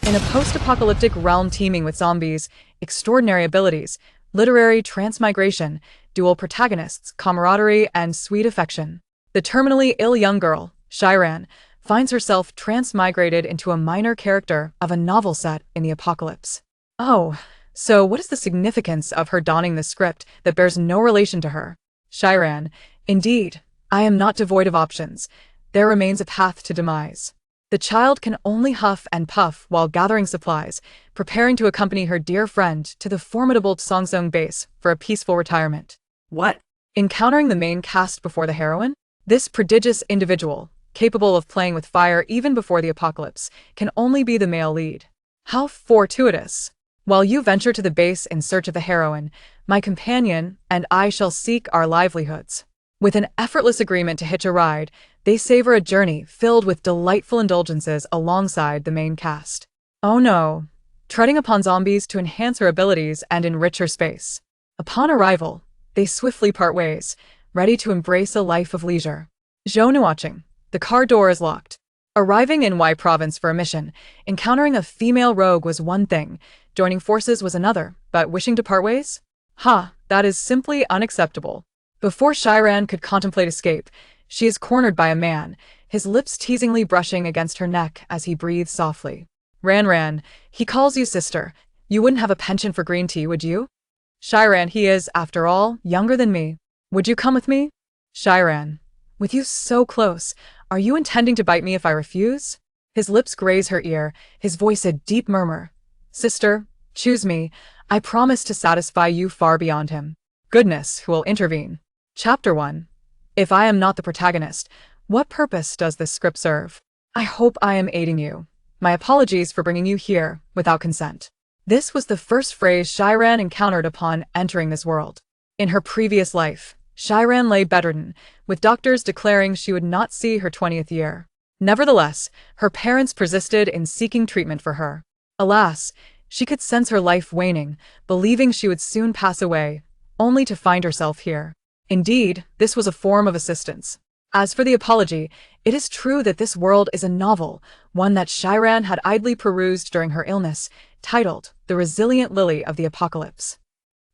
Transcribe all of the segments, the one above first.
In a post-apocalyptic realm teeming with zombies, extraordinary abilities, literary transmigration, dual protagonists, camaraderie, and sweet affection, the terminally ill young girl, Shi Ran, finds herself transmigrated into a minor character of a novel set in the apocalypse. Oh, so what is the significance of her donning this script that bears no relation to her? Shi Ran, indeed, I am not devoid of options. There remains a path to demise. The child can only huff and puff while gathering supplies, preparing to accompany her dear friend to the formidable Songsong base for a peaceful retirement. What? Encountering the main cast before the heroine? This prodigious individual, capable of playing with fire even before the apocalypse, can only be the male lead. How fortuitous! While you venture to the base in search of the heroine, my companion and I shall seek our livelihoods. With an effortless agreement to hitch a ride, they savor a journey filled with delightful indulgences alongside the main cast. Oh no! Treading upon zombies to enhance her abilities and enrich her space. Upon arrival, they swiftly part ways, ready to embrace a life of leisure. Zhou Nuocheng, the car door is locked. Arriving in Y province for a mission, encountering a female rogue was one thing, joining forces was another, but wishing to part ways? That is simply unacceptable. Before Shi Ran could contemplate escape, she is cornered by a man, his lips teasingly brushing against her neck as he breathes softly. Ran, he calls you sister. You wouldn't have a penchant for green tea, would you? Shi Ran, he is, after all, younger than me. Would you come with me? Shi Ran, with you so close, are you intending to bite me if I refuse? His lips graze her ear, his voice a deep murmur. Sister, choose me. I promise to satisfy you far beyond him. Goodness, who will intervene? Chapter 1. If I am not the protagonist, what purpose does this script serve? I hope I am aiding you. My apologies for bringing you here without consent. This was the first phrase Shi Ran encountered upon entering this world. In her previous life, Shi Ran lay bedridden, with doctors declaring she would not see her 20th year. Nevertheless, her parents persisted in seeking treatment for her. Alas, she could sense her life waning, believing she would soon pass away, only to find herself here. Indeed, this was a form of assistance. As for the apology, it is true that this world is a novel, one that Shi Ran had idly perused during her illness, titled The Resilient Lily of the Apocalypse.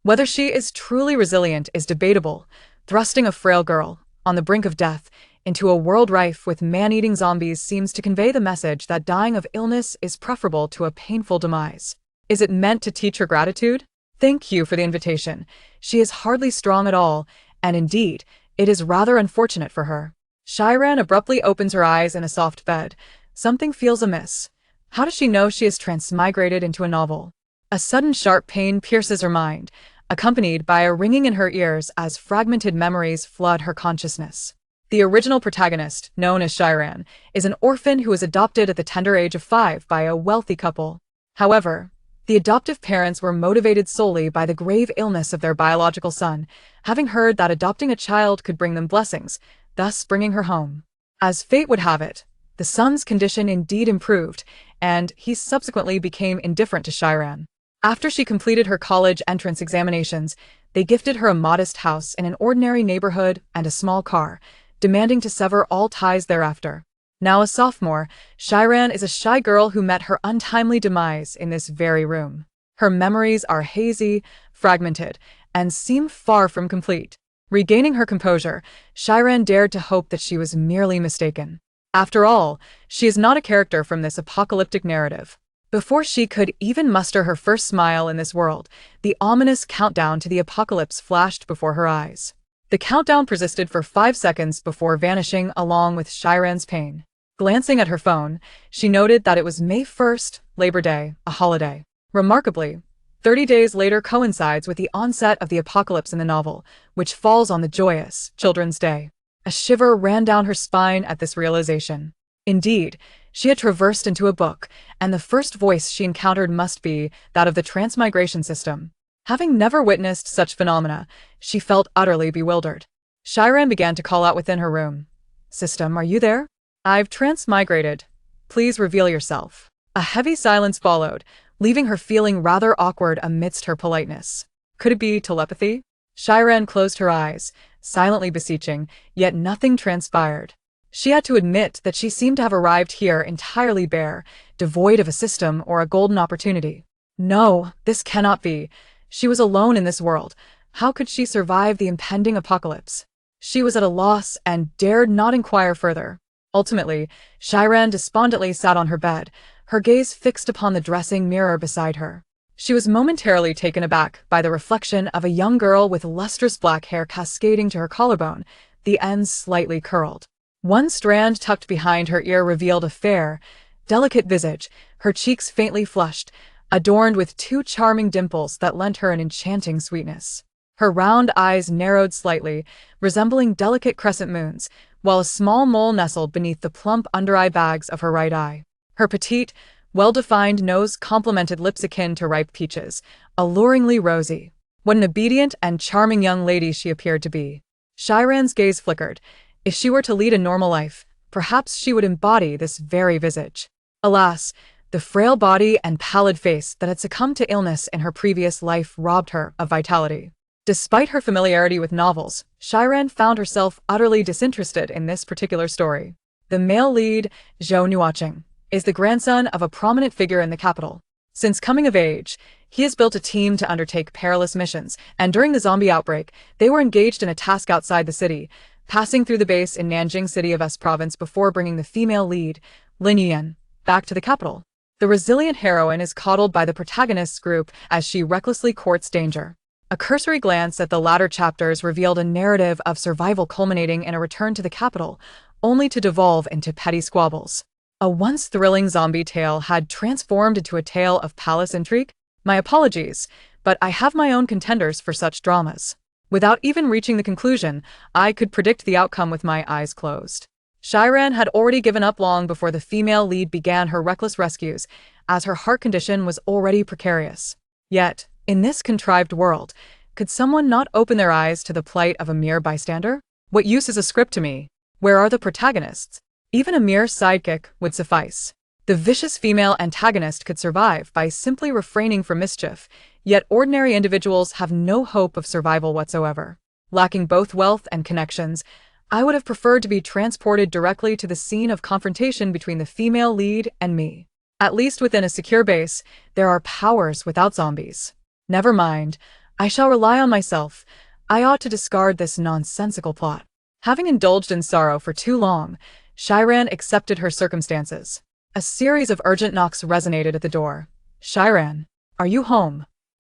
Whether she is truly resilient is debatable, thrusting a frail girl, on the brink of death, into a world rife with man-eating zombies seems to convey the message that dying of illness is preferable to a painful demise. Is it meant to teach her gratitude? Thank you for the invitation. She is hardly strong at all, and indeed, it is rather unfortunate for her. Shi Ran abruptly opens her eyes in a soft bed. Something feels amiss. How does she know she is transmigrated into a novel? A sudden sharp pain pierces her mind, accompanied by a ringing in her ears as fragmented memories flood her consciousness. The original protagonist, known as Shi Ran, is an orphan who was adopted at the tender age of 5 by a wealthy couple. However, the adoptive parents were motivated solely by the grave illness of their biological son, having heard that adopting a child could bring them blessings, thus bringing her home. As fate would have it, the son's condition indeed improved, and he subsequently became indifferent to Shi Ran. After she completed her college entrance examinations, they gifted her a modest house in an ordinary neighborhood and a small car, demanding to sever all ties thereafter. Now a sophomore, Shi Ran is a shy girl who met her untimely demise in this very room. Her memories are hazy, fragmented, and seem far from complete. Regaining her composure, Shi Ran dared to hope that she was merely mistaken. After all, she is not a character from this apocalyptic narrative. Before she could even muster her first smile in this world, the ominous countdown to the apocalypse flashed before her eyes. The countdown persisted for 5 seconds before vanishing along with Shi Ran's pain. Glancing at her phone, she noted that it was May 1st, Labor Day, a holiday. Remarkably, 30 days later coincides with the onset of the apocalypse in the novel, which falls on the joyous Children's Day. A shiver ran down her spine at this realization. Indeed, she had traversed into a book, and the first voice she encountered must be that of the transmigration system. Having never witnessed such phenomena, she felt utterly bewildered. Shi Ran began to call out within her room. "System, are you there? I've transmigrated. Please reveal yourself." A heavy silence followed, leaving her feeling rather awkward amidst her politeness. Could it be telepathy? Shi Ran closed her eyes, silently beseeching, yet nothing transpired. She had to admit that she seemed to have arrived here entirely bare, devoid of a system or a golden opportunity. No, this cannot be. She was alone in this world. How could she survive the impending apocalypse? She was at a loss and dared not inquire further. Ultimately, Shi Ran despondently sat on her bed, her gaze fixed upon the dressing mirror beside her. She was momentarily taken aback by the reflection of a young girl with lustrous black hair cascading to her collarbone, the ends slightly curled. One strand tucked behind her ear revealed a fair, delicate visage, her cheeks faintly flushed, adorned with two charming dimples that lent her an enchanting sweetness. Her round eyes narrowed slightly, resembling delicate crescent moons, while a small mole nestled beneath the plump under-eye bags of her right eye. Her petite, well-defined nose complemented lips akin to ripe peaches, alluringly rosy. What an obedient and charming young lady she appeared to be. Shi Ran's gaze flickered. If she were to lead a normal life, perhaps she would embody this very visage. Alas, the frail body and pallid face that had succumbed to illness in her previous life robbed her of vitality. Despite her familiarity with novels, Shi Ran found herself utterly disinterested in this particular story. The male lead, Zhou Nuocheng, is the grandson of a prominent figure in the capital. Since coming of age, he has built a team to undertake perilous missions, and during the zombie outbreak, they were engaged in a task outside the city, passing through the base in Nanjing City of S Province before bringing the female lead, Lin Yuan, back to the capital. The resilient heroine is coddled by the protagonist's group as she recklessly courts danger. A cursory glance at the latter chapters revealed a narrative of survival culminating in a return to the capital, only to devolve into petty squabbles. A once thrilling zombie tale had transformed into a tale of palace intrigue? My apologies, but I have my own contenders for such dramas. Without even reaching the conclusion, I could predict the outcome with my eyes closed. Shi Ran had already given up long before the female lead began her reckless rescues, as her heart condition was already precarious. Yet, in this contrived world, could someone not open their eyes to the plight of a mere bystander? What use is a script to me? Where are the protagonists? Even a mere sidekick would suffice. The vicious female antagonist could survive by simply refraining from mischief, yet ordinary individuals have no hope of survival whatsoever. Lacking both wealth and connections, I would have preferred to be transported directly to the scene of confrontation between the female lead and me. At least within a secure base, there are powers without zombies. Never mind, I shall rely on myself. I ought to discard this nonsensical plot. Having indulged in sorrow for too long, Shi Ran accepted her circumstances. A series of urgent knocks resonated at the door. Shi Ran, are you home?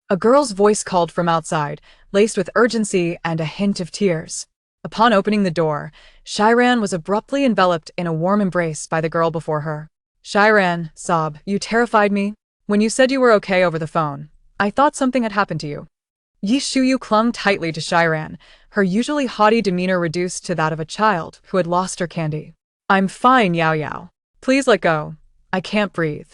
A girl's voice called from outside, laced with urgency and a hint of tears. Upon opening the door, Shi Ran was abruptly enveloped in a warm embrace by the girl before her. Shi Ran, sob, you terrified me. When you said you were okay over the phone, I thought something had happened to you. Yi Shuyu clung tightly to Shi Ran, her usually haughty demeanor reduced to that of a child who had lost her candy. I'm fine, Yao Yao. Please let go. I can't breathe.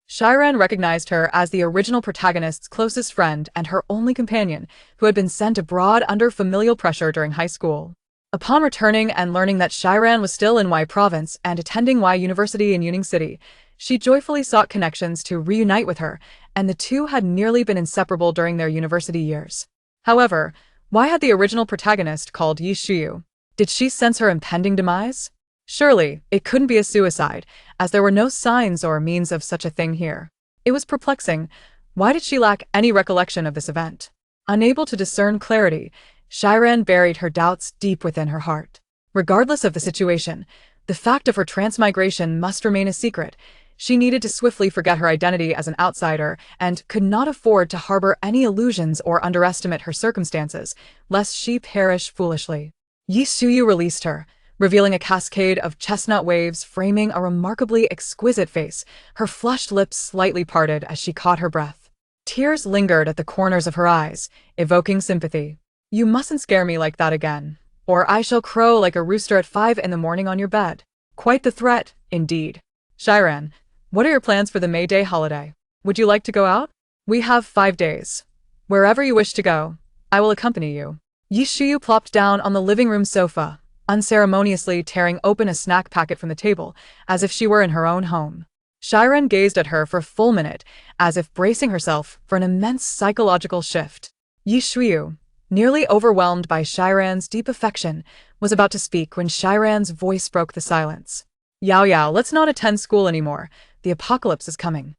Shi Ran recognized her as the original protagonist's closest friend and her only companion, who had been sent abroad under familial pressure during high school. Upon returning and learning that Shi Ran was still in Y Province and attending Y University in Yuning City, she joyfully sought connections to reunite with her, and the two had nearly been inseparable during their university years. However, why had the original protagonist called Yi Shuyu? Did she sense her impending demise? Surely, it couldn't be a suicide, as there were no signs or means of such a thing here. It was perplexing. Why did she lack any recollection of this event? Unable to discern clarity, Shi Ran buried her doubts deep within her heart. Regardless of the situation, the fact of her transmigration must remain a secret. She needed to swiftly forget her identity as an outsider and could not afford to harbor any illusions or underestimate her circumstances, lest she perish foolishly. Yi Shuyu released her, revealing a cascade of chestnut waves framing a remarkably exquisite face, her flushed lips slightly parted as she caught her breath. Tears lingered at the corners of her eyes, evoking sympathy. You mustn't scare me like that again, or I shall crow like a rooster at 5 in the morning on your bed. Quite the threat, indeed. Shi Ran, what are your plans for the May Day holiday? Would you like to go out? We have 5 days. Wherever you wish to go, I will accompany you. Yi Shuyu plopped down on the living room sofa, unceremoniously tearing open a snack packet from the table, as if she were in her own home. Shi Ran gazed at her for a full minute, as if bracing herself for an immense psychological shift. Yi Shuyu, nearly overwhelmed by Shi Ran's deep affection, was about to speak when Shi Ran's voice broke the silence. Yao Yao, let's not attend school anymore. the apocalypse is coming.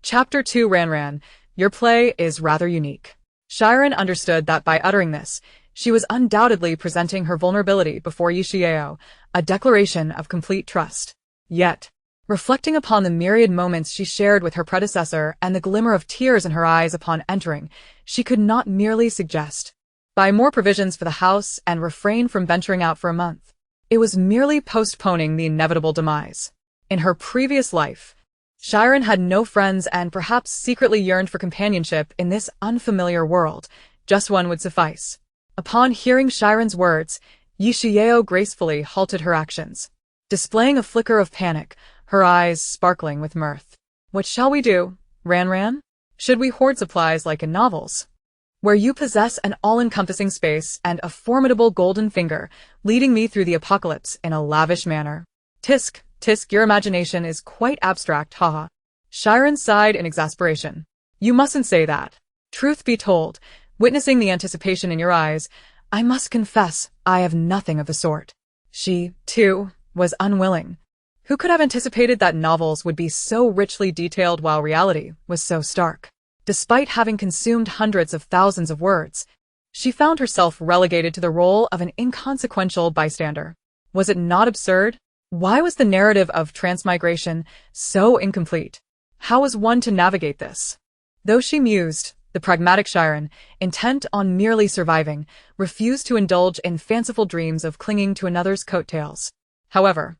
Chapter 2 Ran, your play is rather unique. Shi Ran understood that by uttering this, she was undoubtedly presenting her vulnerability before Yixiao, a declaration of complete trust. Yet, reflecting upon the myriad moments she shared with her predecessor and the glimmer of tears in her eyes upon entering, she could not merely suggest, buy more provisions for the house and refrain from venturing out for a month. It was merely postponing the inevitable demise. In her previous life, Shi Ran had no friends and perhaps secretly yearned for companionship in this unfamiliar world. Just one would suffice. Upon hearing Shi Ran's words, Yixiao gracefully halted her actions, displaying a flicker of panic, her eyes sparkling with mirth. What shall we do, Ran? Should we hoard supplies like in novels, where you possess an all-encompassing space and a formidable golden finger, leading me through the apocalypse in a lavish manner? Tisk, your imagination is quite abstract, haha. Shi Ran sighed in exasperation. You mustn't say that. Truth be told, witnessing the anticipation in your eyes, I must confess I have nothing of the sort. She, too, was unwilling. Who could have anticipated that novels would be so richly detailed while reality was so stark? Despite having consumed hundreds of thousands of words, she found herself relegated to the role of an inconsequential bystander. Was it not absurd? Why was the narrative of transmigration so incomplete? How was one to navigate this? Though she mused, the pragmatic Shi Ran, intent on merely surviving, refused to indulge in fanciful dreams of clinging to another's coattails. However,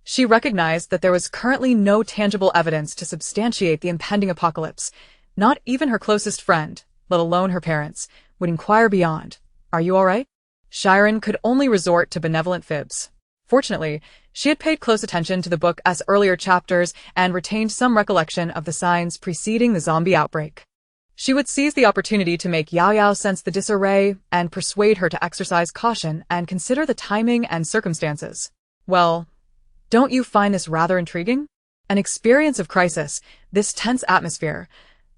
she recognized that there was currently no tangible evidence to substantiate the impending apocalypse. Not even her closest friend, let alone her parents, would inquire beyond, "Are you all right?" Shi Ran could only resort to benevolent fibs. Fortunately, she had paid close attention to the book as earlier chapters and retained some recollection of the signs preceding the zombie outbreak. She would seize the opportunity to make Yao sense the disarray and persuade her to exercise caution and consider the timing and circumstances. Well, don't you find this rather intriguing? An experience of crisis, this tense atmosphere.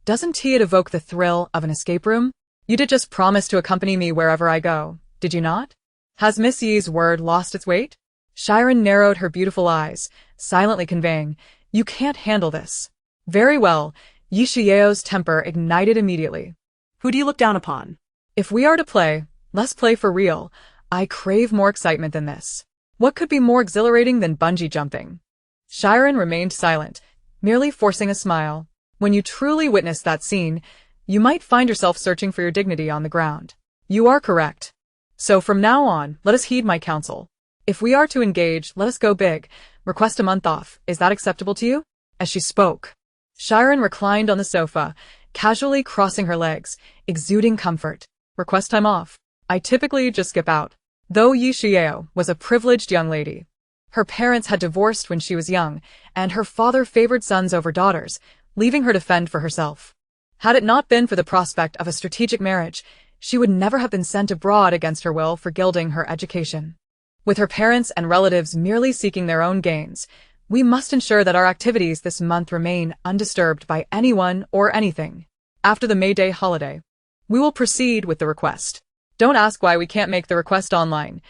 Doesn't it evoke the thrill of an escape room? You did just promise to accompany me wherever I go, did you not? Has Miss Yi's word lost its weight? Shi Ran narrowed her beautiful eyes, silently conveying, you can't handle this. Very well, Yixiao's temper ignited immediately. Who do you look down upon? If we are to play, let's play for real. I crave more excitement than this. What could be more exhilarating than bungee jumping? Shi Ran remained silent, merely forcing a smile. When you truly witness that scene, you might find yourself searching for your dignity on the ground. You are correct. So from now on, let us heed my counsel. If we are to engage, let us go big. Request a month off. Is that acceptable to you? As she spoke, Shi Ran reclined on the sofa, casually crossing her legs, exuding comfort. Request time off. I typically just skip out. Though Yixiao was a privileged young lady, her parents had divorced when she was young, and her father favored sons over daughters, leaving her to fend for herself. Had it not been for the prospect of a strategic marriage, she would never have been sent abroad against her will for gilding her education. With her parents and relatives merely seeking their own gains, we must ensure that our activities this month remain undisturbed by anyone or anything. After the May Day holiday, we will proceed with the request. Don't ask why we can't make the request online.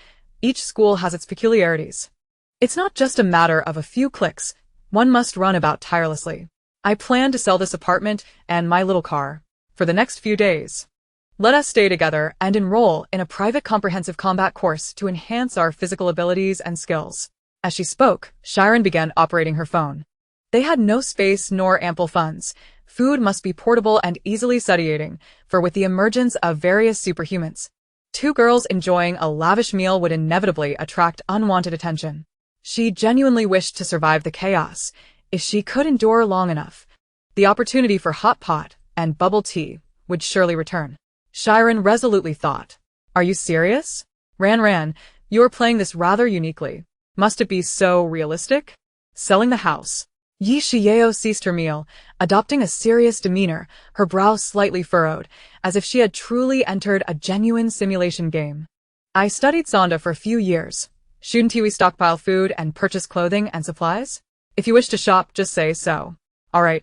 Each school has its peculiarities. It's not just a matter of a few clicks. One must run about tirelessly. I plan to sell this apartment and my little car for the next few days. Let us stay together and enroll in a private comprehensive combat course to enhance our physical abilities and skills. As she spoke, Shi Ran began operating her phone. They had no space nor ample funds. Food must be portable and easily satiating, for with the emergence of various superhumans, two girls enjoying a lavish meal would inevitably attract unwanted attention. She genuinely wished to survive the chaos, if she could endure long enough. The opportunity for hot pot and bubble tea would surely return. Shi Ran resolutely thought. Are you serious? Ran, you're playing this rather uniquely. Must it be so realistic? Selling the house. Yixiao ceased her meal, adopting a serious demeanor, her brow slightly furrowed, as if she had truly entered a genuine simulation game. I studied Sonda for a few years. Shouldn't we stockpile food and purchase clothing and supplies? If you wish to shop, just say so. All right.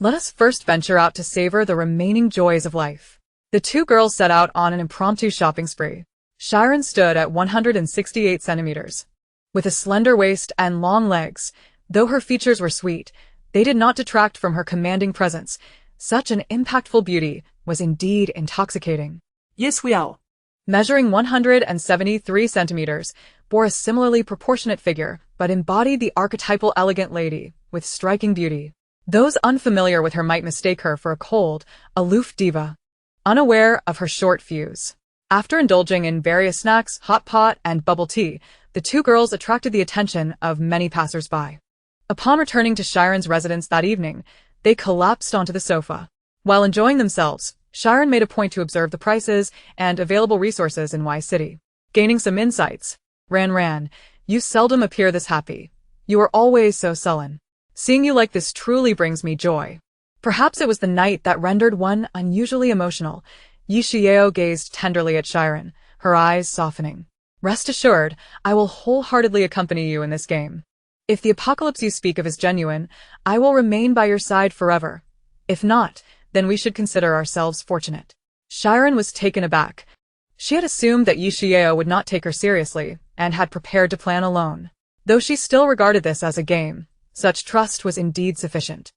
Let us first venture out to savor the remaining joys of life. The two girls set out on an impromptu shopping spree. Shi Ran stood at 168 centimeters. With a slender waist and long legs, though her features were sweet, They did not detract from her commanding presence. Such an impactful beauty was indeed intoxicating. Yes, we are. Measuring 173 centimeters, bore a similarly proportionate figure, but embodied the archetypal elegant lady, with striking beauty. Those unfamiliar with her might mistake her for a cold, aloof diva, unaware of her short fuse. After indulging in various snacks, hot pot, and bubble tea, the two girls attracted the attention of many passers-by. Upon returning to Shi Ran's residence that evening, they collapsed onto the sofa. While enjoying themselves, Shi Ran made a point to observe the prices and available resources in Y City. Gaining some insights. Ran, you seldom appear this happy. You are always so sullen. Seeing you like this truly brings me joy. Perhaps it was the night that rendered one unusually emotional. Yi Xiao gazed tenderly at Shi Ran, her eyes softening. Rest assured, I will wholeheartedly accompany you in this game. If the apocalypse you speak of is genuine, I will remain by your side forever. If not, then we should consider ourselves fortunate. Shi Ran was taken aback. She had assumed that Yi Xiao would not take her seriously, and had prepared to plan alone. Though she still regarded this as a game, such trust was indeed sufficient.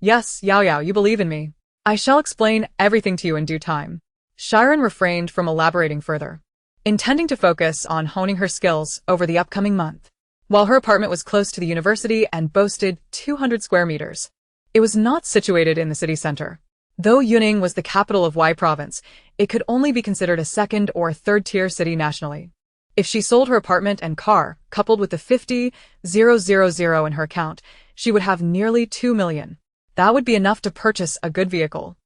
Yes, Yao, you believe in me. I shall explain everything to you in due time. Shi Ran refrained from elaborating further, intending to focus on honing her skills over the upcoming month. While her apartment was close to the university and boasted 200 square meters, it was not situated in the city center. Though Yuning was the capital of Y province, it could only be considered a second or third-tier city nationally. If she sold her apartment and car, coupled with the 50,000 in her account, she would have nearly 2 million. That would be enough to purchase a good vehicle,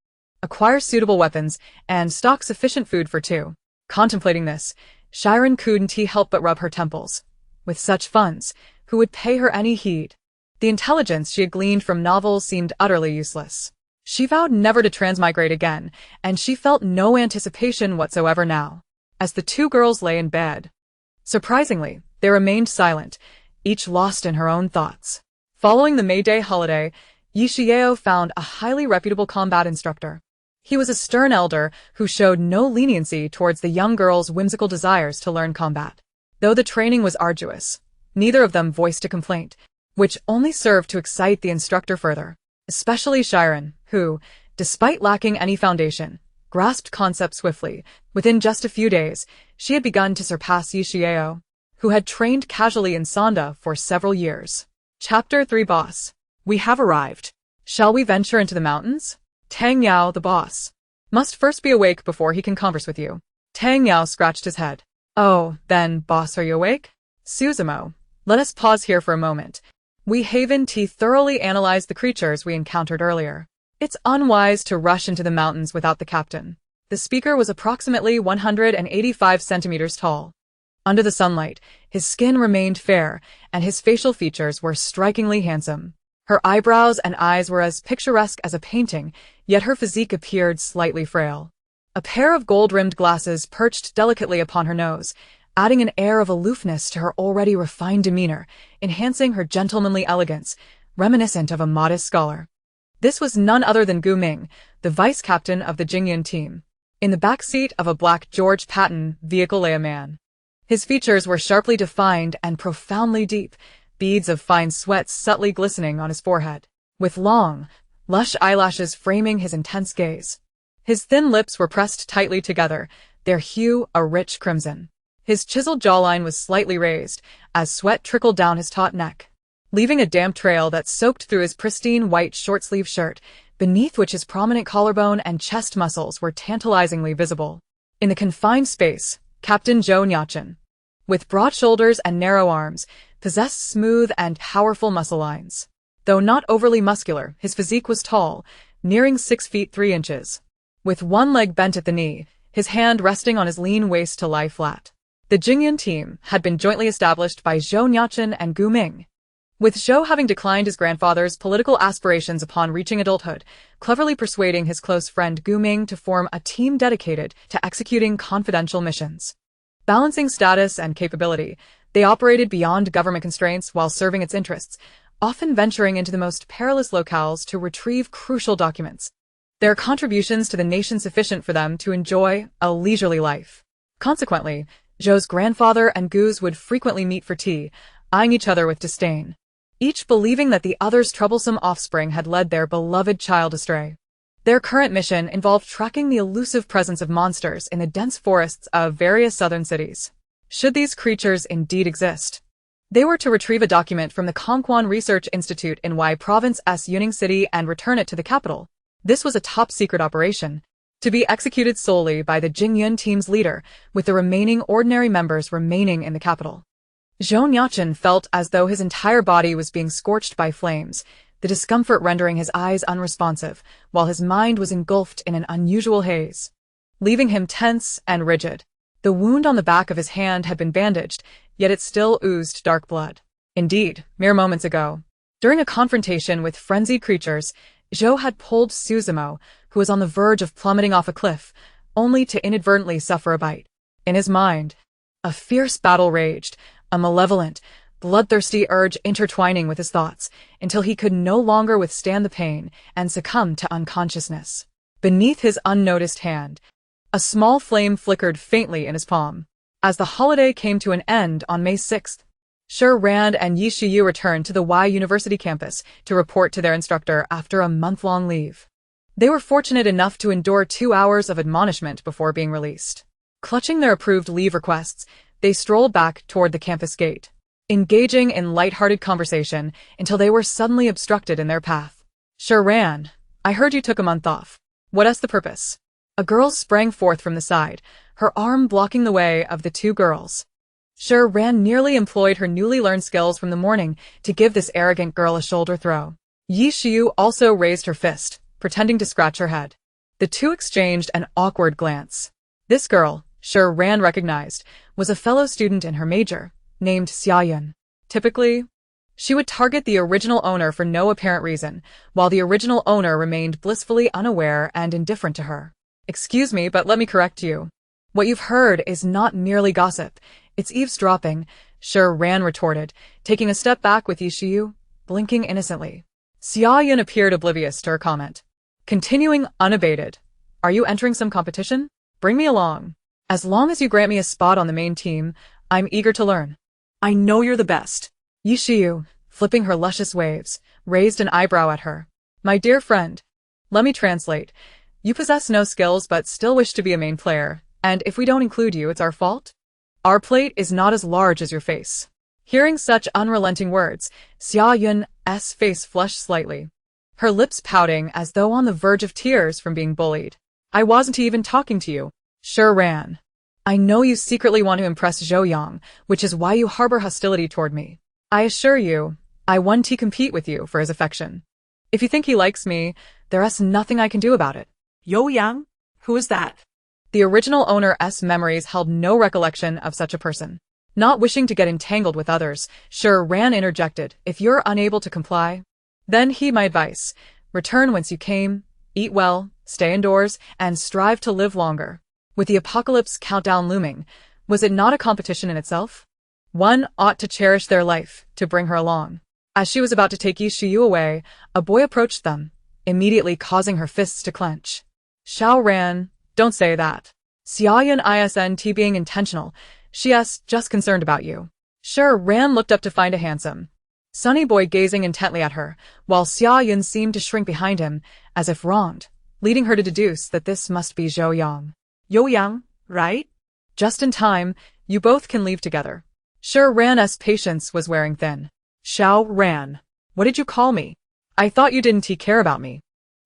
acquire suitable weapons, and stock sufficient food for two. Contemplating this, Shi Ran couldn't help but rub her temples. With such funds, who would pay her any heed? The intelligence she had gleaned from novels seemed utterly useless. She vowed never to transmigrate again, and she felt no anticipation whatsoever now. As the two girls lay in bed, surprisingly, they remained silent, each lost in her own thoughts. Following the May Day holiday, Yi Xiao found a highly reputable combat instructor. He was a stern elder who showed no leniency towards the young girl's whimsical desires to learn combat. Though the training was arduous, neither of them voiced a complaint, which only served to excite the instructor further. Especially Shi Ran, who, despite lacking any foundation, grasped concepts swiftly. Within just a few days, she had begun to surpass Yi Xiao, who had trained casually in Sonda for several years. Chapter 3 Boss. We have arrived. Shall we venture into the mountains? Tang Yao, the boss, must first be awake before he can converse with you. Tang Yao scratched his head. Oh, then, boss, are you awake? Suzumo, let us pause here for a moment. We haven't thoroughly analyzed the creatures we encountered earlier. It's unwise to rush into the mountains without the captain. The speaker was approximately 185 centimeters tall. Under the sunlight, his skin remained fair, and his facial features were strikingly handsome. Her eyebrows and eyes were as picturesque as a painting, yet her physique appeared slightly frail. A pair of gold-rimmed glasses perched delicately upon her nose, adding an air of aloofness to her already refined demeanor, enhancing her gentlemanly elegance, reminiscent of a modest scholar. This was none other than Gu Ming, the vice-captain of the Jingyun team. In the back seat of a black George Patton vehicle lay a man. His features were sharply defined and profoundly deep, beads of fine sweat subtly glistening on his forehead, with long, lush eyelashes framing his intense gaze. His thin lips were pressed tightly together, their hue a rich crimson. His chiseled jawline was slightly raised, as sweat trickled down his taut neck, leaving a damp trail that soaked through his pristine white short-sleeved shirt, beneath which his prominent collarbone and chest muscles were tantalizingly visible. In the confined space, Captain Zhou Nuocheng, with broad shoulders and narrow arms, possessed smooth and powerful muscle lines. Though not overly muscular, his physique was tall, nearing 6 feet 3 inches. With one leg bent at the knee, his hand resting on his lean waist to lie flat. The Jingyun team had been jointly established by Zhou Nuocheng and Gu Ming, with Zhou having declined his grandfather's political aspirations upon reaching adulthood, cleverly persuading his close friend Gu Ming to form a team dedicated to executing confidential missions. Balancing status and capability, they operated beyond government constraints while serving its interests, often venturing into the most perilous locales to retrieve crucial documents. Their contributions to the nation sufficient for them to enjoy a leisurely life. Consequently, Zhou's grandfather and Gu's would frequently meet for tea, eyeing each other with disdain. each believing that the other's troublesome offspring had led their beloved child astray. Their current mission involved tracking the elusive presence of monsters in the dense forests of various southern cities. Should these creatures indeed exist, they were to retrieve a document from the Kongquan Research Institute in Wei Province's Yuning City and return it to the capital. This was a top-secret operation, to be executed solely by the Jingyun team's leader, with the remaining ordinary members remaining in the capital. Zhou Nuocheng felt as though his entire body was being scorched by flames, the discomfort rendering his eyes unresponsive, while his mind was engulfed in an unusual haze, leaving him tense and rigid. The wound on the back of his hand had been bandaged, yet it still oozed dark blood. Indeed, mere moments ago, during a confrontation with frenzied creatures, Zhou had pulled Suzumo, who was on the verge of plummeting off a cliff, only to inadvertently suffer a bite. In his mind, a fierce battle raged, a malevolent, bloodthirsty urge intertwining with his thoughts, until he could no longer withstand the pain and succumbed to unconsciousness. Beneath his unnoticed hand, a small flame flickered faintly in his palm. As the holiday came to an end on May 6th, Shi Ran and Yi Shiyu returned to the Y University campus to report to their instructor after a month-long leave. They were fortunate enough to endure 2 hours of admonishment before being released. Clutching their approved leave requests, they strolled back toward the campus gate, engaging in light-hearted conversation until they were suddenly obstructed in their path. Shi Ran, I heard you took a month off. What's the purpose? A girl sprang forth from the side, her arm blocking the way of the two girls. Shi Ran nearly employed her newly learned skills from the morning to give this arrogant girl a shoulder throw. Yi Shiyu also raised her fist, pretending to scratch her head. The two exchanged an awkward glance. This girl, Shi Ran recognized, was a fellow student in her major, named Xiaoyun. Typically, she would target the original owner for no apparent reason, while the original owner remained blissfully unaware and indifferent to her. Excuse me, but let me correct you. What you've heard is not merely gossip, it's eavesdropping, Shi Ran retorted, taking a step back with Yi Shiyu, blinking innocently. Xiaoyun appeared oblivious to her comment. Continuing unabated. Are you entering some competition? Bring me along. As long as you grant me a spot on the main team, I'm eager to learn. I know you're the best. Yi Shiyu, flipping her luscious waves, raised an eyebrow at her. My dear friend, let me translate. You possess no skills but still wish to be a main player, and if we don't include you, it's our fault? Our plate is not as large as your face. Hearing such unrelenting words, Xiaoyun's face flushed slightly, her lips pouting as though on the verge of tears from being bullied. I wasn't even talking to you. Shi Ran. I know you secretly want to impress Zhou Yang, which is why you harbor hostility toward me. I assure you, I want to compete with you for his affection. If you think he likes me, there's nothing I can do about it. Zhou Yang? Who is that? The original owner's memories held no recollection of such a person. Not wishing to get entangled with others, Shi Ran interjected, if you're unable to comply, then heed my advice. Return whence you came, eat well, stay indoors, and strive to live longer. With the apocalypse countdown looming, was it not a competition in itself? One ought to cherish their life, to bring her along. As she was about to take Yi Shiyu away, a boy approached them, immediately causing her fists to clench. Xiao Ran, don't say that. Xiaoyun isn't being intentional, she's just concerned about you. Shi Ran looked up to find a handsome, sunny boy gazing intently at her, while Xiaoyun seemed to shrink behind him, as if wronged, leading her to deduce that this must be Zhou Yang. Zhou Yang, right? Just in time, you both can leave together. Shi Ran's patience was wearing thin. Xiao Ran, what did you call me? I thought you didn't care about me.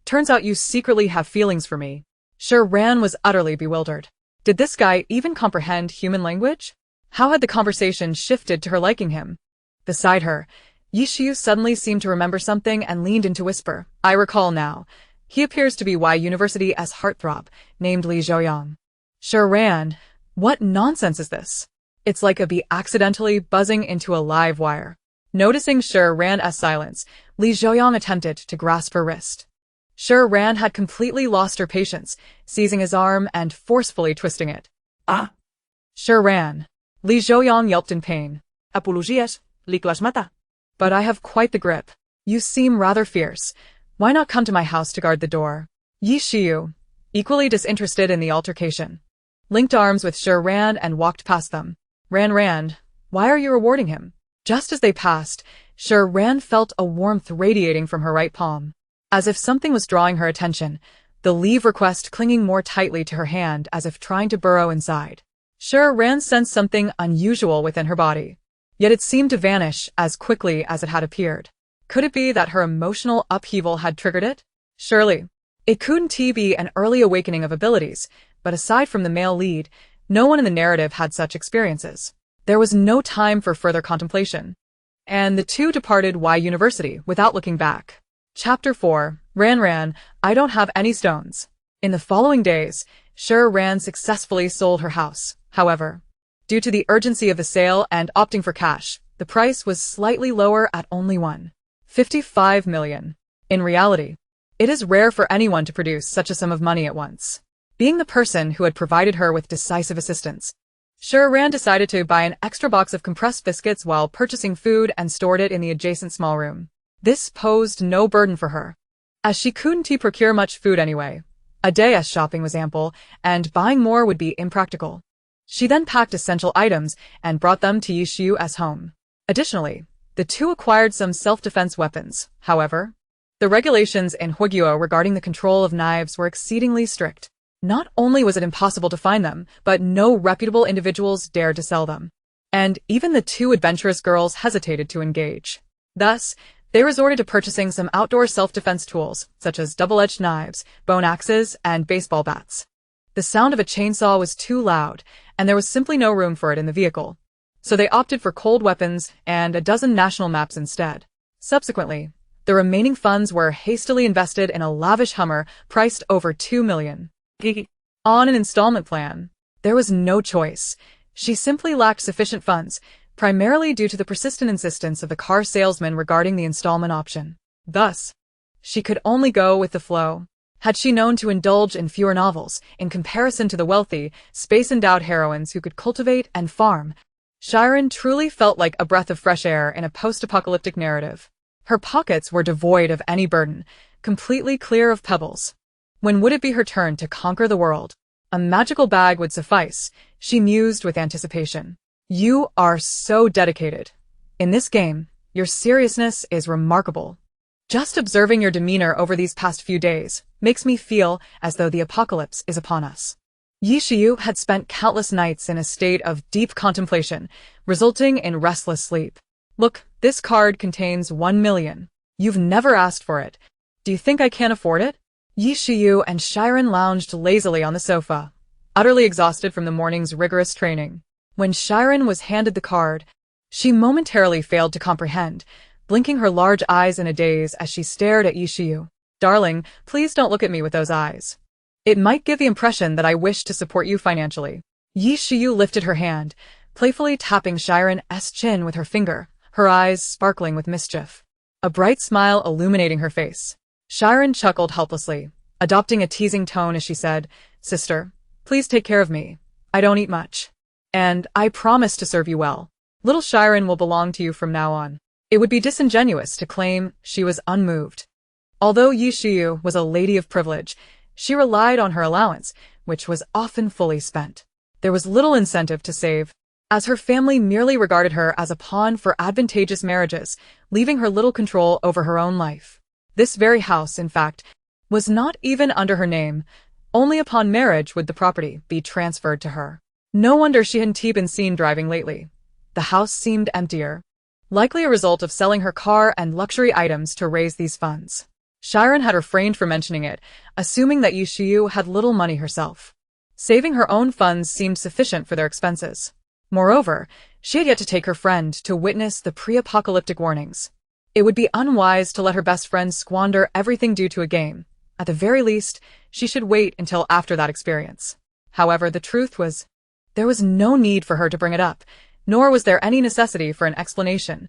Turns out you secretly have feelings for me. Shi Ran was utterly bewildered. Did this guy even comprehend human language? How had the conversation shifted to her liking him? Beside her, Yi Shiyu suddenly seemed to remember something and leaned in to whisper, I recall now. He appears to be Y University's heartthrob, named Li Zhouyang. Shi Ran, what nonsense is this? It's like a bee accidentally buzzing into a live wire. Noticing Shi Ran's silence, Li Zhouyang attempted to grasp her wrist. Shi Ran had completely lost her patience, seizing his arm and forcefully twisting it. Ah! Shi Ran. Li Zhouyang yelped in pain. Apologies, Liklas mata. But I have quite the grip. You seem rather fierce. Why not come to my house to guard the door? Yi Shiyu, equally disinterested in the altercation, linked arms with Shi Ran and walked past them. Ran, why are you rewarding him? Just as they passed, Shi Ran felt a warmth radiating from her right palm. As if something was drawing her attention, the leave request clinging more tightly to her hand as if trying to burrow inside. Shi Ran sensed something unusual within her body. Yet it seemed to vanish as quickly as it had appeared. Could it be that her emotional upheaval had triggered it? Surely. It couldn't be an early awakening of abilities, but aside from the male lead, no one in the narrative had such experiences. There was no time for further contemplation. And the two departed Y University without looking back. Chapter 4. Ran, I don't have any stones. In the following days, Shi Ran successfully sold her house. However, due to the urgency of the sale and opting for cash, the price was slightly lower at only $1.55 million. In reality, it is rare for anyone to produce such a sum of money at once. Being the person who had provided her with decisive assistance, Shi Ran decided to buy an extra box of compressed biscuits while purchasing food and stored it in the adjacent small room. This posed no burden for her, as she couldn't procure much food anyway. A day's shopping was ample, and buying more would be impractical. She then packed essential items and brought them to Yi Xiu's home. Additionally, the two acquired some self-defense weapons. However, the regulations in Huiguo regarding the control of knives were exceedingly strict. Not only was it impossible to find them, but no reputable individuals dared to sell them. And even the two adventurous girls hesitated to engage. Thus, they resorted to purchasing some outdoor self-defense tools, such as double-edged knives, bone axes, and baseball bats. The sound of a chainsaw was too loud, and there was simply no room for it in the vehicle. So they opted for cold weapons and a dozen national maps instead. Subsequently, the remaining funds were hastily invested in a lavish Hummer priced over $2 million. On an installment plan. There was no choice. She simply lacked sufficient funds, primarily due to the persistent insistence of the car salesman regarding the installment option. Thus, she could only go with the flow. Had she known to indulge in fewer novels, in comparison to the wealthy, space-endowed heroines who could cultivate and farm, Shi Ran truly felt like a breath of fresh air in a post-apocalyptic narrative. Her pockets were devoid of any burden, completely clear of pebbles. When would it be her turn to conquer the world? A magical bag would suffice, she mused with anticipation. You are so dedicated. In this game, your seriousness is remarkable. Just observing your demeanor over these past few days makes me feel as though the apocalypse is upon us. Yi Xiu had spent countless nights in a state of deep contemplation, resulting in restless sleep. Look, this card contains 1 million. You've never asked for it. Do you think I can't afford it? Yi Xiu and Shi Ran lounged lazily on the sofa, utterly exhausted from the morning's rigorous training. When Shi Ran was handed the card, she momentarily failed to comprehend, blinking her large eyes in a daze as she stared at Yi Xiu. Darling, please don't look at me with those eyes. It might give the impression that I wish to support you financially. Yi Xiu lifted her hand, playfully tapping Shi Ran's chin with her finger, her eyes sparkling with mischief. A bright smile illuminating her face. Shi Ran chuckled helplessly, adopting a teasing tone as she said, Sister, please take care of me. I don't eat much. And I promise to serve you well. Little Shi Ran will belong to you from now on. It would be disingenuous to claim she was unmoved. Although Yi Xiu was a lady of privilege, she relied on her allowance, which was often fully spent. There was little incentive to save, as her family merely regarded her as a pawn for advantageous marriages, leaving her little control over her own life. This very house, in fact, was not even under her name. Only upon marriage would the property be transferred to her. No wonder she hadn't been seen driving lately. The house seemed emptier, likely a result of selling her car and luxury items to raise these funds. Shi Ran had refrained from mentioning it, assuming that Yi Xiu had little money herself. Saving her own funds seemed sufficient for their expenses. Moreover, she had yet to take her friend to witness the pre-apocalyptic warnings. It would be unwise to let her best friend squander everything due to a game. At the very least, she should wait until after that experience. However, the truth was, there was no need for her to bring it up, nor was there any necessity for an explanation.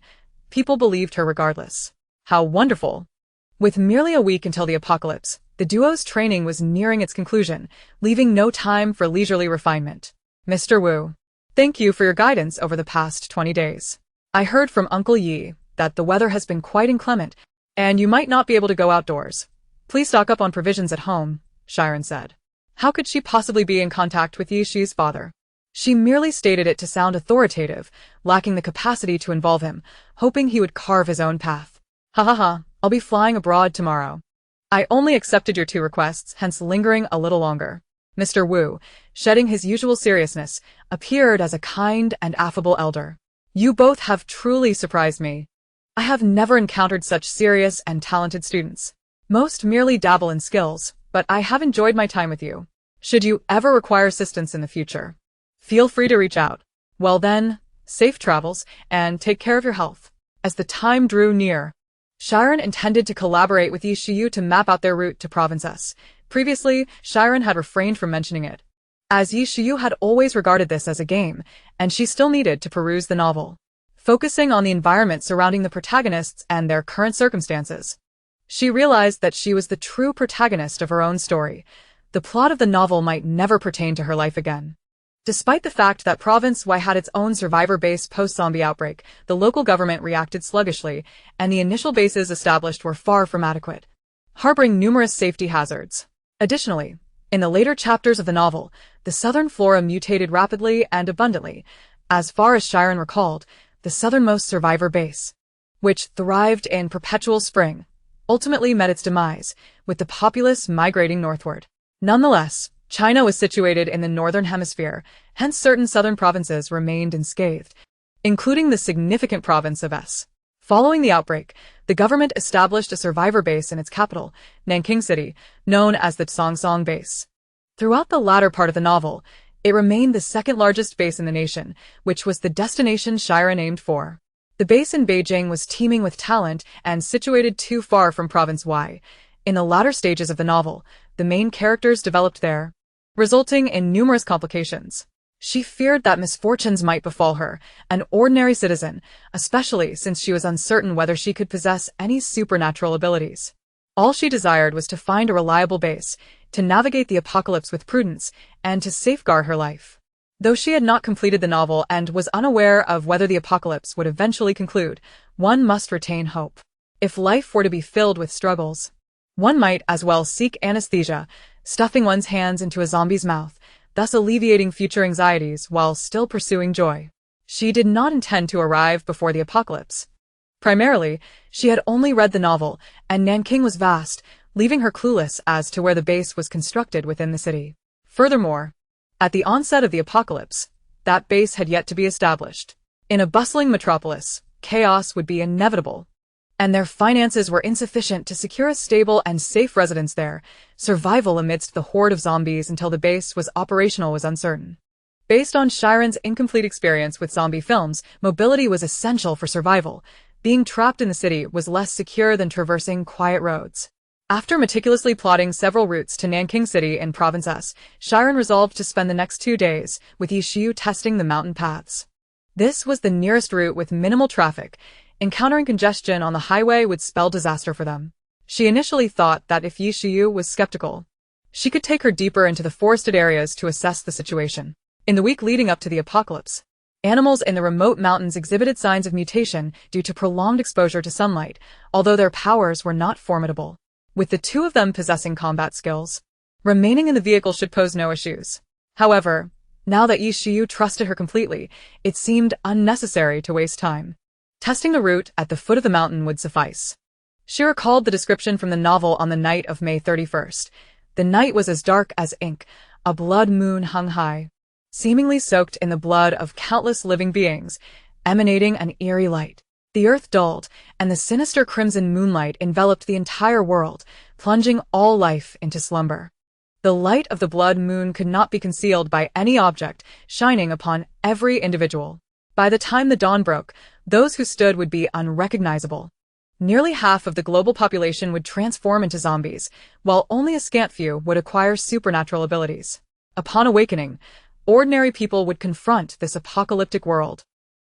People believed her regardless. How wonderful! With merely a week until the apocalypse, the duo's training was nearing its conclusion, leaving no time for leisurely refinement. Mr. Wu, thank you for your guidance over the past 20 days. I heard from Uncle Yi that the weather has been quite inclement, and you might not be able to go outdoors. Please stock up on provisions at home, Shi Ran said. How could she possibly be in contact with Yi Xiu's father? She merely stated it to sound authoritative, lacking the capacity to involve him, hoping he would carve his own path. Ha ha ha, I'll be flying abroad tomorrow. I only accepted your 2 requests, hence lingering a little longer. Mr. Wu, shedding his usual seriousness, appeared as a kind and affable elder. You both have truly surprised me. I have never encountered such serious and talented students. Most merely dabble in skills, but I have enjoyed my time with you. Should you ever require assistance in the future, feel free to reach out. Well then, safe travels, and take care of your health. As the time drew near, Shi Ran intended to collaborate with Yi Shiyu to map out their route to Province S. Previously, Shi Ran had refrained from mentioning it, as Yi Shiyu had always regarded this as a game, and she still needed to peruse the novel, focusing on the environment surrounding the protagonists and their current circumstances. She realized that she was the true protagonist of her own story. The plot of the novel might never pertain to her life again. Despite the fact that Province Y had its own survivor base post-zombie outbreak, the local government reacted sluggishly, and the initial bases established were far from adequate, harboring numerous safety hazards. Additionally, in the later chapters of the novel, the southern flora mutated rapidly and abundantly. As far as Shi Ran recalled, the southernmost survivor base, which thrived in perpetual spring, ultimately met its demise, with the populace migrating northward. Nonetheless, China was situated in the northern hemisphere, hence certain southern provinces remained unscathed, including the significant province of S. Following the outbreak, the government established a survivor base in its capital, Nanking City, known as the Tsongsong Base. Throughout the latter part of the novel, it remained the second largest base in the nation, which was the destination Shi Ran aimed for. The base in Beijing was teeming with talent and situated too far from Province Y. In the latter stages of the novel, the main characters developed there, resulting in numerous complications. She feared that misfortunes might befall her, an ordinary citizen, especially since she was uncertain whether she could possess any supernatural abilities. All she desired was to find a reliable base, to navigate the apocalypse with prudence, and to safeguard her life. Though she had not completed the novel and was unaware of whether the apocalypse would eventually conclude, one must retain hope. If life were to be filled with struggles, one might as well seek anesthesia, stuffing one's hands into a zombie's mouth, thus alleviating future anxieties while still pursuing joy. She did not intend to arrive before the apocalypse. Primarily, she had only read the novel, and Nanking was vast, leaving her clueless as to where the base was constructed within the city. Furthermore, at the onset of the apocalypse, that base had yet to be established. In a bustling metropolis, chaos would be inevitable, and their finances were insufficient to secure a stable and safe residence there. Survival amidst the horde of zombies until the base was operational was uncertain. Based on Shi Ran's incomplete experience with zombie films, mobility was essential for survival. Being trapped in the city was less secure than traversing quiet roads. After meticulously plotting several routes to Nanking City in Province S, Shi Ran resolved to spend the next 2 days with Yi Shiyu testing the mountain paths. This was the nearest route with minimal traffic. Encountering congestion on the highway would spell disaster for them. She initially thought that if Yi Shiyu was skeptical, she could take her deeper into the forested areas to assess the situation. In the week leading up to the apocalypse, animals in the remote mountains exhibited signs of mutation due to prolonged exposure to sunlight, although their powers were not formidable. With the 2 of them possessing combat skills, remaining in the vehicle should pose no issues. However, now that Yi Shiyu trusted her completely, it seemed unnecessary to waste time. Testing the route at the foot of the mountain would suffice. She recalled the description from the novel on the night of May 31st. The night was as dark as ink, a blood moon hung high, seemingly soaked in the blood of countless living beings, emanating an eerie light. The earth dulled, and the sinister crimson moonlight enveloped the entire world, plunging all life into slumber. The light of the blood moon could not be concealed by any object, shining upon every individual. By the time the dawn broke, those who stood would be unrecognizable. Nearly half of the global population would transform into zombies, while only a scant few would acquire supernatural abilities. Upon awakening, ordinary people would confront this apocalyptic world,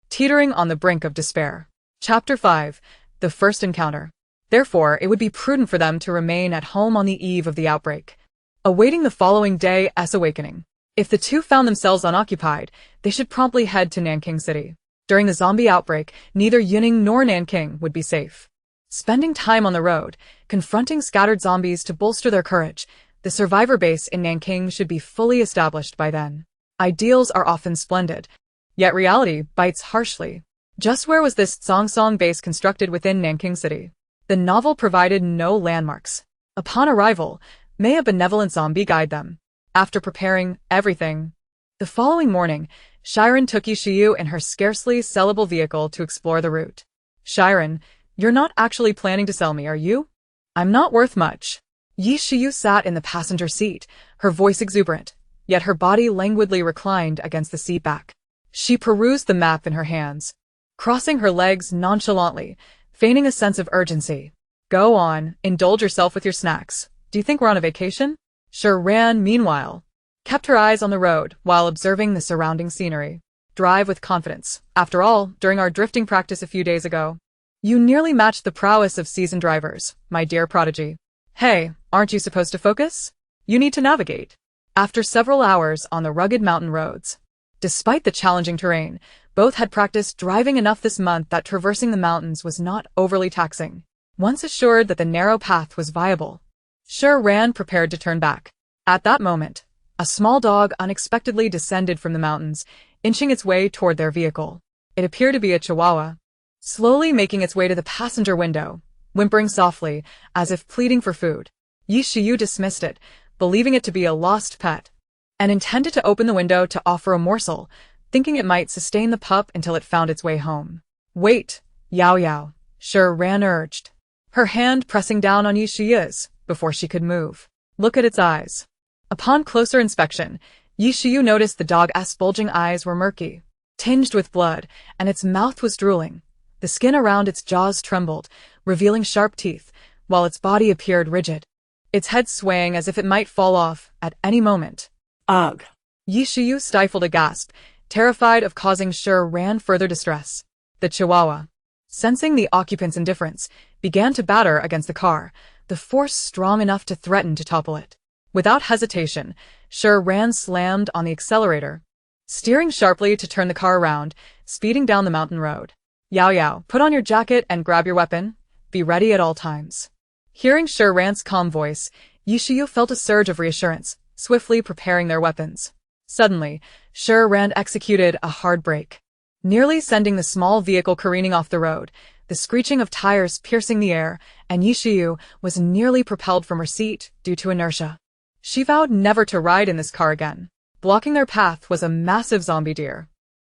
teetering on the brink of despair. Chapter 5. The First Encounter. Therefore, it would be prudent for them to remain at home on the eve of the outbreak, awaiting the following day's awakening. If the 2 found themselves unoccupied, they should promptly head to Nanking City. During the zombie outbreak, neither Yuning nor Nanking would be safe. Spending time on the road, confronting scattered zombies to bolster their courage, the survivor base in Nanking should be fully established by then. Ideals are often splendid, yet reality bites harshly. Just where was this Song base constructed within Nanking City? The novel provided no landmarks. Upon arrival, may a benevolent zombie guide them. After preparing everything, the following morning, Shi Ran took Yishiyu in her scarcely sellable vehicle to explore the route. Shi Ran, you're not actually planning to sell me, are you? I'm not worth much. Yishiyu sat in the passenger seat, her voice exuberant, yet her body languidly reclined against the seat back. She perused the map in her hands, crossing her legs nonchalantly, feigning a sense of urgency. Go on, indulge yourself with your snacks. Do you think we're on a vacation? Shi Ran, meanwhile, kept her eyes on the road while observing the surrounding scenery. Drive with confidence. After all, during our drifting practice a few days ago, you nearly matched the prowess of seasoned drivers, my dear prodigy. Hey, aren't you supposed to focus? You need to navigate. After several hours on the rugged mountain roads, despite the challenging terrain, both had practiced driving enough this month that traversing the mountains was not overly taxing. Once assured that the narrow path was viable, Shi Ran prepared to turn back. At that moment, a small dog unexpectedly descended from the mountains, inching its way toward their vehicle. It appeared to be a chihuahua, slowly making its way to the passenger window, whimpering softly, as if pleading for food. Yishiyu dismissed it, believing it to be a lost pet, and intended to open the window to offer a morsel, thinking it might sustain the pup until it found its way home. Wait, Yao Yao, Shi Ran urged, her hand pressing down on Yishiyu's before she could move. Look at its eyes. Upon closer inspection, Yishiyu noticed the dog's bulging eyes were murky, tinged with blood, and its mouth was drooling. The skin around its jaws trembled, revealing sharp teeth, while its body appeared rigid, its head swaying as if it might fall off at any moment. Ugh. Yishiyu stifled a gasp, terrified of causing Shi Ran further distress. The chihuahua, sensing the occupant's indifference, began to batter against the car, the force strong enough to threaten to topple it. Without hesitation, Shi Ran slammed on the accelerator, steering sharply to turn the car around, speeding down the mountain road. Yao Yao, put on your jacket and grab your weapon. Be ready at all times. Hearing Shi Ran's calm voice, Yishiyu felt a surge of reassurance, swiftly preparing their weapons. Suddenly, Shi Ran executed a hard brake, nearly sending the small vehicle careening off the road, the screeching of tires piercing the air, and Yishiyu was nearly propelled from her seat due to inertia. She vowed never to ride in this car again. Blocking their path was a massive zombie deer,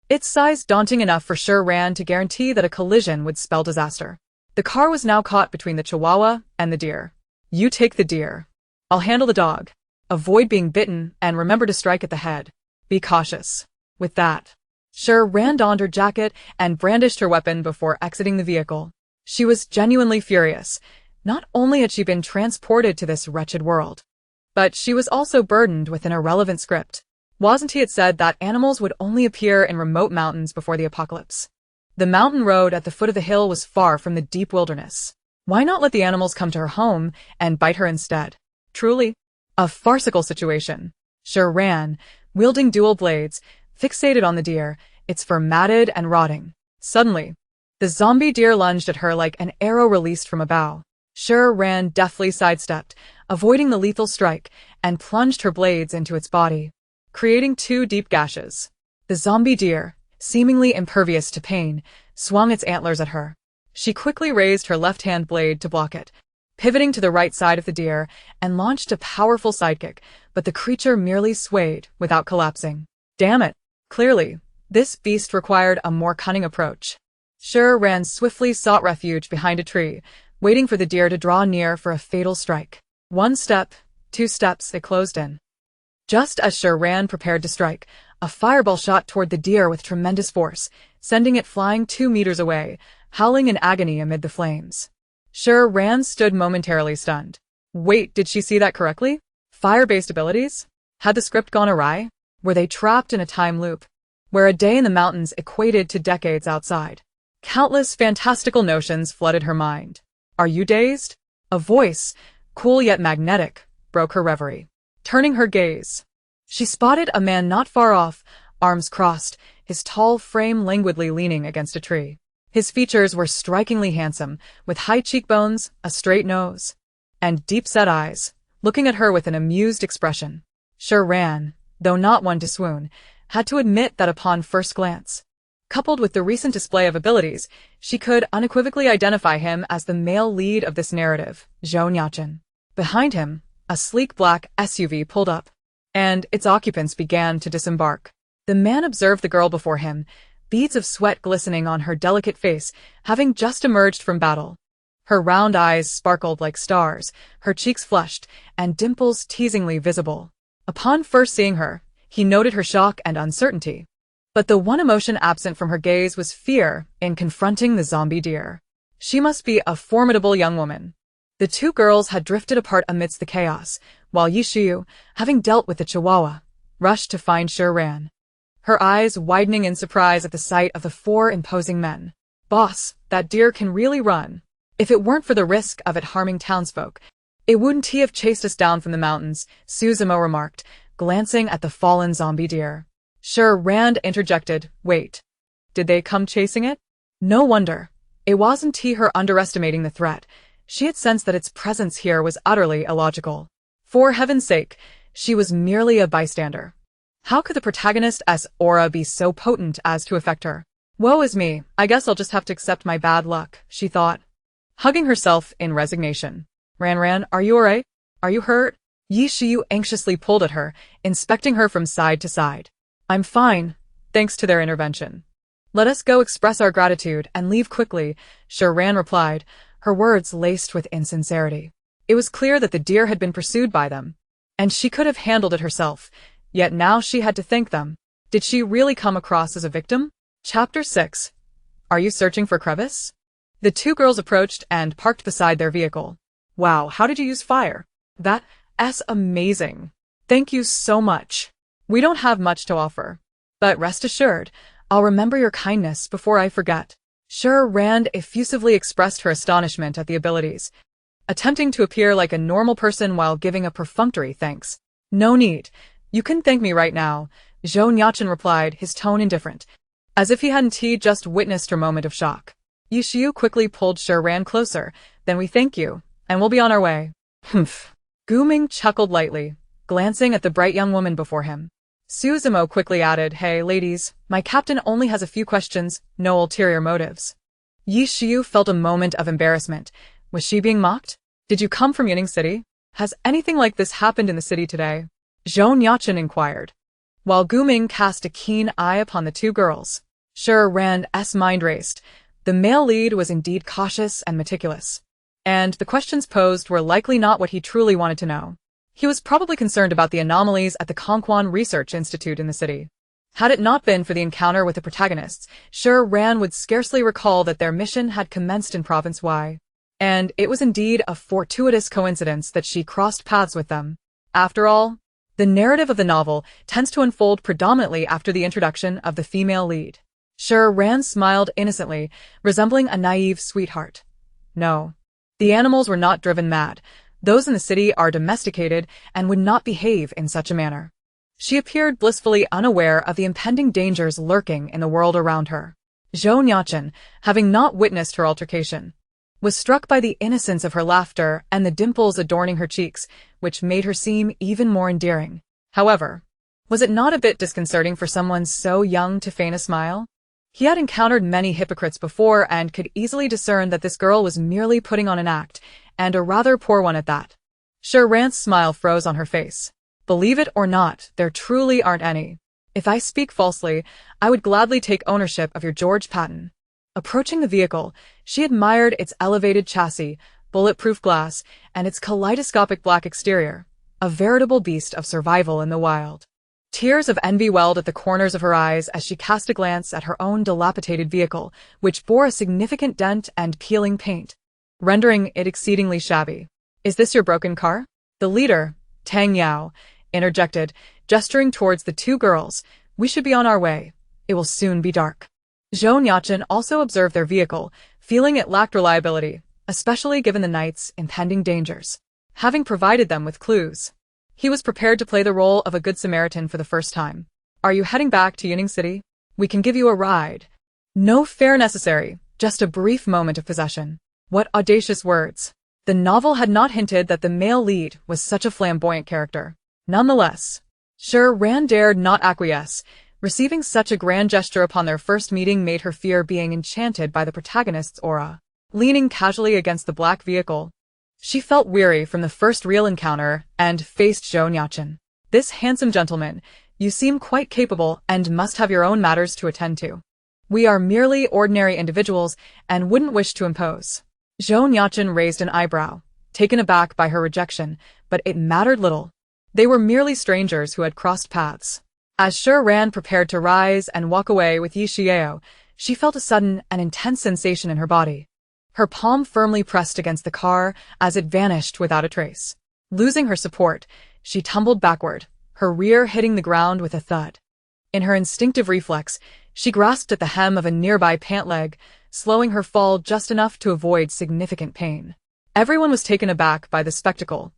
its size daunting enough for Shi Ran to guarantee that a collision would spell disaster. The car was now caught between the chihuahua and the deer. You take the deer. I'll handle the dog. Avoid being bitten and remember to strike at the head. Be cautious. With that, Shi Ran donned her jacket and brandished her weapon before exiting the vehicle. She was genuinely furious. Not only had she been transported to this wretched world, but she was also burdened with an irrelevant script. Wasn't it said that animals would only appear in remote mountains before the apocalypse? The mountain road at the foot of the hill was far from the deep wilderness. Why not let the animals come to her home and bite her instead? Truly, a farcical situation. Shi Ran, wielding dual blades, fixated on the deer, its fur matted and rotting. Suddenly, the zombie deer lunged at her like an arrow released from a bow. Shi Ran deftly sidestepped, avoiding the lethal strike, and plunged her blades into its body, creating 2 deep gashes. The zombie deer, seemingly impervious to pain, swung its antlers at her. She quickly raised her left-hand blade to block it, pivoting to the right side of the deer, and launched a powerful sidekick, but the creature merely swayed without collapsing. Damn it! Clearly, this beast required a more cunning approach. Shi Ran swiftly sought refuge behind a tree, waiting for the deer to draw near for a fatal strike. 1 step, 2 steps, it closed in. Just as Shi Ran prepared to strike, a fireball shot toward the deer with tremendous force, sending it flying 2 meters away, howling in agony amid the flames. Shi Ran stood momentarily stunned. Wait, did she see that correctly? Fire-based abilities? Had the script gone awry? Were they trapped in a time loop, where a day in the mountains equated to decades outside? Countless fantastical notions flooded her mind. Are you dazed? A voice, cool yet magnetic, broke her reverie. Turning her gaze, she spotted a man not far off, arms crossed, his tall frame languidly leaning against a tree. His features were strikingly handsome, with high cheekbones, a straight nose, and deep-set eyes, looking at her with an amused expression. Shi Ran, though not one to swoon, had to admit that upon first glance, coupled with the recent display of abilities, she could unequivocally identify him as the male lead of this narrative, Zhou Nuocheng. Behind him, a sleek black SUV pulled up, and its occupants began to disembark. The man observed the girl before him, beads of sweat glistening on her delicate face, having just emerged from battle. Her round eyes sparkled like stars, her cheeks flushed, and dimples teasingly visible. Upon first seeing her, he noted her shock and uncertainty. But the one emotion absent from her gaze was fear in confronting the zombie deer. She must be a formidable young woman. The two girls had drifted apart amidst the chaos, while Yi Shiyu, having dealt with the chihuahua, rushed to find Shi Ran. Her eyes widening in surprise at the sight of the four imposing men. "Boss, that deer can really run. If it weren't for the risk of it harming townsfolk, it wouldn't he have chased us down from the mountains," Suzumo remarked, glancing at the fallen zombie deer. Shi Ran interjected, "Wait. Did they come chasing it?" No wonder. It wasn't her underestimating the threat. She had sensed that its presence here was utterly illogical. For heaven's sake, she was merely a bystander. How could the protagonist's aura be so potent as to affect her? Woe is me, I guess I'll just have to accept my bad luck, she thought, hugging herself in resignation. Ran, are you alright? Are you hurt? Yi Shiyu anxiously pulled at her, inspecting her from side to side. "I'm fine, thanks to their intervention. Let us go express our gratitude and leave quickly," Shi Ran replied, her words laced with insincerity. It was clear that the deer had been pursued by them, and she could have handled it herself, yet now she had to thank them. Did she really come across as a victim? Chapter 6. Are you searching for crevice? The two girls approached and parked beside their vehicle. "Wow, how did you use fire? That's amazing. Thank you so much. We don't have much to offer, but rest assured, I'll remember your kindness before I forget." Shi Ran effusively expressed her astonishment at the abilities, attempting to appear like a normal person while giving a perfunctory thanks. "No need. You can thank me right now," Zhou Nuocheng replied, his tone indifferent, as if he hadn't just witnessed her moment of shock. Yi Shiyu quickly pulled Shi Ran closer. "Then we thank you, and we'll be on our way." "Humph." Gu Ming chuckled lightly, glancing at the bright young woman before him. Suzumo quickly added, "Hey, ladies, my captain only has a few questions, no ulterior motives." Yi Shiyu felt a moment of embarrassment. Was she being mocked? "Did you come from Yining City? Has anything like this happened in the city today?" Zhou Nuocheng inquired, while Gu Ming cast a keen eye upon the two girls. Shi Ran's mind raced. The male lead was indeed cautious and meticulous, and the questions posed were likely not what he truly wanted to know. He was probably concerned about the anomalies at the Kongquan Research Institute in the city. Had it not been for the encounter with the protagonists, Shi Ran would scarcely recall that their mission had commenced in Province Y. And it was indeed a fortuitous coincidence that she crossed paths with them. After all, the narrative of the novel tends to unfold predominantly after the introduction of the female lead. Shi Ran smiled innocently, resembling a naive sweetheart. No, the animals were not driven mad. Those in the city are domesticated and would not behave in such a manner. She appeared blissfully unaware of the impending dangers lurking in the world around her. Zhou Nuocheng, having not witnessed her altercation, was struck by the innocence of her laughter and the dimples adorning her cheeks, which made her seem even more endearing. However, was it not a bit disconcerting for someone so young to feign a smile? He had encountered many hypocrites before and could easily discern that this girl was merely putting on an act, and a rather poor one at that. Shi Ran's smile froze on her face. "Believe it or not, there truly aren't any. If I speak falsely, I would gladly take ownership of your George Patton." Approaching the vehicle, she admired its elevated chassis, bulletproof glass, and its kaleidoscopic black exterior, a veritable beast of survival in the wild. Tears of envy welled at the corners of her eyes as she cast a glance at her own dilapidated vehicle, which bore a significant dent and peeling paint, rendering it exceedingly shabby. "Is this your broken car?" The leader, Tang Yao, interjected, gesturing towards the two girls. "We should be on our way. It will soon be dark." Zhou Nuocheng also observed their vehicle, feeling it lacked reliability, especially given the night's impending dangers. Having provided them with clues, he was prepared to play the role of a good Samaritan for the first time. "Are you heading back to Yining City? We can give you a ride." No fare necessary, just a brief moment of possession. What audacious words. The novel had not hinted that the male lead was such a flamboyant character. Nonetheless, Shi Ran dared not acquiesce, Receiving such a grand gesture upon their first meeting made her fear being enchanted by the protagonist's aura. Leaning casually against the black vehicle, she felt weary from the first real encounter and faced Zhou Nuocheng. "This handsome gentleman, you seem quite capable and must have your own matters to attend to. We are merely ordinary individuals and wouldn't wish to impose." Zhou Nuocheng raised an eyebrow, taken aback by her rejection, but it mattered little. They were merely strangers who had crossed paths. As Shi Ran prepared to rise and walk away with Yi Xiao, she felt a sudden and intense sensation in her body. Her palm firmly pressed against the car as it vanished without a trace. Losing her support, she tumbled backward, her rear hitting the ground with a thud. In her instinctive reflex, she grasped at the hem of a nearby pant leg, slowing her fall just enough to avoid significant pain. Everyone was taken aback by the spectacle,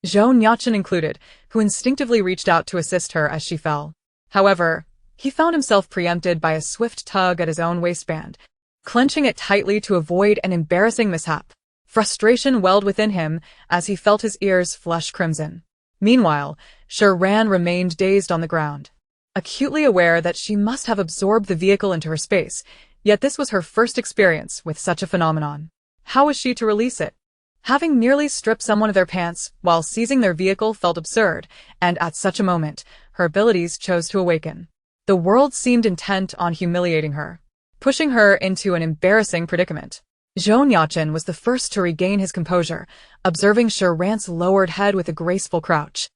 Zhou Nuocheng included, who instinctively reached out to assist her as she fell. However, he found himself preempted by a swift tug at his own waistband, clenching it tightly to avoid an embarrassing mishap. Frustration welled within him as he felt his ears flush crimson. Meanwhile, Shi Ran remained dazed on the ground, acutely aware that she must have absorbed the vehicle into her space, yet this was her first experience with such a phenomenon. How was she to release it? Having nearly stripped someone of their pants while seizing their vehicle felt absurd, and at such a moment, her abilities chose to awaken. The world seemed intent on humiliating her, pushing her into an embarrassing predicament. Zhou Nuocheng was the first to regain his composure, observing Shi Ran's lowered head with a graceful crouch,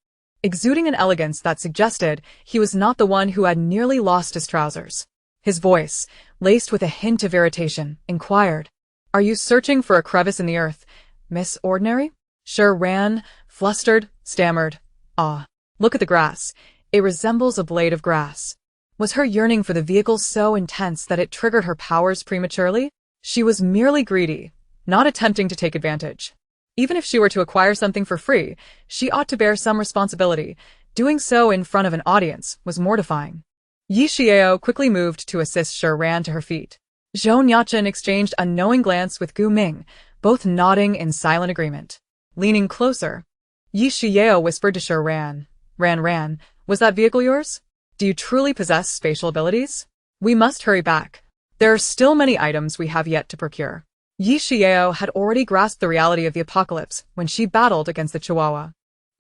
exuding an elegance that suggested he was not the one who had nearly lost his trousers. His voice, laced with a hint of irritation, inquired, "Are you searching for a crevice in the earth, Miss Ordinary?" Shi Ran, flustered, stammered, "Ah, look at the grass. It resembles a blade of grass." Was her yearning for the vehicle so intense that it triggered her powers prematurely? She was merely greedy, not attempting to take advantage. Even if she were to acquire something for free, she ought to bear some responsibility. Doing so in front of an audience was mortifying. Yi Xiao quickly moved to assist Shi Ran to her feet. Zhou Nuocheng exchanged a knowing glance with Gu Ming, both nodding in silent agreement. Leaning closer, Yi Xiao whispered to Shi Ran, Ran, was that vehicle yours? Do you truly possess spatial abilities? We must hurry back. There are still many items we have yet to procure." Yi Xiao had already grasped the reality of the apocalypse when she battled against the Chihuahua.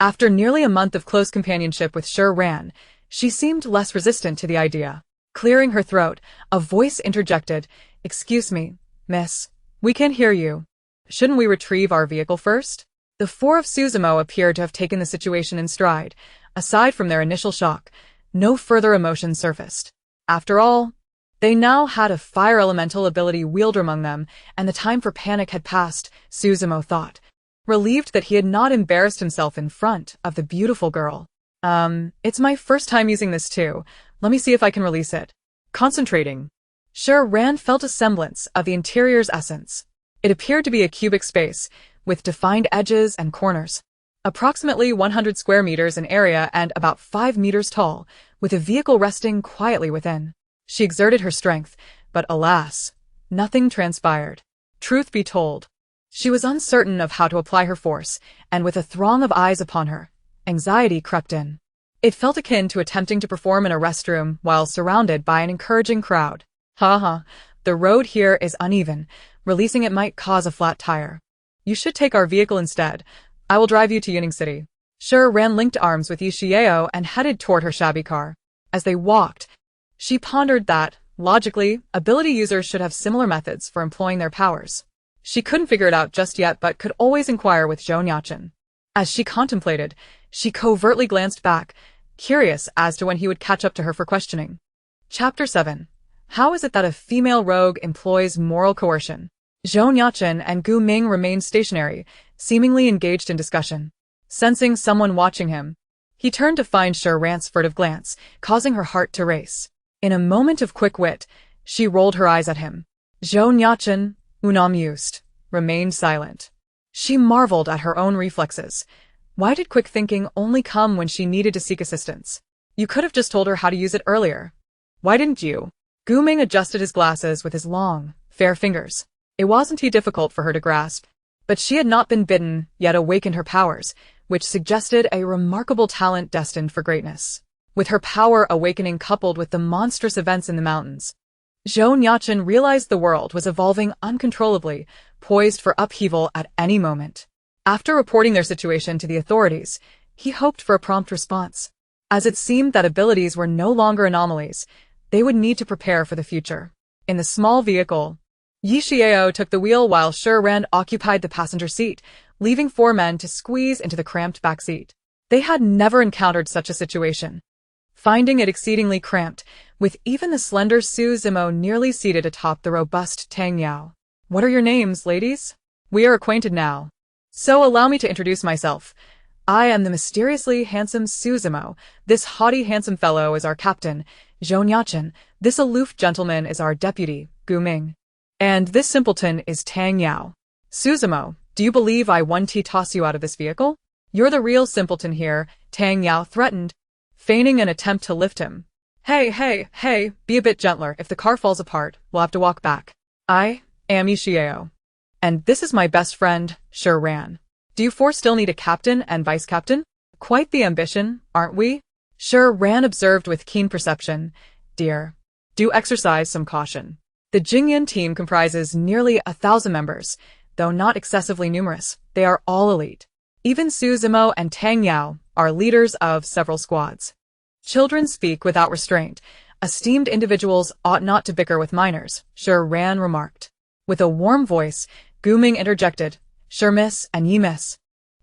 After nearly a month of close companionship with Shi Ran, she seemed less resistant to the idea. Clearing her throat, a voice interjected, "Excuse me, miss. We can't hear you. Shouldn't we retrieve our vehicle first?" The four of Suzumo appeared to have taken the situation in stride. Aside from their initial shock, no further emotion surfaced. After all, they now had a fire elemental ability wielder among them, and the time for panic had passed, Suzumo thought, relieved that he had not embarrassed himself in front of the beautiful girl. It's my first time using this too. Let me see if I can release it." Concentrating, Shi Ran felt a semblance of the interior's essence. It appeared to be a cubic space, with defined edges and corners. Approximately 100 square meters in area and about 5 meters tall, with a vehicle resting quietly within. She exerted her strength, but alas, nothing transpired. Truth be told, she was uncertain of how to apply her force, and with a throng of eyes upon her, anxiety crept in. It felt akin to attempting to perform in a restroom while surrounded by an encouraging crowd. The road here is uneven. Releasing it might cause a flat tire. You should take our vehicle instead. I will drive you to Yuning City. Shi Ran linked arms with Yi Xiao and headed toward her shabby car. As they walked, she pondered that, logically, ability users should have similar methods for employing their powers. She couldn't figure it out just yet but could always inquire with Zhou Nuocheng. As she contemplated, she covertly glanced back, curious as to when he would catch up to her for questioning. Chapter 7. How is it that a female rogue employs moral coercion? Zhou Nuocheng and Gu Ming remained stationary, seemingly engaged in discussion. Sensing someone watching him, he turned to find Shi Ran's furtive glance, causing her heart to race. In a moment of quick wit, she rolled her eyes at him. Zhou Nuocheng, unamused, remained silent. She marveled at her own reflexes. Why did quick thinking only come when she needed to seek assistance? You could have just told her how to use it earlier. Why didn't you? Gu Ming adjusted his glasses with his long, fair fingers. It wasn't too difficult for her to grasp, but she had not been bitten, yet awakened her powers, which suggested a remarkable talent destined for greatness. with her power awakening coupled with the monstrous events in the mountains. Zhou Nuocheng realized the world was evolving uncontrollably, poised for upheaval at any moment. After reporting their situation to the authorities, he hoped for a prompt response. As it seemed that abilities were no longer anomalies, they would need to prepare for the future. In the small vehicle, Yi Xiao took the wheel while Shi Ran occupied the passenger seat, leaving 4 men to squeeze into the cramped back seat. They had never encountered such a situation, finding it exceedingly cramped, with even the slender Su Zimo nearly seated atop the robust Tang Yao. "What are your names, ladies? We are acquainted now. So allow me to introduce myself. I am the mysteriously handsome Su Zimo. This haughty handsome fellow is our captain, Zhou Nuocheng. This aloof gentleman is our deputy, Gu Ming. And this simpleton is Tang Yao. Su Zimo, do you believe I want to toss you out of this vehicle? You're the real simpleton here," Tang Yao threatened, feigning an attempt to lift him. Hey, be a bit gentler. If the car falls apart, we'll have to walk back. I am Yi Xiao. And this is my best friend, Shi Ran. Do you 4 still need a captain and vice-captain? Quite the ambition, aren't we? Shi Ran observed with keen perception. Dear, do exercise some caution. The Jingyan team comprises nearly 1,000 members, though not excessively numerous. They are all elite. Even Su Zimo and Tang Yao are leaders of several squads. Children speak without restraint. Esteemed individuals ought not to bicker with minors, Shi Ran remarked. With a warm voice, Gu Ming interjected, Shi miss and Yi miss.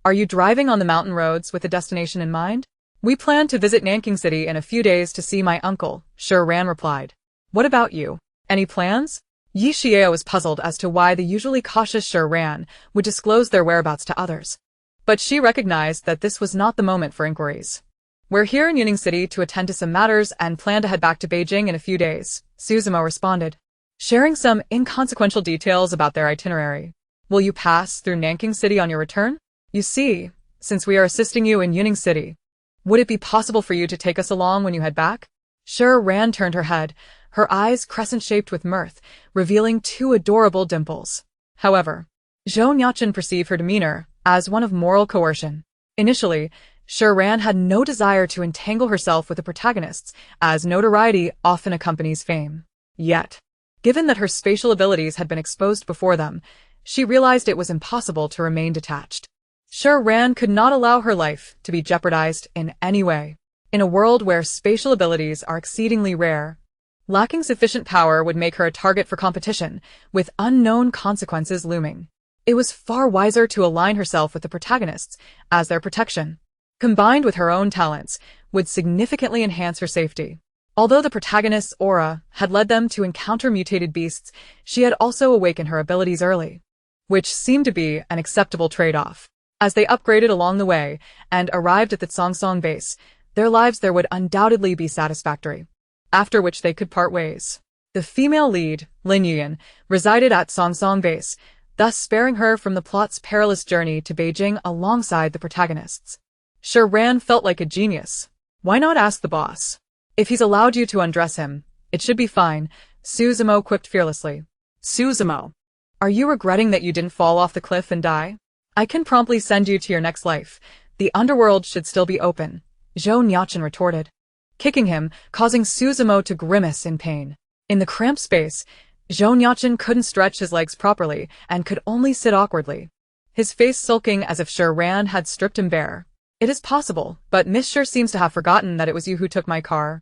Are you driving on the mountain roads with a destination in mind? We plan to visit Nanking City in a few days to see my uncle, Shi Ran replied. What about you? Any plans? Yi Xiao was puzzled as to why the usually cautious Shi Ran would disclose their whereabouts to others. But she recognized that this was not the moment for inquiries. We're here in Nanking City to attend to some matters and plan to head back to Beijing in a few days, Su Zimo responded, sharing some inconsequential details about their itinerary. Will you pass through Nanking City on your return? You see, since we are assisting you in Nanking City, would it be possible for you to take us along when you head back? Shi Ran turned her head, her eyes crescent-shaped with mirth, revealing 2 adorable dimples. However, Zhou Nuocheng perceived her demeanor as one of moral coercion. Initially, Shi Ran had no desire to entangle herself with the protagonists, as notoriety often accompanies fame. Yet, given that her spatial abilities had been exposed before them, she realized it was impossible to remain detached. Shi Ran could not allow her life to be jeopardized in any way. In a world where spatial abilities are exceedingly rare, lacking sufficient power would make her a target for competition, with unknown consequences looming. It was far wiser to align herself with the protagonists, as their protection, combined with her own talents, would significantly enhance her safety. Although the protagonist's aura had led them to encounter mutated beasts, she had also awakened her abilities early, which seemed to be an acceptable trade-off. As they upgraded along the way and arrived at the Songsong base, their lives there would undoubtedly be satisfactory, after which they could part ways. The female lead, Lin Yuan, resided at Songsong base, thus sparing her from the plot's perilous journey to Beijing alongside the protagonists. Shi Ran felt like a genius. Why not ask the boss? If he's allowed you to undress him, it should be fine, Su Zimo quipped fearlessly. Su Zimo, Are you regretting that you didn't fall off the cliff and die? I can promptly send you to your next life. The underworld should still be open, Zhou Nuocheng retorted, kicking him, causing Su Zimo to grimace in pain. In the cramped space, Zhou Nuocheng couldn't stretch his legs properly and could only sit awkwardly, his face sulking as if Shi Ran had stripped him bare. It is possible, but Miss Shi seems to have forgotten that it was you who took my car,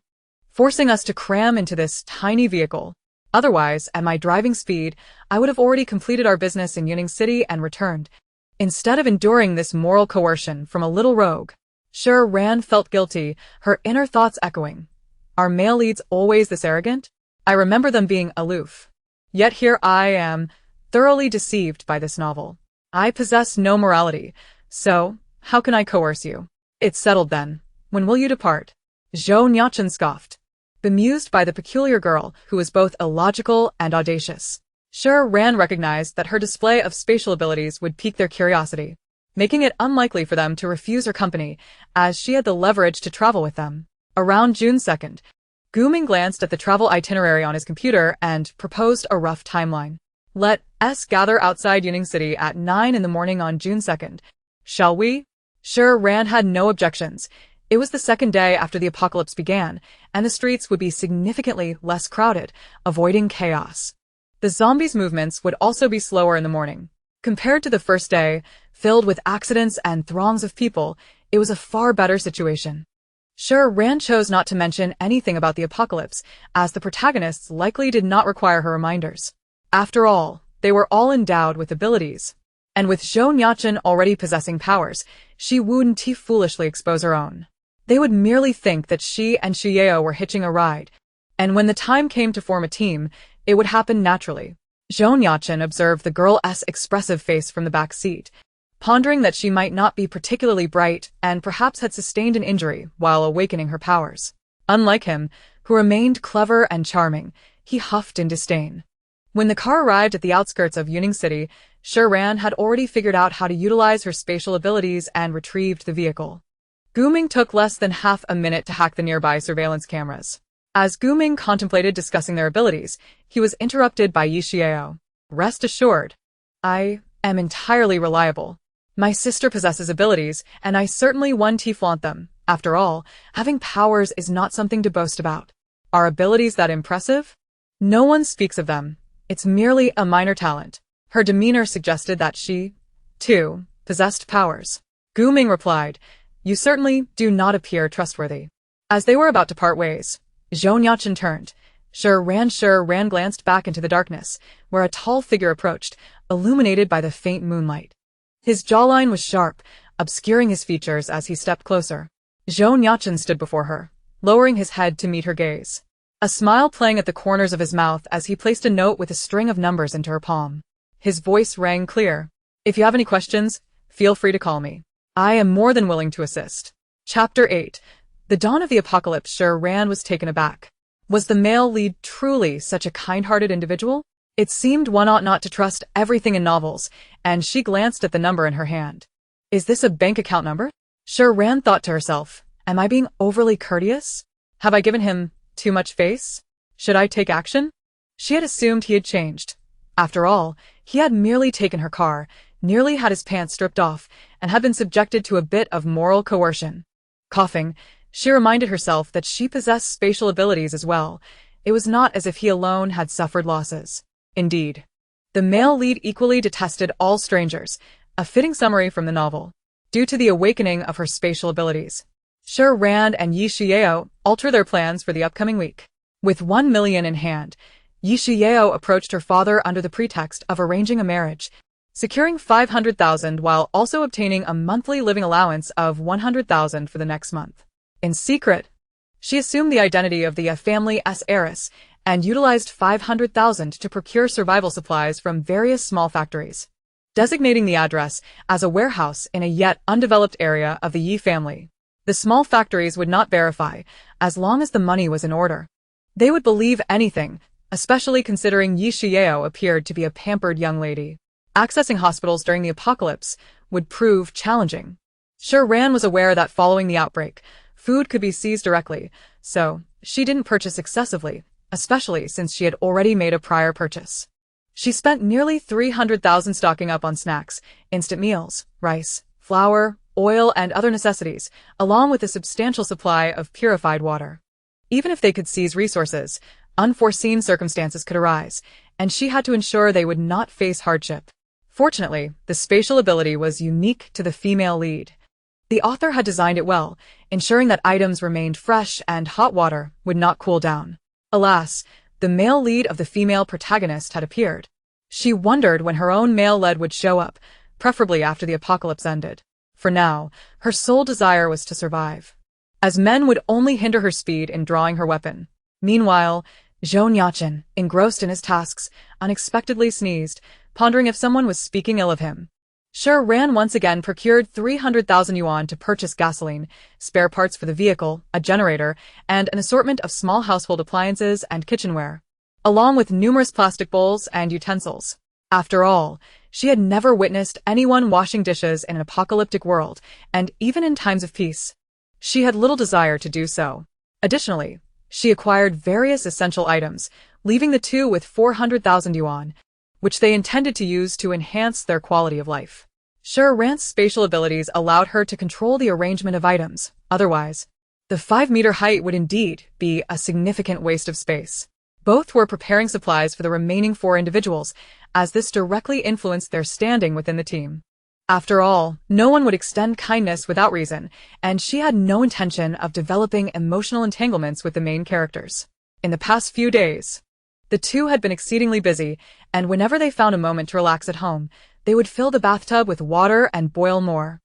forcing us to cram into this tiny vehicle. Otherwise, at my driving speed, I would have already completed our business in Nanking City and returned. Instead of enduring this moral coercion from a little rogue, Shi Ran felt guilty, her inner thoughts echoing. Are male leads always this arrogant? I remember them being aloof. Yet here I am, thoroughly deceived by this novel. I possess no morality, so how can I coerce you? It's settled then. When will you depart? Zhou Nuocheng scoffed, bemused by the peculiar girl who was both illogical and audacious. Shi Ran recognized that her display of spatial abilities would pique their curiosity, making it unlikely for them to refuse her company, as she had the leverage to travel with them. Around June 2nd, Gu Ming glanced at the travel itinerary on his computer and proposed a rough timeline. Let us gather outside Nanking City at 9 in the morning on June 2nd. Shall we? Shi Ran had no objections. It was the second day after the apocalypse began, and the streets would be significantly less crowded, avoiding chaos. The zombies' movements would also be slower in the morning. Compared to the first day, filled with accidents and throngs of people, it was a far better situation. Shi Ran chose not to mention anything about the apocalypse, as the protagonists likely did not require her reminders. After all, they were all endowed with abilities. And with Zhou Nuocheng already possessing powers, she wouldn't foolishly expose her own. They would merely think that she and Shi Ran were hitching a ride, and when the time came to form a team, it would happen naturally. Zhou Nuocheng observed the girl's expressive face from the back seat, pondering that she might not be particularly bright and perhaps had sustained an injury while awakening her powers. Unlike him, who remained clever and charming, he huffed in disdain. When the car arrived at the outskirts of Yuning City, Shi Ran had already figured out how to utilize her spatial abilities and retrieved the vehicle. Guming took less than half a minute to hack the nearby surveillance cameras. As Guming contemplated discussing their abilities, he was interrupted by Yi Xiao. Rest assured, I am entirely reliable. My sister possesses abilities, and I certainly want to flaunt them. After all, having powers is not something to boast about. Are abilities that impressive? No one speaks of them. It's merely a minor talent. Her demeanor suggested that she, too, possessed powers. Guming replied, You certainly do not appear trustworthy. As they were about to part ways, Zhou Nuocheng turned. Shi Ran glanced back into the darkness, where a tall figure approached, illuminated by the faint moonlight. His jawline was sharp, obscuring his features as he stepped closer. Zhou Nuocheng stood before her, lowering his head to meet her gaze, a smile playing at the corners of his mouth as he placed a note with a string of numbers into her palm. His voice rang clear. If you have any questions, feel free to call me. I am more than willing to assist. Chapter 8. The dawn of the apocalypse. Shi Ran was taken aback. Was the male lead truly such a kind-hearted individual? It seemed one ought not to trust everything in novels, and she glanced at the number in her hand. Is this a bank account number? Shi Ran thought to herself, am I being overly courteous? Have I given him too much face? Should I take action? She had assumed he had changed. After all, he had merely taken her car, nearly had his pants stripped off, and had been subjected to a bit of moral coercion. Coughing, she reminded herself that she possessed spatial abilities as well. It was not as if he alone had suffered losses. Indeed, the male lead equally detested all strangers, a fitting summary from the novel. Due to the awakening of her spatial abilities, Shi Ran and Yi Xiao alter their plans for the upcoming week. With 1 million in hand, Yi Xiao approached her father under the pretext of arranging a marriage, securing 500,000 while also obtaining a monthly living allowance of 100,000 for the next month. In secret, she assumed the identity of the family's heiress and utilized 500,000 to procure survival supplies from various small factories, designating the address as a warehouse in a yet undeveloped area of the Yi family. The small factories would not verify, as long as the money was in order. They would believe anything, especially considering Yi Xiao appeared to be a pampered young lady. Accessing hospitals during the apocalypse would prove challenging. Shi Ran was aware that following the outbreak, food could be seized directly, so she didn't purchase excessively, especially since she had already made a prior purchase. She spent nearly 300,000 stocking up on snacks, instant meals, rice, flour, oil, and other necessities, along with a substantial supply of purified water. Even if they could seize resources, unforeseen circumstances could arise, and she had to ensure they would not face hardship. Fortunately, the spatial ability was unique to the female lead. The author had designed it well, ensuring that items remained fresh and hot water would not cool down. Alas, the male lead of the female protagonist had appeared. She wondered when her own male lead would show up, preferably after the apocalypse ended. For now, her sole desire was to survive, as men would only hinder her speed in drawing her weapon. Meanwhile, Zhou Nuocheng, engrossed in his tasks, unexpectedly sneezed, pondering if someone was speaking ill of him. Shi Ran once again procured 300,000 yuan to purchase gasoline, spare parts for the vehicle, a generator, and an assortment of small household appliances and kitchenware, along with numerous plastic bowls and utensils. After all, she had never witnessed anyone washing dishes in an apocalyptic world, and even in times of peace, she had little desire to do so. Additionally, she acquired various essential items, leaving the two with 400,000 yuan, which they intended to use to enhance their quality of life. Shi Ran's spatial abilities allowed her to control the arrangement of items. Otherwise, the 5-meter height would indeed be a significant waste of space. Both were preparing supplies for the remaining 4 individuals, as this directly influenced their standing within the team. After all, no one would extend kindness without reason, and she had no intention of developing emotional entanglements with the main characters. In the past few days, the two had been exceedingly busy, and whenever they found a moment to relax at home, they would fill the bathtub with water and boil more.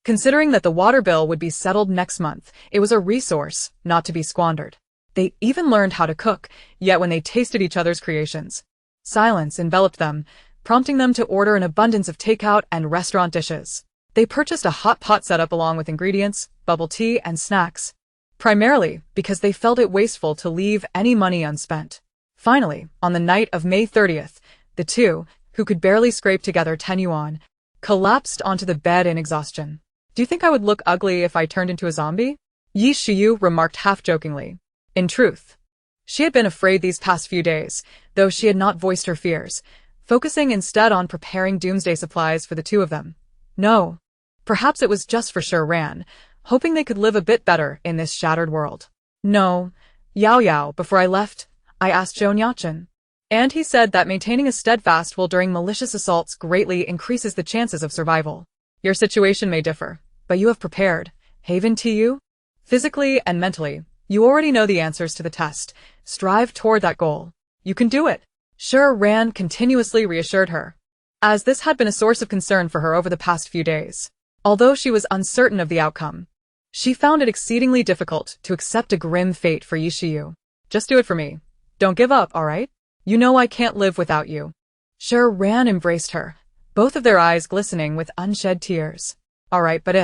Considering that the water bill would be settled next month, it was a resource not to be squandered. They even learned how to cook, yet when they tasted each other's creations, silence enveloped them, prompting them to order an abundance of takeout and restaurant dishes. They purchased a hot pot setup along with ingredients, bubble tea, and snacks, primarily because they felt it wasteful to leave any money unspent. Finally, on the night of May 30th, the two, who could barely scrape together 10 yuan, collapsed onto the bed in exhaustion. "Do you think I would look ugly if I turned into a zombie?" Yi Shiyu remarked half-jokingly. In truth, she had been afraid these past few days, though she had not voiced her fears, focusing instead on preparing doomsday supplies for the two of them. No, perhaps it was just for Shi Ran, hoping they could live a bit better in this shattered world. "No, Yao, before I left, I asked Zhou Nuocheng, and he said that maintaining a steadfast will during malicious assaults greatly increases the chances of survival. Your situation may differ, but you have prepared, haven't you? Physically and mentally, you already know the answers to the test. Strive toward that goal. You can do it." Shi Ran continuously reassured her, as this had been a source of concern for her over the past few days. Although she was uncertain of the outcome, she found it exceedingly difficult to accept a grim fate for Yi Shiyu. "Just do it for me. Don't give up, alright? You know I can't live without you." Shi Ran embraced her, both of their eyes glistening with unshed tears. "Alright, but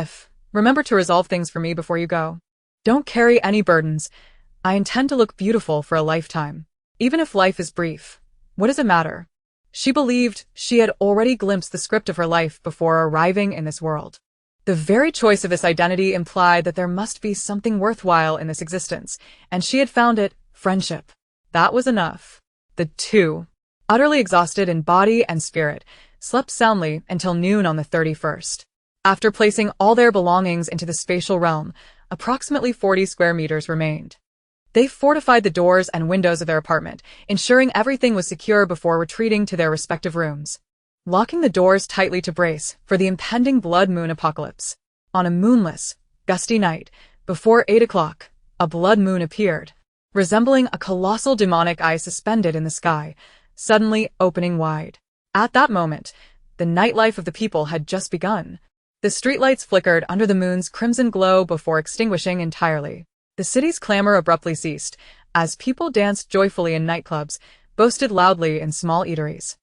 remember to resolve things for me before you go. Don't carry any burdens. I intend to look beautiful for a lifetime. Even if life is brief, what does it matter?" She believed she had already glimpsed the script of her life before arriving in this world. The very choice of this identity implied that there must be something worthwhile in this existence, and she had found it: friendship. That was enough. The two, utterly exhausted in body and spirit, slept soundly until noon on the 31st. After placing all their belongings into the spatial realm, approximately 40 square meters remained. They fortified the doors and windows of their apartment, ensuring everything was secure before retreating to their respective rooms, locking the doors tightly to brace for the impending blood moon apocalypse. On a moonless, gusty night, before 8 o'clock, a blood moon appeared, resembling a colossal demonic eye suspended in the sky, suddenly opening wide. At that moment, the nightlife of the people had just begun. The streetlights flickered under the moon's crimson glow before extinguishing entirely. The city's clamor abruptly ceased, as people danced joyfully in nightclubs, boasted loudly in small eateries,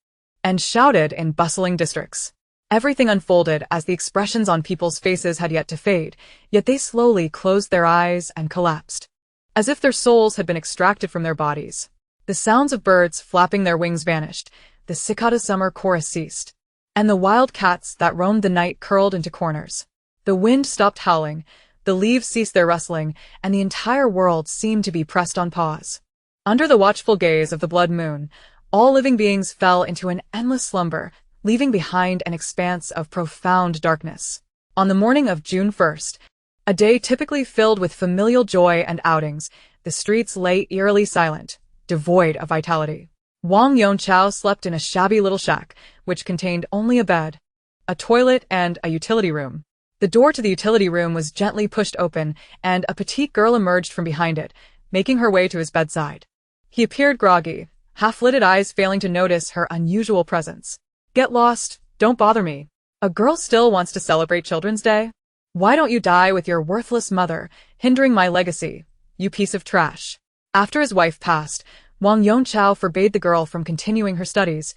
and shouted in bustling districts. Everything unfolded as the expressions on people's faces had yet to fade, yet they slowly closed their eyes and collapsed, as if their souls had been extracted from their bodies. The sounds of birds flapping their wings vanished, the cicada summer chorus ceased, and the wild cats that roamed the night curled into corners. The wind stopped howling, the leaves ceased their rustling, and the entire world seemed to be pressed on pause. Under the watchful gaze of the blood moon, all living beings fell into an endless slumber, leaving behind an expanse of profound darkness. On the morning of June 1st, a day typically filled with familial joy and outings, the streets lay eerily silent, devoid of vitality. Wang Yongchao slept in a shabby little shack, which contained only a bed, a toilet, and a utility room. The door to the utility room was gently pushed open, and a petite girl emerged from behind it, making her way to his bedside. He appeared groggy, half-lidded eyes failing to notice her unusual presence. "Get lost, don't bother me. A girl still wants to celebrate Children's Day? Why don't you die with your worthless mother, hindering my legacy, you piece of trash?" After his wife passed, Wang Yongchao forbade the girl from continuing her studies,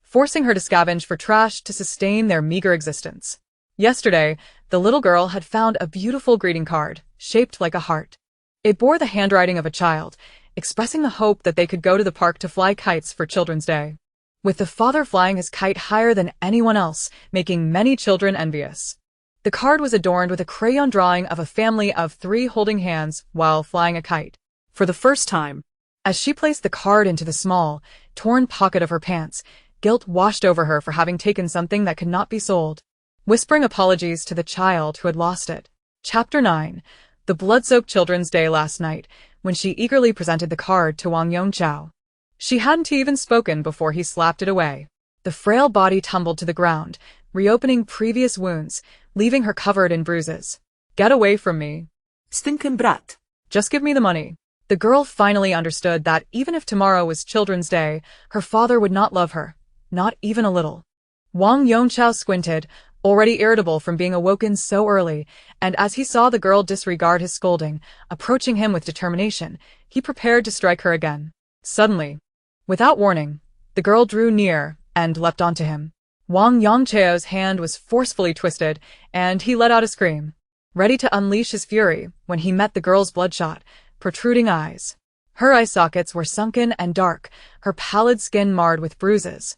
forcing her to scavenge for trash to sustain their meager existence. Yesterday, the little girl had found a beautiful greeting card, shaped like a heart. It bore the handwriting of a child, expressing the hope that they could go to the park to fly kites for Children's Day, with the father flying his kite higher than anyone else, making many children envious. The card was adorned with a crayon drawing of a family of 3 holding hands while flying a kite. For the first time, as she placed the card into the small, torn pocket of her pants, guilt washed over her for having taken something that could not be sold. whispering apologies to the child who had lost it. Chapter 9. The blood-soaked Children's Day last night, when she eagerly presented the card to Wang Yongchao. She hadn't even spoken before he slapped it away. The frail body tumbled to the ground, reopening previous wounds, leaving her covered in bruises. Get away from me. Stinkin' brat. Just give me the money. The girl finally understood that even if tomorrow was Children's Day, her father would not love her, not even a little. Wang Yongchao squinted, already irritable from being awoken so early, and as he saw the girl disregard his scolding, approaching him with determination, he prepared to strike her again. Suddenly, without warning, the girl drew near and leapt onto him. Wang Yongchao's hand was forcefully twisted, and he let out a scream, ready to unleash his fury when he met the girl's bloodshot, protruding eyes. Her eye sockets were sunken and dark, her pallid skin marred with bruises,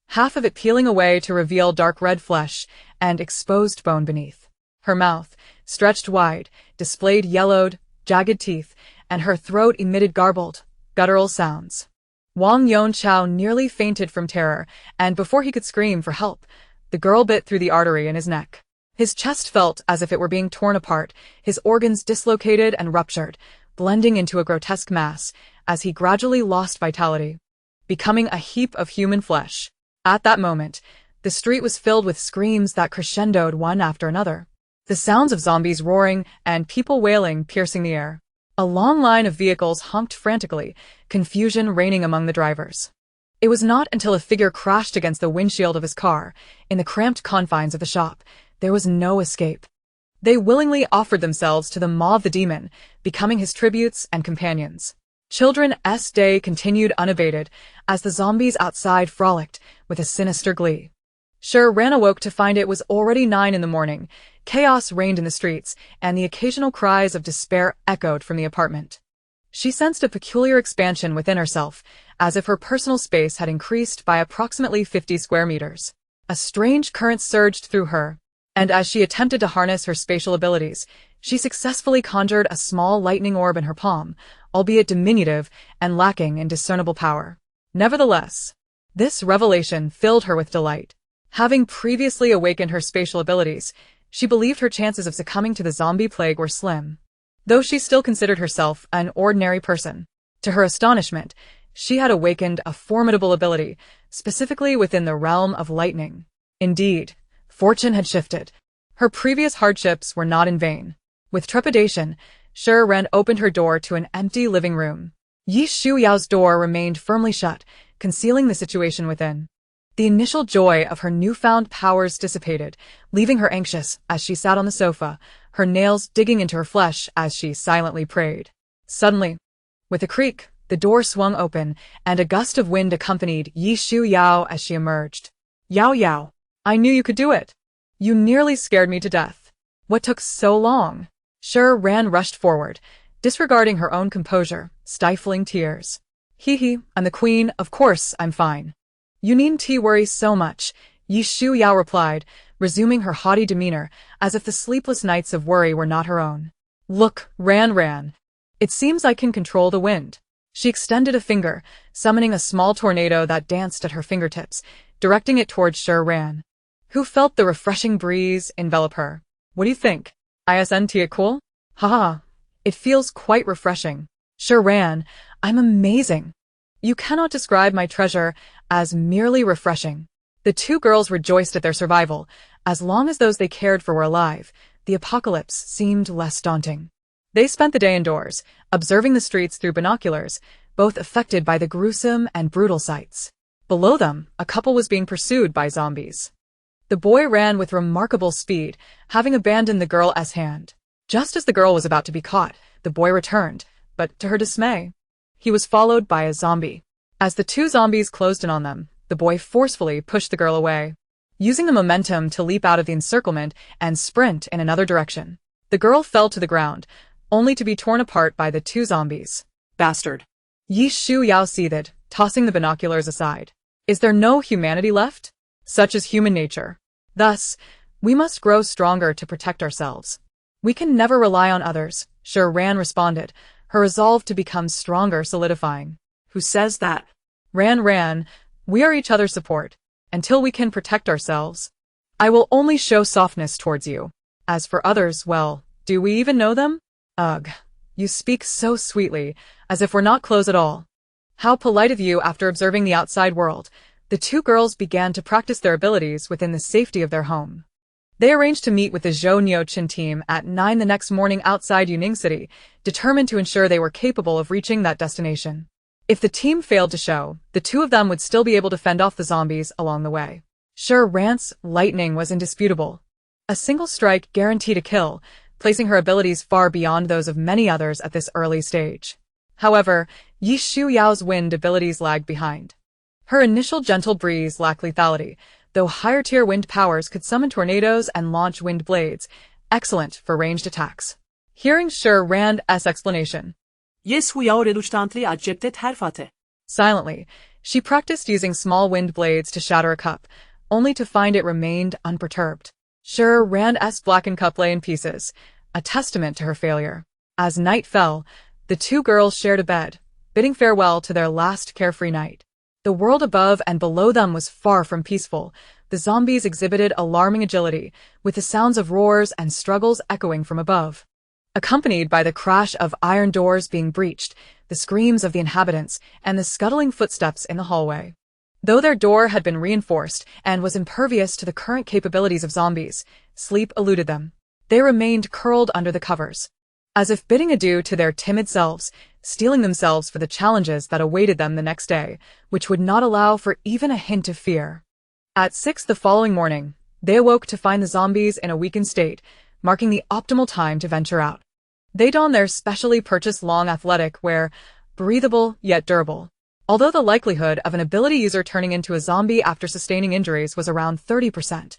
half of it peeling away to reveal dark red flesh and exposed bone beneath. Her mouth, stretched wide, displayed yellowed, jagged teeth, and her throat emitted garbled, guttural sounds. Wang Yongchao nearly fainted from terror, and before he could scream for help, the girl bit through the artery in his neck. His chest felt as if it were being torn apart, his organs dislocated and ruptured, blending into a grotesque mass as he gradually lost vitality, becoming a heap of human flesh. At that moment, the street was filled with screams that crescendoed one after another. The sounds of zombies roaring and people wailing piercing the air. A long line of vehicles honked frantically, confusion reigning among the drivers. It was not until a figure crashed against the windshield of his car, in the cramped confines of the shop, there was no escape. They willingly offered themselves to the maw of the demon, becoming his tributes and companions. Children's Day continued unabated, as the zombies outside frolicked with a sinister glee. Shi Ran awoke to find it was already 9 in the morning. Chaos reigned in the streets, and the occasional cries of despair echoed from the apartment. She sensed a peculiar expansion within herself, as if her personal space had increased by approximately 50 square meters. A strange current surged through her, and as she attempted to harness her spatial abilities, she successfully conjured a small lightning orb in her palm, albeit diminutive and lacking in discernible power. Nevertheless, this revelation filled her with delight. Having previously awakened her spatial abilities, she believed her chances of succumbing to the zombie plague were slim, though she still considered herself an ordinary person. To her astonishment, she had awakened a formidable ability, specifically within the realm of lightning. Indeed, fortune had shifted. Her previous hardships were not in vain. With trepidation, Shi Ran opened her door to an empty living room. Yi Shuyao's door remained firmly shut, concealing the situation within. The initial joy of her newfound powers dissipated, leaving her anxious as she sat on the sofa, her nails digging into her flesh as she silently prayed. Suddenly, with a creak, the door swung open, and a gust of wind accompanied Yi Shuyao as she emerged. Yao Yao, I knew you could do it. You nearly scared me to death. What took so long? Shi Ran rushed forward, disregarding her own composure, stifling tears. Hee, I'm the queen, of course I'm fine. You needn't worry so much, Yi Shuyao replied, resuming her haughty demeanor, as if the sleepless nights of worry were not her own. Look, Ran. It seems I can control the wind. She extended a finger, summoning a small tornado that danced at her fingertips, directing it towards Shi Ran, who felt the refreshing breeze envelop her. What do you think? Isn't it cool? Haha, it feels quite refreshing. Shi Ran, I'm amazing. You cannot describe my treasure as merely refreshing. The two girls rejoiced at their survival. As long as those they cared for were alive, the apocalypse seemed less daunting. They spent the day indoors, observing the streets through binoculars, both affected by the gruesome and brutal sights. Below them, a couple was being pursued by zombies. The boy ran with remarkable speed, having abandoned the girl's hand. Just as the girl was about to be caught, the boy returned, but to her dismay, he was followed by a zombie. As the two zombies closed in on them, the boy forcefully pushed the girl away, using the momentum to leap out of the encirclement and sprint in another direction. The girl fell to the ground, only to be torn apart by the two zombies. Bastard. Yi Shuyao seethed, tossing the binoculars aside. Is there no humanity left? Such is human nature. Thus, we must grow stronger to protect ourselves. We can never rely on others, Shi Ran responded, her resolve to become stronger solidifying. Who says that? Ran, we are each other's support. Until we can protect ourselves, I will only show softness towards you. As for others, well, do we even know them? Ugh, you speak so sweetly, as if we're not close at all. How polite of you. After observing the outside world, the two girls began to practice their abilities within the safety of their home. They arranged to meet with the Zhou Nuocheng team at 9 the next morning outside Yuning City, determined to ensure they were capable of reaching that destination. If the team failed to show, the two of them would still be able to fend off the zombies along the way. Shi Ran's lightning was indisputable. A single strike guaranteed a kill, placing her abilities far beyond those of many others at this early stage. However, Yi Shu Yao's wind abilities lagged behind. Her initial gentle breeze lacked lethality, though higher-tier wind powers could summon tornadoes and launch wind blades, excellent for ranged attacks. Hearing Shi Ran's explanation, silently, she practiced using small wind blades to shatter a cup, only to find it remained unperturbed. Shi Ran's blackened cup lay in pieces, a testament to her failure. As night fell, the two girls shared a bed, bidding farewell to their last carefree night. The world above and below them was far from peaceful. The zombies exhibited alarming agility, with the sounds of roars and struggles echoing from above. Accompanied by the crash of iron doors being breached, the screams of the inhabitants, and the scuttling footsteps in the hallway. Though their door had been reinforced and was impervious to the current capabilities of zombies, sleep eluded them. They remained curled under the covers, as if bidding adieu to their timid selves, steeling themselves for the challenges that awaited them the next day, which would not allow for even a hint of fear. At 6 the following morning, they awoke to find the zombies in a weakened state, marking the optimal time to venture out. They donned their specially purchased long athletic wear, breathable yet durable. Although the likelihood of an ability user turning into a zombie after sustaining injuries was around 30%,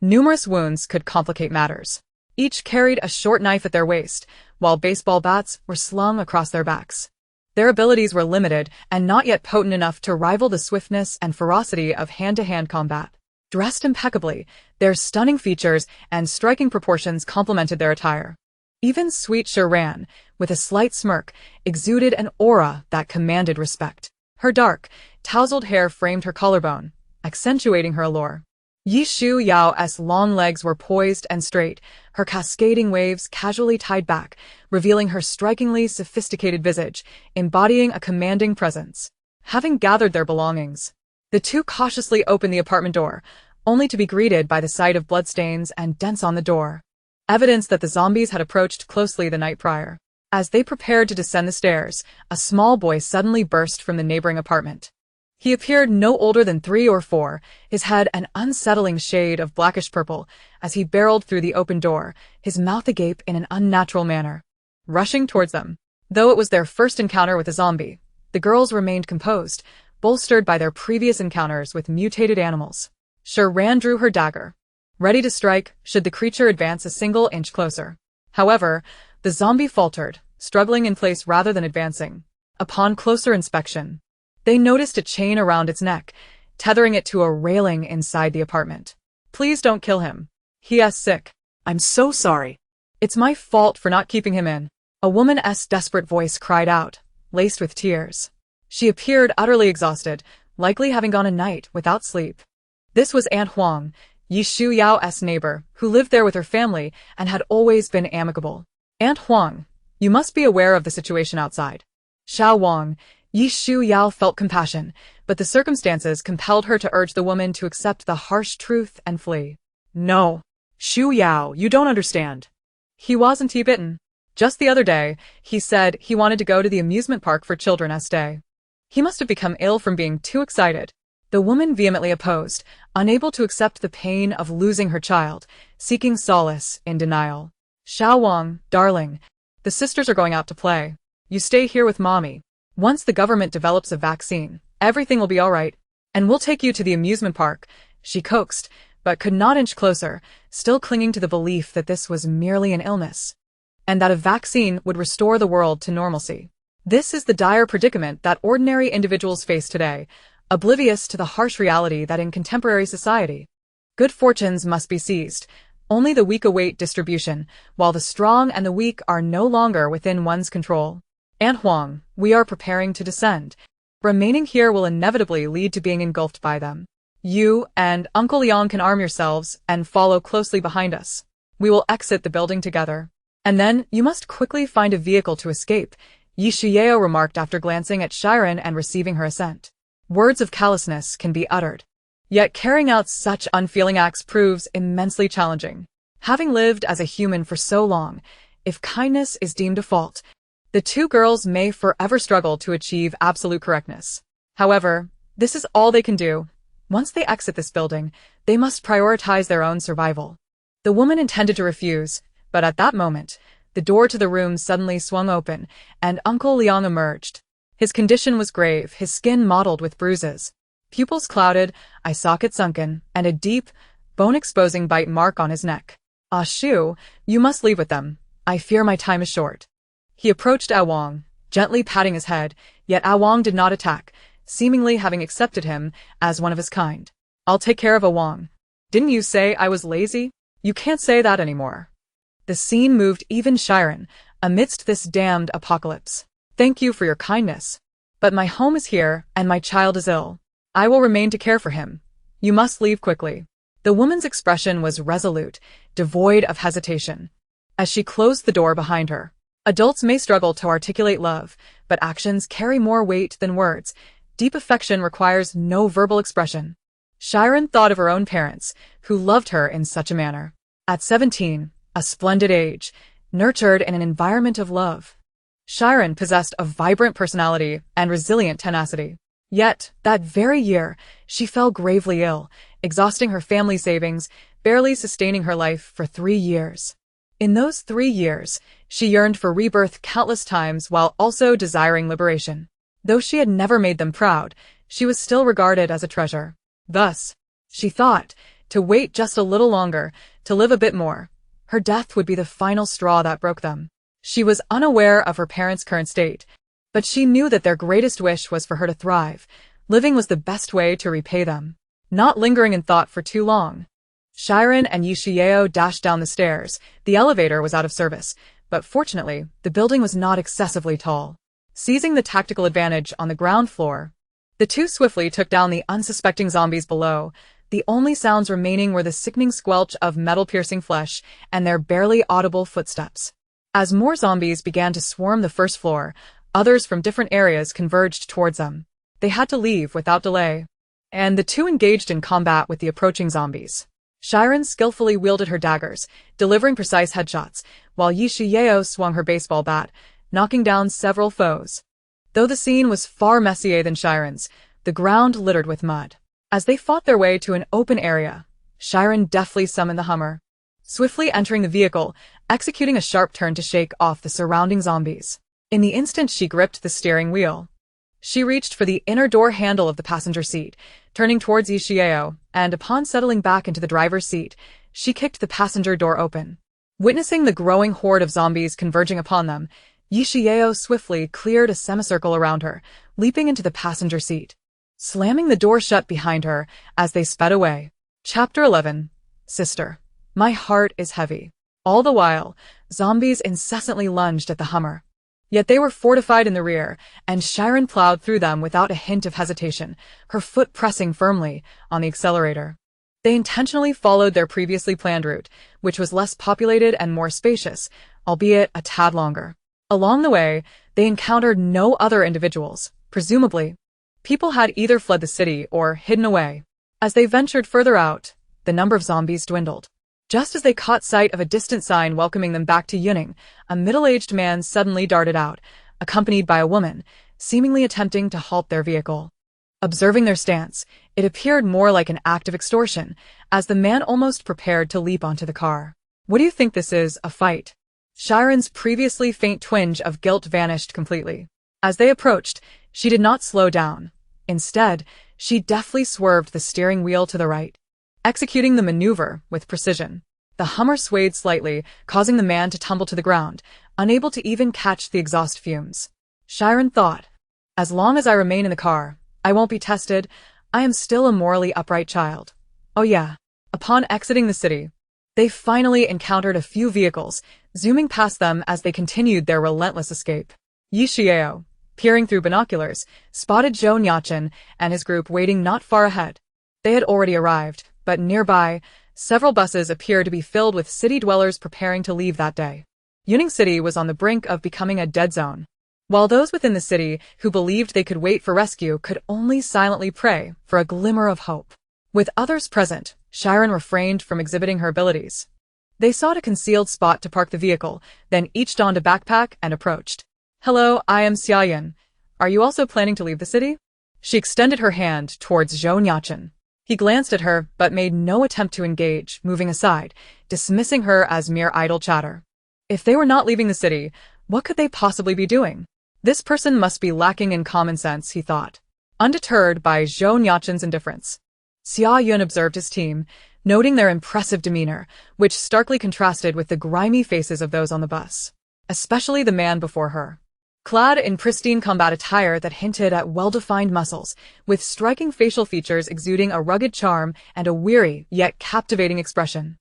numerous wounds could complicate matters. Each carried a short knife at their waist, while baseball bats were slung across their backs. Their abilities were limited and not yet potent enough to rival the swiftness and ferocity of hand-to-hand combat. Dressed impeccably, their stunning features and striking proportions complemented their attire. Even sweet Shi Ran, with a slight smirk, exuded an aura that commanded respect. Her dark, tousled hair framed her collarbone, accentuating her allure. Yi Shu Yao's long legs were poised and straight, her cascading waves casually tied back, revealing her strikingly sophisticated visage, embodying a commanding presence. Having gathered their belongings, the two cautiously opened the apartment door, only to be greeted by the sight of bloodstains and dents on the door, evidence that the zombies had approached closely the night prior. As they prepared to descend the stairs, a small boy suddenly burst from the neighboring apartment. He appeared no older than 3 or 4, his head an unsettling shade of blackish purple, as he barreled through the open door, his mouth agape in an unnatural manner. Rushing towards them, though it was their first encounter with a zombie, the girls remained composed, bolstered by their previous encounters with mutated animals. Shi Ran drew her dagger, ready to strike should the creature advance a single inch closer. However, the zombie faltered, struggling in place rather than advancing. Upon closer inspection, they noticed a chain around its neck, tethering it to a railing inside the apartment. Please don't kill him. He is sick. I'm so sorry. It's my fault for not keeping him in. A woman's desperate voice cried out, laced with tears. She appeared utterly exhausted, likely having gone a night without sleep. This was Aunt Huang, Yi Shu Yao's neighbor, who lived there with her family and had always been amicable. Aunt Huang, you must be aware of the situation outside. Xiao Wang, Yi Shu Yao felt compassion, but the circumstances compelled her to urge the woman to accept the harsh truth and flee. No. Shu Yao, you don't understand. He wasn't bitten. Just the other day, he said he wanted to go to the amusement park for children's day. He must have become ill from being too excited. The woman vehemently opposed, unable to accept the pain of losing her child, seeking solace in denial. Xiao Wang, darling, the sisters are going out to play. You stay here with mommy. Once the government develops a vaccine, everything will be all right, and we'll take you to the amusement park, she coaxed, but could not inch closer, still clinging to the belief that this was merely an illness, and that a vaccine would restore the world to normalcy. This is the dire predicament that ordinary individuals face today, oblivious to the harsh reality that in contemporary society, good fortunes must be seized. Only the weak await distribution, while the strong and the weak are no longer within one's control. Aunt Huang, we are preparing to descend. Remaining here will inevitably lead to being engulfed by them. You and Uncle Liang can arm yourselves and follow closely behind us. We will exit the building together. And then you must quickly find a vehicle to escape, Yi Shiao remarked after glancing at Shi Ran and receiving her assent. Words of callousness can be uttered. Yet carrying out such unfeeling acts proves immensely challenging. Having lived as a human for so long, if kindness is deemed a fault, the two girls may forever struggle to achieve absolute correctness. However, this is all they can do. Once they exit this building, they must prioritize their own survival. The woman intended to refuse, but at that moment, the door to the room suddenly swung open, and Uncle Liang emerged. His condition was grave, his skin mottled with bruises, pupils clouded, eye socket sunken, and a deep, bone-exposing bite mark on his neck. "Ah Shu, you must leave with them. I fear my time is short." He approached Wang, gently patting his head, yet Wang did not attack, seemingly having accepted him as one of his kind. "I'll take care of Wang. Didn't you say I was lazy? You can't say that anymore." The scene moved even Shi Ran amidst this damned apocalypse. "Thank you for your kindness. But my home is here, and my child is ill. I will remain to care for him. You must leave quickly." The woman's expression was resolute, devoid of hesitation. As she closed the door behind her, adults may struggle to articulate love, but actions carry more weight than words. Deep affection requires no verbal expression. Shi Ran thought of her own parents, who loved her in such a manner. At 17, a splendid age, nurtured in an environment of love, Shi Ran possessed a vibrant personality and resilient tenacity. Yet, that very year, she fell gravely ill, exhausting her family savings, barely sustaining her life for 3 years. In those 3 years, she yearned for rebirth countless times while also desiring liberation. Though she had never made them proud, she was still regarded as a treasure. Thus, she thought, to wait just a little longer, to live a bit more. Her death would be the final straw that broke them. She was unaware of her parents' current state, but she knew that their greatest wish was for her to thrive. Living was the best way to repay them. Not lingering in thought for too long, Shi Ran and Yi Shiao dashed down the stairs. The elevator was out of service, but fortunately, the building was not excessively tall. Seizing the tactical advantage on the ground floor, the two swiftly took down the unsuspecting zombies below. The only sounds remaining were the sickening squelch of metal-piercing flesh and their barely audible footsteps. As more zombies began to swarm the first floor, others from different areas converged towards them. They had to leave without delay, and the two engaged in combat with the approaching zombies. Shi Ran skillfully wielded her daggers, delivering precise headshots, while Yi Shiao swung her baseball bat, knocking down several foes. Though the scene was far messier than Shi Ran's, the ground littered with mud. As they fought their way to an open area, Shi Ran deftly summoned the Hummer, swiftly entering the vehicle, executing a sharp turn to shake off the surrounding zombies. In the instant she gripped the steering wheel, she reached for the inner door handle of the passenger seat, turning towards Yi Shiao, and upon settling back into the driver's seat, she kicked the passenger door open. Witnessing the growing horde of zombies converging upon them, Yi Shiao swiftly cleared a semicircle around her, leaping into the passenger seat, slamming the door shut behind her as they sped away. Chapter 11. Sister. My heart is heavy. All the while, zombies incessantly lunged at the Hummer. Yet they were fortified in the rear, and Shi Ran plowed through them without a hint of hesitation, her foot pressing firmly on the accelerator. They intentionally followed their previously planned route, which was less populated and more spacious, albeit a tad longer. Along the way, they encountered no other individuals. Presumably, people had either fled the city or hidden away. As they ventured further out, the number of zombies dwindled. Just as they caught sight of a distant sign welcoming them back to Yuning, a middle-aged man suddenly darted out, accompanied by a woman, seemingly attempting to halt their vehicle. Observing their stance, it appeared more like an act of extortion, as the man almost prepared to leap onto the car. "What do you think this is, a fight?" Shi Ran's previously faint twinge of guilt vanished completely. As they approached, she did not slow down. Instead, she deftly swerved the steering wheel to the right, executing the maneuver with precision. The Hummer swayed slightly, causing the man to tumble to the ground, unable to even catch the exhaust fumes. Shi Ran thought, as long as I remain in the car, I won't be tested. I am still a morally upright child. Oh yeah. Upon exiting the city, they finally encountered a few vehicles, zooming past them as they continued their relentless escape. Yi Shiao, peering through binoculars, spotted Zhou Nuocheng and his group waiting not far ahead. They had already arrived, but nearby, several buses appeared to be filled with city dwellers preparing to leave that day. Yuning City was on the brink of becoming a dead zone, while those within the city who believed they could wait for rescue could only silently pray for a glimmer of hope. With others present, Shi Ran refrained from exhibiting her abilities. They sought a concealed spot to park the vehicle, then each donned a backpack and approached. "Hello, I am Xia Yun. Are you also planning to leave the city?" She extended her hand towards Zhou Nuocheng. He glanced at her but made no attempt to engage, moving aside, dismissing her as mere idle chatter. If they were not leaving the city, what could they possibly be doing? This person must be lacking in common sense, he thought. Undeterred by Zhou Nuocheng's indifference, Xia Yun observed his team, noting their impressive demeanor, which starkly contrasted with the grimy faces of those on the bus, especially the man before her. Clad in pristine combat attire that hinted at well-defined muscles, with striking facial features exuding a rugged charm and a weary yet captivating expression.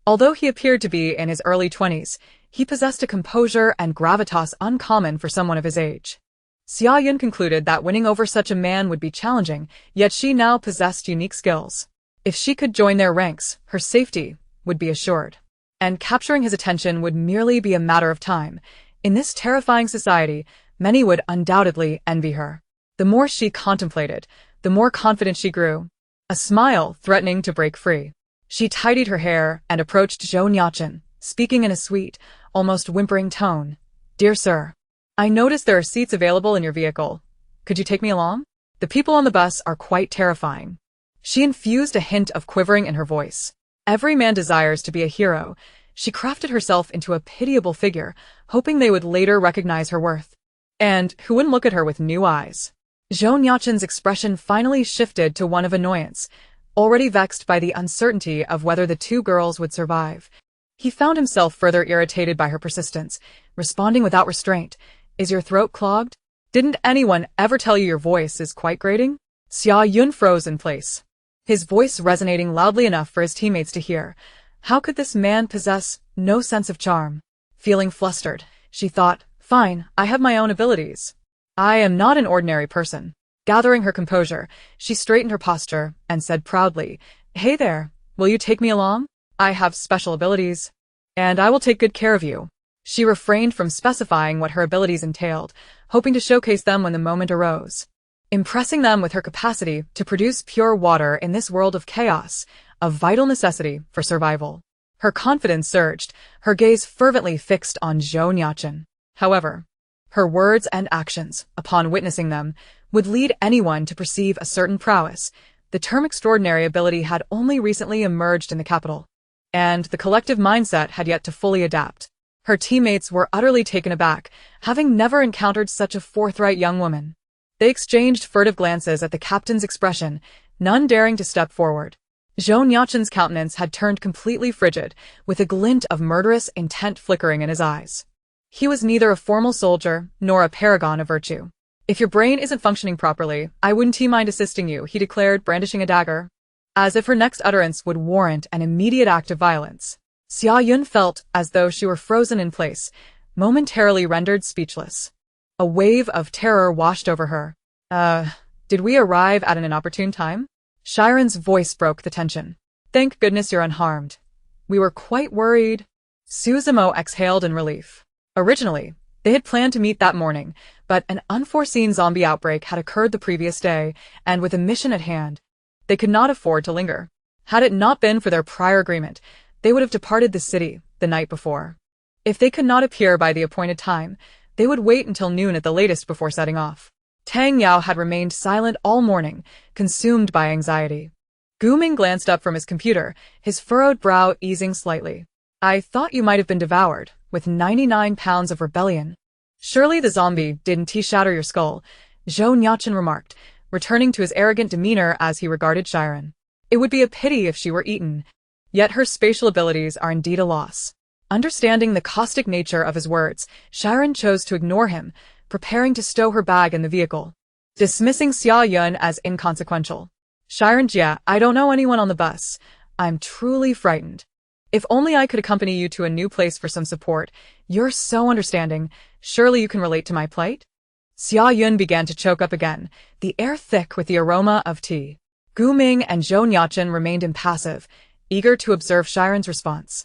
Although he appeared to be in his early 20s, he possessed a composure and gravitas uncommon for someone of his age. Xia Yun concluded that winning over such a man would be challenging, yet she now possessed unique skills. If she could join their ranks, her safety would be assured. And capturing his attention would merely be a matter of time. In this terrifying society, many would undoubtedly envy her. The more she contemplated, the more confident she grew, a smile threatening to break free. She tidied her hair and approached Zhou Nuocheng, speaking in a sweet, almost whimpering tone. "Dear sir, I noticed there are seats available in your vehicle. Could you take me along? The people on the bus are quite terrifying." She infused a hint of quivering in her voice. Every man desires to be a hero. She crafted herself into a pitiable figure, hoping they would later recognize her worth. And who wouldn't look at her with new eyes? Zhou Nuocheng's expression finally shifted to one of annoyance, already vexed by the uncertainty of whether the two girls would survive. He found himself further irritated by her persistence, responding without restraint. "Is your throat clogged? Didn't anyone ever tell you your voice is quite grating?" Xia Yun froze in place, his voice resonating loudly enough for his teammates to hear. How could this man possess no sense of charm? Feeling flustered, she thought, "Fine, I have my own abilities. I am not an ordinary person." Gathering her composure, she straightened her posture and said proudly, "Hey there, will you take me along? I have special abilities, and I will take good care of you." She refrained from specifying what her abilities entailed, hoping to showcase them when the moment arose. Impressing them with her capacity to produce pure water in this world of chaos, a vital necessity for survival. Her confidence surged, her gaze fervently fixed on Zhou Nuocheng. However, her words and actions, upon witnessing them, would lead anyone to perceive a certain prowess. The term extraordinary ability had only recently emerged in the capital, and the collective mindset had yet to fully adapt. Her teammates were utterly taken aback, having never encountered such a forthright young woman. They exchanged furtive glances at the captain's expression, none daring to step forward. Zhou Nuocheng's countenance had turned completely frigid, with a glint of murderous intent flickering in his eyes. He was neither a formal soldier nor a paragon of virtue. "If your brain isn't functioning properly, I wouldn't mind assisting you," he declared, brandishing a dagger, as if her next utterance would warrant an immediate act of violence. Xia Yun felt as though she were frozen in place, momentarily rendered speechless. A wave of terror washed over her. Did we arrive at an inopportune time?" Shi Ran's voice broke the tension. "Thank goodness you're unharmed. We were quite worried." Suzumo exhaled in relief. Originally, they had planned to meet that morning, but an unforeseen zombie outbreak had occurred the previous day, and with a mission at hand, they could not afford to linger. Had it not been for their prior agreement, they would have departed the city the night before. If they could not appear by the appointed time, they would wait until noon at the latest before setting off. Tang Yao had remained silent all morning, consumed by anxiety. Gu Ming glanced up from his computer, his furrowed brow easing slightly. "I thought you might have been devoured, with 99 pounds of rebellion. Surely the zombie didn't shatter your skull," Zhou Nuocheng remarked, returning to his arrogant demeanor as he regarded Shi Ran. "It would be a pity if she were eaten. Yet her spatial abilities are indeed a loss." Understanding the caustic nature of his words, Shi Ran chose to ignore him, preparing to stow her bag in the vehicle, dismissing Xia Yun as inconsequential. "Shi Ran Jia, I don't know anyone on the bus. I'm truly frightened. If only I could accompany you to a new place for some support. You're so understanding. Surely you can relate to my plight?" Xia Yun began to choke up again, the air thick with the aroma of tea. Gu Ming and Zhou Nuocheng remained impassive, eager to observe Shi Ran's response.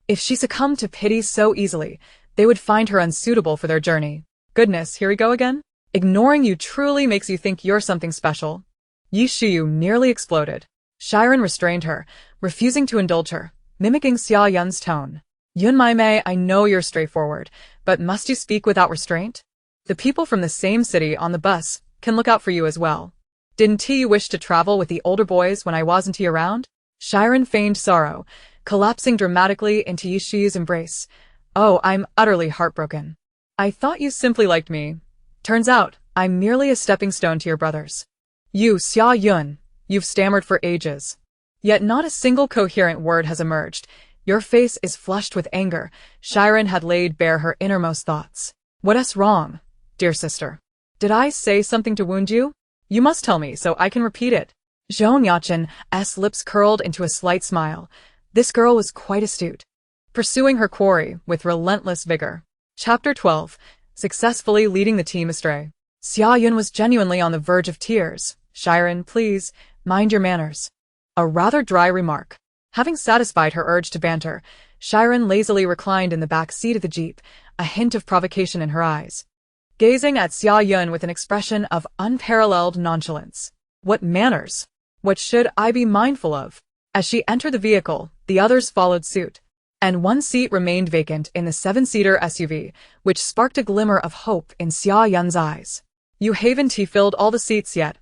If she succumbed to pity so easily, they would find her unsuitable for their journey. Goodness, here we go again? Ignoring you truly makes you think you're something special. Yi Shiyu nearly exploded. Shi Ran restrained her, refusing to indulge her, mimicking Xia Yun's tone. Yun Maimei, I know you're straightforward, but must you speak without restraint? The people from the same city on the bus can look out for you as well. Didn't you wish to travel with the older boys when I wasn't around? Shi Ran feigned sorrow, collapsing dramatically into Yi Shiyu's embrace. Oh, I'm utterly heartbroken. I thought you simply liked me. Turns out, I'm merely a stepping stone to your brothers. You, Xia Yun, you've stammered for ages. Yet not a single coherent word has emerged. Your face is flushed with anger. Shi Ran had laid bare her innermost thoughts. What's wrong, dear sister? Did I say something to wound you? You must tell me so I can repeat it. Zhou Nuocheng's lips curled into a slight smile. This girl was quite astute, pursuing her quarry with relentless vigor. Chapter 12. Successfully leading the team astray. Xia Yun was genuinely on the verge of tears. Shi Ran, please, mind your manners. A rather dry remark. Having satisfied her urge to banter, Shi Ran lazily reclined in the back seat of the jeep, a hint of provocation in her eyes, gazing at Xia Yun with an expression of unparalleled nonchalance. What manners? What should I be mindful of? As she entered the vehicle, the others followed suit, and one seat remained vacant in the 7-seater SUV, which sparked a glimmer of hope in Xia Yun's eyes. You haven't filled all the seats yet,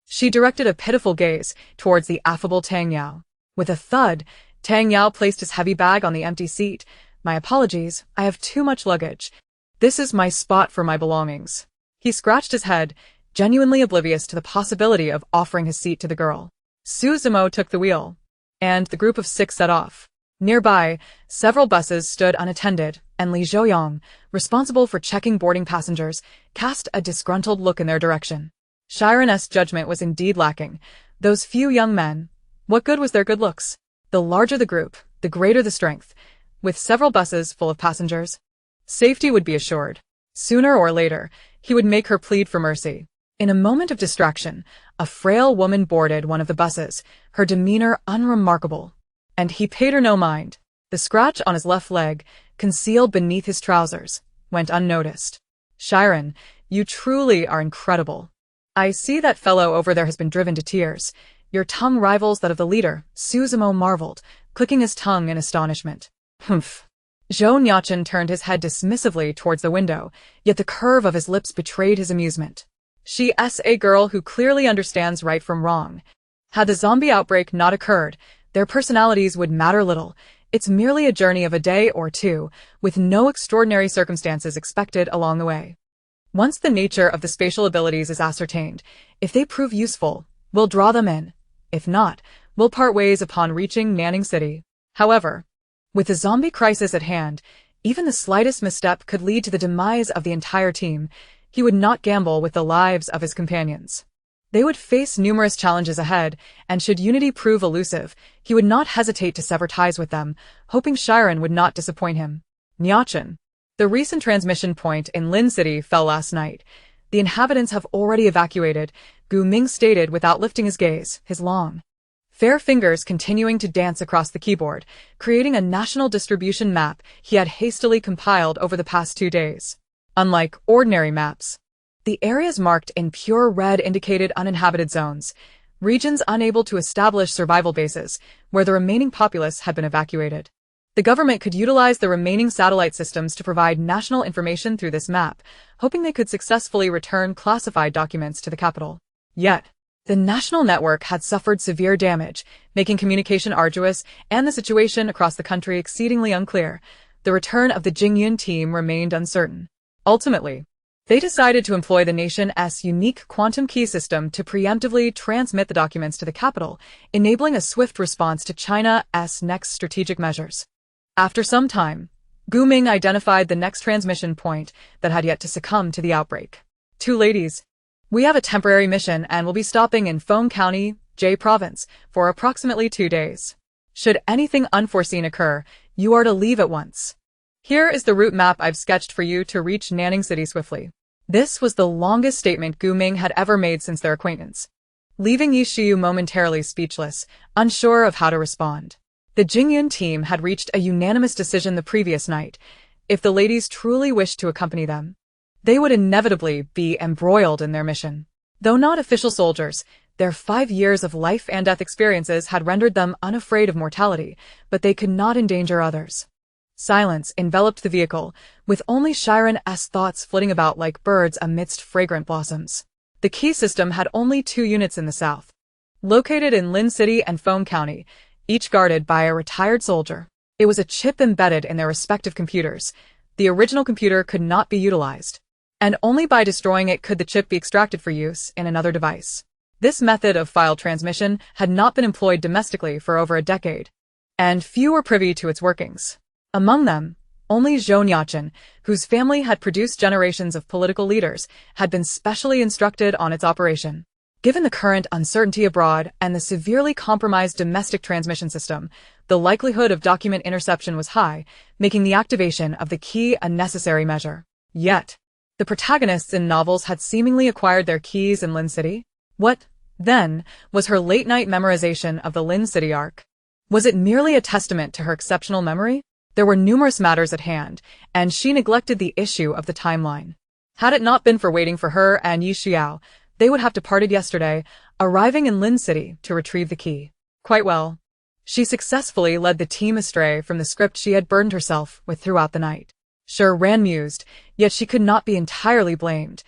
She directed a pitiful gaze towards the affable Tang Yao. With a thud, Tang Yao placed his heavy bag on the empty seat. My apologies, I have too much luggage. This is my spot for my belongings. He scratched his head, genuinely oblivious to the possibility of offering his seat to the girl. Su Zimo took the wheel, and the group of 6 set off. Nearby, several buses stood unattended, and Li Zhouyong, responsible for checking boarding passengers, cast a disgruntled look in their direction. Shi Ran's judgment was indeed lacking. Those few young men, what good was their good looks? The larger the group, the greater the strength. With several buses full of passengers, safety would be assured. Sooner or later, he would make her plead for mercy. In a moment of distraction, a frail woman boarded one of the buses, her demeanor unremarkable. And he paid her no mind. The scratch on his left leg, concealed beneath his trousers, went unnoticed. Shi Ran, you truly are incredible. I see that fellow over there has been driven to tears. Your tongue rivals that of the leader, Su Zimo marveled, clicking his tongue in astonishment. Humph. Zhou Nuocheng turned his head dismissively towards the window, yet the curve of his lips betrayed his amusement. She's a girl who clearly understands right from wrong. Had the zombie outbreak not occurred, their personalities would matter little. It's merely a journey of a day or two, with no extraordinary circumstances expected along the way. Once the nature of the spatial abilities is ascertained, if they prove useful, we'll draw them in. If not, we'll part ways upon reaching Nanning City. However, with the zombie crisis at hand, even the slightest misstep could lead to the demise of the entire team. He would not gamble with the lives of his companions. They would face numerous challenges ahead, and should unity prove elusive, he would not hesitate to sever ties with them, hoping Shi Ran would not disappoint him. Nuocheng. The recent transmission point in Lin City fell last night. The inhabitants have already evacuated, Gu Ming stated without lifting his gaze, his long, fair fingers continuing to dance across the keyboard, creating a national distribution map he had hastily compiled over the past 2 days. Unlike ordinary maps, the areas marked in pure red indicated uninhabited zones, regions unable to establish survival bases, where the remaining populace had been evacuated. The government could utilize the remaining satellite systems to provide national information through this map, hoping they could successfully return classified documents to the capital. Yet, the national network had suffered severe damage, making communication arduous and the situation across the country exceedingly unclear. The return of the Jingyun team remained uncertain. Ultimately, they decided to employ the nation's unique quantum key system to preemptively transmit the documents to the capital, enabling a swift response to China's next strategic measures. After some time, Gu Ming identified the next transmission point that had yet to succumb to the outbreak. 2 ladies. We have a temporary mission and will be stopping in Feng County, Jie Province, for approximately 2 days. Should anything unforeseen occur, you are to leave at once. Here is the route map I've sketched for you to reach Nanning City swiftly. This was the longest statement Gu Ming had ever made since their acquaintance. leaving Yi Shiyu momentarily speechless, unsure of how to respond. The Jingyun team had reached a unanimous decision the previous night. If the ladies truly wished to accompany them, they would inevitably be embroiled in their mission. Though not official soldiers, their 5 years of life and death experiences had rendered them unafraid of mortality, but they could not endanger others. Silence enveloped the vehicle, with only Shi Ran's thoughts flitting about like birds amidst fragrant blossoms. The key system had only 2 units in the south, located in Lin City and Foam County, each guarded by a retired soldier. It was a chip embedded in their respective computers. The original computer could not be utilized, and only by destroying it could the chip be extracted for use in another device. This method of file transmission had not been employed domestically for over a decade, and few were privy to its workings. Among them, only Zhou Nuocheng, whose family had produced generations of political leaders, had been specially instructed on its operation. Given the current uncertainty abroad and the severely compromised domestic transmission system, the likelihood of document interception was high, making the activation of the key a necessary measure. Yet, the protagonists in novels had seemingly acquired their keys in Lin City. What, then, was her late-night memorization of the Lin City arc? Was it merely a testament to her exceptional memory? There were numerous matters at hand, and she neglected the issue of the timeline. Had it not been for waiting for her and Yi Xiao, they would have departed yesterday, arriving in Lin City to retrieve the key. Quite well. She successfully led the team astray from the script she had burdened herself with throughout the night. Shi Ran mused, yet she could not be entirely blamed.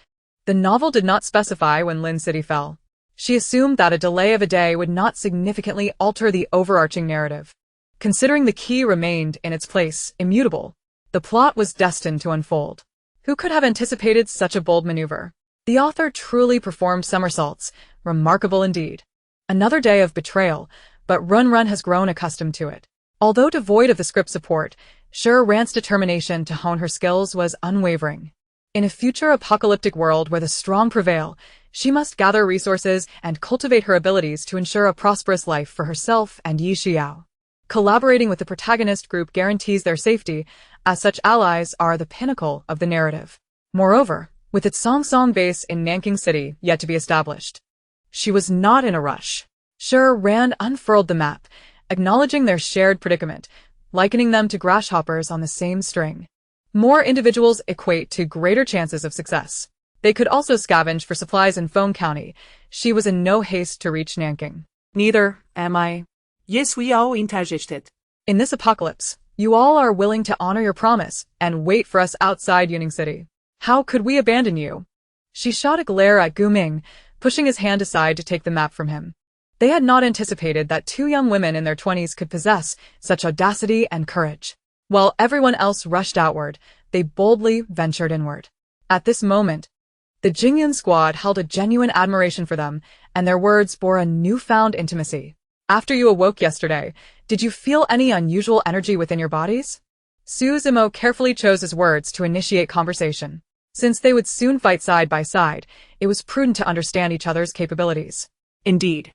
The novel did not specify when Lin City fell. She assumed that a delay of a day would not significantly alter the overarching narrative. Considering the key remained in its place, immutable, the plot was destined to unfold. Who could have anticipated such a bold maneuver? The author truly performed somersaults, remarkable indeed. Another day of betrayal, but Run has grown accustomed to it. Although devoid of the script support, Shi Ran's determination to hone her skills was unwavering. In a future apocalyptic world where the strong prevail, she must gather resources and cultivate her abilities to ensure a prosperous life for herself and Yi Xiao. Collaborating with the protagonist group guarantees their safety, as such allies are the pinnacle of the narrative. Moreover, with its Song base in Nanking City yet to be established, she was not in a rush. Shi Ran unfurled the map, acknowledging their shared predicament, likening them to grasshoppers on the same string. More individuals equate to greater chances of success. They could also scavenge for supplies in Foam County. She was in no haste to reach Nanking. Neither am I. Yes, we all interjected. In this apocalypse, you all are willing to honor your promise and wait for us outside Yuning City. How could we abandon you? She shot a glare at Gu Ming, pushing his hand aside to take the map from him. They had not anticipated that 2 young women in their 20s could possess such audacity and courage. While everyone else rushed outward, they boldly ventured inward. At this moment, the Jingyun squad held a genuine admiration for them, and their words bore a newfound intimacy. After you awoke yesterday, did you feel any unusual energy within your bodies? Su Zimo carefully chose his words to initiate conversation. Since they would soon fight side by side, it was prudent to understand each other's capabilities. Indeed.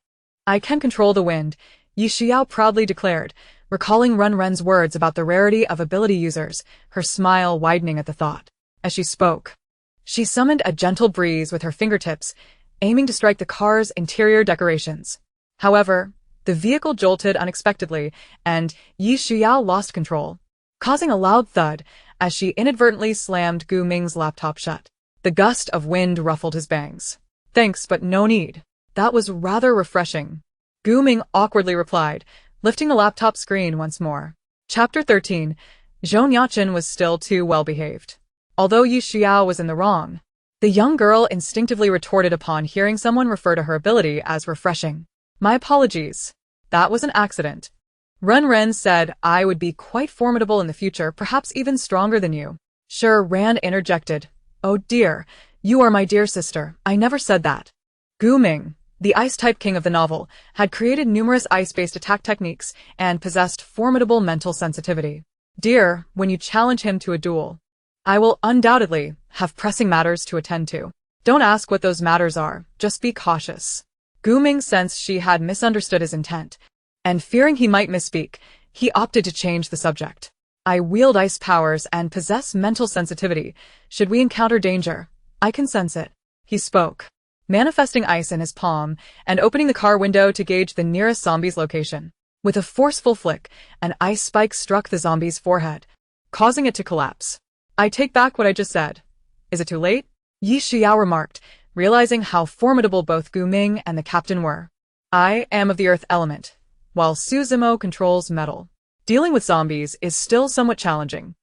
I can control the wind, Yi Xiao proudly declared, recalling Ren's words about the rarity of ability users, her smile widening at the thought. As she spoke, she summoned a gentle breeze with her fingertips, aiming to strike the car's interior decorations. However, the vehicle jolted unexpectedly, and Yi Xiao lost control, causing a loud thud as she inadvertently slammed Gu Ming's laptop shut. The gust of wind ruffled his bangs. Thanks, but no need. That was rather refreshing, Gu Ming awkwardly replied, lifting the laptop screen once more. Chapter 13. Zhou Nuocheng was still too well-behaved. Although Yi Xiao was in the wrong, the young girl instinctively retorted upon hearing someone refer to her ability as refreshing. My apologies. That was an accident. Ren said I would be quite formidable in the future, perhaps even stronger than you. Shi Ran interjected. Oh dear, you are my dear sister. I never said that. Gu Ming, the ice-type king of the novel, had created numerous ice-based attack techniques and possessed formidable mental sensitivity. Dear, when you challenge him to a duel, I will undoubtedly have pressing matters to attend to. Don't ask what those matters are, just be cautious. Gu Ming sensed she had misunderstood his intent, and fearing he might misspeak, he opted to change the subject. I wield ice powers and possess mental sensitivity. Should we encounter danger, I can sense it. He spoke. manifesting ice in his palm and opening the car window to gauge the nearest zombie's location. With a forceful flick, an ice spike struck the zombie's forehead, causing it to collapse. I take back what I just said. Is it too late? Yi Xiao remarked, realizing how formidable both Gu Ming and the captain were. I am of the earth element, while Su Zimo controls metal. Dealing with zombies is still somewhat challenging.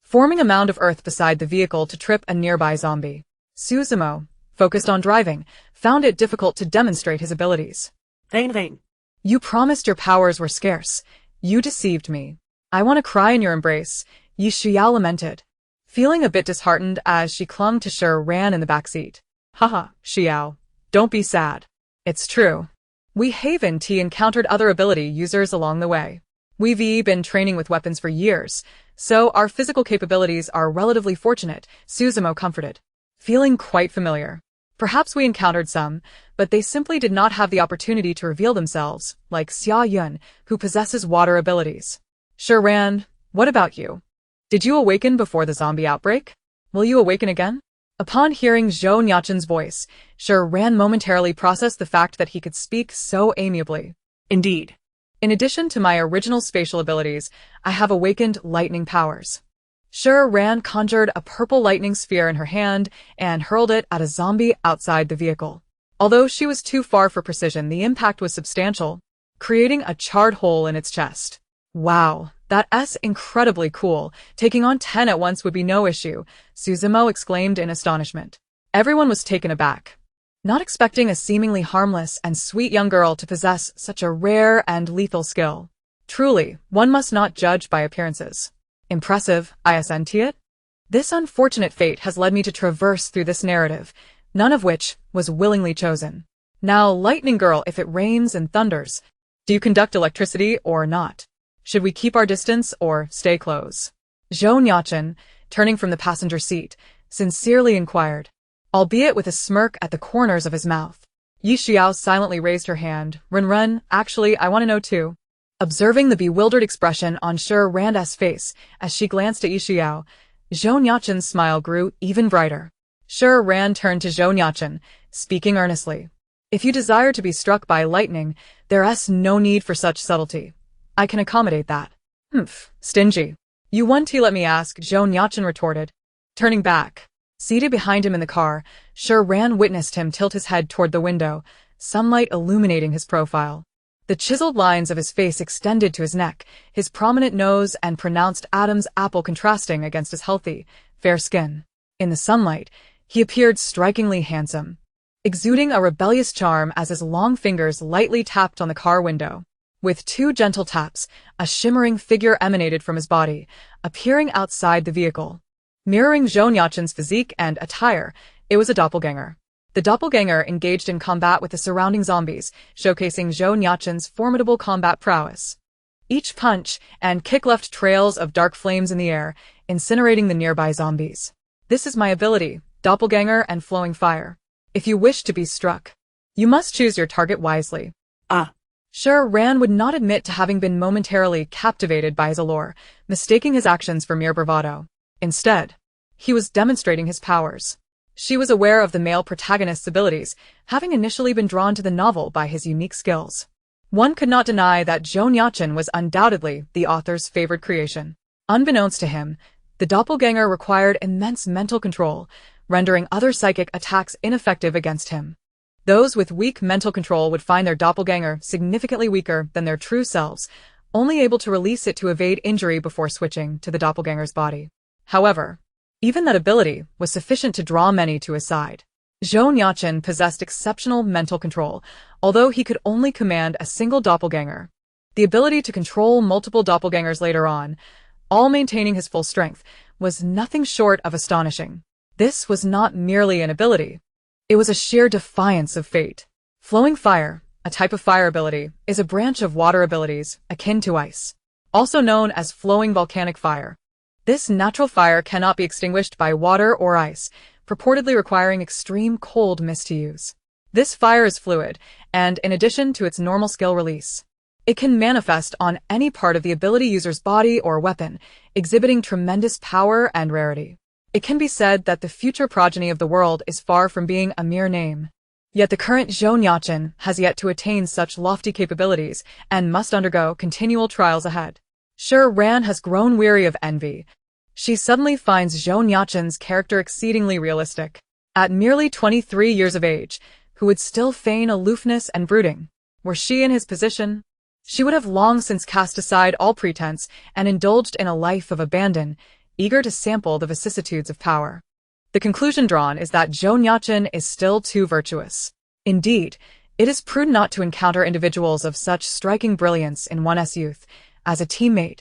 Forming a mound of earth beside the vehicle to trip a nearby zombie. Su Zimo, focused on driving, found it difficult to demonstrate his abilities. Rain. You promised your powers were scarce. You deceived me. I want to cry in your embrace, Yi Xiao lamented, feeling a bit disheartened as she clung to Shi Ran in the back seat. Haha, Xiao. Don't be sad. It's true. We haven't encountered other ability users along the way. We've been training with weapons for years, so our physical capabilities are relatively fortunate, Su Zimo comforted, feeling quite familiar. Perhaps we encountered some, but they simply did not have the opportunity to reveal themselves, like Xia Yun, who possesses water abilities. Shi Ran, what about you? Did you awaken before the zombie outbreak? Will you awaken again? Upon hearing Zhou Nuocheng's voice, Shi Ran momentarily processed the fact that he could speak so amiably. Indeed. In addition to my original spatial abilities, I have awakened lightning powers. Shi Ran conjured a purple lightning sphere in her hand and hurled it at a zombie outside the vehicle. Although she was too far for precision, the impact was substantial, creating a charred hole in its chest. Wow, that's incredibly cool. Taking on 10 at once would be no issue, Su Zimo exclaimed in astonishment. Everyone was taken aback, not expecting a seemingly harmless and sweet young girl to possess such a rare and lethal skill. Truly, one must not judge by appearances. Impressive, isn't it? This unfortunate fate has led me to traverse through this narrative, none of which was willingly chosen. Now, Lightning Girl, if it rains and thunders, do you conduct electricity or not? Should we keep our distance or stay close? Zhou Nuocheng, turning from the passenger seat, sincerely inquired, albeit with a smirk at the corners of his mouth. Yi Xiao silently raised her hand. Run, actually, I want to know too. Observing the bewildered expression on Shi Ran's face as she glanced at Yi Xiao, Zhou Nuocheng's smile grew even brighter. Shi Ran turned to Zhou Nuocheng, speaking earnestly. If you desire to be struck by lightning, there's no need for such subtlety. I can accommodate that. Stingy. You want to let me ask, Zhou Nuocheng retorted. Turning back. Seated behind him in the car, Shi Ran witnessed him tilt his head toward the window, sunlight illuminating his profile. The chiseled lines of his face extended to his neck, his prominent nose and pronounced Adam's apple contrasting against his healthy, fair skin. In the sunlight, he appeared strikingly handsome, exuding a rebellious charm as his long fingers lightly tapped on the car window. With 2 gentle taps, a shimmering figure emanated from his body, appearing outside the vehicle. Mirroring Zhou Nuocheng's physique and attire, it was a doppelganger. The doppelganger engaged in combat with the surrounding zombies, showcasing Zhou Nuocheng's formidable combat prowess. Each punch and kick left trails of dark flames in the air, incinerating the nearby zombies. This is my ability, doppelganger and flowing fire. If you wish to be struck, you must choose your target wisely. Shi Ran would not admit to having been momentarily captivated by his allure, mistaking his actions for mere bravado. Instead, he was demonstrating his powers. She was aware of the male protagonist's abilities, having initially been drawn to the novel by his unique skills. One could not deny that Zhou Nuocheng was undoubtedly the author's favored creation. Unbeknownst to him, the doppelganger required immense mental control, rendering other psychic attacks ineffective against him. Those with weak mental control would find their doppelganger significantly weaker than their true selves, only able to release it to evade injury before switching to the doppelganger's body. However, even that ability was sufficient to draw many to his side. Zhou Nuocheng possessed exceptional mental control, although he could only command a single doppelganger. The ability to control multiple doppelgangers later on, all maintaining his full strength, was nothing short of astonishing. This was not merely an ability. It was a sheer defiance of fate. Flowing fire, a type of fire ability, is a branch of water abilities akin to ice, also known as flowing volcanic fire. This natural fire cannot be extinguished by water or ice, purportedly requiring extreme cold mist to use. This fire is fluid, and in addition to its normal skill release, it can manifest on any part of the ability user's body or weapon, exhibiting tremendous power and rarity. It can be said that the future progeny of the world is far from being a mere name. Yet the current Zhou Nuocheng has yet to attain such lofty capabilities and must undergo continual trials ahead. Shi Ran has grown weary of envy. She suddenly finds Zhou Nuocheng's character exceedingly realistic. At merely 23 years of age, who would still feign aloofness and brooding? Were she in his position, she would have long since cast aside all pretense and indulged in a life of abandon, eager to sample the vicissitudes of power. The conclusion drawn is that Zhou Nuocheng is still too virtuous. Indeed, it is prudent not to encounter individuals of such striking brilliance in one's youth as a teammate.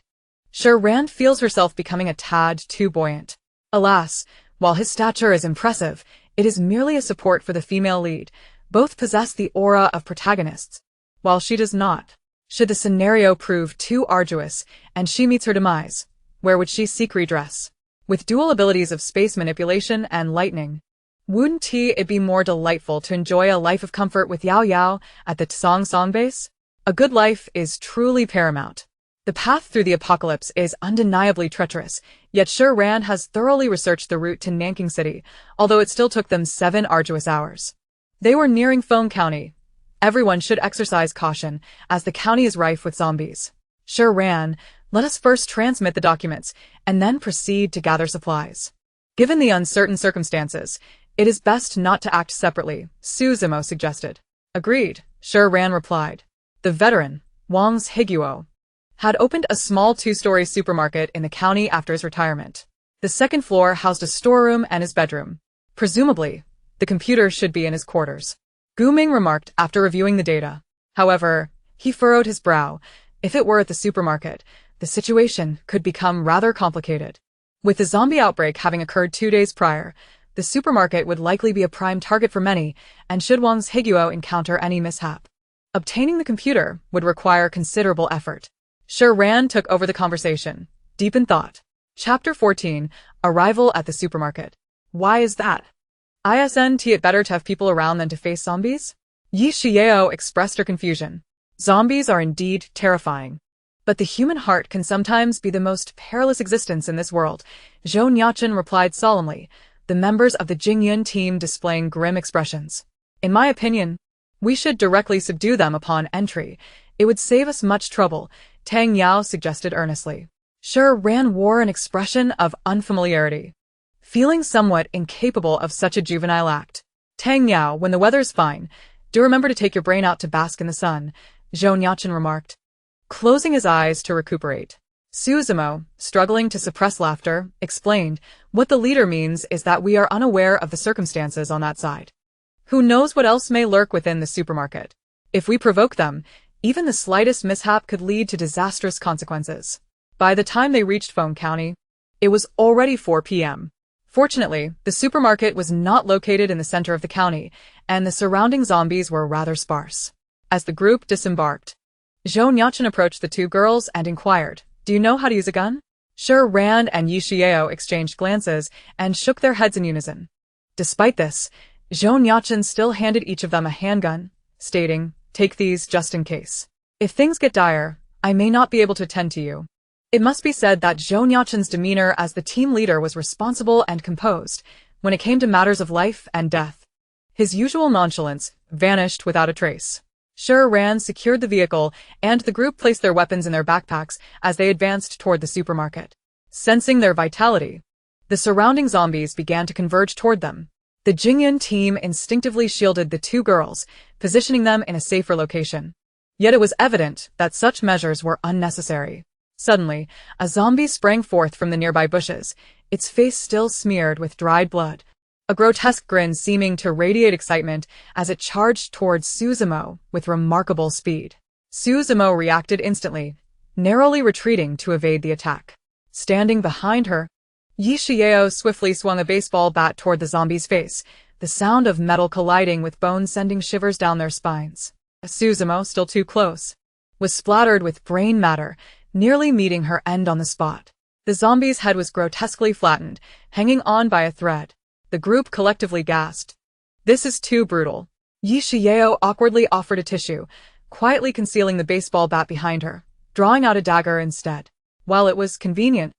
Shi Ran feels herself becoming a tad too buoyant. Alas, while his stature is impressive, it is merely a support for the female lead. Both possess the aura of protagonists, while she does not. Should the scenario prove too arduous and she meets her demise, where would she seek redress? With dual abilities of space manipulation and lightning, wouldn't it be more delightful to enjoy a life of comfort with Yao Yao at the Song base? A good life is truly paramount. The path through the apocalypse is undeniably treacherous, yet Shi Ran has thoroughly researched the route to Nanking City, although it still took them 7 arduous hours. They were nearing Feng County. Everyone should exercise caution, as the county is rife with zombies. Shi Ran, let us first transmit the documents, and then proceed to gather supplies. Given the uncertain circumstances, it is best not to act separately, Zhou Nuocheng suggested. Agreed, Shi Ran replied. The veteran, Wang's Higuo, had opened a small 2-story supermarket in the county after his retirement. The second floor housed a storeroom and his bedroom. Presumably, the computer should be in his quarters. Gu Ming remarked after reviewing the data. However, he furrowed his brow. If it were at the supermarket, the situation could become rather complicated. With the zombie outbreak having occurred 2 days prior, the supermarket would likely be a prime target for many, and should Wang's Higuo encounter any mishap, obtaining the computer would require considerable effort. Shi Ran took over the conversation, deep in thought. Chapter 14, Arrival at the Supermarket. Why is that? Isn't it better to have people around than to face zombies? Yi Xiao expressed her confusion. Zombies are indeed terrifying. But the human heart can sometimes be the most perilous existence in this world, Zhou Nuocheng replied solemnly, the members of the Jingyun team displaying grim expressions. In my opinion, we should directly subdue them upon entry. It would save us much trouble, Tang Yao suggested earnestly. Shi Ran wore an expression of unfamiliarity, feeling somewhat incapable of such a juvenile act. Tang Yao, when the weather's fine, do remember to take your brain out to bask in the sun, Zhou Nuocheng remarked, closing his eyes to recuperate. Zhou Nuocheng, struggling to suppress laughter, explained, what the leader means is that we are unaware of the circumstances on that side. Who knows what else may lurk within the supermarket? If we provoke them, even the slightest mishap could lead to disastrous consequences. By the time they reached Feng County, it was already 4 p.m. Fortunately, the supermarket was not located in the center of the county, and the surrounding zombies were rather sparse. As the group disembarked, Zhou Nuocheng approached the 2 girls and inquired, do you know how to use a gun? Shi Ran and Yi Xiao exchanged glances and shook their heads in unison. Despite this, Zhou Nuocheng still handed each of them a handgun, stating, take these just in case. If things get dire, I may not be able to attend to you. It must be said that Zhou Nuocheng's demeanor as the team leader was responsible and composed when it came to matters of life and death. His usual nonchalance vanished without a trace. Shi Ran secured the vehicle, and the group placed their weapons in their backpacks as they advanced toward the supermarket. Sensing their vitality, the surrounding zombies began to converge toward them. The Jingyun team instinctively shielded the 2 girls, positioning them in a safer location. Yet it was evident that such measures were unnecessary. Suddenly, a zombie sprang forth from the nearby bushes, its face still smeared with dried blood, a grotesque grin seeming to radiate excitement as it charged towards Zhou Nuocheng with remarkable speed. Zhou Nuocheng reacted instantly, narrowly retreating to evade the attack. Standing behind her, Yi Xiao swiftly swung a baseball bat toward the zombie's face, the sound of metal colliding with bone sending shivers down their spines. Zhou Nuocheng, still too close, was splattered with brain matter, nearly meeting her end on the spot. The zombie's head was grotesquely flattened, hanging on by a thread. The group collectively gasped. This is too brutal. Yi Xiao awkwardly offered a tissue, quietly concealing the baseball bat behind her, drawing out a dagger instead. While it was convenient,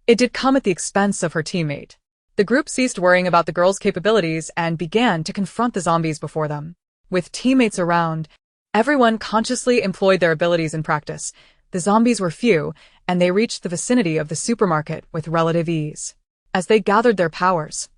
it did come at the expense of her teammate. The group ceased worrying about the girls' capabilities and began to confront the zombies before them. With teammates around, everyone consciously employed their abilities in practice. The zombies were few, and they reached the vicinity of the supermarket with relative ease. As they gathered their powers,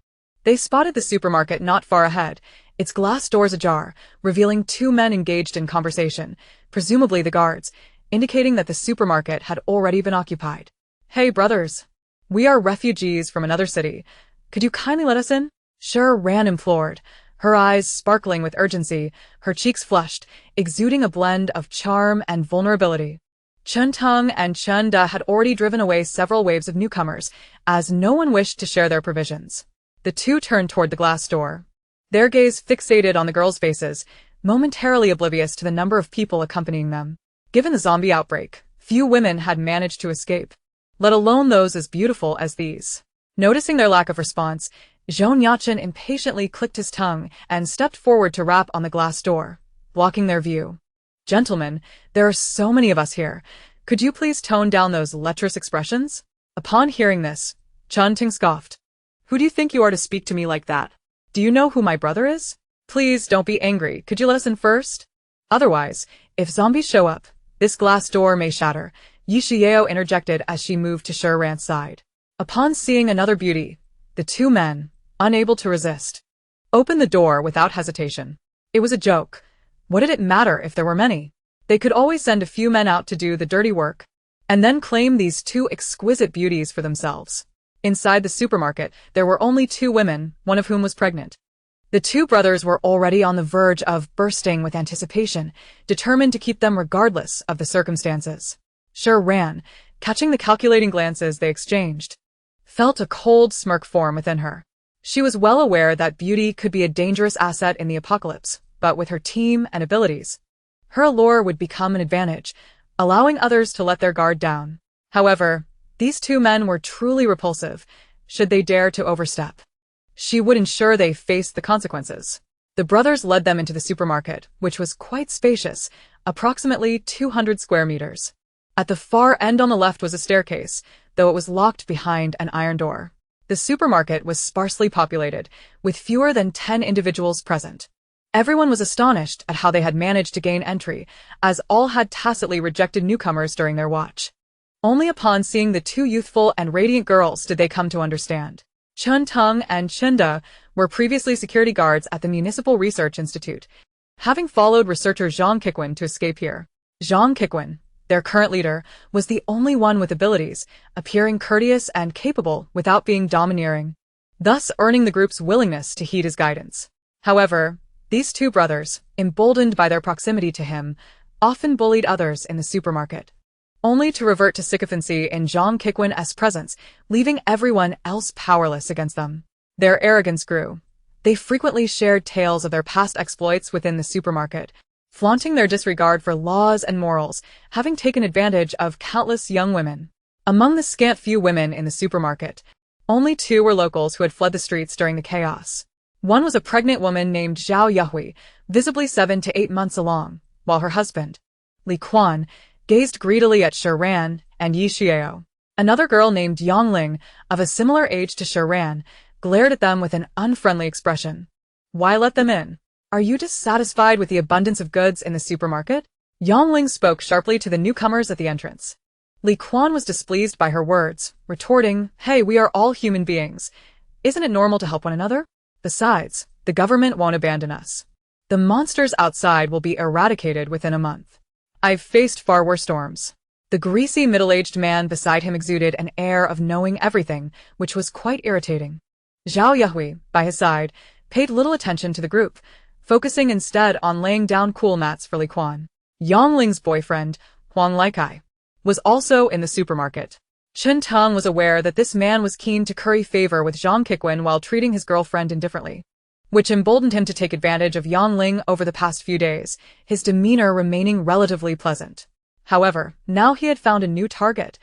they spotted the supermarket not far ahead, its glass doors ajar, revealing two men engaged in conversation, presumably the guards, indicating that the supermarket had already been occupied. "Hey, brothers. We are refugees from another city. Could you kindly let us in?" Shi Ran implored, her eyes sparkling with urgency, her cheeks flushed, exuding a blend of charm and vulnerability. Chen Teng and Chen Da had already driven away several waves of newcomers, as no one wished to share their provisions. The two turned toward the glass door, their gaze fixated on the girls' faces, momentarily oblivious to the number of people accompanying them. Given the zombie outbreak, few women had managed to escape, let alone those as beautiful as these. Noticing their lack of response, Zhou Nuocheng impatiently clicked his tongue and stepped forward to rap on the glass door, blocking their view. "Gentlemen, there are so many of us here. Could you please tone down those lecherous expressions?" Upon hearing this, Chen Ting scoffed. "Who do you think you are to speak to me like that? Do you know who my brother is? Please don't be angry. Could you let us in first? Otherwise, if zombies show up, this glass door may shatter," Yi Xiao interjected as she moved to Shi Ran's side. Upon seeing another beauty, the two men, unable to resist, opened the door without hesitation. It was a joke. What did it matter if there were many? They could always send a few men out to do the dirty work, and then claim these two exquisite beauties for themselves. Inside the supermarket, there were only two women, one of whom was pregnant. The two brothers were already on the verge of bursting with anticipation, determined to keep them regardless of the circumstances. Shi Ran, catching the calculating glances they exchanged, felt a cold smirk form within her. She was well aware that beauty could be a dangerous asset in the apocalypse, but with her team and abilities, her allure would become an advantage, allowing others to let their guard down. However, these two men were truly repulsive, should they dare to overstep. She would ensure they faced the consequences. The brothers led them into the supermarket, which was quite spacious, approximately 200 square meters. At the far end on the left was a staircase, though it was locked behind an iron door. The supermarket was sparsely populated, with fewer than 10 individuals present. Everyone was astonished at how they had managed to gain entry, as all had tacitly rejected newcomers during their watch. Only upon seeing the two youthful and radiant girls did they come to understand. Chen Teng and Chen Da were previously security guards at the Municipal Research Institute, having followed researcher Zhang Qiqun to escape here. Zhang Qiqun, their current leader, was the only one with abilities, appearing courteous and capable without being domineering, thus earning the group's willingness to heed his guidance. However, these two brothers, emboldened by their proximity to him, often bullied others in the supermarket, only to revert to sycophancy in Zhang Qiqun's presence, leaving everyone else powerless against them. Their arrogance grew. They frequently shared tales of their past exploits within the supermarket, flaunting their disregard for laws and morals, having taken advantage of countless young women. Among the scant few women in the supermarket, only two were locals who had fled the streets during the chaos. One was a pregnant woman named Zhao Yuhui, visibly 7 to 8 months along, while her husband, Li Quan, gazed greedily at Shi Ran and Yi Xiao. Another girl named Yang Ling, of a similar age to Shi Ran, glared at them with an unfriendly expression. "Why let them in? Are you dissatisfied with the abundance of goods in the supermarket?" Yang Ling spoke sharply to the newcomers at the entrance. Li Quan was displeased by her words, retorting, "Hey, we are all human beings. Isn't it normal to help one another? Besides, the government won't abandon us. The monsters outside will be eradicated within a month. I've faced far worse storms." The greasy middle-aged man beside him exuded an air of knowing everything, which was quite irritating. Zhao Yuhui, by his side, paid little attention to the group, focusing instead on laying down cool mats for Li Quan. Yang Ling's boyfriend, Huang Laikai, was also in the supermarket. Chen Teng was aware that this man was keen to curry favor with Zhang Qiqun while treating his girlfriend indifferently, which emboldened him to take advantage of Yang Ling over the past few days, his demeanor remaining relatively pleasant. However, now he had found a new target.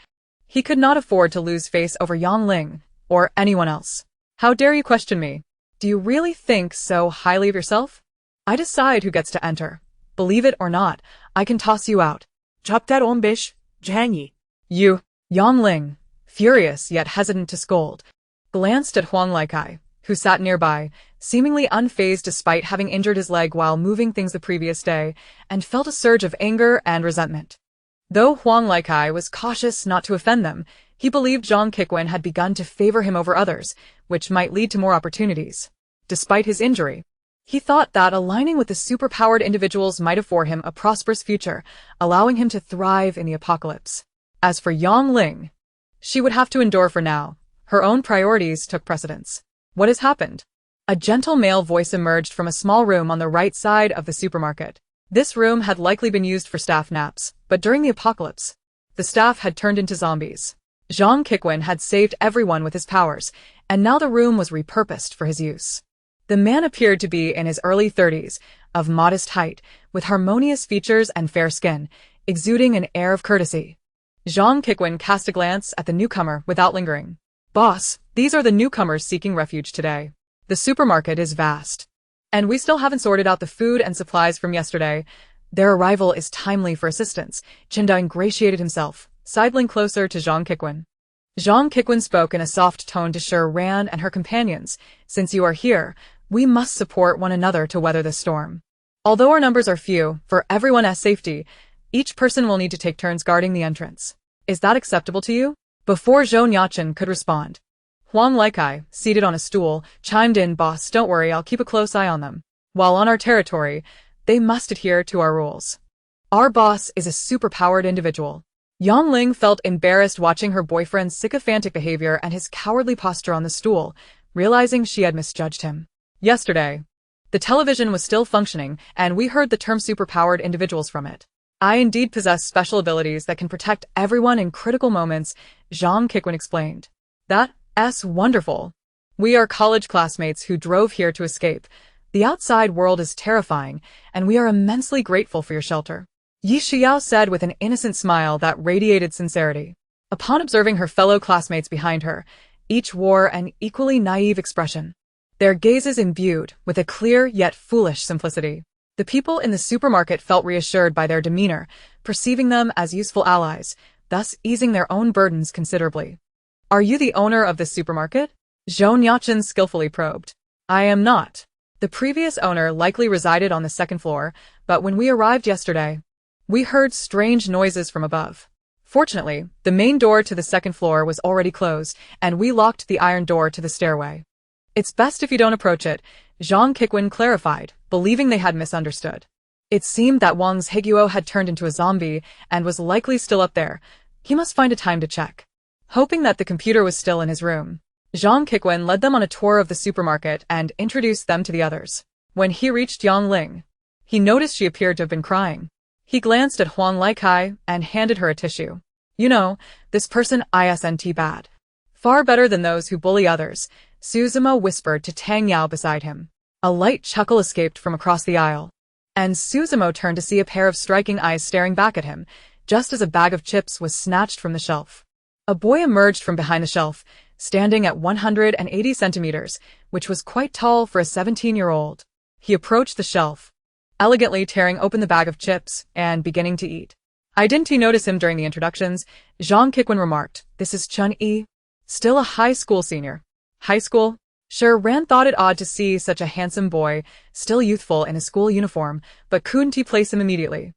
He could not afford to lose face over Yang Ling, or anyone else. "How dare you question me? Do you really think so highly of yourself? I decide who gets to enter. Believe it or not, I can toss you out." "Drop that on bish, Zhang Yi." "You." Yang Ling, furious yet hesitant to scold, glanced at Huang Laikai, who sat nearby, seemingly unfazed despite having injured his leg while moving things the previous day, and felt a surge of anger and resentment. Though Huang Laikai was cautious not to offend them, he believed Zhang Qiquen had begun to favor him over others, which might lead to more opportunities. Despite his injury, he thought that aligning with the superpowered individuals might afford him a prosperous future, allowing him to thrive in the apocalypse. As for Yang Ling, she would have to endure for now. Her own priorities took precedence. What has happened? A gentle male voice emerged from a small room on the right side of the supermarket. This room had likely been used for staff naps, but during the apocalypse, the staff had turned into zombies. Zhang Qiquen had saved everyone with his powers, and now the room was repurposed for his use. The man appeared to be in his early 30s, of modest height, with harmonious features and fair skin, exuding an air of courtesy. Zhang Qiquen cast a glance at the newcomer without lingering. Boss, these are the newcomers seeking refuge today. The supermarket is vast, and we still haven't sorted out the food and supplies from yesterday. Their arrival is timely for assistance. Chinda ingratiated himself, sidling closer to Zhang Qiquen. Zhang Qiquen spoke in a soft tone to Shi Ran and her companions. Since you are here, we must support one another to weather this storm. Although our numbers are few, for everyone's safety, each person will need to take turns guarding the entrance. Is that acceptable to you? Before Zhou Nuocheng could respond, Huang Laikai, seated on a stool, chimed in, Boss, don't worry, I'll keep a close eye on them. While on our territory, they must adhere to our rules. Our boss is a superpowered individual. Yang Ling felt embarrassed watching her boyfriend's sycophantic behavior and his cowardly posture on the stool, realizing she had misjudged him. Yesterday, the television was still functioning, and we heard the term superpowered individuals from it. I indeed possess special abilities that can protect everyone in critical moments, Zhang Qiquen explained. That's wonderful. We are college classmates who drove here to escape. The outside world is terrifying, and we are immensely grateful for your shelter. Yi Xiao said with an innocent smile that radiated sincerity. Upon observing her fellow classmates behind her, each wore an equally naive expression, their gazes imbued with a clear yet foolish simplicity. The people in the supermarket felt reassured by their demeanor, perceiving them as useful allies, thus easing their own burdens considerably. Are you the owner of this supermarket? Zhou Nuocheng skillfully probed. I am not. The previous owner likely resided on the second floor, but when we arrived yesterday, we heard strange noises from above. Fortunately, the main door to the second floor was already closed, and we locked the iron door to the stairway. It's best if you don't approach it, Zhang Qiquen clarified, believing they had misunderstood. It seemed that Wang's Higuo had turned into a zombie and was likely still up there. He must find a time to check. Hoping that the computer was still in his room, Zhang Qiquen led them on a tour of the supermarket and introduced them to the others. When he reached Yang Ling, he noticed she appeared to have been crying. He glanced at Huang Laikai and handed her a tissue. You know, this person isn't bad. Far better than those who bully others, Suzumo whispered to Tang Yao beside him. A light chuckle escaped from across the aisle, and Suzumo turned to see a pair of striking eyes staring back at him, just as a bag of chips was snatched from the shelf. A boy emerged from behind the shelf, standing at 180 centimeters, which was quite tall for a 17-year-old. He approached the shelf, elegantly tearing open the bag of chips and beginning to eat. I didn't notice him during the introductions, Zhang Qiquen remarked. This is Chun-Yi, still a high school senior. High school? Shi Ran thought it odd to see such a handsome boy, still youthful in a school uniform, but couldn't he place him immediately?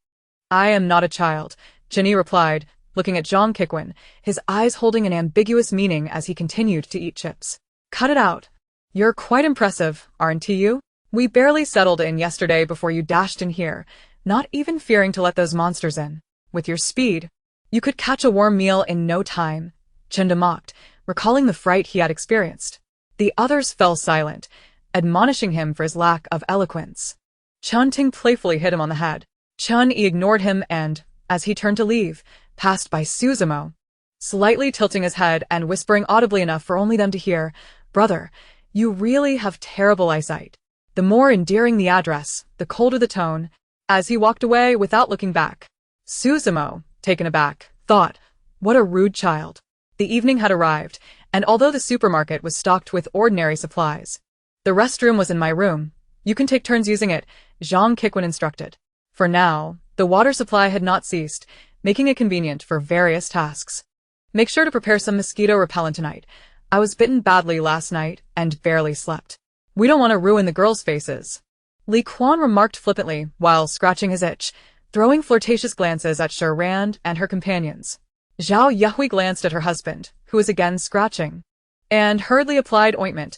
I am not a child, Chun-Yi replied, looking at Zhang Qiquen, his eyes holding an ambiguous meaning as he continued to eat chips. Cut it out. You're quite impressive, aren't you? We barely settled in yesterday before you dashed in here, not even fearing to let those monsters in. With your speed, you could catch a warm meal in no time, Chinda mocked, recalling the fright he had experienced. The others fell silent, admonishing him for his lack of eloquence. Chun-Ting playfully hit him on the head. Chun-Yi ignored him and, as he turned to leave, passed by Suzumo, slightly tilting his head and whispering audibly enough for only them to hear, Brother, you really have terrible eyesight. The more endearing the address, the colder the tone. As he walked away without looking back, Suzumo, taken aback, thought, what a rude child. The evening had arrived, and although the supermarket was stocked with ordinary supplies, the restroom was in my room. You can take turns using it, Zhang Qiquen instructed. For now, the water supply had not ceased, making it convenient for various tasks. Make sure to prepare some mosquito repellent tonight. I was bitten badly last night and barely slept. We don't want to ruin the girls' faces. Li Quan remarked flippantly while scratching his itch, throwing flirtatious glances at Shi Ran and her companions. Zhao Yuhui glanced at her husband, who was again scratching, and hurriedly applied ointment,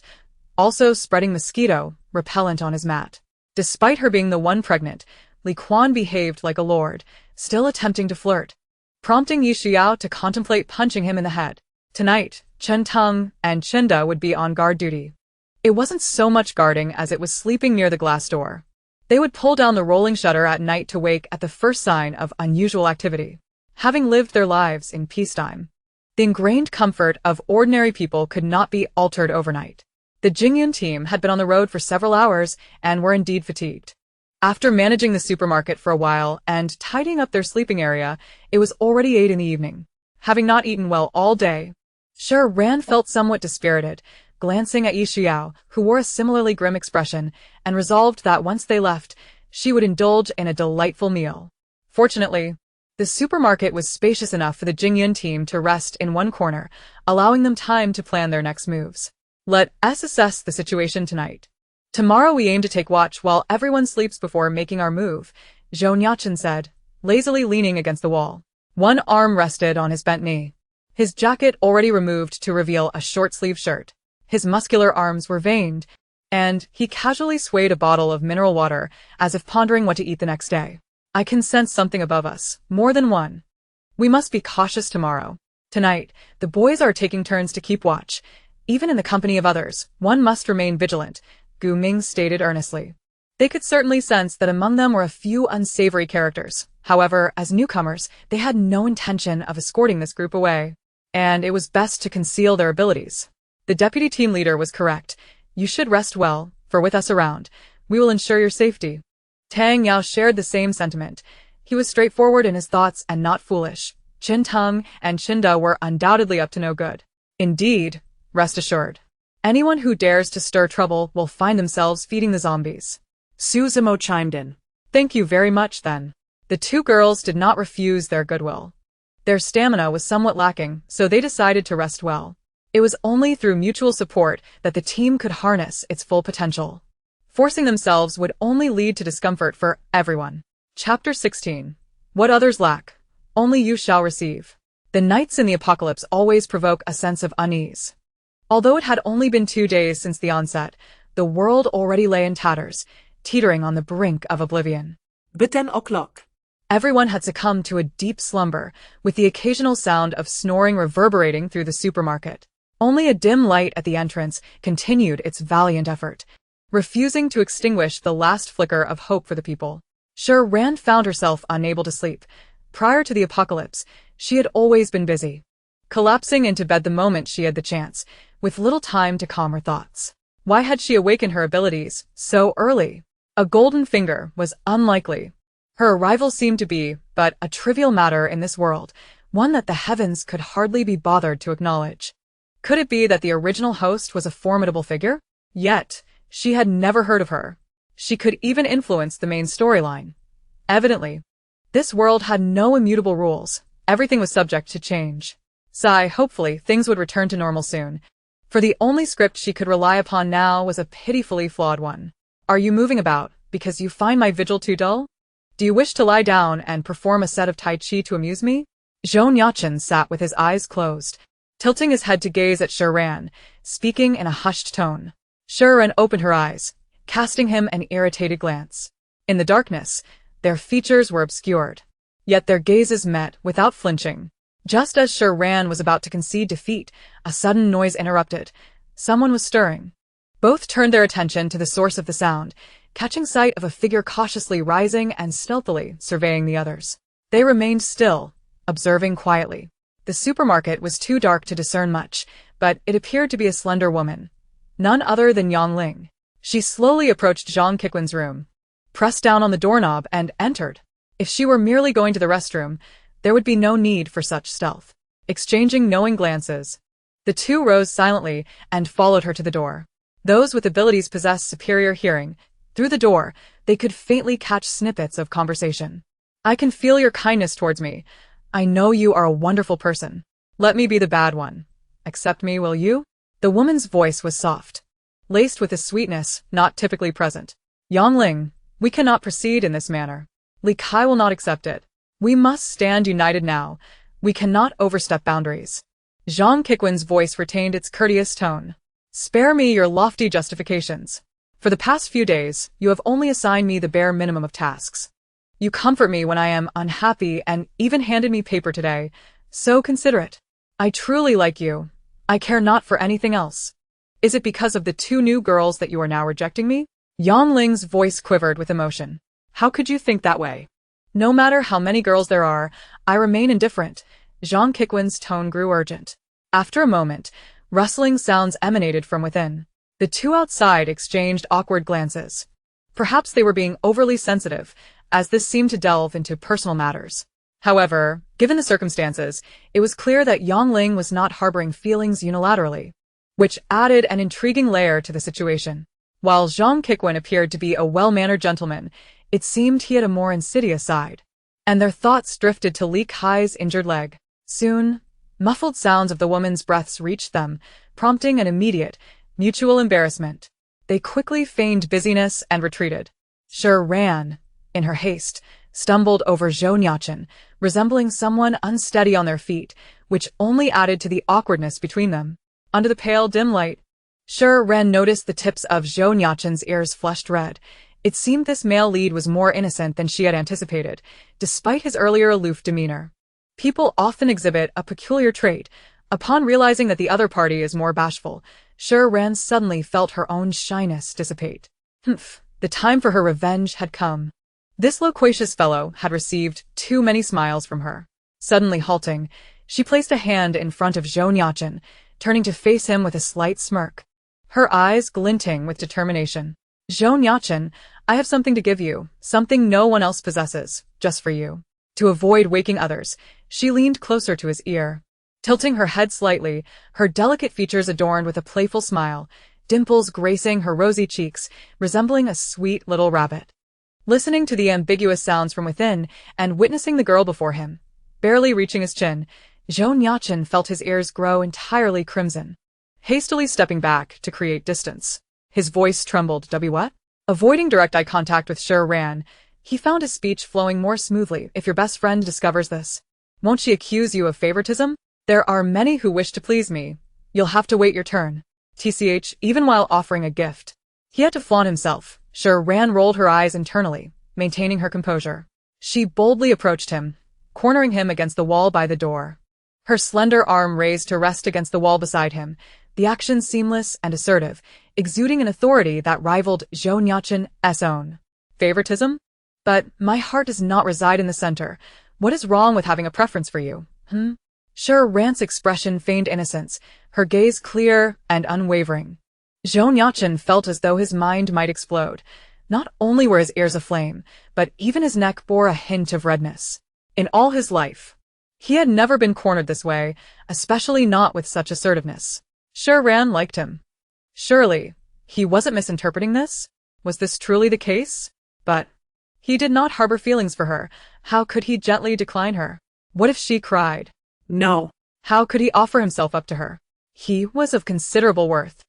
also spreading mosquito repellent on his mat. Despite her being the one pregnant, Li Quan behaved like a lord, still attempting to flirt, prompting Yi Xiao to contemplate punching him in the head. Tonight, Chen Teng and Chinda would be on guard duty. It wasn't so much guarding as it was sleeping near the glass door. They would pull down the rolling shutter at night to wake at the first sign of unusual activity. Having lived their lives in peacetime, the ingrained comfort of ordinary people could not be altered overnight. The Jingyun team had been on the road for several hours and were indeed fatigued. After managing the supermarket for a while and tidying up their sleeping area, it was already 8 in the evening. Having not eaten well all day, Shi Ran felt somewhat dispirited, glancing at Yi Xiao, who wore a similarly grim expression, and resolved that once they left, she would indulge in a delightful meal. Fortunately, the supermarket was spacious enough for the Jingyun team to rest in one corner, allowing them time to plan their next moves. Let us assess the situation tonight. Tomorrow we aim to take watch while everyone sleeps before making our move, Zhou Nuocheng said, lazily leaning against the wall. One arm rested on his bent knee. His jacket already removed to reveal a short-sleeved shirt. His muscular arms were veined, and he casually swayed a bottle of mineral water as if pondering what to eat the next day. I can sense something above us, more than one. We must be cautious tomorrow. Tonight, the boys are taking turns to keep watch. Even in the company of others, one must remain vigilant, Gu Ming stated earnestly. They could certainly sense that among them were a few unsavory characters. However, as newcomers, they had no intention of escorting this group away, and it was best to conceal their abilities. The deputy team leader was correct. You should rest well, for with us around, we will ensure your safety. Tang Yao shared the same sentiment. He was straightforward in his thoughts and not foolish. Chen Teng and Chinda were undoubtedly up to no good. Indeed, rest assured, anyone who dares to stir trouble will find themselves feeding the zombies. Su Zimo chimed in. Thank you very much, then. The two girls did not refuse their goodwill. Their stamina was somewhat lacking, so they decided to rest well. It was only through mutual support that the team could harness its full potential. Forcing themselves would only lead to discomfort for everyone. Chapter 16. What others lack, only you shall receive. The nights in the apocalypse always provoke a sense of unease. Although it had only been 2 days since the onset, the world already lay in tatters, teetering on the brink of oblivion. But 10 o'clock. Everyone had succumbed to a deep slumber, with the occasional sound of snoring reverberating through the supermarket. Only a dim light at the entrance continued its valiant effort, refusing to extinguish the last flicker of hope for the people. Shi Ran found herself unable to sleep. Prior to the apocalypse, she had always been busy, collapsing into bed the moment she had the chance, with little time to calm her thoughts. Why had she awakened her abilities so early? A golden finger was unlikely. Her arrival seemed to be but a trivial matter in this world, one that the heavens could hardly be bothered to acknowledge. Could it be that the original host was a formidable figure? Yet, she had never heard of her. She could even influence the main storyline. Evidently, this world had no immutable rules. Everything was subject to change. Hopefully things would return to normal soon, for the only script she could rely upon now was a pitifully flawed one. Are you moving about because you find my vigil too dull? Do you wish to lie down and perform a set of Tai Chi to amuse me? Zhou Nuocheng sat with his eyes closed, tilting his head to gaze at Shi Ran, speaking in a hushed tone. Shi Ran opened her eyes, casting him an irritated glance. In the darkness, their features were obscured, yet their gazes met without flinching. Just as Shi Ran was about to concede defeat, a sudden noise interrupted. Someone was stirring. Both turned their attention to the source of the sound, catching sight of a figure cautiously rising and stealthily surveying the others. They remained still, observing quietly. The supermarket was too dark to discern much, but it appeared to be a slender woman, none other than Yang Ling. She slowly approached Zhang Kikwen's room, pressed down on the doorknob and entered. If she were merely going to the restroom, there would be no need for such stealth. Exchanging knowing glances, the two rose silently and followed her to the door. Those with abilities possessed superior hearing. Through the door, they could faintly catch snippets of conversation. I can feel your kindness towards me. I know you are a wonderful person. Let me be the bad one. Accept me, will you? The woman's voice was soft, laced with a sweetness not typically present. Yangling, we cannot proceed in this manner. Li Kai will not accept it. We must stand united now. We cannot overstep boundaries. Zhang Qiquan's voice retained its courteous tone. Spare me your lofty justifications. For the past few days, you have only assigned me the bare minimum of tasks. You comfort me when I am unhappy and even handed me paper today. So considerate. I truly like you. I care not for anything else. Is it because of the 2 new girls that you are now rejecting me? Yang Ling's voice quivered with emotion. How could you think that way? No matter how many girls there are, I remain indifferent. Zhang Qiquan's tone grew urgent. After a moment, rustling sounds emanated from within. The 2 outside exchanged awkward glances. Perhaps they were being overly sensitive, as this seemed to delve into personal matters. However, given the circumstances, it was clear that Yang Ling was not harboring feelings unilaterally, which added an intriguing layer to the situation. While Zhang Qiquan appeared to be a well-mannered gentleman, it seemed he had a more insidious side. And their thoughts drifted to Li Kai's injured leg. Soon, muffled sounds of the woman's breaths reached them, prompting an immediate, mutual embarrassment. They quickly feigned busyness and retreated. Shi Ran, in her haste, stumbled over Zhou Nuocheng, resembling someone unsteady on their feet, which only added to the awkwardness between them. Under the pale, dim light, Shi Ran noticed the tips of Zhou Nuocheng's ears flushed red. It seemed this male lead was more innocent than she had anticipated, despite his earlier aloof demeanor. People often exhibit a peculiar trait. Upon realizing that the other party is more bashful, Shi Ran suddenly felt her own shyness dissipate. The time for her revenge had come. This loquacious fellow had received too many smiles from her. Suddenly halting, she placed a hand in front of Zhou Nuocheng, turning to face him with a slight smirk, her eyes glinting with determination. Zhou Nuocheng, I have something to give you, something no one else possesses, just for you. To avoid waking others, she leaned closer to his ear. Tilting her head slightly, her delicate features adorned with a playful smile, dimples gracing her rosy cheeks, resembling a sweet little rabbit. Listening to the ambiguous sounds from within and witnessing the girl before him, barely reaching his chin, Zhou Nuocheng felt his ears grow entirely crimson. Hastily stepping back to create distance, his voice trembled. What? Avoiding direct eye contact with Shi Ran, he found his speech flowing more smoothly. If your best friend discovers this, won't she accuse you of favoritism? There are many who wish to please me. You'll have to wait your turn. Even while offering a gift, he had to flaunt himself. Shi Ran rolled her eyes internally, maintaining her composure. She boldly approached him, cornering him against the wall by the door. Her slender arm raised to rest against the wall beside him, the action seamless and assertive, exuding an authority that rivaled Zhou Nuocheng's own. Favoritism? But my heart does not reside in the center. What is wrong with having a preference for you? Shi Ran's expression feigned innocence, her gaze clear and unwavering. Zhou Nuocheng felt as though his mind might explode. Not only were his ears aflame, but even his neck bore a hint of redness. In all his life, he had never been cornered this way, especially not with such assertiveness. Shi Ran liked him. Surely, he wasn't misinterpreting this? Was this truly the case? But he did not harbor feelings for her. How could he gently decline her? What if she cried? No. How could he offer himself up to her? He was of considerable worth.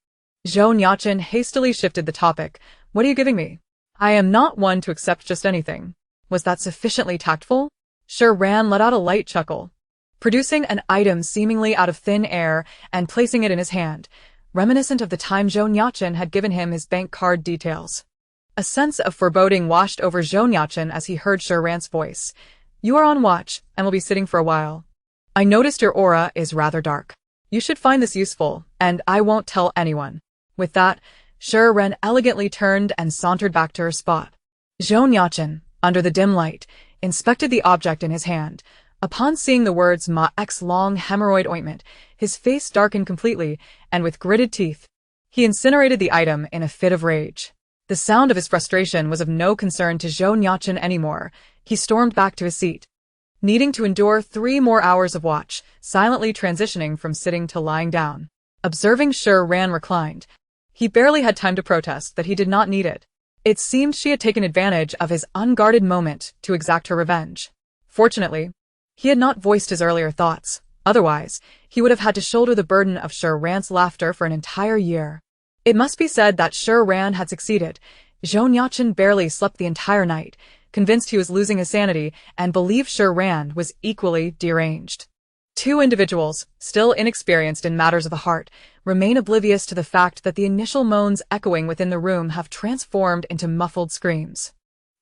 Zhou Nuocheng hastily shifted the topic. What are you giving me? I am not one to accept just anything. Was that sufficiently tactful? Shi Ran let out a light chuckle, producing an item seemingly out of thin air and placing it in his hand, reminiscent of the time Zhou Nuocheng had given him his bank card details. A sense of foreboding washed over Zhou Nuocheng as he heard Shi Ran's voice. You are on watch and will be sitting for a while. I noticed your aura is rather dark. You should find this useful, and I won't tell anyone. With that, Shi Ran elegantly turned and sauntered back to her spot. Zhou Nuocheng, under the dim light, inspected the object in his hand. Upon seeing the words Ma-X long hemorrhoid ointment, his face darkened completely, and with gritted teeth, he incinerated the item in a fit of rage. The sound of his frustration was of no concern to Zhou Nuocheng anymore. He stormed back to his seat, needing to endure 3 more hours of watch, silently transitioning from sitting to lying down. Observing Shi Ran reclined, he barely had time to protest that he did not need it. It seemed she had taken advantage of his unguarded moment to exact her revenge. Fortunately, he had not voiced his earlier thoughts, Otherwise, he would have had to shoulder the burden of Shi Ran's laughter for an entire year. It must be said that Shi Ran had succeeded. Zhou Nuocheng barely slept the entire night, convinced he was losing his sanity, and believed Shi Ran was equally deranged. Two individuals, still inexperienced in matters of the heart, remain oblivious to the fact that the initial moans echoing within the room have transformed into muffled screams.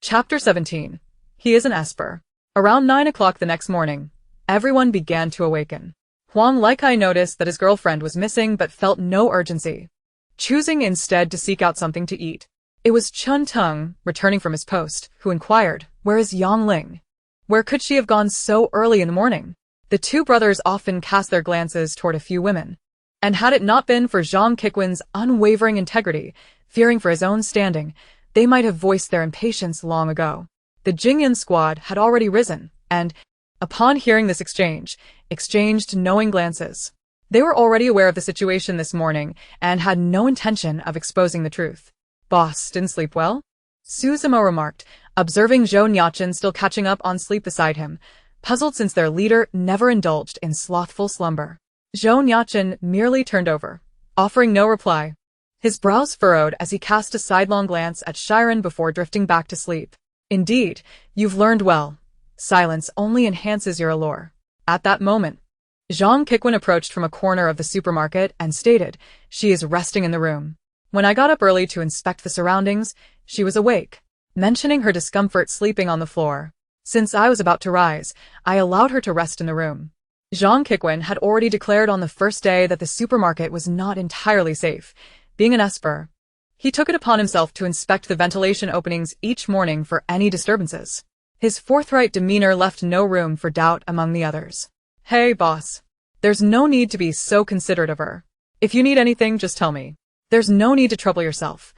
Chapter 17. He is an Esper. Around 9 o'clock the next morning, everyone began to awaken. Huang Likai noticed that his girlfriend was missing but felt no urgency, choosing instead to seek out something to eat. It was Chun Tung, returning from his post, who inquired, "Where is Yang Ling? Where could she have gone so early in the morning?" The two brothers often cast their glances toward a few women, and had it not been for Zhang Kikwen's unwavering integrity, fearing for his own standing, they might have voiced their impatience long ago. The Jingyan squad had already risen, and, upon hearing this exchange, exchanged knowing glances. They were already aware of the situation this morning, and had no intention of exposing the truth. "Boss, didn't sleep well?" Suzumo remarked, observing Zhou Nuocheng still catching up on sleep beside him, puzzled since their leader never indulged in slothful slumber. Zhou Nuocheng merely turned over, offering no reply. His brows furrowed as he cast a sidelong glance at Shi Ran before drifting back to sleep. "Indeed, you've learned well. Silence only enhances your allure." At that moment, Zhang Kikwen approached from a corner of the supermarket and stated, "She is resting in the room. When I got up early to inspect the surroundings, she was awake," mentioning her discomfort sleeping on the floor. "Since I was about to rise, I allowed her to rest in the room." Zhang Kikwen had already declared on the first day that the supermarket was not entirely safe. Being an Esper, he took it upon himself to inspect the ventilation openings each morning for any disturbances. His forthright demeanor left no room for doubt among the others. "Hey, boss. There's no need to be so considerate of her. If you need anything, just tell me. There's no need to trouble yourself.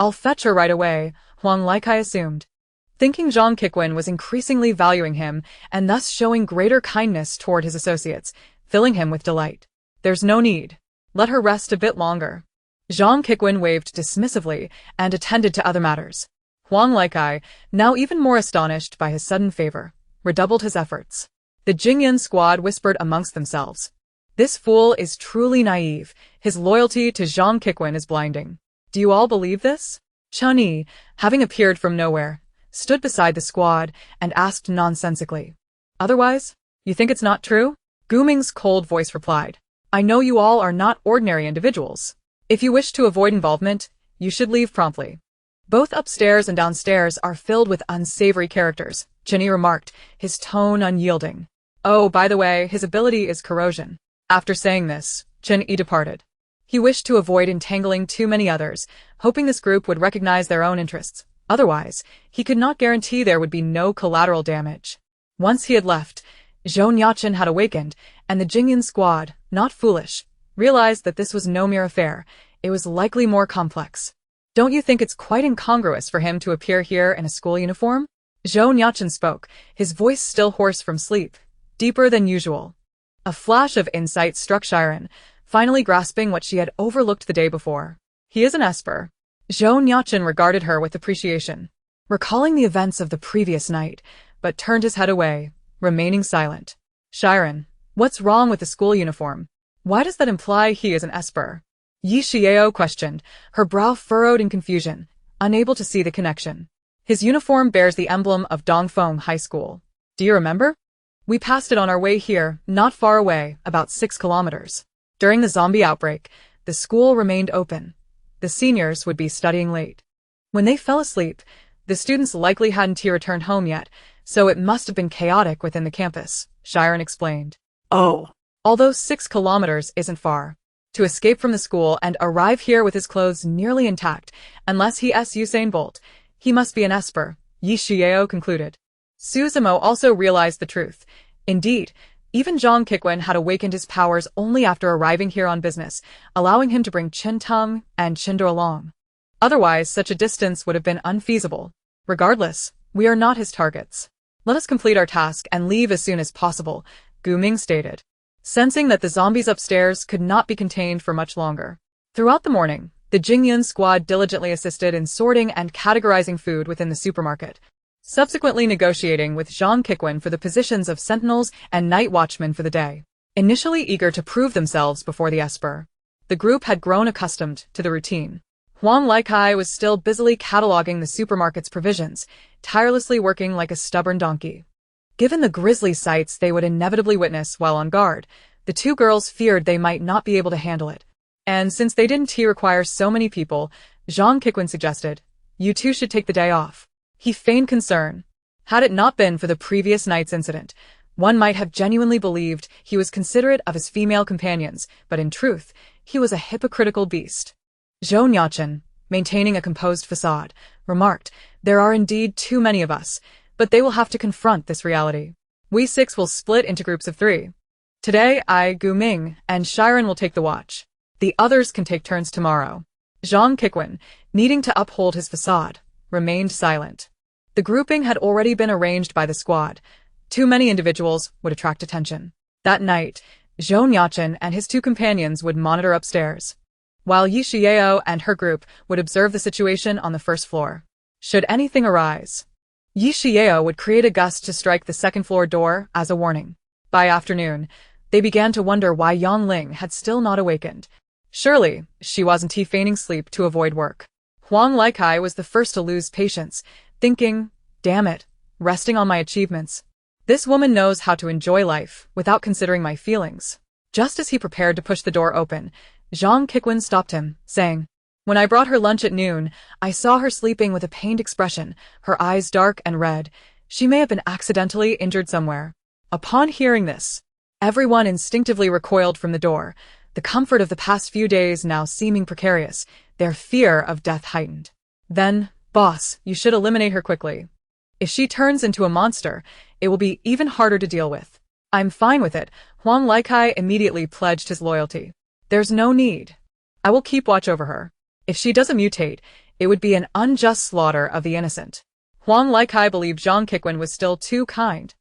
I'll fetch her right away," Huang Likai assumed, thinking Zhang Kikwen was increasingly valuing him and thus showing greater kindness toward his associates, filling him with delight. "There's no need. Let her rest a bit longer." Zhang Kikwen waved dismissively and attended to other matters. Huang Likai, now even more astonished by his sudden favor, redoubled his efforts. The Jingyan squad whispered amongst themselves, "This fool is truly naive. His loyalty to Zhang Kikwen is blinding." "Do you all believe this?" Chun Yi, having appeared from nowhere, stood beside the squad and asked nonsensically, "Otherwise, you think it's not true?" Gu Ming's cold voice replied, "I know you all are not ordinary individuals. If you wish to avoid involvement, you should leave promptly. Both upstairs and downstairs are filled with unsavory characters," Chun Yi remarked, his tone unyielding. "Oh, by the way, his ability is corrosion." After saying this, Chun Yi departed. He wished to avoid entangling too many others, hoping this group would recognize their own interests. Otherwise, he could not guarantee there would be no collateral damage. Once he had left, Zhou Nuocheng had awakened, and the Jingyan squad, not foolish, realized that this was no mere affair. It was likely more complex. "Don't you think it's quite incongruous for him to appear here in a school uniform?" Zhou Nuocheng spoke, his voice still hoarse from sleep, deeper than usual. A flash of insight struck Shi Ran, finally grasping what she had overlooked the day before. "He is an Esper." Zhou Nuocheng regarded her with appreciation, recalling the events of the previous night, but turned his head away, remaining silent. "Shi Ran, what's wrong with the school uniform? Why does that imply he is an Esper?" Yi Xiao questioned, her brow furrowed in confusion, unable to see the connection. "His uniform bears the emblem of Dongfeng High School. Do you remember? We passed it on our way here, not far away, about 6 kilometers. During the zombie outbreak, the school remained open. The seniors would be studying late. When they fell asleep, the students likely hadn't returned home yet, so it must have been chaotic within the campus," Shi Ran explained. "Oh." "Although 6 kilometers isn't far. To escape from the school and arrive here with his clothes nearly intact, unless he is Usain Bolt, he must be an Esper," Yi Xiao concluded. Suzumo also realized the truth. Indeed, even Zhang Kikwen had awakened his powers only after arriving here on business, allowing him to bring Chen Tung and Chindo along. Otherwise, such a distance would have been unfeasible. "Regardless, we are not his targets. Let us complete our task and leave as soon as possible," Gu Ming stated, sensing that the zombies upstairs could not be contained for much longer. Throughout the morning, the Jingyan squad diligently assisted in sorting and categorizing food within the supermarket, subsequently negotiating with Zhang Kikwen for the positions of sentinels and night watchmen for the day. initially eager to prove themselves before the Esper. The group had grown accustomed to the routine. Huang Laikai was still busily cataloging the supermarket's provisions, tirelessly working like a stubborn donkey. Given the grisly sights they would inevitably witness while on guard, the two girls feared they might not be able to handle it. And since they didn't require so many people, Zhang Qiquen suggested, "You two should take the day off." He feigned concern. Had it not been for the previous night's incident, one might have genuinely believed he was considerate of his female companions, but in truth, he was a hypocritical beast. Zhou Nuocheng, maintaining a composed facade, remarked, "There are indeed too many of us, but they will have to confront this reality. We 6 will split into groups of 3. Today, I, Gu Ming, and Shi Ran will take the watch. The others can take turns tomorrow." Zhang Qiquen, needing to uphold his facade, remained silent. The grouping had already been arranged by the squad. Too many individuals would attract attention. That night, Zhou Nuocheng and his 2 companions would monitor upstairs, while Yi Xiao and her group would observe the situation on the first floor. Should anything arise, Yi Xiao would create a gust to strike the second-floor door as a warning. By afternoon, they began to wonder why Yang Ling had still not awakened. Surely, she wasn't feigning sleep to avoid work. Huang Laikai was the first to lose patience, thinking, "Damn it, resting on my achievements. This woman knows how to enjoy life without considering my feelings." Just as he prepared to push the door open, Zhang Qiquen stopped him, saying, "When I brought her lunch at noon, I saw her sleeping with a pained expression, her eyes dark and red. She may have been accidentally injured somewhere." Upon hearing this, everyone instinctively recoiled from the door, the comfort of the past few days now seeming precarious, their fear of death heightened. "Then, boss, you should eliminate her quickly. If she turns into a monster, it will be even harder to deal with." "I'm fine with it," Huang Laikai immediately pledged his loyalty. "There's no need. I will keep watch over her. If she doesn't mutate, it would be an unjust slaughter of the innocent." Huang Laikai believed Zhang Qiquen was still too kind.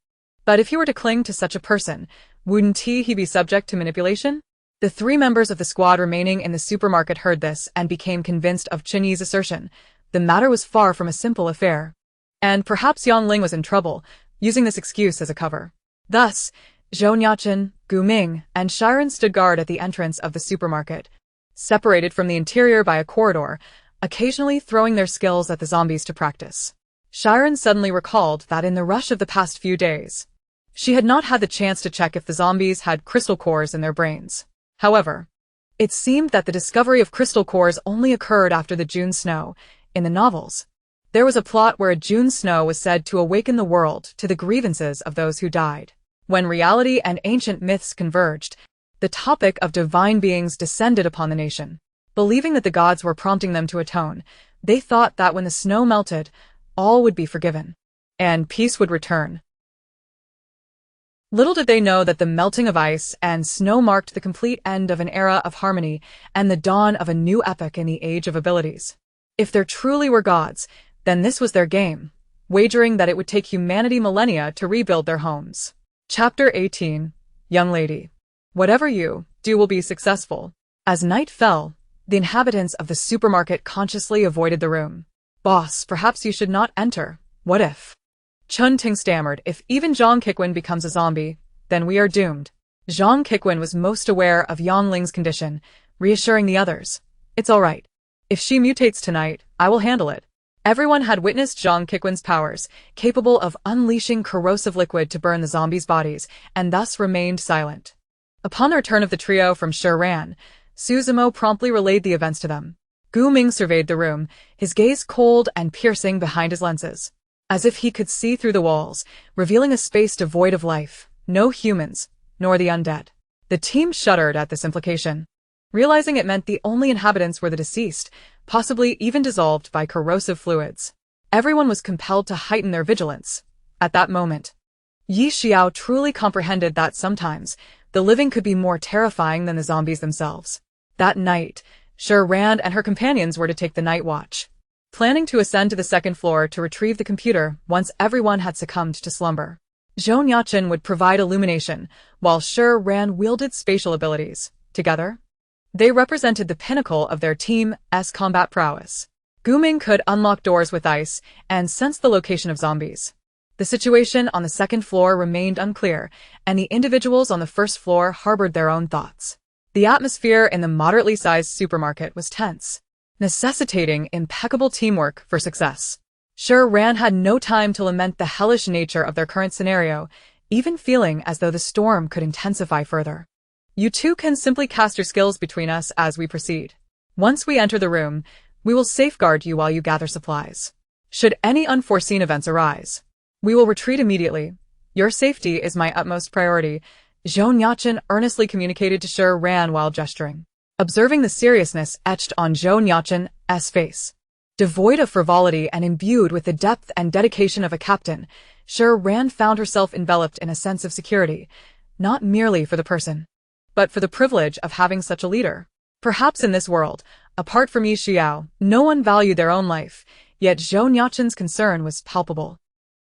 But if he were to cling to such a person, wouldn't he be subject to manipulation? The 3 members of the squad remaining in the supermarket heard this and became convinced of Chen Yi's assertion. The matter was far from a simple affair. And perhaps Yang Ling was in trouble, using this excuse as a cover. Thus, Zhou Nuocheng, Gu Ming, and Shi Ran stood guard at the entrance of the supermarket, separated from the interior by a corridor, occasionally throwing their skills at the zombies to practice. Shi Ran suddenly recalled that in the rush of the past few days, she had not had the chance to check if the zombies had crystal cores in their brains. However, it seemed that the discovery of crystal cores only occurred after the June snow. In the novels, there was a plot where a June snow was said to awaken the world to the grievances of those who died. When reality and ancient myths converged, the topic of divine beings descended upon the nation. Believing that the gods were prompting them to atone, they thought that when the snow melted, all would be forgiven, and peace would return. Little did they know that the melting of ice and snow marked the complete end of an era of harmony and the dawn of a new epoch in the Age of Abilities. If there truly were gods, then this was their game, wagering that it would take humanity millennia to rebuild their homes. Chapter 18. Young Lady. Whatever you do will be successful. As night fell, the inhabitants of the supermarket consciously avoided the room. "Boss, perhaps you should not enter. What if?" Chun Ting stammered, "If even Zhang Qiquen becomes a zombie, then we are doomed." Zhang Qiquen was most aware of Yang Ling's condition, reassuring the others. "It's all right. If she mutates tonight, I will handle it." Everyone had witnessed Zhang Qiquen's powers, capable of unleashing corrosive liquid to burn the zombies' bodies, and thus remained silent. Upon the return of the trio from Shi Ran, Suzumo promptly relayed the events to them. Gu Ming surveyed the room, his gaze cold and piercing behind his lenses, as if he could see through the walls, revealing a space devoid of life, no humans, nor the undead. The team shuddered at this implication, realizing it meant the only inhabitants were the deceased, possibly even dissolved by corrosive fluids. Everyone was compelled to heighten their vigilance. At that moment, Yi Xiao truly comprehended that sometimes the living could be more terrifying than the zombies themselves. That night, Shi Ran and her companions were to take the night watch, planning to ascend to the second floor to retrieve the computer once everyone had succumbed to slumber. Zhou Nuocheng would provide illumination, while Shi Ran wielded spatial abilities. Together, they represented the pinnacle of their team's combat prowess. Gu Ming could unlock doors with ice and sense the location of zombies. The The situation on the second floor remained unclear, and the individuals on the first floor harbored their own thoughts. The atmosphere in the moderately sized supermarket was tense, necessitating impeccable teamwork for success. Shi Ran had no time to lament the hellish nature of their current scenario, even feeling as though the storm could intensify further. You two can simply cast your skills between us as we proceed. Once we enter the room, we will safeguard you while you gather supplies. Should any unforeseen events arise, we will retreat immediately. Your safety is my utmost priority, Zhou Nuocheng earnestly communicated to Shi Ran while gesturing. Observing the seriousness etched on Zhou Nuocheng's face, devoid of frivolity and imbued with the depth and dedication of a captain, Shi Ran found herself enveloped in a sense of security, not merely for the person, but for the privilege of having such a leader. Perhaps in this world, apart from Yi Xiao, no one valued their own life, yet Zhou Nuocheng's concern was palpable.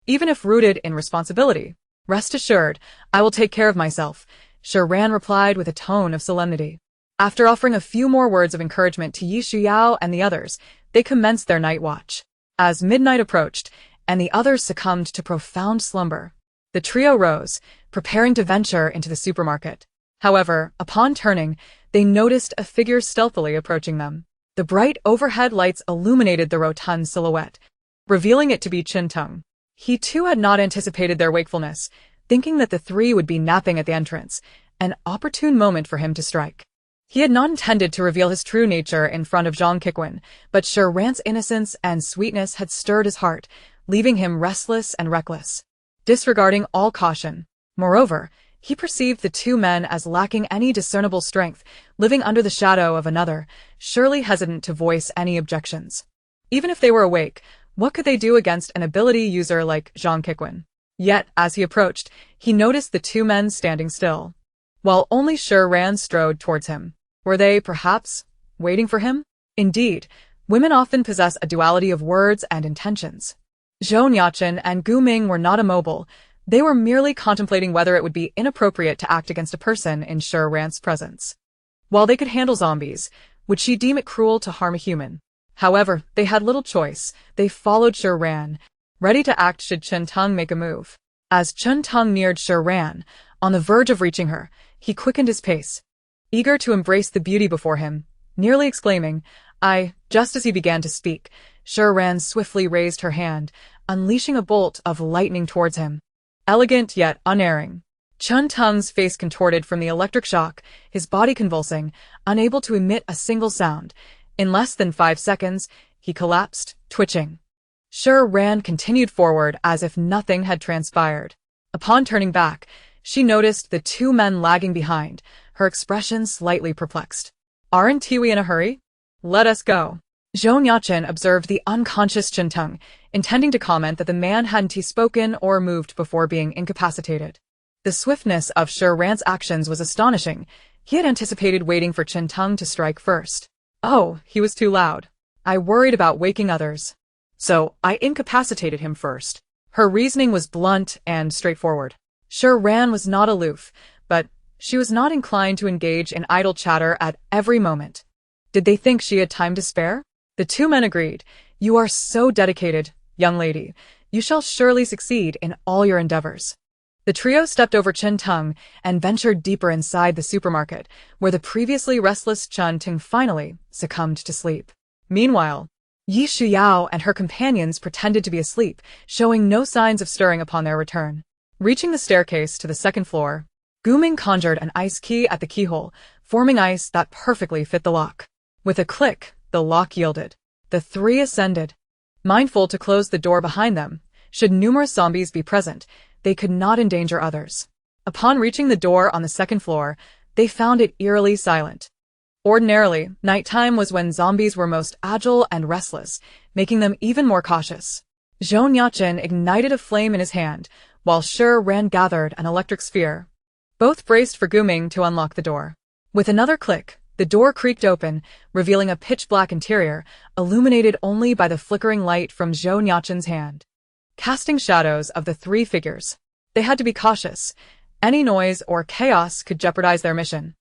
Even if rooted in responsibility, rest assured, I will take care of myself, Shi Ran replied with a tone of solemnity. After offering a few more words of encouragement to Yi Xiao and the others, they commenced their night watch. As midnight approached, and the others succumbed to profound slumber, the trio rose, preparing to venture into the supermarket. However, upon turning, they noticed a figure stealthily approaching them. The bright overhead lights illuminated the rotund silhouette, revealing it to be Chen Teng. He too had not anticipated their wakefulness, thinking that the three would be napping at the entrance, an opportune moment for him to strike. He had not intended to reveal his true nature in front of Zhang Qiqun, but Shi Ran's innocence and sweetness had stirred his heart, leaving him restless and reckless. Disregarding all caution, moreover, he perceived the two men as lacking any discernible strength, living under the shadow of another, surely hesitant to voice any objections. Even if they were awake, what could they do against an ability user like Zhang Qiqun? Yet, as he approached, he noticed the two men standing still, while only Shi Ran strode towards him. Were they, perhaps, waiting for him? Indeed, women often possess a duality of words and intentions. Zhou Nuocheng and Gu Ming were not immobile. They were merely contemplating whether it would be inappropriate to act against a person in Shi Ran's presence. While they could handle zombies, would she deem it cruel to harm a human? However, they had little choice. They followed Shi Ran, ready to act should Chen Teng make a move. As Chen Teng neared Shi Ran, on the verge of reaching her, he quickened his pace, eager to embrace the beauty before him, nearly exclaiming, "I." Just as he began to speak, Shi Ran swiftly raised her hand, unleashing a bolt of lightning towards him. Elegant yet unerring. Chen Teng's face contorted from the electric shock, his body convulsing, unable to emit a single sound. In less than 5 seconds, he collapsed, twitching. Shi Ran continued forward as if nothing had transpired. Upon turning back, she noticed the two men lagging behind, her expression slightly perplexed. "Aren't we in a hurry? Let us go." Zhou Nuocheng observed the unconscious Chen Teng, intending to comment that the man hadn't spoken or moved before being incapacitated. The swiftness of Shi Ran's actions was astonishing. He had anticipated waiting for Chen Teng to strike first. Oh, he was too loud. I worried about waking others, so I incapacitated him first. Her reasoning was blunt and straightforward. Shi Ran was not aloof, but she was not inclined to engage in idle chatter at every moment. Did they think she had time to spare? The two men agreed. "You are so dedicated, young lady. You shall surely succeed in all your endeavors." The trio stepped over Chen Teng and ventured deeper inside the supermarket, where the previously restless Chen Teng finally succumbed to sleep. Meanwhile, Yi Xiao and her companions pretended to be asleep, showing no signs of stirring upon their return. Reaching the staircase to the second floor, Gu Ming conjured an ice key at the keyhole, forming ice that perfectly fit the lock. With a click, the lock yielded. The three ascended, mindful to close the door behind them. Should numerous zombies be present, they could not endanger others. Upon reaching the door on the second floor, they found it eerily silent. Ordinarily, nighttime was when zombies were most agile and restless, making them even more cautious. Zhou Nuocheng ignited a flame in his hand, while Shi Ran gathered an electric sphere. Both braced for Gu Ming to unlock the door. With another click, the door creaked open, revealing a pitch-black interior, illuminated only by the flickering light from Zhou Nuocheng's hand, casting shadows of the three figures. They had to be cautious. Any noise or chaos could jeopardize their mission,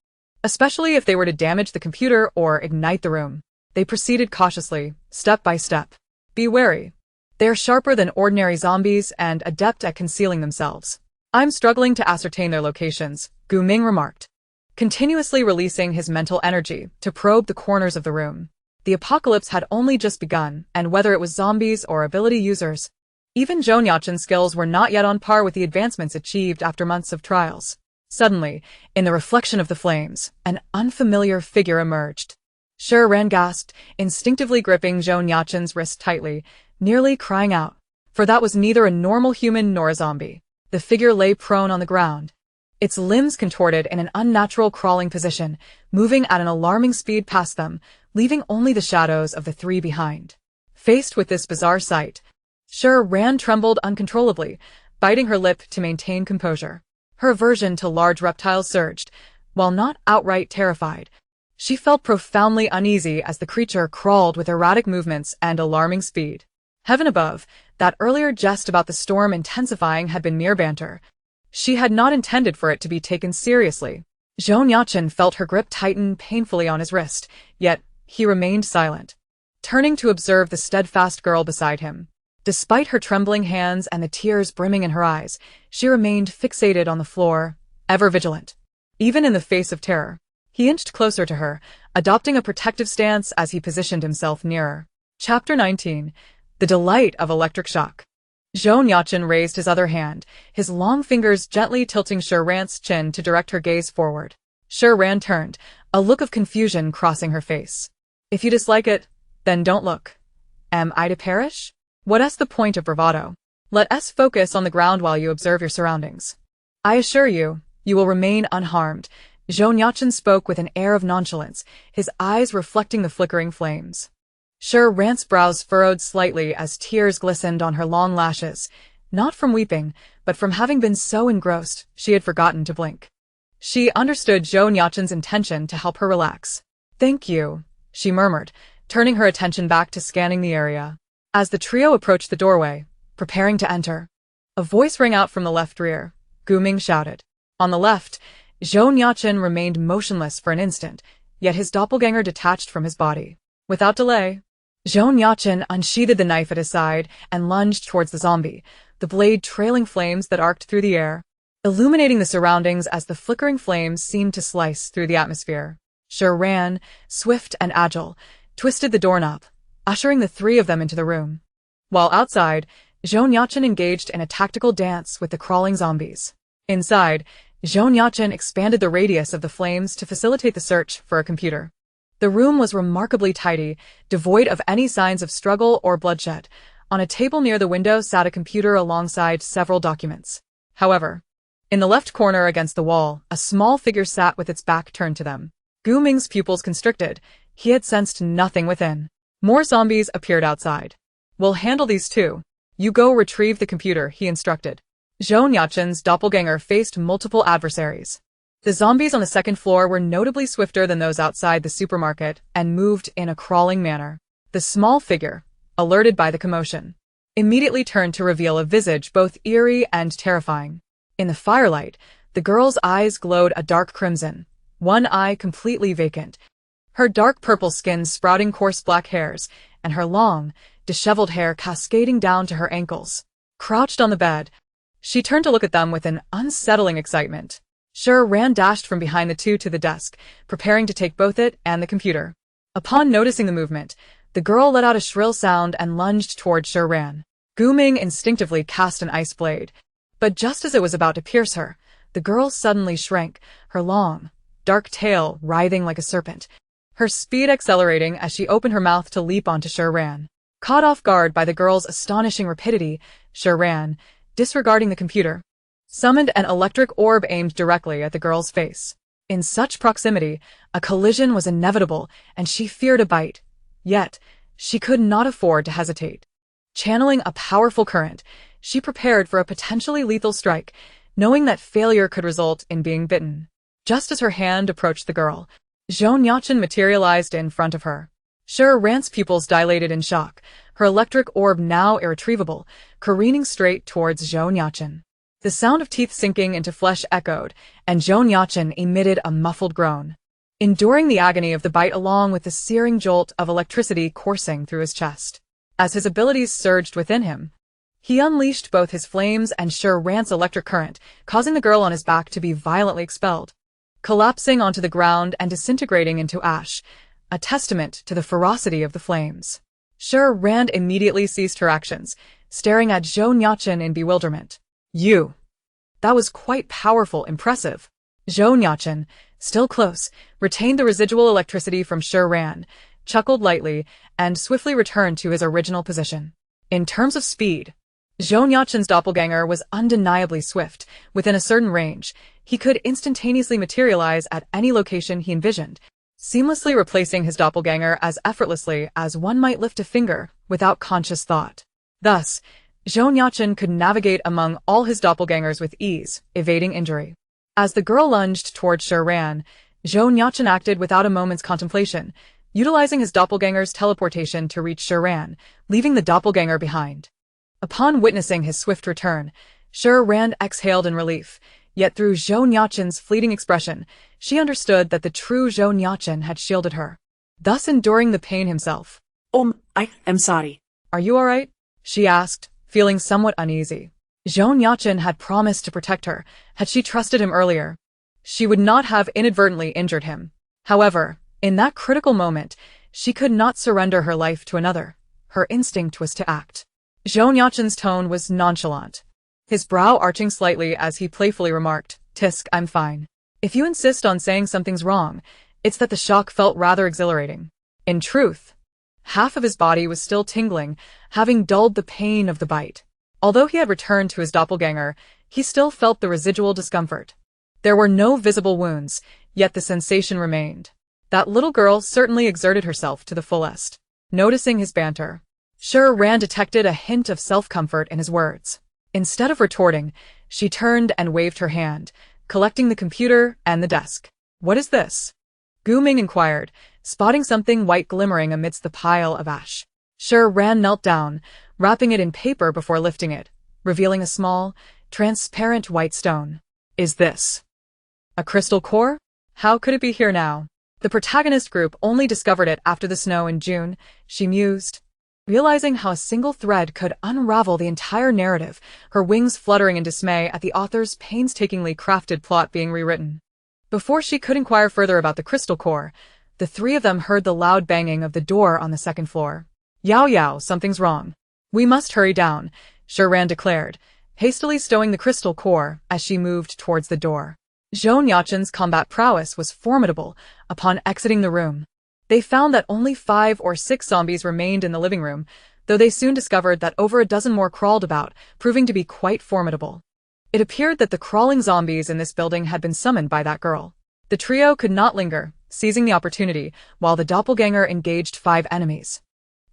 especially if they were to damage the computer or ignite the room. They proceeded cautiously, step by step. "Be wary," They are sharper than ordinary zombies and adept at concealing themselves. I'm struggling to ascertain their locations, Gu Ming remarked, continuously releasing his mental energy to probe the corners of the room. The apocalypse had only just begun, and whether it was zombies or ability users, even Zhou Nuochen's skills were not yet on par with the advancements achieved after months of trials. Suddenly, in the reflection of the flames, an unfamiliar figure emerged. Shi Ran gasped, instinctively gripping Zhou Nuochen's wrist tightly, nearly crying out. For that was neither a normal human nor a zombie. The figure lay prone on the ground, its limbs contorted in an unnatural crawling position, moving at an alarming speed past them, leaving only the shadows of the three behind. Faced with this bizarre sight, Shi Ran trembled uncontrollably, biting her lip to maintain composure. Her aversion to large reptiles surged. While not outright terrified, she felt profoundly uneasy as the creature crawled with erratic movements and alarming speed. Heaven above, that earlier jest about the storm intensifying had been mere banter. She had not intended for it to be taken seriously. Zhou Nuocheng felt her grip tighten painfully on his wrist, yet he remained silent, turning to observe the steadfast girl beside him. Despite her trembling hands and the tears brimming in her eyes, she remained fixated on the floor, ever vigilant. Even in the face of terror, he inched closer to her, adopting a protective stance as he positioned himself nearer. Chapter 19. The Delight of Electric Shock. Zhou Nuocheng raised his other hand, his long fingers gently tilting Shi Ran's chin to direct her gaze forward. Shi Ran turned, a look of confusion crossing her face. If you dislike it, then don't look. Am I to perish? What's the point of bravado? Let us focus on the ground while you observe your surroundings. I assure you, you will remain unharmed. Zhou Nuocheng spoke with an air of nonchalance, his eyes reflecting the flickering flames. Shi Ran's brows furrowed slightly as tears glistened on her long lashes, not from weeping, but from having been so engrossed she had forgotten to blink. She understood Zhou Nuochen's intention to help her relax. Thank you, she murmured, turning her attention back to scanning the area. As the trio approached the doorway, preparing to enter, a voice rang out from the left rear. Gu Ming shouted. On the left, Zhou Nuocheng remained motionless for an instant, yet his doppelganger detached from his body. Without delay, Zhou Nuocheng unsheathed the knife at his side and lunged towards the zombie, the blade trailing flames that arced through the air, illuminating the surroundings as the flickering flames seemed to slice through the atmosphere. Shi Ran, swift and agile, twisted the doorknob, ushering the three of them into the room. While outside, Zhou Nuocheng engaged in a tactical dance with the crawling zombies. Inside, Zhou Nuocheng expanded the radius of the flames to facilitate the search for a computer. The room was remarkably tidy, devoid of any signs of struggle or bloodshed. On a table near the window sat a computer alongside several documents. However, in the left corner against the wall, a small figure sat with its back turned to them. Gu Ming's pupils constricted. He had sensed nothing within. More zombies appeared outside. We'll handle these too. You go retrieve the computer, he instructed. Zhou Nuochen's doppelganger faced multiple adversaries. The zombies on the second floor were notably swifter than those outside the supermarket and moved in a crawling manner. The small figure, alerted by the commotion, immediately turned to reveal a visage both eerie and terrifying. In the firelight, the girl's eyes glowed a dark crimson, one eye completely vacant, her dark purple skin sprouting coarse black hairs, and her long, disheveled hair cascading down to her ankles. Crouched on the bed, she turned to look at them with an unsettling excitement. Shi Ran dashed from behind the two to the desk, preparing to take both it and the computer. Upon noticing the movement, the girl let out a shrill sound and lunged toward Shi Ran. Gu Ming instinctively cast an ice blade, but just as it was about to pierce her, the girl suddenly shrank, her long, dark tail writhing like a serpent, her speed accelerating as she opened her mouth to leap onto Shi Ran. Caught off guard by the girl's astonishing rapidity, Shi Ran, disregarding the computer, summoned an electric orb aimed directly at the girl's face. In such proximity, a collision was inevitable, and she feared a bite. Yet, she could not afford to hesitate. Channeling a powerful current, she prepared for a potentially lethal strike, knowing that failure could result in being bitten. Just as her hand approached the girl, Zhou Nuocheng materialized in front of her. Shi Ran's pupils dilated in shock, her electric orb now irretrievable, careening straight towards Zhou Nuocheng. The sound of teeth sinking into flesh echoed, and Zhou Nuocheng emitted a muffled groan, enduring the agony of the bite along with the searing jolt of electricity coursing through his chest. As his abilities surged within him, he unleashed both his flames and Shi Ran's electric current, causing the girl on his back to be violently expelled, collapsing onto the ground and disintegrating into ash, a testament to the ferocity of the flames. Shi Ran immediately ceased her actions, staring at Zhou Nuocheng in bewilderment. "You. That was quite powerful, impressive." Zhou Nuocheng, still close, retained the residual electricity from Shi Ran, chuckled lightly, and swiftly returned to his original position. In terms of speed, Zhou Nuocheng's doppelganger was undeniably swift. Within a certain range, he could instantaneously materialize at any location he envisioned, seamlessly replacing his doppelganger as effortlessly as one might lift a finger without conscious thought. Thus, Zhou Nuocheng could navigate among all his doppelgangers with ease, evading injury. As the girl lunged towards Shi Ran, Zhou Nuocheng acted without a moment's contemplation, utilizing his doppelganger's teleportation to reach Shi Ran, leaving the doppelganger behind. Upon witnessing his swift return, Shi Ran exhaled in relief, yet through Zhou Nuocheng's fleeting expression, she understood that the true Zhou Nuocheng had shielded her, thus enduring the pain himself. I am sorry. "Are you all right?" she asked, feeling somewhat uneasy. Zhou Nuocheng had promised to protect her. Had she trusted him earlier, she would not have inadvertently injured him. However, in that critical moment, she could not surrender her life to another. Her instinct was to act. Zhou Nuocheng's tone was nonchalant, his brow arching slightly as he playfully remarked, "Tisk, I'm fine. If you insist on saying something's wrong, it's that the shock felt rather exhilarating." In truth, half of his body was still tingling, having dulled the pain of the bite. Although he had returned to his doppelganger, he still felt the residual discomfort. There were no visible wounds, yet the sensation remained. That little girl certainly exerted herself to the fullest. Noticing his banter, Shi Ran detected a hint of self-comfort in his words. Instead of retorting, she turned and waved her hand, collecting the computer and the desk. "What is this?" Gu Ming inquired, spotting something white glimmering amidst the pile of ash. Shi Ran knelt down, wrapping it in paper before lifting it, revealing a small, transparent white stone. "Is this a crystal core? How could it be here now?" The protagonist group only discovered it after the snow in June, she mused. Realizing how a single thread could unravel the entire narrative, her wings fluttering in dismay at the author's painstakingly crafted plot being rewritten. Before she could inquire further about the crystal core, the three of them heard the loud banging of the door on the second floor. Yao, something's wrong. "We must hurry down," Shi Ran declared, hastily stowing the crystal core as she moved towards the door. Zhou Nuocheng's combat prowess was formidable. Upon exiting the room, they found that only 5 or 6 zombies remained in the living room, though they soon discovered that over a dozen more crawled about, proving to be quite formidable. It appeared that the crawling zombies in this building had been summoned by that girl. The trio could not linger, seizing the opportunity, while the doppelganger engaged 5 enemies.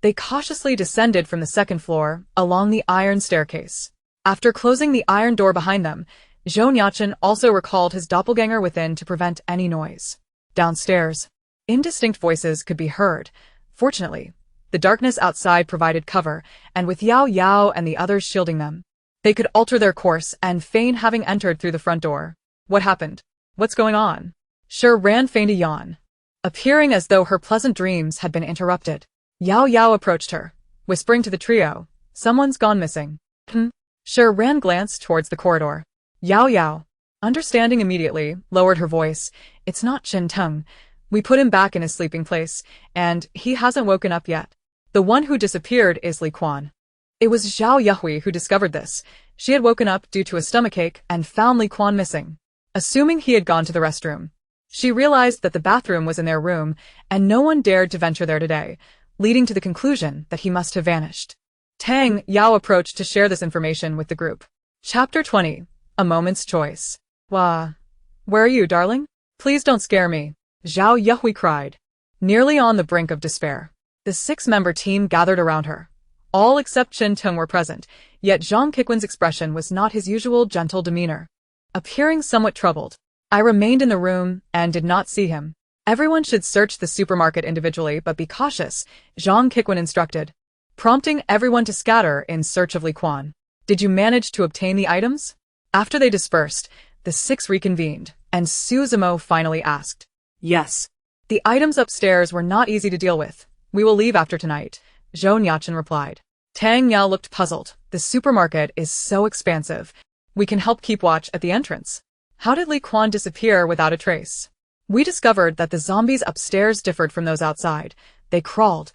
They cautiously descended from the second floor, along the iron staircase. After closing the iron door behind them, Zhou Nuocheng also recalled his doppelganger within to prevent any noise. Downstairs, indistinct voices could be heard. Fortunately, the darkness outside provided cover, and with Yao and the others shielding them, they could alter their course and feign having entered through the front door. "What happened? What's going on?" Shi Ran feigned a yawn, appearing as though her pleasant dreams had been interrupted. Yao approached her, whispering to the trio, "Someone's gone missing." Shi Ran glanced towards the corridor. Yao, understanding immediately, lowered her voice. "It's not Chen Teng. We put him back in his sleeping place, and he hasn't woken up yet. The one who disappeared is Li Quan." It was Zhao Yuhui who discovered this. She had woken up due to a stomachache and found Li Quan missing. Assuming he had gone to the restroom, she realized that the bathroom was in their room, and no one dared to venture there today, leading to the conclusion that he must have vanished. Yao approached to share this information with the group. Chapter 20. A Moment's Choice. "Where are you, darling? Please don't scare me," Zhao Yuhui cried, nearly on the brink of despair. The 6-member team gathered around her. All except Chen Teng were present, yet Zhang Qiquan's expression was not his usual gentle demeanor. Appearing somewhat troubled, "I remained in the room and did not see him. Everyone should search the supermarket individually but be cautious," Zhang Qiquan instructed, prompting everyone to scatter in search of Li Quan. "Did you manage to obtain the items?" After they dispersed, the 6 reconvened, and Su Zimo finally asked, "Yes." "The items upstairs were not easy to deal with. We will leave after tonight. Zhou Nuocheng replied. Tang Yao looked puzzled. The supermarket is so expansive. We can help keep watch at the entrance. How did Li Quan disappear without a trace? We discovered that the zombies upstairs differed from those outside. They crawled,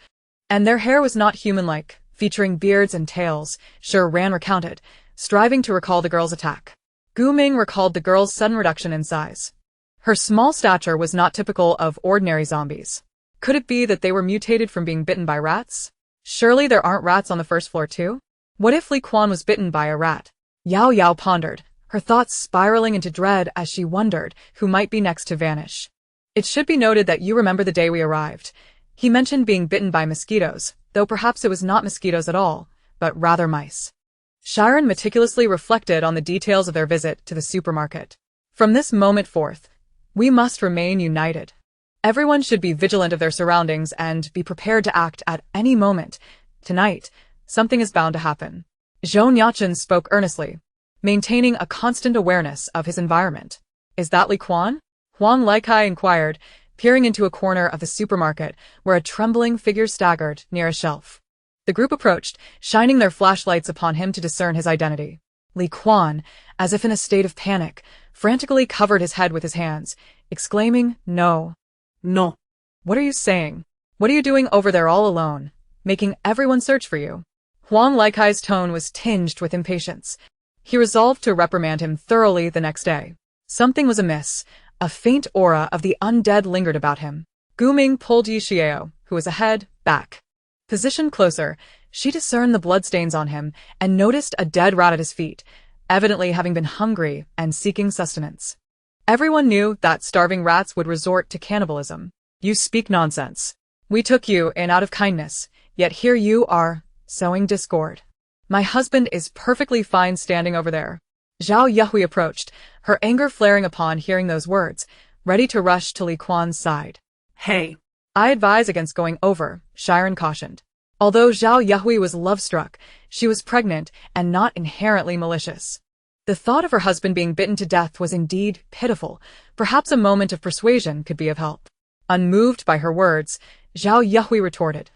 and their hair was not human-like, featuring beards and tails, Shi Ran recounted, striving to recall the girl's attack. Gu Ming recalled the girl's sudden reduction in size. Her small stature was not typical of ordinary zombies. Could it be that they were mutated from being bitten by rats? Surely there aren't rats on the first floor too? What if Li Quan was bitten by a rat? Yao Yao pondered, her thoughts spiraling into dread as she wondered who might be next to vanish. It should be noted that you remember the day we arrived. He mentioned being bitten by mosquitoes, though perhaps it was not mosquitoes at all, but rather mice. Shi Ran meticulously reflected on the details of their visit to the supermarket. From this moment forth, we must remain united. Everyone should be vigilant of their surroundings and be prepared to act at any moment. Tonight, something is bound to happen. Zhou Nuocheng spoke earnestly, maintaining a constant awareness of his environment. Is that Li Quan? Huang Laikai inquired, peering into a corner of the supermarket where a trembling figure staggered near a shelf. The group approached, shining their flashlights upon him to discern his identity. Li Quan, as if in a state of panic, frantically covered his head with his hands, exclaiming, "No. No. What are you saying? What are you doing over there all alone, making everyone search for you?" Huang Laikai's tone was tinged with impatience. He resolved to reprimand him thoroughly the next day. Something was amiss. A faint aura of the undead lingered about him. Gu Ming pulled Yi Xiao, who was ahead, back. Positioned closer, she discerned the bloodstains on him and noticed a dead rat at his feet, evidently having been hungry and seeking sustenance. Everyone knew that starving rats would resort to cannibalism. You speak nonsense. We took you in out of kindness, yet here you are, sowing discord. My husband is perfectly fine standing over there. Zhao Yuhui approached, her anger flaring upon hearing those words, ready to rush to Li Quan's side. Hey. I advise against going over, Shi Ran cautioned. Although Zhao Yuhui was love-struck, she was pregnant and not inherently malicious. The thought of her husband being bitten to death was indeed pitiful. Perhaps a moment of persuasion could be of help. Unmoved by her words, Zhao Yuhui retorted.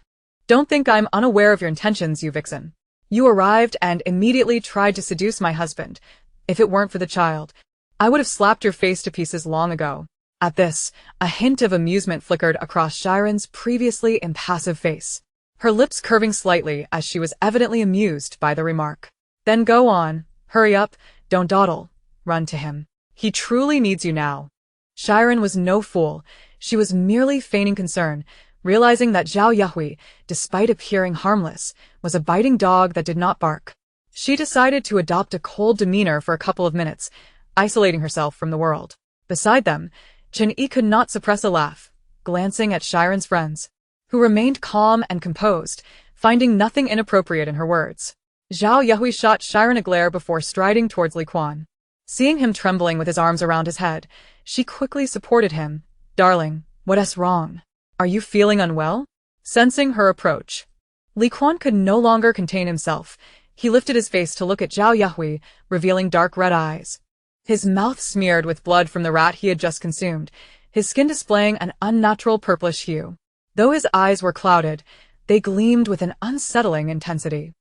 Don't think I'm unaware of your intentions, you vixen. You arrived and immediately tried to seduce my husband. If it weren't for the child, I would have slapped your face to pieces long ago. At this, a hint of amusement flickered across Shi Ran's previously impassive face, her lips curving slightly as she was evidently amused by the remark. Then go on, hurry up, don't dawdle, run to him. He truly needs you now. Shi Ran was no fool, she was merely feigning concern, realizing that Zhao Yuhui, despite appearing harmless, was a biting dog that did not bark. She decided to adopt a cold demeanor for a couple of minutes, isolating herself from the world. Beside them, Chen Yi could not suppress a laugh, glancing at Shi Ran's friends, who remained calm and composed, finding nothing inappropriate in her words. Zhao Yuhui shot Shi Ran a glare before striding towards Li Quan. Seeing him trembling with his arms around his head, she quickly supported him. Darling, what's wrong? Are you feeling unwell? Sensing her approach, Li Quan could no longer contain himself. He lifted his face to look at Zhao Yuhui, revealing dark red eyes. His mouth smeared with blood from the rat he had just consumed, his skin displaying an unnatural purplish hue. Though his eyes were clouded, they gleamed with an unsettling intensity.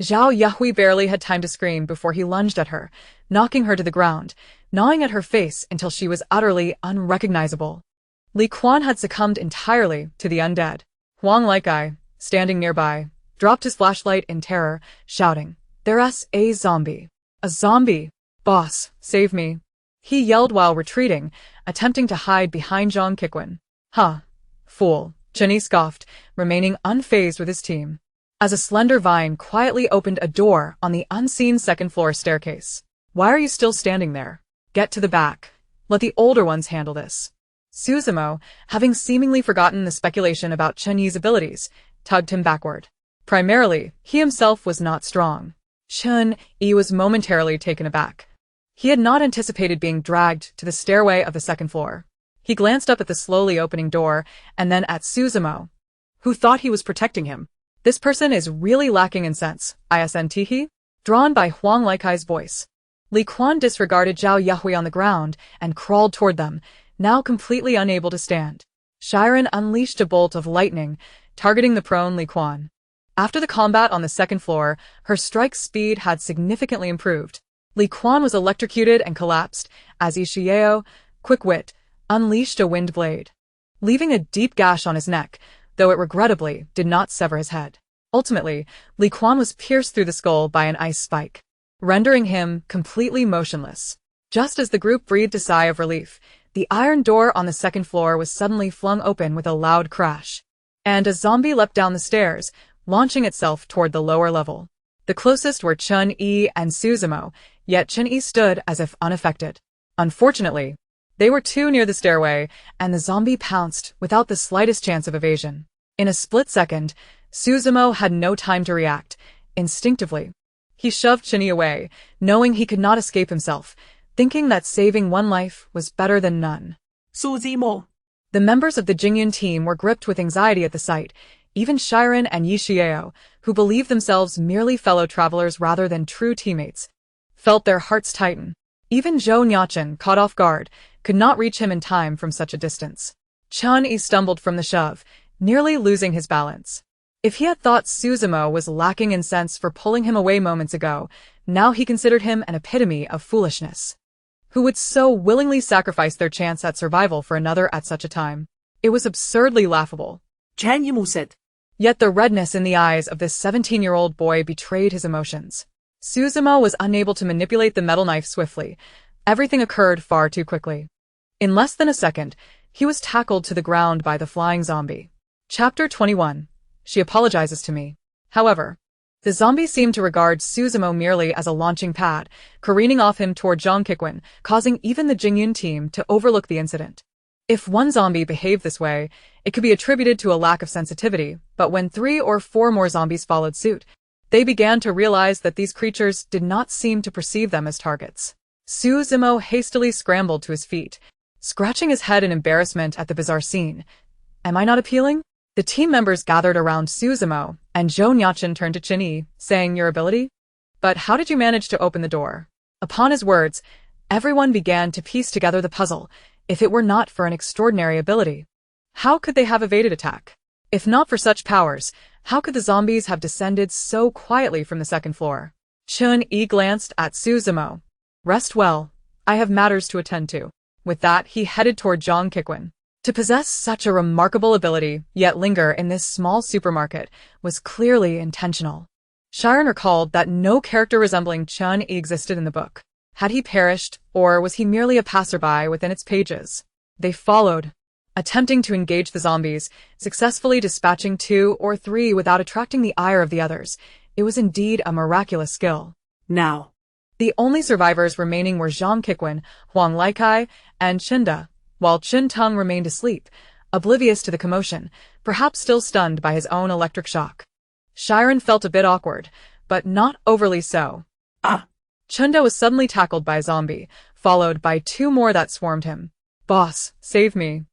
Zhao Yuhui barely had time to scream before he lunged at her, knocking her to the ground, gnawing at her face until she was utterly unrecognizable. Li Quan had succumbed entirely to the undead. Huang Laikai, standing nearby, dropped his flashlight in terror, shouting, "There's a zombie! A zombie! Boss, save me!" He yelled while retreating, attempting to hide behind Zhang Qiqun. Huh. Fool, Chen Yi scoffed, remaining unfazed with his team. As a slender vine quietly opened a door on the unseen second-floor staircase. Why are you still standing there? Get to the back. Let the older ones handle this. Suzumo, having seemingly forgotten the speculation about Chen Yi's abilities, tugged him backward. Primarily, he himself was not strong. Chen Yi was momentarily taken aback. He had not anticipated being dragged to the stairway of the second floor. He glanced up at the slowly opening door and then at Suzumo, who thought he was protecting him. This person is really lacking in sense, isn't? Drawn by Huang Laikai's voice, Li Quan disregarded Zhao Yuhui on the ground and crawled toward them, now completely unable to stand. Shi Ran unleashed a bolt of lightning, targeting the prone Li Quan. After the combat on the second floor, her strike speed had significantly improved. Li Quan was electrocuted and collapsed as Ishieo, quick wit, unleashed a wind blade, leaving a deep gash on his neck, though it regrettably did not sever his head. Ultimately, Li Quan was pierced through the skull by an ice spike, rendering him completely motionless. Just as the group breathed a sigh of relief, the iron door on the second floor was suddenly flung open with a loud crash, and a zombie leapt down the stairs, launching itself toward the lower level. The closest were Chun-Yi and Suzumo, yet Chun-Yi stood as if unaffected. Unfortunately, they were too near the stairway, and the zombie pounced without the slightest chance of evasion. In a split second, Suzumo had no time to react. Instinctively, he shoved Chun-Yi away, knowing he could not escape himself, thinking that saving one life was better than none. Suzumo. The members of the Jingyun team were gripped with anxiety at the sight. Even Shi Ran and Yixiao, who believed themselves merely fellow travelers rather than true teammates, felt their hearts tighten. Even Zhou Nuocheng, caught off guard, could not reach him in time from such a distance. Chun-Yi stumbled from the shove, nearly losing his balance. If he had thought Suzumo was lacking in sense for pulling him away moments ago, now he considered him an epitome of foolishness. Who would so willingly sacrifice their chance at survival for another at such a time? It was absurdly laughable. Muset. Yet the redness in the eyes of this 17-year-old boy betrayed his emotions. Suzumo was unable to manipulate the metal knife swiftly. Everything occurred far too quickly. In less than a second, he was tackled to the ground by the flying zombie. Chapter 21. She apologizes to me. However, the zombie seemed to regard Suzumo merely as a launching pad, careening off him toward Zhang Kikwen, causing even the Jingyun team to overlook the incident. If one zombie behaved this way, it could be attributed to a lack of sensitivity, but when 3 or 4 more zombies followed suit, they began to realize that these creatures did not seem to perceive them as targets. Suzumo hastily scrambled to his feet, scratching his head in embarrassment at the bizarre scene. Am I not appealing? The team members gathered around Suzumo, and Zhou Nuocheng turned to Chun-Yi, saying, Your ability? But how did you manage to open the door? Upon his words, everyone began to piece together the puzzle. If it were not for an extraordinary ability, how could they have evaded attack? If not for such powers, how could the zombies have descended so quietly from the second floor? Chun-Yi glanced at Suzumo. Rest well. I have matters to attend to. With that, he headed toward Zhang Kikwen. To possess such a remarkable ability, yet linger in this small supermarket, was clearly intentional. Shi Ran recalled that no character resembling Chun-Yi existed in the book. Had he perished, or was he merely a passerby within its pages? They followed, attempting to engage the zombies, successfully dispatching 2 or 3 without attracting the ire of the others. It was indeed a miraculous skill. Now, the only survivors remaining were Zhang Kikwen, Huang Laikai, and Chinda, while Qin Tong remained asleep, oblivious to the commotion, perhaps still stunned by his own electric shock. Shi Ran felt a bit awkward, but not overly so. Chunda was suddenly tackled by a zombie, followed by 2 more that swarmed him. Boss, save me.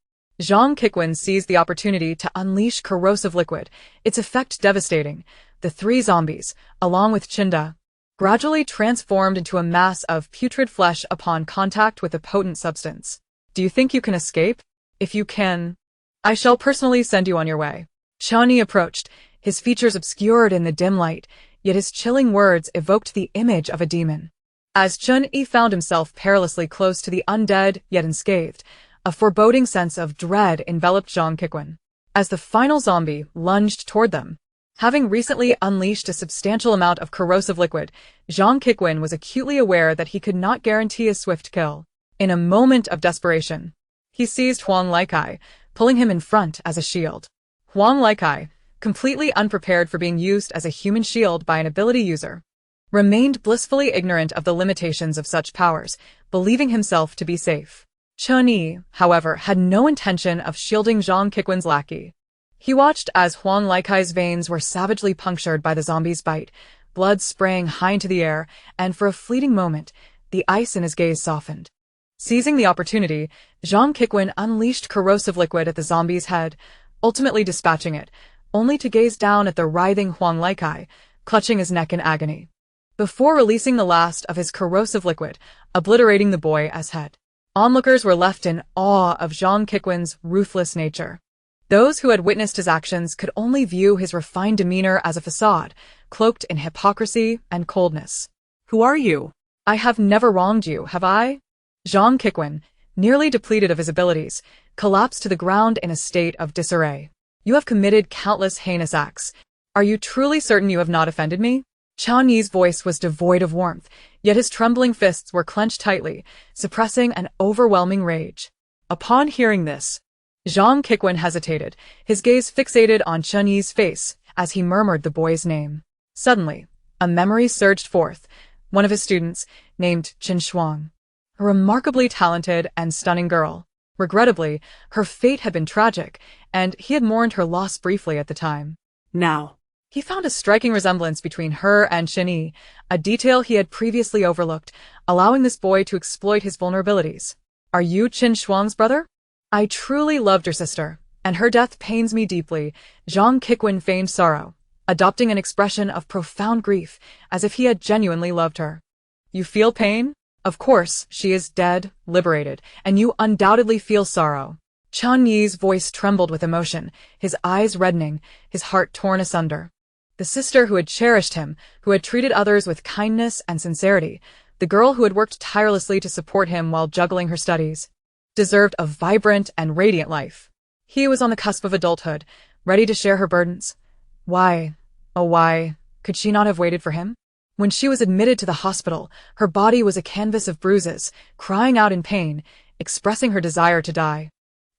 Zhang Kikwen seized the opportunity to unleash corrosive liquid, its effect devastating. The 3 zombies, along with Chinda, gradually transformed into a mass of putrid flesh upon contact with the potent substance. Do you think you can escape? If you can, I shall personally send you on your way. Chun-Yi approached, his features obscured in the dim light, yet his chilling words evoked the image of a demon. As Chun-Yi found himself perilously close to the undead yet unscathed, a foreboding sense of dread enveloped Zhang Kikwen. As the final zombie lunged toward them, having recently unleashed a substantial amount of corrosive liquid, Zhang Kikwen was acutely aware that he could not guarantee a swift kill. In a moment of desperation, he seized Huang Laikai, pulling him in front as a shield. Huang Laikai, completely unprepared for being used as a human shield by an ability user, remained blissfully ignorant of the limitations of such powers, believing himself to be safe. Chun-Yi, however, had no intention of shielding Zhang Kikwen's lackey. He watched as Huang Laikai's veins were savagely punctured by the zombie's bite, blood spraying high into the air, and for a fleeting moment, the ice in his gaze softened. Seizing the opportunity, Zhang Kikwen unleashed corrosive liquid at the zombie's head, ultimately dispatching it, only to gaze down at the writhing Huang Laikai, clutching his neck in agony, before releasing the last of his corrosive liquid, obliterating the boy as head. Onlookers were left in awe of Zhang Kikwen's ruthless nature. Those who had witnessed his actions could only view his refined demeanor as a facade, cloaked in hypocrisy and coldness. Who are you? I have never wronged you, have I? Zhang Qiquen, nearly depleted of his abilities, collapsed to the ground in a state of disarray. You have committed countless heinous acts. Are you truly certain you have not offended me? Qian Yi's voice was devoid of warmth, yet his trembling fists were clenched tightly, suppressing an overwhelming rage. Upon hearing this, Zhang Qiquen hesitated, his gaze fixated on Qian Yi's face as he murmured the boy's name. Suddenly, a memory surged forth. One of his students, named Qin Shuang. A remarkably talented and stunning girl. Regrettably, her fate had been tragic, and he had mourned her loss briefly at the time. Now. He found a striking resemblance between her and Qin Yi, a detail he had previously overlooked, allowing this boy to exploit his vulnerabilities. Are you Qin Shuang's brother? I truly loved your sister, and her death pains me deeply. Zhang Qiquen feigned sorrow, adopting an expression of profound grief, as if he had genuinely loved her. You feel pain? Of course, she is dead, liberated, and you undoubtedly feel sorrow. Qian Yi's voice trembled with emotion, his eyes reddening, his heart torn asunder. The sister who had cherished him, who had treated others with kindness and sincerity, the girl who had worked tirelessly to support him while juggling her studies, deserved a vibrant and radiant life. He was on the cusp of adulthood, ready to share her burdens. Why, oh why, could she not have waited for him? When she was admitted to the hospital, her body was a canvas of bruises, crying out in pain, expressing her desire to die.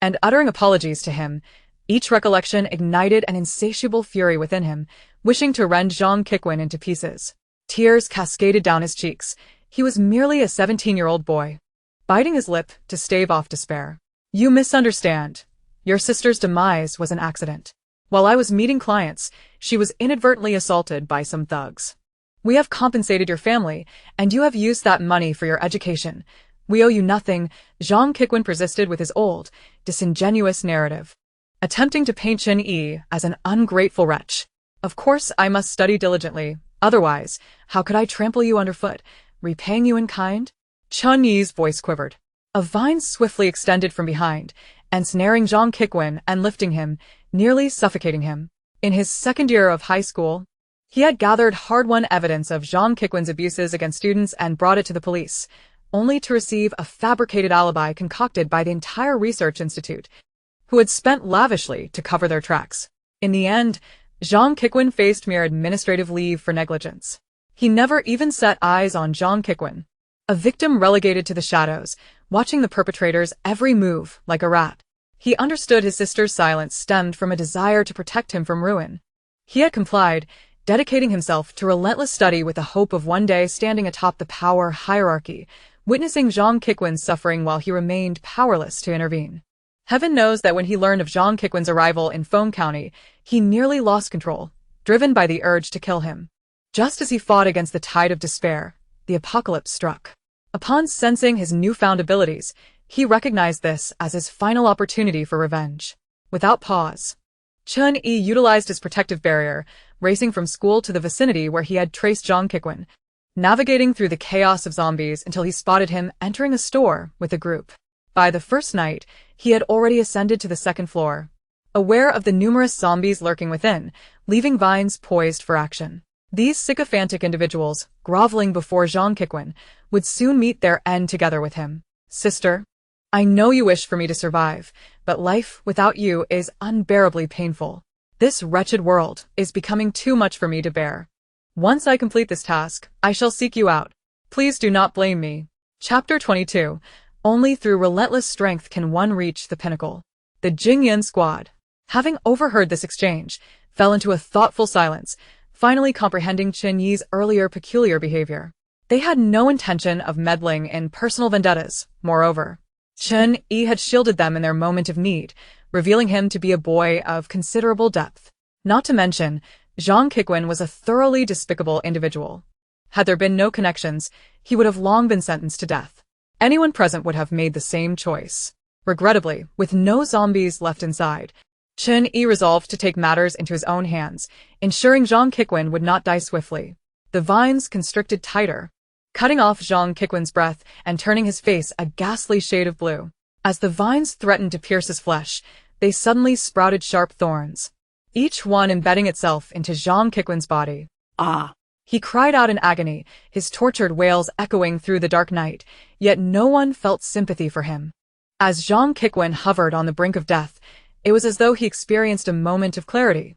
And uttering apologies to him, each recollection ignited an insatiable fury within him, wishing to rend Zhang Qiquen into pieces. Tears cascaded down his cheeks. He was merely a 17-year-old boy, biting his lip to stave off despair. You misunderstand. Your sister's demise was an accident. While I was meeting clients, she was inadvertently assaulted by some thugs. We have compensated your family, and you have used that money for your education. We owe you nothing. Zhang Qiquen persisted with his old, disingenuous narrative, attempting to paint Qin Yi as an ungrateful wretch. Of course I must study diligently, otherwise, how could I trample you underfoot, repaying you in kind? Qian Yi's voice quivered. A vine swiftly extended from behind, ensnaring Zhang Qiquen and lifting him, nearly suffocating him. In his second year of high school, he had gathered hard-won evidence of Zhang Qiquen's abuses against students and brought it to the police, only to receive a fabricated alibi concocted by the entire research institute, who had spent lavishly to cover their tracks. In the end, Zhang Qiquen faced mere administrative leave for negligence. He never even set eyes on Zhang Qiquen, a victim relegated to the shadows, watching the perpetrator's every move like a rat. He understood his sister's silence stemmed from a desire to protect him from ruin. He had complied, dedicating himself to relentless study with the hope of one day standing atop the power hierarchy, witnessing Zhang Qiquen's suffering while he remained powerless to intervene. Heaven knows that when he learned of Zhang Qiquen's arrival in Feng County, he nearly lost control, driven by the urge to kill him. Just as he fought against the tide of despair, the apocalypse struck. Upon sensing his newfound abilities, he recognized this as his final opportunity for revenge. Without pause, Qin Yi utilized his protective barrier, racing from school to the vicinity where he had traced Zhang Qiquen, navigating through the chaos of zombies until he spotted him entering a store with a group. By the first night, he had already ascended to the second floor, aware of the numerous zombies lurking within, leaving vines poised for action. These sycophantic individuals, groveling before Zhang Qiquen, would soon meet their end together with him. Sister, I know you wish for me to survive, but life without you is unbearably painful. This wretched world is becoming too much for me to bear. Once I complete this task, I shall seek you out. Please do not blame me. Chapter 22. Only through relentless strength can one reach the pinnacle. The Jingyan squad, having overheard this exchange, fell into a thoughtful silence, finally comprehending Qin Yi's earlier peculiar behavior. They had no intention of meddling in personal vendettas. Moreover, Qin Yi had shielded them in their moment of need, revealing him to be a boy of considerable depth. Not to mention, Zhang Qiquen was a thoroughly despicable individual. Had there been no connections, he would have long been sentenced to death. Anyone present would have made the same choice. Regrettably, with no zombies left inside, Qin Yi resolved to take matters into his own hands, ensuring Zhang Qiquen would not die swiftly. The vines constricted tighter, cutting off Zhang Qiquen's breath and turning his face a ghastly shade of blue. As the vines threatened to pierce his flesh, they suddenly sprouted sharp thorns, each one embedding itself into Zhang Qiquan's body. Ah! He cried out in agony, his tortured wails echoing through the dark night, yet no one felt sympathy for him. As Zhang Qiquan hovered on the brink of death, it was as though he experienced a moment of clarity.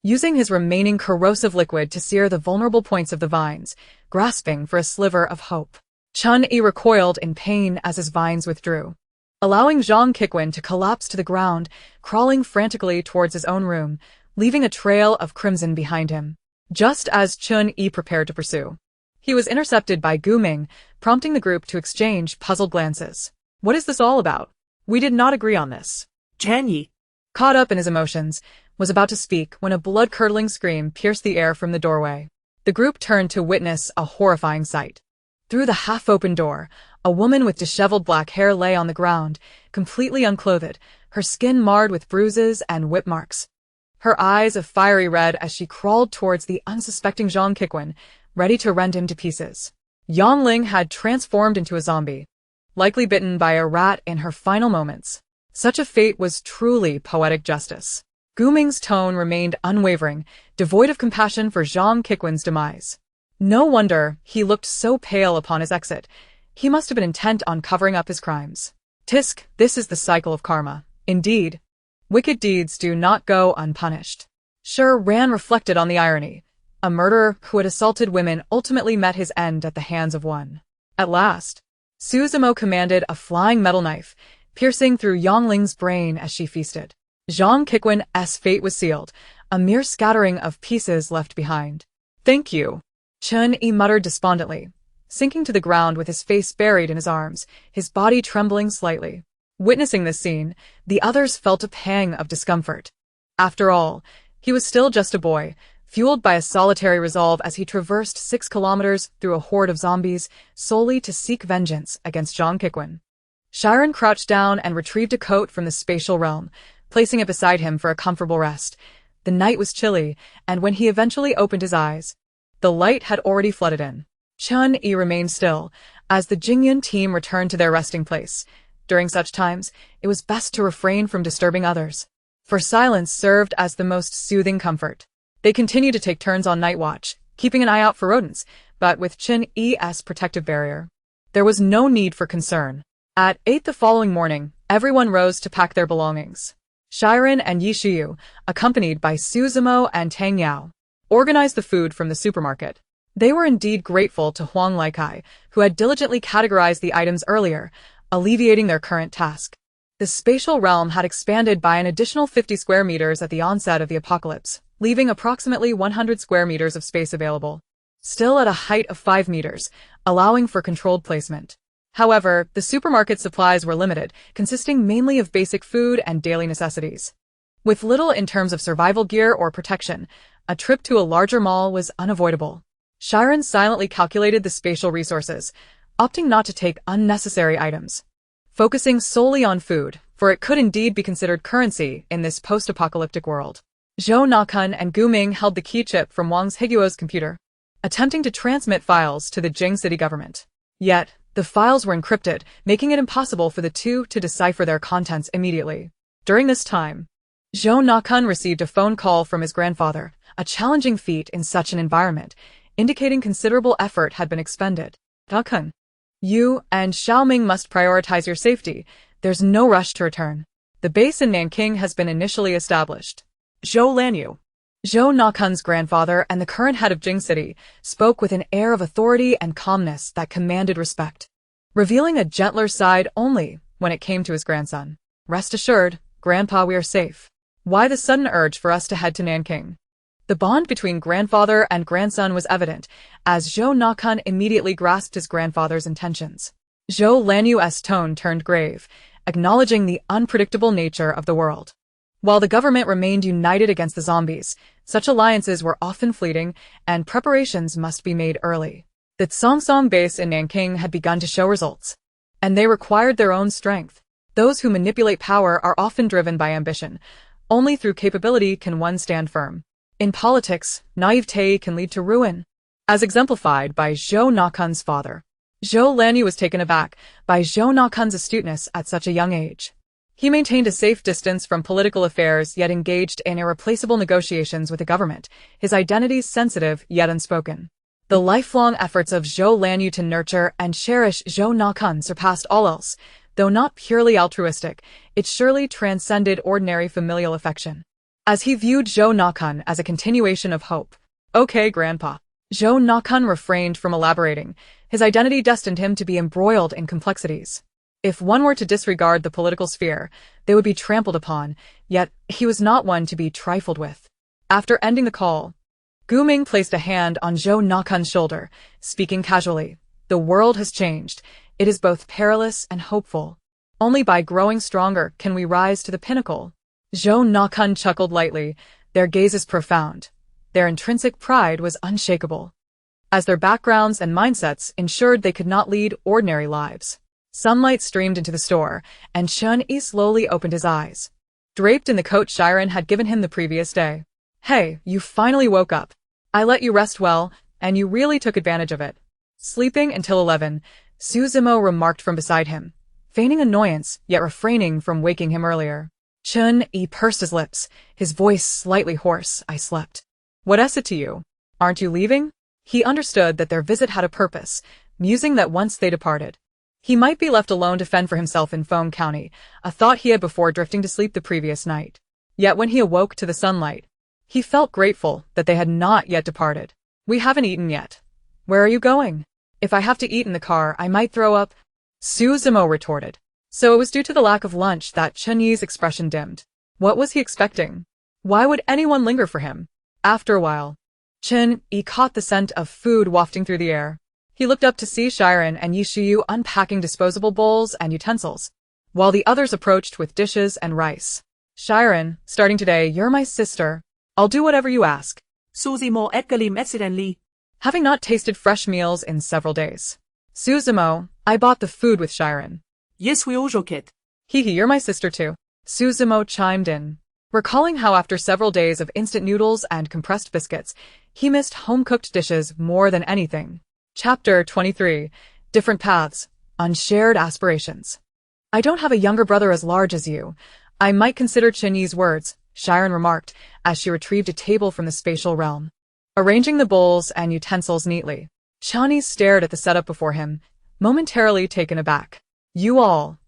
Using his remaining corrosive liquid to sear the vulnerable points of the vines, grasping for a sliver of hope, Chun-Yi recoiled in pain as his vines withdrew, allowing Zhang Qiquan to collapse to the ground, crawling frantically towards his own room, leaving a trail of crimson behind him. Just as Chun-Yi prepared to pursue, he was intercepted by Gu Ming, prompting the group to exchange puzzled glances. What is this all about? We did not agree on this. Chun-Yi, Caught up in his emotions, was about to speak when a blood-curdling scream pierced the air from the doorway. The group turned to witness a horrifying sight. Through the half-open door, a woman with disheveled black hair lay on the ground, completely unclothed, her skin marred with bruises and whip marks. Her eyes a fiery red as she crawled towards the unsuspecting Zhang Qiquan, ready to rend him to pieces. Yang Ling had transformed into a zombie, likely bitten by a rat in her final moments. Such a fate was truly poetic justice. Gu Ming's tone remained unwavering, devoid of compassion for Zhang Qiquan's demise. No wonder he looked so pale upon his exit. He must have been intent on covering up his crimes. Tisk, this is the cycle of karma. Indeed, wicked deeds do not go unpunished. Shi Ran reflected on the irony. A murderer who had assaulted women ultimately met his end at the hands of one. At last, Suzumo commanded a flying metal knife, piercing through Yang Ling's brain as she feasted. Zhang Qiquan's fate was sealed, a mere scattering of pieces left behind. Thank you, Chun-Yi muttered despondently, sinking to the ground with his face buried in his arms, his body trembling slightly. Witnessing this scene, the others felt a pang of discomfort. After all, he was still just a boy, fueled by a solitary resolve as he traversed 6 kilometers through a horde of zombies solely to seek vengeance against Zhang Qiquan. Shi Ran crouched down and retrieved a coat from the spatial realm, placing it beside him for a comfortable rest. The night was chilly, and when he eventually opened his eyes, the light had already flooded in. Chun-Yi remained still, as the Jingyun team returned to their resting place. During such times, it was best to refrain from disturbing others, for silence served as the most soothing comfort. They continued to take turns on night watch, keeping an eye out for rodents, but with Chun-Yi's protective barrier, there was no need for concern. At 8 the following morning, everyone rose to pack their belongings. Shi Ran and Yi Shiyu, accompanied by Suzumo and Tang Yao, organized the food from the supermarket. They were indeed grateful to Huang Laikai, who had diligently categorized the items earlier, alleviating their current task. The spatial realm had expanded by an additional 50 square meters at the onset of the apocalypse, leaving approximately 100 square meters of space available, still at a height of 5 meters, allowing for controlled placement. However, the supermarket supplies were limited, consisting mainly of basic food and daily necessities. With little in terms of survival gear or protection, a trip to a larger mall was unavoidable. Shi Ran silently calculated the spatial resources, opting not to take unnecessary items, focusing solely on food, for it could indeed be considered currency in this post-apocalyptic world. Zhou Nuocheng and Gu Ming held the key chip from Wang Higuo's computer, attempting to transmit files to the Jing city government. Yet, the files were encrypted, making it impossible for the two to decipher their contents immediately. During this time, Zhou Nuocheng received a phone call from his grandfather, a challenging feat in such an environment, indicating considerable effort had been expended. Nuocheng, you and Xiaoming must prioritize your safety. There's no rush to return. The base in Nanking has been initially established. Zhou Lanyu, Zhou Nuocheng's grandfather and the current head of Jing City spoke with an air of authority and calmness that commanded respect, revealing a gentler side only when it came to his grandson. Rest assured, Grandpa, we are safe. Why the sudden urge for us to head to Nanking? The bond between grandfather and grandson was evident, as Zhou Nuocheng immediately grasped his grandfather's intentions. Zhou Lanyu's tone turned grave, acknowledging the unpredictable nature of the world. While the government remained united against the zombies, such alliances were often fleeting, and preparations must be made early. The Tsongsong base in Nanking had begun to show results, and they required their own strength. Those who manipulate power are often driven by ambition. Only through capability can one stand firm. In politics, naivete can lead to ruin, as exemplified by Zhou Nuocheng's father. Zhou Lanyu was taken aback by Zhou Nuocheng's astuteness at such a young age. He maintained a safe distance from political affairs yet engaged in irreplaceable negotiations with the government, his identity sensitive yet unspoken. The lifelong efforts of Zhou Lanyu to nurture and cherish Zhou Nuocheng surpassed all else. Though not purely altruistic, it surely transcended ordinary familial affection. As he viewed Zhou Nuocheng as a continuation of hope. Okay, Grandpa. Zhou Nuocheng refrained from elaborating. His identity destined him to be embroiled in complexities. If one were to disregard the political sphere, they would be trampled upon, yet he was not one to be trifled with. After ending the call, Gu Ming placed a hand on Zhou Nuocheng's shoulder, speaking casually. The world has changed. It is both perilous and hopeful. Only by growing stronger can we rise to the pinnacle. Zhou Nuocheng chuckled lightly, their gazes profound. Their intrinsic pride was unshakable, as their backgrounds and mindsets ensured they could not lead ordinary lives. Sunlight streamed into the store, and Chun-Yi slowly opened his eyes. Draped in the coat Shi Ran had given him the previous day. Hey, you finally woke up. I let you rest well, and you really took advantage of it. Sleeping until 11, Su Zimo remarked from beside him, feigning annoyance, yet refraining from waking him earlier. Chun-Yi pursed his lips, his voice slightly hoarse. I slept. What is it to you? Aren't you leaving? He understood that their visit had a purpose, musing that once they departed, he might be left alone to fend for himself in Feng County, a thought he had before drifting to sleep the previous night. Yet when he awoke to the sunlight, he felt grateful that they had not yet departed. We haven't eaten yet. Where are you going? If I have to eat in the car, I might throw up, Su Zimo retorted. So it was due to the lack of lunch that Chun-Yi's expression dimmed. What was he expecting? Why would anyone linger for him? After a while, Chun-Yi caught the scent of food wafting through the air. He looked up to see Shi Ran and Yi Shiyu unpacking disposable bowls and utensils, while the others approached with dishes and rice. Shi Ran, starting today, you're my sister. I'll do whatever you ask. Su Zimo exclaimed accidentally. Having not tasted fresh meals in several days. Su Zimo, I bought the food with Shi Ran. Yes, we all joke it. Hee, you're my sister too. Su Zimo chimed in, recalling how after several days of instant noodles and compressed biscuits, he missed home-cooked dishes more than anything. Chapter 23. Different Paths. Unshared Aspirations. I don't have a younger brother as large as you. I might consider Chun-Yi's words, Shi Ran remarked, as she retrieved a table from the spatial realm. Arranging the bowls and utensils neatly, Chun-Yi stared at the setup before him, momentarily taken aback. You all.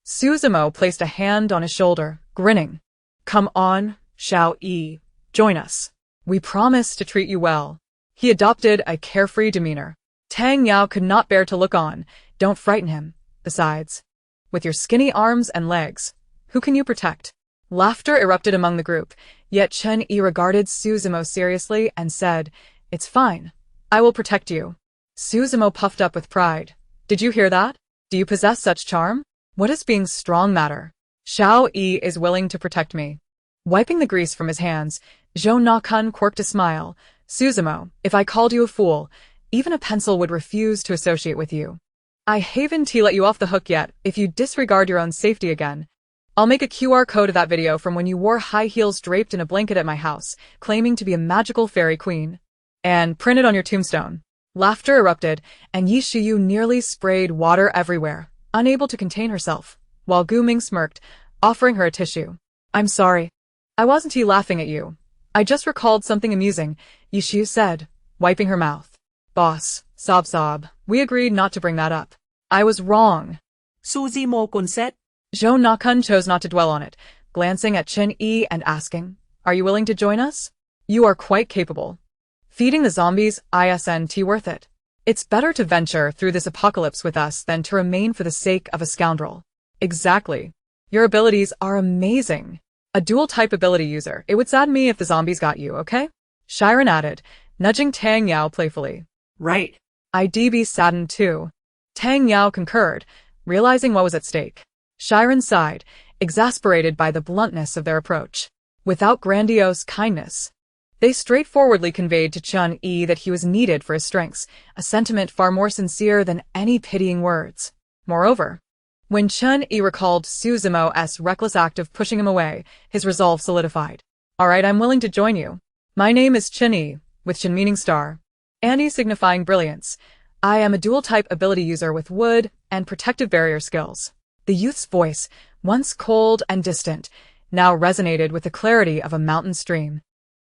Su Zimo placed a hand on his shoulder, grinning. Come on, Xiao-Yi, join us. We promise to treat you well. He adopted a carefree demeanor. Tang Yao could not bear to look on. Don't frighten him. Besides, with your skinny arms and legs, who can you protect? Laughter erupted among the group, yet Chun-Yi regarded Su Zimo seriously and said, It's fine. I will protect you. Su Zimo puffed up with pride. Did you hear that? Do you possess such charm? What does being strong matter? Xiao-Yi is willing to protect me. Wiping the grease from his hands, Zhou Nuocheng quirked a smile. Su Zimo, if I called you a fool, even a pencil would refuse to associate with you. I haven't let you off the hook yet if you disregard your own safety again. I'll make a QR code of that video from when you wore high heels draped in a blanket at my house, claiming to be a magical fairy queen. And print it on your tombstone. Laughter erupted, and Yi Shiyu nearly sprayed water everywhere, unable to contain herself, while Gu Ming smirked, offering her a tissue. I'm sorry. I wasn't laughing at you. I just recalled something amusing, Yi Shiyu said, wiping her mouth. Boss, sob, we agreed not to bring that up. I was wrong. Su Zimo said. Zhou Nuocheng chose not to dwell on it, glancing at Chun-Yi and asking, Are you willing to join us? You are quite capable. Feeding the zombies isn't worth it. It's better to venture through this apocalypse with us than to remain for the sake of a scoundrel. Exactly. Your abilities are amazing. A dual-type ability user. It would sadden me if the zombies got you, okay? Shi Ran added, nudging Tang Yao playfully. Right. I'd be saddened too. Tang Yao concurred, realizing what was at stake. Shi Ran sighed, exasperated by the bluntness of their approach. Without grandiose kindness, they straightforwardly conveyed to Chun-Yi that he was needed for his strengths, a sentiment far more sincere than any pitying words. Moreover, when Chun-Yi recalled Su Zimo's reckless act of pushing him away, his resolve solidified. All right, I'm willing to join you. My name is Chun-Yi, with Chin meaning star, and Yi signifying brilliance. I am a dual-type ability user with wood and protective barrier skills. The youth's voice, once cold and distant, now resonated with the clarity of a mountain stream.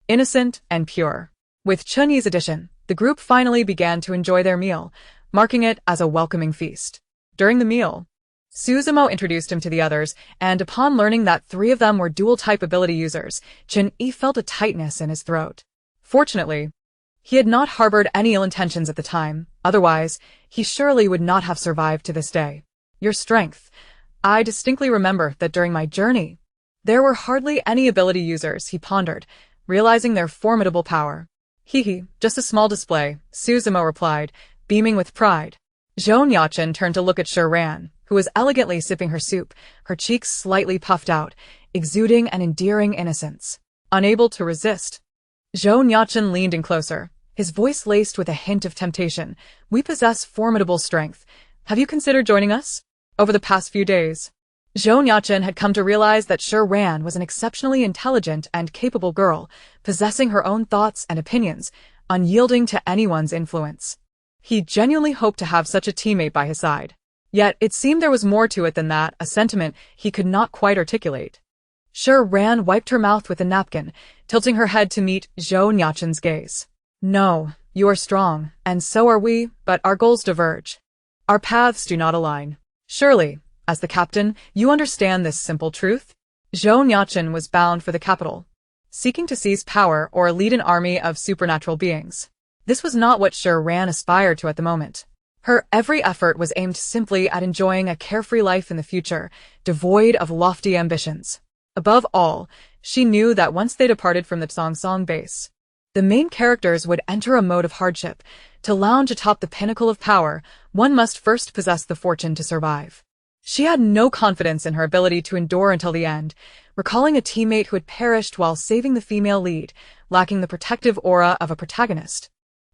Innocent and pure. With Chun Yi's addition, the group finally began to enjoy their meal, marking it as a welcoming feast. During the meal, Suzumo introduced him to the others, and upon learning that 3 of them were dual-type ability users, Chun Yi felt a tightness in his throat. Fortunately, he had not harbored any ill intentions at the time, otherwise, he surely would not have survived to this day. Your strength. I distinctly remember that during my journey, there were hardly any ability users, he pondered, realizing their formidable power. Hee, just a small display, Suzumo replied, beaming with pride. Zhou Nuocheng turned to look at Shi Ran, who was elegantly sipping her soup, her cheeks slightly puffed out, exuding an endearing innocence. Unable to resist, Zhou Nuocheng leaned in closer, his voice laced with a hint of temptation. We possess formidable strength. Have you considered joining us? Over the past few days, Zhou Nuocheng had come to realize that Shi Ran was an exceptionally intelligent and capable girl, possessing her own thoughts and opinions, unyielding to anyone's influence. He genuinely hoped to have such a teammate by his side. Yet it seemed there was more to it than that, a sentiment he could not quite articulate. Shi Ran wiped her mouth with a napkin, tilting her head to meet Zhou Nuocheng's gaze. No, you are strong, and so are we, but our goals diverge. Our paths do not align. Surely, as the captain, you understand this simple truth? Zhou Nuocheng was bound for the capital, seeking to seize power or lead an army of supernatural beings. This was not what Shi Ran aspired to at the moment. Her every effort was aimed simply at enjoying a carefree life in the future, devoid of lofty ambitions. Above all, she knew that once they departed from the Song base, the main characters would enter a mode of hardship. To lounge atop the pinnacle of power, one must first possess the fortune to survive. She had no confidence in her ability to endure until the end, recalling a teammate who had perished while saving the female lead, lacking the protective aura of a protagonist.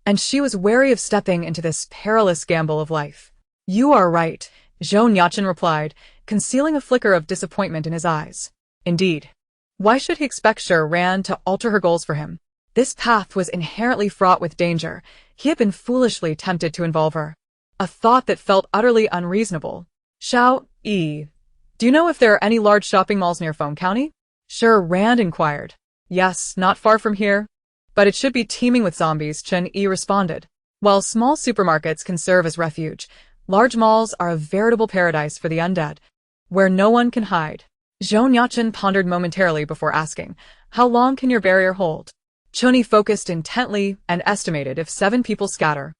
And she was wary of stepping into this perilous gamble of life. You are right, Zhou Nuocheng replied, concealing a flicker of disappointment in his eyes. Indeed. Why should he expect Shi Ran to alter her goals for him? This path was inherently fraught with danger. He had been foolishly tempted to involve her. A thought that felt utterly unreasonable. Xiao Yi, do you know if there are any large shopping malls near Feng County? Shi Ran inquired. Yes, not far from here. But it should be teeming with zombies, Chun Yi responded. While small supermarkets can serve as refuge, large malls are a veritable paradise for the undead, where no one can hide. Zhou Nuocheng pondered momentarily before asking, how long can your barrier hold? Chun Yi focused intently and estimated if 7 people scatter,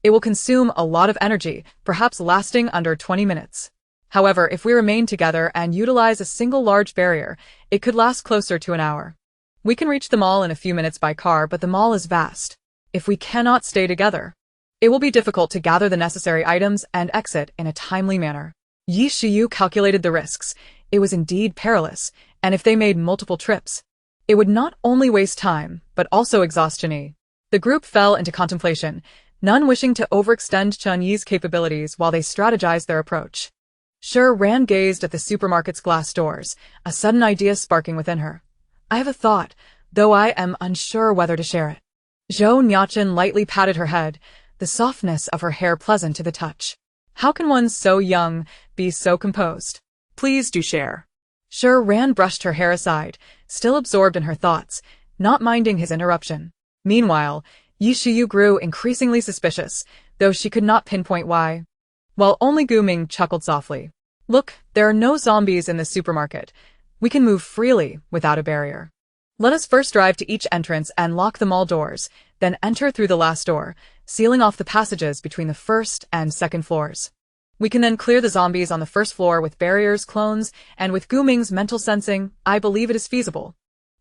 it will consume a lot of energy, perhaps lasting under 20 minutes. However, if we remain together and utilize a single large barrier, it could last closer to an hour. We can reach the mall in a few minutes by car, but the mall is vast. If we cannot stay together, it will be difficult to gather the necessary items and exit in a timely manner. Yi Shiyu calculated the risks. It was indeed perilous, and if they made multiple trips, it would not only waste time, but also exhaust Chun Yi. The group fell into contemplation, none wishing to overextend Chun Yi's capabilities while they strategized their approach. Shi Ran gazed at the supermarket's glass doors, a sudden idea sparking within her. I have a thought, though I am unsure whether to share it. Zhou Nuocheng lightly patted her head, the softness of her hair pleasant to the touch. How can one so young be so composed? Please do share. Shi Ran brushed her hair aside, still absorbed in her thoughts, not minding his interruption. Meanwhile, Yi Shiyu grew increasingly suspicious, though she could not pinpoint why. While only Gu Ming chuckled softly. Look, there are no zombies in the supermarket. We can move freely, without a barrier. Let us first drive to each entrance and lock the mall doors, then enter through the last door, sealing off the passages between the first and second floors. We can then clear the zombies on the first floor with barriers, clones, and with Gu Ming's mental sensing, I believe it is feasible.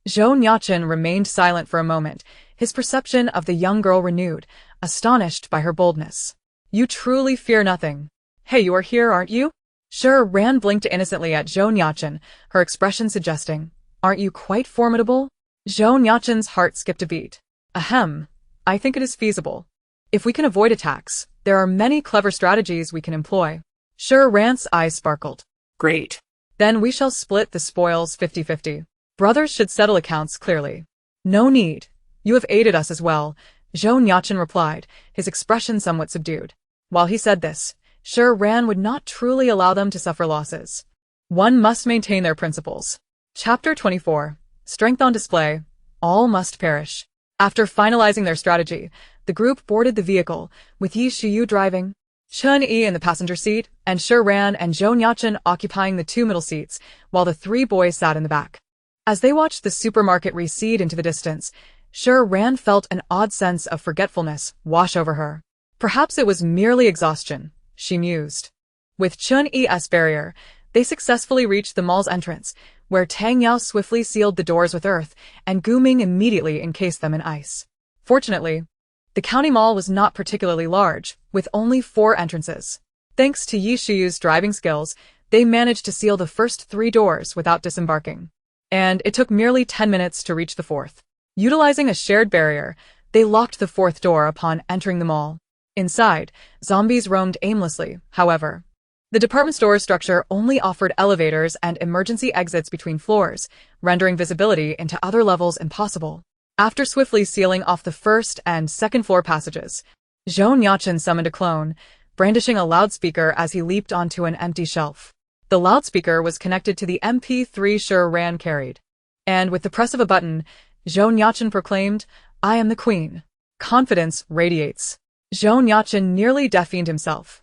Zhou Nuocheng remained silent for a moment, his perception of the young girl renewed, astonished by her boldness. You truly fear nothing. Hey, you are here, aren't you? Shi Ran blinked innocently at Zhou Nuocheng, her expression suggesting, aren't you quite formidable? Zhou Nuocheng's heart skipped a beat. Ahem, I think it is feasible. If we can avoid attacks, there are many clever strategies we can employ. Shi Ran's eyes sparkled. Great. Then we shall split the spoils 50-50. Brothers should settle accounts clearly. No need. You have aided us as well, Zhou Nuocheng replied, his expression somewhat subdued. While he said this, Shi Ran would not truly allow them to suffer losses. One must maintain their principles. Chapter 24. Strength on display. All must perish. After finalizing their strategy, the group boarded the vehicle, with Yi Shiyu driving, Chen Yi in the passenger seat, and Shi Ran and Zhou Nuocheng occupying the two middle seats, while the three boys sat in the back. As they watched the supermarket recede into the distance, Shi Ran felt an odd sense of forgetfulness wash over her. Perhaps it was merely exhaustion, she mused. With Chen Yi's barrier, they successfully reached the mall's entrance, where Tang Yao swiftly sealed the doors with earth, and Gu Ming immediately encased them in ice. Fortunately, the county mall was not particularly large, with only 4 entrances. Thanks to Yi Shiyu's driving skills, they managed to seal the first 3 doors without disembarking. And it took merely 10 minutes to reach the 4th. Utilizing a shared barrier, they locked the 4th door upon entering the mall. Inside, zombies roamed aimlessly, however. The department store's structure only offered elevators and emergency exits between floors, rendering visibility into other levels impossible. After swiftly sealing off the 1st and 2nd floor passages, Zhou Nuocheng summoned a clone, brandishing a loudspeaker as he leaped onto an empty shelf. The loudspeaker was connected to the MP3 Shi Ran carried. And with the press of a button, Zhou Nuocheng proclaimed, "I am the queen." Confidence radiates. Zhou Nuocheng nearly deafened himself,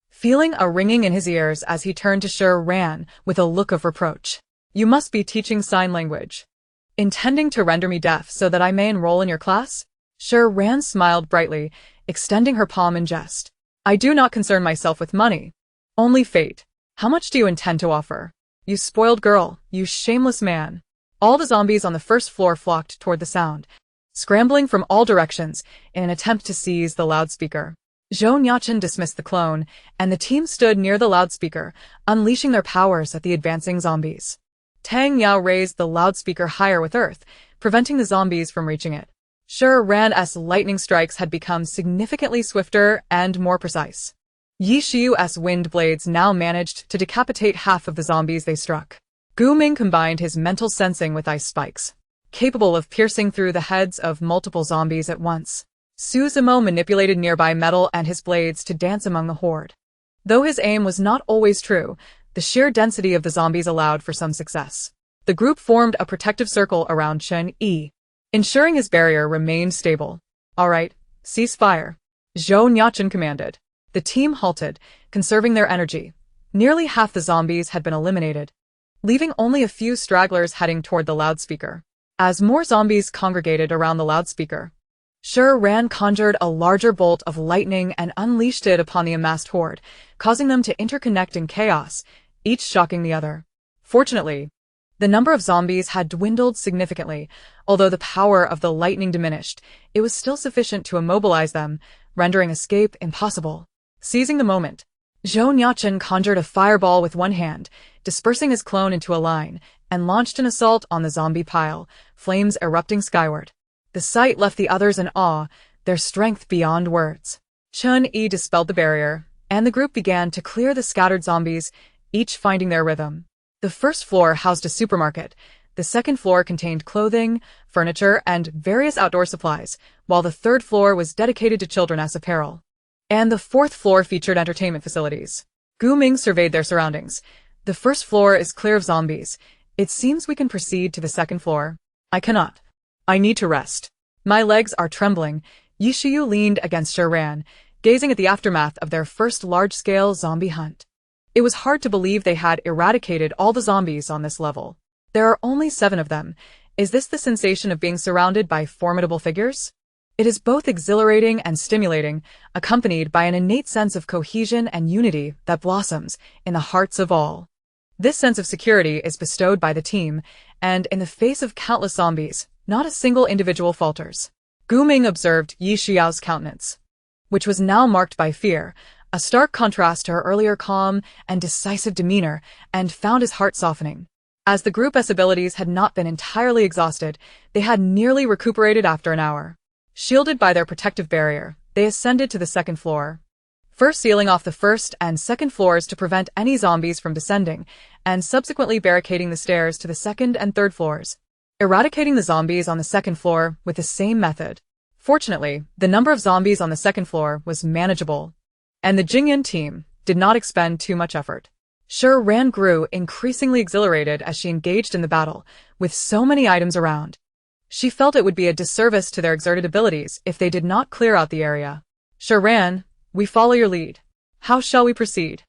feeling a ringing in his ears as he turned to Shi Ran with a look of reproach. "You must be teaching sign language. Intending to render me deaf so that I may enroll in your class?" Shi Ran smiled brightly, extending her palm in jest. "I do not concern myself with money. Only fate. How much do you intend to offer? You spoiled girl, you shameless man." All the zombies on the 1st floor flocked toward the sound, scrambling from all directions in an attempt to seize the loudspeaker. Zhou Nuocheng dismissed the clone, and the team stood near the loudspeaker, unleashing their powers at the advancing zombies. Tang Yao raised the loudspeaker higher with earth, preventing the zombies from reaching it. Shi Ran's lightning strikes had become significantly swifter and more precise. Yi Shiyu's wind blades now managed to decapitate half of the zombies they struck. Gu Ming combined his mental sensing with ice spikes, capable of piercing through the heads of multiple zombies at once. Su Zimo manipulated nearby metal and his blades to dance among the horde. Though his aim was not always true, the sheer density of the zombies allowed for some success. The group formed a protective circle around Chen Yi, ensuring his barrier remained stable. "All right, cease fire," Zhou Nuocheng commanded. The team halted, conserving their energy. Nearly half the zombies had been eliminated, leaving only a few stragglers heading toward the loudspeaker. As more zombies congregated around the loudspeaker, Shi Ran conjured a larger bolt of lightning and unleashed it upon the amassed horde, causing them to interconnect in chaos, each shocking the other. Fortunately, the number of zombies had dwindled significantly. Although the power of the lightning diminished, it was still sufficient to immobilize them, rendering escape impossible. Seizing the moment, Zhou Nuocheng conjured a fireball with one hand, dispersing his clone into a line, and launched an assault on the zombie pile, flames erupting skyward. The sight left the others in awe, their strength beyond words. Chen Yi dispelled the barrier, and the group began to clear the scattered zombies, each finding their rhythm. The 1st floor housed a supermarket, the 2nd floor contained clothing, furniture, and various outdoor supplies, while the 3rd floor was dedicated to children's apparel. And the 4th floor featured entertainment facilities. Gu Ming surveyed their surroundings. "The 1st floor is clear of zombies. It seems we can proceed to the 2nd floor." "I cannot. I need to rest. My legs are trembling." Yi Shiyu leaned against Shi Ran, gazing at the aftermath of their first large-scale zombie hunt. It was hard to believe they had eradicated all the zombies on this level. There are only 7 of them. Is this the sensation of being surrounded by formidable figures? It is both exhilarating and stimulating, accompanied by an innate sense of cohesion and unity that blossoms in the hearts of all. This sense of security is bestowed by the team, and in the face of countless zombies, not a single individual falters. Gu Ming observed Yi Xiao's countenance, which was now marked by fear, a stark contrast to her earlier calm and decisive demeanor, and found his heart softening. As the group's abilities had not been entirely exhausted, they had nearly recuperated after an hour. Shielded by their protective barrier, they ascended to the 2nd floor, first sealing off the 1st and 2nd floors to prevent any zombies from descending, and subsequently barricading the stairs to the 2nd and 3rd floors, eradicating the zombies on the 2nd floor with the same method. Fortunately, the number of zombies on the 2nd floor was manageable, and the Jingyan team did not expend too much effort. Shi Ran grew increasingly exhilarated as she engaged in the battle, with so many items around. She felt it would be a disservice to their exerted abilities if they did not clear out the area. Shi Ran, we follow your lead. How shall we proceed?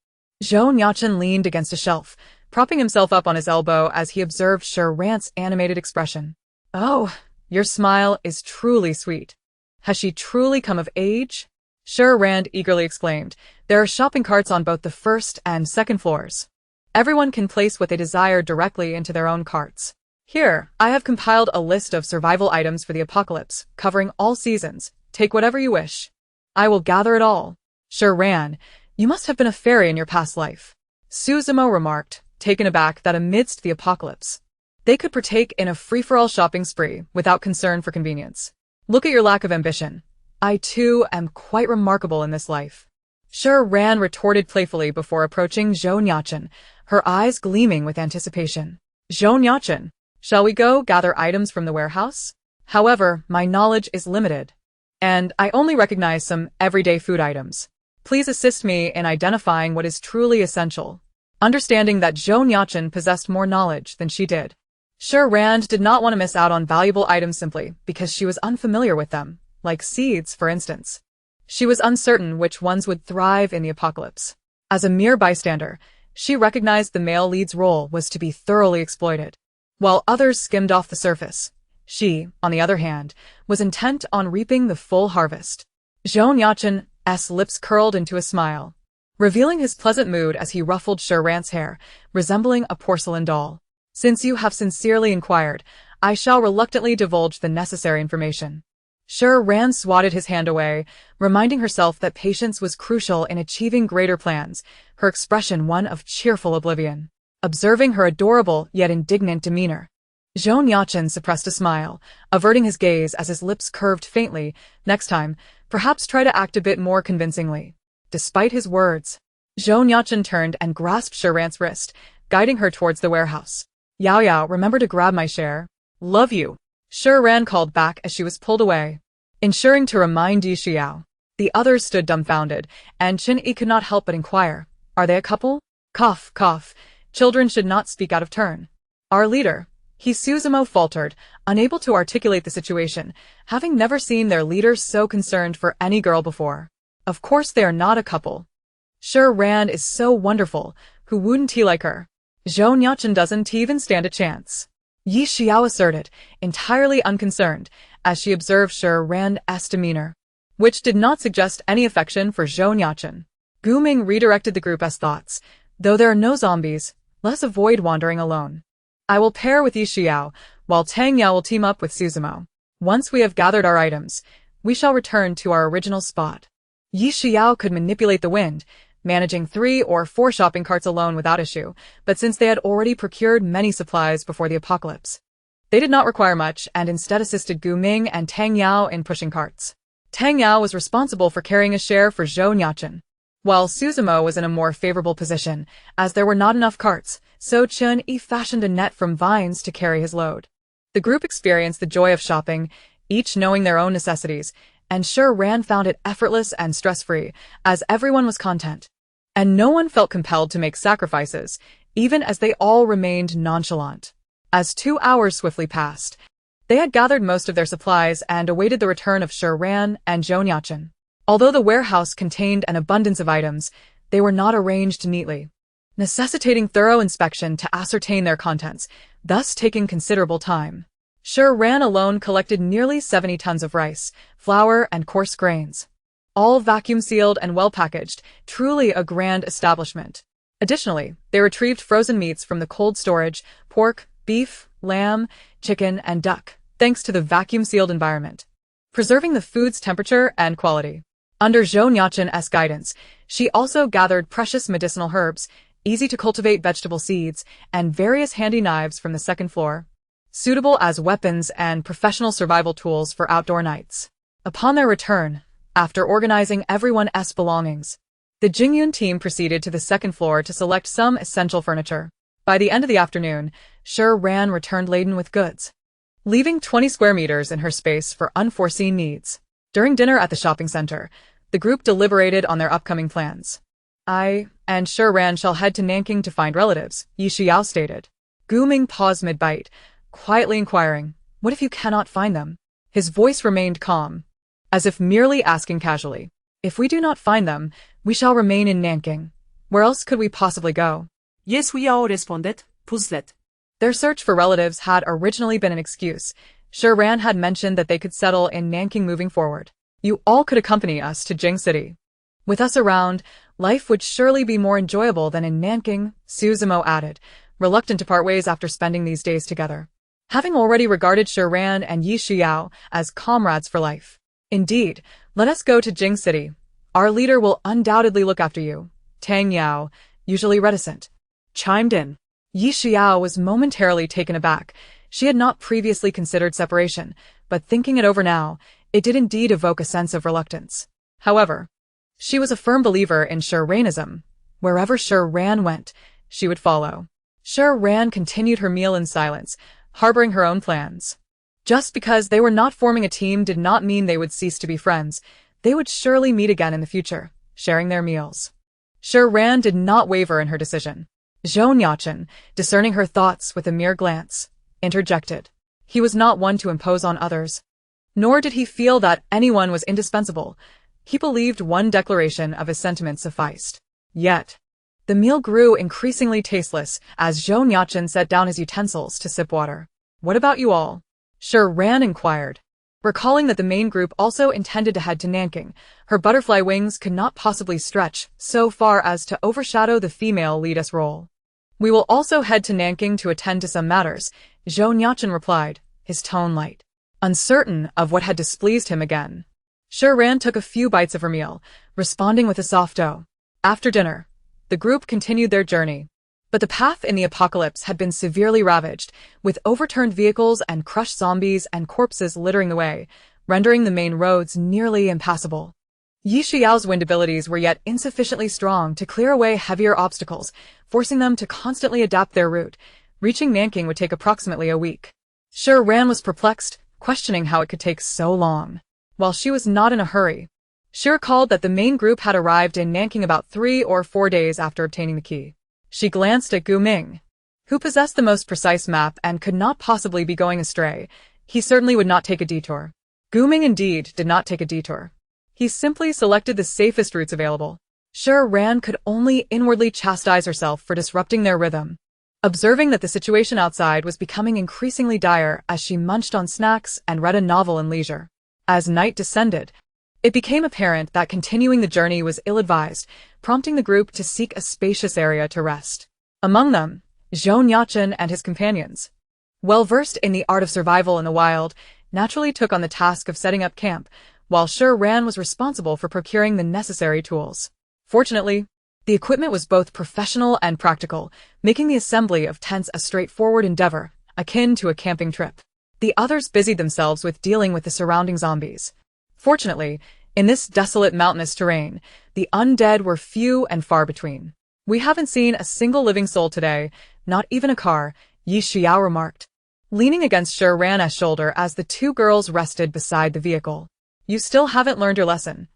Zhou Nuocheng leaned against a shelf, propping himself up on his elbow as he observed Shi Ran's animated expression. Oh, your smile is truly sweet. Has she truly come of age? Shi Ran eagerly exclaimed. There are shopping carts on both the first and second floors. Everyone can place what they desire directly into their own carts. Here, I have compiled a list of survival items for the apocalypse, covering all seasons. Take whatever you wish. I will gather it all. Shi Ran, you must have been a fairy in your past life. Suzumo remarked, taken aback that amidst the apocalypse, they could partake in a free-for-all shopping spree without concern for convenience. Look at your lack of ambition. I, too, am quite remarkable in this life. Shi Ran retorted playfully before approaching Zhou Nuocheng, her eyes gleaming with anticipation. Zhou Nuocheng, shall we go gather items from the warehouse? However, my knowledge is limited, and I only recognize some everyday food items. Please assist me in identifying what is truly essential. Understanding that Zhou Nuocheng possessed more knowledge than she did, Shi Ran did not want to miss out on valuable items simply because she was unfamiliar with them, like seeds, for instance. She was uncertain which ones would thrive in the apocalypse. As a mere bystander, she recognized the male lead's role was to be thoroughly exploited. While others skimmed off the surface, she, on the other hand, was intent on reaping the full harvest. Zhou Nuocheng's lips curled into a smile, revealing his pleasant mood as he ruffled Shi Ran's hair, resembling a porcelain doll. Since you have sincerely inquired, I shall reluctantly divulge the necessary information. Shi Ran swatted his hand away, reminding herself that patience was crucial in achieving greater plans, her expression one of cheerful oblivion. Observing her adorable yet indignant demeanor, Zhou Nuocheng suppressed a smile, averting his gaze as his lips curved faintly. Next time, perhaps try to act a bit more convincingly. Despite his words, Zhou Nuocheng turned and grasped Shi Ran's wrist, guiding her towards the warehouse. Yao Yao, remember to grab my share. Love you. Shi Ran called back as she was pulled away, ensuring to remind Yi Xiao. The others stood dumbfounded, and Qin Yi could not help but inquire, are they a couple? Cough, cough. Children should not speak out of turn. Our leader, Suzumo faltered, unable to articulate the situation, having never seen their leader so concerned for any girl before. Of course they are not a couple. Shi Ran is so wonderful, who wouldn't he like her? Zhou Nuocheng doesn't even stand a chance. Yi Xiao asserted, entirely unconcerned, as she observed Shi Ran's demeanor, which did not suggest any affection for Zhou Nuocheng. Gu Ming redirected the group's thoughts. Though there are no zombies, let us avoid wandering alone. I will pair with Yi Xiao, while Tang Yao will team up with Suzumo. Once we have gathered our items, we shall return to our original spot. Yi Xiao could manipulate the wind, managing 3 or 4 shopping carts alone without issue, but since they had already procured many supplies before the apocalypse, they did not require much and instead assisted Gu Ming and Tang Yao in pushing carts. Tang Yao was responsible for carrying a share for Zhou Nuocheng, while Suzumo was in a more favorable position, as there were not enough carts, so Qin Yi fashioned a net from vines to carry his load. The group experienced the joy of shopping, each knowing their own necessities, and Shi Ran found it effortless and stress-free, as everyone was content. And no one felt compelled to make sacrifices, even as they all remained nonchalant. As 2 hours swiftly passed, they had gathered most of their supplies and awaited the return of Shi Ran and Zhou Nuocheng. Although the warehouse contained an abundance of items, they were not arranged neatly, necessitating thorough inspection to ascertain their contents, thus taking considerable time. Shi Ran alone collected nearly 70 tons of rice, flour, and coarse grains, all vacuum-sealed and well-packaged, truly a grand establishment. Additionally, they retrieved frozen meats from the cold storage, pork, beef, lamb, chicken, and duck, thanks to the vacuum-sealed environment, preserving the food's temperature and quality. Under Zhou Nuocheng's guidance, she also gathered precious medicinal herbs, easy-to-cultivate vegetable seeds, and various handy knives from the second floor, suitable as weapons and professional survival tools for outdoor nights. Upon their return, after organizing everyone's belongings, the Jingyun team proceeded to the second floor to select some essential furniture. By the end of the afternoon, Shi Ran returned laden with goods, leaving 20 square meters in her space for unforeseen needs. During dinner at the shopping center, the group deliberated on their upcoming plans. I and Shi Ran shall head to Nanking to find relatives, Yi Xiao stated. Gu Ming paused mid-bite, quietly inquiring, what if you cannot find them? His voice remained calm, as if merely asking casually. If we do not find them, we shall remain in Nanking. Where else could we possibly go? Yes, we all responded, puzzled. Their search for relatives had originally been an excuse. Shi Ran had mentioned that they could settle in Nanking moving forward. You all could accompany us to Jing City. With us around, life would surely be more enjoyable than in Nanking, Su Zimo added, reluctant to part ways after spending these days together. Having already regarded Shi Ran and Yi Xiao as comrades for life. Indeed, let us go to Jing City. Our leader will undoubtedly look after you. Tang Yao, usually reticent, chimed in. Yi Xiao was momentarily taken aback. She had not previously considered separation, but thinking it over now, it did indeed evoke a sense of reluctance. However, she was a firm believer in Shi Ranism. Wherever Shi Ran went, she would follow. Shi Ran continued her meal in silence, harboring her own plans. Just because they were not forming a team did not mean they would cease to be friends. They would surely meet again in the future, sharing their meals. Shi Ran did not waver in her decision. Zhou Nuocheng, discerning her thoughts with a mere glance, interjected. He was not one to impose on others. Nor did he feel that anyone was indispensable. He believed one declaration of his sentiments sufficed. Yet, the meal grew increasingly tasteless as Zhou Nuocheng set down his utensils to sip water. What about you all? Shi Ran inquired. Recalling that the main group also intended to head to Nanking, her butterfly wings could not possibly stretch so far as to overshadow the female leadess role. We will also head to Nanking to attend to some matters, Zhou Nuocheng replied, his tone light, uncertain of what had displeased him again. Shi Ran took a few bites of her meal, responding with a soft "oh." After dinner, the group continued their journey. But the path in the apocalypse had been severely ravaged, with overturned vehicles and crushed zombies and corpses littering the way, rendering the main roads nearly impassable. Yi Xiao's wind abilities were yet insufficiently strong to clear away heavier obstacles, forcing them to constantly adapt their route. Reaching Nanking would take approximately a week. Shi Ran was perplexed, questioning how it could take so long. While she was not in a hurry, she recalled that the main group had arrived in Nanking about 3 or 4 days after obtaining the key. She glanced at Gu Ming, who possessed the most precise map and could not possibly be going astray. He certainly would not take a detour. Gu Ming indeed did not take a detour. He simply selected the safest routes available. Shi Ran could only inwardly chastise herself for disrupting their rhythm, observing that the situation outside was becoming increasingly dire as she munched on snacks and read a novel in leisure. As night descended, it became apparent that continuing the journey was ill-advised, prompting the group to seek a spacious area to rest. Among them, Zhou Nuocheng and his companions, well-versed in the art of survival in the wild, naturally took on the task of setting up camp, while Shi Ran was responsible for procuring the necessary tools. Fortunately, the equipment was both professional and practical, making the assembly of tents a straightforward endeavor, akin to a camping trip. The others busied themselves with dealing with the surrounding zombies. Fortunately, in this desolate mountainous terrain, the undead were few and far between. We haven't seen a single living soul today, not even a car, Yi Xiao remarked, leaning against Shi Ran's shoulder as the two girls rested beside the vehicle. You still haven't learned your lesson.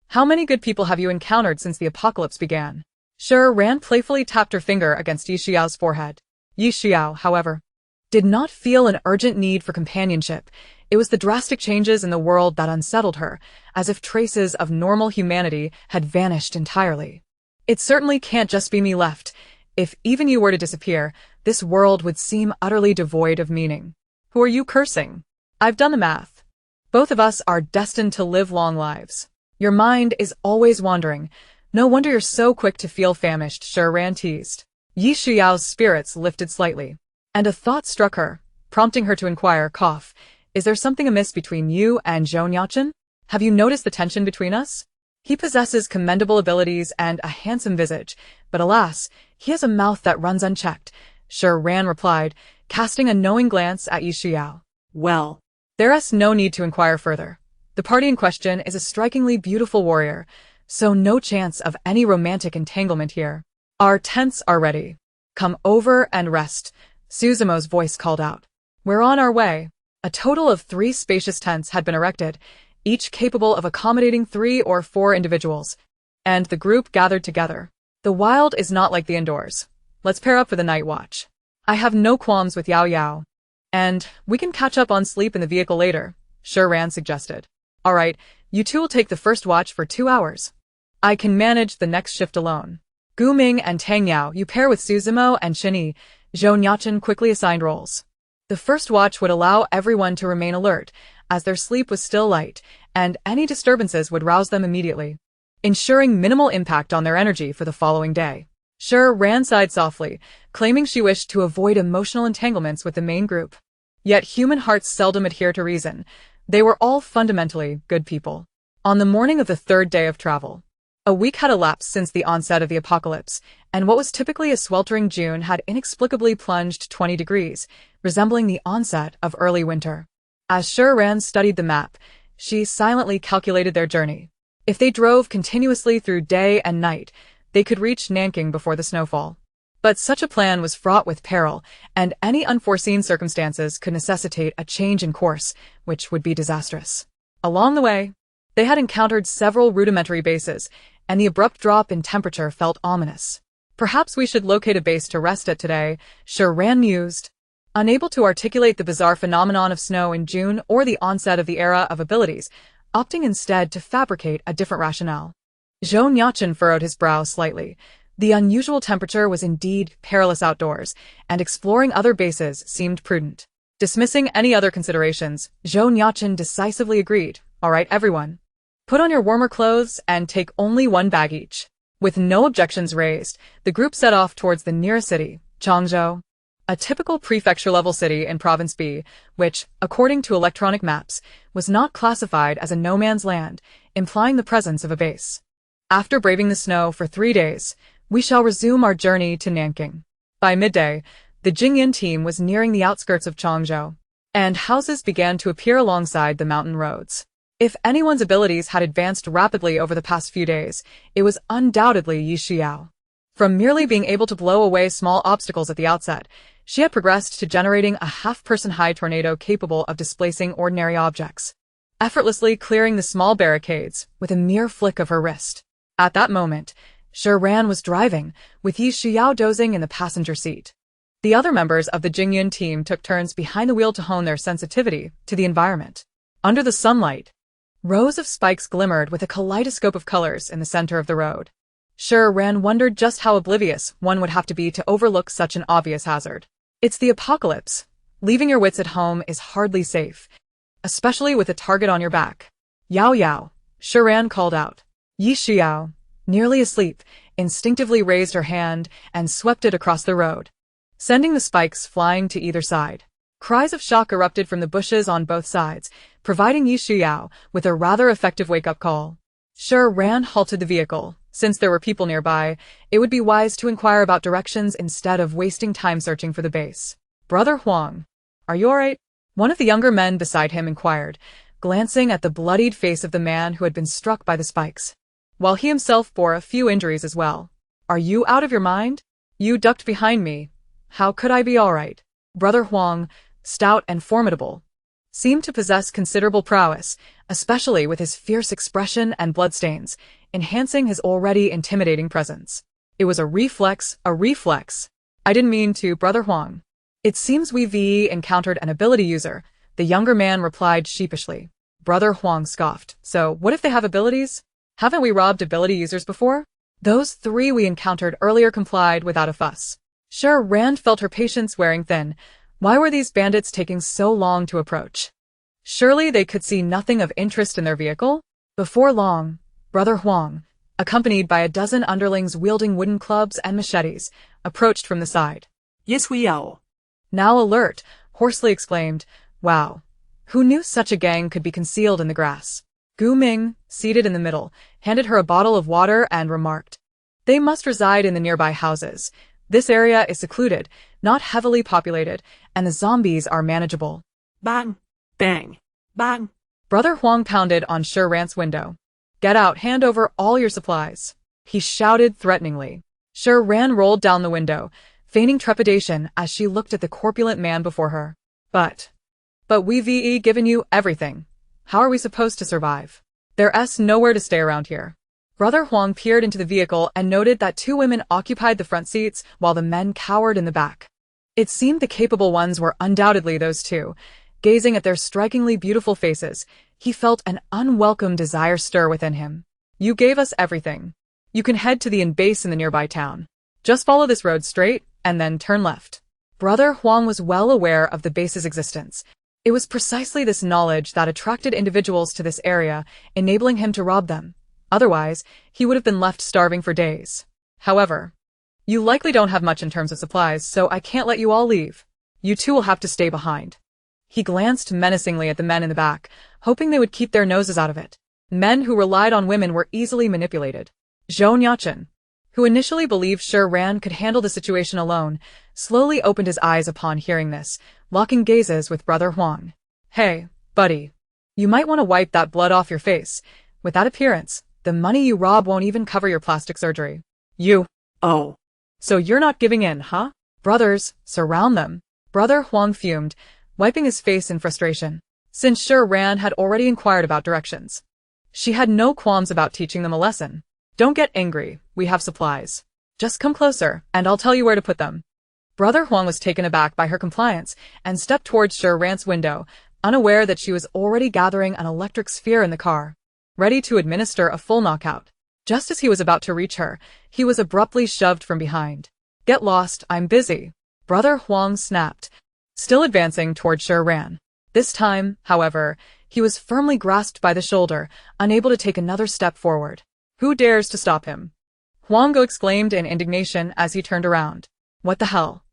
How many good people have you encountered since the apocalypse began? Shi Ran playfully tapped her finger against Yi Xiao's forehead. Yi Xiao, however, did not feel an urgent need for companionship. It was the drastic changes in the world that unsettled her, as if traces of normal humanity had vanished entirely. It certainly can't just be me left. If even you were to disappear, this world would seem utterly devoid of meaning. Who are you cursing? I've done the math. Both of us are destined to live long lives. Your mind is always wandering. No wonder you're so quick to feel famished, Shi Ran teased. Yi Xiao's spirits lifted slightly, and a thought struck her, prompting her to inquire, cough, is there something amiss between you and Zhou Nuocheng? Have you noticed the tension between us? He possesses commendable abilities and a handsome visage, but alas, he has a mouth that runs unchecked, Shi Ran replied, casting a knowing glance at Yi Xiao. Well, there's no need to inquire further. The party in question is a strikingly beautiful warrior, so no chance of any romantic entanglement here. Our tents are ready. Come over and rest, Su Zimo's voice called out. We're on our way. A total of 3 spacious tents had been erected, each capable of accommodating 3 or 4 individuals, and the group gathered together. The wild is not like the indoors. Let's pair up for the night watch. I have no qualms with Yao Yao. And we can catch up on sleep in the vehicle later, Shi Ran suggested. Alright, you two will take the first watch for 2 hours. I can manage the next shift alone. Gu Ming and Tang Yao, you pair with Suzimo and Shinyi. Zhou Nuocheng quickly assigned roles. The first watch would allow everyone to remain alert, as their sleep was still light, and any disturbances would rouse them immediately, ensuring minimal impact on their energy for the following day. Shi Ran sighed softly, claiming she wished to avoid emotional entanglements with the main group. Yet human hearts seldom adhere to reason. They were all fundamentally good people. On the morning of the third day of travel, a week had elapsed since the onset of the apocalypse, and what was typically a sweltering June had inexplicably plunged 20 degrees, resembling the onset of early winter. As Shi Ran studied the map, she silently calculated their journey. If they drove continuously through day and night, they could reach Nanking before the snowfall. But such a plan was fraught with peril, and any unforeseen circumstances could necessitate a change in course, which would be disastrous. Along the way, they had encountered several rudimentary bases, and the abrupt drop in temperature felt ominous. Perhaps we should locate a base to rest at today, Shi Ran mused. Unable to articulate the bizarre phenomenon of snow in June or the onset of the era of abilities, opting instead to fabricate a different rationale. Zhou Nuocheng furrowed his brow slightly. The unusual temperature was indeed perilous outdoors, and exploring other bases seemed prudent. Dismissing any other considerations, Zhou Nuocheng decisively agreed. Alright, everyone. Put on your warmer clothes and take only 1 bag each. With no objections raised, the group set off towards the nearest city, Changzhou, a typical prefecture-level city in Province B, which, according to electronic maps, was not classified as a no-man's land, implying the presence of a base. After braving the snow for 3 days, we shall resume our journey to Nanking. By midday, the Jingyan team was nearing the outskirts of Changzhou, and houses began to appear alongside the mountain roads. If anyone's abilities had advanced rapidly over the past few days, it was undoubtedly Yi Xiao. From merely being able to blow away small obstacles at the outset, she had progressed to generating a half-person-high tornado capable of displacing ordinary objects, effortlessly clearing the small barricades with a mere flick of her wrist. At that moment, Shi Ran was driving, with Yi Xiao dozing in the passenger seat. The other members of the Jingyan team took turns behind the wheel to hone their sensitivity to the environment. Under the sunlight, rows of spikes glimmered with a kaleidoscope of colors in the center of the road. Shi Ran wondered just how oblivious one would have to be to overlook such an obvious hazard. It's the apocalypse. Leaving your wits at home is hardly safe, especially with a target on your back. Yao Yao, Shi Ran called out. Yi Xiao, nearly asleep, instinctively raised her hand and swept it across the road, sending the spikes flying to either side. Cries of shock erupted from the bushes on both sides, providing Yi Xiao with a rather effective wake-up call. Shi Ran halted the vehicle. Since there were people nearby, it would be wise to inquire about directions instead of wasting time searching for the base. Brother Huang, are you alright? One of the younger men beside him inquired, glancing at the bloodied face of the man who had been struck by the spikes, while he himself bore a few injuries as well. Are you out of your mind? You ducked behind me. How could I be alright? Brother Huang, stout and formidable, seemed to possess considerable prowess, especially with his fierce expression and bloodstains, enhancing his already intimidating presence. It was a reflex. I didn't mean to, Brother Huang. It seems we've encountered an ability user, the younger man replied sheepishly. Brother Huang scoffed. So, what if they have abilities? Haven't we robbed ability users before? Those 3 we encountered earlier complied without a fuss. Shi Ran felt her patience wearing thin. Why were these bandits taking so long to approach? Surely they could see nothing of interest in their vehicle? Before long, Brother Huang, accompanied by a dozen underlings wielding wooden clubs and machetes, approached from the side. Yes, we are. Now alert, hoarsely exclaimed, Wow! Who knew such a gang could be concealed in the grass? Gu Ming, seated in the middle, handed her a bottle of water and remarked, They must reside in the nearby houses. This area is secluded, not heavily populated, and the zombies are manageable. Bang! Bang! Bang! Brother Huang pounded on Shi Ran's window. Get out, hand over all your supplies. He shouted threateningly. Shi Ran rolled down the window, feigning trepidation as she looked at the corpulent man before her. But we've given you everything. How are we supposed to survive? There's nowhere to stay around here. Brother Huang peered into the vehicle and noted that two women occupied the front seats while the men cowered in the back. It seemed the capable ones were undoubtedly those two. Gazing at their strikingly beautiful faces, he felt an unwelcome desire stir within him. You gave us everything. You can head to the inn base in the nearby town. Just follow this road straight, and then turn left. Brother Huang was well aware of the base's existence. It was precisely this knowledge that attracted individuals to this area, enabling him to rob them. Otherwise, he would have been left starving for days. However, you likely don't have much in terms of supplies, so I can't let you all leave. You two will have to stay behind. He glanced menacingly at the men in the back, hoping they would keep their noses out of it. Men who relied on women were easily manipulated. Zhou Nuocheng, who initially believed Shi Ran could handle the situation alone, slowly opened his eyes upon hearing this, locking gazes with Brother Huang. Hey, buddy. You might want to wipe that blood off your face. With that appearance, the money you rob won't even cover your plastic surgery. You. Oh. So you're not giving in, huh? Brothers, surround them. Brother Huang fumed, wiping his face in frustration. Since Shi Ran had already inquired about directions, she had no qualms about teaching them a lesson. Don't get angry, we have supplies. Just come closer, and I'll tell you where to put them. Brother Huang was taken aback by her compliance and stepped towards Shi Ran's window, unaware that she was already gathering an electric sphere in the car, ready to administer a full knockout. Just as he was about to reach her, he was abruptly shoved from behind. Get lost, I'm busy. Brother Huang snapped, still advancing toward Shi Ran. This time, however, he was firmly grasped by the shoulder, unable to take another step forward. Who dares to stop him? Huang Ge exclaimed in indignation as he turned around. What the hell?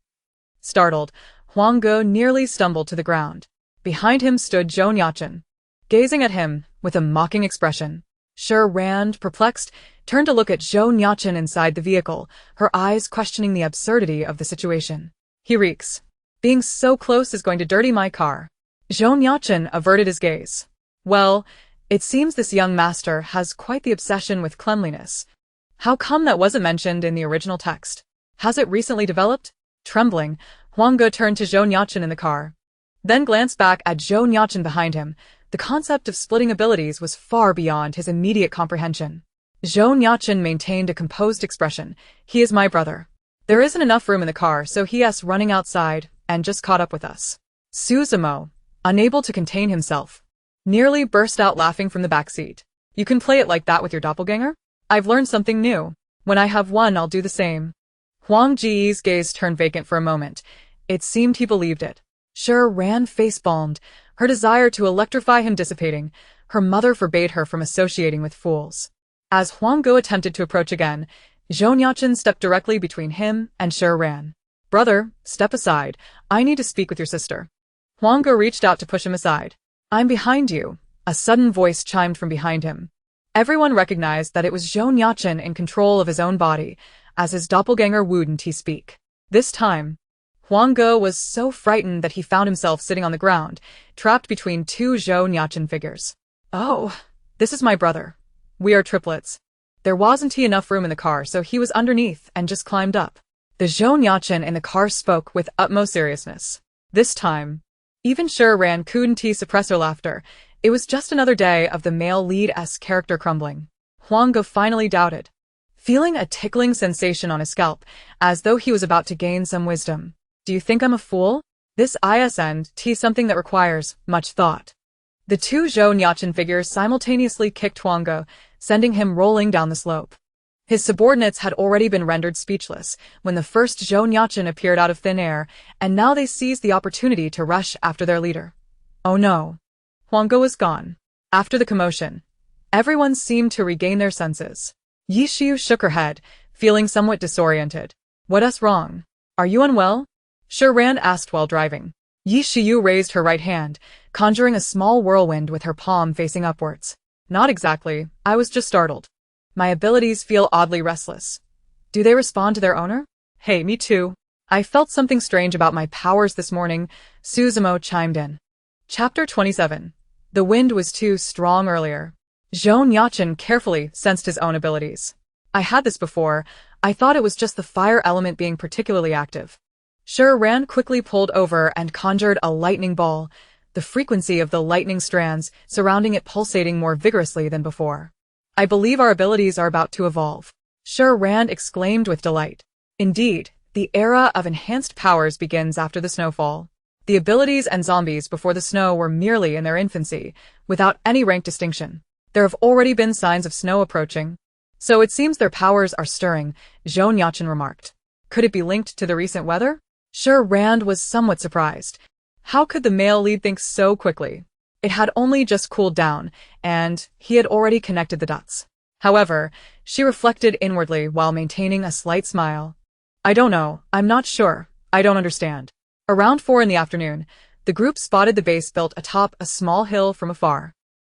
Startled, Huang Ge nearly stumbled to the ground. Behind him stood Zhou Nuocheng, gazing at him with a mocking expression. Shi Ran, perplexed, turned to look at Zhou Nuocheng inside the vehicle, her eyes questioning the absurdity of the situation. He reeks. Being so close is going to dirty my car. Zhou Nuocheng averted his gaze. Well, it seems this young master has quite the obsession with cleanliness. How come that wasn't mentioned in the original text? Has it recently developed? Trembling, Huang Ge turned to Zhou Nuocheng in the car, then glanced back at Zhou Nuocheng behind him. The concept of splitting abilities was far beyond his immediate comprehension. Zhou Nuocheng maintained a composed expression. He is my brother. There isn't enough room in the car, so he's running outside and just caught up with us. Suzumo, unable to contain himself, nearly burst out laughing from the back seat. You can play it like that with your doppelganger? I've learned something new. When I have one, I'll do the same. Huang Ji's gaze turned vacant for a moment. It seemed he believed it. Shi Ran face-palmed, her desire to electrify him dissipating. Her mother forbade her from associating with fools. As Huang Ge attempted to approach again, Zhou Nuocheng stepped directly between him and Shi Ran. Brother, step aside. I need to speak with your sister. Huang Ge reached out to push him aside. I'm behind you. A sudden voice chimed from behind him. Everyone recognized that it was Zhou Nuocheng in control of his own body, as his doppelganger wouldn't he speak. This time, Huang Ge was so frightened that he found himself sitting on the ground, trapped between two Zhou Nuocheng figures. Oh, this is my brother. We are triplets. There wasn't enough room in the car, so he was underneath and just climbed up. The Zhou Nuocheng in the car spoke with utmost seriousness. This time, even Shi Ran couldn't suppress her laughter. It was just another day of the male lead-esque character crumbling. Huang Ge finally doubted, feeling a tickling sensation on his scalp, as though he was about to gain some wisdom. Do you think I'm a fool? This isn't something that requires much thought. The two Zhou Nuocheng figures simultaneously kicked Huang Ge, sending him rolling down the slope. His subordinates had already been rendered speechless when the first Zhou Nuocheng appeared out of thin air, and now they seized the opportunity to rush after their leader. Oh no. Huang Ge was gone. After the commotion, everyone seemed to regain their senses. Yi Shiyu shook her head, feeling somewhat disoriented. What's wrong? Are you unwell? Shi Ran asked while driving. Yi Shiyu raised her right hand, conjuring a small whirlwind with her palm facing upwards. Not exactly, I was just startled. My abilities feel oddly restless. Do they respond to their owner? Hey, me too. I felt something strange about my powers this morning, Suzumo chimed in. Chapter 27. The wind was too strong earlier. Zhou Nuocheng carefully sensed his own abilities. I had this before. I thought it was just the fire element being particularly active. Shi Ran quickly pulled over and conjured a lightning ball, the frequency of the lightning strands surrounding it pulsating more vigorously than before. I believe our abilities are about to evolve. Shi Ran exclaimed with delight. Indeed, the era of enhanced powers begins after the snowfall. The abilities and zombies before the snow were merely in their infancy, without any rank distinction. There have already been signs of snow approaching. So it seems their powers are stirring, Zhou Nuocheng remarked. Could it be linked to the recent weather? Shi Ran was somewhat surprised. How could the male lead think so quickly? It had only just cooled down, and he had already connected the dots. However, she reflected inwardly while maintaining a slight smile. I don't know, I'm not sure, I don't understand. Around 4 in the afternoon, the group spotted the base built atop a small hill from afar.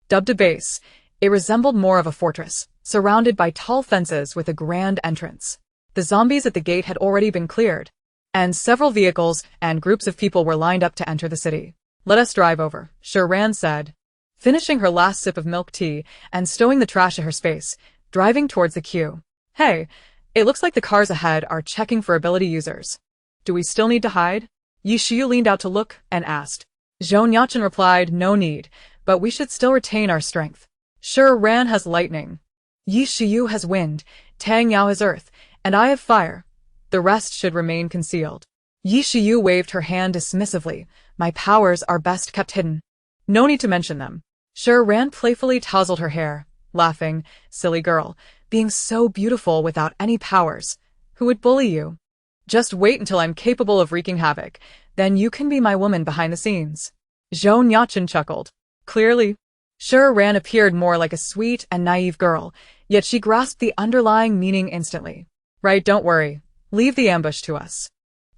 Dubbed a base, it resembled more of a fortress, surrounded by tall fences with a grand entrance. The zombies at the gate had already been cleared, and several vehicles and groups of people were lined up to enter the city. Let us drive over, Shi Ran said, finishing her last sip of milk tea and stowing the trash in her space, driving towards the queue. Hey, it looks like the cars ahead are checking for ability users. Do we still need to hide? Yi Shiyu leaned out to look and asked. Zhou Nuocheng replied, no need, but we should still retain our strength. Shi Ran has lightning. Yi Shiyu has wind, Tang Yao has earth, and I have fire. The rest should remain concealed. Yi Shiyu waved her hand dismissively. My powers are best kept hidden. No need to mention them. Shi Ran playfully tousled her hair, laughing, silly girl, being so beautiful without any powers. Who would bully you? Just wait until I'm capable of wreaking havoc, then you can be my woman behind the scenes. Zhou Nuocheng chuckled. Clearly, Shi Ran appeared more like a sweet and naive girl, yet she grasped the underlying meaning instantly. Right, don't worry. Leave the ambush to us.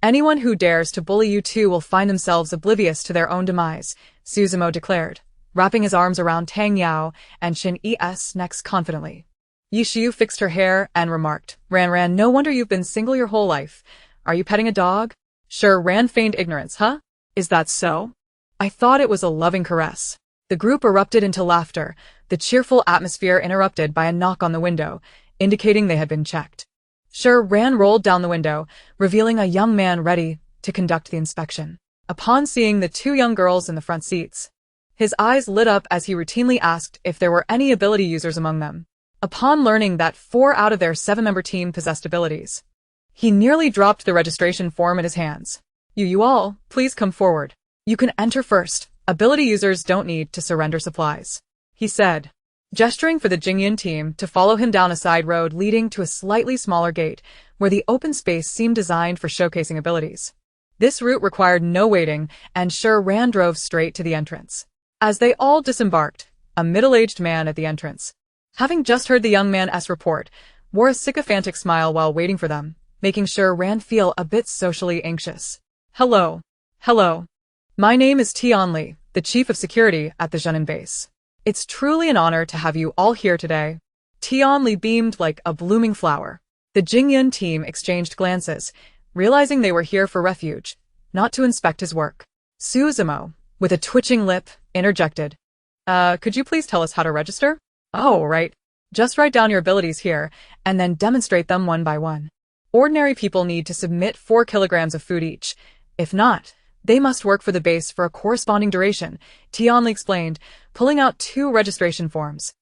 Anyone who dares to bully you two will find themselves oblivious to their own demise, Suzumo declared, wrapping his arms around Tang Yao and Shin Es next confidently. Yi Shiyu fixed her hair and remarked, Ran, no wonder you've been single your whole life. Are you petting a dog? Shi Ran feigned ignorance, huh? Is that so? I thought it was a loving caress. The group erupted into laughter, the cheerful atmosphere interrupted by a knock on the window, indicating they had been checked. Shi Ran rolled down the window, revealing a young man ready to conduct the inspection. Upon seeing the 2 young girls in the front seats, his eyes lit up as he routinely asked if there were any ability users among them. Upon learning that 4 out of their 7-member team possessed abilities, he nearly dropped the registration form in his hands. You all, please come forward. You can enter first. Ability users don't need to surrender supplies, he said, gesturing for the Jingyan team to follow him down a side road leading to a slightly smaller gate, where the open space seemed designed for showcasing abilities. This route required no waiting, and Shi Ran drove straight to the entrance. As they all disembarked, a middle-aged man at the entrance, having just heard the young man's report, wore a sycophantic smile while waiting for them, making Shi Ran feel a bit socially anxious. Hello. My name is Tian Li, the chief of security at the Zhenan base. It's truly an honor to have you all here today. Tian Li beamed like a blooming flower. The Jingyan team exchanged glances, realizing they were here for refuge, not to inspect his work. Suzumo, with a twitching lip, interjected. Could you please tell us how to register? Oh, right. Just write down your abilities here, and then demonstrate them one by one. Ordinary people need to submit 4 kilograms of food each. If not, they must work for the base for a corresponding duration, Tian Li explained, pulling out 2 registration forms.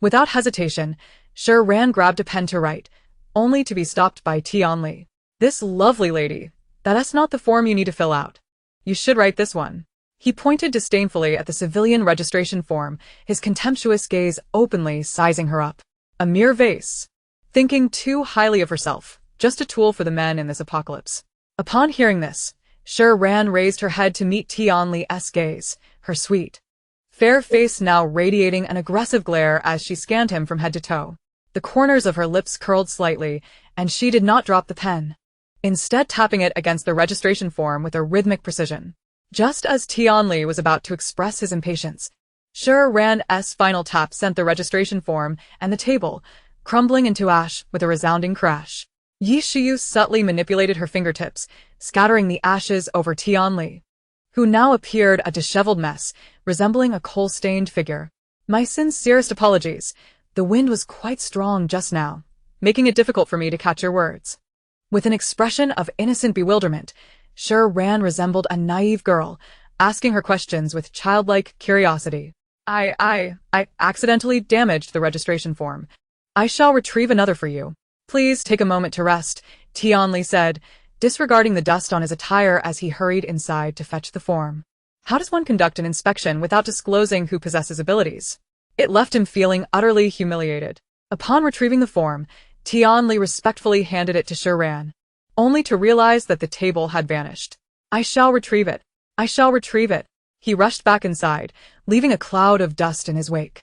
Without hesitation, Shi Ran grabbed a pen to write, only to be stopped by Tian Li. This lovely lady, that's not the form you need to fill out. You should write this one. He pointed disdainfully at the civilian registration form, his contemptuous gaze openly sizing her up. A mere vase. Thinking too highly of herself, just a tool for the men in this apocalypse. Upon hearing this, Shi Ran raised her head to meet Tian Li's gaze, her sweet, fair face now radiating an aggressive glare as she scanned him from head to toe. The corners of her lips curled slightly, and she did not drop the pen, instead tapping it against the registration form with a rhythmic precision. Just as Tian Li was about to express his impatience, Shi Ran's final tap sent the registration form and the table crumbling into ash with a resounding crash. Yi Shiyu subtly manipulated her fingertips, scattering the ashes over Tian Li, who now appeared a disheveled mess, resembling a coal-stained figure. My sincerest apologies. The wind was quite strong just now, making it difficult for me to catch your words. With an expression of innocent bewilderment, Shi Ran resembled a naive girl, asking her questions with childlike curiosity. I accidentally damaged the registration form. I shall retrieve another for you. Please take a moment to rest, Tianli said, disregarding the dust on his attire as he hurried inside to fetch the form. How does one conduct an inspection without disclosing who possesses abilities? It left him feeling utterly humiliated. Upon retrieving the form, Tianli respectfully handed it to Shi Ran, only to realize that the table had vanished. I shall retrieve it. I shall retrieve it. He rushed back inside, leaving a cloud of dust in his wake.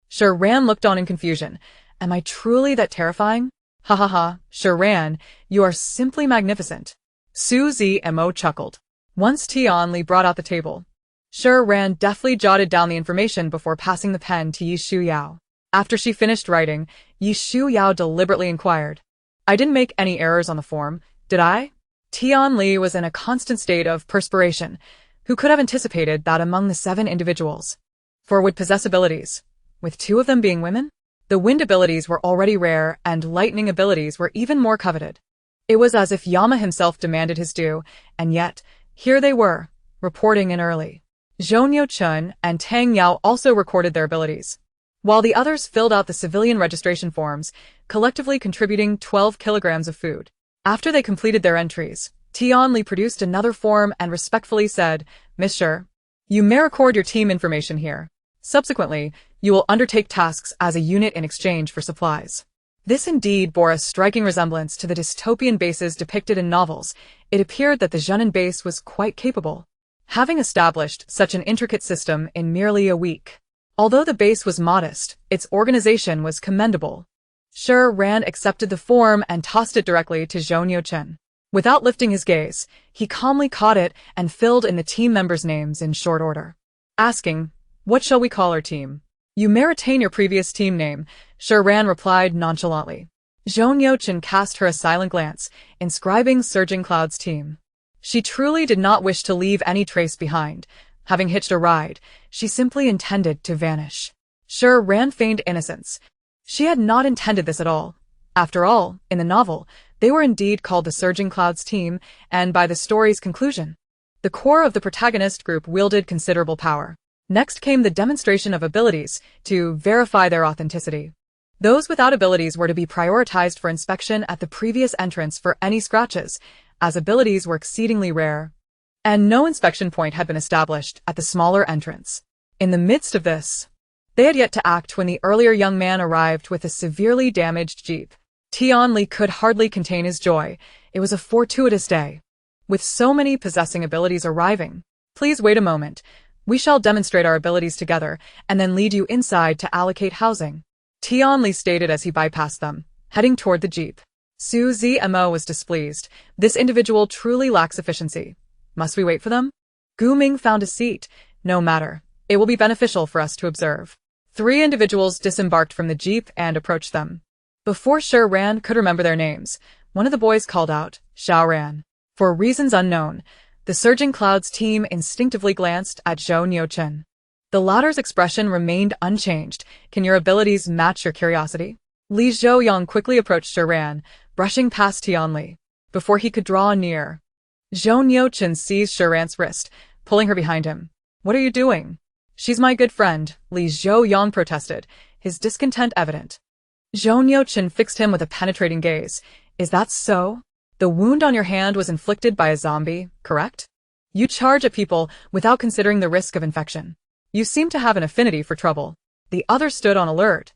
Shi Ran looked on in confusion. Am I truly that terrifying? Ha ha ha, Shi Ran, you are simply magnificent. Su Zmo chuckled. Once Tianli brought out the table, Shi Ran deftly jotted down the information before passing the pen to Yi Shu Yao. After she finished writing, Yi Shu Yao deliberately inquired, I didn't make any errors on the form, did I? Tianli was in a constant state of perspiration. Who could have anticipated that among the 7 individuals, 4 would possess abilities, with 2 of them being women? The wind abilities were already rare, and lightning abilities were even more coveted. It was as if Yama himself demanded his due, and yet, here they were, reporting in early. Zhou Nuocheng and Tang Yao also recorded their abilities, while the others filled out the civilian registration forms, collectively contributing 12 kilograms of food. After they completed their entries, Tianli produced another form and respectfully said, Miss Shi, you may record your team information here. Subsequently, you will undertake tasks as a unit in exchange for supplies. This indeed bore a striking resemblance to the dystopian bases depicted in novels. It appeared that the Zhenin base was quite capable, having established such an intricate system in merely a week. Although the base was modest, its organization was commendable. Shi Ran accepted the form and tossed it directly to Zhou Nuocheng. Without lifting his gaze, he calmly caught it and filled in the team members' names in short order, asking, What shall we call our team? You may retain your previous team name, Shi Ran replied nonchalantly. Zhou Nuocheng cast her a silent glance, inscribing Surging Cloud's team. She truly did not wish to leave any trace behind. Having hitched a ride, she simply intended to vanish. Shi Ran feigned innocence. She had not intended this at all. After all, in the novel, they were indeed called the Surging Clouds team, and by the story's conclusion, the core of the protagonist group wielded considerable power. Next came the demonstration of abilities to verify their authenticity. Those without abilities were to be prioritized for inspection at the previous entrance for any scratches, as abilities were exceedingly rare, and no inspection point had been established at the smaller entrance. In the midst of this, they had yet to act when the earlier young man arrived with a severely damaged jeep. Tianli could hardly contain his joy. It was a fortuitous day, with so many possessing abilities arriving. Please wait a moment. We shall demonstrate our abilities together, and then lead you inside to allocate housing, Tianli stated as he bypassed them, heading toward the jeep. Su Zmo was displeased. This individual truly lacks efficiency. Must we wait for them? Gu Ming found a seat. No matter. It will be beneficial for us to observe. 3 individuals disembarked from the jeep and approached them. Before Shi Ran could remember their names, one of the boys called out, Xiao Ran. For reasons unknown, the Surging Clouds team instinctively glanced at Zhou Nuocheng. The latter's expression remained unchanged. Can your abilities match your curiosity? Li Zhouyang quickly approached Shi Ran, brushing past Tianli. Before he could draw near, Zhou Nuocheng seized Shi Ran's wrist, pulling her behind him. What are you doing? She's my good friend, Li Zhouyang protested, his discontent evident. Zhou Nuocheng fixed him with a penetrating gaze. Is that so? The wound on your hand was inflicted by a zombie, correct? You charge at people without considering the risk of infection. You seem to have an affinity for trouble. The other stood on alert,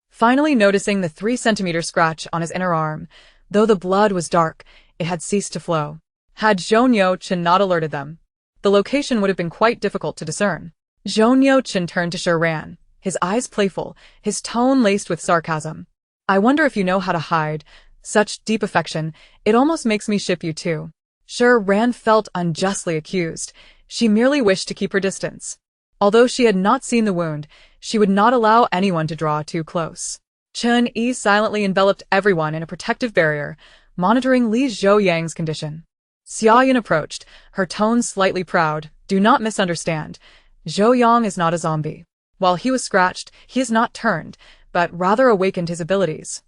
finally noticing the 3-centimeter scratch on his inner arm. Though the blood was dark, it had ceased to flow. Had Zhou Nuocheng not alerted them, the location would have been quite difficult to discern. Zhou Nuocheng turned to Shi Ran, his eyes playful, his tone laced with sarcasm. I wonder if you know how to hide such deep affection. It almost makes me ship you too. Shi Ran felt unjustly accused. She merely wished to keep her distance. Although she had not seen the wound, she would not allow anyone to draw too close. Chen Yi silently enveloped everyone in a protective barrier, monitoring Li Zhouyang's condition. Xiaoyan approached, her tone slightly proud. Do not misunderstand. Zhouyang is not a zombie. While he was scratched, he has not turned, but rather awakened his abilities.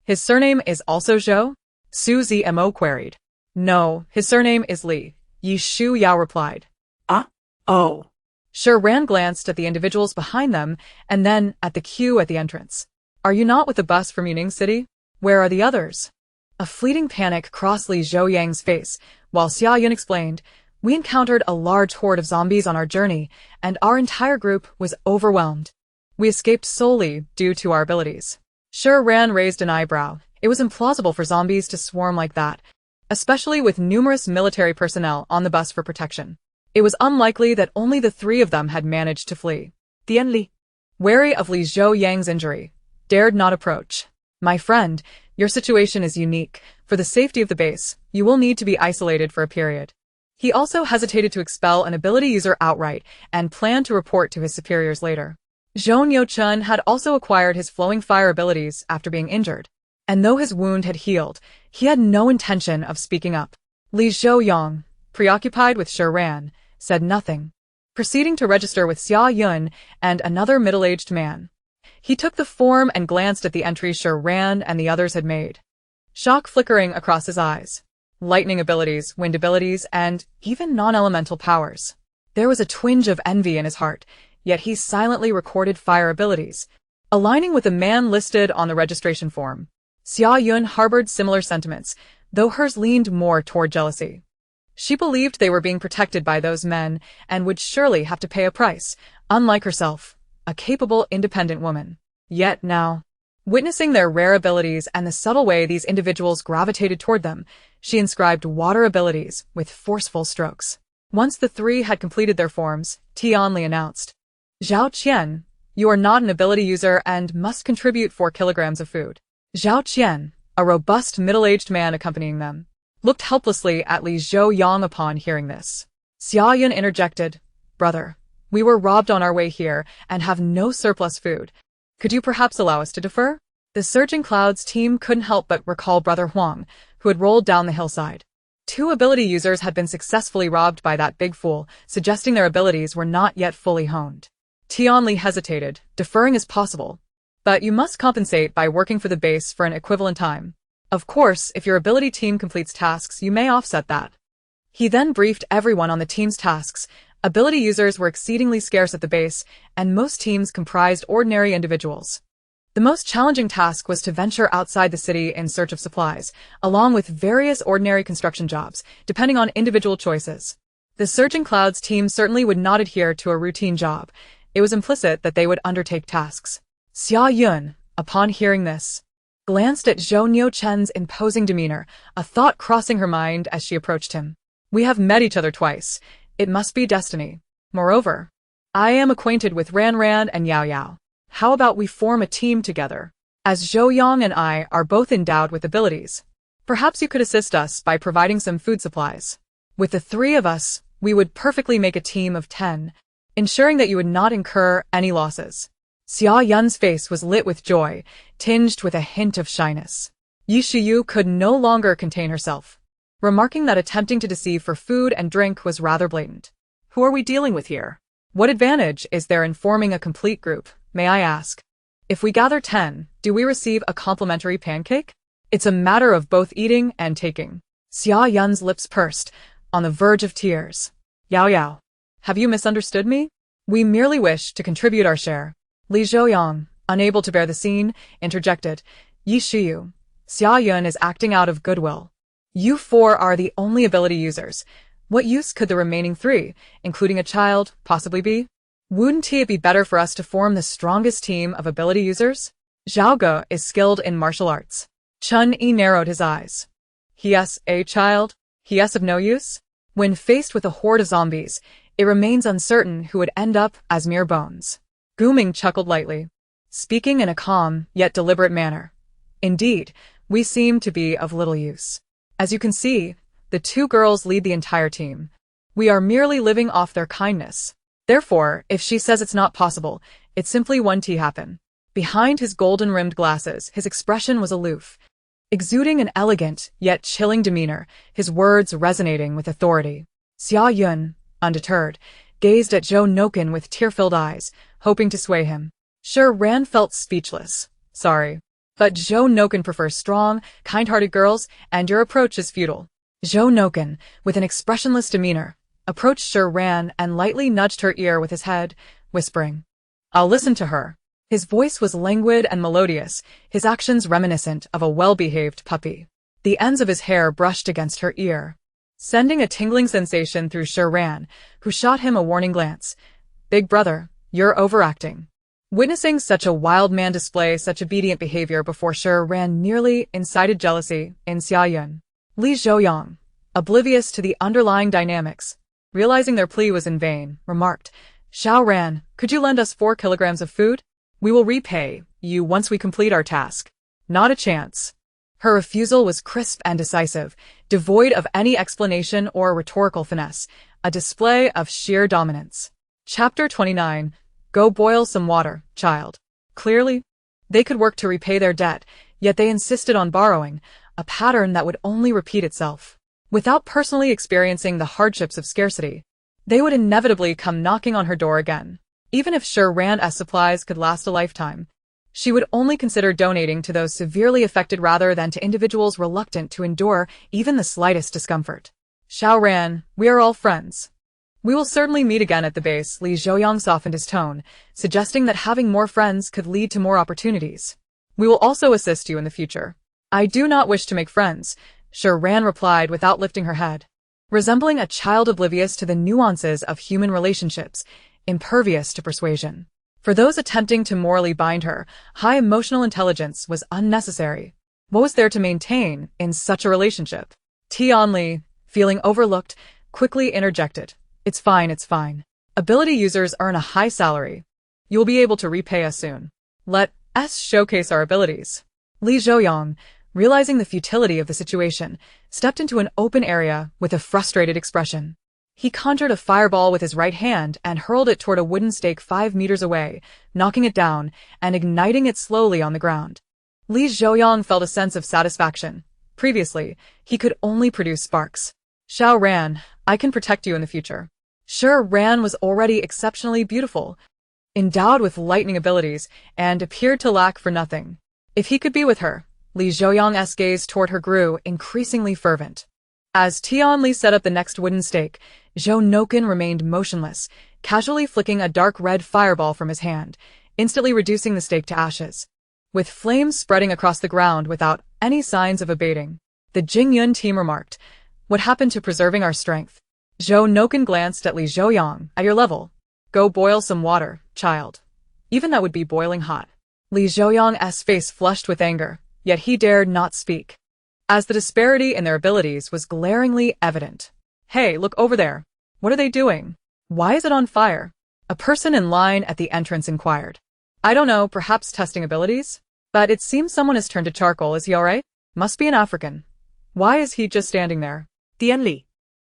His surname is also Zhou? Su Zmo queried. No, his surname is Li, Yi Shu Yao replied. Oh. Shi Ran glanced at the individuals behind them and then at the queue at the entrance. Are you not with the bus from Yuning City? Where are the others? A fleeting panic crossed Li Zhouyang's face, while Xia Yun explained, we encountered a large horde of zombies on our journey, and our entire group was overwhelmed. We escaped solely due to our abilities. Shi Ran raised an eyebrow. It was implausible for zombies to swarm like that, especially with numerous military personnel on the bus for protection. It was unlikely that only the three of them had managed to flee. Tian Li, wary of Li Zhouyang's injury, dared not approach. My friend, your situation is unique. For the safety of the base, you will need to be isolated for a period. He also hesitated to expel an ability user outright and planned to report to his superiors later. Zhou Nuocheng had also acquired his flowing fire abilities after being injured, and though his wound had healed, he had no intention of speaking up. Li Zhouyang, preoccupied with Shi Ran, said nothing, proceeding to register with Xia Yun and another middle-aged man. He took the form and glanced at the entries Shi Ran and the others had made. Shock flickering across his eyes. Lightning abilities, wind abilities, and even non-elemental powers. There was a twinge of envy in his heart, yet he silently recorded fire abilities, aligning with the man listed on the registration form. Xia Yun harbored similar sentiments, though hers leaned more toward jealousy. She believed they were being protected by those men and would surely have to pay a price, unlike herself, a capable, independent woman. Yet now, witnessing their rare abilities and the subtle way these individuals gravitated toward them, she inscribed water abilities with forceful strokes. Once the three had completed their forms, Tian Li announced, Zhao Qian, you are not an ability user and must contribute 4 kilograms of food. Zhao Qian, a robust middle-aged man accompanying them, looked helplessly at Li Zhouyang upon hearing this. Xia Yun interjected, brother, we were robbed on our way here and have no surplus food. Could you perhaps allow us to defer? The Surging Clouds team couldn't help but recall Brother Huang, who had rolled down the hillside. 2 ability users had been successfully robbed by that big fool, suggesting their abilities were not yet fully honed. Tian Li hesitated, deferring is possible, but you must compensate by working for the base for an equivalent time. Of course, if your ability team completes tasks, you may offset that. He then briefed everyone on the team's tasks. Ability users were exceedingly scarce at the base, and most teams comprised ordinary individuals. The most challenging task was to venture outside the city in search of supplies, along with various ordinary construction jobs, depending on individual choices. The Surging Clouds team certainly would not adhere to a routine job. It was implicit that they would undertake tasks. Xia Yun, upon hearing this, glanced at Zhou Nuocheng's imposing demeanor, a thought crossing her mind as she approached him. We have met each other twice. It must be destiny. Moreover, I am acquainted with Ran and Yao Yao. How about we form a team together? As Zhou Yang and I are both endowed with abilities, perhaps you could assist us by providing some food supplies. With the 3 of us, we would perfectly make a team of 10, ensuring that you would not incur any losses. Xia Yun's face was lit with joy, tinged with a hint of shyness. Yi Shiyu could no longer contain herself, remarking that attempting to deceive for food and drink was rather blatant. Who are we dealing with here? What advantage is there in forming a complete group, may I ask? If we gather 10, do we receive a complimentary pancake? It's a matter of both eating and taking. Xia Yun's lips pursed, on the verge of tears. Yao Yao, have you misunderstood me? We merely wish to contribute our share. Li Zhouyang, unable to bear the scene, interjected, Yi Shiyu, Xia Yun is acting out of goodwill. You 4 are the only ability users. What use could the remaining 3, including a child, possibly be? Wouldn't it be better for us to form the strongest team of ability users? Zhao Ge is skilled in martial arts. Chun Yi narrowed his eyes. He-s a child? He-s of no use? When faced with a horde of zombies, it remains uncertain who would end up as mere bones. Guming chuckled lightly, speaking in a calm yet deliberate manner. Indeed, we seem to be of little use. As you can see, the 2 girls lead the entire team. We are merely living off their kindness. Therefore, if she says it's not possible, it simply won't happen. Behind his golden-rimmed glasses, his expression was aloof, exuding an elegant yet chilling demeanor, his words resonating with authority. Xia Yun, undeterred, gazed at Zhou Nuocheng with tear-filled eyes, hoping to sway him. Shi Ran felt speechless. Sorry, but Zhou Nuocheng prefers strong, kind-hearted girls, and your approach is futile. Zhou Nuocheng, with an expressionless demeanor, approached Shi Ran and lightly nudged her ear with his head, whispering, "I'll listen to her." His voice was languid and melodious, his actions reminiscent of a well-behaved puppy. The ends of his hair brushed against her ear, sending a tingling sensation through Shi Ran, who shot him a warning glance. "Big brother, you're overacting." Witnessing such a wild man display such obedient behavior before Shi Ran nearly incited jealousy in Xia Yun. Li Zhouyang, oblivious to the underlying dynamics, realizing their plea was in vain, remarked, "Xiao Ran, could you lend us 4 kilograms of food? We will repay you once we complete our task." "Not a chance." Her refusal was crisp and decisive, devoid of any explanation or rhetorical finesse, a display of sheer dominance. Chapter 29. Go boil some water, child. Clearly, they could work to repay their debt, yet they insisted on borrowing, a pattern that would only repeat itself. Without personally experiencing the hardships of scarcity, they would inevitably come knocking on her door again. Even if Shi Ran's supplies could last a lifetime, she would only consider donating to those severely affected rather than to individuals reluctant to endure even the slightest discomfort. "Xiao Ran, we are all friends. We will certainly meet again at the base." Li Zhouyang softened his tone, suggesting that having more friends could lead to more opportunities. "We will also assist you in the future." "I do not wish to make friends," Shi Ran replied without lifting her head. Resembling a child oblivious to the nuances of human relationships, impervious to persuasion. For those attempting to morally bind her, high emotional intelligence was unnecessary. What was there to maintain in such a relationship? Tian Li, feeling overlooked, quickly interjected. It's fine. Ability users earn a high salary. You'll be able to repay us soon. Let us showcase our abilities." Li Zhouyang, realizing the futility of the situation, stepped into an open area with a frustrated expression. He conjured a fireball with his right hand and hurled it toward a wooden stake 5 meters away, knocking it down and igniting it slowly on the ground. Li Zhouyang felt a sense of satisfaction. Previously, he could only produce sparks. "Xiao Ran, I can protect you in the future." Shi Ran was already exceptionally beautiful, endowed with lightning abilities, and appeared to lack for nothing. If he could be with her, Li Zhouyang's gaze toward her grew increasingly fervent. As Tian Li set up the next wooden stake, Zhou Nuocheng remained motionless, casually flicking a dark red fireball from his hand, instantly reducing the stake to ashes. With flames spreading across the ground without any signs of abating, the Jingyun team remarked, "What happened to preserving our strength?" Zhou Nuocheng glanced at Li Zhouyang. "At your level. Go boil some water, child. Even that would be boiling hot." Li Zhouyang's face flushed with anger, yet he dared not speak, as the disparity in their abilities was glaringly evident. "Hey, look over there. What are they doing? Why is it on fire?" A person in line at the entrance inquired. "I don't know, perhaps testing abilities? But it seems someone has turned to charcoal. Is he alright? Must be an African. Why is he just standing there?" Tian Li,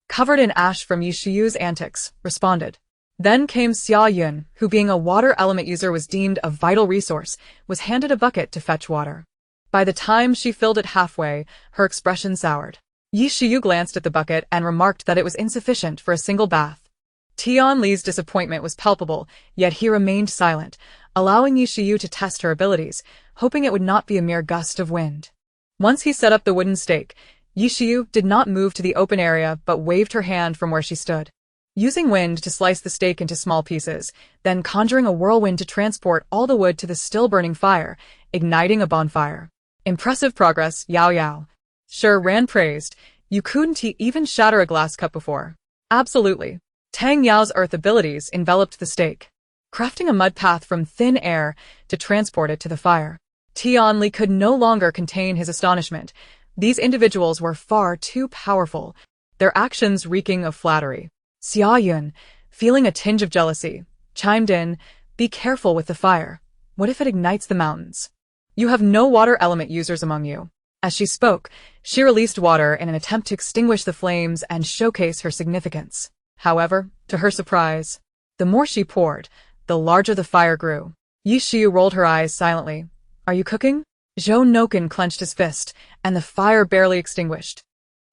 covered in ash from Yishiyu's antics, responded. Then came Xia Yun, who being a water element user was deemed a vital resource, was handed a bucket to fetch water. By the time she filled it halfway, her expression soured. Yishiyu glanced at the bucket and remarked that it was insufficient for a single bath. Tian Li's disappointment was palpable, yet he remained silent, allowing Yishiyu to test her abilities, hoping it would not be a mere gust of wind. Once he set up the wooden stake, Yishiyu did not move to the open area but waved her hand from where she stood, using wind to slice the stake into small pieces, then conjuring a whirlwind to transport all the wood to the still-burning fire, igniting a bonfire. "Impressive progress, Yao Yao." Shi Ran praised. "You couldn't even shatter a glass cup before." "Absolutely." Tang Yao's earth abilities enveloped the stake, crafting a mud path from thin air to transport it to the fire. Tian Li could no longer contain his astonishment. These individuals were far too powerful, their actions reeking of flattery. Xia Yun, feeling a tinge of jealousy, chimed in, "Be careful with the fire. What if it ignites the mountains? You have no water element users among you." As she spoke, she released water in an attempt to extinguish the flames and showcase her significance. However, to her surprise, the more she poured, the larger the fire grew. Yishiyu rolled her eyes silently. "Are you cooking?" Zhou Nuocheng clenched his fist, and the fire barely extinguished.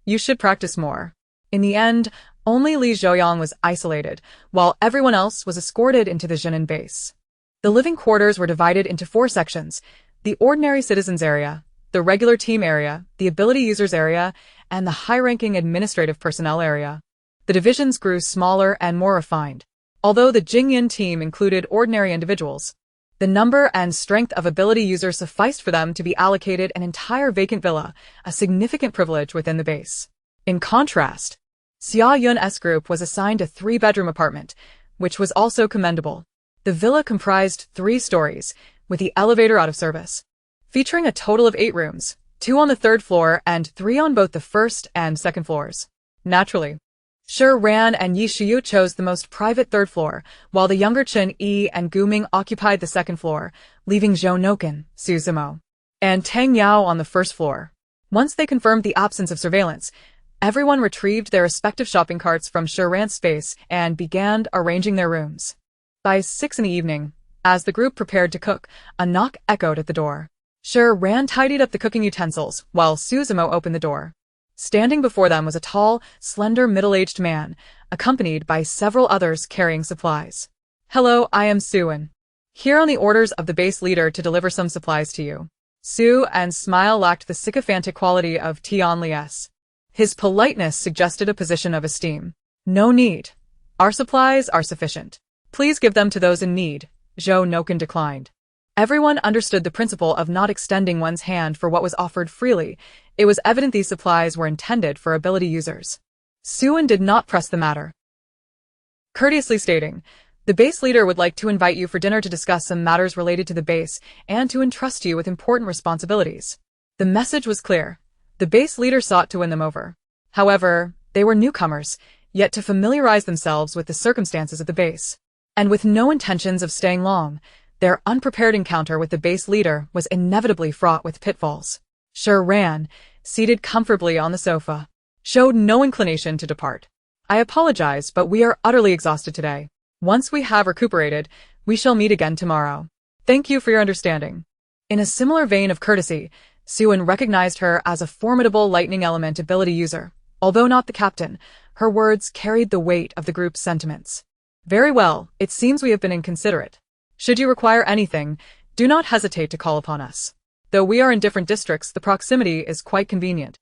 "You should practice more." In the end, only Li Zhouyang was isolated, while everyone else was escorted into the Zhenin base. The living quarters were divided into 4 sections: the ordinary citizens area, the regular team area, the ability users area, and the high-ranking administrative personnel area. The divisions grew smaller and more refined. Although the Jingyan team included ordinary individuals, the number and strength of ability users sufficed for them to be allocated an entire vacant villa, a significant privilege within the base. In contrast, Xia Yun's group was assigned a 3-bedroom apartment, which was also commendable. The villa comprised 3 stories, with the elevator out of service, featuring a total of 8 rooms, 2 on the 3rd floor and 3 on both the 1st and 2nd floors. Naturally, Shi Ran and Yi Shiyu chose the most private 3rd floor, while the younger Chen Yi and Gu Ming occupied the 2nd floor, leaving Zhou Nuocheng, Su Zimo, and Tang Yao on the 1st floor. Once they confirmed the absence of surveillance, everyone retrieved their respective shopping carts from Shi Ran's space and began arranging their rooms. By 6 in the evening, as the group prepared to cook, a knock echoed at the door. Shi Ran tidied up the cooking utensils, while Su Zimo opened the door. Standing before them was a tall, slender, middle-aged man, accompanied by several others carrying supplies. "Hello, I am Suan. Here on the orders of the base leader to deliver some supplies to you." Suan's smile lacked the sycophantic quality of Tian Li's. His politeness suggested a position of esteem. "No need. Our supplies are sufficient. Please give them to those in need," Zhou Nuocheng declined. Everyone understood the principle of not extending one's hand for what was offered freely. It was evident these supplies were intended for ability users. Suan did not press the matter, courteously stating, "The base leader would like to invite you for dinner to discuss some matters related to the base and to entrust you with important responsibilities." The message was clear. The base leader sought to win them over. However, they were newcomers, yet to familiarize themselves with the circumstances of the base. And with no intentions of staying long, their unprepared encounter with the base leader was inevitably fraught with pitfalls. Shi Ran, seated comfortably on the sofa, showed no inclination to depart. "I apologize, but we are utterly exhausted today. Once we have recuperated, we shall meet again tomorrow. Thank you for your understanding." In a similar vein of courtesy, Suan recognized her as a formidable lightning element ability user. Although not the captain, her words carried the weight of the group's sentiments. "Very well, it seems we have been inconsiderate. Should you require anything, do not hesitate to call upon us. Though we are in different districts, the proximity is quite convenient.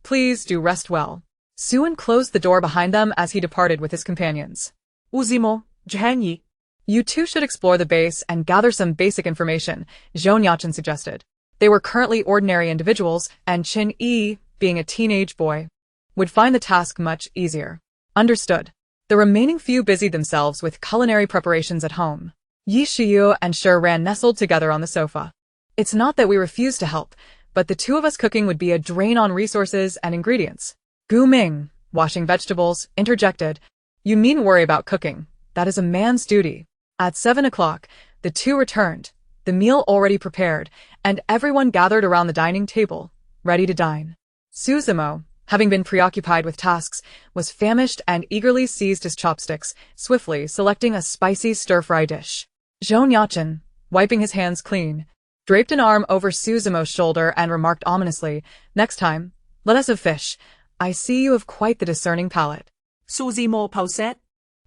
Please do rest well." Suan closed the door behind them as he departed with his companions. Uzimo, Zhangyi. "You two should explore the base and gather some basic information," Zhou Nuocheng suggested. They were currently ordinary individuals, and Chen Yi, being a teenage boy, would find the task much easier. Understood. The remaining few busied themselves with culinary preparations at home. Yi Shiyu and Shi Ran nestled together on the sofa. "It's not that we refuse to help, but the 2 of us cooking would be a drain on resources and ingredients." Gu Ming, washing vegetables, interjected, "You needn't worry about cooking. That is a man's duty." At 7 o'clock, the 2 returned, the meal already prepared, and everyone gathered around the dining table, ready to dine. Su Zimo, having been preoccupied with tasks, was famished and eagerly seized his chopsticks, swiftly selecting a spicy stir-fry dish. Zhou Nuocheng, wiping his hands clean, draped an arm over Su Zimo's shoulder and remarked ominously, "Next time, let us have fish. I see you have quite the discerning palate." Su Zimo pauset.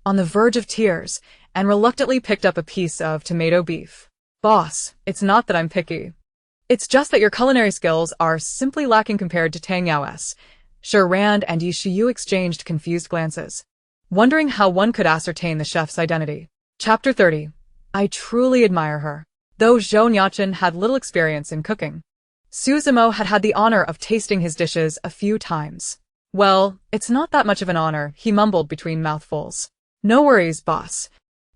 On the verge of tears, and reluctantly picked up a piece of tomato beef. "Boss, it's not that I'm picky. It's just that your culinary skills are simply lacking compared to Tang Yao's." Shi Ran and Yi Shiyu exchanged confused glances, wondering how one could ascertain the chef's identity. Chapter 30. I truly admire her. Though Zhou Nuocheng had little experience in cooking, Su Zimo had had the honor of tasting his dishes a few times. "Well, it's not that much of an honor," he mumbled between mouthfuls. "No worries, boss.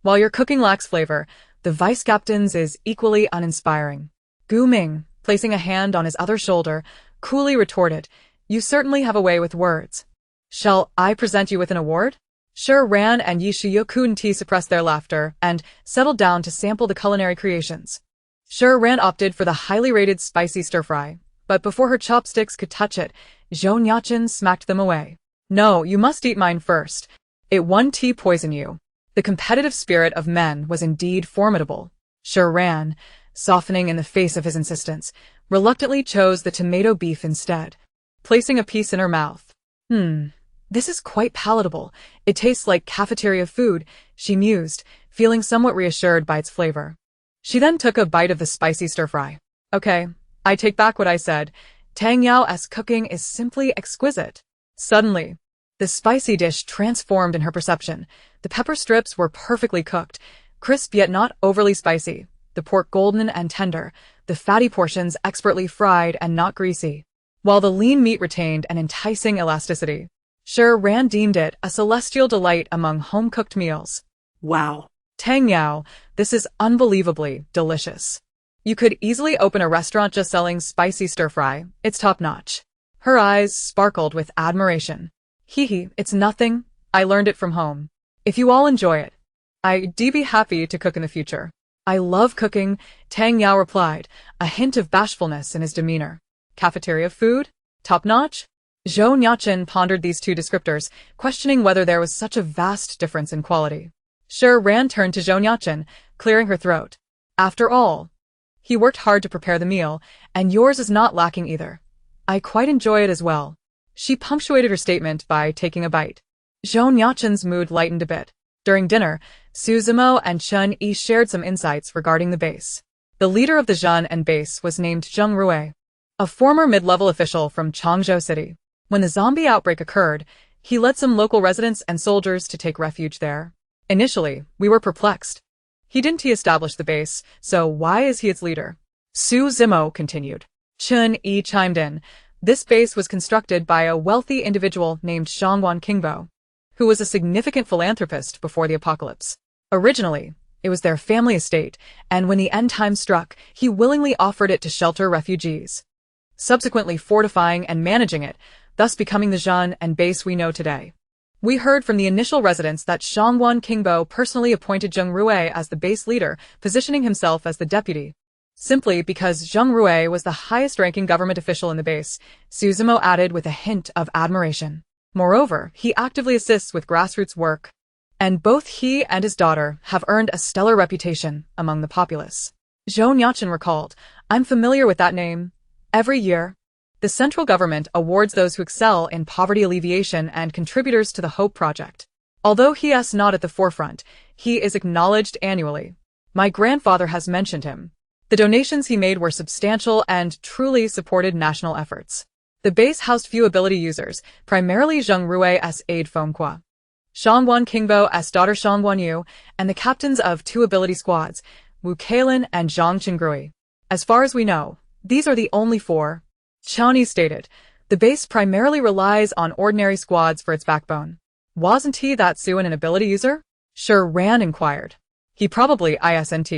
While your cooking lacks flavor, the vice-captain's is equally uninspiring." Gu Ming, placing a hand on his other shoulder, coolly retorted, "You certainly have a way with words. Shall I present you with an award?" Shi Ran and Yi Shiyu couldn't suppress their laughter and settled down to sample the culinary creations. Shi Ran opted for the highly rated spicy stir-fry, but before her chopsticks could touch it, Zhou Nuocheng smacked them away. "No, you must eat mine first. It won't poison you." The competitive spirit of men was indeed formidable. Shi Ran, softening in the face of his insistence, reluctantly chose the tomato beef instead, placing a piece in her mouth. This is quite palatable. It tastes like cafeteria food," she mused, feeling somewhat reassured by its flavor. She then took a bite of the spicy stir-fry. "Okay, I take back what I said. Tang Yao's cooking is simply exquisite." Suddenly, The spicy dish transformed in her perception. The pepper strips were perfectly cooked, crisp yet not overly spicy, the pork golden and tender, the fatty portions expertly fried and not greasy, while the lean meat retained an enticing elasticity. Shi Ran deemed it a celestial delight among home-cooked meals. Wow. Tang Yao, this is unbelievably delicious. You could easily open a restaurant just selling spicy stir-fry. It's top-notch. Her eyes sparkled with admiration. Hee, it's nothing. I learned it from home. If you all enjoy it, I'd be happy to cook in the future. I love cooking, Tang Yao replied, a hint of bashfulness in his demeanor. Cafeteria food? Top-notch? Zhou Nuocheng pondered these two descriptors, questioning whether there was such a vast difference in quality. Shi Ran turned to Zhou Nuocheng, clearing her throat. After all, he worked hard to prepare the meal, and yours is not lacking either. I quite enjoy it as well. She punctuated her statement by taking a bite. Zhou Nuocheng's mood lightened a bit. During dinner, Su Zimo and Chen Yi shared some insights regarding the base. The leader of the Zhen and base was named Zheng Rui, a former mid-level official from Changzhou City. When the zombie outbreak occurred, he led some local residents and soldiers to take refuge there. Initially, we were perplexed. Didn't he establish the base, so why is he its leader? Su Zimo continued. Chen Yi chimed in. This base was constructed by a wealthy individual named Shangwan Qingbo, who was a significant philanthropist before the apocalypse. Originally, it was their family estate, and when the end time struck, he willingly offered it to shelter refugees, subsequently fortifying and managing it, thus becoming the Zhen and base we know today. We heard from the initial residents that Shangwan Qingbo personally appointed Zheng Rui as the base leader, positioning himself as the deputy. Simply because Zheng Rui was the highest-ranking government official in the base, Su Zimo added with a hint of admiration. Moreover, he actively assists with grassroots work, and both he and his daughter have earned a stellar reputation among the populace. Zhou Nuocheng recalled, I'm familiar with that name. Every year, the central government awards those who excel in poverty alleviation and contributors to the Hope Project. Although he is not at the forefront, he is acknowledged annually. My grandfather has mentioned him. The donations he made were substantial and truly supported national efforts. The base housed few ability users, primarily Zheng Rui's aide Fengqua, Shangwan Qingbo's daughter Shangwan Yu, and the captains of two ability squads, Wu Keilin and Zhang Qingrui. As far as we know, these are the only four. Chani stated, the base primarily relies on ordinary squads for its backbone. Wasn't he that soon an ability user? Shi Ran inquired. He probably isn't.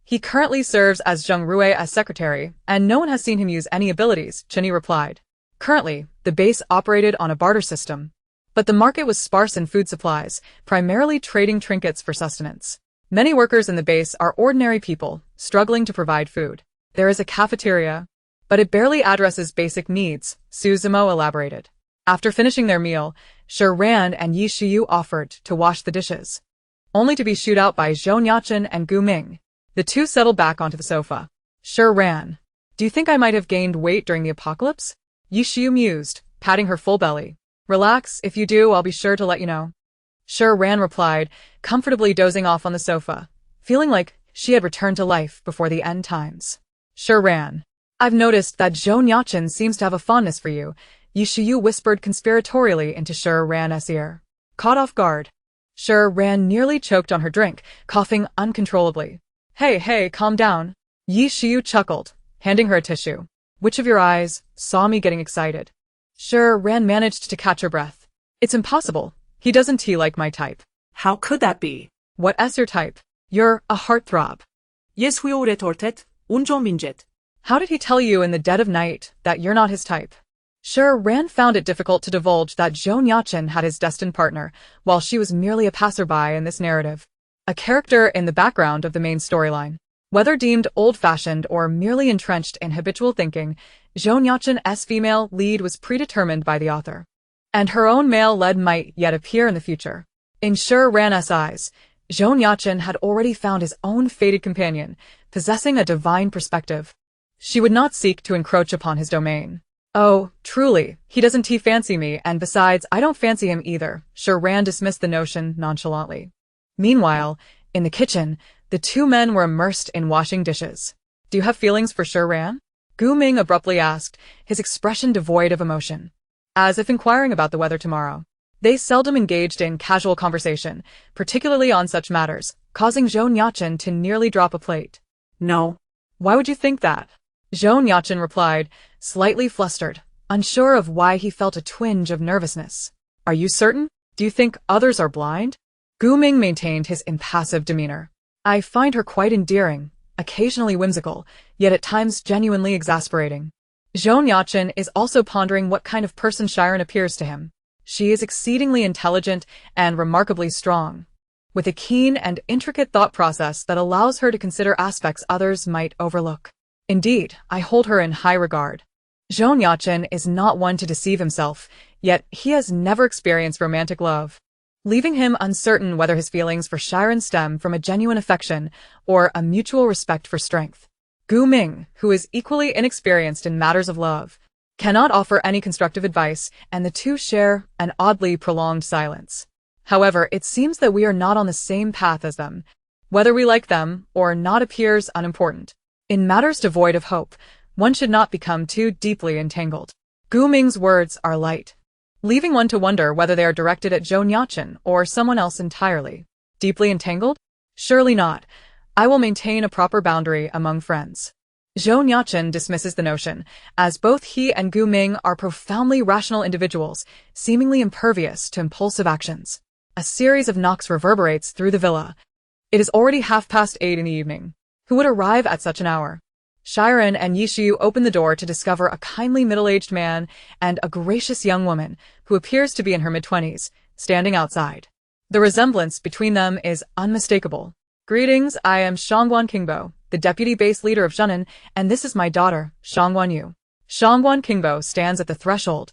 He currently serves as Zheng Rui's secretary, and no one has seen him use any abilities, Chini replied. Currently, the base operated on a barter system, but the market was sparse in food supplies, primarily trading trinkets for sustenance. Many workers in the base are ordinary people, struggling to provide food. There is a cafeteria, but it barely addresses basic needs, Su Zimo elaborated. After finishing their meal, Shi Ran and Yi Shiyu offered to wash the dishes, only to be shooed out by Zhou Nuocheng and Gu Ming. The two settled back onto the sofa. Shi Ran, do you think I might have gained weight during the apocalypse? Yi Shiyu mused, patting her full belly. Relax, if you do, I'll be sure to let you know. Shi Ran replied, comfortably dozing off on the sofa, feeling like she had returned to life before the end times. Shi Ran, I've noticed that Zhou Nuocheng seems to have a fondness for you, Yi Shiyu whispered conspiratorially into Shi Ran's ear. Caught off guard, Shi Ran nearly choked on her drink, coughing uncontrollably. Hey, calm down. Yi Shiyu chuckled, handing her a tissue. Which of your eyes saw me getting excited? Shi Ran managed to catch her breath. It's impossible. He doesn't like my type. How could that be? What's your type? You're a heartthrob. Yes, we all retorted. Unjominjet. How did he tell you in the dead of night that you're not his type? Shi Ran found it difficult to divulge that Zhou Nuocheng had his destined partner, while she was merely a passerby in this narrative. A character in the background of the main storyline. Whether deemed old-fashioned or merely entrenched in habitual thinking, Zhou Nuocheng's female lead was predetermined by the author, and her own male lead might yet appear in the future. In Shi Ran's eyes, Zhou Nuocheng had already found his own fated companion, possessing a divine perspective. She would not seek to encroach upon his domain. Oh, truly, he doesn't fancy me, and besides, I don't fancy him either, Shi Ran dismissed the notion nonchalantly. Meanwhile, in the kitchen, the two men were immersed in washing dishes. Do you have feelings for Shi Ran? Gu Ming abruptly asked, his expression devoid of emotion, as if inquiring about the weather tomorrow. They seldom engaged in casual conversation, particularly on such matters, causing Zhou Nuocheng to nearly drop a plate. No. Why would you think that? Zhou Nuocheng replied, slightly flustered, unsure of why he felt a twinge of nervousness. Are you certain? Do you think others are blind? Gu Ming maintained his impassive demeanor. I find her quite endearing, occasionally whimsical, yet at times genuinely exasperating. Zhou Nuocheng is also pondering what kind of person Shi Ran appears to him. She is exceedingly intelligent and remarkably strong, with a keen and intricate thought process that allows her to consider aspects others might overlook. Indeed, I hold her in high regard. Zhou Nuocheng is not one to deceive himself, yet he has never experienced romantic love, leaving him uncertain whether his feelings for Shi Ran stem from a genuine affection or a mutual respect for strength. Gu Ming, who is equally inexperienced in matters of love, cannot offer any constructive advice, and the two share an oddly prolonged silence. However, it seems that we are not on the same path as them. Whether we like them or not appears unimportant. In matters devoid of hope, one should not become too deeply entangled. Gu Ming's words are light, leaving one to wonder whether they are directed at Zhou Nuocheng or someone else entirely. Deeply entangled? Surely not. I will maintain a proper boundary among friends. Zhou Nuocheng dismisses the notion, as both he and Gu Ming are profoundly rational individuals, seemingly impervious to impulsive actions. A series of knocks reverberates through the villa. It is already 8:30 in the evening. Who would arrive at such an hour? Shi Ran and Yi Xiu open the door to discover a kindly middle-aged man and a gracious young woman, who appears to be in her mid-20s, standing outside. The resemblance between them is unmistakable. Greetings, I am Shangguan Qingbo, the deputy base leader of Zhenan, and this is my daughter, Shangguan Yu. Shangguan Qingbo stands at the threshold,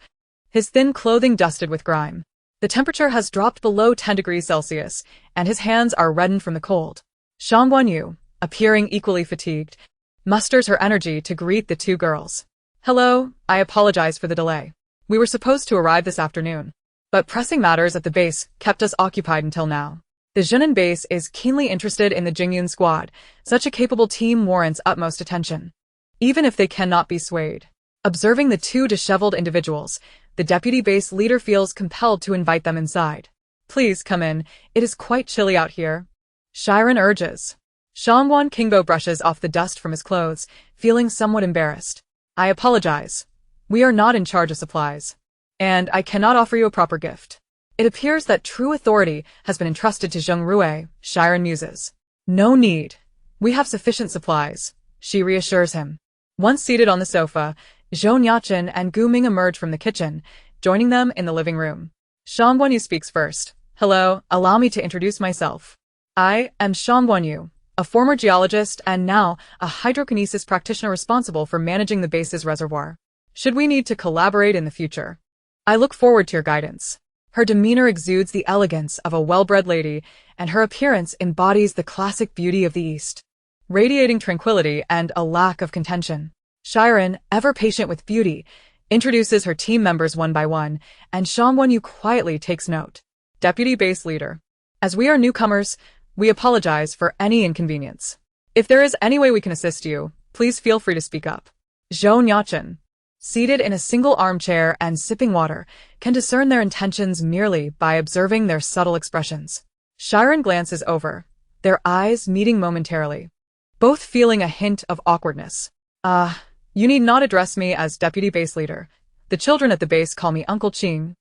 his thin clothing dusted with grime. The temperature has dropped below 10 degrees Celsius, and his hands are reddened from the cold. Shangguan Yu, appearing equally fatigued, musters her energy to greet the two girls. Hello, I apologize for the delay. We were supposed to arrive this afternoon, but pressing matters at the base kept us occupied until now. The Zhenan base is keenly interested in the Jingyun squad. Such a capable team warrants utmost attention, even if they cannot be swayed. Observing the two disheveled individuals, the deputy base leader feels compelled to invite them inside. Please come in, it is quite chilly out here. Shi Ran urges. Shangguan Qingbo brushes off the dust from his clothes, feeling somewhat embarrassed. I apologize. We are not in charge of supplies, and I cannot offer you a proper gift. It appears that true authority has been entrusted to Zheng Rue, Shi Ran muses. No need. We have sufficient supplies, she reassures him. Once seated on the sofa, Zhou Nuocheng and Gu Ming emerge from the kitchen, joining them in the living room. Shangguan Yu speaks first. Hello, allow me to introduce myself. I am Shangguan Yu, a former geologist and now a hydrokinesis practitioner responsible for managing the base's reservoir. Should we need to collaborate in the future, I look forward to your guidance. Her demeanor exudes the elegance of a well-bred lady, and her appearance embodies the classic beauty of the East, radiating tranquility and a lack of contention. Shi Ran, ever patient with beauty, introduces her team members one by one, and Shangguan Yu quietly takes note. Deputy Base Leader. As we are newcomers, we apologize for any inconvenience. If there is any way we can assist you, please feel free to speak up. Zhou Nuocheng, seated in a single armchair and sipping water, can discern their intentions merely by observing their subtle expressions. Shi Ran glances over, their eyes meeting momentarily, both feeling a hint of awkwardness. You need not address me as Deputy Base Leader. The children at the base call me Uncle Qing.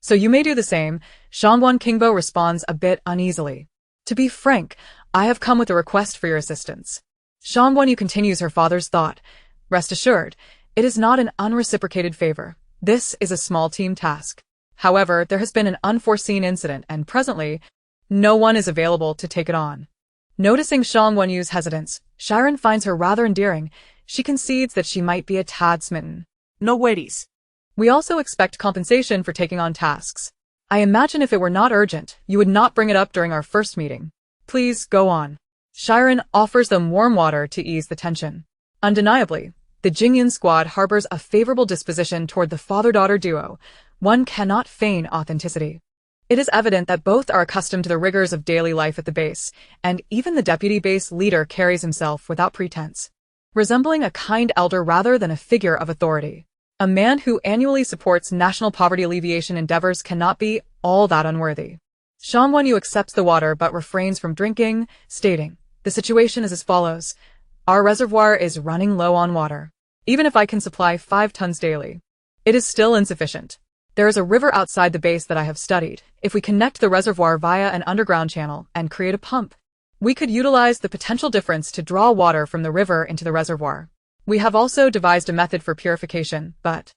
So you may do the same, Shangguan Qingbo responds a bit uneasily. To be frank, I have come with a request for your assistance. Shangguan Yu continues her father's thought. Rest assured, it is not an unreciprocated favor. This is a small team task. However, there has been an unforeseen incident and presently, no one is available to take it on. Noticing Shangguan Yu's hesitance, Shi Ran finds her rather endearing. She concedes that she might be a tad smitten. No worries. We also expect compensation for taking on tasks. I imagine if it were not urgent, you would not bring it up during our first meeting. Please go on. Shi Ran offers them warm water to ease the tension. Undeniably, the Jingyun squad harbors a favorable disposition toward the father-daughter duo. One cannot feign authenticity. It is evident that both are accustomed to the rigors of daily life at the base, and even the deputy base leader carries himself without pretense, resembling a kind elder rather than a figure of authority. A man who annually supports national poverty alleviation endeavors cannot be all that unworthy. Zhou Nuocheng accepts the water but refrains from drinking, stating, "The situation is as follows. Our reservoir is running low on water. Even if I can supply 5 tons daily, it is still insufficient. There is a river outside the base that I have studied. If we connect the reservoir via an underground channel and create a pump, we could utilize the potential difference to draw water from the river into the reservoir. We have also devised a method for purification, but..."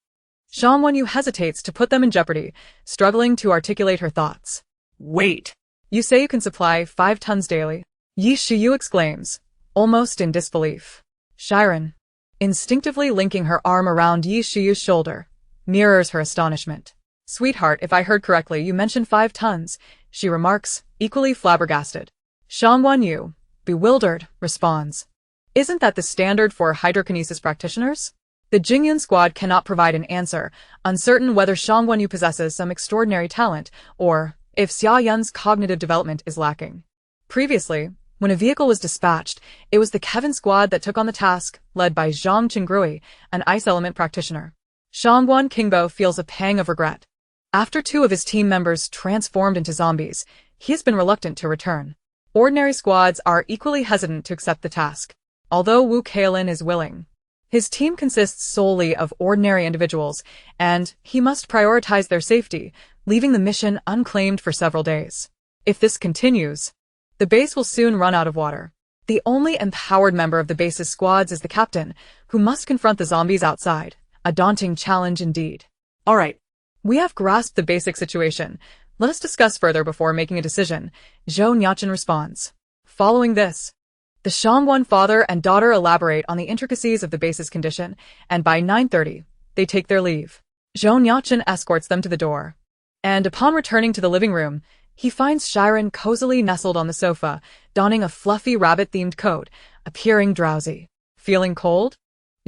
Zhou Nuocheng hesitates to put them in jeopardy, struggling to articulate her thoughts. Wait. "You say you can supply 5 tons daily?" Yi Shiyu exclaims, almost in disbelief. Shi Ran, instinctively linking her arm around Yi Shiyu's shoulder, mirrors her astonishment. "Sweetheart, if I heard correctly, you mentioned 5 tons, she remarks, equally flabbergasted. Zhou Nuocheng, bewildered, responds, "Isn't that the standard for hydrokinesis practitioners?" The Jingyun squad cannot provide an answer, uncertain whether Zhou Nuocheng possesses some extraordinary talent, or if Xia Yun's cognitive development is lacking. Previously, when a vehicle was dispatched, it was the Kevin squad that took on the task, led by Zhang Qingrui, an ice element practitioner. Shangguan Qingbo feels a pang of regret. After 2 of his team members transformed into zombies, he has been reluctant to return. Ordinary squads are equally hesitant to accept the task, although Wu Keilin is willing. His team consists solely of ordinary individuals, and he must prioritize their safety, leaving the mission unclaimed for several days. If this continues, the base will soon run out of water. The only empowered member of the base's squads is the captain, who must confront the zombies outside, a daunting challenge indeed. All right. We have grasped the basic situation. Let us discuss further before making a decision, Zhou Nuocheng responds. Following this, the Shangguan father and daughter elaborate on the intricacies of the base's condition, and by 9:30, they take their leave. Zhou Nuocheng escorts them to the door. And upon returning to the living room, he finds Shi Ran cozily nestled on the sofa, donning a fluffy rabbit-themed coat, appearing drowsy. "Feeling cold?"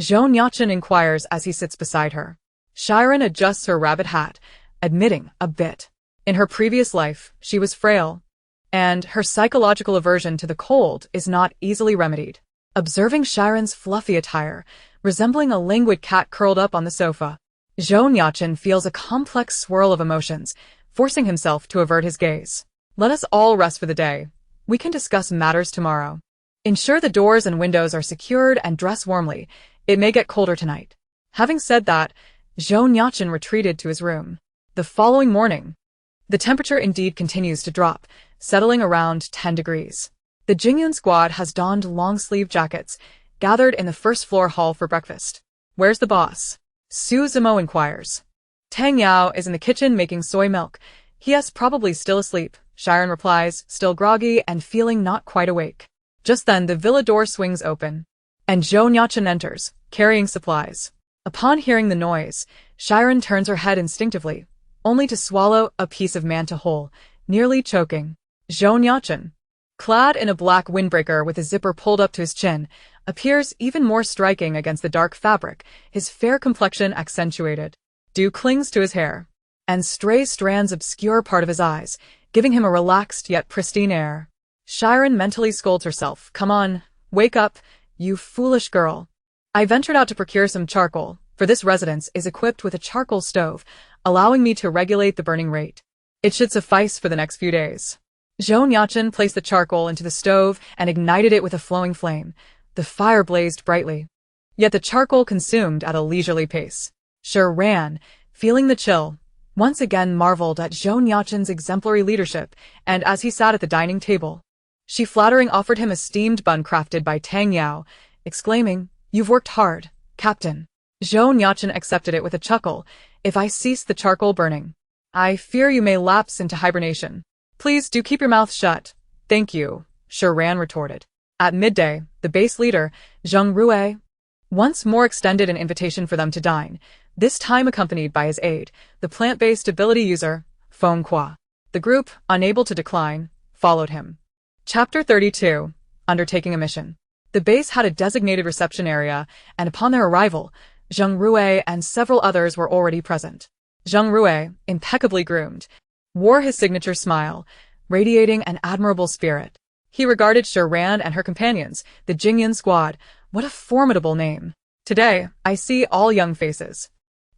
Zhou Nuocheng inquires as he sits beside her. Shi Ran adjusts her rabbit hat, admitting a bit. In her previous life, she was frail, and her psychological aversion to the cold is not easily remedied. Observing Shi Ran's fluffy attire, resembling a languid cat curled up on the sofa, Zhou Nuocheng feels a complex swirl of emotions, forcing himself to avert his gaze. "Let us all rest for the day. We can discuss matters tomorrow. Ensure the doors and windows are secured and dress warmly. It may get colder tonight." Having said that, Zhou Nuocheng retreated to his room. The following morning, the temperature indeed continues to drop, settling around 10 degrees. The Jingyun squad has donned long-sleeve jackets, gathered in the first-floor hall for breakfast. "Where's the boss?" Su Zimo inquires. "Tang Yao is in the kitchen making soy milk. He is probably still asleep," Shi Ran replies, still groggy and feeling not quite awake. Just then the villa door swings open, and Zhou Nuocheng enters, carrying supplies. Upon hearing the noise, Shi Ran turns her head instinctively, only to swallow a piece of manta whole, nearly choking. Zhou Nuocheng, clad in a black windbreaker with a zipper pulled up to his chin, appears even more striking against the dark fabric, his fair complexion accentuated. Dew clings to his hair, and stray strands obscure part of his eyes, giving him a relaxed yet pristine air. Shi Ran mentally scolds herself. "Come on, wake up, you foolish girl. I ventured out to procure some charcoal, for this residence is equipped with a charcoal stove, allowing me to regulate the burning rate. It should suffice for the next few days." Zhou Nuocheng placed the charcoal into the stove and ignited it with a flowing flame. The fire blazed brightly, yet the charcoal consumed at a leisurely pace. Shi Ran, feeling the chill, once again marveled at Zhou Nuocheng's exemplary leadership, and as he sat at the dining table, she flattering offered him a steamed bun crafted by Tang Yao, exclaiming, "You've worked hard, Captain." Zhou Nuocheng accepted it with a chuckle. "If I cease the charcoal burning, I fear you may lapse into hibernation." "Please do keep your mouth shut." "Thank you," Shi Ran retorted. At midday, the base leader, Zheng Rui, once more extended an invitation for them to dine, this time accompanied by his aide, the plant-based ability user, Feng Qua. The group, unable to decline, followed him. Chapter 32. Undertaking a mission. The base had a designated reception area, and upon their arrival, Zheng Rui and several others were already present. Zheng Rui, impeccably groomed, wore his signature smile, radiating an admirable spirit. He regarded Shi Ran and her companions, the Jingyun squad. What a formidable name. Today, I see all young faces.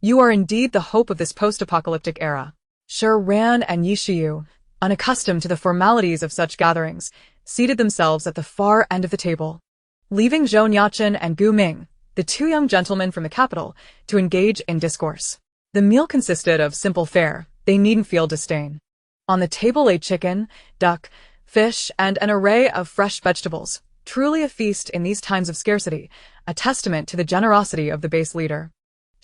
You are indeed the hope of this post-apocalyptic era. Shi Ran and Yi Shiyu, unaccustomed to the formalities of such gatherings, seated themselves at the far end of the table, leaving Zhou Nuocheng and Gu Ming, the two young gentlemen from the capital, to engage in discourse. The meal consisted of simple fare, they needn't feel disdain. On the table lay chicken, duck, fish, and an array of fresh vegetables, truly a feast in these times of scarcity, a testament to the generosity of the base leader.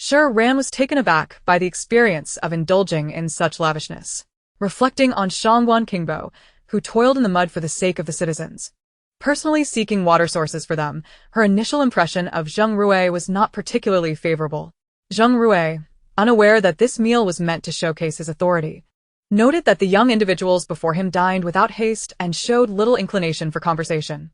Shi Ran was taken aback by the experience of indulging in such lavishness, reflecting on Shangguan Qingbo, who toiled in the mud for the sake of the citizens, personally seeking water sources for them. Her initial impression of Zheng Rui was not particularly favorable. Zheng Rui, unaware that this meal was meant to showcase his authority, noted that the young individuals before him dined without haste and showed little inclination for conversation.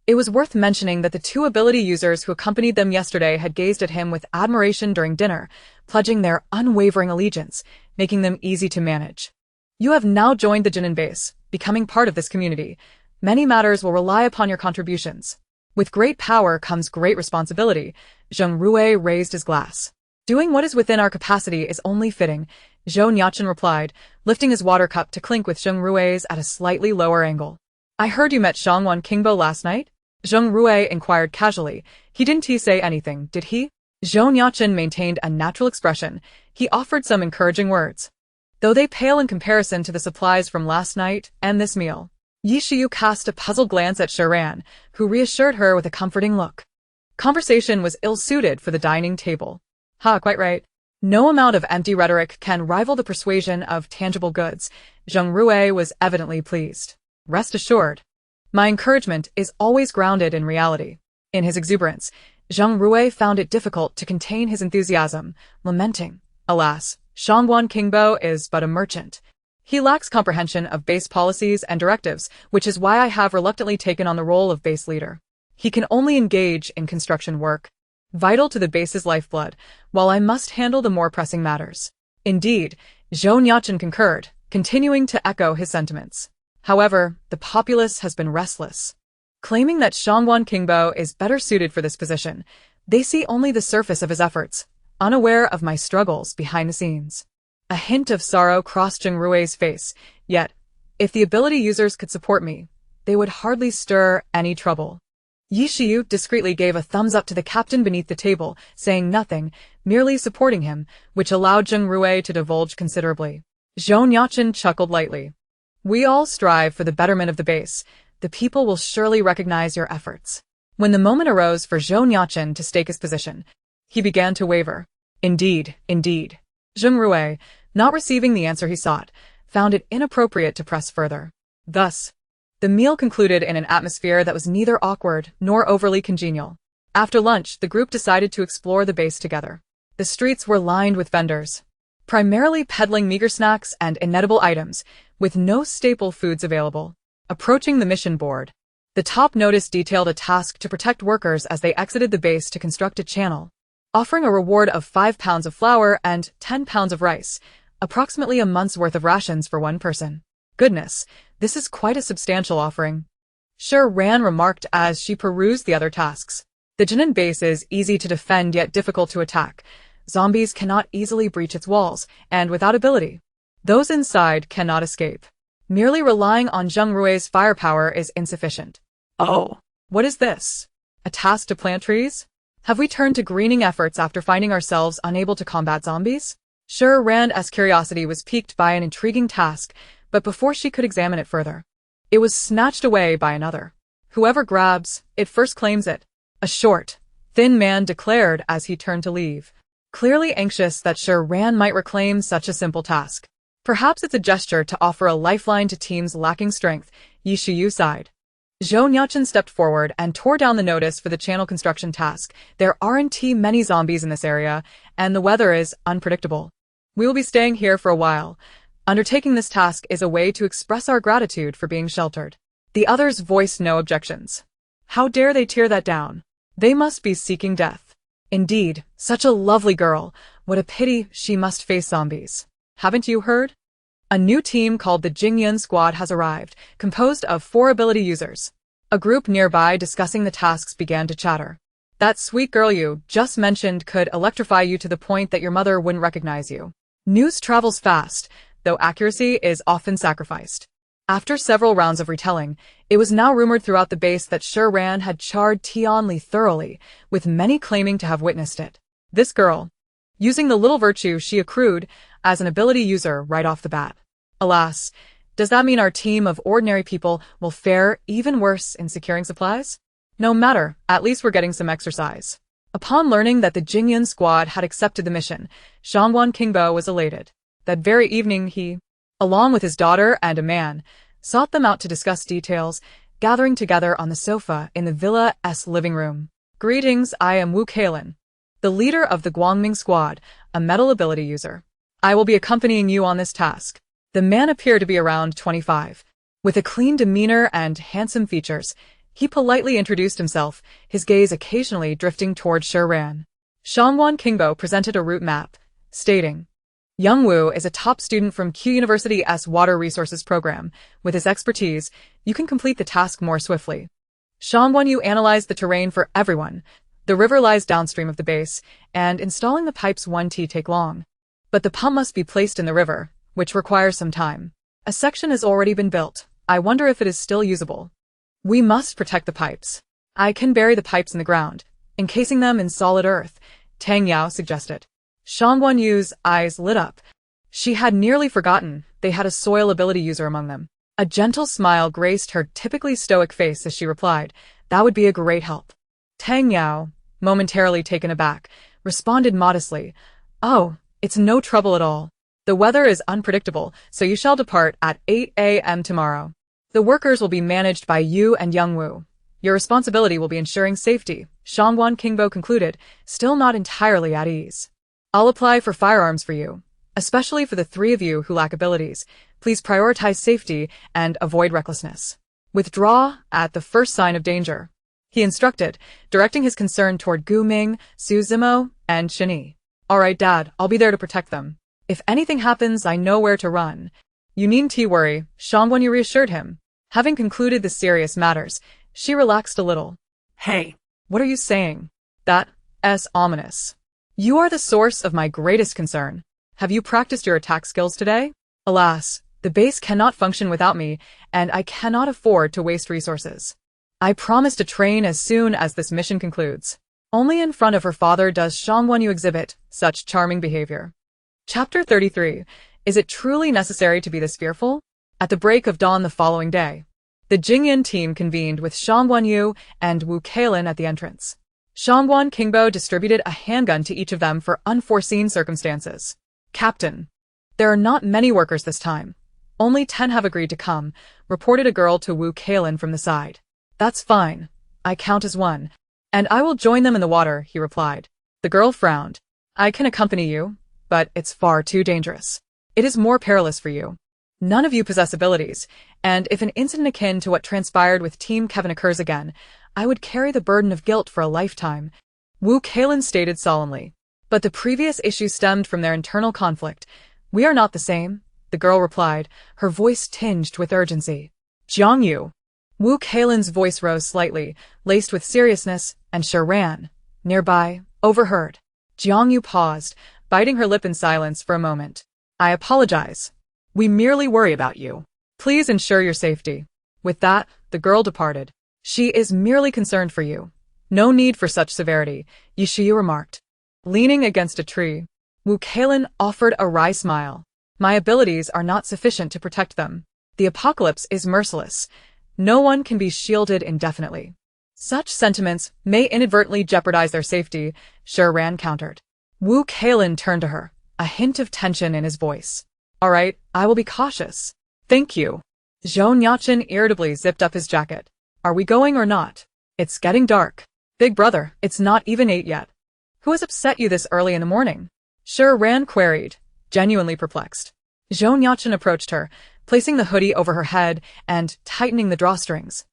It was worth mentioning that the two ability users who accompanied them yesterday had gazed at him with admiration during dinner, pledging their unwavering allegiance, making them easy to manage. You have now joined the Jinan base, becoming part of this community. Many matters will rely upon your contributions. With great power comes great responsibility. Zheng Rui raised his glass. Doing what is within our capacity is only fitting, Zhou Nuocheng replied, lifting his water cup to clink with Zheng Rui's at a slightly lower angle. I heard you met Shangguan Qingbo last night? Zheng Rui inquired casually. He didn't say anything, did he? Zhou Nuocheng maintained a natural expression. He offered some encouraging words, though they pale in comparison to the supplies from last night and this meal. Yi Shiyu cast a puzzled glance at Shi Ran, who reassured her with a comforting look. Conversation was ill-suited for the dining table. Quite right. No amount of empty rhetoric can rival the persuasion of tangible goods. Zheng Rui was evidently pleased. Rest assured, my encouragement is always grounded in reality. In his exuberance, Zheng Rui found it difficult to contain his enthusiasm, lamenting, alas, Shangguan Qingbo is but a merchant. He lacks comprehension of base policies and directives, which is why I have reluctantly taken on the role of base leader. He can only engage in construction work, vital to the base's lifeblood, while I must handle the more pressing matters. Indeed, Zhou Nuocheng concurred, continuing to echo his sentiments. However, the populace has been restless, claiming that Shangguan Qingbo is better suited for this position. They see only the surface of his efforts, unaware of my struggles behind the scenes. A hint of sorrow crossed Zheng Rui's face, yet, if the ability users could support me, they would hardly stir any trouble. Yi Shiyu discreetly gave a thumbs up to the captain beneath the table, saying nothing, merely supporting him, which allowed Zheng Rui to divulge considerably. Zhou Nuocheng chuckled lightly. We all strive for the betterment of the base. The people will surely recognize your efforts. When the moment arose for Zhou Nuocheng to stake his position, he began to waver. Indeed. Zheng Rui, not receiving the answer he sought, found it inappropriate to press further. Thus, the meal concluded in an atmosphere that was neither awkward nor overly congenial. After lunch, the group decided to explore the base together. The streets were lined with vendors, primarily peddling meager snacks and inedible items, with no staple foods available. Approaching the mission board, the top notice detailed a task to protect workers as they exited the base to construct a channel, offering a reward of 5 pounds of flour and 10 pounds of rice, approximately a month's worth of rations for one person. Goodness, this is quite a substantial offering, Shi Ran remarked as she perused the other tasks. The Jinan base is easy to defend yet difficult to attack. Zombies cannot easily breach its walls, and without ability, those inside cannot escape. Merely relying on Zheng Rui's firepower is insufficient. Oh, what is this? A task to plant trees? Have we turned to greening efforts after finding ourselves unable to combat zombies? Shi Ran's curiosity was piqued by an intriguing task, but before she could examine it further, it was snatched away by another. Whoever grabs it first claims it, a short, thin man declared as he turned to leave, clearly anxious that Shi Ran might reclaim such a simple task. Perhaps it's a gesture to offer a lifeline to teams lacking strength, Yi Shiyu sighed. Zhou Nuocheng stepped forward and tore down the notice for the channel construction task. There aren't many zombies in this area, and the weather is unpredictable. We will be staying here for a while. Undertaking this task is a way to express our gratitude for being sheltered. The others voiced no objections. How dare they tear that down? They must be seeking death. Indeed, such a lovely girl. What a pity she must face zombies. Haven't you heard? A new team called the Jingyun Squad has arrived, composed of 4 ability users. A group nearby discussing the tasks began to chatter. That sweet girl you just mentioned could electrify you to the point that your mother wouldn't recognize you. News travels fast, though accuracy is often sacrificed. After several rounds of retelling, it was now rumored throughout the base that Shi Ran had charred Tianli thoroughly, with many claiming to have witnessed it. This girl, using the little virtue she accrued as an ability user right off the bat. Alas, does that mean our team of ordinary people will fare even worse in securing supplies? No matter, at least we're getting some exercise. Upon learning that the Jingyun squad had accepted the mission, Shangguan Qingbo was elated. That very evening he, along with his daughter and a man, sought them out to discuss details, gathering together on the sofa in the villa's living room. Greetings, I am Wu Keilin, the leader of the Guangming squad, a metal ability user. I will be accompanying you on this task. The man appeared to be around 25. With a clean demeanor and handsome features, he politely introduced himself, his gaze occasionally drifting toward Shi Ran. Shangguan Qingbo presented a route map, stating, Young Wu is a top student from Q University's Water Resources program. With his expertise, you can complete the task more swiftly. Shangguan Yu analyzed the terrain for everyone. The river lies downstream of the base, and installing the pipes won't take long. But the pump must be placed in the river, which requires some time. A section has already been built. I wonder if it is still usable. We must protect the pipes. I can bury the pipes in the ground, encasing them in solid earth, Tang Yao suggested. Shangguan Yu's eyes lit up. She had nearly forgotten they had a soil ability user among them. A gentle smile graced her typically stoic face as she replied, That would be a great help. Tang Yao, momentarily taken aback, responded modestly, Oh, it's no trouble at all. The weather is unpredictable, so you shall depart at 8 a.m. tomorrow. The workers will be managed by you and Young Wu. Your responsibility will be ensuring safety, Shangguan Qingbo concluded, still not entirely at ease. I'll apply for firearms for you, especially for the three of you who lack abilities. Please prioritize safety and avoid recklessness. Withdraw at the first sign of danger, he instructed, directing his concern toward Gu Ming, Su Zimo, and Shenyi. All right, Dad, I'll be there to protect them. If anything happens, I know where to run. You needn't worry, Shangguan Yu reassured him. Having concluded the serious matters, she relaxed a little. Hey. What are you saying? That's ominous. You are the source of my greatest concern. Have you practiced your attack skills today? Alas, the base cannot function without me, and I cannot afford to waste resources. I promise to train as soon as this mission concludes. Only in front of her father does Shangguan Yu exhibit such charming behavior. Chapter 33. Is it truly necessary to be this fearful? At the break of dawn the following day, the Jingyun team convened with Shangguan Yu and Wu Keilin at the entrance. Shangguan Qingbo distributed a handgun to each of them for unforeseen circumstances. Captain, there are not many workers this time. Only 10 have agreed to come, reported a girl to Wu Keilin from the side. That's fine. I count as one, and I will join them in the water, he replied. The girl frowned. I can accompany you, but it's far too dangerous. It is more perilous for you. None of you possess abilities, and if an incident akin to what transpired with Team Kevin occurs again, I would carry the burden of guilt for a lifetime, Wu Keilin stated solemnly. But the previous issue stemmed from their internal conflict. We are not the same, the girl replied, her voice tinged with urgency. Jiang Yu. Wu Keilin's voice rose slightly, laced with seriousness, and Shi Ran, nearby, overheard. Jiang Yu paused, biting her lip in silence for a moment. I apologize. We merely worry about you. Please ensure your safety. With that, the girl departed. She is merely concerned for you. No need for such severity, Yishiyu remarked. Leaning against a tree, Wu Keilin offered a wry smile. My abilities are not sufficient to protect them. The apocalypse is merciless. No one can be shielded indefinitely. Such sentiments may inadvertently jeopardize their safety, Shi Ran countered. Wu Keilin turned to her, a hint of tension in his voice. All right, I will be cautious. Thank you. Zhou Nuocheng irritably zipped up his jacket. Are we going or not? It's getting dark. Big brother, it's not even 8 yet. Who has upset you this early in the morning? Shi Ran queried, genuinely perplexed. Zhou Nuocheng approached her, placing the hoodie over her head and tightening the drawstrings,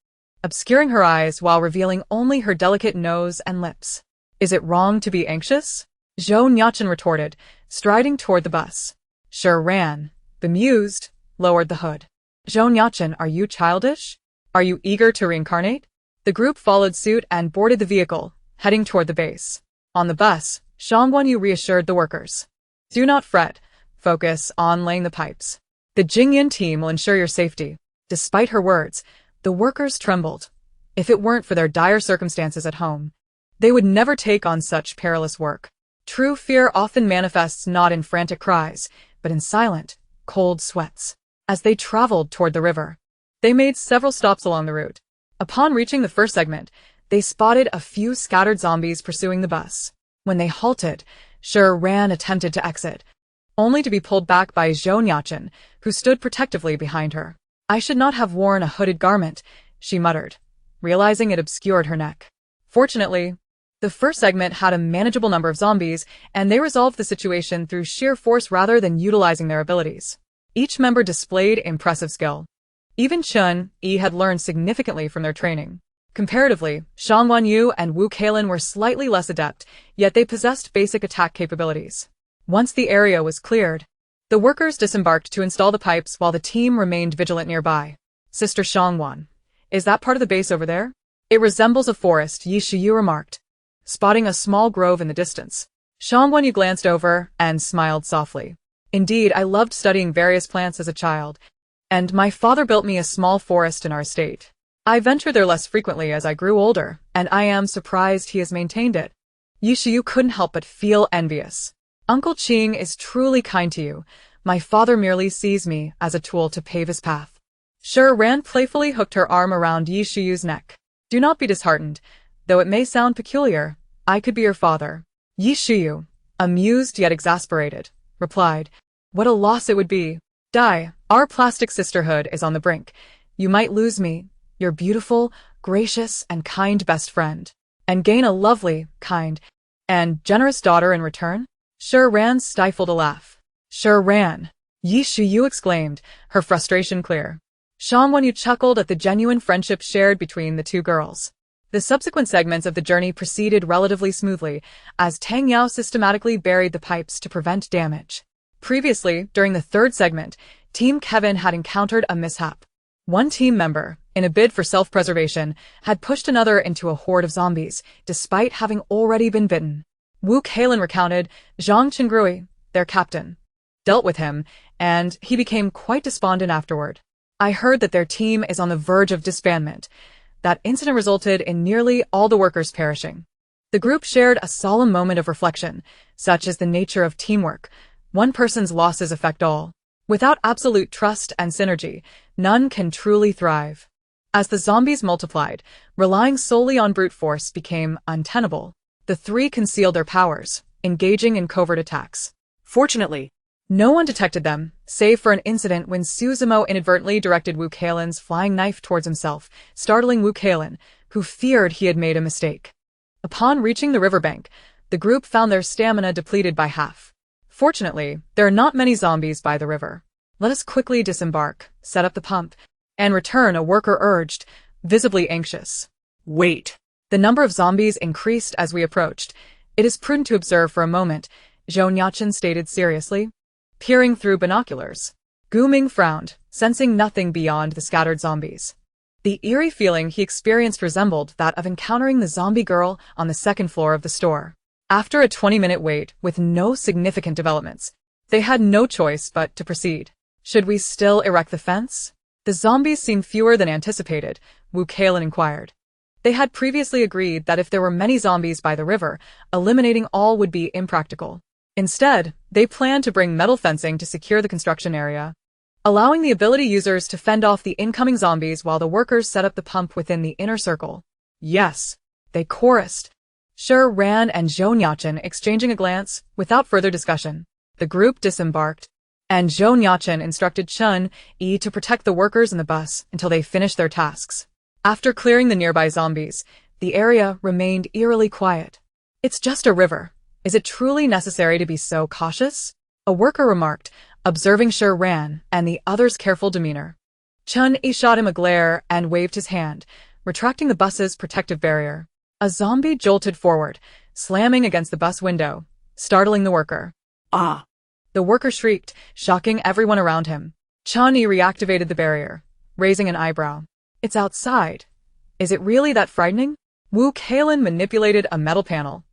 obscuring her eyes while revealing only her delicate nose and lips. Is it wrong to be anxious? Zhou Nuocheng retorted, striding toward the bus. Shi Ran, bemused, lowered the hood. Zhou Nuocheng, are you childish? Are you eager to reincarnate? The group followed suit and boarded the vehicle, heading toward the base. On the bus, Zhang Guanyu reassured the workers. Do not fret. Focus on laying the pipes. The Jingyan team will ensure your safety. Despite her words, the workers trembled. If it weren't for their dire circumstances at home, they would never take on such perilous work. True fear often manifests not in frantic cries, but in silent, cold sweats. As they traveled toward the river, they made several stops along the route. Upon reaching the first segment, they spotted a few scattered zombies pursuing the bus. When they halted, Shi Ran attempted to exit, only to be pulled back by Zhou Nuocheng, who stood protectively behind her. I should not have worn a hooded garment, she muttered, realizing it obscured her neck. Fortunately, the first segment had a manageable number of zombies, and they resolved the situation through sheer force rather than utilizing their abilities. Each member displayed impressive skill. Even Chun Yi had learned significantly from their training. Comparatively, Zhang Guanyu and Wu Keilin were slightly less adept, yet they possessed basic attack capabilities. Once the area was cleared, the workers disembarked to install the pipes while the team remained vigilant nearby. Sister Shangwan, is that part of the base over there? It resembles a forest, Yi Shiyu remarked, spotting a small grove in the distance. Zhang Guanyu glanced over and smiled softly. Indeed, I loved studying various plants as a child, and my father built me a small forest in our estate. I ventured there less frequently as I grew older, and I am surprised he has maintained it. Yi Shiyu couldn't help but feel envious. Uncle Qing is truly kind to you. My father merely sees me as a tool to pave his path. Shi Ran playfully hooked her arm around Yi Shiyu's neck. Do not be disheartened. Though it may sound peculiar, I could be your father. Yi Shiyu, amused yet exasperated, replied, what a loss it would be. Dai, our plastic sisterhood is on the brink. You might lose me, your beautiful, gracious, and kind best friend, and gain a lovely, kind, and generous daughter in return? Shi Ran stifled a laugh. Shi Ran, Yi Shiyu exclaimed, her frustration clear. Zhang Guanyu chuckled at the genuine friendship shared between the two girls. The subsequent segments of the journey proceeded relatively smoothly, as Tang Yao systematically buried the pipes to prevent damage. Previously, during the third segment, Team Kevin had encountered a mishap. One team member, in a bid for self-preservation, had pushed another into a horde of zombies, despite having already been bitten. Wu Keilin recounted, Zhang Qingrui, their captain, dealt with him, and he became quite despondent afterward. I heard that their team is on the verge of disbandment. That incident resulted in nearly all the workers perishing. The group shared a solemn moment of reflection, such is the nature of teamwork. One person's losses affect all. Without absolute trust and synergy, none can truly thrive. As the zombies multiplied, relying solely on brute force became untenable. The three concealed their powers, engaging in covert attacks. Fortunately, no one detected them, save for an incident when Suzumo inadvertently directed Wu Keilin's flying knife towards himself, startling Wu Keilin, who feared he had made a mistake. Upon reaching the riverbank, the group found their stamina depleted by half. Fortunately, there are not many zombies by the river. Let us quickly disembark, set up the pump, and return, a worker urged, visibly anxious. Wait. The number of zombies increased as we approached. It is prudent to observe for a moment, Zhou Nuocheng stated seriously, peering through binoculars. Gu Ming frowned, sensing nothing beyond the scattered zombies. The eerie feeling he experienced resembled that of encountering the zombie girl on the second floor of the store. After a 20-minute wait with no significant developments, they had no choice but to proceed. Should we still erect the fence? The zombies seemed fewer than anticipated, Wu Keilin inquired. They had previously agreed that if there were many zombies by the river, eliminating all would be impractical. Instead, they planned to bring metal fencing to secure the construction area, allowing the ability users to fend off the incoming zombies while the workers set up the pump within the inner circle. Yes, they chorused. Shi Ran and Zhou Nuocheng exchanging a glance. Without further discussion, the group disembarked, and Zhou Nuocheng instructed Chun Yi to protect the workers in the bus until they finished their tasks. After clearing the nearby zombies, the area remained eerily quiet. It's just a river. Is it truly necessary to be so cautious? A worker remarked, observing Shi Ran and the other's careful demeanor. Chun Yi shot him a glare and waved his hand, retracting the bus's protective barrier. A zombie jolted forward, slamming against the bus window, startling the worker. Ah! The worker shrieked, shocking everyone around him. Chun Yi reactivated the barrier, raising an eyebrow. It's outside. Is it really that frightening? Wu Keilin manipulated a metal panel,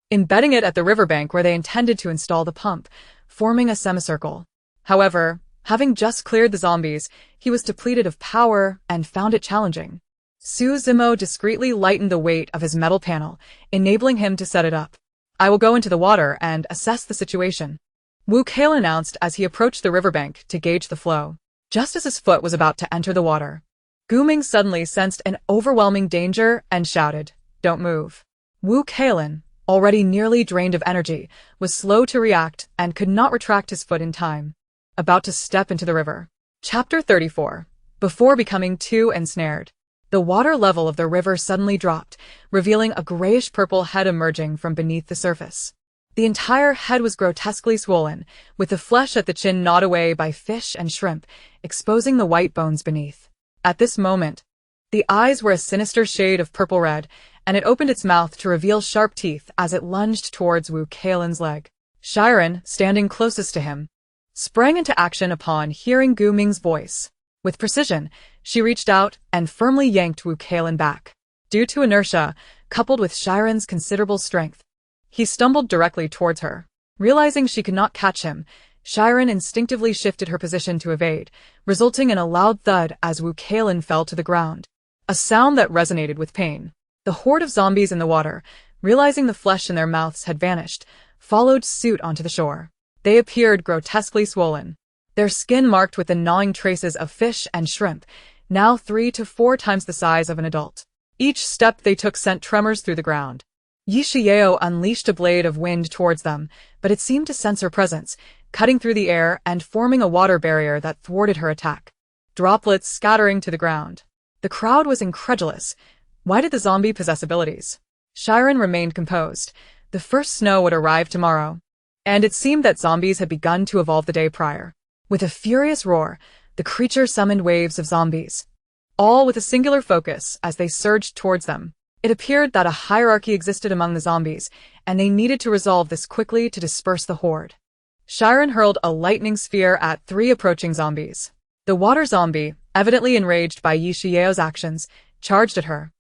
embedding it at the riverbank where they intended to install the pump, forming a semicircle. However, having just cleared the zombies, he was depleted of power and found it challenging. Su Zimo discreetly lightened the weight of his metal panel, enabling him to set it up. "I will go into the water and assess the situation," Wu Keilin announced as he approached the riverbank to gauge the flow. Just as his foot was about to enter the water, Guming suddenly sensed an overwhelming danger and shouted, "Don't move." Wu Keilin, already nearly drained of energy, was slow to react and could not retract his foot in time. About to step into the river. Chapter 34. Before becoming too ensnared. The water level of the river suddenly dropped, revealing a grayish-purple head emerging from beneath the surface. The entire head was grotesquely swollen, with the flesh at the chin gnawed away by fish and shrimp, exposing the white bones beneath. At this moment, the eyes were a sinister shade of purple-red, and it opened its mouth to reveal sharp teeth as it lunged towards Wu Keilin's leg. Shi Ran, standing closest to him, sprang into action upon hearing Guming's voice. With precision, she reached out and firmly yanked Wu Keilin back. Due to inertia, coupled with Shi Ran's considerable strength, he stumbled directly towards her. Realizing she could not catch him, Shi Ran instinctively shifted her position to evade, resulting in a loud thud as Wu Keilin fell to the ground. A sound that resonated with pain. The horde of zombies in the water, realizing the flesh in their mouths had vanished, followed suit onto the shore. They appeared grotesquely swollen, their skin marked with the gnawing traces of fish and shrimp, now 3 to 4 times the size of an adult. Each step they took sent tremors through the ground. Yi Shiyao unleashed a blade of wind towards them, but it seemed to sense her presence, cutting through the air and forming a water barrier that thwarted her attack. Droplets scattering to the ground. The crowd was incredulous. Why did the zombie possess abilities? Shi Ran remained composed. The first snow would arrive tomorrow, and it seemed that zombies had begun to evolve the day prior. With a furious roar, the creature summoned waves of zombies, all with a singular focus as they surged towards them. It appeared that a hierarchy existed among the zombies, and they needed to resolve this quickly to disperse the horde. Shi Ran hurled a lightning sphere at 3 approaching zombies. The water zombie, evidently enraged by Yi Shiyao's actions, charged at her.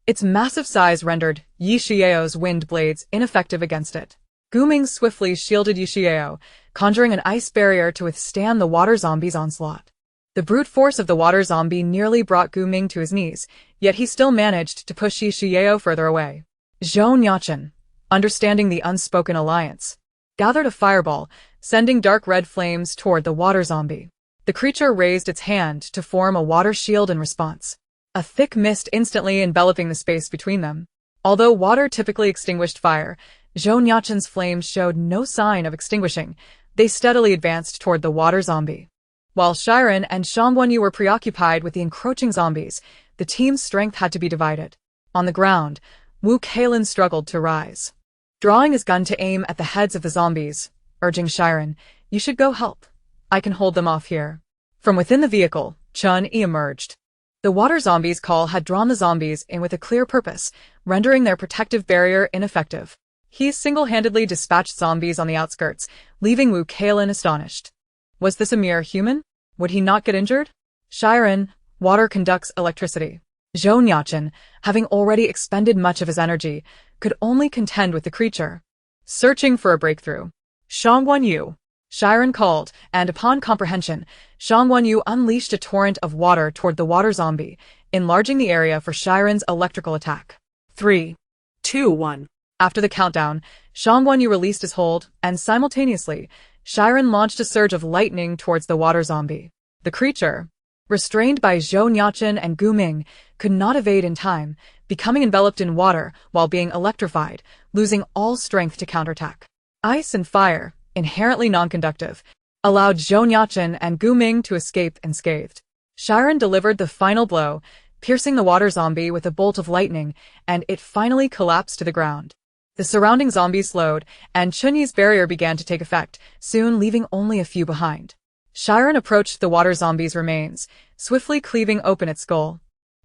Its massive size rendered Yi Shiyao's wind blades ineffective against it. Guming swiftly shielded Yi Shiyao, conjuring an ice barrier to withstand the water zombie's onslaught. The brute force of the water zombie nearly brought Guming to his knees, yet he still managed to push Yi Shiyao further away. Zhou Nuocheng, understanding the unspoken alliance, gathered a fireball, sending dark red flames toward the water zombie. The creature raised its hand to form a water shield in response. A thick mist instantly enveloping the space between them. Although water typically extinguished fire, Zhou Nuocheng's flames showed no sign of extinguishing. They steadily advanced toward the water zombie. While Shi Ran and Shangguanyu were preoccupied with the encroaching zombies, the team's strength had to be divided. On the ground, Wu Keilin struggled to rise, drawing his gun to aim at the heads of the zombies, urging Shi Ran, "You should go help. I can hold them off here." From within the vehicle, Chun-Yi emerged. The water zombies' call had drawn the zombies in with a clear purpose, rendering their protective barrier ineffective. He single-handedly dispatched zombies on the outskirts, leaving Wu Keilin astonished. Was this a mere human? Would he not get injured? Shi Ran, water conducts electricity. Zhou Nuocheng, having already expended much of his energy, could only contend with the creature. Searching for a breakthrough. Shangguanyu, Shi Ran called, and upon comprehension, Shangguanyu unleashed a torrent of water toward the water zombie, enlarging the area for Shi Ran's electrical attack. 3, 2, 1. After the countdown, Shangguanyu released his hold, and simultaneously, Shi Ran launched a surge of lightning towards the water zombie. The creature, restrained by Zhou Nuocheng and Guming, could not evade in time, becoming enveloped in water while being electrified, losing all strength to counterattack. Ice and fire, inherently non-conductive, allowed Zhou Nuocheng and Guming to escape unscathed. Shi Ran delivered the final blow, piercing the water zombie with a bolt of lightning, and it finally collapsed to the ground. The surrounding zombies slowed, and Chun-Yi's barrier began to take effect, soon leaving only a few behind. Shi Ran approached the water zombie's remains, swiftly cleaving open its skull,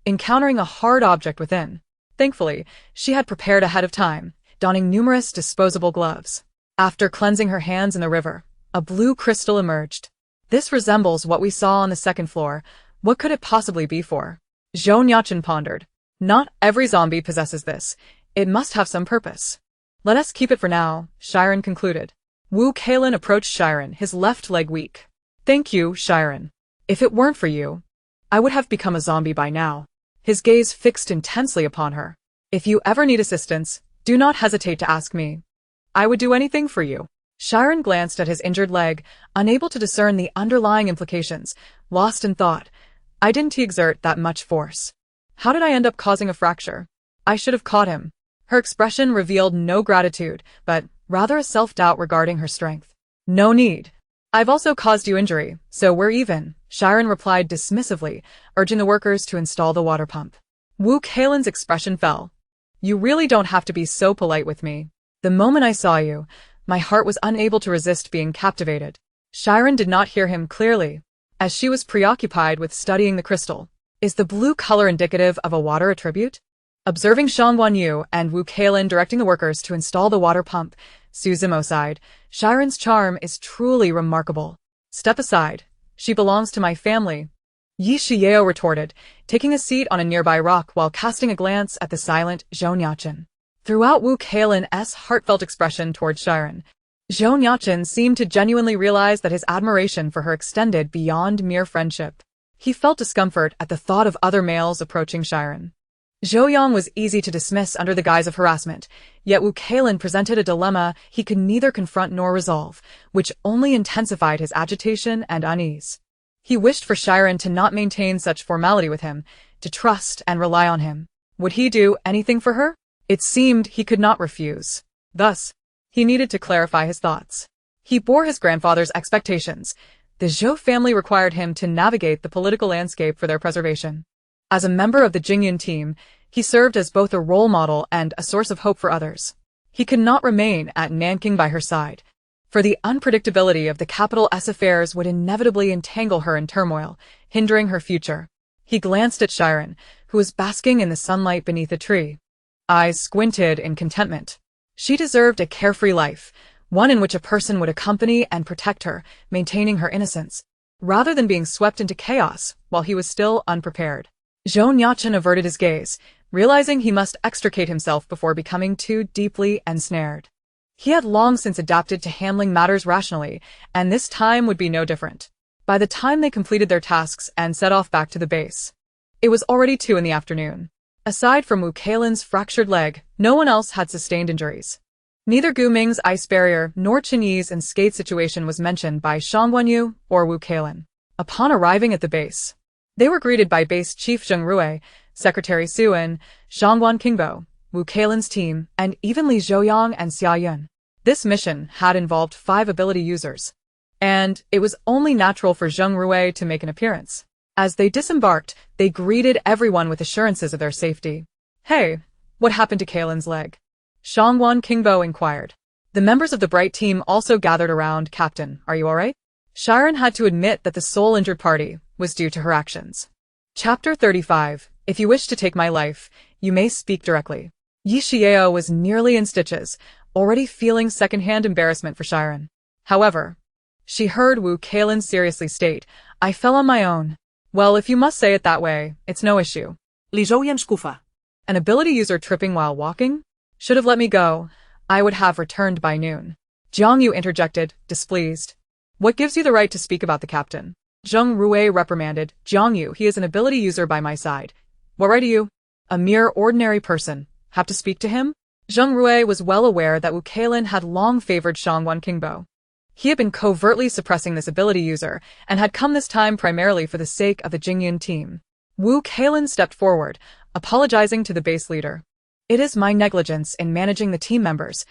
encountering a hard object within. Thankfully, she had prepared ahead of time, donning numerous disposable gloves. After cleansing her hands in the river, a blue crystal emerged. This resembles what we saw on the second floor. What could it possibly be for? Zhou Nuocheng pondered. Not every zombie possesses this. It must have some purpose. Let us keep it for now, Shi Ran concluded. Wu Keilin approached Shi Ran, his left leg weak. Thank you, Shi Ran. If it weren't for you, I would have become a zombie by now. His gaze fixed intensely upon her. If you ever need assistance, do not hesitate to ask me. I would do anything for you. Shi Ran glanced at his injured leg, unable to discern the underlying implications, lost in thought. I didn't exert that much force. How did I end up causing a fracture? I should have caught him. Her expression revealed no gratitude, but rather a self-doubt regarding her strength. No need. I've also caused you injury, so we're even, Shi Ran replied dismissively, urging the workers to install the water pump. Wu Keilin's expression fell. You really don't have to be so polite with me. The moment I saw you, my heart was unable to resist being captivated. Shi Ran did not hear him clearly, as she was preoccupied with studying the crystal. Is the blue color indicative of a water attribute? Observing Zhang Guanyu and Wu Keilin directing the workers to install the water pump, Su Zimo sighed, Shi Ran's charm is truly remarkable. Step aside. She belongs to my family. Yi Shiyeo retorted, taking a seat on a nearby rock while casting a glance at the silent Zhou Nuocheng. Throughout Wu Keilin's heartfelt expression toward Shi Ran, Zhou Nuocheng seemed to genuinely realize that his admiration for her extended beyond mere friendship. He felt discomfort at the thought of other males approaching Shi Ran. Zhou Yang was easy to dismiss under the guise of harassment, yet Wu Keilin presented a dilemma he could neither confront nor resolve, which only intensified his agitation and unease. He wished for Shi Ran to not maintain such formality with him, to trust and rely on him. Would he do anything for her? It seemed he could not refuse. Thus, he needed to clarify his thoughts. He bore his grandfather's expectations. The Zhou family required him to navigate the political landscape for their preservation. As a member of the Jingyun team, he served as both a role model and a source of hope for others. He could not remain at Nanking by her side, for the unpredictability of the capital's affairs would inevitably entangle her in turmoil, hindering her future. He glanced at Shi Ran, who was basking in the sunlight beneath a tree. Eyes squinted in contentment. She deserved a carefree life, one in which a person would accompany and protect her, maintaining her innocence, rather than being swept into chaos while he was still unprepared. Zhou Nuocheng averted his gaze, realizing he must extricate himself before becoming too deeply ensnared. He had long since adapted to handling matters rationally, and this time would be no different. By the time they completed their tasks and set off back to the base, it was already 2 in the afternoon. Aside from Wu Keilin's fractured leg, no one else had sustained injuries. Neither Gu Ming's ice barrier nor Chen Yi's skate situation was mentioned by Zhang Guanyu or Wu Keilin. Upon arriving at the base, they were greeted by Base Chief Zheng Rui, Secretary Su Wen, Shangguan Qingbo, Wu Keilin's team, and even Li Zhouyang and Xia Yun. This mission had involved 5 ability users, and it was only natural for Zheng Rui to make an appearance. As they disembarked, they greeted everyone with assurances of their safety. Hey, what happened to Keilin's leg? Shangguan Qingbo inquired. The members of the Bright team also gathered around. Captain, are you alright? Shi Ran had to admit that the sole injured party was due to her actions. Chapter 35. If you wish to take my life, you may speak directly. Yi Shiyeo was nearly in stitches, already feeling second-hand embarrassment for Shi Ran. However, she heard Wu Keilin seriously state, I fell on my own. Well, if you must say it that way, it's no issue. Li Zhouyan skufa. An ability user tripping while walking? Should have let me go. I would have returned by noon. Jiang Yu interjected, displeased. What gives you the right to speak about the captain? Zheng Rui reprimanded. Jiang Yu, he is an ability user by my side. What right do you, a mere ordinary person, have to speak to him? Zheng Rui was well aware that Wu Keilin had long favored Shangguan Qingbo. He had been covertly suppressing this ability user, and had come this time primarily for the sake of the Jingyun team. Wu Keilin stepped forward, apologizing to the base leader. It is my negligence in managing the team members.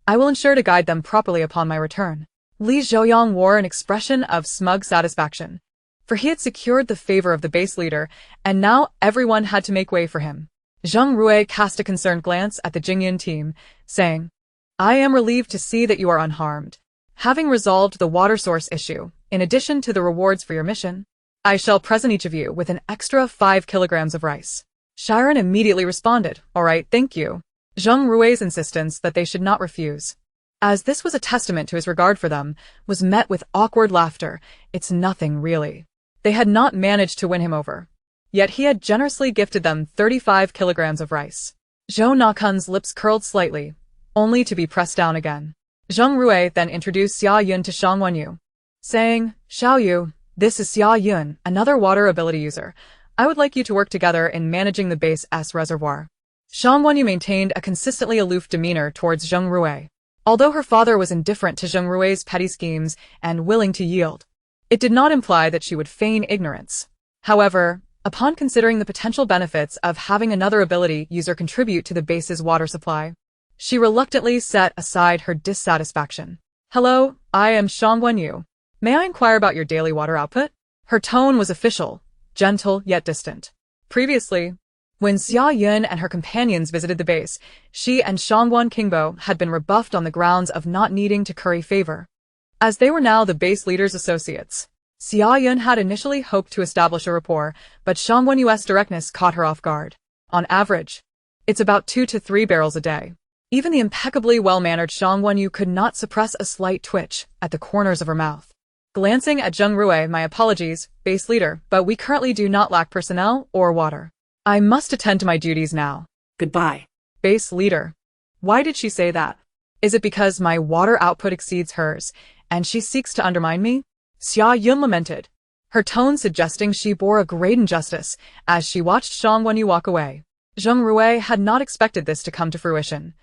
I will ensure to guide them properly upon my return. Li Zhouyang wore an expression of smug satisfaction, for he had secured the favor of the base leader, and now everyone had to make way for him. Zheng Rui cast a concerned glance at the Jingyun team, saying, I am relieved to see that you are unharmed. Having resolved the water source issue, in addition to the rewards for your mission, I shall present each of you with an extra 5 kilograms of rice. Shi Ran immediately responded, all right, thank you. Zheng Rui's insistence that they should not refuse, as this was a testament to his regard for them, was met with awkward laughter. It's nothing, really. They had not managed to win him over. Yet he had generously gifted them 35 kilograms of rice. Zhou Nuocheng's lips curled slightly, only to be pressed down again. Zheng Rui then introduced Xia Yun to Shang Wenyu, saying, "Xiao Yu, this is Xia Yun, another water ability user. I would like you to work together in managing the base S reservoir." Shang Wenyu maintained a consistently aloof demeanor towards Zheng Rui. Although her father was indifferent to Zheng Rui's petty schemes and willing to yield, it did not imply that she would feign ignorance. However, upon considering the potential benefits of having another ability user contribute to the base's water supply, she reluctantly set aside her dissatisfaction. "Hello, I am Shang Wenyu. May I inquire about your daily water output?" Her tone was official, gentle yet distant. Previously, when Xia Yun and her companions visited the base, she and Shangguan Qingbo had been rebuffed on the grounds of not needing to curry favor. As they were now the base leader's associates, Xia Yun had initially hoped to establish a rapport, but Shangguan Yu's directness caught her off guard. On average, it's about 2 to 3 barrels a day. Even the impeccably well-mannered Shangguan Yu could not suppress a slight twitch at the corners of her mouth. Glancing at Zheng Rui, "My apologies, base leader, but we currently do not lack personnel or water. I must attend to my duties now." Goodbye. Base leader. Why did she say that? Is it because my water output exceeds hers, and she seeks to undermine me? Xia Yun lamented, her tone suggesting she bore a great injustice as she watched Shang Wenyu walk away. Zheng Rui had not expected this to come to fruition.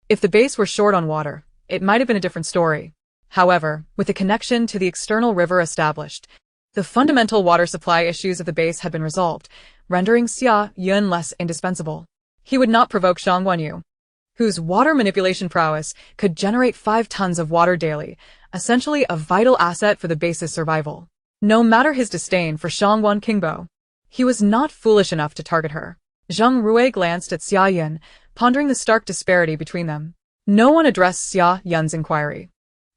If the base were short on water, it might have been a different story. However, with a connection to the external river established, the fundamental water supply issues of the base had been resolved, rendering Xia Yun less indispensable. He would not provoke Shang Wenyu, whose water manipulation prowess could generate 5 tons of water daily, essentially a vital asset for the base's survival. No matter his disdain for Shangguan Qingbo, he was not foolish enough to target her. Zheng Rui glanced at Xia Yun, pondering the stark disparity between them. No one addressed Xia Yun's inquiry.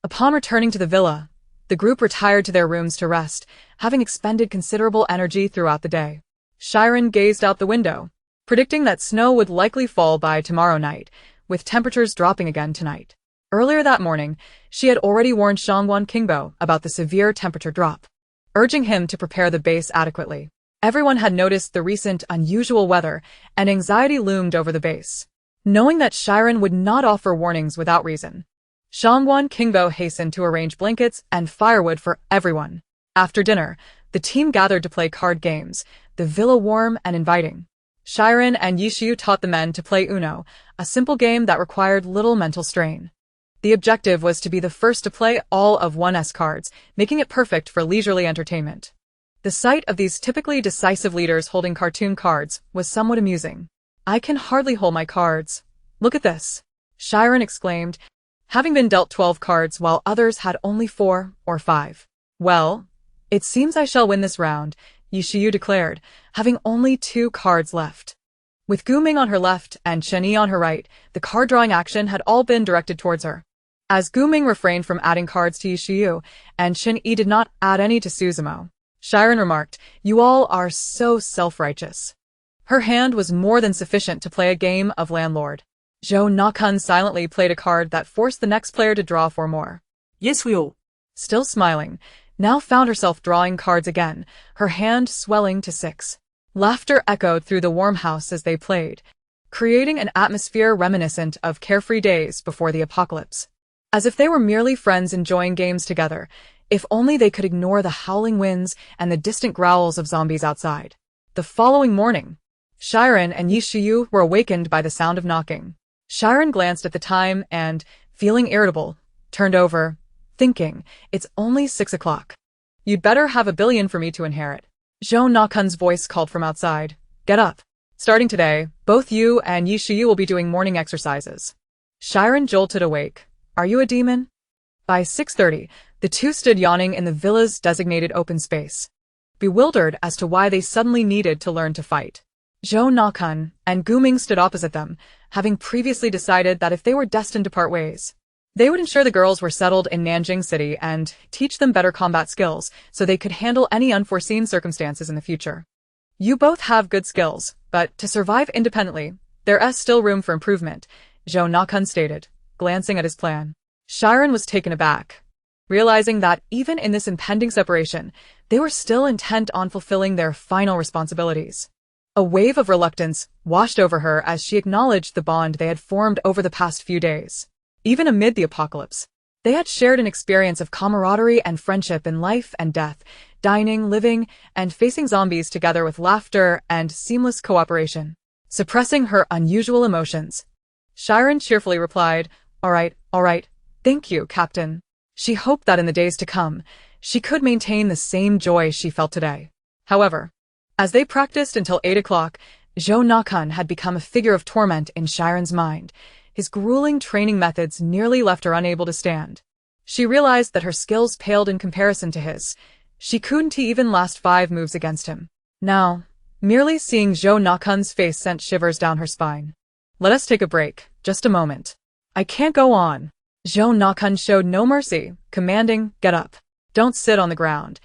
Upon returning to the villa, the group retired to their rooms to rest, having expended considerable energy throughout the day. Shi Ran gazed out the window, predicting that snow would likely fall by tomorrow night, with temperatures dropping again tonight. Earlier that morning, she had already warned Shangguan Qingbo about the severe temperature drop, urging him to prepare the base adequately. Everyone had noticed the recent unusual weather, and anxiety loomed over the base. Knowing that Shi Ran would not offer warnings without reason, Shangguan Qingbo hastened to arrange blankets and firewood for everyone. After dinner, the team gathered to play card games, the villa warm and inviting. Shi Ran and Yishiu taught the men to play Uno, a simple game that required little mental strain. The objective was to be the first to play all of 1's cards, making it perfect for leisurely entertainment. The sight of these typically decisive leaders holding cartoon cards was somewhat amusing. "I can hardly hold my cards. Look at this," Shi Ran exclaimed, having been dealt 12 cards while others had only 4 or 5. "Well, it seems I shall win this round," Yishiu declared, having only 2 cards left. With Gu Ming on her left and Chen Yi on her right, the card-drawing action had all been directed towards her. As Gu Ming refrained from adding cards to Yishiu, and Chen Yi did not add any to Suzumo, Shi Ran remarked, "You all are so self-righteous." Her hand was more than sufficient to play a game of landlord. Zhou Nuocheng silently played a card that forced the next player to draw 4 more. Yes, we all. Still smiling, now found herself drawing cards again, her hand swelling to 6. Laughter echoed through the warm house as they played, creating an atmosphere reminiscent of carefree days before the apocalypse. As if they were merely friends enjoying games together, if only they could ignore the howling winds and the distant growls of zombies outside. The following morning, Shi Ran and Yishiu were awakened by the sound of knocking. Shi Ran glanced at the time and, feeling irritable, turned over, thinking, "It's only 6 o'clock. You'd better have a billion for me to inherit." Zhou Nuocheng's voice called from outside, "Get up. Starting today, both you and Yishiu will be doing morning exercises." Shi Ran jolted awake. "Are you a demon?" By 6:30, the two stood yawning in the villa's designated open space, bewildered as to why they suddenly needed to learn to fight. Zhou Nuocheng and Gu Ming stood opposite them, having previously decided that if they were destined to part ways, they would ensure the girls were settled in Nanjing City and teach them better combat skills so they could handle any unforeseen circumstances in the future. "You both have good skills, but to survive independently, there's still room for improvement," Zhou Nuocheng stated, glancing at his plan. Shi Ran was taken aback, realizing that even in this impending separation, They were still intent on fulfilling their final responsibilities. A wave of reluctance washed over her as she acknowledged the bond they had formed over the past few days. Even amid the apocalypse, they had shared an experience of camaraderie and friendship in life and death, dining, living, and facing zombies together with laughter and seamless cooperation. Suppressing her unusual emotions, Shi Ran cheerfully replied, all right, thank you, Captain. She hoped that in the days to come, she could maintain the same joy she felt today. However, as they practiced until 8 o'clock, Zhou Nuocheng had become a figure of torment in Shi Ran's mind. His grueling training methods nearly left her unable to stand. She realized that her skills paled in comparison to his. She couldn't even last 5 moves against him. Now, merely seeing Zhou Nuocheng's face sent shivers down her spine. Let us take a break, just a moment. I can't go on. Zhou Nuocheng showed no mercy, commanding, get up. Don't sit on the ground.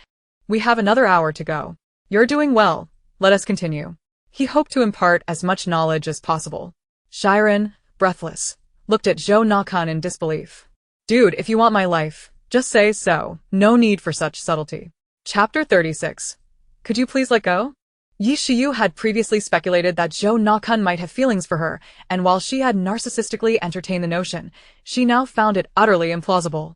We have another hour to go. You're doing well. Let us continue. He hoped to impart as much knowledge as possible. Shi Ran, breathless, looked at Zhou Nuocheng in disbelief. Dude, if you want my life, just say so. No need for such subtlety. Chapter 36. Could you please let go? Yi Shiyu had previously speculated that Zhou Nuocheng might have feelings for her, and while she had narcissistically entertained the notion, she now found it utterly implausible.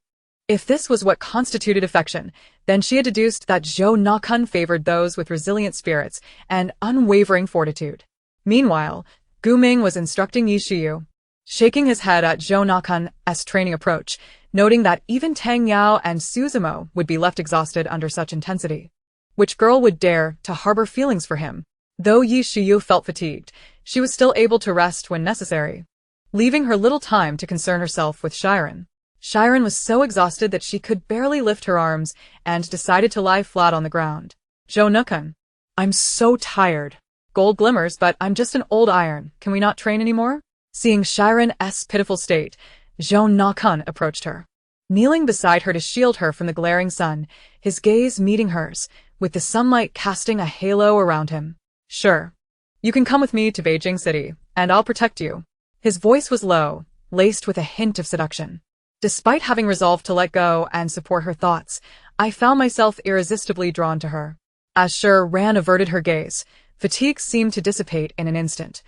If this was what constituted affection, then she had deduced that Zhou Nuocheng favored those with resilient spirits and unwavering fortitude. Meanwhile, Gu Ming was instructing Yi Shiyu, shaking his head at Zhou Nuocheng's training approach, noting that even Tang Yao and Su Zimo would be left exhausted under such intensity. Which girl would dare to harbor feelings for him? Though Yi Shiyu felt fatigued, she was still able to rest when necessary, leaving her little time to concern herself with Shi Ran. Shi Ran was so exhausted that she could barely lift her arms and decided to lie flat on the ground. Zhou Nuocheng, I'm so tired. Gold glimmers, but I'm just an old iron. Can we not train anymore? Seeing Shi Ran's pitiful state, Zhou Nuocheng approached her, kneeling beside her to shield her from the glaring sun, his gaze meeting hers, with the sunlight casting a halo around him. Sure. You can come with me to Beijing City, and I'll protect you. His voice was low, laced with a hint of seduction. Despite having resolved to let go and support her thoughts, I found myself irresistibly drawn to her. As Shi Ran averted her gaze, fatigue seemed to dissipate in an instant.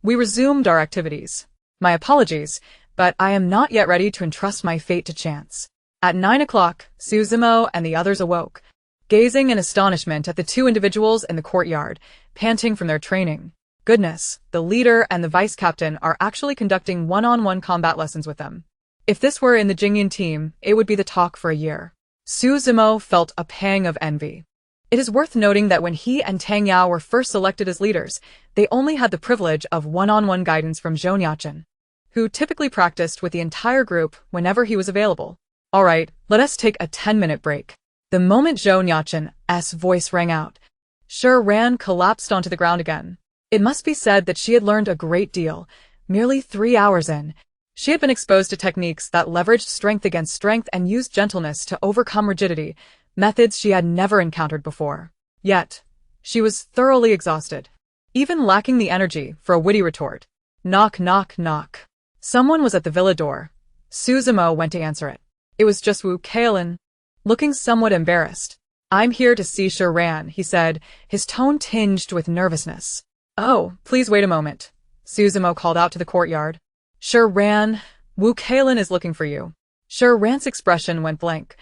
We resumed our activities. My apologies, but I am not yet ready to entrust my fate to chance. At 9 o'clock, Su Zimo and the others awoke, gazing in astonishment at the 2 individuals in the courtyard, panting from their training. Goodness, the leader and the vice captain are actually conducting one-on-one combat lessons with them. If this were in the Jingyan team, it would be the talk for a year. Su Zimo felt a pang of envy. It is worth noting that when he and Tang Yao were first selected as leaders, they only had the privilege of one-on-one guidance from Zhou Nuocheng, who typically practiced with the entire group whenever he was available. All right, let us take a 10-minute break. The moment Zhou Nuocheng's voice rang out, Shi Ran collapsed onto the ground again. It must be said that she had learned a great deal. Merely 3 hours in, she had been exposed to techniques that leveraged strength against strength and used gentleness to overcome rigidity, methods she had never encountered before. Yet, she was thoroughly exhausted, even lacking the energy for a witty retort. Knock, knock, knock. Someone was at the villa door. Su Zimo went to answer it. It was just Wu Keilin, looking somewhat embarrassed. I'm here to see Shi Ran, he said, his tone tinged with nervousness. Oh, please wait a moment. Su Zimo called out to the courtyard. Shi Ran, Wu Keilin is looking for you. Shi Ran's expression went blank.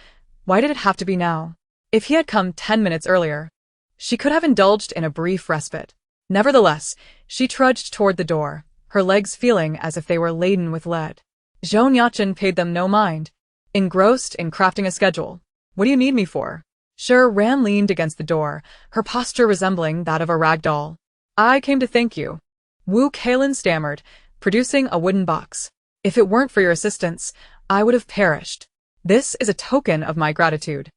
Why did it have to be now? If he had come 10 minutes earlier, she could have indulged in a brief respite. Nevertheless, she trudged toward the door, her legs feeling as if they were laden with lead. Zhou Nuocheng paid them no mind, engrossed in crafting a schedule. What do you need me for? Shi Ran leaned against the door, her posture resembling that of a rag doll. I came to thank you. Wu Keilin stammered, producing a wooden box. If it weren't for your assistance, I would have perished. This is a token of my gratitude.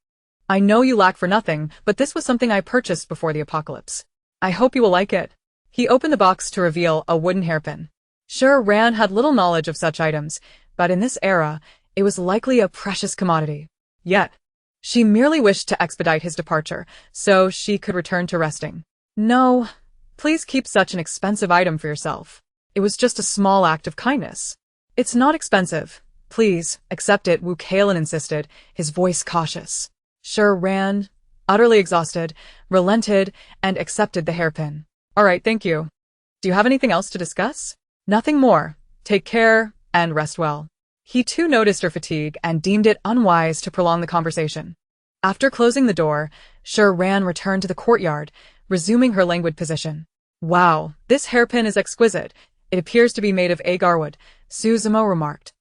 I know you lack for nothing, but this was something I purchased before the apocalypse. I hope you will like it. He opened the box to reveal a wooden hairpin. Shi Ran had little knowledge of such items, but in this era, it was likely a precious commodity. Yet, she merely wished to expedite his departure, so she could return to resting. No, please keep such an expensive item for yourself. It was just a small act of kindness. It's not expensive. Please, accept it, Wu Keilin insisted, his voice cautious. Shi Ran, utterly exhausted, relented, and accepted the hairpin. All right, thank you. Do you have anything else to discuss? Nothing more. Take care and rest well. He too noticed her fatigue and deemed it unwise to prolong the conversation. After closing the door, Shi Ran returned to the courtyard, resuming her languid position. Wow, this hairpin is exquisite. It appears to be made of agarwood, Suzumo remarked,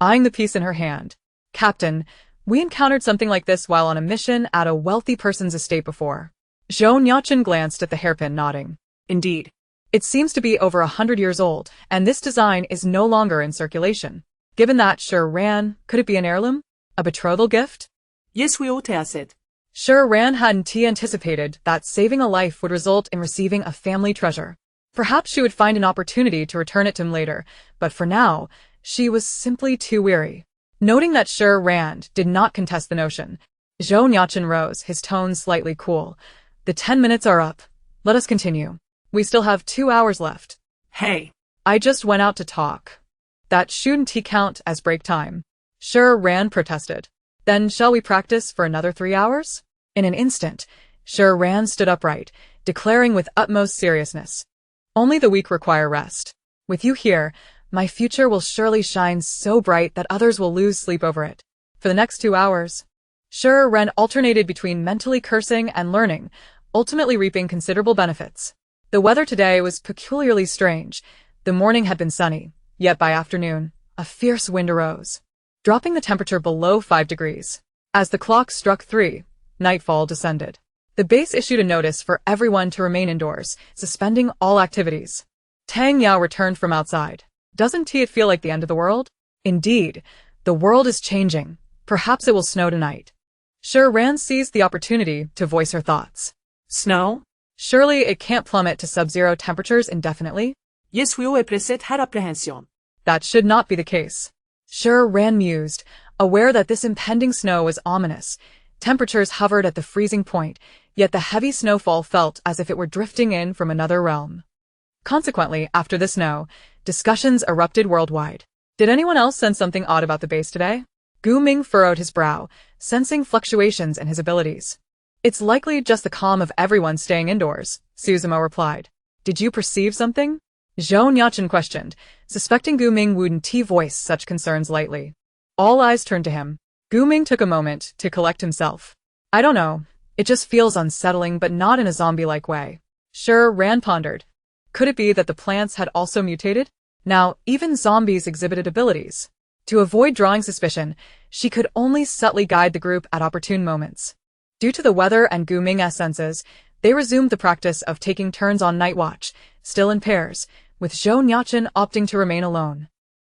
eyeing the piece in her hand. Captain, we encountered something like this while on a mission at a wealthy person's estate before. Zhou Nuocheng glanced at the hairpin, nodding. Indeed. It seems to be over 100 years old, and this design is no longer in circulation. Given that, Shi Ran, could it be an heirloom? A betrothal gift? Yes, we ought to ask it. Shi Ran hadn't anticipated that saving a life would result in receiving a family treasure. Perhaps she would find an opportunity to return it to him later, but for now, she was simply too weary. Noting that Shi Ran did not contest the notion, Zhou Nuocheng rose, his tone slightly cool. The 10 minutes are up. Let us continue. We still have 2 hours left. Hey. I just went out to talk. That shouldn't count as break time. Shi Ran protested. Then shall we practice for another 3 hours? In an instant, Shi Ran stood upright, declaring with utmost seriousness. Only the weak require rest. With you here, my future will surely shine so bright that others will lose sleep over it. For the next 2 hours, Shi Ran alternated between mentally cursing and learning, ultimately reaping considerable benefits. The weather today was peculiarly strange. The morning had been sunny, yet by afternoon, a fierce wind arose, dropping the temperature below 5 degrees. As the clock struck 3, nightfall descended. The base issued a notice for everyone to remain indoors, suspending all activities. Tang Yao returned from outside. Doesn't it feel like the end of the world? Indeed, the world is changing. Perhaps it will snow tonight. Shi Ran seized the opportunity to voice her thoughts. Snow? Surely it can't plummet to sub-zero temperatures indefinitely? Yes, we ought to had apprehension. That should not be the case. Shi Ran mused, aware that this impending snow was ominous. Temperatures hovered at the freezing point, yet the heavy snowfall felt as if it were drifting in from another realm. Consequently, after the snow, discussions erupted worldwide. Did anyone else sense something odd about the base today? Gu Ming furrowed his brow, sensing fluctuations in his abilities. It's likely just the calm of everyone staying indoors, Suzumo replied. Did you perceive something? Zhou Nuocheng questioned, suspecting Gu Ming wouldn't voice such concerns lightly. All eyes turned to him. Gu Ming took a moment to collect himself. I don't know. It just feels unsettling, but not in a zombie-like way. Shi Ran pondered. Could it be that the plants had also mutated? Now, even zombies exhibited abilities. To avoid drawing suspicion, she could only subtly guide the group at opportune moments. Due to the weather and Gu Ming's senses, they resumed the practice of taking turns on night watch, still in pairs, with Zhou Nuocheng opting to remain alone.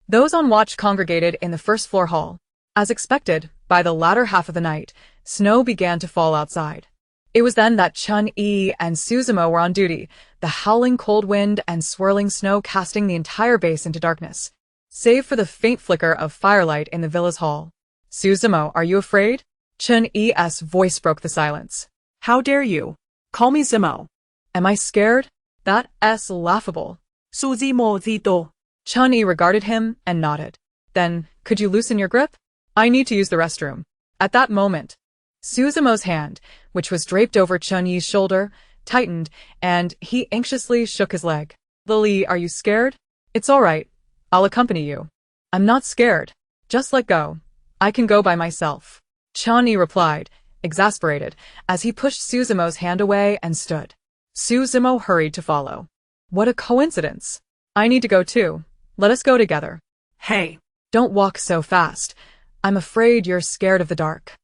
Those on watch congregated in the first floor hall. As expected, by the latter half of the night, snow began to fall outside. It was then that Chun-Yi and Suzumo were on duty, the howling cold wind and swirling snow casting the entire base into darkness, save for the faint flicker of firelight in the villa's hall. Suzumo, are you afraid? Chun-Yi's voice broke the silence. How dare you? Call me Zimo. Am I scared? That's laughable. Suzimo Zito. Chun-Yi regarded him and nodded. Then, could you loosen your grip? I need to use the restroom. At that moment, Suzumo's hand, which was draped over Chun-Yi's shoulder, tightened, and he anxiously shook his leg. Lily, are you scared? It's all right. I'll accompany you. I'm not scared. Just let go. I can go by myself. Chun-Yi replied, exasperated, as he pushed Suzumo's hand away and stood. Suzumo hurried to follow. What a coincidence. I need to go too. Let us go together. Hey. Don't walk so fast. I'm afraid you're scared of the dark.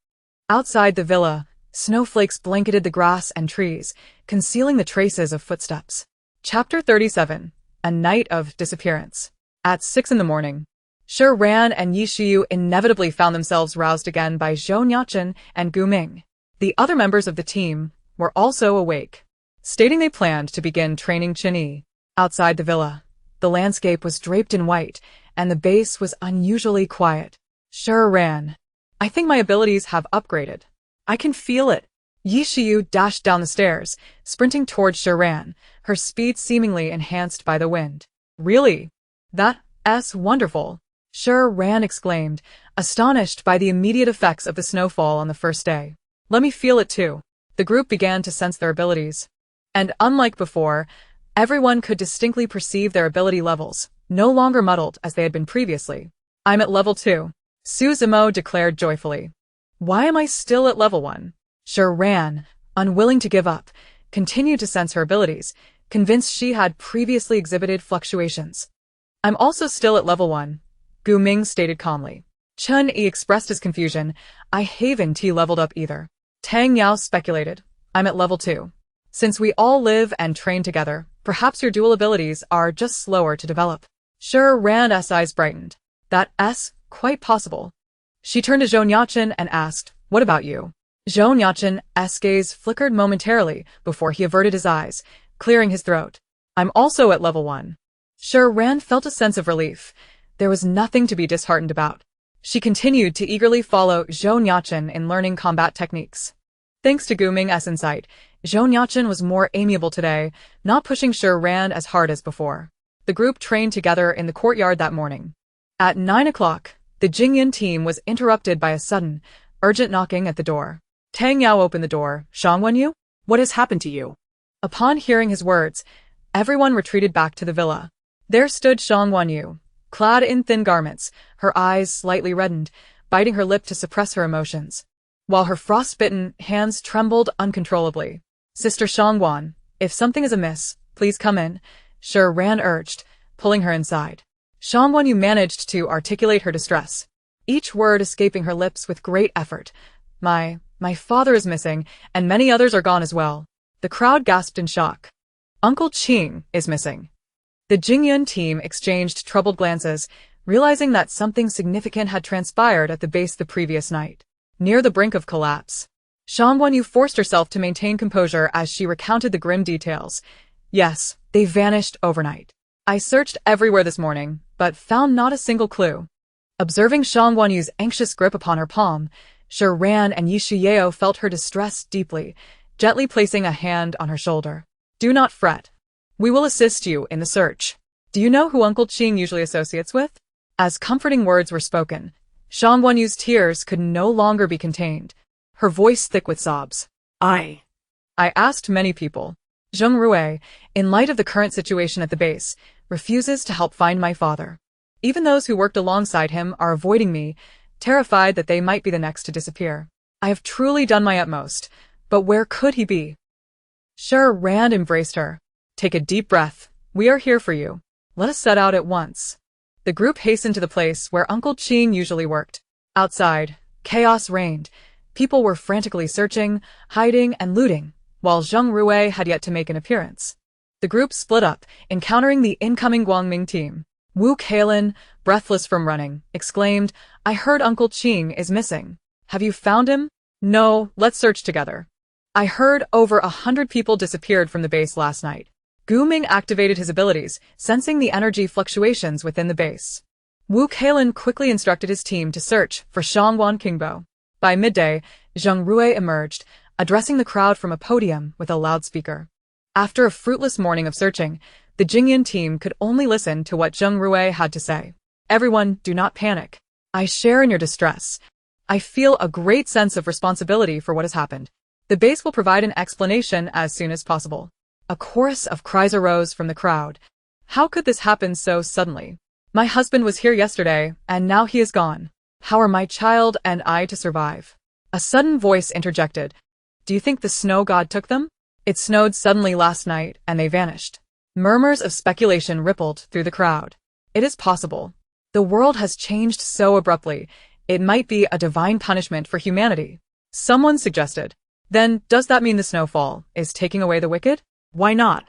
Outside the villa, snowflakes blanketed the grass and trees, concealing the traces of footsteps. Chapter 37. A Night of Disappearance. At 6 in the morning, Shi Ran and Yi Shiyu inevitably found themselves roused again by Zhou Nuocheng and Gu Ming. The other members of the team were also awake, stating they planned to begin training Chun-Yi. Outside the villa, the landscape was draped in white, and the base was unusually quiet. Shi Ran, I think my abilities have upgraded. I can feel it. Yi Shiyu dashed down the stairs, sprinting towards Shi Ran, her speed seemingly enhanced by the wind. Really? That's wonderful. Shi Ran exclaimed, astonished by the immediate effects of the snowfall on the first day. Let me feel it too. The group began to sense their abilities. And unlike before, everyone could distinctly perceive their ability levels, no longer muddled as they had been previously. I'm at level 2. Su Zimo declared joyfully. Why am I still at level 1? Shi Ran, unwilling to give up, continued to sense her abilities, convinced she had previously exhibited fluctuations. I'm also still at level 1, Gu Ming stated calmly. Chun Yi expressed his confusion. I haven't leveled up either. Tang Yao speculated. I'm at level 2. Since we all live and train together, perhaps your dual abilities are just slower to develop. Shi Ran's eyes brightened. That's quite possible. She turned to Zhou Nuocheng and asked, what about you? Zhou Nuocheng's gaze flickered momentarily before he averted his eyes, clearing his throat. I'm also at level 1. Shi Ran felt a sense of relief. There was nothing to be disheartened about. She continued to eagerly follow Zhou Nuocheng in learning combat techniques. Thanks to Gu Ming's insight, Zhou Nuocheng was more amiable today, not pushing Shi Ran as hard as before. The group trained together in the courtyard that morning. At 9 o'clock, the Jingyan team was interrupted by a sudden, urgent knocking at the door. Tang Yao opened the door. Shang Wenyu? What has happened to you? Upon hearing his words, everyone retreated back to the villa. There stood Shang Wenyu, clad in thin garments, her eyes slightly reddened, biting her lip to suppress her emotions, while her frostbitten hands trembled uncontrollably. Sister Shangwan, if something is amiss, please come in, Shi Ran urged, pulling her inside. Shangwan managed to articulate her distress, each word escaping her lips with great effort. My father is missing, and many others are gone as well. The crowd gasped in shock. Uncle Qing is missing. The Jingyan team exchanged troubled glances, realizing that something significant had transpired at the base the previous night. Near the brink of collapse, Shangwan forced herself to maintain composure as she recounted the grim details. Yes, they vanished overnight. I searched everywhere this morning, but found not a single clue. Observing Shangwan anxious grip upon her palm, Shi Ran and Yi Shiyeo felt her distress deeply, gently placing a hand on her shoulder. Do not fret. We will assist you in the search. Do you know who Uncle Qing usually associates with? As comforting words were spoken, Shangwan tears could no longer be contained, her voice thick with sobs. I asked many people. Zheng Rui, in light of the current situation at the base, refuses to help find my father. Even those who worked alongside him are avoiding me, terrified that they might be the next to disappear. I have truly done my utmost, but where could he be? Shi Ran embraced her. Take a deep breath. We are here for you. Let us set out at once. The group hastened to the place where Uncle Qing usually worked. Outside, chaos reigned. People were frantically searching, hiding, and looting, while Zheng Rui had yet to make an appearance. The group split up, encountering the incoming Guangming team. Wu Keilin, breathless from running, exclaimed, I heard Uncle Qing is missing. Have you found him? No, let's search together. I heard over 100 people disappeared from the base last night. Gu Ming activated his abilities, sensing the energy fluctuations within the base. Wu Keilin quickly instructed his team to search for Shangwan Qingbo. By midday, Zheng Rui emerged, addressing the crowd from a podium with a loudspeaker. After a fruitless morning of searching, the Jingyan team could only listen to what Zheng Rui had to say. Everyone, do not panic. I share in your distress. I feel a great sense of responsibility for what has happened. The base will provide an explanation as soon as possible. A chorus of cries arose from the crowd. How could this happen so suddenly? My husband was here yesterday, and now he is gone. How are my child and I to survive? A sudden voice interjected. Do you think the snow god took them? It snowed suddenly last night, and they vanished. Murmurs of speculation rippled through the crowd. It is possible. The world has changed so abruptly, it might be a divine punishment for humanity. Someone suggested. Then, does that mean the snowfall is taking away the wicked? Why not?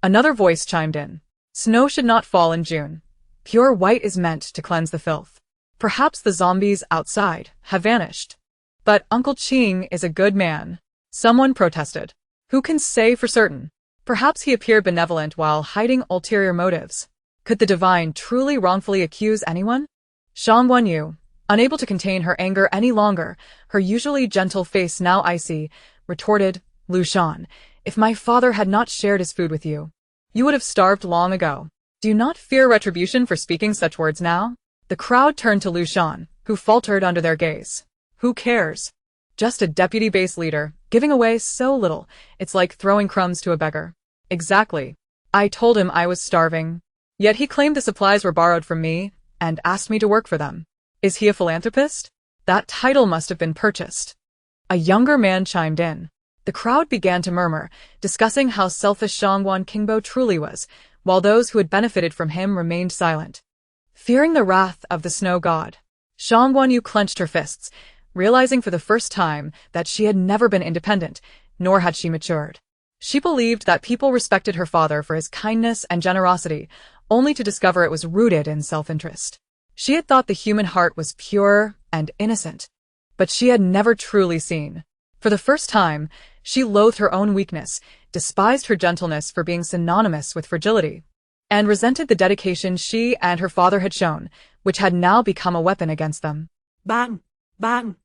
Another voice chimed in. Snow should not fall in June. Pure white is meant to cleanse the filth. Perhaps the zombies outside have vanished. But Uncle Qing is a good man. Someone protested. Who can say for certain? Perhaps he appeared benevolent while hiding ulterior motives. Could the divine truly wrongfully accuse anyone? Shangwan Yu, unable to contain her anger any longer, her usually gentle face now icy, retorted, Lu Shan, if my father had not shared his food with you, you would have starved long ago. Do you not fear retribution for speaking such words now? The crowd turned to Lu Shan, who faltered under their gaze. Who cares? Just a deputy base leader, Giving away so little, it's like throwing crumbs to a beggar. Exactly. I told him I was starving. Yet he claimed the supplies were borrowed from me and asked me to work for them. Is he a philanthropist? That title must have been purchased. A younger man chimed in. The crowd began to murmur, discussing how selfish Zhongguan Qingbo truly was, while those who had benefited from him remained silent. Fearing the wrath of the snow god, Zhongguan Yu clenched her fists, realizing for the first time that she had never been independent, nor had she matured. She believed that people respected her father for his kindness and generosity, only to discover it was rooted in self-interest. She had thought the human heart was pure and innocent, but she had never truly seen. For the first time, she loathed her own weakness, despised her gentleness for being synonymous with fragility, and resented the dedication she and her father had shown, which had now become a weapon against them. Bang! Bang!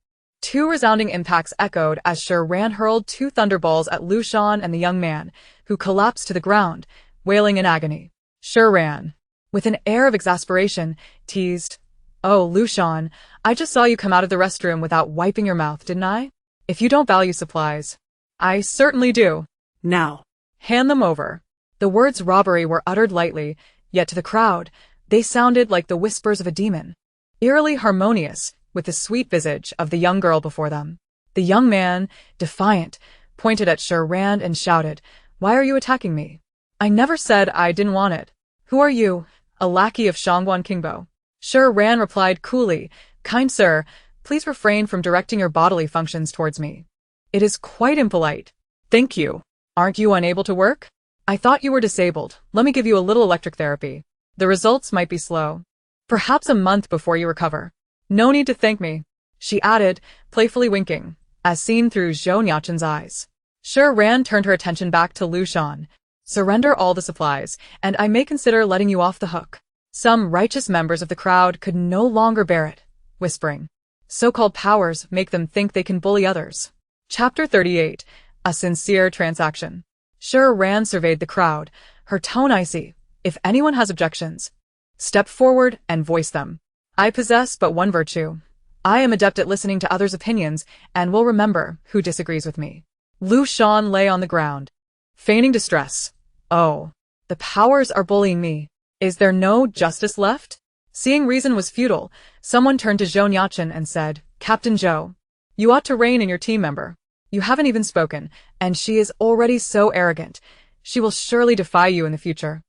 Two resounding impacts echoed as Shi Ran hurled two thunderballs at Lu Shan and the young man, who collapsed to the ground, wailing in agony. Shi Ran, with an air of exasperation, teased, "Oh, Lu Shan, I just saw you come out of the restroom without wiping your mouth, didn't I? If you don't value supplies." "I certainly do." Now. "Hand them over." The words robbery were uttered lightly, yet to the crowd, they sounded like the whispers of a demon, eerily harmonious with the sweet visage of the young girl before them. The young man, defiant, pointed at Shi Ran and shouted, "Why are you attacking me? I never said I didn't want it. Who are you, a lackey of Zhongguan Qingbo?" Shi Ran replied coolly, "Kind sir, please refrain from directing your bodily functions towards me. It is quite impolite." "Thank you. Aren't you unable to work? I thought you were disabled. Let me give you a little electric therapy. The results might be slow. Perhaps a month before you recover. No need to thank me," she added, playfully winking, as seen through Zhou Nuocheng's eyes. Shi Ran turned her attention back to Lu Shan. "Surrender all the supplies, and I may consider letting you off the hook." Some righteous members of the crowd could no longer bear it, whispering, "So-called powers make them think they can bully others." Chapter 38. A Sincere Transaction. Shi Ran surveyed the crowd, her tone icy. "If anyone has objections, step forward and voice them. I possess but one virtue. I am adept at listening to others' opinions and will remember who disagrees with me." Lu Shan lay on the ground, feigning distress. "Oh, the powers are bullying me. Is there no justice left?" Seeing reason was futile, someone turned to Zhou Nuocheng and said, "Captain Zhou, you ought to rein in your team member. You haven't even spoken, and she is already so arrogant. She will surely defy you in the future.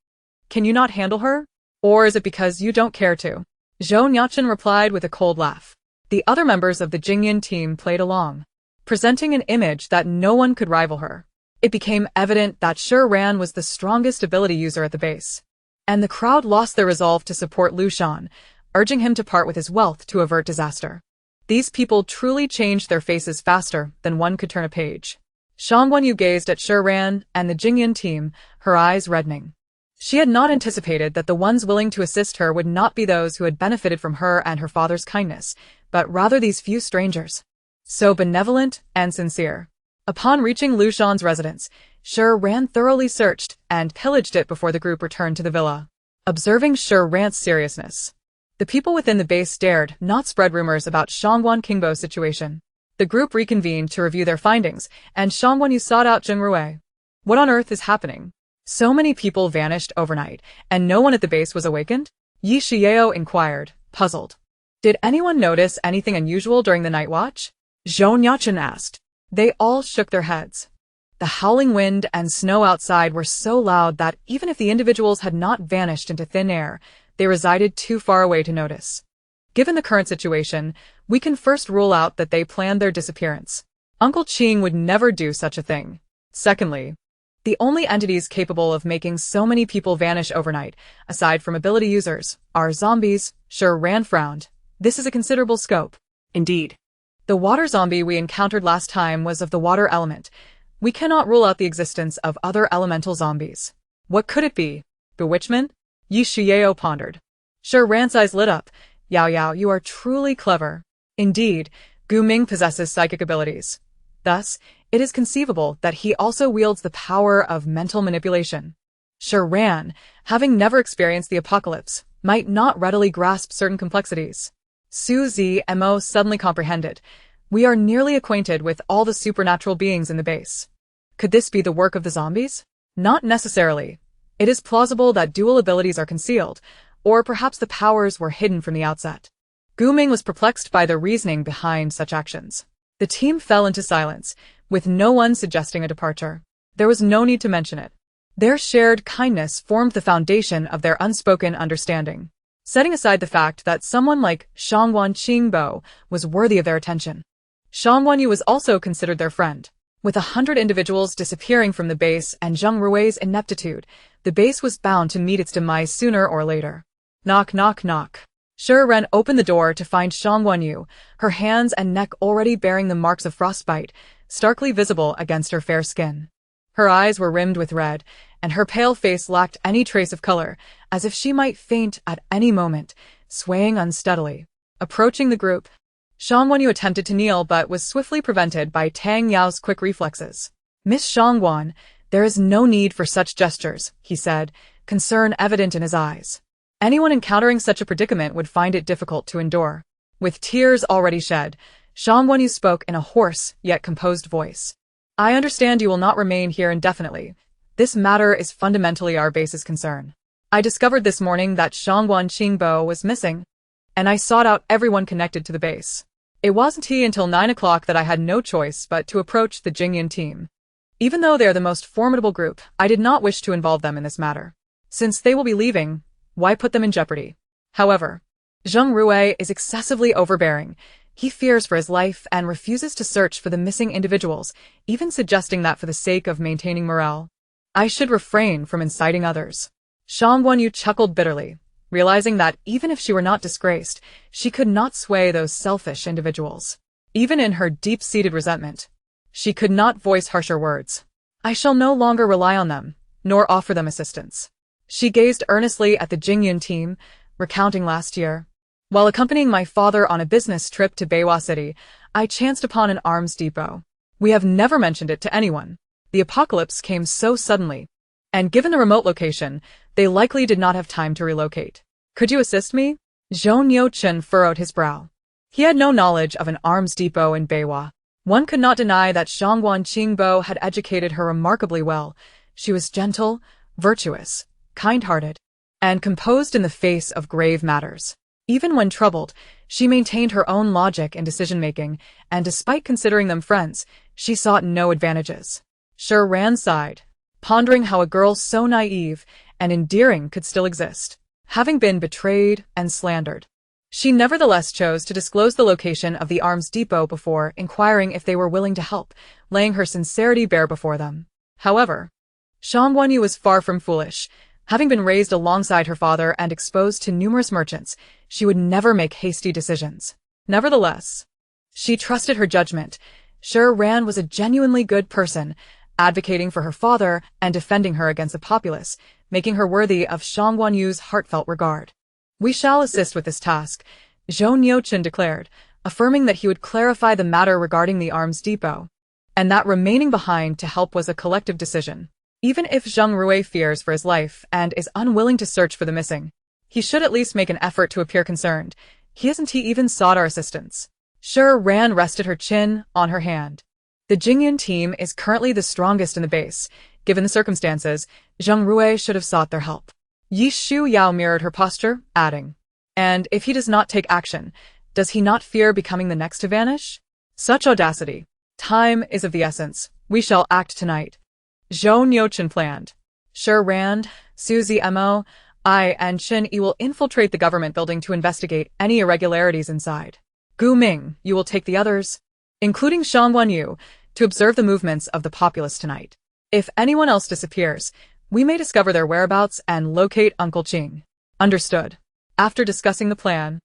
Can you not handle her? Or is it because you don't care to?" Zhou Nuocheng replied with a cold laugh. The other members of the Jingyan team played along, presenting an image that no one could rival her. It became evident that Shi Ran was the strongest ability user at the base, and the crowd lost their resolve to support Lu Shan, urging him to part with his wealth to avert disaster. These people truly changed their faces faster than one could turn a page. Zhongguan Yu gazed at Shi Ran and the Jingyan team, her eyes reddening. She had not anticipated that the ones willing to assist her would not be those who had benefited from her and her father's kindness, but rather these few strangers, so benevolent and sincere. Upon reaching Lu Shan's residence, Shi Ran thoroughly searched and pillaged it before the group returned to the villa. Observing Shi Ran's seriousness, the people within the base dared not spread rumors about Zhongguan Qingbo's situation. The group reconvened to review their findings, and Zhongguan Yu sought out Jing Rui. "What on earth is happening? So many people vanished overnight, and no one at the base was awakened?" Yi Xiao inquired, puzzled. "Did anyone notice anything unusual during the night watch?" Zhou Nuocheng asked. They all shook their heads. The howling wind and snow outside were so loud that even if the individuals had not vanished into thin air, they resided too far away to notice. Given the current situation, we can first rule out that they planned their disappearance. Uncle Qing would never do such a thing. Secondly, the only entities capable of making so many people vanish overnight, aside from ability users, are zombies. Shi Ran frowned. This is a considerable scope. Indeed. The water zombie we encountered last time was of the water element. We cannot rule out the existence of other elemental zombies. What could it be? Bewitchment? Yi Xiao pondered. Shi Ran's eyes lit up. "Yao Yao, you are truly clever." Indeed, Gu Ming possesses psychic abilities. Thus, it is conceivable that he also wields the power of mental manipulation. Shi Ran, having never experienced the apocalypse, might not readily grasp certain complexities. Su Zi Mo suddenly comprehended. We are nearly acquainted with all the supernatural beings in the base. Could this be the work of the zombies? Not necessarily. It is plausible that dual abilities are concealed, or perhaps the powers were hidden from the outset. Gu Ming was perplexed by the reasoning behind such actions. The team fell into silence, with no one suggesting a departure. There was no need to mention it. Their shared kindness formed the foundation of their unspoken understanding, setting aside the fact that someone like Shangguan Qingbo was worthy of their attention. Shang Guanyu was also considered their friend. With 100 individuals disappearing from the base and Zheng Rui's ineptitude, the base was bound to meet its demise sooner or later. Knock, knock, knock. Shi Ran opened the door to find Shang Guanyu, her hands and neck already bearing the marks of frostbite, starkly visible against her fair skin. Her eyes were rimmed with red, and her pale face lacked any trace of color, as if she might faint at any moment, swaying unsteadily. Approaching the group, Shang Guanyu attempted to kneel but was swiftly prevented by Tang Yao's quick reflexes. "Miss Shangguan, there is no need for such gestures," he said, concern evident in his eyes. Anyone encountering such a predicament would find it difficult to endure. With tears already shed, Shang Guanyu spoke in a hoarse yet composed voice. "I understand you will not remain here indefinitely. This matter is fundamentally our base's concern. I discovered this morning that Shangguan Qingbo was missing, and I sought out everyone connected to the base. It wasn't until 9 o'clock that I had no choice but to approach the Jingyan team. Even though they are the most formidable group, I did not wish to involve them in this matter. Since they will be leaving, why put them in jeopardy? However, Zheng Rui is excessively overbearing. He fears for his life and refuses to search for the missing individuals, even suggesting that for the sake of maintaining morale, I should refrain from inciting others." Shang Guanyu chuckled bitterly, realizing that even if she were not disgraced, she could not sway those selfish individuals. Even in her deep-seated resentment, she could not voice harsher words. "I shall no longer rely on them, nor offer them assistance." She gazed earnestly at the Jingyan team, recounting last year. "While accompanying my father on a business trip to Beiwa City, I chanced upon an arms depot. We have never mentioned it to anyone. The apocalypse came so suddenly, and given the remote location, they likely did not have time to relocate. Could you assist me?" Zhou Nuocheng furrowed his brow. He had no knowledge of an arms depot in Beiwa. One could not deny that Shangguan Qingbo had educated her remarkably well. She was gentle, virtuous, kind-hearted, and composed in the face of grave matters. Even when troubled, she maintained her own logic and decision-making, and despite considering them friends, she sought no advantages. Shi Ran sighed, pondering how a girl so naive and endearing could still exist, having been betrayed and slandered. She nevertheless chose to disclose the location of the arms depot before inquiring if they were willing to help, laying her sincerity bare before them. However, Shang Guanyu was far from foolish. Having been raised alongside her father and exposed to numerous merchants, she would never make hasty decisions. Nevertheless, she trusted her judgment. Shi Ran was a genuinely good person, advocating for her father and defending her against the populace, making her worthy of Shang Guanyu's heartfelt regard. "We shall assist with this task," Zhou Nuocheng declared, affirming that he would clarify the matter regarding the arms depot, and that remaining behind to help was a collective decision. Even if Zheng Rui fears for his life and is unwilling to search for the missing, he should at least make an effort to appear concerned. He even sought our assistance. Shi Ran rested her chin on her hand. The Jingyan team is currently the strongest in the base. Given the circumstances, Zheng Rui should have sought their help. Yi Shu Yao mirrored her posture, adding, "And if he does not take action, does he not fear becoming the next to vanish? Such audacity. Time is of the essence. We shall act tonight." Zhou Nuocheng planned. Shi Ran, Suzy Mo, I and Chen Yi will infiltrate the government building to investigate any irregularities inside. Gu Ming, you will take the others, including Shang Guanyu, to observe the movements of the populace tonight. If anyone else disappears, we may discover their whereabouts and locate Uncle Qing. Understood. After discussing the plan,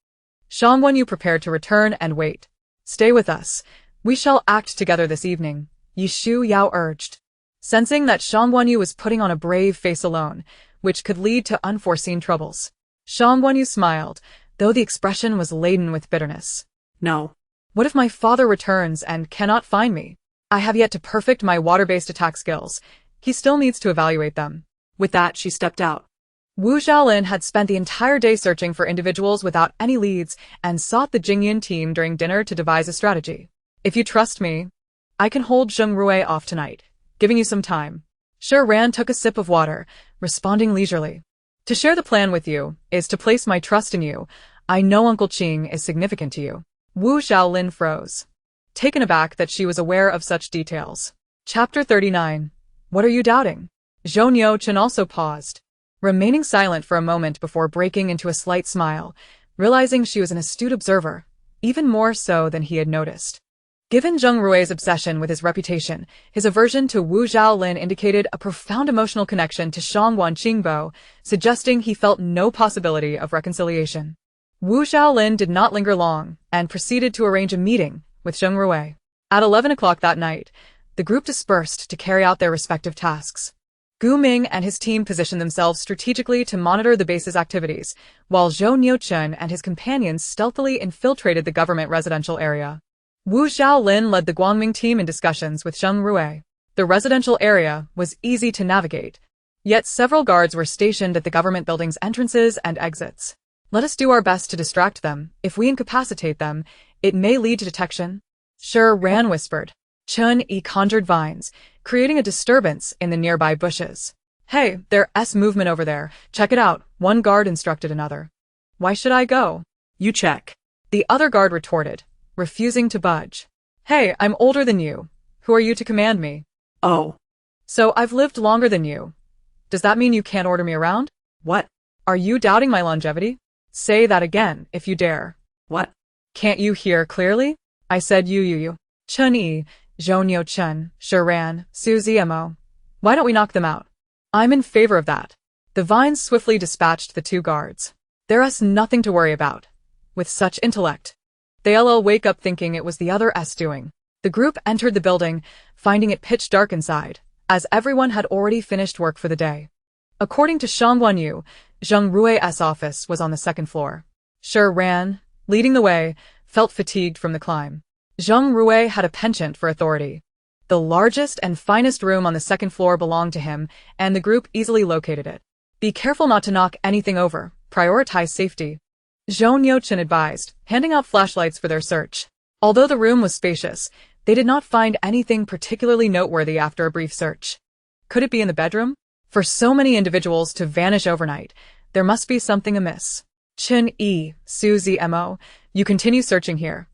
Shang Guanyu prepared to return and wait. "Stay with us. We shall act together this evening," Yi Shu Yao urged. Sensing that Shang Guanyu was putting on a brave face alone, which could lead to unforeseen troubles, Shang Guanyu smiled, though the expression was laden with bitterness. No. "What if my father returns and cannot find me? I have yet to perfect my water-based attack skills. He still needs to evaluate them." With that, she stepped out. Wu Xiaolin had spent the entire day searching for individuals without any leads and sought the Jingyan team during dinner to devise a strategy. If you trust me, I can hold Zheng Rui off tonight, giving you some time. Shi Ran took a sip of water, responding leisurely. To share the plan with you is to place my trust in you. I know Uncle Qing is significant to you. Wu Xiaolin froze, taken aback that she was aware of such details. Chapter 39. What are you doubting? Zhou Nuocheng also paused, remaining silent for a moment before breaking into a slight smile, realizing she was an astute observer, even more so than he had noticed. Given Zheng Rui's obsession with his reputation, his aversion to Wu Xiaolin indicated a profound emotional connection to Shangguan Qingbo, suggesting he felt no possibility of reconciliation. Wu Xiaolin did not linger long and proceeded to arrange a meeting with Zheng Rui. At 11 o'clock that night, the group dispersed to carry out their respective tasks. Gu Ming and his team positioned themselves strategically to monitor the base's activities, while Zhou Nuocheng and his companions stealthily infiltrated the government residential area. Wu Xiaolin led the Guangming team in discussions with Zheng Rui. The residential area was easy to navigate, yet several guards were stationed at the government building's entrances and exits. Let us do our best to distract them. If we incapacitate them, it may lead to detection. Shi Ran whispered. Chun Yi conjured vines, creating a disturbance in the nearby bushes. Hey, there's movement over there. Check it out, one guard instructed another. Why should I go? You check. The other guard retorted, refusing to budge. Hey, I'm older than you. Who are you to command me? Oh. So I've lived longer than you. Does that mean you can't order me around? What? Are you doubting my longevity? Say that again, if you dare. What? Can't you hear clearly? I said you. Chun Yi, Zhou Nuocheng, Shi Ran, Su Zmo. Why don't we knock them out? I'm in favor of that. The vines swiftly dispatched the two guards. There's nothing to worry about. With such intellect, they'll wake up thinking it was the other's doing. The group entered the building, finding it pitch dark inside, as everyone had already finished work for the day. According to Shangguan Yu, Zheng Rui's office was on the second floor. Shi Ran, leading the way, felt fatigued from the climb. Zheng Rui had a penchant for authority. The largest and finest room on the second floor belonged to him, and the group easily located it. Be careful not to knock anything over. Prioritize safety. Zhou Nuocheng advised, handing out flashlights for their search. Although the room was spacious, they did not find anything particularly noteworthy after a brief search. Could it be in the bedroom? For so many individuals to vanish overnight, there must be something amiss. Chun Yi, Su Zmo, you continue searching here.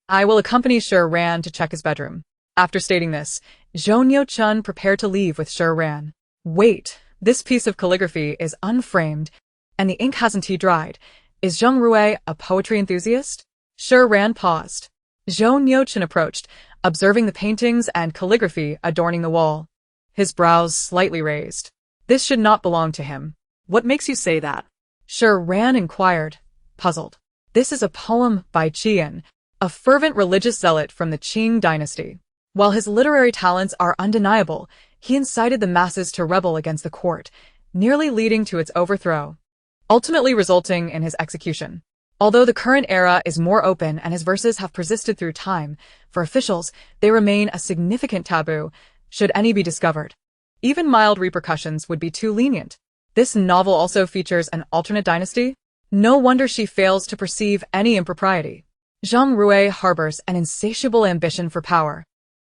I will accompany Shi Ran to check his bedroom. After stating this, Zhou Nuocheng prepared to leave with Shi Ran. Wait, this piece of calligraphy is unframed, and the ink hasn't dried. Is Zheng Rui a poetry enthusiast? Shi Ran paused. Zhou Nuocheng approached, observing the paintings and calligraphy adorning the wall. His brows slightly raised. This should not belong to him. What makes you say that? Shi Ran inquired, puzzled. This is a poem by Qian, a fervent religious zealot from the Qing dynasty. While his literary talents are undeniable, he incited the masses to rebel against the court, nearly leading to its overthrow, ultimately resulting in his execution. Although the current era is more open and his verses have persisted through time, for officials, they remain a significant taboo, should any be discovered. Even mild repercussions would be too lenient. This novel also features an alternate dynasty. No wonder she fails to perceive any impropriety. Zheng Rui harbors an insatiable ambition for power,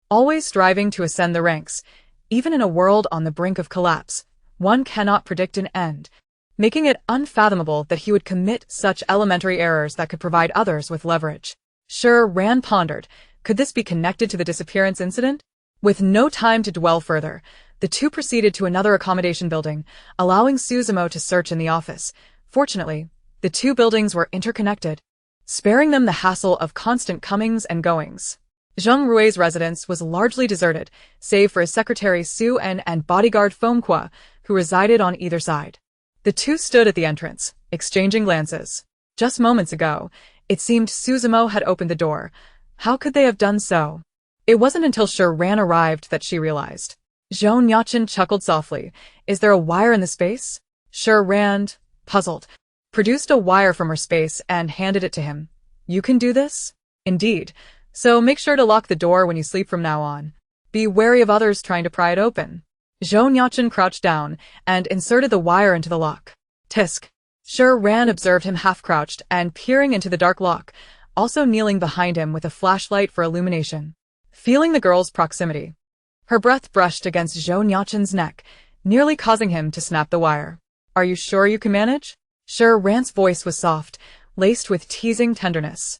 always striving to ascend the ranks. Even in a world on the brink of collapse, one cannot predict an end, making it unfathomable that he would commit such elementary errors that could provide others with leverage. Shi Ran pondered, could this be connected to the disappearance incident? With no time to dwell further, the two proceeded to another accommodation building, allowing Su Zmo to search in the office. Fortunately, the two buildings were interconnected, sparing them the hassle of constant comings and goings. Zheng Rui's residence was largely deserted, save for his secretary Su En and bodyguard Feng Qua, who resided on either side. The two stood at the entrance, exchanging glances. Just moments ago, it seemed Su Zmo had opened the door. How could they have done so? It wasn't until Shi Ran arrived that she realized. Zhou Nuocheng chuckled softly. Is there a wire in the space? Shi Ran, puzzled, produced a wire from her space and handed it to him. You can do this? Indeed. So make sure to lock the door when you sleep from now on. Be wary of others trying to pry it open. Zhou Nuocheng crouched down and inserted the wire into the lock. Tisk. Shi Ran observed him half-crouched and peering into the dark lock, also kneeling behind him with a flashlight for illumination. feeling the girl's proximity. Her breath brushed against Zhou Nuocheng's neck, nearly causing him to snap the wire. Are you sure you can manage? Shi Ran's voice was soft, laced with teasing tenderness.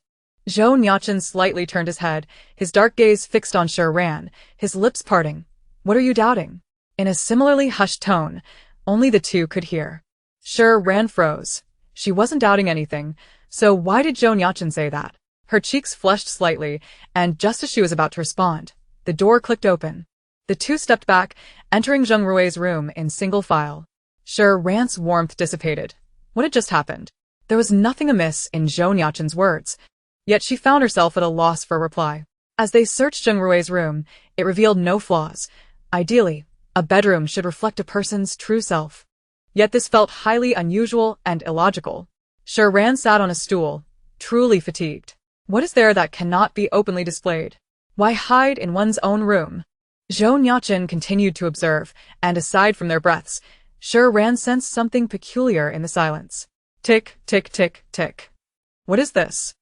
Zhou Nuocheng slightly turned his head, his dark gaze fixed on Shi Ran, his lips parting. What are you doubting? In a similarly hushed tone, only the two could hear. Shi Ran froze. She wasn't doubting anything, so why did Zhou Nuocheng say that? Her cheeks flushed slightly, and just as she was about to respond, the door clicked open. The two stepped back, entering Zheng Rui's room in single file. Shi Ran's warmth dissipated. What had just happened? There was nothing amiss in Zhou Nuocheng's words, yet she found herself at a loss for a reply. As they searched Zheng Rui's room, it revealed no flaws. Ideally, a bedroom should reflect a person's true self. Yet this felt highly unusual and illogical. Shi Ran sat on a stool, truly fatigued. What is there that cannot be openly displayed? Why hide in one's own room? Zhou Nuocheng continued to observe, and aside from their breaths, Shi Ran sensed something peculiar in the silence. Tick, tick, tick, tick. What is this?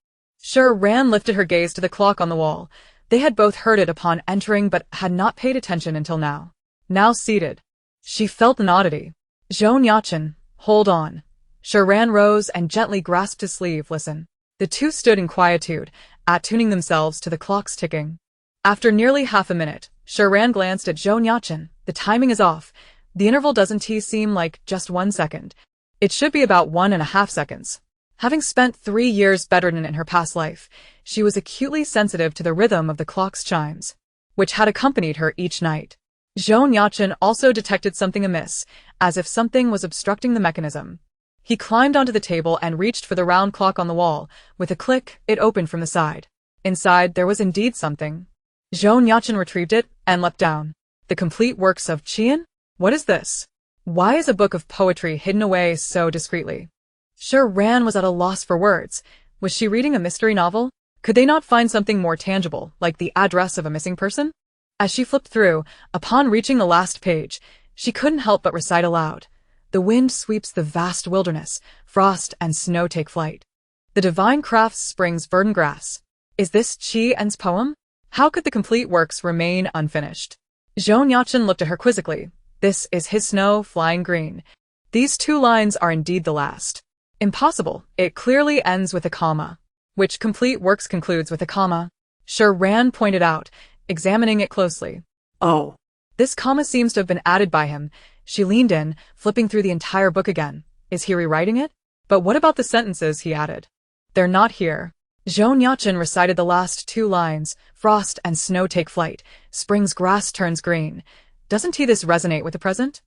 Shi Ran lifted her gaze to the clock on the wall. They had both heard it upon entering but had not paid attention until now. Now seated, she felt an oddity. Zhou Nuocheng, hold on. Shi Ran rose and gently grasped his sleeve. Listen. The two stood in quietude, attuning themselves to the clock's ticking. After nearly half a minute, Shi Ran glanced at Zhou Nuocheng. The timing is off. The interval doesn't seem like just 1 second. It should be about 1.5 seconds. Having spent 3 years bedridden in her past life, she was acutely sensitive to the rhythm of the clock's chimes, which had accompanied her each night. Zhou Nuocheng also detected something amiss, as if something was obstructing the mechanism. He climbed onto the table and reached for the round clock on the wall. With a click, it opened from the side. Inside, there was indeed something. Zhou Nuocheng retrieved it and leapt down. The complete works of Qian? What is this? Why is a book of poetry hidden away so discreetly? Shi Ran was at a loss for words. Was she reading a mystery novel? Could they not find something more tangible, like the address of a missing person? As she flipped through, upon reaching the last page, she couldn't help but recite aloud. The wind sweeps the vast wilderness, frost and snow take flight. The divine crafts springs verdant grass. Is this Qian's poem? How could the complete works remain unfinished? Zhou Nuocheng looked at her quizzically. This is his snow flying green. These 2 lines are indeed the last. Impossible. It clearly ends with a comma. Which complete works concludes with a comma? Shi Ran pointed out, examining it closely. Oh. This comma seems to have been added by him. She leaned in, flipping through the entire book again. Is he rewriting it? But what about the sentences he added? They're not here. Zhou Nuocheng recited the last 2 lines. Frost and snow take flight. Spring's grass turns green. Doesn't this resonate with the present?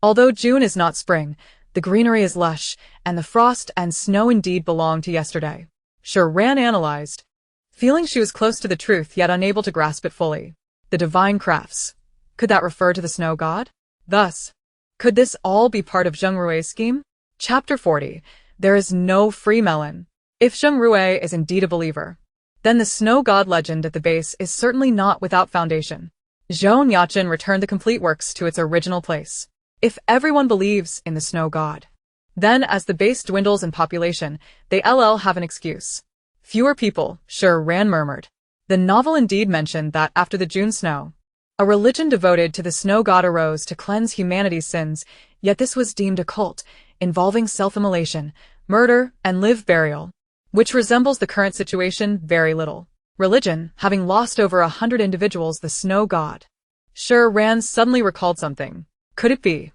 Although June is not spring, the greenery is lush, and the frost and snow indeed belong to yesterday. Shi Ran analyzed, feeling she was close to the truth yet unable to grasp it fully. The divine crafts. Could that refer to the snow god? Thus, could this all be part of Zheng Rui's scheme? Chapter 40. There is no free melon. If Zheng Rui is indeed a believer, then the snow god legend at the base is certainly not without foundation. Zhou Nuocheng returned the complete works to its original place. If everyone believes in the snow god, then as the base dwindles in population, they have an excuse. Fewer people, Shi Ran murmured. The novel indeed mentioned that after the June snow, a religion devoted to the snow god arose to cleanse humanity's sins, yet this was deemed a cult, involving self-immolation, murder, and live burial, which resembles the current situation very little. Religion, having lost over 100 individuals, the snow god. Shi Ran suddenly recalled something. Could it be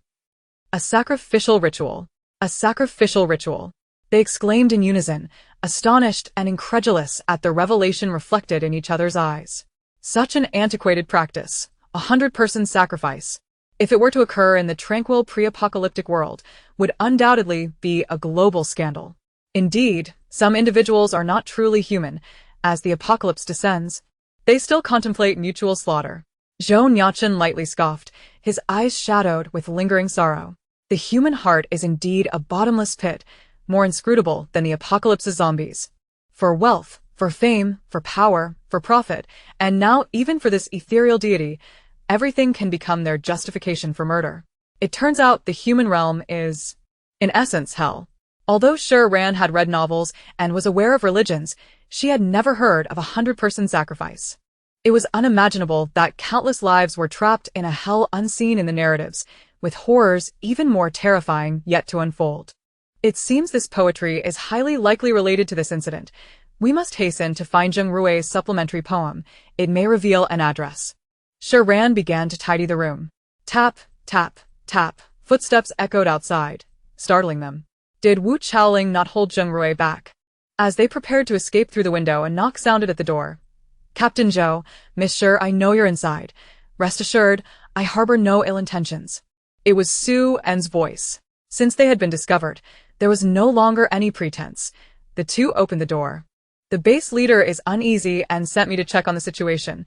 a sacrificial ritual? A sacrificial ritual. They exclaimed in unison, astonished and incredulous at the revelation reflected in each other's eyes. Such an antiquated practice, 100-person sacrifice, if it were to occur in the tranquil pre-apocalyptic world, would undoubtedly be a global scandal. Indeed, some individuals are not truly human. As the apocalypse descends, they still contemplate mutual slaughter. Zhou Nuocheng lightly scoffed, his eyes shadowed with lingering sorrow. The human heart is indeed a bottomless pit, more inscrutable than the apocalypse's zombies. For wealth, for fame, for power, for profit, and now even for this ethereal deity, everything can become their justification for murder. It turns out the human realm is, in essence, hell. Although Shi Ran had read novels and was aware of religions, she had never heard of a 100-person sacrifice. It was unimaginable that countless lives were trapped in a hell unseen in the narratives, with horrors even more terrifying yet to unfold. It seems this poetry is highly likely related to this incident. We must hasten to find Zheng Rui's supplementary poem. It may reveal an address. Shi Ran began to tidy the room. Tap, tap, tap. Footsteps echoed outside, startling them. Did Wu Chaoling not hold Zheng Rui back? As they prepared to escape through the window, a knock sounded at the door. Captain Zhou, Miss Shi, I know you're inside. Rest assured, I harbor no ill intentions. It was Su En's voice. Since they had been discovered, there was no longer any pretense. The two opened the door. The base leader is uneasy and sent me to check on the situation.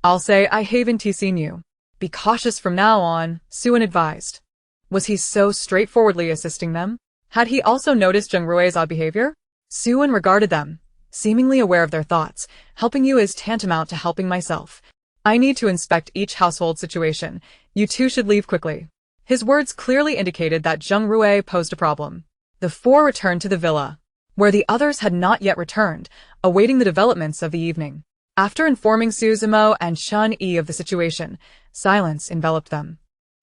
I'll say I haven't seen you. Be cautious from now on, Su En advised. Was he so straightforwardly assisting them? Had he also noticed Zheng Rui's odd behavior? Su En regarded them, seemingly aware of their thoughts. Helping you is tantamount to helping myself. I need to inspect each household situation. You two should leave quickly. His words clearly indicated that Zheng Rui posed a problem. The four returned to the villa, where the others had not yet returned, awaiting the developments of the evening. After informing Su Zimo and Shun Yi of the situation, silence enveloped them.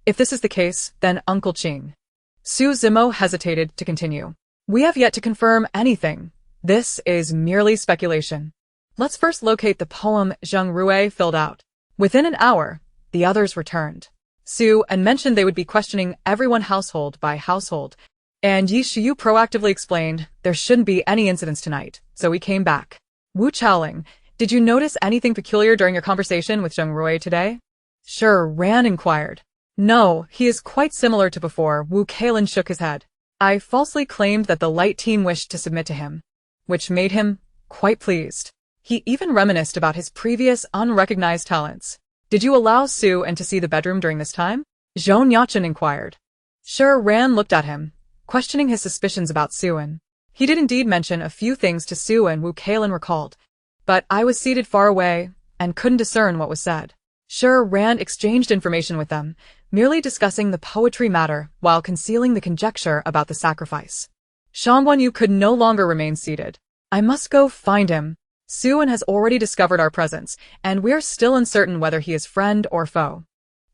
If this is the case, then Uncle Qing. Su Zimo hesitated to continue. We have yet to confirm anything. This is merely speculation. Let's first locate the poem Zheng Rui filled out. Within an hour, the others returned. Su En mentioned they would be questioning everyone household by household, and Yi Shiyu proactively explained there shouldn't be any incidents tonight, so we came back. Wu Chaoling, did you notice anything peculiar during your conversation with Zheng Rui today? Shi Ran inquired. No, he is quite similar to before. Wu Chaoling shook his head. I falsely claimed that the light team wished to submit to him, which made him quite pleased. He even reminisced about his previous unrecognized talents. Did you allow Su En to see the bedroom during this time? Zhou Nuocheng inquired. Shi Ran looked at him, questioning his suspicions about Su En. He did indeed mention a few things to Su En. Wu Chaoling recalled, but I was seated far away and couldn't discern what was said. Shi Ran exchanged information with them, merely discussing the poetry matter while concealing the conjecture about the sacrifice. Shangguan Yu could no longer remain seated. I must go find him. Su En has already discovered our presence, and we're still uncertain whether he is friend or foe.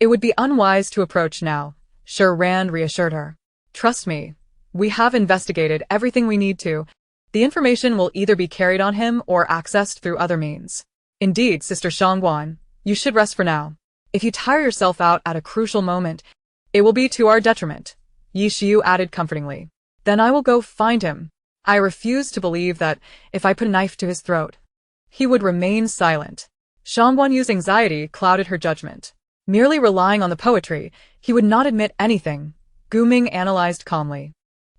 It would be unwise to approach now, Shi Ran reassured her. Trust me, we have investigated everything we need to. The information will either be carried on him or accessed through other means. Indeed, Sister Shangguan, you should rest for now. If you tire yourself out at a crucial moment, it will be to our detriment, Yi Shiyu added comfortingly. Then I will go find him. I refuse to believe that if I put a knife to his throat, he would remain silent. Shangguan Yu's anxiety clouded her judgment. Merely relying on the poetry, he would not admit anything, Gu Ming analyzed calmly.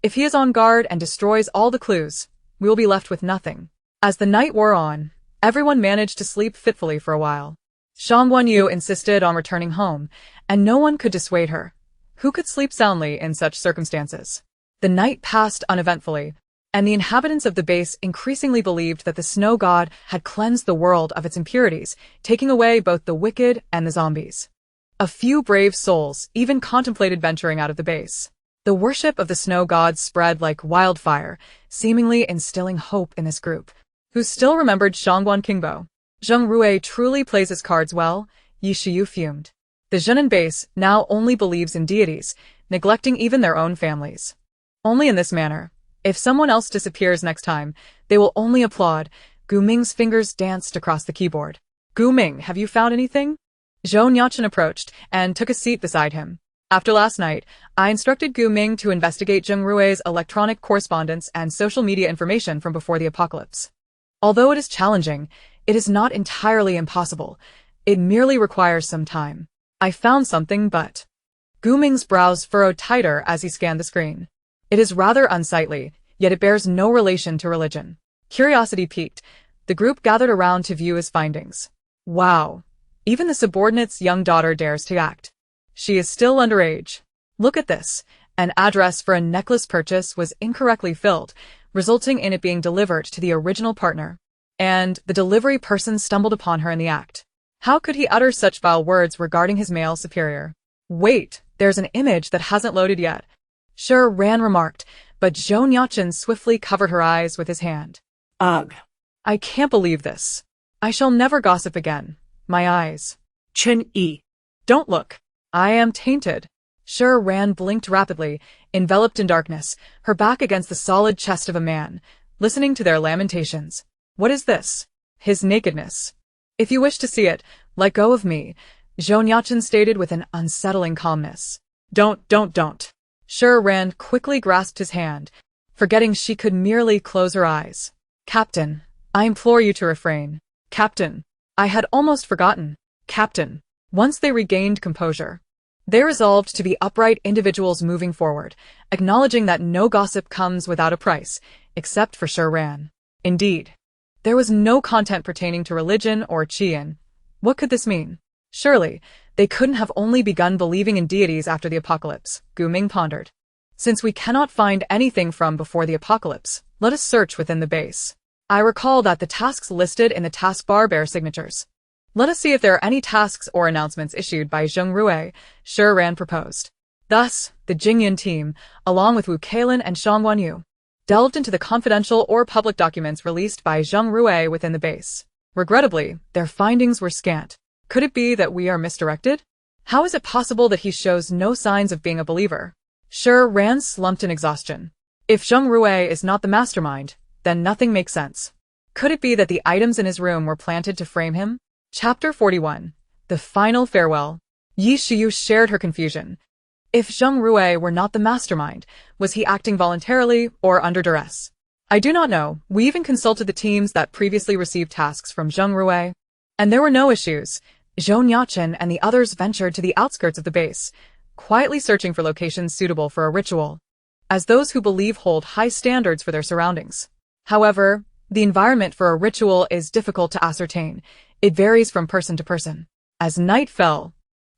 If he is on guard and destroys all the clues, we will be left with nothing. As the night wore on, everyone managed to sleep fitfully for a while. Shangguan Yu insisted on returning home, and no one could dissuade her. Who could sleep soundly in such circumstances? The night passed uneventfully, and the inhabitants of the base increasingly believed that the snow god had cleansed the world of its impurities, taking away both the wicked and the zombies. A few brave souls even contemplated venturing out of the base. The worship of the snow gods spread like wildfire, seemingly instilling hope in this group, who still remembered Shangguan Qingbo. Zheng Rui truly plays his cards well, Yi Shiyu fumed. The Zhenan base now only believes in deities, neglecting even their own families. Only in this manner, if someone else disappears next time, they will only applaud. Gu Ming's fingers danced across the keyboard. Gu Ming, have you found anything? Zhou Nuocheng approached and took a seat beside him. After last night, I instructed Gu Ming to investigate Zheng Rui's electronic correspondence and social media information from before the apocalypse. Although it is challenging, it is not entirely impossible. It merely requires some time. I found something, but... Gu Ming's brows furrowed tighter as he scanned the screen. It is rather unsightly, yet it bears no relation to religion. Curiosity piqued. The group gathered around to view his findings. Wow. Even the subordinate's young daughter dares to act. She is still underage. Look at this. An address for a necklace purchase was incorrectly filled, resulting in it being delivered to the original partner. And the delivery person stumbled upon her in the act. How could he utter such vile words regarding his male superior? Wait, there's an image that hasn't loaded yet. Shi Ran remarked, but Zhou Nuocheng swiftly covered her eyes with his hand. Ugh. I can't believe this. I shall never gossip again. My eyes. Chen Yi. Don't look. I am tainted. Shi Ran blinked rapidly, enveloped in darkness, her back against the solid chest of a man, listening to their lamentations. What is this? His nakedness. If you wish to see it, let go of me, Zhou Nuocheng stated with an unsettling calmness. Don't. Shi Ran quickly grasped his hand, forgetting she could merely close her eyes. Captain, I implore you to refrain. Captain, I had almost forgotten. Captain. Once they regained composure, they resolved to be upright individuals moving forward, acknowledging that no gossip comes without a price, except for Shi Ran. Indeed, there was no content pertaining to religion or Qian. What could this mean? Surely, they couldn't have only begun believing in deities after the apocalypse, Gu Ming pondered. Since we cannot find anything from before the apocalypse, let us search within the base. I recall that the tasks listed in the taskbar bear signatures. Let us see if there are any tasks or announcements issued by Zheng Rui, Shi Ran proposed. Thus, the Jingyan team, along with Wu Keilin and Shang Wanyu, delved into the confidential or public documents released by Zheng Rui within the base. Regrettably, their findings were scant. Could it be that we are misdirected? How is it possible that he shows no signs of being a believer? Shi Ran slumped in exhaustion. If Zheng Rui is not the mastermind, then nothing makes sense. Could it be that the items in his room were planted to frame him? Chapter 41. The Final Farewell. Yi Shiyu shared her confusion. If Zheng Rui were not the mastermind, was he acting voluntarily or under duress? I do not know. We even consulted the teams that previously received tasks from Zheng Rui, and there were no issues. Zhou Nuocheng and the others ventured to the outskirts of the base, quietly searching for locations suitable for a ritual, as those who believe hold high standards for their surroundings. However, the environment for a ritual is difficult to ascertain. It varies from person to person. As night fell,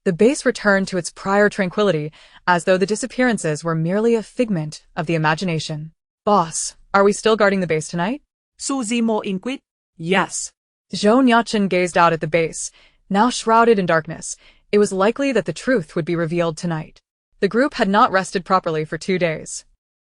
the base returned to its prior tranquility, as though the disappearances were merely a figment of the imagination. Boss, are we still guarding the base tonight? Suzy more inquit? Yes. Zhou Nuocheng gazed out at the base, now shrouded in darkness. It was likely that the truth would be revealed tonight. The group had not rested properly for 2 days.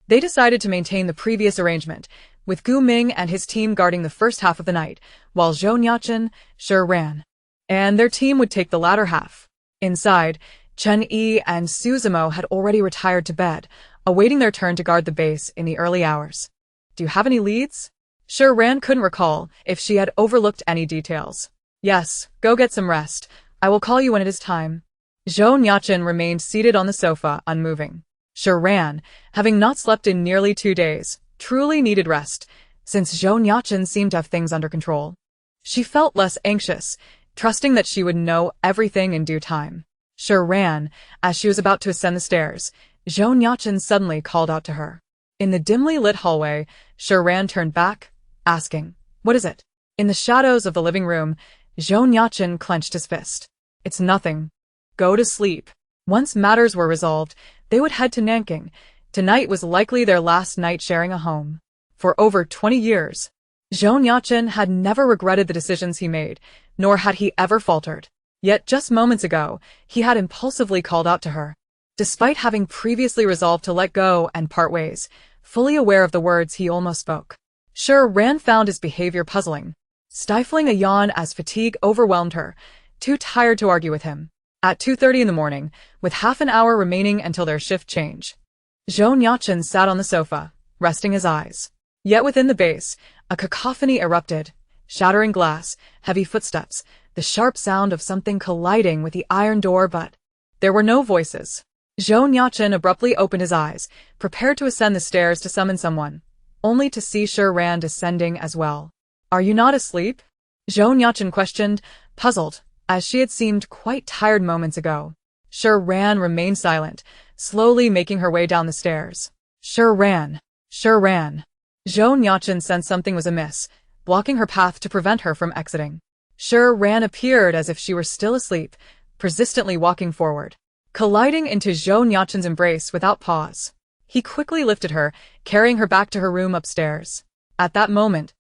They decided to maintain the previous arrangement, with Gu Ming and his team guarding the first half of the night, while Zhou Nuocheng, Shi Ran, and their team would take the latter half. Inside, Chen Yi and Su Zimo had already retired to bed, awaiting their turn to guard the base in the early hours. Do you have any leads? Shi Ran couldn't recall if she had overlooked any details. Yes, go get some rest. I will call you when it is time. Zhou Nuocheng remained seated on the sofa, unmoving. Shi Ran, having not slept in nearly 2 days, truly needed rest, since Zhou Nuocheng seemed to have things under control. She felt less anxious, trusting that she would know everything in due time. Shi Ran, as she was about to ascend the stairs, Zhou Nuocheng suddenly called out to her. In the dimly lit hallway, Shi Ran turned back, asking, "What is it?" In the shadows of the living room, Zhou Nuocheng clenched his fist. "It's nothing. Go to sleep." Once matters were resolved, they would head to Nanking. Tonight was likely their last night sharing a home. For over 20 years, Zhou Nuocheng had never regretted the decisions he made, nor had he ever faltered. Yet just moments ago, he had impulsively called out to her. Despite having previously resolved to let go and part ways, fully aware of the words he almost spoke, Shi Ran found his behavior puzzling, stifling a yawn as fatigue overwhelmed her, too tired to argue with him. At 2:30 in the morning, with half an hour remaining until their shift change, Zhou Nuocheng sat on the sofa, resting his eyes. Yet within the base, a cacophony erupted, shattering glass, heavy footsteps, the sharp sound of something colliding with the iron door, but there were no voices. Zhou Nuocheng abruptly opened his eyes, prepared to ascend the stairs to summon someone, only to see Shi Ran descending as well. "Are you not asleep?" Zhou Nuocheng questioned, puzzled, as she had seemed quite tired moments ago. Shi Ran remained silent, slowly making her way down the stairs. Shi Ran. Zhou Nuocheng sensed something was amiss, blocking her path to prevent her from exiting. Shi Ran appeared as if she were still asleep, persistently walking forward, colliding into Zhou Nuocheng's embrace without pause. He quickly lifted her, carrying her back to her room upstairs. At that moment,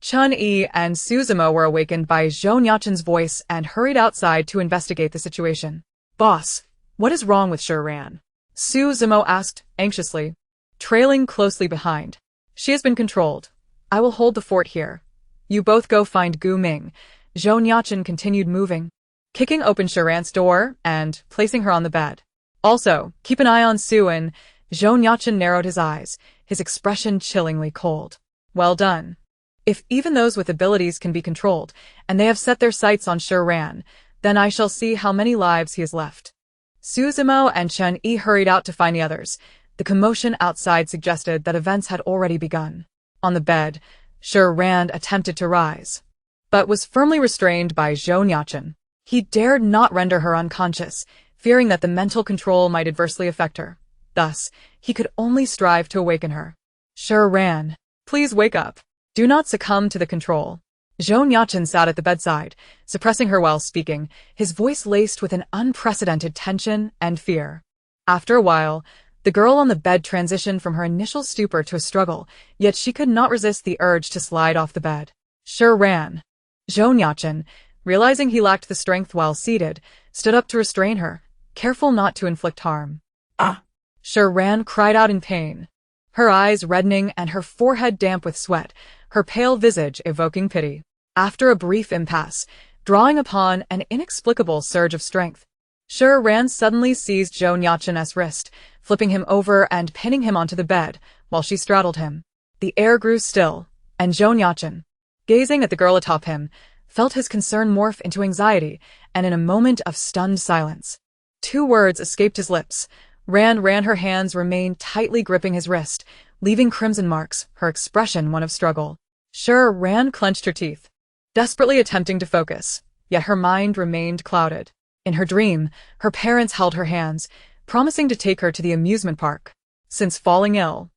Chen Yi and Su Zimo were awakened by Zhou Nuocheng's voice and hurried outside to investigate the situation. "Boss, what is wrong with Shi Ran?" Su Zimo asked, anxiously, trailing closely behind. "She has been controlled. I will hold the fort here. You both go find Gu Ming. Zhou Nuocheng continued moving, kicking open Shi Ran's door and placing her on the bed. Also, keep an eye on Suan. Zhou Nuocheng narrowed his eyes, his expression chillingly cold. Well done. If even those with abilities can be controlled, and they have set their sights on Shi Ran, then I shall see how many lives he has left. Su Zimo and Chen Yi hurried out to find the others. The commotion outside suggested that events had already begun. On the bed, Shi Ran attempted to rise, but was firmly restrained by Zhou Nuocheng. He dared not render her unconscious, fearing that the mental control might adversely affect her. Thus, he could only strive to awaken her. Shi Ran, please wake up. Do not succumb to the control. Zhou Nuocheng sat at the bedside, suppressing her while speaking, his voice laced with an unprecedented tension and fear. After a while, the girl on the bed transitioned from her initial stupor to a struggle, yet she could not resist the urge to slide off the bed. Shi Ran. Zhou Nuocheng, realizing he lacked the strength while seated, stood up to restrain her, careful not to inflict harm. Ah! Shi Ran cried out in pain, her eyes reddening and her forehead damp with sweat, her pale visage evoking pity. After a brief impasse, drawing upon an inexplicable surge of strength, Shi Ran suddenly seized Zhou Nuocheng's wrist, flipping him over and pinning him onto the bed, while she straddled him. The air grew still, and Zhou Nuocheng, gazing at the girl atop him, felt his concern morph into anxiety, and in a moment of stunned silence, 2 words escaped his lips. Ran her hands remained tightly gripping his wrist, leaving crimson marks, her expression one of struggle. Shi Ran clenched her teeth, desperately attempting to focus, yet her mind remained clouded. In her dream, her parents held her hands, promising to take her to the amusement park. Since falling ill,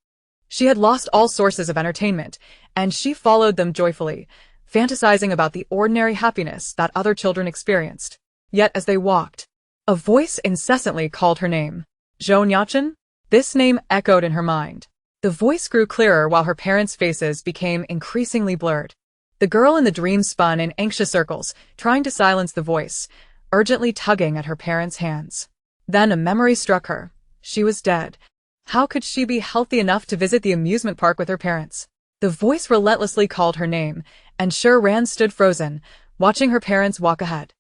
she had lost all sources of entertainment, and she followed them joyfully, fantasizing about the ordinary happiness that other children experienced. Yet as they walked, a voice incessantly called her name. Zhou Nuocheng? This name echoed in her mind. The voice grew clearer while her parents' faces became increasingly blurred. The girl in the dream spun in anxious circles, trying to silence the voice, urgently tugging at her parents' hands. Then a memory struck her. She was dead. How could she be healthy enough to visit the amusement park with her parents? The voice relentlessly called her name, and Shi Ran stood frozen, watching her parents walk ahead,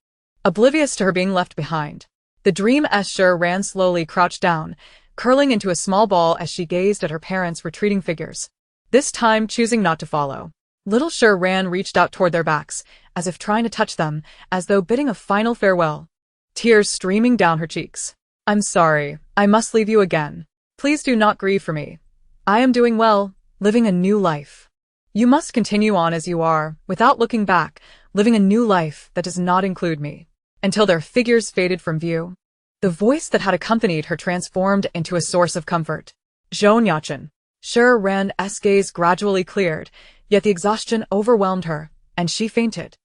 oblivious to her being left behind. The dream as Shi Ran slowly crouched down, curling into a small ball as she gazed at her parents' retreating figures, this time choosing not to follow. Little Shi Ran reached out toward their backs, as if trying to touch them, as though bidding a final farewell, tears streaming down her cheeks. I'm sorry, I must leave you again. Please do not grieve for me. I am doing well, living a new life. You must continue on as you are, without looking back, living a new life that does not include me. Until their figures faded from view, the voice that had accompanied her transformed into a source of comfort. Zhou Nuocheng. Shi Ran's gaze gradually cleared, yet the exhaustion overwhelmed her, and she fainted.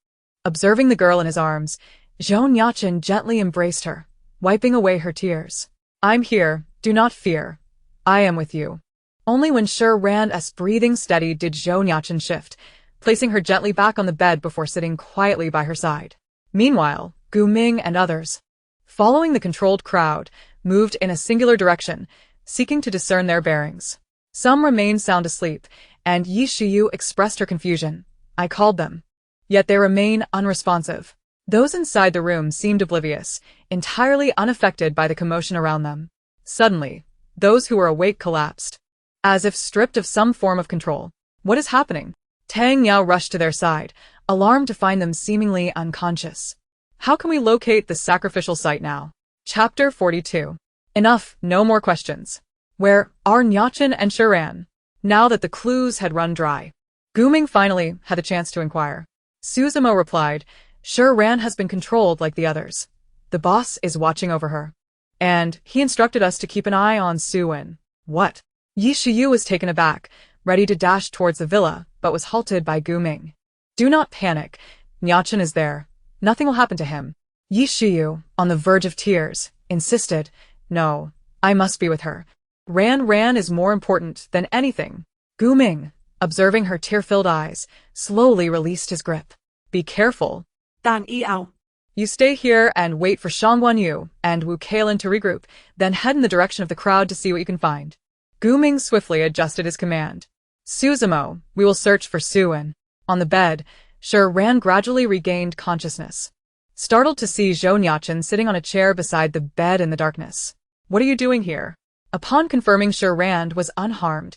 Observing the girl in his arms, Zhou Nuocheng gently embraced her, wiping away her tears. I'm here, do not fear. I am with you. Only when Shi Ran's breathing steadied did Zhou Nuocheng shift, placing her gently back on the bed before sitting quietly by her side. Meanwhile, Gu Ming and others, following the controlled crowd, moved in a singular direction, seeking to discern their bearings. Some remained sound asleep, and Yi Shiyu expressed her confusion. I called them. Yet they remain unresponsive. Those inside the room seemed oblivious, entirely unaffected by the commotion around them. Suddenly, those who were awake collapsed, as if stripped of some form of control. What is happening? Tang Yao rushed to their side, alarmed to find them seemingly unconscious. How can we locate the sacrificial site now? Chapter 42. Enough, no more questions. Where are Nuocheng and Shi Ran? Now that the clues had run dry, Gu Ming finally had a chance to inquire. Suzumo replied, Shi Ran has been controlled like the others. The boss is watching over her. And he instructed us to keep an eye on Suan. What? Yi Shiyu was taken aback, ready to dash towards the villa, but was halted by Gu Ming. Do not panic. Nuocheng is there. Nothing will happen to him. Yi Shiyu, on the verge of tears, insisted, No, I must be with her. Ran is more important than anything. Gu Ming, observing her tear-filled eyes, slowly released his grip. Be careful. Dan Yao. You stay here and wait for Shang Guanyu and Wu Keilin to regroup, then head in the direction of the crowd to see what you can find. Gu Ming swiftly adjusted his command. Suzumo, we will search for Suan. On the bed, Shi Ran gradually regained consciousness, startled to see Zhou Nuocheng sitting on a chair beside the bed in the darkness. "What are you doing here?" Upon confirming Shi Ran was unharmed,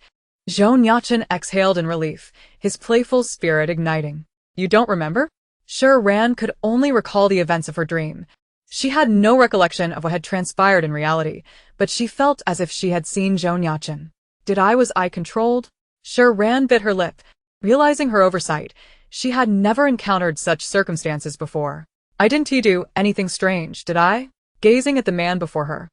Zhou Nuocheng exhaled in relief, his playful spirit igniting. "You don't remember?" Shi Ran could only recall the events of her dream. She had no recollection of what had transpired in reality, but she felt as if she had seen Zhou Nuocheng. Was I controlled? Shi Ran bit her lip, realizing her oversight. She had never encountered such circumstances before. "I didn't do anything strange, did I?" Gazing at the man before her,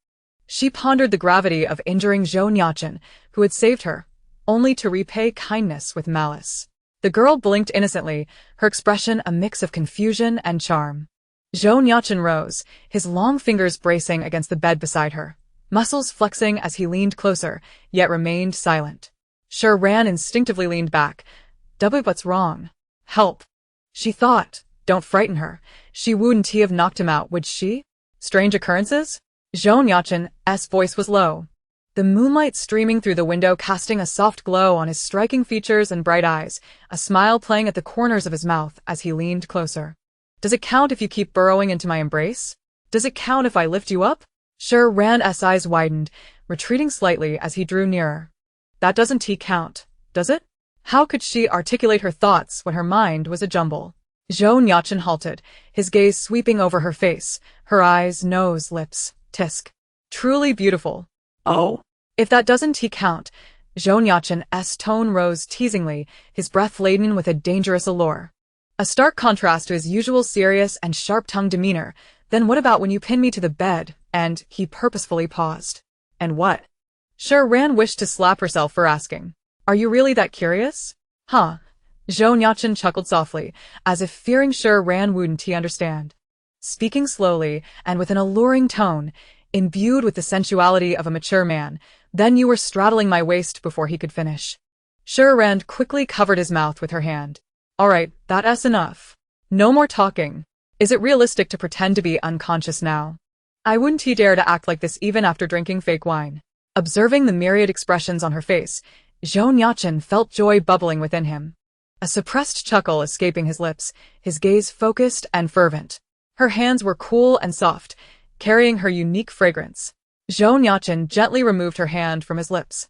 she pondered the gravity of injuring Zhou Nuocheng, who had saved her, only to repay kindness with malice. The girl blinked innocently, her expression a mix of confusion and charm. Zhou Nuocheng rose, his long fingers bracing against the bed beside her, muscles flexing as he leaned closer, yet remained silent. Shi Ran instinctively leaned back. What's wrong? Help. She thought. Don't frighten her. She wouldn't have knocked him out, would she? Strange occurrences? Zhou Nuocheng's voice was low, the moonlight streaming through the window casting a soft glow on his striking features and bright eyes, a smile playing at the corners of his mouth as he leaned closer. "Does it count if you keep burrowing into my embrace? Does it count if I lift you up?" Shi Ran's eyes widened, retreating slightly as he drew nearer. "That doesn't count, does it?" How could she articulate her thoughts when her mind was a jumble? Zhou Nuocheng halted, his gaze sweeping over her face, her eyes, nose, lips, tisk. Truly beautiful. "Oh? If that doesn't count," Zhou Nuocheng's tone rose teasingly, his breath laden with a dangerous allure. A stark contrast to his usual serious and sharp-tongued demeanor. "Then what about when you pin me to the bed?" And he purposefully paused. "And what?" Shi Ran wished to slap herself for asking. "Are you really that curious?" "Huh." Zhou Nuocheng chuckled softly, as if fearing Shi Ran wouldn't understand. Speaking slowly and with an alluring tone, imbued with the sensuality of a mature man, "Then you were straddling my waist before he could finish." Shi Ran quickly covered his mouth with her hand. "All right, that's enough. No more talking. Is it realistic to pretend to be unconscious now? I wouldn't dare to act like this even after drinking fake wine." Observing the myriad expressions on her face, Zhou Nuocheng felt joy bubbling within him, a suppressed chuckle escaping his lips, his gaze focused and fervent. Her hands were cool and soft, carrying her unique fragrance. Zhou Nuocheng gently removed her hand from his lips,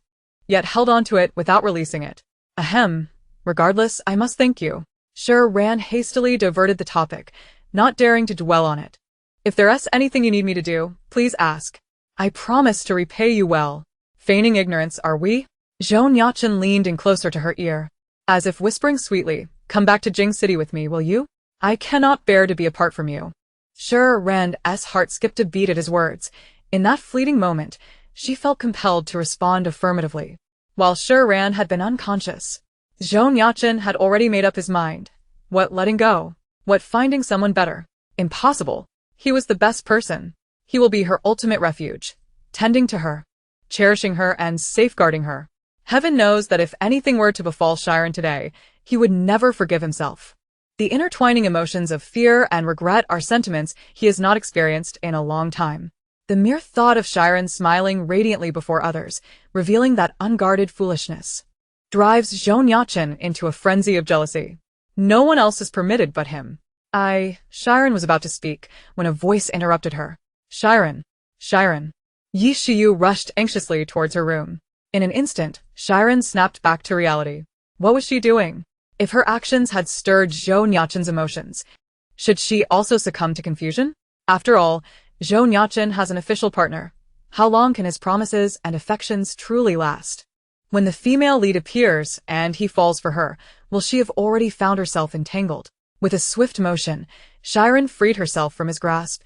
yet held onto it without releasing it. "Ahem. Regardless, I must thank you." Shi Ran hastily diverted the topic, not daring to dwell on it. "If there's anything you need me to do, please ask. I promise to repay you well." Feigning ignorance, are we? Zhou Nuocheng leaned in closer to her ear, as if whispering sweetly, "Come back to Jing City with me, will you? I cannot bear to be apart from you." Shi Ran's heart skipped a beat at his words. In that fleeting moment, she felt compelled to respond affirmatively. While Shi Ran had been unconscious, Zhou Nuocheng had already made up his mind. What letting go? What finding someone better? Impossible. He was the best person. He will be her ultimate refuge, tending to her, cherishing her and safeguarding her. Heaven knows that if anything were to befall Shi Ran today, he would never forgive himself. The intertwining emotions of fear and regret are sentiments he has not experienced in a long time. The mere thought of Shi Ran smiling radiantly before others, revealing that unguarded foolishness, drives Zhou Nuocheng into a frenzy of jealousy. No one else is permitted but him. Shi Ran was about to speak, when a voice interrupted her. Shi Ran. Shi Ran. Yi Shiyu rushed anxiously towards her room. In an instant, Shi Ran snapped back to reality. What was she doing? If her actions had stirred Zhou Nuocheng's emotions, should she also succumb to confusion? After all, Zhou Nuocheng has an official partner. How long can his promises and affections truly last? When the female lead appears and he falls for her, will she have already found herself entangled? With a swift motion, Shi Ran freed herself from his grasp,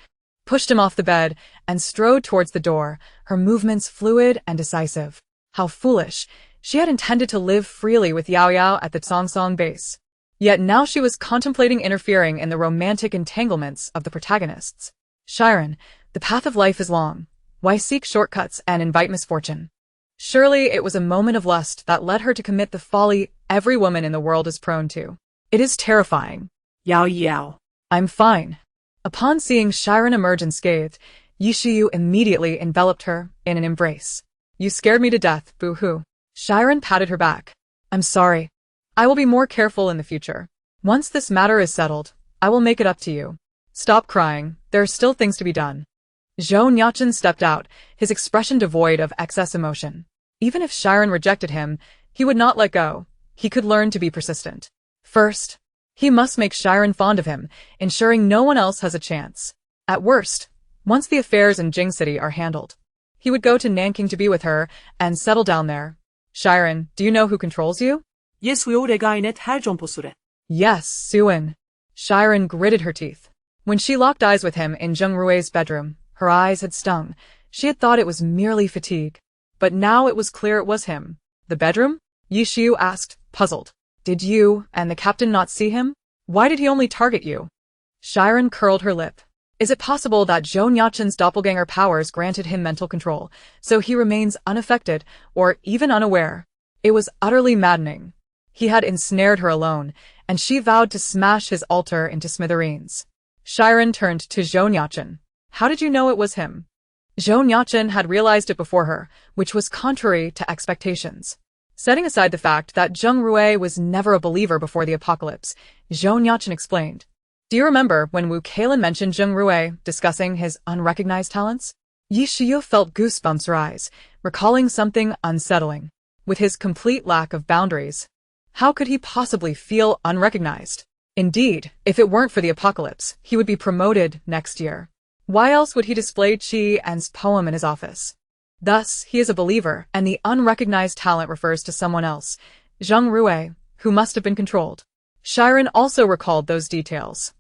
pushed him off the bed, and strode towards the door, her movements fluid and decisive. How foolish! She had intended to live freely with Yao Yao at the Song Song base. Yet now she was contemplating interfering in the romantic entanglements of the protagonists. Shi Ran, the path of life is long. Why seek shortcuts and invite misfortune? Surely it was a moment of lust that led her to commit the folly every woman in the world is prone to. It is terrifying. Yao Yao. I'm fine. Upon seeing Shi Ran emerge unscathed, Yi Shiyu immediately enveloped her in an embrace. You scared me to death, boo-hoo. Shi Ran patted her back. I'm sorry. I will be more careful in the future. Once this matter is settled, I will make it up to you. Stop crying, there are still things to be done. Zhou Nuocheng stepped out, his expression devoid of excess emotion. Even if Shi Ran rejected him, he would not let go. He could learn to be persistent. First, he must make Shi Ran fond of him, ensuring no one else has a chance. At worst, once the affairs in Jing City are handled, he would go to Nanking to be with her and settle down there. Shi Ran, do you know who controls you? 예수요 레가인의 탈점포수래. Yes, Suan. Shi Ran gritted her teeth. When she locked eyes with him in Zheng Rui's bedroom, her eyes had stung. She had thought it was merely fatigue. But now it was clear it was him. The bedroom? Yi Shiyu asked, puzzled. Did you and the captain not see him? Why did he only target you? Shi Ran curled her lip. Is it possible that Zhou Nuocheng's doppelganger powers granted him mental control, so he remains unaffected or even unaware? It was utterly maddening. He had ensnared her alone, and she vowed to smash his altar into smithereens. Shi Ran turned to Zhou Nuocheng. How did you know it was him? Zhou Nuocheng had realized it before her, which was contrary to expectations. Setting aside the fact that Zheng Rui was never a believer before the apocalypse, Zhou Nuocheng explained. Do you remember when Wu Kailan mentioned Zheng Rui discussing his unrecognized talents? Yi Shiyu felt goosebumps rise, recalling something unsettling. With his complete lack of boundaries, how could he possibly feel unrecognized? Indeed, if it weren't for the apocalypse, he would be promoted next year. Why else would he display Qi An's poem in his office? Thus, he is a believer, and the unrecognized talent refers to someone else, Zheng Rui, who must have been controlled. Shi Ran also recalled those details.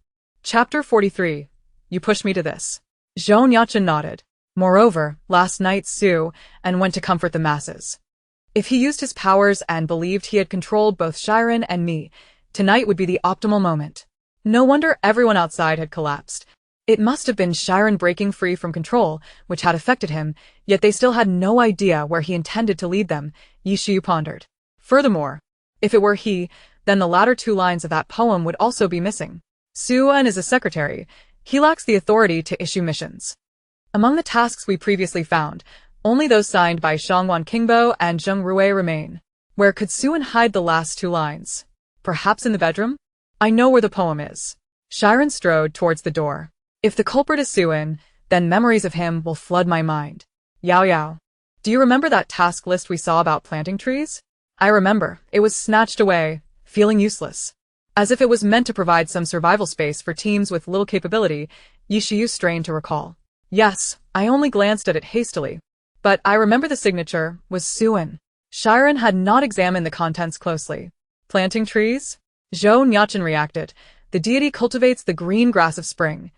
Chapter 43. You pushed me to this. Zhou Nuocheng nodded. Moreover, last night Su and went to comfort the masses. If he used his powers and believed he had controlled both Shi Ran and me, tonight would be the optimal moment. No wonder everyone outside had collapsed. It must have been Shi Ran breaking free from control, which had affected him, yet they still had no idea where he intended to lead them, Yi Shiyu pondered. Furthermore, if it were he, then the latter two lines of that poem would also be missing. Su An is a secretary. He lacks the authority to issue missions. Among the tasks we previously found, only those signed by Shangwan Qingbo and Zheng Rui remain. Where could Su An hide the last two lines? Perhaps in the bedroom? I know where the poem is. Shi Ran strode towards the door. If the culprit is Su An, then memories of him will flood my mind. Yao Yao. Do you remember that task list we saw about planting trees? I remember. It was snatched away, feeling useless. As if it was meant to provide some survival space for teams with little capability, Yi Shiyu strained to recall. Yes, I only glanced at it hastily. But I remember the signature was Su An. Shi Ran had not examined the contents closely. Planting trees? Zhou Nuocheng reacted. The deity cultivates the green grass of spring.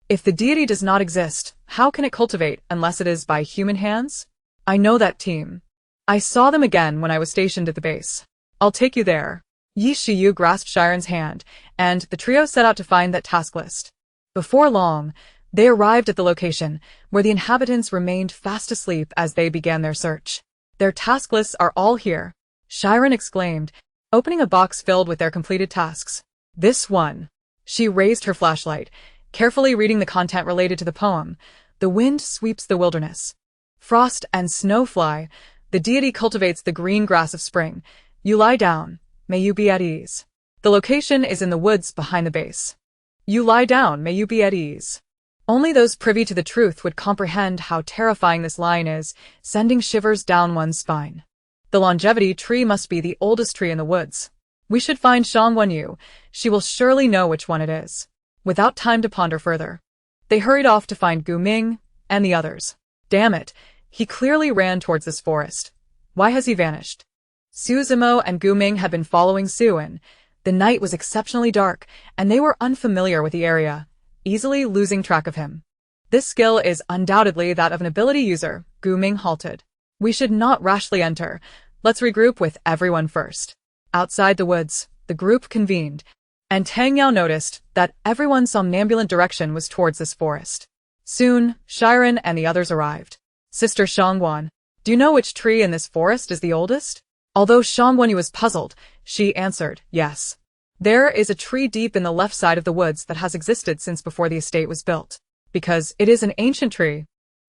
If the deity does not exist, how can it cultivate unless it is by human hands? I know that team. I saw them again when I was stationed at the base. I'll take you there. Yi Shiyu grasped Shi Ran's hand, and the trio set out to find that task list. Before long, they arrived at the location, where the inhabitants remained fast asleep as they began their search. Their task lists are all here, Shi Ran exclaimed, opening a box filled with their completed tasks. This one. She raised her flashlight, carefully reading the content related to the poem. The wind sweeps the wilderness. Frost and snow fly. The deity cultivates the green grass of spring. You lie down. May you be at ease. The location is in the woods behind the base. You lie down. May you be at ease. Only those privy to the truth would comprehend how terrifying this line is, sending shivers down one's spine. The longevity tree must be the oldest tree in the woods. We should find Shangwan Yu. She will surely know which one it is. Without time to ponder further, they hurried off to find Gu Ming and the others. Damn it, he clearly ran towards this forest. Why has he vanished? Su Zimo and Gu Ming had been following Su An. The night was exceptionally dark, and they were unfamiliar with the area, easily losing track of him. This skill is undoubtedly that of an ability user. Gu Ming halted. We should not rashly enter. Let's regroup with everyone first. Outside the woods, the group convened, and Tang Yao noticed that everyone's somnambulant direction was towards this forest. Soon, Shi Ran and the others arrived. Sister Shangwan, do you know which tree in this forest is the oldest? Although Shangwan was puzzled, she answered, yes. There is a tree deep in the left side of the woods that has existed since before the estate was built. Because it is an ancient tree,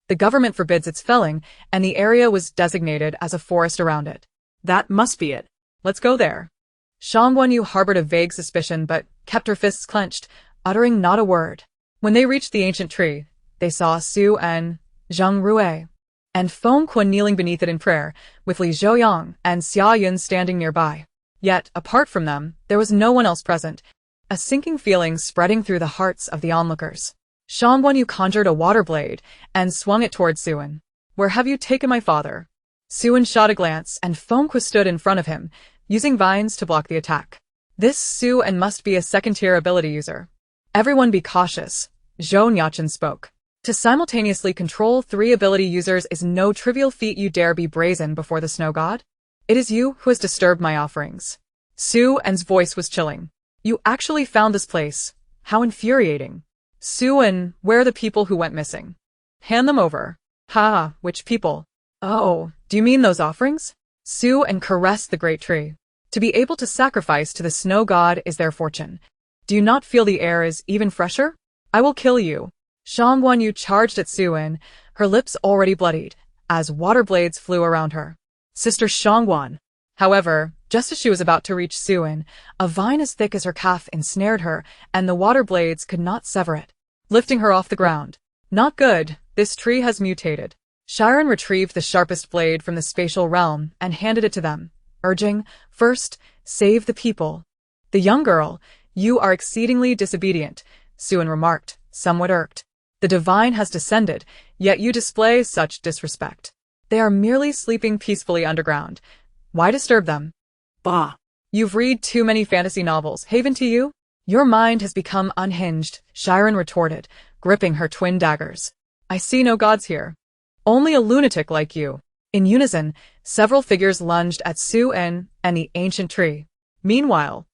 the government forbids its felling, and the area was designated as a forest around it. That must be it. Let's go there. Shang Guanyu harbored a vague suspicion but kept her fists clenched, uttering not a word. When they reached the ancient tree, they saw Su and Zheng Rui and Feng Kun kneeling beneath it in prayer, with Li Zhouyang and Xia Yun standing nearby. Yet, apart from them, there was no one else present, a sinking feeling spreading through the hearts of the onlookers. Shang Guanyu conjured a water blade and swung it toward Suan. "Where have you taken my father?" Suan shot a glance, and Feng Kun stood in front of him, using vines to block the attack. This Suan must be a second-tier ability user. "Everyone be cautious," Zhou Nuocheng spoke. "To simultaneously control 3 ability users is no trivial feat. You dare be brazen before the snow god? It is you who has disturbed my offerings." Suan's voice was chilling. "You actually found this place. How infuriating." "Suan, where are the people who went missing? Hand them over." "Ha, which people?" "Oh, do you mean those offerings?" Suan caressed the great tree. "To be able to sacrifice to the snow god is their fortune. Do you not feel the air is even fresher? I will kill you." Shang Guanyu charged at Suan, her lips already bloodied, as water blades flew around her. "Sister Shangguan." However, just as she was about to reach Suan, a vine as thick as her calf ensnared her, and the water blades could not sever it, lifting her off the ground. "Not good, this tree has mutated." Shi Ran retrieved the sharpest blade from the spatial realm and handed it to them, urging, "First, save the people." "The young girl, you are exceedingly disobedient," Suan remarked, somewhat irked. "The divine has descended, yet you display such disrespect. They are merely sleeping peacefully underground. Why disturb them?" Bah. "You've read too many fantasy novels, haven't you? Your mind has become unhinged," Shi Ran retorted, gripping her twin daggers. "I see no gods here. Only a lunatic like you." In unison, several figures lunged at Suan and the ancient tree. Meanwhile,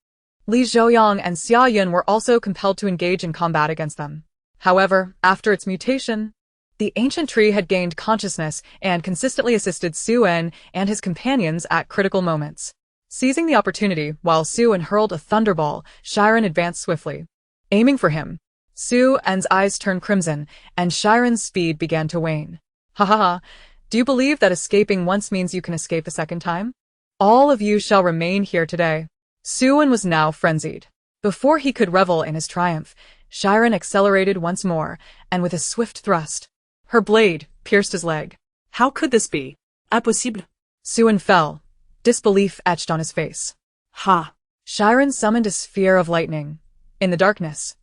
Li Zhouyang and Xia Yun were also compelled to engage in combat against them. However, after its mutation, the ancient tree had gained consciousness and consistently assisted Suan and his companions at critical moments. Seizing the opportunity, while Suan hurled a thunderball, Shi Ran advanced swiftly, aiming for him. Suan's eyes turned crimson, and Shi Ran's speed began to wane. "Ha ha ha, do you believe that escaping once means you can escape a second time? All of you shall remain here today." Suan was now frenzied. Before he could revel in his triumph, Shi Ran accelerated once more, and with a swift thrust, her blade pierced his leg. How could this be? Impossible. Suan fell, disbelief etched on his face. Ha. Shi Ran summoned a sphere of lightning. In the darkness,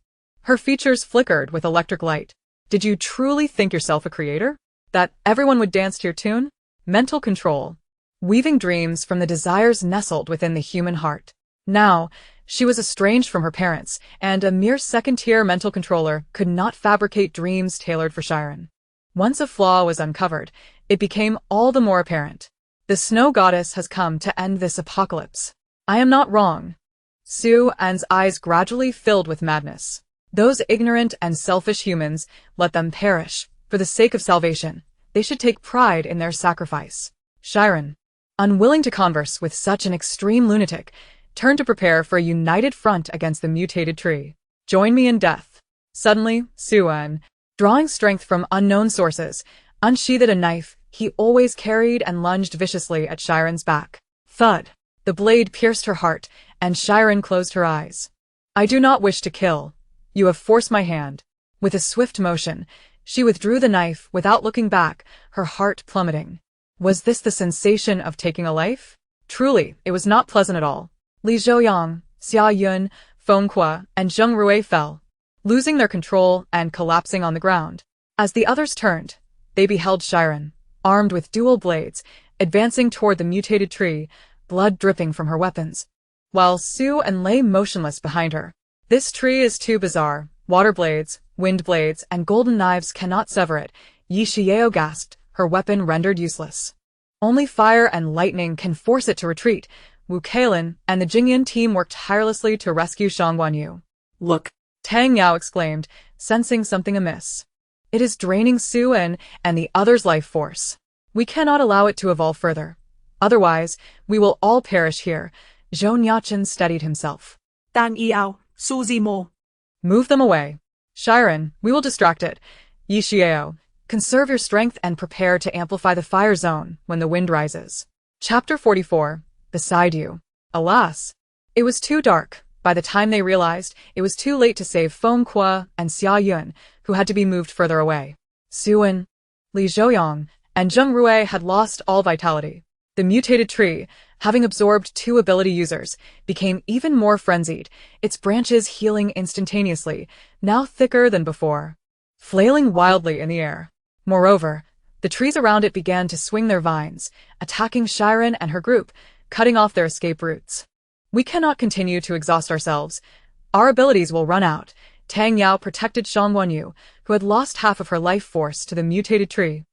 her features flickered with electric light. "Did you truly think yourself a creator? That everyone would dance to your tune?" Mental control. Weaving dreams from the desires nestled within the human heart. Now, she was estranged from her parents, and a mere second-tier mental controller could not fabricate dreams tailored for Shi Ran. Once a flaw was uncovered, it became all the more apparent. The snow goddess has come to end this apocalypse. I am not wrong. Suan's eyes gradually filled with madness. Those ignorant and selfish humans, let them perish. For the sake of salvation, they should take pride in their sacrifice. Shi Ran, unwilling to converse with such an extreme lunatic, turned to prepare for a united front against the mutated tree. "Join me in death." Suddenly, Suan, drawing strength from unknown sources, unsheathed a knife he always carried and lunged viciously at Shi Ran's back. Thud! The blade pierced her heart, and Shi Ran closed her eyes. "I do not wish to kill. You have forced my hand." With a swift motion, she withdrew the knife without looking back, her heart plummeting. Was this the sensation of taking a life? Truly, it was not pleasant at all. Li Zhouyang, Xia Yun, Feng Kun, and Zheng Rui fell, losing their control and collapsing on the ground. As the others turned, they beheld Shi Ran, armed with dual blades, advancing toward the mutated tree, blood dripping from her weapons, while Suan lay motionless behind her. "This tree is too bizarre. Water blades, wind blades, and golden knives cannot sever it," Yi Xiao gasped, her weapon rendered useless. "Only fire and lightning can force it to retreat." Wu Keilin and the Jingyan team worked tirelessly to rescue Shang Guanyu. Look. Tang Yao exclaimed, sensing something amiss. "It is draining Suan and the others' life force. We cannot allow it to evolve further. Otherwise, we will all perish here." Zhou Nuocheng steadied himself. Dan Yao, Suzy Mo. "Move them away. Shi Ran, we will distract it. Yi Xiao, conserve your strength and prepare to amplify the fire zone when the wind rises." Chapter 44. Beside you. Alas, It was too dark. By the time they realized, it was too late to save Feng Kuo and Xia Yun, who had to be moved further away. Su Wen, Li Zhouyong, and Zheng Rui had lost all vitality. The mutated tree, having absorbed 2 ability users, became even more frenzied, its branches healing instantaneously, now thicker than before, flailing wildly in the air. Moreover, the trees around it began to swing their vines, attacking Shi Ran and her group, cutting off their escape routes. We cannot continue to exhaust ourselves. Our abilities will run out. Tang Yao protected Shang Guanyu, who had lost half of her life force to the mutated tree,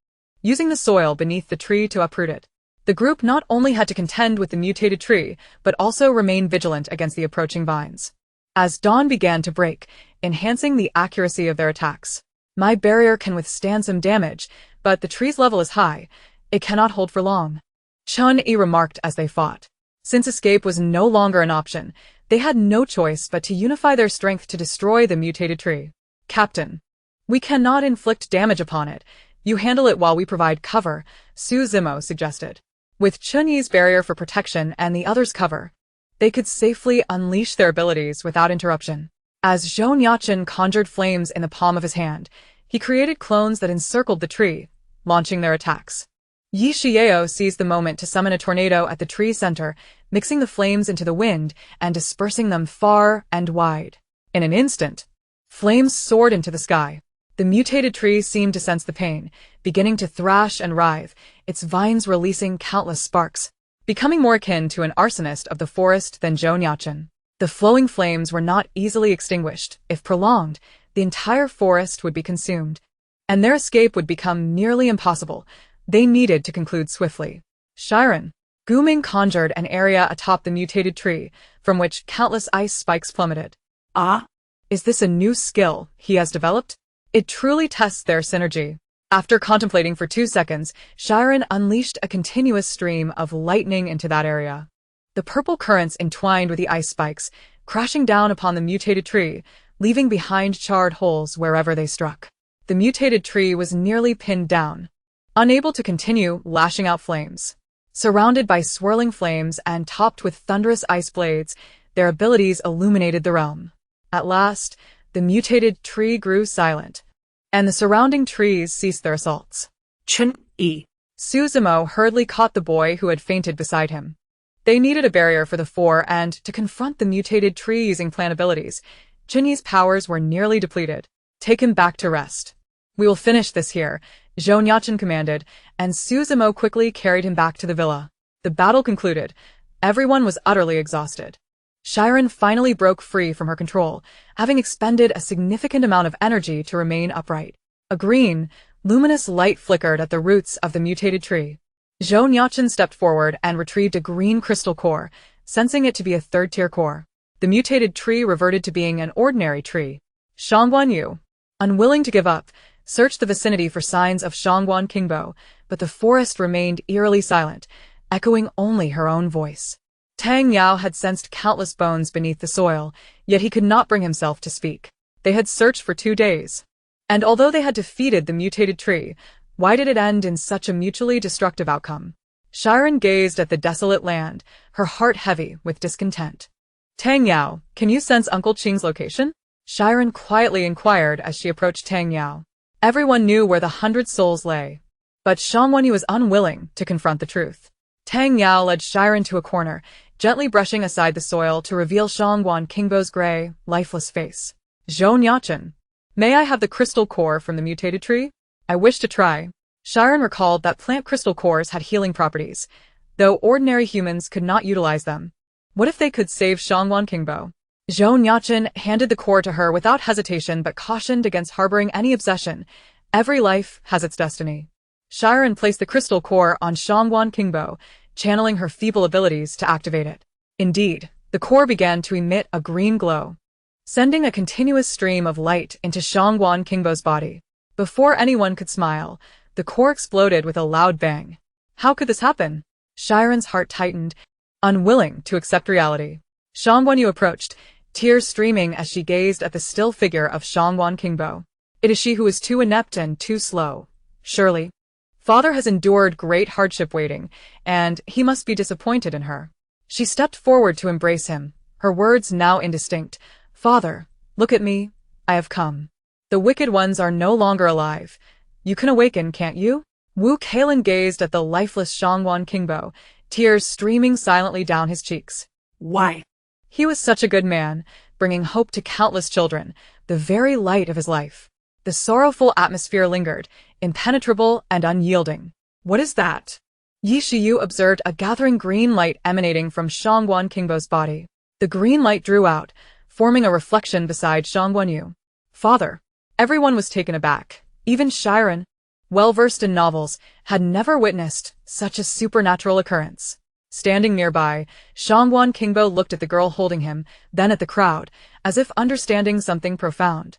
using the soil beneath the tree to uproot it. The group not only had to contend with the mutated tree, but also remain vigilant against the approaching vines. As dawn began to break, enhancing the accuracy of their attacks. My barrier can withstand some damage, but the tree's level is high. It cannot hold for long. Chun Yi remarked as they fought. Since escape was no longer an option, they had no choice but to unify their strength to destroy the mutated tree. Captain, we cannot inflict damage upon it. You handle it while we provide cover, Su Zimo suggested. With Chun Yi's barrier for protection and the others' cover, they could safely unleash their abilities without interruption. As Zhou Nuocheng conjured flames in the palm of his hand, he created clones that encircled the tree, launching their attacks. Yi Xiao seized the moment to summon a tornado at the tree's center, mixing the flames into the wind and dispersing them far and wide. In an instant, flames soared into the sky. The mutated tree seemed to sense the pain, beginning to thrash and writhe, its vines releasing countless sparks, becoming more akin to an arsonist of the forest than Zhou Nuocheng. The flowing flames were not easily extinguished. If prolonged, the entire forest would be consumed, and their escape would become nearly impossible. They needed to conclude swiftly. Shi Ran, Guming conjured an area atop the mutated tree, from which countless ice spikes plummeted. Ah, Is this a new skill he has developed? It truly tests their synergy. After contemplating for 2 seconds, Shi Ran unleashed a continuous stream of lightning into that area. The purple currents entwined with the ice spikes, crashing down upon the mutated tree, leaving behind charred holes wherever they struck. The mutated tree was nearly pinned down, unable to continue lashing out flames. Surrounded by swirling flames and topped with thunderous ice blades, their abilities illuminated the realm. At last, the mutated tree grew silent, and the surrounding trees ceased their assaults. Chun Yi. Su Zimo hurriedly caught the boy who had fainted beside him. They needed a barrier for the 4 and to confront the mutated tree using plant abilities. Chun Yi's powers were nearly depleted. Take him back to rest. We will finish this here, Zhou Nuocheng commanded, and Su Zimo quickly carried him back to the villa. The battle concluded. Everyone was utterly exhausted. Shi Ran finally broke free from her control, having expended a significant amount of energy to remain upright. A green, luminous light flickered at the roots of the mutated tree. Zhou Nuocheng stepped forward and retrieved a green crystal core, sensing it to be a 3rd-tier core. The mutated tree reverted to being an ordinary tree. Shang Guanyu, unwilling to give up, searched the vicinity for signs of Shangguan Qingbo, but the forest remained eerily silent, echoing only her own voice. Tang Yao had sensed countless bones beneath the soil, yet he could not bring himself to speak. They had searched for 2 days. And although they had defeated the mutated tree, why did it end in such a mutually destructive outcome? Shi Ran gazed at the desolate land, her heart heavy with discontent. Tang Yao, can you sense Uncle Qing's location? Shi Ran quietly inquired as she approached Tang Yao. Everyone knew where the 100 souls lay, but Shang Guanyu was unwilling to confront the truth. Tang Yao led Shi Ran to a corner, gently brushing aside the soil to reveal Shangguan Qingbo's gray, lifeless face. Zhou Nuocheng, may I have the crystal core from the mutated tree? I wish to try. Shi Ran recalled that plant crystal cores had healing properties, though ordinary humans could not utilize them. What if they could save Shangguan Qingbo? Zhou Nuocheng handed the core to her without hesitation but cautioned against harboring any obsession. Every life has its destiny. Shi Ran placed the crystal core on Shangguan Qingbo, channeling her feeble abilities to activate it. Indeed, the core began to emit a green glow, sending a continuous stream of light into Shangguan Qingbo's body. Before anyone could smile, the core exploded with a loud bang. How could this happen? Shi Ran's heart tightened, unwilling to accept reality. Shang Guanyu approached, tears streaming as she gazed at the still figure of Shangguan Qingbo. It is she who is too inept and too slow. Surely. Father has endured great hardship waiting, and he must be disappointed in her. She stepped forward to embrace him, her words now indistinct. "Father, look at me. I have come. The wicked ones are no longer alive. You can awaken, can't you?" Wu Kailan gazed at the lifeless Shangwan Kingbo, tears streaming silently down his cheeks. Why? He was such a good man, bringing hope to countless children, the very light of his life. The sorrowful atmosphere lingered, impenetrable and unyielding. "What is that?" Yi Shiyu observed a gathering green light emanating from Shangguan Kingbo's body. The green light drew out, forming a reflection beside Shangguan Yu. "Father." Everyone was taken aback. Even Shi Ran, well-versed in novels, had never witnessed such a supernatural occurrence. Standing nearby, Shangguan Kingbo looked at the girl holding him, then at the crowd, as if understanding something profound.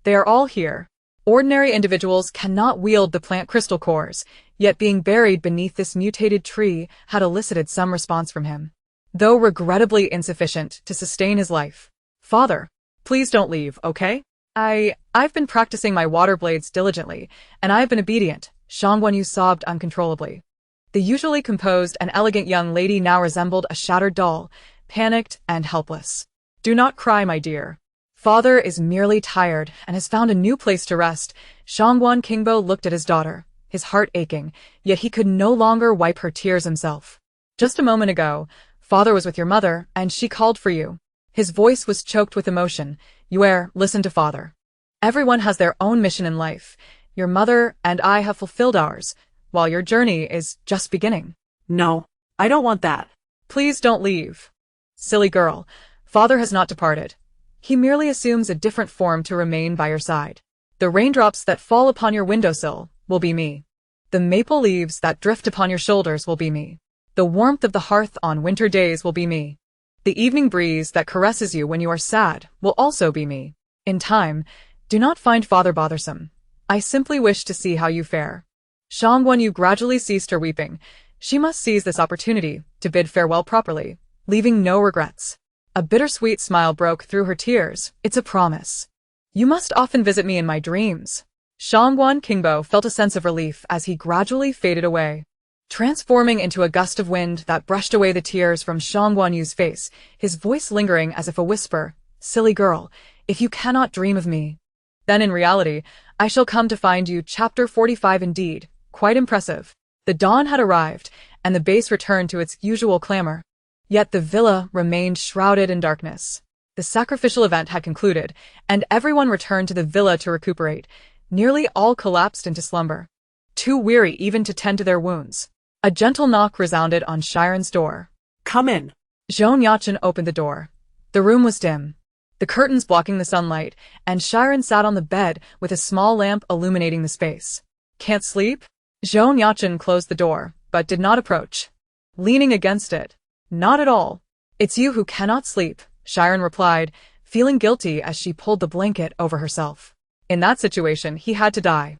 "They are all here. Ordinary individuals cannot wield the plant crystal cores, yet being buried beneath this mutated tree had elicited some response from him, though regrettably insufficient to sustain his life. Father, please don't leave, okay? I've been practicing my water blades diligently, and I've been obedient." Shangguan Yu sobbed uncontrollably. The usually composed and elegant young lady now resembled a shattered doll, panicked and helpless. "Do not cry, my dear. Father is merely tired and has found a new place to rest." Shangguan Kingbo looked at his daughter, his heart aching, yet he could no longer wipe her tears himself. "Just a moment ago, Father was with your mother, and she called for you." His voice was choked with emotion. "Yue, listen to Father. Everyone has their own mission in life. Your mother and I have fulfilled ours, while your journey is just beginning." No, I don't want that. "Please don't leave." "Silly girl, Father has not departed. He merely assumes a different form to remain by your side. The raindrops that fall upon your windowsill will be me. The maple leaves that drift upon your shoulders will be me. The warmth of the hearth on winter days will be me. The evening breeze that caresses you when you are sad will also be me. In time, do not find Father bothersome. I simply wish to see how you fare." Shangguan Yu gradually ceased her weeping. She must seize this opportunity to bid farewell properly, leaving no regrets. A bittersweet smile broke through her tears. "It's a promise. You must often visit me in my dreams." Shangguan Kingbo felt a sense of relief as he gradually faded away, transforming into a gust of wind that brushed away the tears from Shangguan Yu's face, his voice lingering as if a whisper. "Silly girl, if you cannot dream of me, then in reality, I shall come to find you." Chapter 45. Indeed, quite impressive. The dawn had arrived, and the base returned to its usual clamor. Yet the villa remained shrouded in darkness. The sacrificial event had concluded, and everyone returned to the villa to recuperate. Nearly all collapsed into slumber, too weary even to tend to their wounds. A gentle knock resounded on Shi Ran's door. Come in. Zhou Nuocheng opened the door. The room was dim, the curtains blocking the sunlight, and Shi Ran sat on the bed with a small lamp illuminating the space. "Can't sleep?" Zhou Nuocheng closed the door, but did not approach. Leaning against it. "Not at all. It's you who cannot sleep," Shi Ran replied, feeling guilty as she pulled the blanket over herself. In that situation, he had to die.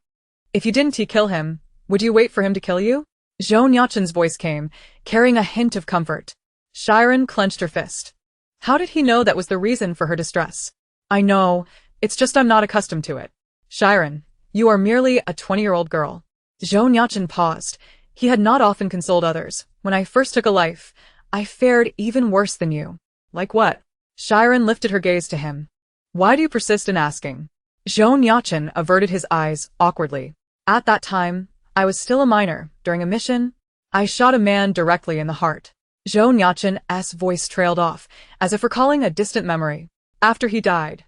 "If you didn't kill him, would you wait for him to kill you?" Zhou Nuocheng's voice came, carrying a hint of comfort. Shi Ran clenched her fist. How did he know that was the reason for her distress? "I know, it's just I'm not accustomed to it." "Shi Ran, you are merely a 20-year-old girl." Zhou Nuocheng paused. He had not often consoled others. "When I first took a life, I fared even worse than you." "Like what?" Shi Ran lifted her gaze to him. "Why do you persist in asking?" Zhou Nuocheng averted his eyes awkwardly. "At that time, I was still a minor. During a mission, I shot a man directly in the heart." Zhou Nuocheng's voice trailed off, as if recalling a distant memory. "After he died,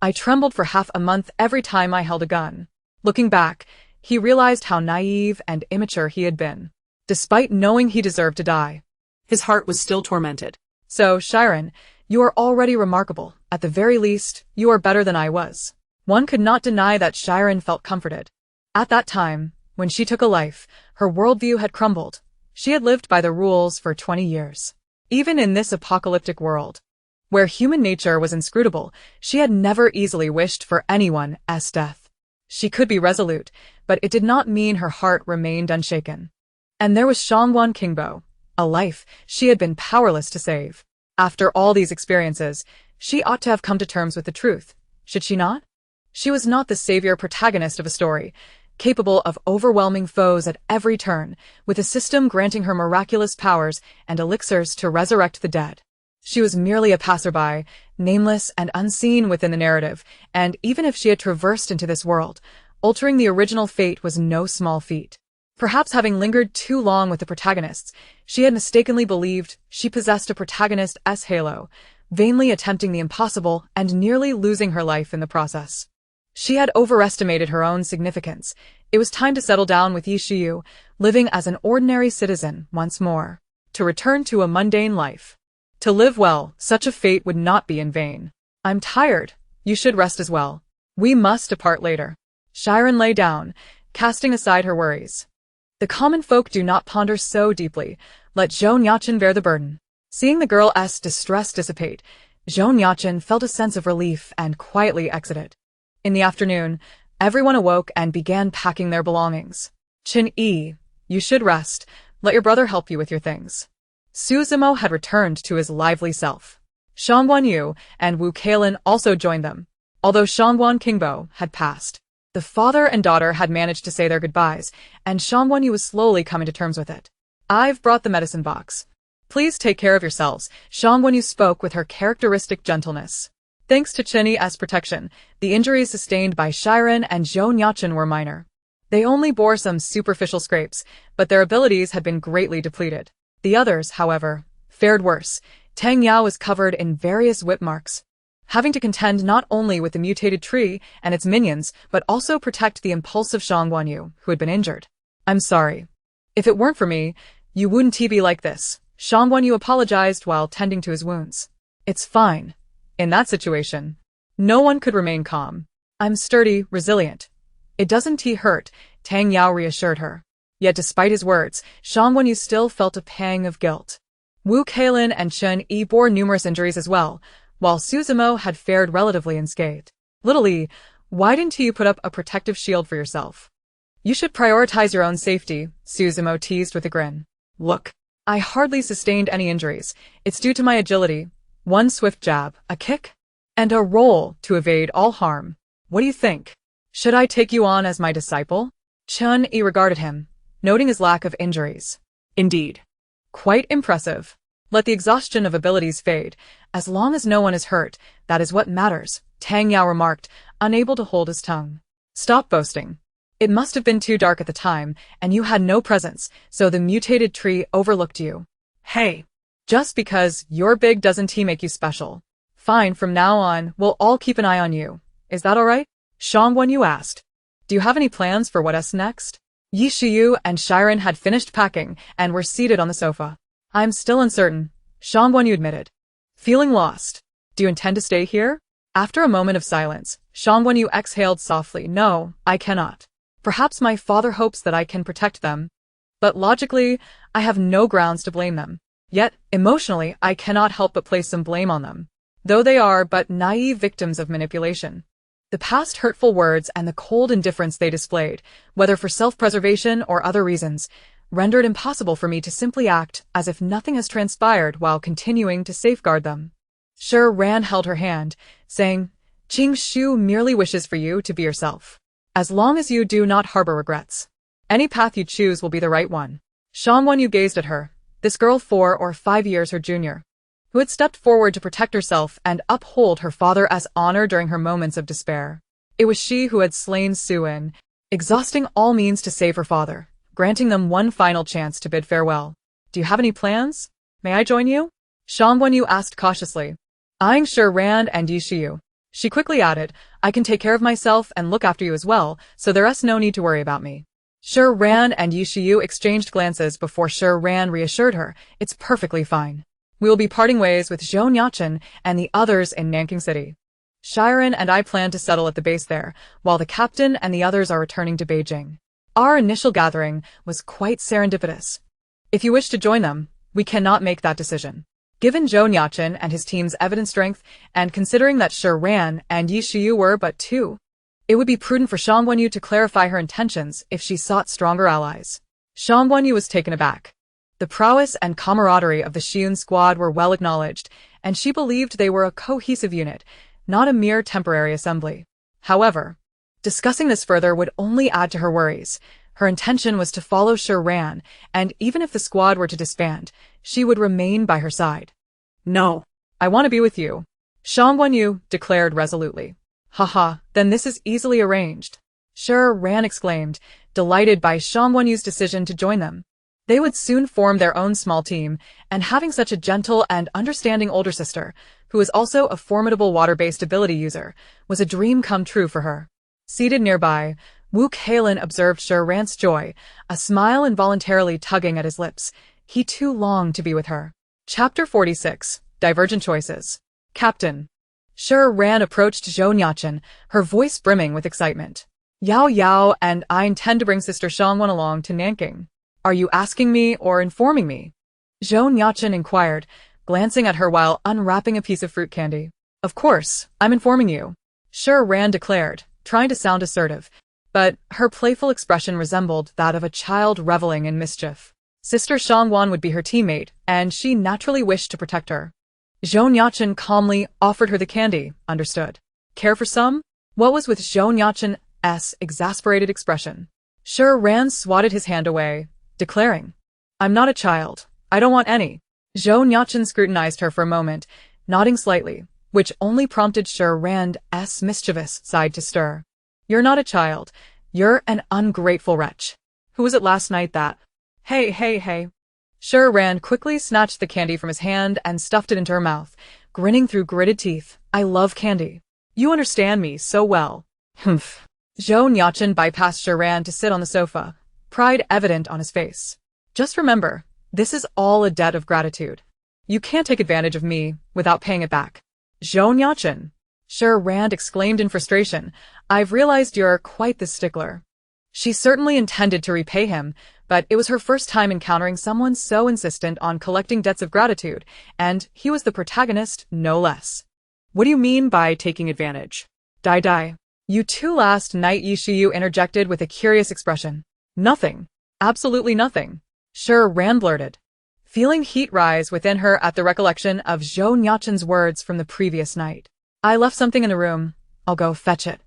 I trembled for half a month every time I held a gun." Looking back, he realized how naive and immature he had been, despite knowing he deserved to die. His heart was still tormented. "So, Shi Ran, you are already remarkable. At the very least, you are better than I was." One could not deny that Shi Ran felt comforted. At that time, when she took a life, her worldview had crumbled. She had lived by the rules for 20 years. Even in this apocalyptic world, where human nature was inscrutable, she had never easily wished for anyone's death. She could be resolute, but it did not mean her heart remained unshaken. And there was Shangguan Kingbo, a life she had been powerless to save. After all these experiences, she ought to have come to terms with the truth, should she not? She was not the savior protagonist of a story, capable of overwhelming foes at every turn, with a system granting her miraculous powers and elixirs to resurrect the dead. She was merely a passerby, nameless and unseen within the narrative, and even if she had traversed into this world, altering the original fate was no small feat. Perhaps having lingered too long with the protagonists, she had mistakenly believed she possessed a protagonist's halo, vainly attempting the impossible and nearly losing her life in the process. She had overestimated her own significance. It was time to settle down with Yi Shiyu, living as an ordinary citizen once more. To return to a mundane life. To live well, such a fate would not be in vain. I'm tired. You should rest as well. We must depart later. Shi Ran lay down, casting aside her worries. The common folk do not ponder so deeply. Let Zhou Nuocheng bear the burden. Seeing the girl's distress dissipate, Zhou Nuocheng felt a sense of relief and quietly exited. In the afternoon, everyone awoke and began packing their belongings. Chen-yi, you should rest. Let your brother help you with your things. Suzumo had returned to his lively self. Shangguan and Wu Keilin also joined them. Although Shangguan Qingbo had passed, the father and daughter had managed to say their goodbyes, and Shangguan was slowly coming to terms with it. I've brought the medicine box. Please take care of yourselves, Shangguan spoke with her characteristic gentleness. Thanks to Chen-yi's protection, the injuries sustained by Shi Ran and Zhou Nuocheng were minor. They only bore some superficial scrapes, but their abilities had been greatly depleted. The others, however, fared worse. Tang Yao was covered in various whip marks, having to contend not only with the mutated tree and its minions, but also protect the impulsive Shangguan, who had been injured. I'm sorry. If it weren't for me, you wouldn't be like this. Shangguan apologized while tending to his wounds. It's fine. In that situation, no one could remain calm. I'm sturdy, resilient. It doesn't hurt, Tang Yao reassured her. Yet despite his words, Shangguan still felt a pang of guilt. Wu Keilin and Chen-yi bore numerous injuries as well, while Suzumo had fared relatively unscathed. Little Yi, why didn't you put up a protective shield for yourself? You should prioritize your own safety, Suzumo teased with a grin. Look, I hardly sustained any injuries. It's due to my agility. One swift jab, a kick, and a roll to evade all harm. What do you think? Should I take you on as my disciple? Chen-yi regarded him, noting his lack of injuries. Indeed. Quite impressive. Let the exhaustion of abilities fade. As long as no one is hurt, that is what matters, Tang Yao remarked, unable to hold his tongue. Stop boasting. It must have been too dark at the time, and you had no presence, so the mutated tree overlooked you. Hey. Just because you're big doesn't make you special. Fine, from now on, we'll all keep an eye on you. Is that alright? Shangguan asked. Do you have any plans for what's next? Yi Shiyu and Shi Ran had finished packing and were seated on the sofa. I'm still uncertain, Shangguan admitted. Feeling lost. Do you intend to stay here? After a moment of silence, Shangguan exhaled softly. No, I cannot. Perhaps my father hopes that I can protect them. But logically, I have no grounds to blame them. Yet, emotionally, I cannot help but place some blame on them, though they are but naive victims of manipulation. The past hurtful words and the cold indifference they displayed, whether for self-preservation or other reasons, rendered impossible for me to simply act as if nothing has transpired while continuing to safeguard them. Shi Ran held her hand, saying, Qing Shu merely wishes for you to be yourself. As long as you do not harbor regrets, any path you choose will be the right one. Shangguan gazed at her, this girl 4 or 5 years her junior, who had stepped forward to protect herself and uphold her father's honor during her moments of despair. It was she who had slain Suin, exhausting all means to save her father, granting them one final chance to bid farewell. Do you have any plans? May I join you? Shangguan asked cautiously, eyeing Shi Ran and Yi Shiyu. She quickly added, I can take care of myself and look after you as well, so there's no need to worry about me. Shi Ran and Yi Shiyu exchanged glances before Shi Ran reassured her, it's perfectly fine. We will be parting ways with Zhou Nuocheng and the others in Nanking City. Shi Ran and I plan to settle at the base there, while the captain and the others are returning to Beijing. Our initial gathering was quite serendipitous. If you wish to join them, we cannot make that decision. Given Zhou Nuocheng and his team's evident strength, and considering that Shi Ran and Yi Shiyu were but 2, it would be prudent for Shangguan to clarify her intentions if she sought stronger allies. Shangguan was taken aback. The prowess and camaraderie of the Xiun squad were well acknowledged, and she believed they were a cohesive unit, not a mere temporary assembly. However, discussing this further would only add to her worries. Her intention was to follow Shi Ran, and even if the squad were to disband, she would remain by her side. No. I want to be with you. Shang Guanyu declared resolutely. Haha, then this is easily arranged. Shi Ran exclaimed, delighted by Shang Guanyu's decision to join them. They would soon form their own small team, and having such a gentle and understanding older sister, who was also a formidable water-based ability user, was a dream come true for her. Seated nearby, Wu Keilin observed Shi Ran's joy, a smile involuntarily tugging at his lips. He too longed to be with her. Chapter 46. Divergent Choices. Captain. Shi Ran approached Zhou Nuocheng, her voice brimming with excitement. Yao Yao and I intend to bring Sister Shangwan along to Nanking. Are you asking me or informing me? Zhou Nuocheng inquired, glancing at her while unwrapping a piece of fruit candy. Of course, I'm informing you. Shi Ran declared, trying to sound assertive, but her playful expression resembled that of a child reveling in mischief. Sister Shangwan would be her teammate, and she naturally wished to protect her. Zhou Nuocheng calmly offered her the candy, understood. Care for some? What was with Zhou Nuocheng's exasperated expression? Shi Ran swatted his hand away, declaring, I'm not a child. I don't want any. Zhou Nuocheng scrutinized her for a moment, nodding slightly, which only prompted Shi Ran's mischievous side to stir. You're not a child. You're an ungrateful wretch. Who was it last night that? Hey. Shi Ran quickly snatched the candy from his hand and stuffed it into her mouth, grinning through gritted teeth. I love candy. You understand me so well. Humph. Zhou Nuocheng bypassed Shi Ran to sit on the sofa, pride evident on his face. Just remember, this is all a debt of gratitude. You can't take advantage of me without paying it back. Zhou Nuocheng. Shi Ran exclaimed in frustration. I've realized you're quite the stickler. She certainly intended to repay him, but it was her first time encountering someone so insistent on collecting debts of gratitude, and he was the protagonist, no less. What do you mean by taking advantage? Die. You two last night, Yi Shiyu interjected with a curious expression. Nothing. Absolutely nothing. Shi Ran blurted, feeling heat rise within her at the recollection of Zhou Nuocheng's words from the previous night. I left something in the room. I'll go fetch it.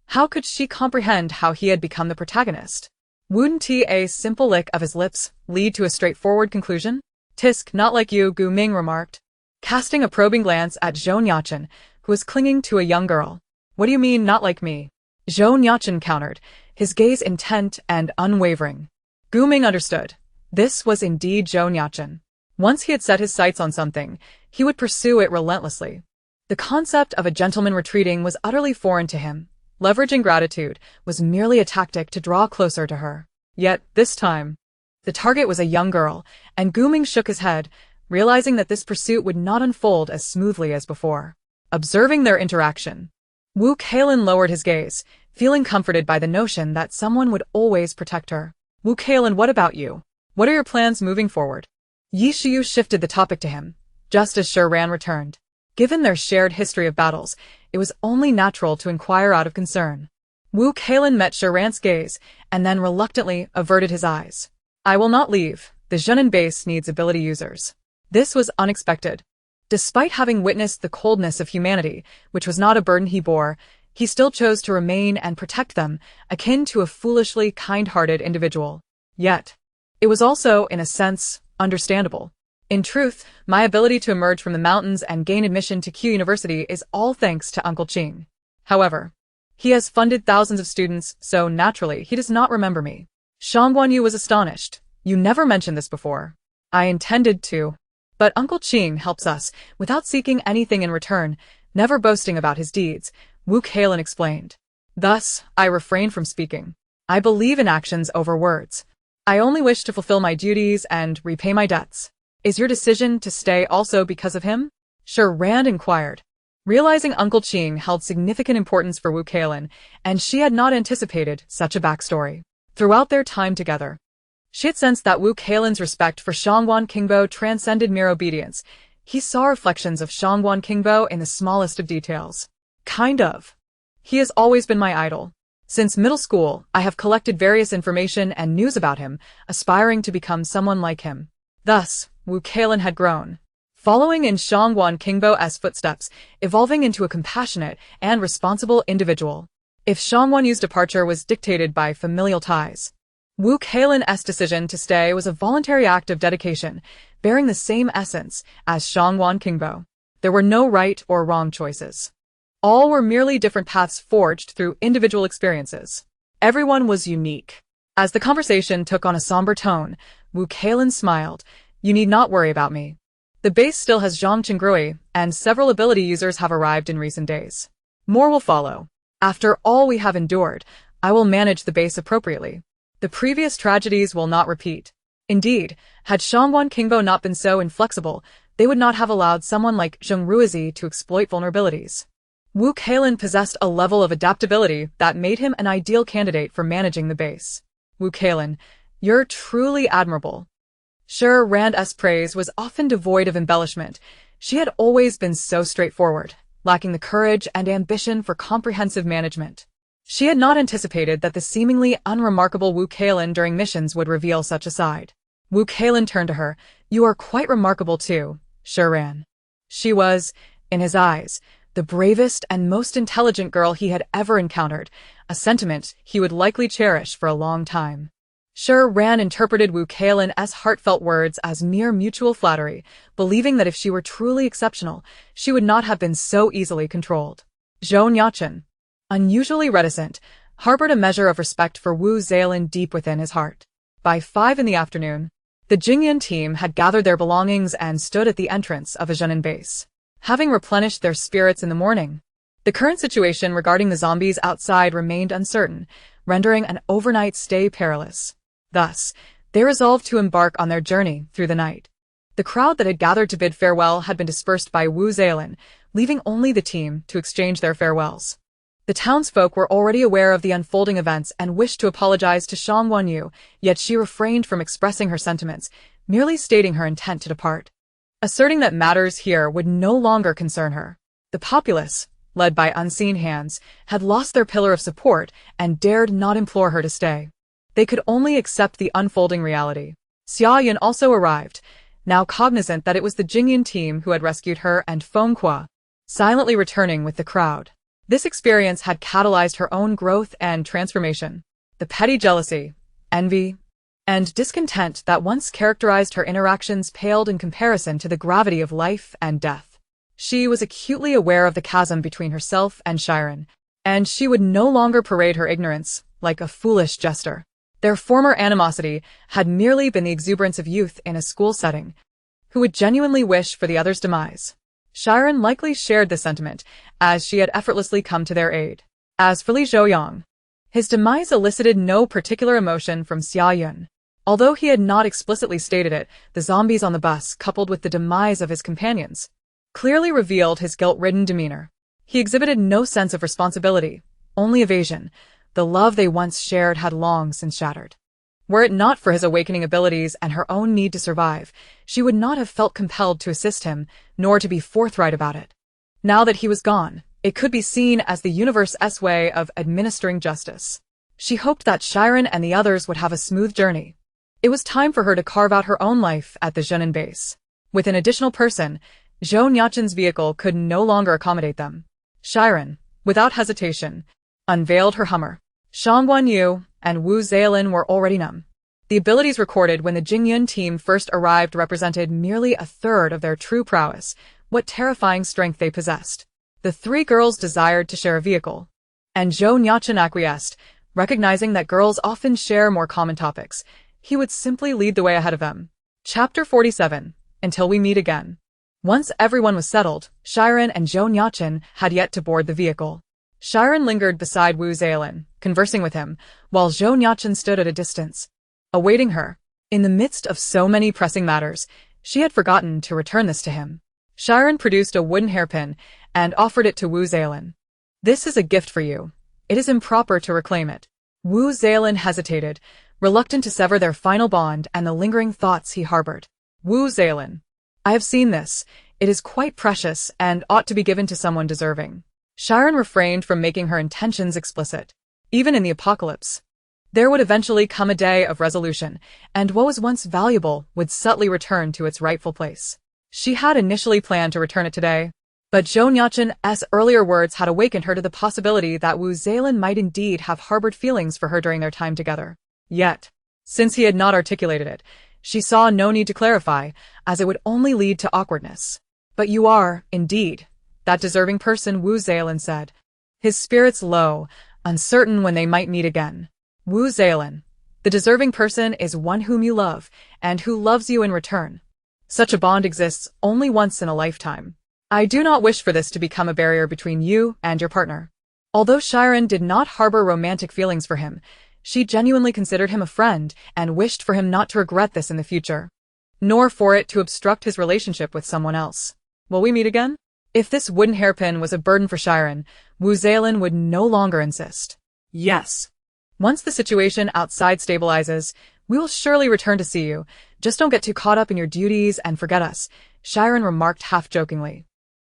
How could she comprehend how he had become the protagonist? Wouldn't a simple lick of his lips lead to a straightforward conclusion? Tisk, not like you, Gu Ming remarked, casting a probing glance at Zhou Nuocheng, who was clinging to a young girl. What do you mean, not like me? Zhou Nuocheng countered, his gaze intent and unwavering. Gu Ming understood. This was indeed Zhou Nuocheng. Once he had set his sights on something, he would pursue it relentlessly. The concept of a gentleman retreating was utterly foreign to him. Leveraging gratitude was merely a tactic to draw closer to her. Yet, this time, the target was a young girl, and Gu Ming shook his head, realizing that this pursuit would not unfold as smoothly as before. Observing their interaction, Wu Keilin lowered his gaze, feeling comforted by the notion that someone would always protect her. Wu Keilin, what about you? What are your plans moving forward? Yi Shiyu shifted the topic to him, just as Shi Ran returned. Given their shared history of battles, it was only natural to inquire out of concern. Wu Keilin met Shi Ran's gaze, and then reluctantly averted his eyes. I will not leave. The Zhenin base needs ability users. This was unexpected. Despite having witnessed the coldness of humanity, which was not a burden he bore, he still chose to remain and protect them, akin to a foolishly kind-hearted individual. Yet, it was also, in a sense, understandable. In truth, my ability to emerge from the mountains and gain admission to Q University is all thanks to Uncle Qing. However, he has funded thousands of students, so naturally he does not remember me. Shang Guanyu was astonished. You never mentioned this before. I intended to. But Uncle Qing helps us, without seeking anything in return, never boasting about his deeds, Wu Keilin explained. Thus, I refrain from speaking. I believe in actions over words. I only wish to fulfill my duties and repay my debts. Is your decision to stay also because of him? Shi Ran inquired. Realizing Uncle Qing held significant importance for Wu Keilin, and she had not anticipated such a backstory. Throughout their time together, she had sensed that Wu Keilin's respect for Shangguan Qingbo transcended mere obedience. He saw reflections of Shangguan Qingbo in the smallest of details. Kind of. He has always been my idol. Since middle school, I have collected various information and news about him, aspiring to become someone like him. Thus, Wu Keilin had grown, following in Shangguan Qingbo's footsteps, evolving into a compassionate and responsible individual. If Shangguanyu's departure was dictated by familial ties, Wu Keilin's decision to stay was a voluntary act of dedication, bearing the same essence as Shangguan Qingbo. There were no right or wrong choices. All were merely different paths forged through individual experiences. Everyone was unique. As the conversation took on a somber tone, Wu Keilin smiled. You need not worry about me. The base still has Zhang Qingrui, and several ability users have arrived in recent days. More will follow. After all we have endured, I will manage the base appropriately. The previous tragedies will not repeat. Indeed, had Shangguan Qingbo not been so inflexible, they would not have allowed someone like Zheng Ruizi to exploit vulnerabilities. Wu Keilin possessed a level of adaptability that made him an ideal candidate for managing the base. Wu Keilin, you're truly admirable. Shi Ran's praise was often devoid of embellishment. She had always been so straightforward, lacking the courage and ambition for comprehensive management. She had not anticipated that the seemingly unremarkable Wu Keilin during missions would reveal such a side. Wu Keilin turned to her. You are quite remarkable too, Shi Ran. She was, in his eyes, the bravest and most intelligent girl he had ever encountered, a sentiment he would likely cherish for a long time. Shi Ran interpreted Wu Keilin's heartfelt words as mere mutual flattery, believing that if she were truly exceptional, she would not have been so easily controlled. Zhou Nuocheng, unusually reticent, harbored a measure of respect for Wu Keilin deep within his heart. By 5 p.m, the Jingyan team had gathered their belongings and stood at the entrance of a Zhenin base. Having replenished their spirits in the morning, the current situation regarding the zombies outside remained uncertain, rendering an overnight stay perilous. Thus, they resolved to embark on their journey through the night. The crowd that had gathered to bid farewell had been dispersed by Wu Keilin, leaving only the team to exchange their farewells. The townsfolk were already aware of the unfolding events and wished to apologize to Shang Guanyu, yet she refrained from expressing her sentiments, merely stating her intent to depart, asserting that matters here would no longer concern her. The populace, led by unseen hands, had lost their pillar of support and dared not implore her to stay. They could only accept the unfolding reality. Xia Yun also arrived, now cognizant that it was the Jingyan team who had rescued her and Feng Kuo, silently returning with the crowd. This experience had catalyzed her own growth and transformation. The petty jealousy, envy, and discontent that once characterized her interactions paled in comparison to the gravity of life and death. She was acutely aware of the chasm between herself and Shi Ran, and she would no longer parade her ignorance like a foolish jester. Their former animosity had merely been the exuberance of youth in a school setting, who would genuinely wish for the other's demise. Shi Ran likely shared this sentiment, as she had effortlessly come to their aid. As for Li Zhouyang, his demise elicited no particular emotion from Xia Yun. Although he had not explicitly stated it, the zombies on the bus, coupled with the demise of his companions, clearly revealed his guilt-ridden demeanor. He exhibited no sense of responsibility, only evasion. The love they once shared had long since shattered. Were it not for his awakening abilities and her own need to survive, she would not have felt compelled to assist him, nor to be forthright about it. Now that he was gone, it could be seen as the universe's way of administering justice. She hoped that Shi Ran and the others would have a smooth journey. It was time for her to carve out her own life at the Zhenin base. With an additional person, Zhou Nuocheng's vehicle could no longer accommodate them. Shi Ran, without hesitation, unveiled her Hummer. Shang Guanyu and Wu Keilin were already numb. The abilities recorded when the Jingyan team first arrived represented merely a third of their true prowess, what terrifying strength they possessed. The 3 girls desired to share a vehicle, and Zhou Nuocheng acquiesced, recognizing that girls often share more common topics. He would simply lead the way ahead of them. Chapter 47. Until we meet again. Once everyone was settled, Shi Ran and Zhou Nuocheng had yet to board the vehicle. Shi Ran lingered beside Wu Keilin, conversing with him, while Zhou Nuocheng stood at a distance, awaiting her. In the midst of so many pressing matters, she had forgotten to return this to him. Shi Ran produced a wooden hairpin and offered it to Wu Keilin. This is a gift for you. It is improper to reclaim it. Wu Keilin hesitated, reluctant to sever their final bond and the lingering thoughts he harbored. Wu Keilin, I have seen this. It is quite precious and ought to be given to someone deserving. Shi Ran refrained from making her intentions explicit. Even in the apocalypse, there would eventually come a day of resolution, and what was once valuable would subtly return to its rightful place. She had initially planned to return it today, but Zhou Nuocheng's earlier words had awakened her to the possibility that Wu Keilin might indeed have harbored feelings for her during their time together. Yet, since he had not articulated it, she saw no need to clarify, as it would only lead to awkwardness. But you are, indeed, that deserving person, Wu Zhaolin said, his spirits low, uncertain when they might meet again. Wu Zhaolin, the deserving person is one whom you love, and who loves you in return. Such a bond exists only once in a lifetime. I do not wish for this to become a barrier between you and your partner. Although Shi Ran did not harbor romantic feelings for him, she genuinely considered him a friend and wished for him not to regret this in the future, nor for it to obstruct his relationship with someone else. Will we meet again? If this wooden hairpin was a burden for Shi Ran, Wu Zhaolin would no longer insist. Yes. Once the situation outside stabilizes, we will surely return to see you. Just don't get too caught up in your duties and forget us, Shi Ran remarked half-jokingly.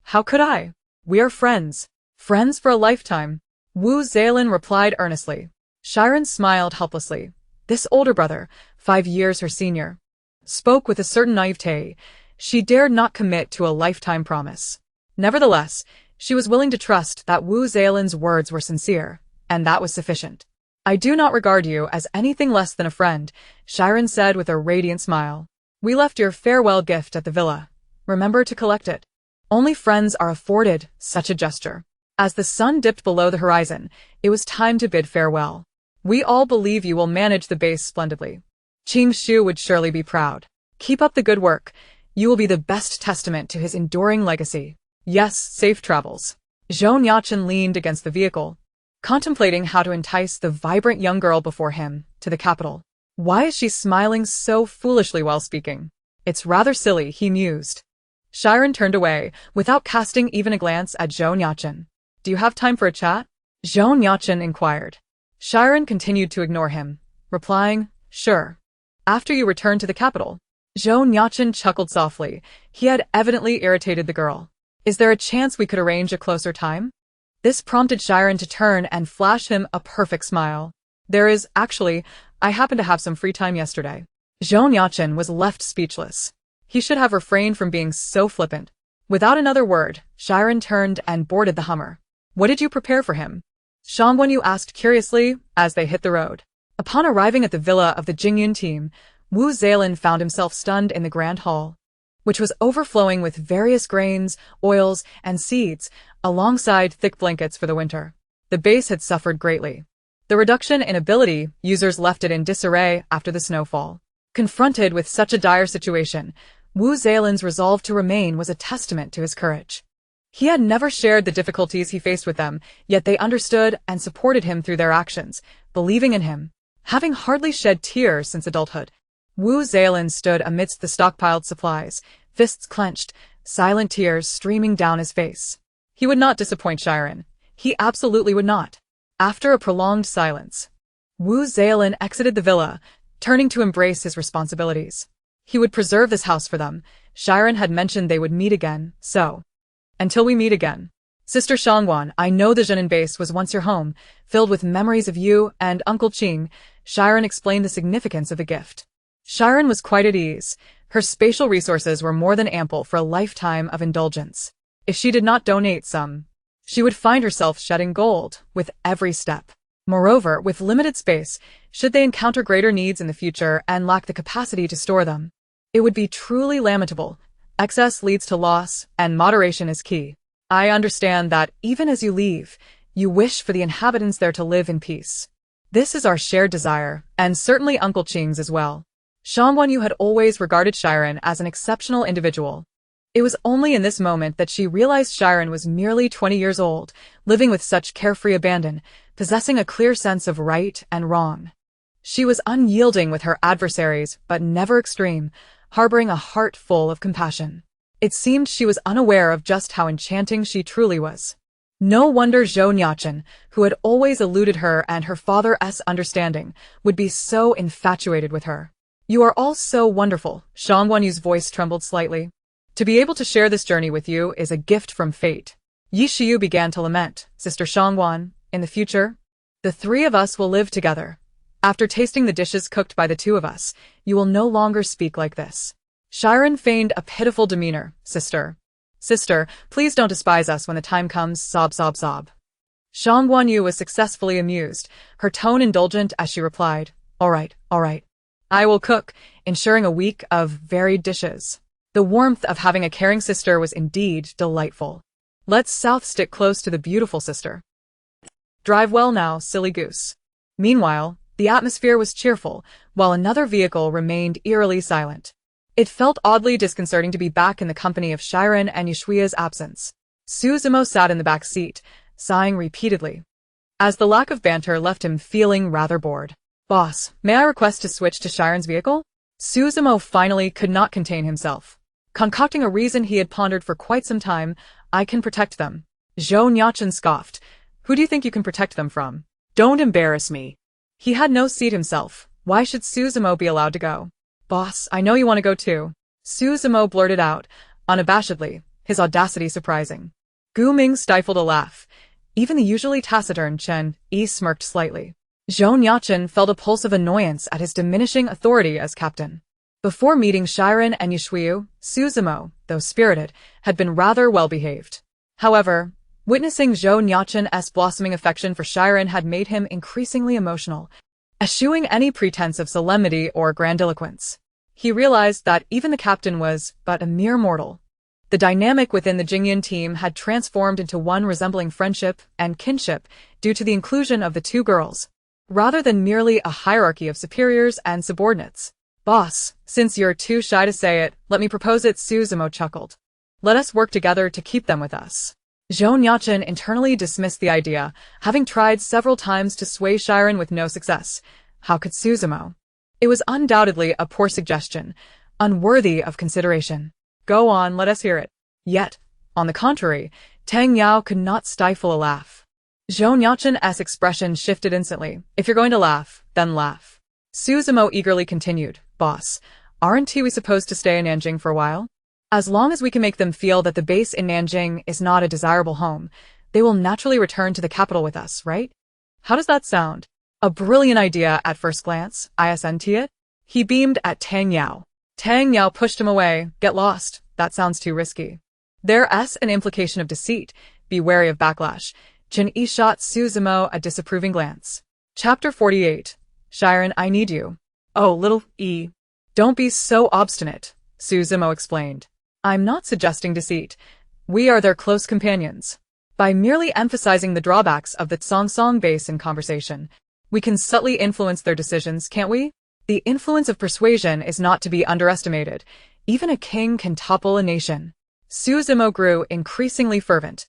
How could I? We are friends. Friends for a lifetime. Wu Zhaolin replied earnestly. Shi Ran smiled helplessly. This older brother, 5 years her senior, spoke with a certain naivete. She dared not commit to a lifetime promise. Nevertheless, she was willing to trust that Wu Zhaolin's words were sincere, and that was sufficient. I do not regard you as anything less than a friend, Shi Ran said with a radiant smile. We left your farewell gift at the villa. Remember to collect it. Only friends are afforded such a gesture. As the sun dipped below the horizon, it was time to bid farewell. We all believe you will manage the base splendidly. Qing Shu would surely be proud. Keep up the good work. You will be the best testament to his enduring legacy. Yes, safe travels. Zhou Nuocheng leaned against the vehicle, contemplating how to entice the vibrant young girl before him to the capital. Why is she smiling so foolishly while speaking? It's rather silly, he mused. Shi Ran turned away, without casting even a glance at Zhou Nuocheng. Do you have time for a chat? Zhou Nuocheng inquired. Shi Ran continued to ignore him, replying, sure. After you return to the capital. Zhou Nuocheng chuckled softly. He had evidently irritated the girl. Is there a chance we could arrange a closer time? This prompted Shi Ran to turn and flash him a perfect smile. There is, actually, I happened to have some free time yesterday. Zhou Nuocheng was left speechless. He should have refrained from being so flippant. Without another word, Shi Ran turned and boarded the Hummer. What did you prepare for him? Shang Guanyu asked curiously as they hit the road. Upon arriving at the villa of the Jingyun team, Wu Zhaolin found himself stunned in the grand hall, which was overflowing with various grains, oils, and seeds, alongside thick blankets for the winter. The base had suffered greatly. The reduction in ability users left it in disarray after the snowfall. Confronted with such a dire situation, Wu Zhaolin's resolve to remain was a testament to his courage. He had never shared the difficulties he faced with them, yet they understood and supported him through their actions, believing in him. Having hardly shed tears since adulthood, Wu Zhaolin stood amidst the stockpiled supplies, fists clenched, silent tears streaming down his face. He would not disappoint Shi Ran. He absolutely would not. After a prolonged silence, Wu Zhaolin exited the villa, turning to embrace his responsibilities. He would preserve this house for them. Shi Ran had mentioned they would meet again, so. Until we meet again. Sister Shangguan, I know the Zhenin base was once your home, filled with memories of you and Uncle Qing. Shi Ran explained the significance of the gift. Shi Ran was quite at ease. Her spatial resources were more than ample for a lifetime of indulgence. If she did not donate some, she would find herself shedding gold with every step. Moreover, with limited space, should they encounter greater needs in the future and lack the capacity to store them, it would be truly lamentable. Excess leads to loss, and moderation is key. I understand that, even as you leave, you wish for the inhabitants there to live in peace. This is our shared desire, and certainly Uncle Qing's as well. Shang Guanyu had always regarded Shi Ran as an exceptional individual. It was only in this moment that she realized Shi Ran was merely 20 years old, living with such carefree abandon, possessing a clear sense of right and wrong. She was unyielding with her adversaries, but never extreme, harboring a heart full of compassion. It seemed she was unaware of just how enchanting she truly was. No wonder Zhou Nuocheng, who had always eluded her and her father's understanding, would be so infatuated with her. You are all so wonderful, Shang Guanyu's voice trembled slightly. To be able to share this journey with you is a gift from fate. Yi Shiyu began to lament, Sister Shangguan, in the future, the three of us will live together. After tasting the dishes cooked by the two of us, you will no longer speak like this. Shi Ran feigned a pitiful demeanor. Sister, please don't despise us when the time comes, sob sob sob. Shang Guanyu was successfully amused, her tone indulgent as she replied, all right. I will cook, ensuring a week of varied dishes. The warmth of having a caring sister was indeed delightful. Let's south stick close to the beautiful sister. Drive well now, silly goose. Meanwhile, the atmosphere was cheerful, while another vehicle remained eerily silent. It felt oddly disconcerting to be back in the company of Shi Ran and Yushui's absence. Suzumo sat in the back seat, sighing repeatedly, as the lack of banter left him feeling rather bored. Boss, may I request to switch to Shi Ran's vehicle? Suzumo finally could not contain himself. Concocting a reason he had pondered for quite some time, I can protect them. Zhou Nuocheng scoffed. Who do you think you can protect them from? Don't embarrass me. He had no seat himself. Why should Suzumo be allowed to go? Boss, I know you want to go too. Suzumo blurted out, unabashedly, his audacity surprising. Gu Ming stifled a laugh. Even the usually taciturn Chen Yi smirked slightly. Zhou Nuocheng felt a pulse of annoyance at his diminishing authority as captain. Before meeting Shi Ran and Yushui, Suzumo, though spirited, had been rather well-behaved. However, witnessing Zhou Nuocheng's blossoming affection for Shi Ran had made him increasingly emotional, eschewing any pretense of solemnity or grandiloquence. He realized that even the captain was but a mere mortal. The dynamic within the Jingyan team had transformed into one resembling friendship and kinship due to the inclusion of the two girls, rather than merely a hierarchy of superiors and subordinates. Boss, since you're too shy to say it, let me propose it, Suzumo chuckled. Let us work together to keep them with us. Zhou Nuocheng internally dismissed the idea, having tried several times to sway Shi Ran with no success. How could Suzumo? It was undoubtedly a poor suggestion, unworthy of consideration. Go on, let us hear it. Yet, on the contrary, Tang Yao could not stifle a laugh. Zhou Nuocheng's expression shifted instantly. If you're going to laugh, then laugh. Suzumo eagerly continued. Boss, aren't we supposed to stay in Nanjing for a while? As long as we can make them feel that the base in Nanjing is not a desirable home, they will naturally return to the capital with us, right? How does that sound? A brilliant idea at first glance, isn't it? He beamed at Tang Yao. Tang Yao pushed him away. Get lost. That sounds too risky. There's an implication of deceit. Be wary of backlash. Chen Yi shot Suzumo a disapproving glance. Chapter 48. Shi Ran, I need you. Oh, little E. Don't be so obstinate, Suzumo explained. I'm not suggesting deceit. We are their close companions. By merely emphasizing the drawbacks of the Song base in conversation, we can subtly influence their decisions, can't we? The influence of persuasion is not to be underestimated. Even a king can topple a nation. Suzumo grew increasingly fervent.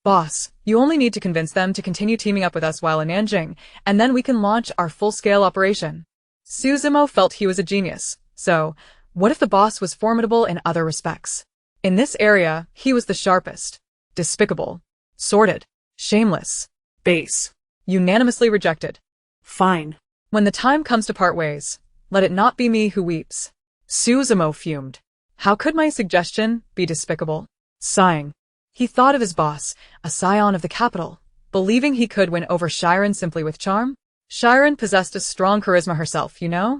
Boss, you only need to convince them to continue teaming up with us while in Nanjing, and then we can launch our full-scale operation. Suzumo felt he was a genius, so what if the boss was formidable in other respects? In this area, he was the sharpest. Despicable. Sordid. Shameless. Base. Unanimously rejected. Fine. When the time comes to part ways, let it not be me who weeps. Suzumo fumed. How could my suggestion be despicable? Sighing. He thought of his boss, a scion of the capital, believing he could win over Shi Ran simply with charm. Shi Ran possessed a strong charisma herself, you know?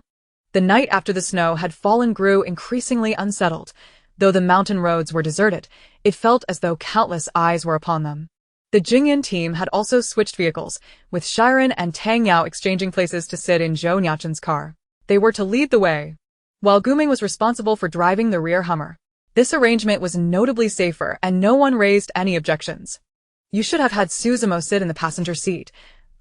The night after the snow had fallen grew increasingly unsettled. Though the mountain roads were deserted, it felt as though countless eyes were upon them. The Jingyan team had also switched vehicles, with Shi Ran and Tang Yao exchanging places to sit in Zhou Nuocheng's car. They were to lead the way, while Gu Ming was responsible for driving the rear Hummer. This arrangement was notably safer, and no one raised any objections. You should have had Suzumo sit in the passenger seat.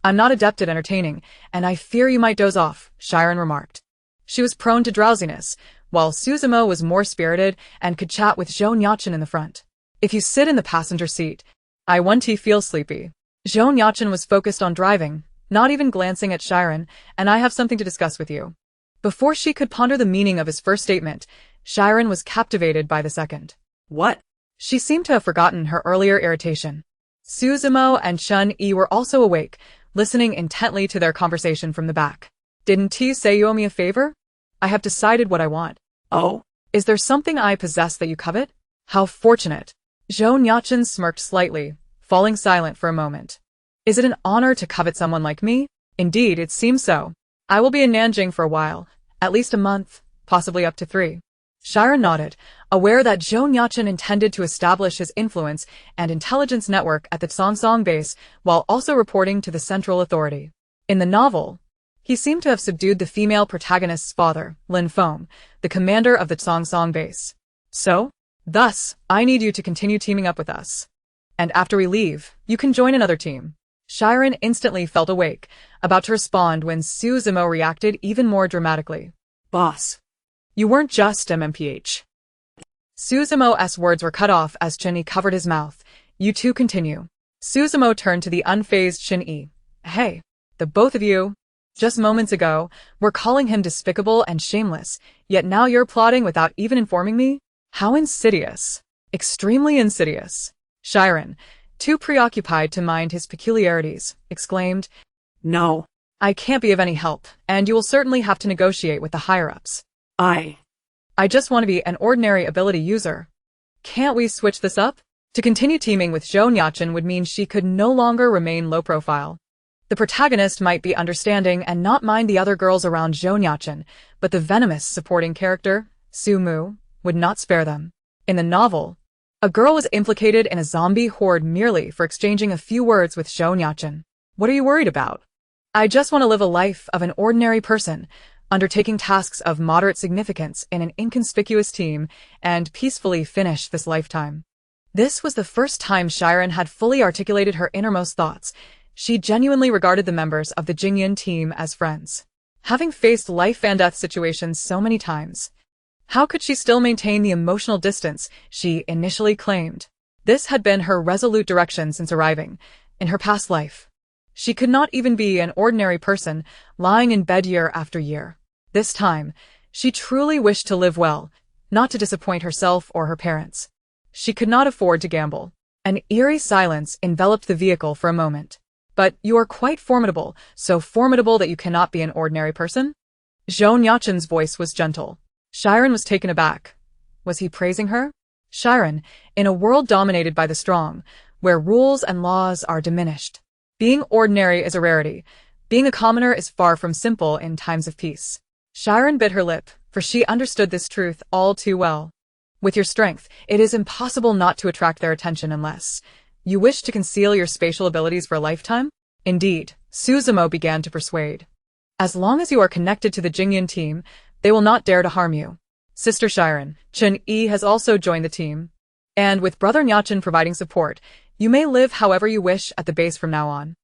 I'm not adept at entertaining, and I fear you might doze off, Shi Ran remarked. She was prone to drowsiness, while Suzumo was more spirited and could chat with Zhou Nuocheng in the front. If you sit in the passenger seat, I want to feel sleepy. Zhou Nuocheng was focused on driving, not even glancing at Shi Ran, and I have something to discuss with you. Before she could ponder the meaning of his first statement, Shi Ran was captivated by the second. What? She seemed to have forgotten her earlier irritation. Suzumo and Chen Yi were also awake, listening intently to their conversation from the back. Didn't he say you owe me a favor? I have decided what I want. Oh? Is there something I possess that you covet? How fortunate. Zhou Nuocheng smirked slightly, falling silent for a moment. Is it an honor to covet someone like me? Indeed, it seems so. I will be in Nanjing for a while, at least a month, possibly up to 3. Shi Ran nodded, aware that Zhou Nuocheng intended to establish his influence and intelligence network at the Song base while also reporting to the central authority. In the novel, he seemed to have subdued the female protagonist's father, Lin Feng, the commander of the Song base. So? Thus, I need you to continue teaming up with us. And after we leave, you can join another team. Shi Ran instantly felt awake, about to respond when Su Zimo reacted even more dramatically. Boss. You weren't just MMPH. Su Zimo's words were cut off as Chen Yi covered his mouth. You two continue. Su Zimo turned to the unfazed Chen Yi. Hey, the both of you. Just moments ago, were calling him despicable and shameless, yet now you're plotting without even informing me? How insidious. Extremely insidious. Shi Ran, too preoccupied to mind his peculiarities, exclaimed, No. I can't be of any help, and you will certainly have to negotiate with the higher-ups. I just want to be an ordinary ability user. Can't we switch this up? To continue teaming with Zhou Nuocheng would mean she could no longer remain low profile. The protagonist might be understanding and not mind the other girls around Zhou Nuocheng, but the venomous supporting character, Su Mu, would not spare them. In the novel, a girl was implicated in a zombie horde merely for exchanging a few words with Zhou Nuocheng. What are you worried about? I just want to live a life of an ordinary person, undertaking tasks of moderate significance in an inconspicuous team, and peacefully finish this lifetime. This was the first time Shi Ran had fully articulated her innermost thoughts. She genuinely regarded the members of the Jingyan team as friends. Having faced life and death situations so many times, how could she still maintain the emotional distance she initially claimed? This had been her resolute direction since arriving. In her past life, she could not even be an ordinary person, lying in bed year after year. This time, she truly wished to live well, not to disappoint herself or her parents. She could not afford to gamble. An eerie silence enveloped the vehicle for a moment. But you are quite formidable, so formidable that you cannot be an ordinary person? Zhou Nuocheng's voice was gentle. Shi Ran was taken aback. Was he praising her? Shi Ran, in a world dominated by the strong, where rules and laws are diminished. Being ordinary is a rarity. Being a commoner is far from simple in times of peace. Shi Ran bit her lip, for she understood this truth all too well. With your strength, it is impossible not to attract their attention unless you wish to conceal your spatial abilities for a lifetime? Indeed, Su Zimo began to persuade. As long as you are connected to the Jingyan team, they will not dare to harm you. Sister Shi Ran, Chen Yi has also joined the team. And with Brother Nuocheng providing support, you may live however you wish at the base from now on.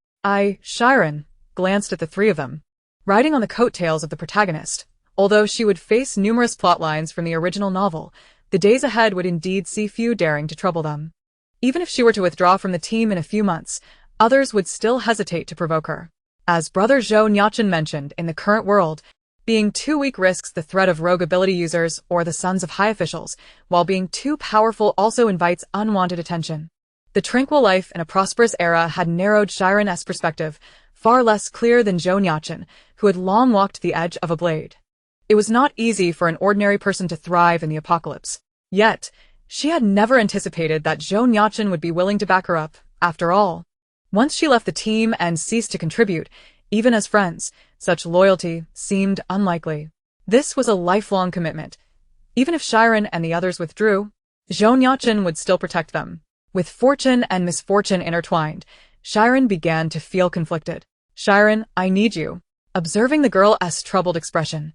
Shi Ran, glanced at the three of them. Riding on the coattails of the protagonist, although she would face numerous plot lines from the original novel, the days ahead would indeed see few daring to trouble them. Even if she were to withdraw from the team in a few months, others would still hesitate to provoke her. As Brother Zhou Nuocheng mentioned, in the current world, being too weak risks the threat of rogue ability users or the sons of high officials, while being too powerful also invites unwanted attention. The tranquil life in a prosperous era had narrowed Shi Ran's perspective, far less clear than Zhou Nuocheng, who had long walked the edge of a blade. It was not easy for an ordinary person to thrive in the apocalypse. Yet, she had never anticipated that Zhou Nuocheng would be willing to back her up, after all. Once she left the team and ceased to contribute, even as friends, such loyalty seemed unlikely. This was a lifelong commitment. Even if Shi Ran and the others withdrew, Zhou Nuocheng would still protect them. With fortune and misfortune intertwined, Shi Ran began to feel conflicted. Shi Ran, I need you. Observing the girl's troubled expression,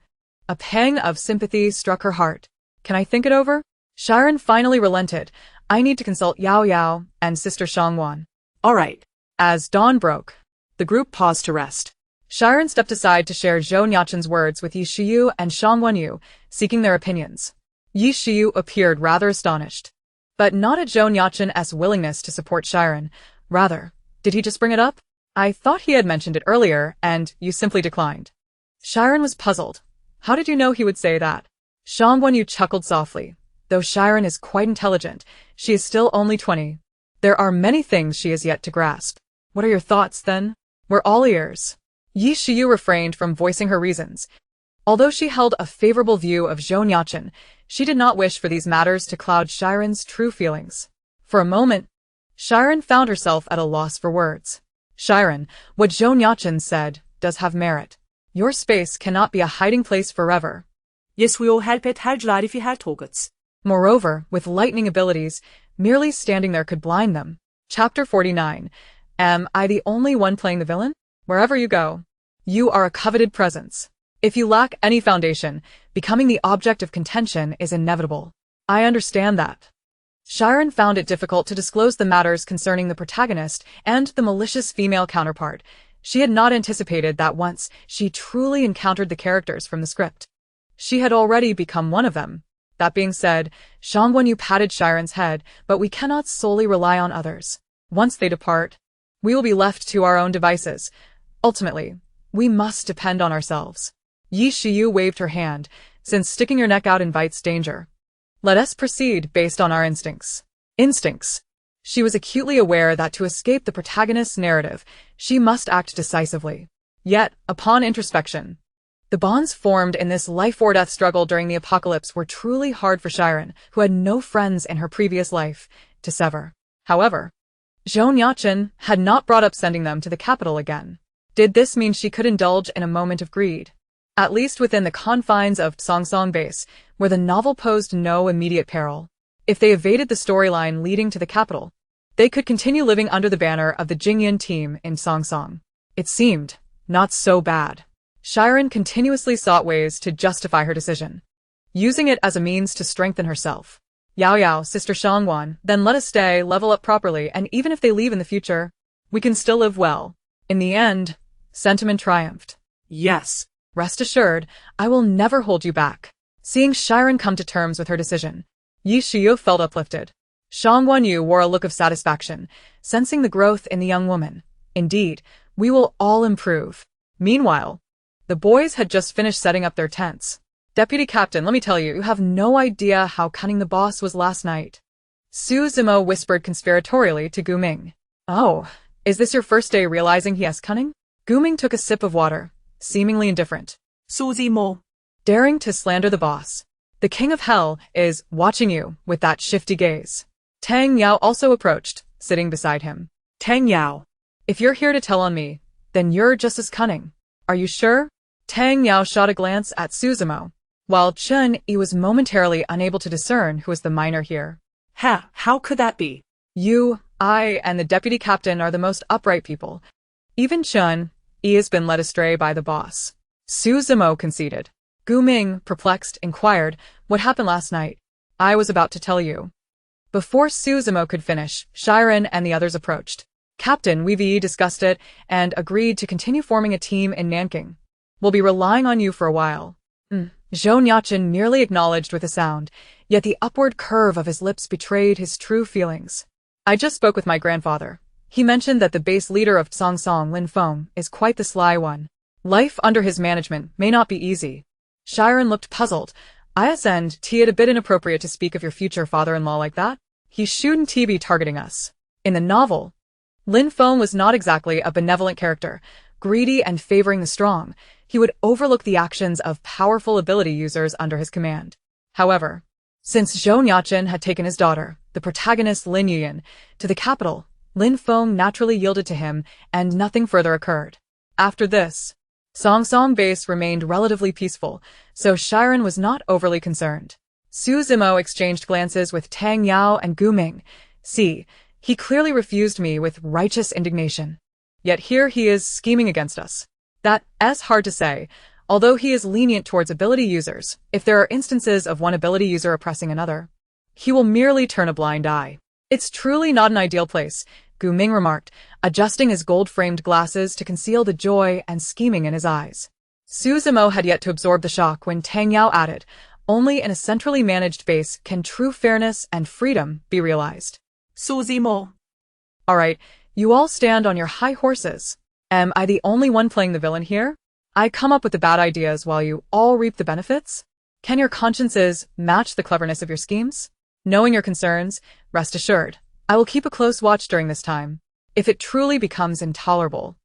a pang of sympathy struck her heart. Can I think it over? Shi Ran finally relented. I need to consult Yao Yao and Sister Shangwan. All right. As dawn broke, The group paused to rest. Shi Ran stepped aside to share Zhou Nuocheng's words with Yi Shiyu and Shangwan Yu, seeking their opinions. Yi Shiyu appeared rather astonished. But not at Zhou Nuocheng's willingness to support Shi Ran. Rather, did he just bring it up? I thought he had mentioned it earlier, and you simply declined. Shi Ran was puzzled. How did you know he would say that? Shangwan Yu chuckled softly. Though Shi Ran is quite intelligent, she is still only 20. There are many things she has yet to grasp. What are your thoughts, then? We're all ears. Yi Shiyu refrained from voicing her reasons. Although she held a favorable view of Zhou Nuocheng, she did not wish for these matters to cloud Shi Ran's true feelings. For a moment, Shi Ran found herself at a loss for words. Shi Ran, what Zhou Nuocheng said does have merit. Your space cannot be a hiding place forever. Yes, we all help at Hajlarifi her targets. Moreover, with lightning abilities, merely standing there could blind them. Chapter 49. Am I the only one playing the villain? Wherever you go, you are a coveted presence. If you lack any foundation, becoming the object of contention is inevitable. I understand that. Shi Ran found it difficult to disclose the matters concerning the protagonist and the malicious female counterpart. She had not anticipated that once she truly encountered the characters from the script, she had already become one of them. That being said, Zhou Nuocheng patted Shi Ran's head, but we cannot solely rely on others. Once they depart, we will be left to our own devices. Ultimately, we must depend on ourselves. Yi Shiyu waved her hand, since sticking your neck out invites danger. Let us proceed based on our instincts. Instincts. She was acutely aware that to escape the protagonist's narrative, she must act decisively. Yet, upon introspection, the bonds formed in this life-or-death struggle during the apocalypse were truly hard for Shi Ran, who had no friends in her previous life, to sever. However, Zhou Nuocheng had not brought up sending them to the capital again. Did this mean she could indulge in a moment of greed? At least within the confines of Songsong Base, where the novel posed no immediate peril. If they evaded the storyline leading to the capital, they could continue living under the banner of the Jingyan team in Songsong. It seemed not so bad. Shi Ran continuously sought ways to justify her decision, using it as a means to strengthen herself. Yao, Sister Shangwan, then let us stay, level up properly, and even if they leave in the future, we can still live well. In the end, sentiment triumphed. Yes. Rest assured, I will never hold you back. Seeing Shi Ran come to terms with her decision, Yi Shiyu felt uplifted. Shangwan Yu wore a look of satisfaction, sensing the growth in the young woman. Indeed, we will all improve. Meanwhile, the boys had just finished setting up their tents. Deputy Captain, let me tell you, you have no idea how cunning the boss was last night. Su Zimo whispered conspiratorially to Gu Ming. Oh, is this your first day realizing he has cunning? Gu Ming took a sip of water, seemingly indifferent. Su Zimo. Daring to slander the boss. The King of Hell is watching you with that shifty gaze. Tang Yao also approached, sitting beside him. Tang Yao. If you're here to tell on me, then you're just as cunning. Are you sure? Tang Yao shot a glance at Suzumo, while Chun Yi was momentarily unable to discern who was the minor here. How could that be? You, I, and the deputy captain are the most upright people. Even Chun Yi has been led astray by the boss. Suzumo conceded. Gu Ming, perplexed, inquired, what happened last night? I was about to tell you. Before Suzumo could finish, Shi Ran and the others approached. Captain, we discussed it and agreed to continue forming a team in Nanking. We'll be relying on you for a while. Zhou Nuocheng merely acknowledged with a sound, yet the upward curve of his lips betrayed his true feelings. I just spoke with my grandfather. He mentioned that the base leader of Songsong, Lin Feng, is quite the sly one. Life under his management may not be easy. Shi Ran looked puzzled. Isn't it a bit inappropriate to speak of your future father-in-law like that? He shouldn't be targeting us. In the novel, Lin Feng was not exactly a benevolent character, greedy and favoring the strong. He would overlook the actions of powerful ability users under his command. However, since Zhou Nuocheng had taken his daughter, the protagonist Lin Yuyan, to the capital, Lin Feng naturally yielded to him, and nothing further occurred. After this, Songsong Base remained relatively peaceful, so Shi Ran was not overly concerned. Su Zimo exchanged glances with Tang Yao and Gu Ming. See, he clearly refused me with righteous indignation. Yet here he is scheming against us. That's hard to say, although he is lenient towards ability users. If there are instances of one ability user oppressing another, he will merely turn a blind eye. It's truly not an ideal place, Gu Ming remarked, adjusting his gold-framed glasses to conceal the joy and scheming in his eyes. Su Zimo had yet to absorb the shock when Tang Yao added, only in a centrally managed base can true fairness and freedom be realized. Su Zimo. All right, you all stand on your high horses. Am I the only one playing the villain here? I come up with the bad ideas while you all reap the benefits? Can your consciences match the cleverness of your schemes? Knowing your concerns, rest assured, I will keep a close watch during this time. If it truly becomes intolerable,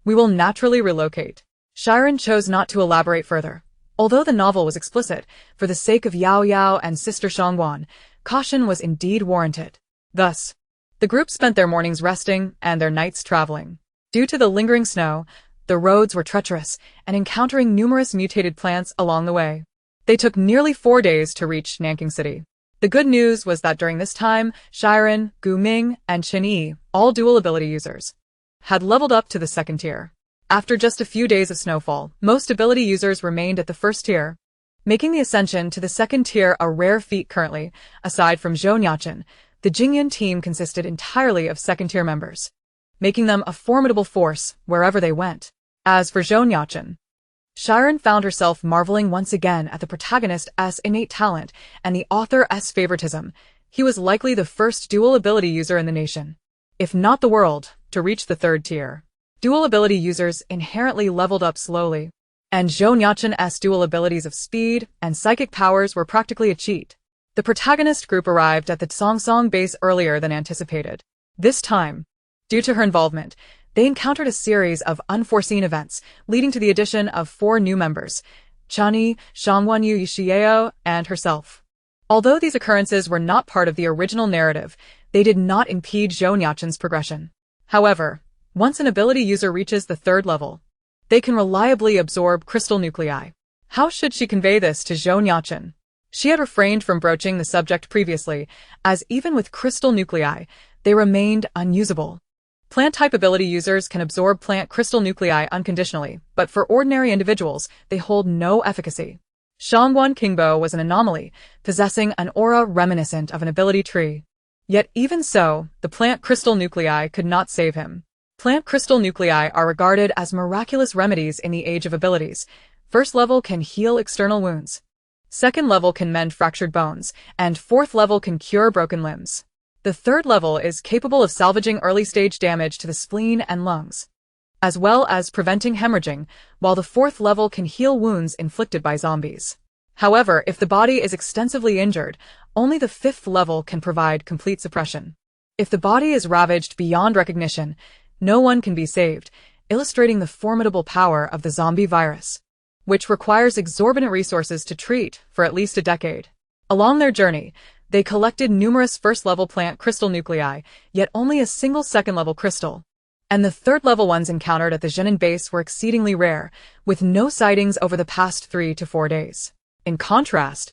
we will naturally relocate. Shi Ran chose not to elaborate further. Although the novel was explicit, for the sake of Yao and Sister Shangwan, caution was indeed warranted. Thus, the group spent their mornings resting and their nights traveling. Due to the lingering snow, the roads were treacherous and encountering numerous mutated plants along the way. They took nearly 4 days to reach Nanking City. The good news was that during this time, Shi Ran, Gu Ming, and Chen Yi, all dual ability users, had leveled up to the 2nd tier. After just a few days of snowfall, most ability users remained at the 1st tier. making the ascension to the second tier a rare feat currently. Aside from Zhou Nuocheng, the Jingyan team consisted entirely of second-tier members, making them a formidable force wherever they went. As for Zhou Nuocheng, Shi Ran found herself marveling once again at the protagonist's innate talent and the author's favoritism. He was likely the first dual ability user in the nation, if not the world, to reach the third tier. Dual ability users inherently leveled up slowly, and Zhou Nuocheng's dual abilities of speed and psychic powers were practically a cheat. The protagonist group arrived at the Song base earlier than anticipated. This time, due to her involvement, they encountered a series of unforeseen events, leading to the addition of 4 new members, Chani, Shangwanyu Yishieo, and herself. Although these occurrences were not part of the original narrative, they did not impede Zhou Nuocheng's progression. However, once an ability user reaches the 3rd level, they can reliably absorb crystal nuclei. How should she convey this to Zhou Nuocheng? She had refrained from broaching the subject previously, as even with crystal nuclei, they remained unusable. Plant-type ability users can absorb plant crystal nuclei unconditionally, but for ordinary individuals, they hold no efficacy. Shangwan Kingbo was an anomaly, possessing an aura reminiscent of an ability tree. Yet even so, the plant crystal nuclei could not save him. Plant crystal nuclei are regarded as miraculous remedies in the age of abilities. First level can heal external wounds. Second level can mend fractured bones, and fourth level can cure broken limbs. The third level is capable of salvaging early-stage damage to the spleen and lungs, as well as preventing hemorrhaging, while the fourth level can heal wounds inflicted by zombies. However, if the body is extensively injured, only the fifth level can provide complete suppression. If the body is ravaged beyond recognition, no one can be saved, illustrating the formidable power of the zombie virus, which requires exorbitant resources to treat for at least a decade. Along their journey, they collected numerous first-level plant crystal nuclei, yet only a single second-level crystal. And the third-level ones encountered at the Zhenan base were exceedingly rare, with no sightings over the past 3 to 4 days. In contrast,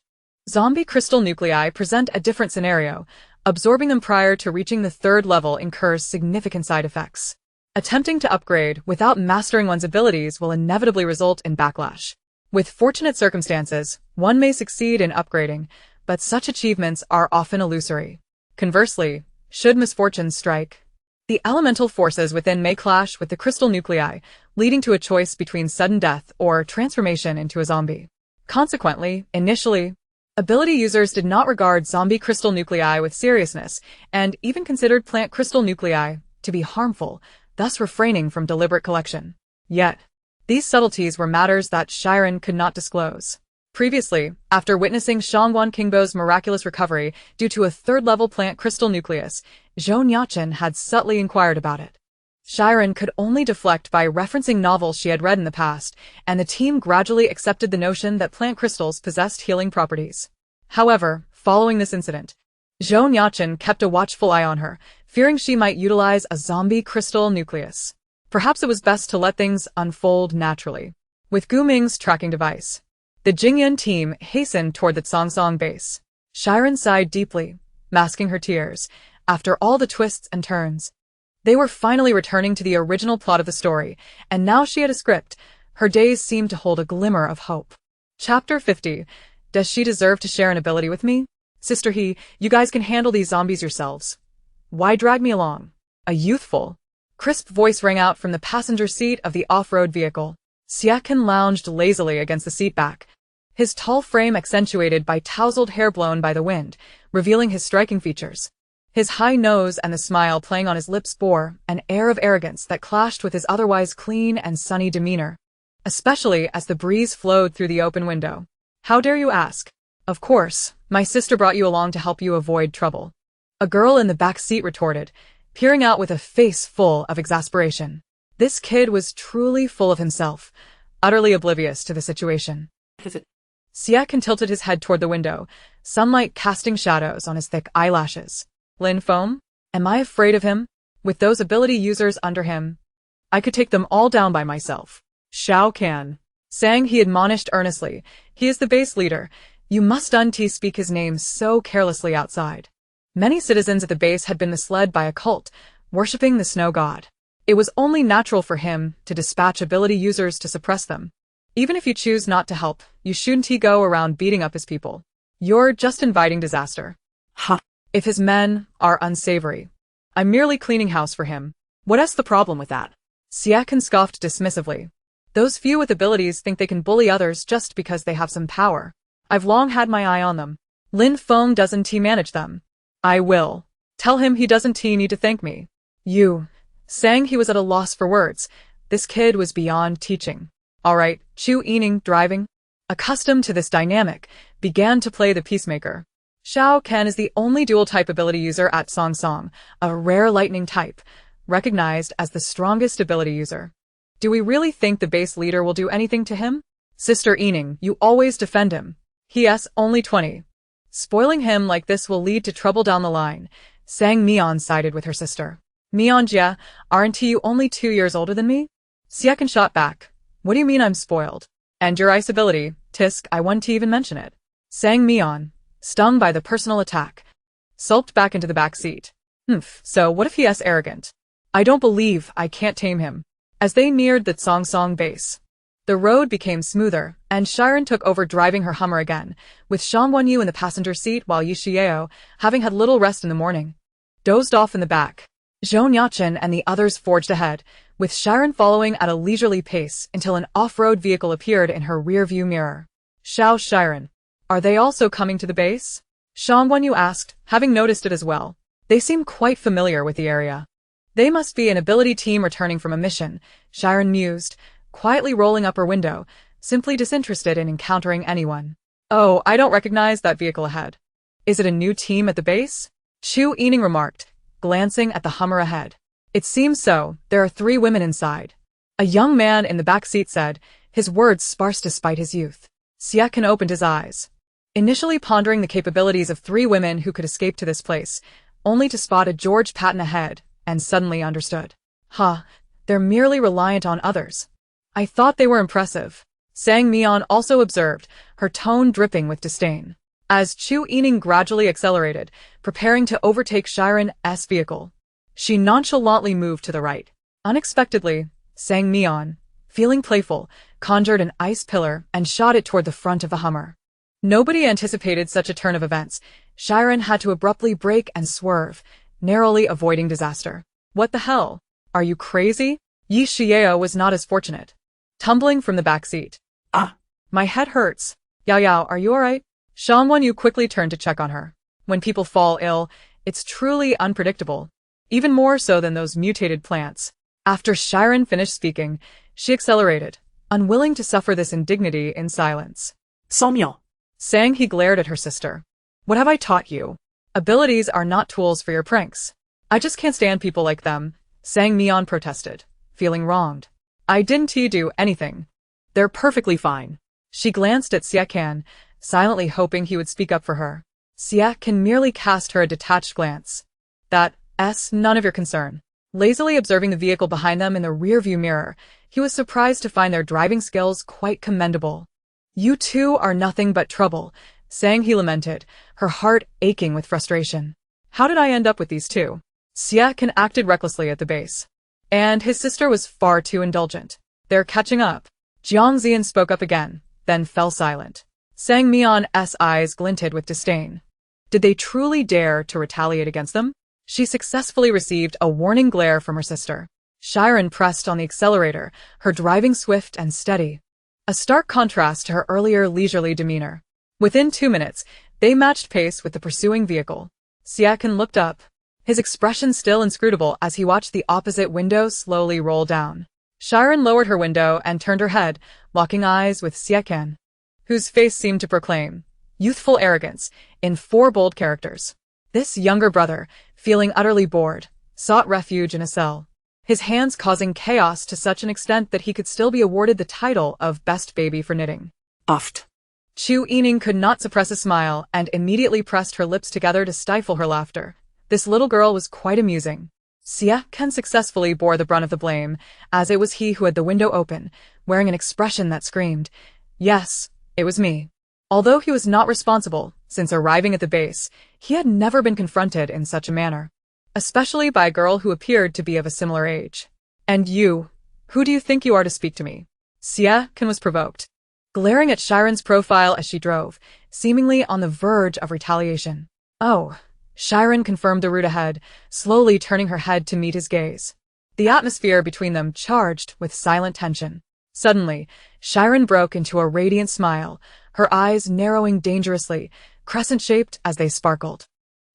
zombie crystal nuclei present a different scenario. Absorbing them prior to reaching the third level incurs significant side effects. Attempting to upgrade without mastering one's abilities will inevitably result in backlash. With fortunate circumstances, one may succeed in upgrading, but such achievements are often illusory. Conversely, should misfortune strike, the elemental forces within may clash with the crystal nuclei, leading to a choice between sudden death or transformation into a zombie. Consequently, initially, ability users did not regard zombie crystal nuclei with seriousness, and even considered plant crystal nuclei to be harmful, thus refraining from deliberate collection. Yet, these subtleties were matters that Shi Ran could not disclose. Previously, after witnessing Shangwan Kingbo's miraculous recovery due to a third-level plant crystal nucleus, Zhou Nuocheng had subtly inquired about it. Shi Ran could only deflect by referencing novels she had read in the past, and the team gradually accepted the notion that plant crystals possessed healing properties. However, following this incident, Zhou Nuocheng kept a watchful eye on her, fearing she might utilize a zombie crystal nucleus. Perhaps it was best to let things unfold naturally. With Gu Ming's tracking device, the Jingyan team hastened toward the Song base. Shi Ran sighed deeply, masking her tears. After all the twists and turns, they were finally returning to the original plot of the story, and now she had a script. Her days seemed to hold a glimmer of hope. Chapter 50. Does she deserve to share an ability with me? Sister He, you guys can handle these zombies yourselves. Why drag me along? A youthful, crisp voice rang out from the passenger seat of the off-road vehicle. Siakan lounged lazily against the seat back, his tall frame accentuated by tousled hair blown by the wind, revealing his striking features. His high nose and the smile playing on his lips bore an air of arrogance that clashed with his otherwise clean and sunny demeanor, especially as the breeze flowed through the open window. How dare you ask? Of course, my sister brought you along to help you avoid trouble. A girl in the back seat retorted, peering out with a face full of exasperation. This kid was truly full of himself, utterly oblivious to the situation. Siakan tilted his head toward the window, sunlight casting shadows on his thick eyelashes. Lin Foam? Am I afraid of him? With those ability users under him, I could take them all down by myself. Shao Kan. Sang he admonished earnestly. He is the base leader. You must speak his name so carelessly outside. Many citizens at the base had been misled by a cult, worshipping the snow god. It was only natural for him to dispatch ability users to suppress them. Even if you choose not to help, you shouldn't go around beating up his people. You're just inviting disaster. Ha. If his men are unsavory, I'm merely cleaning house for him. What's the problem with that? Siakan scoffed dismissively. Those few with abilities think they can bully others just because they have some power. I've long had my eye on them. Lin Feng doesn't manage them. I will. Tell him he doesn't need to thank me. You. Saying he was at a loss for words. This kid was beyond teaching. All right, Chu Yining, driving, accustomed to this dynamic, began to play the peacemaker. Xiao Ken is the only dual-type ability user at Song Song, a rare lightning type, recognized as the strongest ability user. Do we really think the base leader will do anything to him? Sister Yining, you always defend him. He.s. only 20. Spoiling him like this will lead to trouble down the line. Sang Mian sided with her sister. Mian Jia, aren't you only 2 years older than me? Siakan shot back. What do you mean I'm spoiled? And your ice ability, Tisk, I want to even mention it. Sang Mian, stung by the personal attack, sulked back into the back seat. So what if he's arrogant? I don't believe I can't tame him. As they neared the Song Song base, the road became smoother, and Shi Ran took over driving her Hummer again, with Shang Wenyu in the passenger seat while Yu Xiao, having had little rest in the morning, dozed off in the back. Zhou Nuocheng and the others forged ahead, with Shi Ran following at a leisurely pace until an off-road vehicle appeared in her rear-view mirror. Shi Ran, are they also coming to the base? Shang Wenyu asked, having noticed it as well. They seem quite familiar with the area. They must be an ability team returning from a mission, Shi Ran mused, quietly rolling up her window, simply disinterested in encountering anyone. Oh, I don't recognize that vehicle ahead. Is it a new team at the base? Chu Yining remarked, glancing at the Hummer ahead. It seems so. There are 3 women inside. A young man in the back seat said, his words sparse despite his youth. Siakan opened his eyes, initially pondering the capabilities of 3 women who could escape to this place, only to spot a George Patton ahead, and suddenly understood. They're merely reliant on others. I thought they were impressive. Sang Mian also observed, her tone dripping with disdain. As Chu Yining gradually accelerated, preparing to overtake Shi Ran's vehicle, she nonchalantly moved to the right. Unexpectedly, Sang Mian, feeling playful, conjured an ice pillar and shot it toward the front of the Hummer. Nobody anticipated such a turn of events. Shi Ran had to abruptly brake and swerve, narrowly avoiding disaster. What the hell? Are you crazy? Yi Xiao was not as fortunate, tumbling from the back seat. My head hurts. Yao Yao, are you alright? Shang Wenyu quickly turned to check on her. When people fall ill, it's truly unpredictable. Even more so than those mutated plants. After Shi Ran finished speaking, she accelerated, unwilling to suffer this indignity in silence. Somyo. Saying he glared at her sister. What have I taught you? Abilities are not tools for your pranks. I just can't stand people like them, Sang Mian protested, feeling wronged. I didn't do anything. They're perfectly fine. She glanced at Siakan, silently hoping he would speak up for her. Siakan merely cast her a detached glance. That's none of your concern. Lazily observing the vehicle behind them in the rearview mirror, he was surprised to find their driving skills quite commendable. You two are nothing but trouble, Sang he lamented, her heart aching with frustration. How did I end up with these two? Siakan acted recklessly at the base. And his sister was far too indulgent. They're catching up. Jiang Zian spoke up again, then fell silent. Sang Mian's eyes glinted with disdain. Did they truly dare to retaliate against them? She successfully received a warning glare from her sister. Shi Ran pressed on the accelerator, her driving swift and steady. A stark contrast to her earlier leisurely demeanor. Within 2 minutes, they matched pace with the pursuing vehicle. Siakan looked up, his expression still inscrutable as he watched the opposite window slowly roll down. Shi Ran lowered her window and turned her head, locking eyes with Siakan, whose face seemed to proclaim youthful arrogance in 4 bold characters. This younger brother, feeling utterly bored, sought refuge in a cell, his hands causing chaos to such an extent that he could still be awarded the title of best baby for knitting. Uffed. Chu Yining could not suppress a smile and immediately pressed her lips together to stifle her laughter. This little girl was quite amusing. Siakan successfully bore the brunt of the blame, as it was he who had the window open, wearing an expression that screamed, "Yes, it was me." Although he was not responsible, since arriving at the base, he had never been confronted in such a manner, especially by a girl who appeared to be of a similar age. "And you, who do you think you are to speak to me?" Xie Ken was provoked, glaring at Shi Ran's profile as she drove, seemingly on the verge of retaliation. Oh, Shi Ran confirmed the route ahead, slowly turning her head to meet his gaze. The atmosphere between them charged with silent tension. Suddenly, Shi Ran broke into a radiant smile, her eyes narrowing dangerously, crescent-shaped as they sparkled.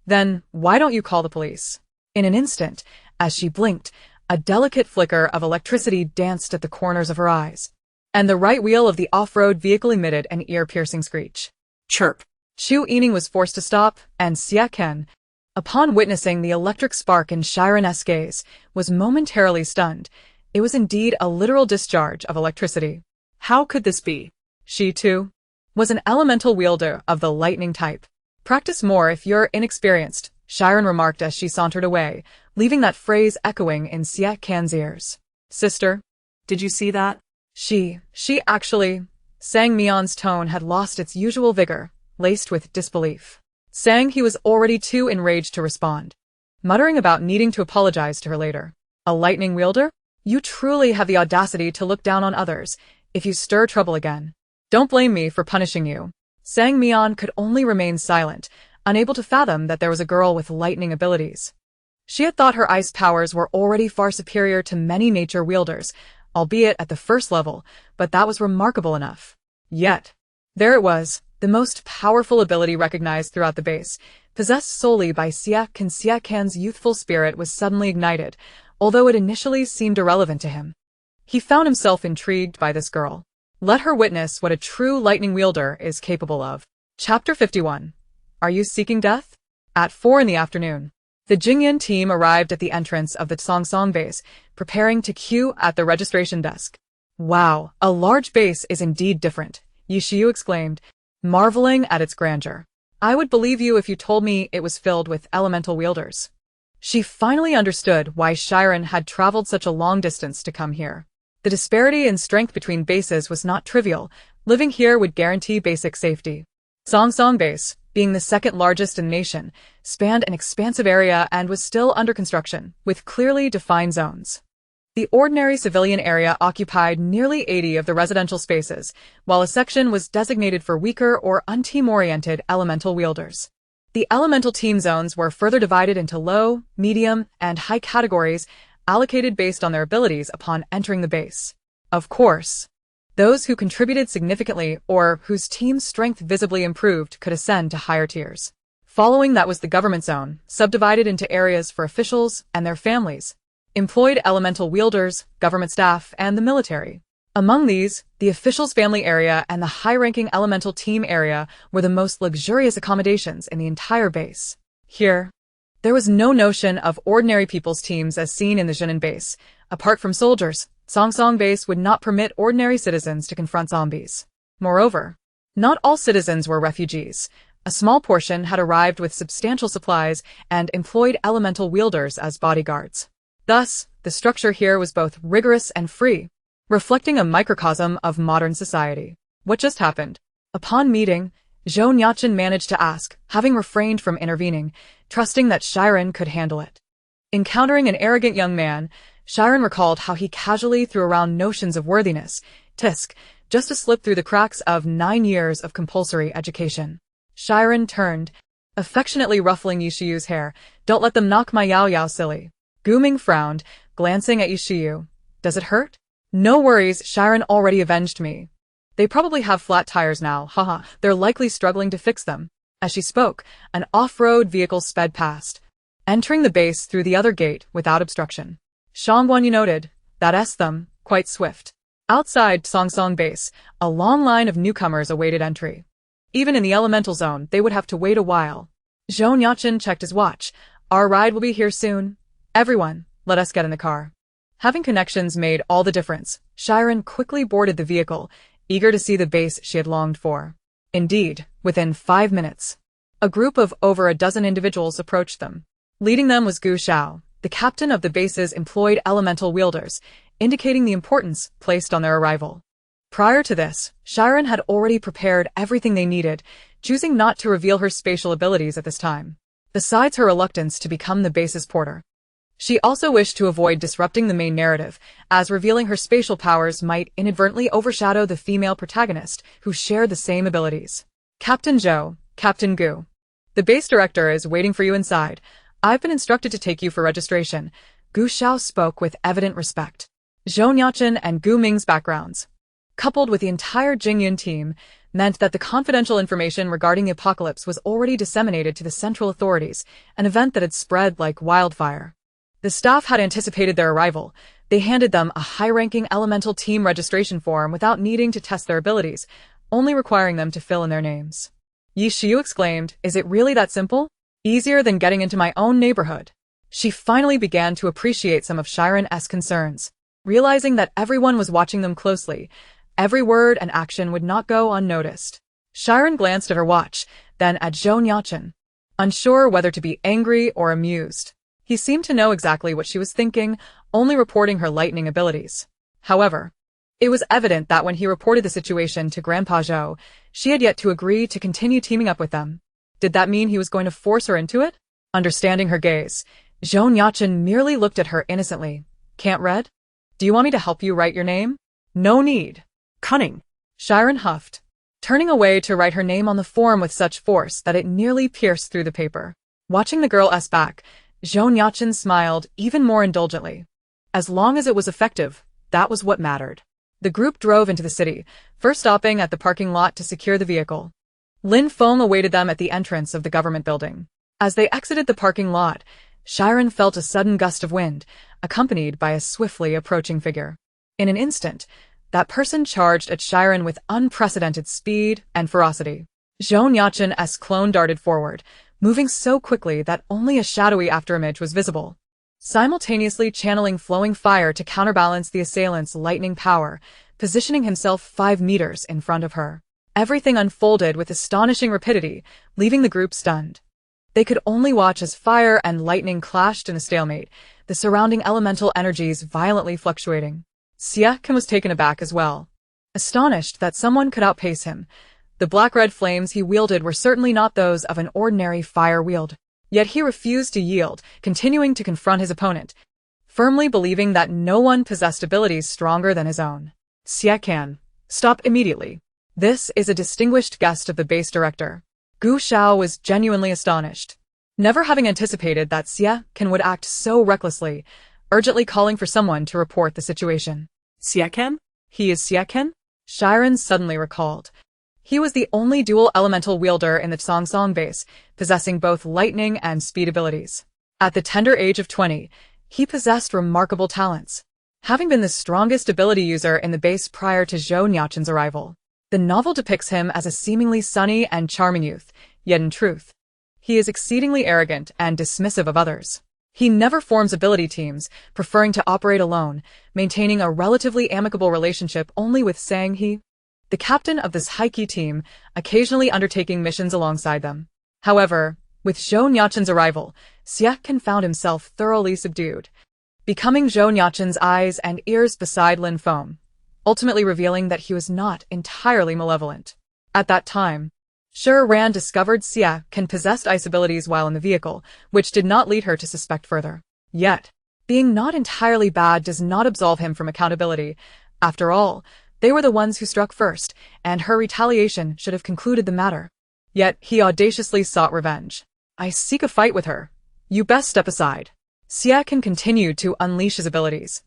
Then, why don't you call the police? In an instant, as she blinked, a delicate flicker of electricity danced at the corners of her eyes, and the right wheel of the off-road vehicle emitted an ear-piercing screech. Chirp. Xu Yining was forced to stop, and Xie Ken, upon witnessing the electric spark in Shi Ran's gaze, was momentarily stunned. It was indeed a literal discharge of electricity. How could this be? She, too, was an elemental wielder of the lightning type. Practice more if you're inexperienced, Shi Ran remarked as she sauntered away, leaving that phrase echoing in Xie Ken's ears. Sister, Did you see that? She actually, Sang Mion's tone had lost its usual vigor, laced with disbelief. Sang he was already too enraged to respond, muttering about needing to apologize to her later. A lightning wielder? You truly have the audacity to look down on others if you stir trouble again. Don't blame me for punishing you. Sang Mion could only remain silent, unable to fathom that there was a girl with lightning abilities. She had thought her ice powers were already far superior to many nature wielders, albeit at the first level, but that was remarkable enough. Yet, there it was, the most powerful ability recognized throughout the base, possessed solely by Xie Ken. Xie Ken's youthful spirit was suddenly ignited, although it initially seemed irrelevant to him. He found himself intrigued by this girl. Let her witness what a true lightning wielder is capable of. Chapter 51. Are you seeking death? At 4 in the afternoon, the Jingyan team arrived at the entrance of the Songsong base, preparing to queue at the registration desk. Wow, a large base is indeed different, Yishiyu exclaimed, marveling at its grandeur. I would believe you if you told me it was filled with elemental wielders. She finally understood why Shi Ran had traveled such a long distance to come here. The disparity in strength between bases was not trivial. Living here would guarantee basic safety. Songsong Base, being the second largest in the nation, spanned an expansive area and was still under construction, with clearly defined zones. The ordinary civilian area occupied nearly 80 of the residential spaces, while a section was designated for weaker or unteam-oriented elemental wielders. The elemental team zones were further divided into low, medium, and high categories, allocated based on their abilities upon entering the base. Of course, those who contributed significantly or whose team's strength visibly improved could ascend to higher tiers. Following that was the government zone, subdivided into areas for officials and their families, employed elemental wielders, government staff, and the military. Among these, the officials' family area and the high-ranking elemental team area were the most luxurious accommodations in the entire base. Here, there was no notion of ordinary people's teams as seen in the Zhenan base. Apart from soldiers, Songsong Base would not permit ordinary citizens to confront zombies. Moreover, not all citizens were refugees. A small portion had arrived with substantial supplies and employed elemental wielders as bodyguards. Thus, the structure here was both rigorous and free, reflecting a microcosm of modern society. What just happened? Upon meeting, Zhou Nuocheng managed to ask, having refrained from intervening, trusting that Shi Ran could handle it. Encountering an arrogant young man, Shi Ran recalled how he casually threw around notions of worthiness, tisk, just to slip through the cracks of 9 years of compulsory education. Shi Ran turned, affectionately ruffling Yishiyu's hair. Don't let them knock my Yao Yao silly. Gu Ming frowned, glancing at Yishiyu. Does it hurt? No worries, Shi Ran already avenged me. They probably have flat tires now, haha, they're likely struggling to fix them. As she spoke, an off-road vehicle sped past, entering the base through the other gate without obstruction. Shangguanyu noted, that's them, quite swift. Outside Songsong Base, a long line of newcomers awaited entry. Even in the elemental zone, they would have to wait a while. Zhou Nuocheng checked his watch. Our ride will be here soon. Everyone, let us get in the car. Having connections made all the difference, Shi Ran quickly boarded the vehicle, eager to see the base she had longed for. Indeed, within 5 minutes, a group of over a dozen individuals approached them. Leading them was Gu Xiao, the captain of the base's employed elemental wielders, indicating the importance placed on their arrival. Prior to this, Shi Ran had already prepared everything they needed, choosing not to reveal her spatial abilities at this time. Besides her reluctance to become the base's porter, She also wished to avoid disrupting the main narrative, as revealing her spatial powers might inadvertently overshadow the female protagonist, who shared the same abilities. Captain Zhou, Captain Gu. The base director is waiting for you inside. I've been instructed to take you for registration. Gu Xiao spoke with evident respect. Zhou Nuocheng and Gu Ming's backgrounds, coupled with the entire Jingyun team, meant that the confidential information regarding the apocalypse was already disseminated to the central authorities, an event that had spread like wildfire. The staff had anticipated their arrival. They handed them a high-ranking elemental team registration form without needing to test their abilities, only requiring them to fill in their names. Yi Shiyu exclaimed, "Is it really that simple? Easier than getting into my own neighborhood." She finally began to appreciate some of Shi Ran's concerns. Realizing that everyone was watching them closely, every word and action would not go unnoticed. Shi Ran glanced at her watch, then at Zhou Nuocheng, unsure whether to be angry or amused. He seemed to know exactly what she was thinking, only reporting her lightning abilities. However, it was evident that when he reported the situation to Grandpa Zhou, she had yet to agree to continue teaming up with them. Did that mean he was going to force her into it? Understanding her gaze, Zhou Nuocheng merely looked at her innocently. "Can't read? Do you want me to help you write your name?" "No need." Cunning. Shi Ran huffed, turning away to write her name on the form with such force that it nearly pierced through the paper. Watching the girl's back, Zhou Nuocheng smiled even more indulgently. As long as it was effective, that was what mattered. The group drove into the city, first stopping at the parking lot to secure the vehicle. Lin Feng awaited them at the entrance of the government building. As they exited the parking lot, Shi Ran felt a sudden gust of wind, accompanied by a swiftly approaching figure. In an instant, that person charged at Shi Ran with unprecedented speed and ferocity. Zhou Nuocheng's clone darted forward, moving so quickly that only a shadowy afterimage was visible, simultaneously channeling flowing fire to counterbalance the assailant's lightning power, positioning himself 5 meters in front of her. Everything unfolded with astonishing rapidity, leaving the group stunned. They could only watch as fire and lightning clashed in a stalemate, the surrounding elemental energies violently fluctuating. Xie Ken was taken aback as well, astonished that someone could outpace him. The black-red flames he wielded were certainly not those of an ordinary fire wield. Yet he refused to yield, continuing to confront his opponent, firmly believing that no one possessed abilities stronger than his own. "Xie Ken, stop immediately. This is a distinguished guest of the base director." Gu Xiao was genuinely astonished, never having anticipated that Xie Ken would act so recklessly, urgently calling for someone to report the situation. Xie Ken? He is Xie Ken? Shi Ran suddenly recalled. He was the only dual elemental wielder in the Song base, possessing both lightning and speed abilities. At the tender age of 20, he possessed remarkable talents, having been the strongest ability user in the base prior to Zhou Nuocheng's arrival. The novel depicts him as a seemingly sunny and charming youth, yet in truth, he is exceedingly arrogant and dismissive of others. He never forms ability teams, preferring to operate alone, maintaining a relatively amicable relationship only with Sang He, the captain of this high-key team, occasionally undertaking missions alongside them. However, with Zhou Nuocheng's arrival, Xie Ken found himself thoroughly subdued, becoming Zhou Nuocheng's eyes and ears beside Lin Feng, ultimately revealing that he was not entirely malevolent. At that time, Shi Ran discovered Xie Ken possessed ice abilities while in the vehicle, which did not lead her to suspect further. Yet, being not entirely bad does not absolve him from accountability. After all, they were the ones who struck first, and her retaliation should have concluded the matter. Yet he audaciously sought revenge. "I seek a fight with her. You best step aside." Xie Ken continued to unleash his abilities,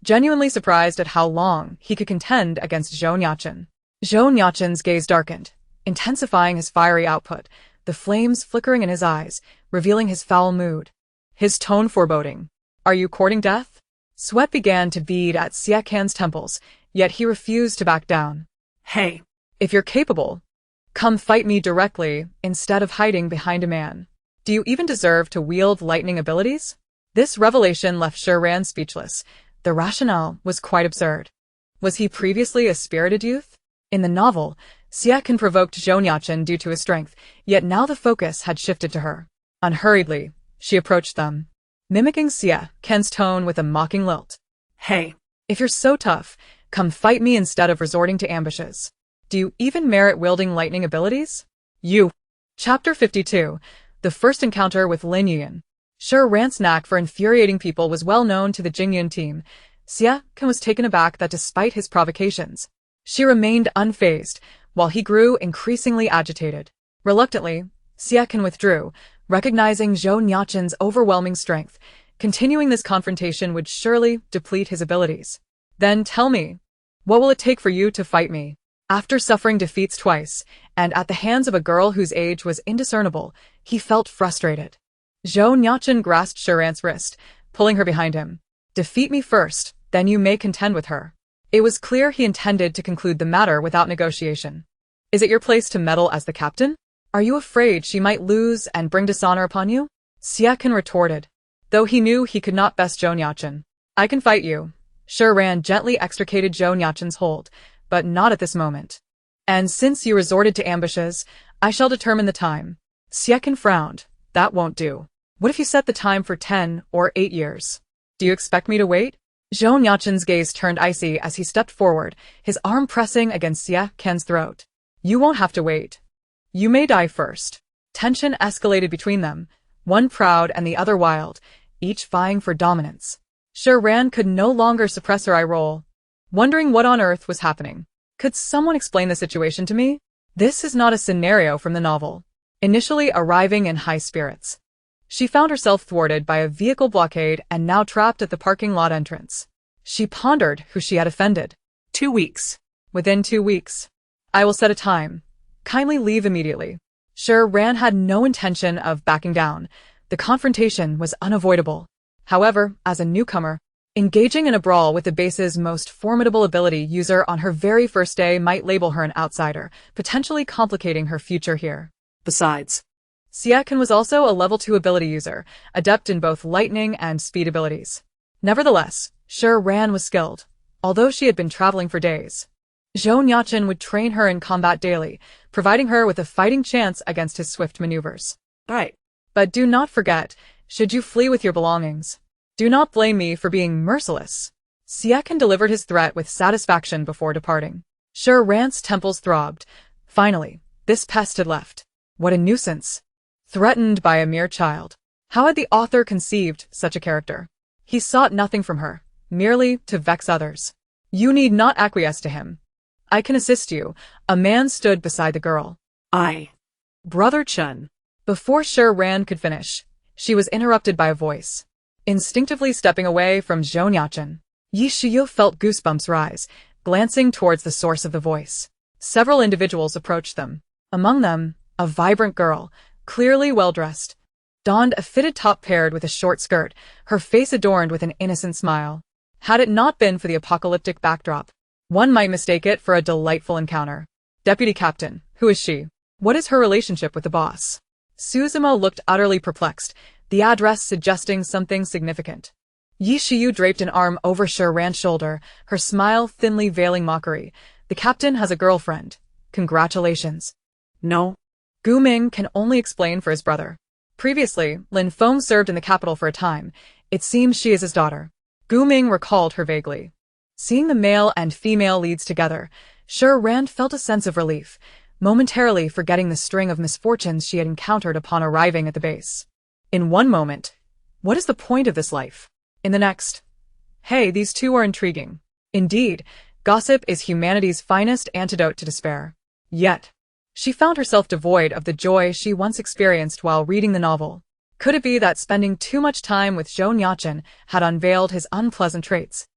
genuinely surprised at how long he could contend against Zhou Nuocheng. Zhou Nuocheng's gaze darkened, intensifying his fiery output, the flames flickering in his eyes, revealing his foul mood. His tone foreboding. "Are you courting death?" Sweat began to bead at Xie Ken's temples, yet he refused to back down. "Hey, if you're capable, come fight me directly instead of hiding behind a man. Do you even deserve to wield lightning abilities?" This revelation left Shi Ran speechless. The rationale was quite absurd. Was he previously a spirited youth? In the novel, Xie Ken provoked Zhou Nuocheng due to his strength, yet now the focus had shifted to her. Unhurriedly, she approached them, mimicking Xie Ken's tone with a mocking lilt. "Hey, if you're so tough, come fight me instead of resorting to ambushes. Do you even merit wielding lightning abilities?" You. Chapter 52. The first encounter with Lin Yuan. Shi Ran's knack for infuriating people was well known to the Jingyun team. Xie Can was taken aback that despite his provocations, she remained unfazed, while he grew increasingly agitated. Reluctantly, Xie Can withdrew, recognizing Zhou Nuocheng's overwhelming strength. Continuing this confrontation would surely deplete his abilities. Then tell me, what will it take for you to fight me? After suffering defeats twice, and at the hands of a girl whose age was indiscernible, he felt frustrated. Zhou Nuocheng grasped Shi Ran's wrist, pulling her behind him. Defeat me first, then you may contend with her. It was clear he intended to conclude the matter without negotiation. Is it your place to meddle as the captain? Are you afraid she might lose and bring dishonor upon you? Xie Can retorted, though he knew he could not best Zhou Nuocheng. I can fight you. Shi Ran gently extricated Zhou Nuocheng's hold, but not at this moment. And since you resorted to ambushes, I shall determine the time. Xie Can frowned. That won't do. What if you set the time for 10 or 8 years? Do you expect me to wait? Zhou Nuocheng's gaze turned icy as he stepped forward, his arm pressing against Xie Can's throat. You won't have to wait. You may die first. Tension escalated between them, one proud and the other wild, each vying for dominance. Shi Ran could no longer suppress her eye roll, wondering what on earth was happening. Could someone explain the situation to me? This is not a scenario from the novel. Initially arriving in high spirits, she found herself thwarted by a vehicle blockade and now trapped at the parking lot entrance. She pondered who she had offended. 2 weeks. Within 2 weeks. I will set a time. Kindly leave immediately. Shi Ran had no intention of backing down. The confrontation was unavoidable. However, as a newcomer, engaging in a brawl with the base's most formidable ability user on her very first day might label her an outsider, potentially complicating her future here. Besides, Xie Can was also a level 2 ability user, adept in both lightning and speed abilities. Nevertheless, Shi Ran was skilled, although she had been traveling for days. Zhou Nuocheng would train her in combat daily, providing her with a fighting chance against his swift maneuvers. Right. But do not forget, should you flee with your belongings, do not blame me for being merciless. Xie Can delivered his threat with satisfaction before departing. Shi Ran's temples throbbed. Finally, this pest had left. What a nuisance. Threatened by a mere child. How had the author conceived such a character? He sought nothing from her, merely to vex others. You need not acquiesce to him. I can assist you. A man stood beside the girl. Brother Chen. Before Shi Ran could finish, she was interrupted by a voice. Instinctively stepping away from Zhou Nuocheng, Yi Shiyu felt goosebumps rise, glancing towards the source of the voice. Several individuals approached them. Among them, a vibrant girl, clearly well-dressed, donned a fitted top paired with a short skirt, her face adorned with an innocent smile. Had it not been for the apocalyptic backdrop, one might mistake it for a delightful encounter. Deputy Captain, who is she? What is her relationship with the boss? Suzumo looked utterly perplexed, the address suggesting something significant. Yi Shiyu draped an arm over Shi Ran's shoulder, her smile thinly veiling mockery. The captain has a girlfriend. Congratulations. No. Gu Ming can only explain for his brother. Previously, Lin Feng served in the capital for a time. It seems she is his daughter. Gu Ming recalled her vaguely. Seeing the male and female leads together, Shi Ran felt a sense of relief, momentarily forgetting the string of misfortunes she had encountered upon arriving at the base. In one moment, what is the point of this life? In the next, hey, these two are intriguing. Indeed, gossip is humanity's finest antidote to despair. Yet, she found herself devoid of the joy she once experienced while reading the novel. Could it be that spending too much time with Zhou Nuocheng had unveiled his unpleasant traits,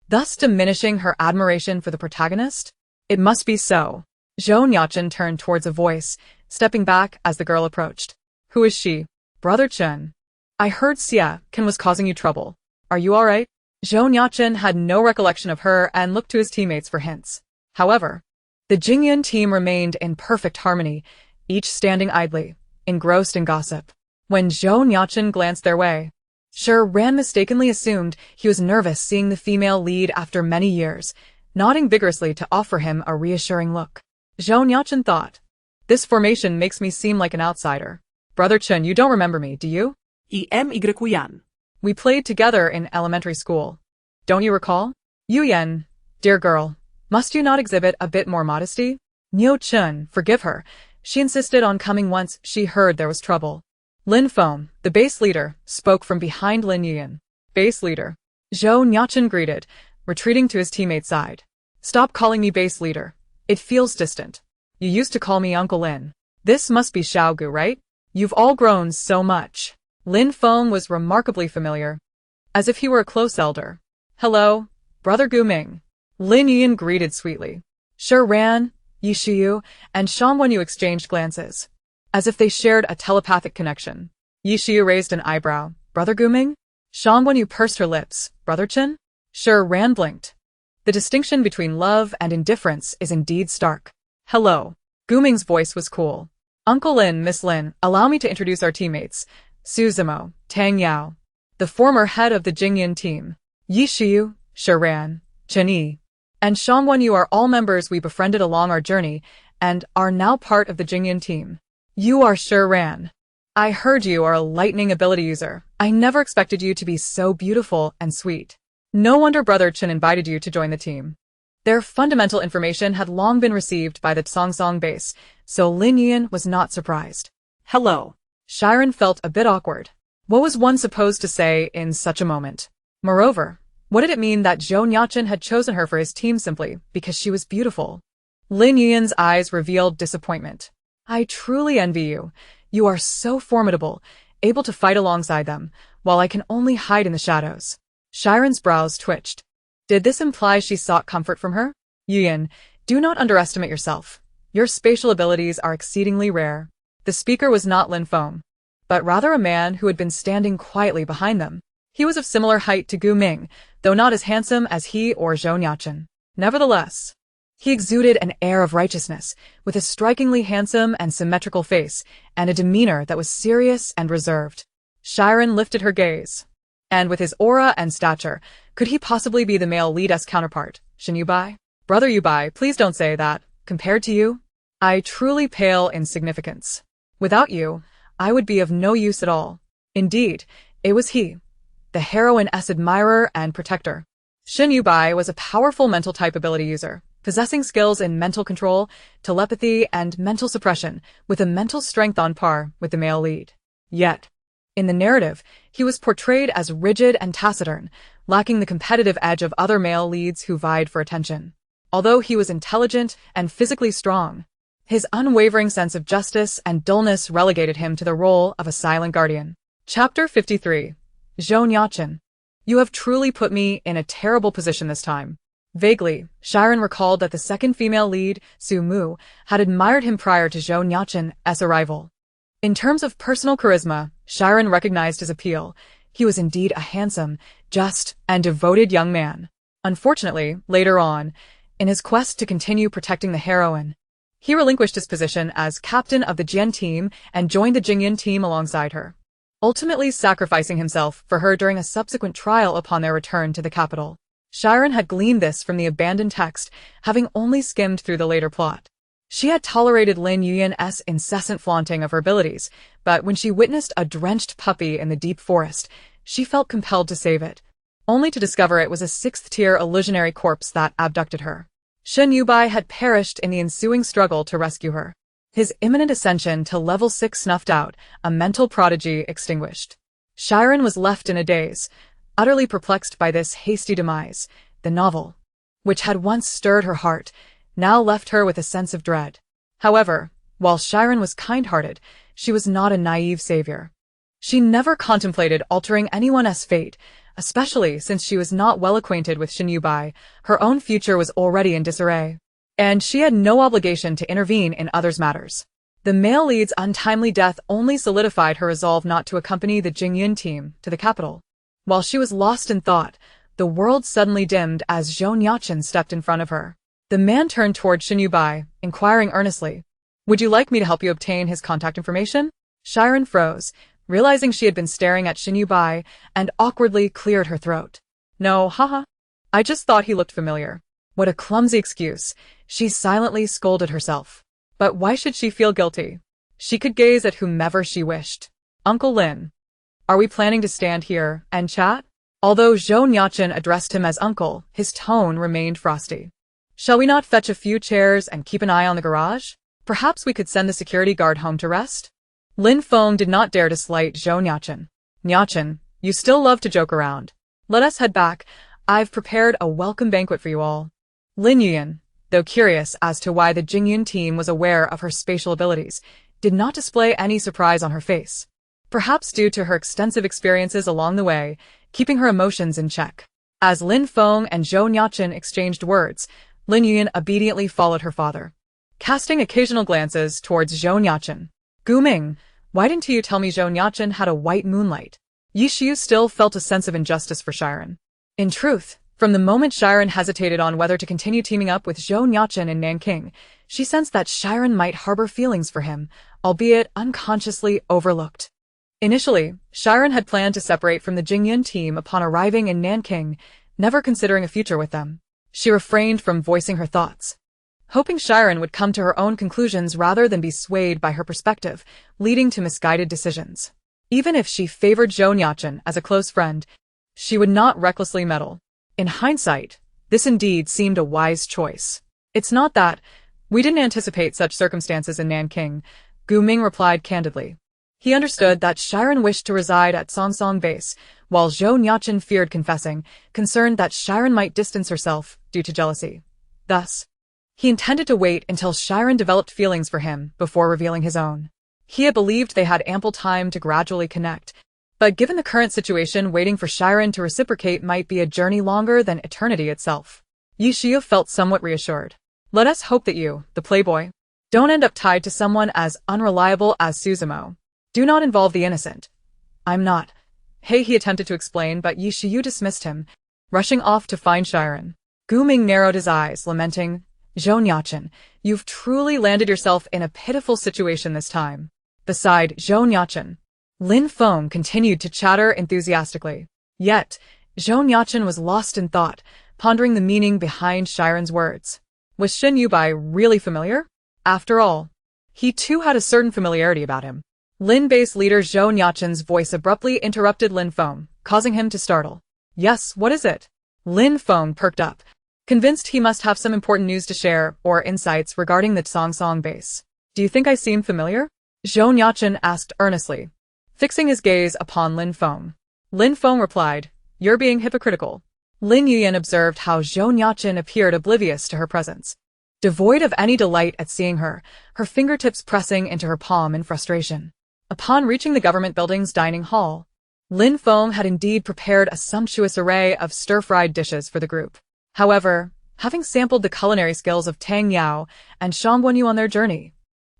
thus diminishing her admiration for the protagonist? It must be so. Zhou Nuocheng turned towards a voice, stepping back as the girl approached. Who is she? Brother Chen. I heard Xie Can was causing you trouble. Are you all right? Zhou Nuocheng had no recollection of her and looked to his teammates for hints. However, the Jingyun team remained in perfect harmony, each standing idly, engrossed in gossip. When Zhou Nuocheng glanced their way, Shi Ran mistakenly assumed he was nervous seeing the female lead after many years, nodding vigorously to offer him a reassuring look. Zhou Nuocheng thought, this formation makes me seem like an outsider. Brother Chen, you don't remember me, do you? Yan. We played together in elementary school. Don't you recall? Yu Yan, dear girl, must you not exhibit a bit more modesty? Nuocheng, forgive her. She insisted on coming once she heard there was trouble. Lin Feng, the base leader, spoke from behind Lin Yian. Base leader. Zhou Nuocheng greeted, retreating to his teammate's side. Stop calling me base leader. It feels distant. You used to call me Uncle Lin. This must be Xiaogu, right? You've all grown so much. Lin Feng was remarkably familiar, as if he were a close elder. Hello, Brother Gu Ming. Lin Yian greeted sweetly. Shi Ran, Yi Shiyu, and Shang Wenyu exchanged glances, as if they shared a telepathic connection. Yi Shiyu raised an eyebrow. Brother Gu Ming? Shang Wenyu pursed her lips. Brother Chen? Shi Ran blinked. The distinction between love and indifference is indeed stark. Hello. Gu Ming's voice was cool. Uncle Lin, Miss Lin, allow me to introduce our teammates. Su Zimo, Tang Yao, the former head of the Jingyan team. Yi Shiyu, Shi Ran, Chen Yi, and Shang Wenyu are all members we befriended along our journey and are now part of the Jingyan team. You are Shi Ran. I heard you are a lightning ability user. I never expected you to be so beautiful and sweet. No wonder Brother Chen invited you to join the team. Their fundamental information had long been received by the Song base, so Lin Yian was not surprised. Hello. Shi Ran felt a bit awkward. What was one supposed to say in such a moment? Moreover, what did it mean that Zhou Nuocheng had chosen her for his team simply because she was beautiful? Lin Yian's eyes revealed disappointment. I truly envy you. You are so formidable, able to fight alongside them, while I can only hide in the shadows. Shi Ran's brows twitched. Did this imply she sought comfort from her? Yian, do not underestimate yourself. Your spatial abilities are exceedingly rare. The speaker was not Lin Feng, but rather a man who had been standing quietly behind them. He was of similar height to Gu Ming, though not as handsome as he or Zhou Nuocheng. Nevertheless, he exuded an air of righteousness, with a strikingly handsome and symmetrical face, and a demeanor that was serious and reserved. Shi Ran lifted her gaze. And with his aura and stature, could he possibly be the male lead's counterpart, Shin Yubai? Brother Yubai, please don't say that. Compared to you, I truly pale in significance. Without you, I would be of no use at all. Indeed, it was he, the heroine's admirer and protector. Shin Yubai was a powerful mental type ability user, possessing skills in mental control, telepathy, and mental suppression, with a mental strength on par with the male lead. Yet, in the narrative, he was portrayed as rigid and taciturn, lacking the competitive edge of other male leads who vied for attention. Although he was intelligent and physically strong, his unwavering sense of justice and dullness relegated him to the role of a silent guardian. Chapter 53. Zhou Nuocheng. You have truly put me in a terrible position this time. Vaguely, Shi Ran recalled that the second female lead, Su Mu, had admired him prior to Zhou Nuocheng's arrival. In terms of personal charisma, Shi Ran recognized his appeal. He was indeed a handsome, just, and devoted young man. Unfortunately, later on, in his quest to continue protecting the heroine, he relinquished his position as captain of the Jian team and joined the Jingyan team alongside her, ultimately sacrificing himself for her during a subsequent trial upon their return to the capital. Shi Ran had gleaned this from the abandoned text, having only skimmed through the later plot. She had tolerated Lin Yian's incessant flaunting of her abilities, but when she witnessed a drenched puppy in the deep forest, she felt compelled to save it, only to discover it was a sixth-tier illusionary corpse that abducted her. Shin Yubai had perished in the ensuing struggle to rescue her. His imminent ascension to level 6 snuffed out, a mental prodigy extinguished. Shi Ran was left in a daze, utterly perplexed by this hasty demise. The novel, which had once stirred her heart, now left her with a sense of dread. However, while Shi Ran was kind-hearted, she was not a naive savior. She never contemplated altering anyone's fate, especially since she was not well acquainted with Shin Yubai. Her own future was already in disarray, and she had no obligation to intervene in others' matters. The male lead's untimely death only solidified her resolve not to accompany the Jingyan team to the capital. While she was lost in thought, the world suddenly dimmed as Zhou Nuocheng stepped in front of her. The man turned toward Shin Yubai, inquiring earnestly, "Would you like me to help you obtain his contact information?" Shi Ran froze, realizing she had been staring at Shin Yubai, and awkwardly cleared her throat. "No, haha. I just thought he looked familiar." What a clumsy excuse. She silently scolded herself. But why should she feel guilty? She could gaze at whomever she wished. "Uncle Lin, are we planning to stand here and chat?" Although Zhou Nuocheng addressed him as uncle, his tone remained frosty. "Shall we not fetch a few chairs and keep an eye on the garage? Perhaps we could send the security guard home to rest?" Lin Feng did not dare to slight Zhou Nuocheng. Nuocheng, you still love to joke around. Let us head back. I've prepared a welcome banquet for you all. Lin Yuyan, though curious as to why the Jingyun team was aware of her spatial abilities, did not display any surprise on her face. Perhaps due to her extensive experiences along the way, keeping her emotions in check. As Lin Feng and Zhou Nuocheng exchanged words, Lin Yuyan obediently followed her father, casting occasional glances towards Zhou Nuocheng. Guming, why didn't you tell me Zhou Nuocheng had a white moonlight? Yi Shiyu still felt a sense of injustice for Shi Ran. In truth, from the moment Shi Ran hesitated on whether to continue teaming up with Zhou Nuocheng in Nanking, she sensed that Shi Ran might harbor feelings for him, albeit unconsciously overlooked. Initially, Shi Ran had planned to separate from the Jingyun team upon arriving in Nanking, never considering a future with them. She refrained from voicing her thoughts, hoping Shi Ran would come to her own conclusions rather than be swayed by her perspective, leading to misguided decisions. Even if she favored Zhou Nuocheng as a close friend, she would not recklessly meddle. In hindsight, this indeed seemed a wise choice. It's not that. We didn't anticipate such circumstances in Nanking, Gu Ming replied candidly. He understood that Shi Ran wished to reside at Songsong Base, while Zhou Nuocheng feared confessing, concerned that Shi Ran might distance herself due to jealousy. Thus, he intended to wait until Shi Ran developed feelings for him before revealing his own. He had believed they had ample time to gradually connect, but given the current situation, waiting for Shi Ran to reciprocate might be a journey longer than eternity itself. Yi Shiyu felt somewhat reassured. Let us hope that you, the playboy, don't end up tied to someone as unreliable as Suzumo. Do not involve the innocent. I'm not. Hey, he attempted to explain, but Yi Shiyu dismissed him, rushing off to find Shi Ran. Gu Ming narrowed his eyes, lamenting, Zhou Nuocheng, you've truly landed yourself in a pitiful situation this time. Beside Zhou Nuocheng, Lin Feng continued to chatter enthusiastically. Yet, Zhou Nuocheng was lost in thought, pondering the meaning behind Shi Ran's words. Was Shin Yubai really familiar? After all, he too had a certain familiarity about him. Lin base leader Zhou Nuocheng's voice abruptly interrupted Lin Feng, causing him to startle. Yes, what is it? Lin Feng perked up, convinced he must have some important news to share or insights regarding the Songsong base. Do you think I seem familiar? Zhou Nuocheng asked earnestly, fixing his gaze upon Lin Feng. Lin Feng replied, You're being hypocritical. Lin Yuyan observed how Zhou Nuocheng appeared oblivious to her presence, devoid of any delight at seeing her, her fingertips pressing into her palm in frustration. Upon reaching the government building's dining hall, Lin Feng had indeed prepared a sumptuous array of stir-fried dishes for the group. However, having sampled the culinary skills of Tang Yao and Shang Guanyu on their journey,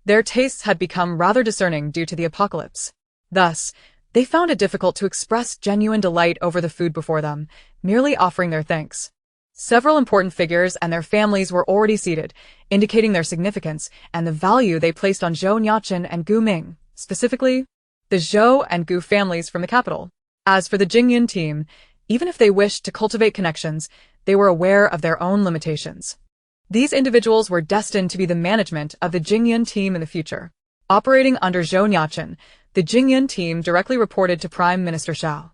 their tastes had become rather discerning due to the apocalypse. Thus, they found it difficult to express genuine delight over the food before them, merely offering their thanks. Several important figures and their families were already seated, indicating their significance and the value they placed on Zhou Nuocheng and Gu Ming, specifically, the Zhou and Gu families from the capital. As for the Jingyun team, even if they wished to cultivate connections, they were aware of their own limitations. These individuals were destined to be the management of the Jingyun team in the future. Operating under Zhou Nuocheng, the Jingyun team directly reported to Prime Minister Xiao.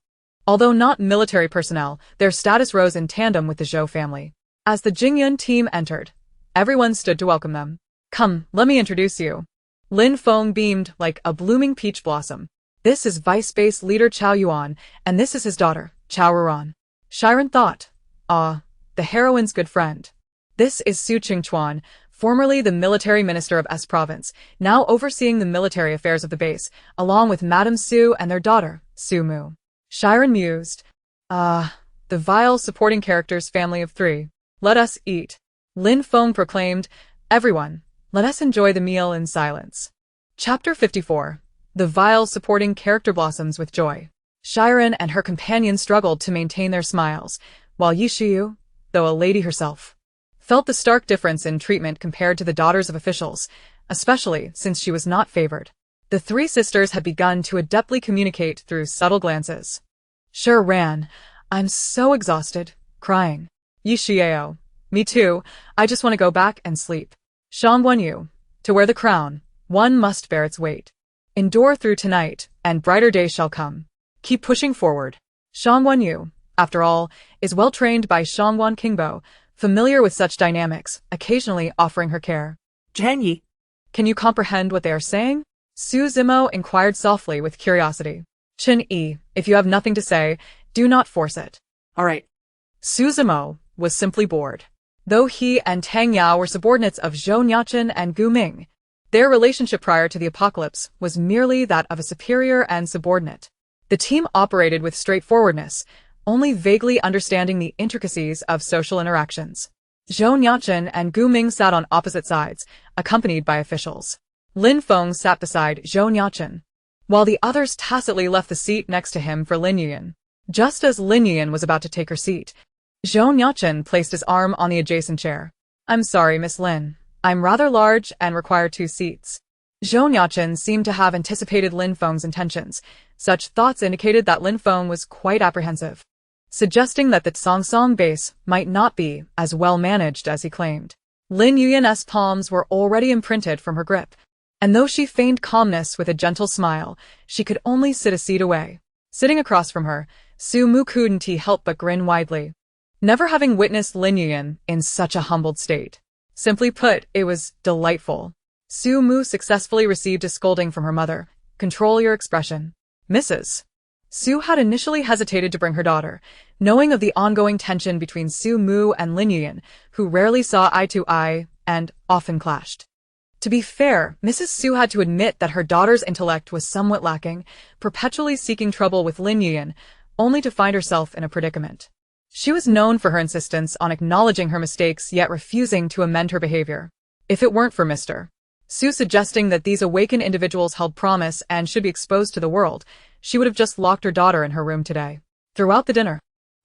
Although not military personnel, their status rose in tandem with the Zhou family. As the Jingyun team entered, everyone stood to welcome them. Come, let me introduce you. Lin Feng beamed like a blooming peach blossom. This is Vice Base Leader Chao Yuan, and this is his daughter, Chao Ran. Shi Ran thought, the heroine's good friend. This is Su Qingchuan, formerly the military minister of S Province, now overseeing the military affairs of the base, along with Madame Su and their daughter, Su Mu. Shi Ran mused, the vile supporting characters family of three. Let us eat. Lin Feng proclaimed, Everyone, let us enjoy the meal in silence. Chapter 54. The vile supporting character blossoms with joy. Shi Ran and her companion struggled to maintain their smiles, while Yi Shiyu, though a lady herself, felt the stark difference in treatment compared to the daughters of officials, especially since she was not favored. The three sisters had begun to adeptly communicate through subtle glances. Shi Ran, I'm so exhausted, crying. Yi Shiyu, me too, I just want to go back and sleep. Shang Guanyu, to wear the crown, one must bear its weight. Endure through tonight, and brighter days shall come. Keep pushing forward. Shang Guanyu, after all, is well trained by Shangguan Qingbo, familiar with such dynamics, occasionally offering her care. Zhang Yi. Can you comprehend what they are saying? Su Zimo inquired softly with curiosity. Chen Yi, if you have nothing to say, do not force it. All right. Su Zimo was simply bored. Though he and Tang Yao were subordinates of Zhou Nuocheng and Gu Ming, their relationship prior to the apocalypse was merely that of a superior and subordinate. The team operated with straightforwardness, only vaguely understanding the intricacies of social interactions. Zhou Nuocheng and Gu Ming sat on opposite sides, accompanied by officials. Lin Feng sat beside Zhou Nuocheng, while the others tacitly left the seat next to him for Lin Yuan. Just as Lin Yuan was about to take her seat, Zhou Nuocheng placed his arm on the adjacent chair. I'm sorry, Miss Lin. I'm rather large and require 2 seats. Zhou Nuocheng seemed to have anticipated Lin Feng's intentions. Such thoughts indicated that Lin Feng was quite apprehensive, suggesting that the Song base might not be as well managed as he claimed. Lin Yuan's palms were already imprinted from her grip, and though she feigned calmness with a gentle smile, she could only sit a seat away. Sitting across from her, Su Mu couldn't help but grin widely, never having witnessed Lin Yuan in such a humbled state. Simply put, it was delightful. Su Mu successfully received a scolding from her mother. Control your expression. Mrs. Su had initially hesitated to bring her daughter, knowing of the ongoing tension between Su Mu and Lin Yuan, who rarely saw eye to eye and often clashed. To be fair, Mrs. Su had to admit that her daughter's intellect was somewhat lacking, perpetually seeking trouble with Lin Yuan, only to find herself in a predicament. She was known for her insistence on acknowledging her mistakes yet refusing to amend her behavior. If it weren't for Mr. Su suggesting that these awakened individuals held promise and should be exposed to the world, she would have just locked her daughter in her room today. Throughout the dinner,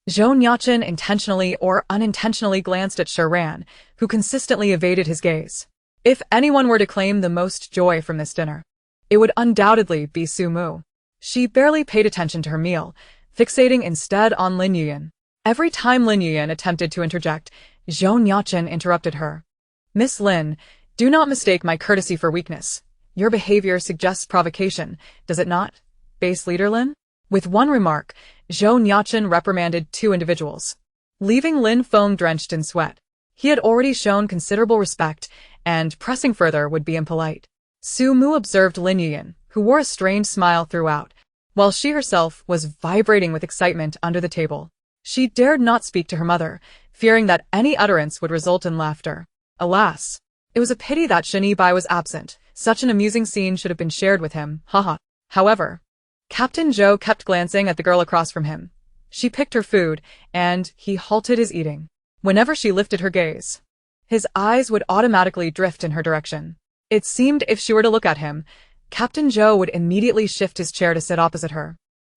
Zhou Nuocheng intentionally or unintentionally glanced at Shi Ran, who consistently evaded his gaze. If anyone were to claim the most joy from this dinner, it would undoubtedly be Su Mu. She barely paid attention to her meal, fixating instead on Lin Yuan. Every time Lin Yuan attempted to interject, Zhou Nuocheng interrupted her. Miss Lin, do not mistake my courtesy for weakness. Your behavior suggests provocation, does it not, base leader Lin? With one remark, Zhou Nuocheng reprimanded 2 individuals, leaving Lin Feng drenched in sweat. He had already shown considerable respect, and pressing further would be impolite. Su Mu observed Lin Yuan, who wore a strained smile throughout, while she herself was vibrating with excitement under the table. She dared not speak to her mother, fearing that any utterance would result in laughter. Alas, it was a pity that Shen Bai was absent. Such an amusing scene should have been shared with him, haha. However, Captain Zhou kept glancing at the girl across from him. She picked her food, and he halted his eating. Whenever she lifted her gaze, his eyes would automatically drift in her direction. It seemed if she were to look at him, Captain Zhou would immediately shift his chair to sit opposite her.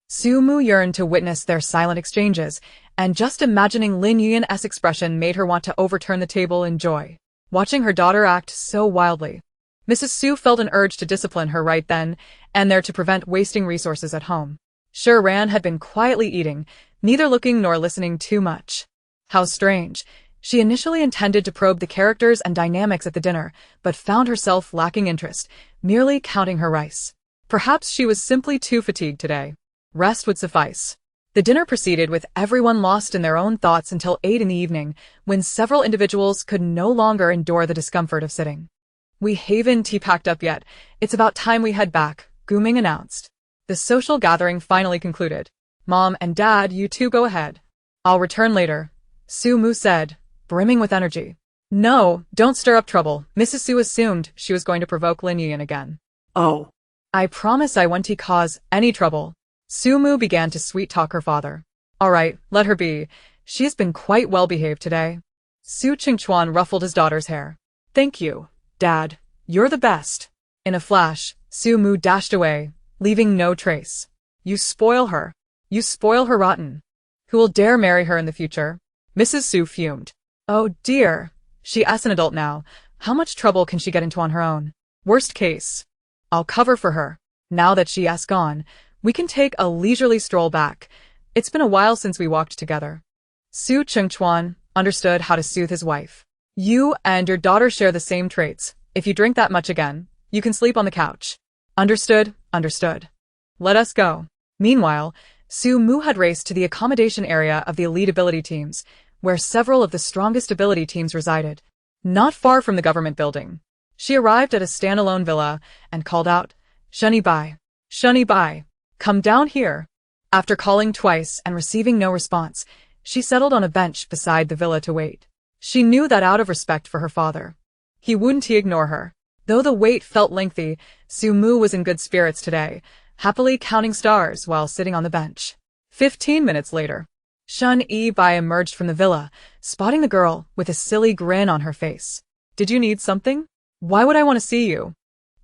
Su Mu yearned to witness their silent exchanges, and just imagining Lin Yuan's expression made her want to overturn the table in joy. Watching her daughter act so wildly, Mrs. Su felt an urge to discipline her right then and there to prevent wasting resources at home. Shi Ran had been quietly eating, neither looking nor listening too much. How strange. She initially intended to probe the characters and dynamics at the dinner, but found herself lacking interest, merely counting her rice. Perhaps she was simply too fatigued today. Rest would suffice. The dinner proceeded with everyone lost in their own thoughts until 8 in the evening, when several individuals could no longer endure the discomfort of sitting. We haven't packed up yet. It's about time we head back, Gu Ming announced. The social gathering finally concluded. Mom and Dad, you 2 go ahead. I'll return later, Su Mu said, brimming with energy. No, don't stir up trouble. Mrs. Su assumed she was going to provoke Lin Yuan again. Oh. I promise I won't cause any trouble. Su Mu began to sweet-talk her father. All right, let her be. She has been quite well-behaved today. Su Qingchuan ruffled his daughter's hair. Thank you, Dad. You're the best. In a flash, Su Mu dashed away, leaving no trace. You spoil her. You spoil her rotten. Who will dare marry her in the future? Mrs. Su fumed. Oh dear. She's an adult now. How much trouble can she get into on her own? Worst case, I'll cover for her. Now that she's gone, we can take a leisurely stroll back. It's been a while since we walked together. Su Qingchuan understood how to soothe his wife. You and your daughter share the same traits. If you drink that much again, you can sleep on the couch. Understood, understood. Let us go. Meanwhile, Su Mu had raced to the accommodation area of the elite ability teams, where several of the strongest ability teams resided. Not far from the government building, she arrived at a standalone villa and called out, Shunny Bai. Shunny Bai. Come down here. After calling twice and receiving no response, she settled on a bench beside the villa to wait. She knew that out of respect for her father, he wouldn't ignore her. Though the wait felt lengthy, Su Mu was in good spirits today, happily counting stars while sitting on the bench. 15 minutes later, Shun Yi Bai emerged from the villa, spotting the girl with a silly grin on her face. Did you need something? Why would I want to see you?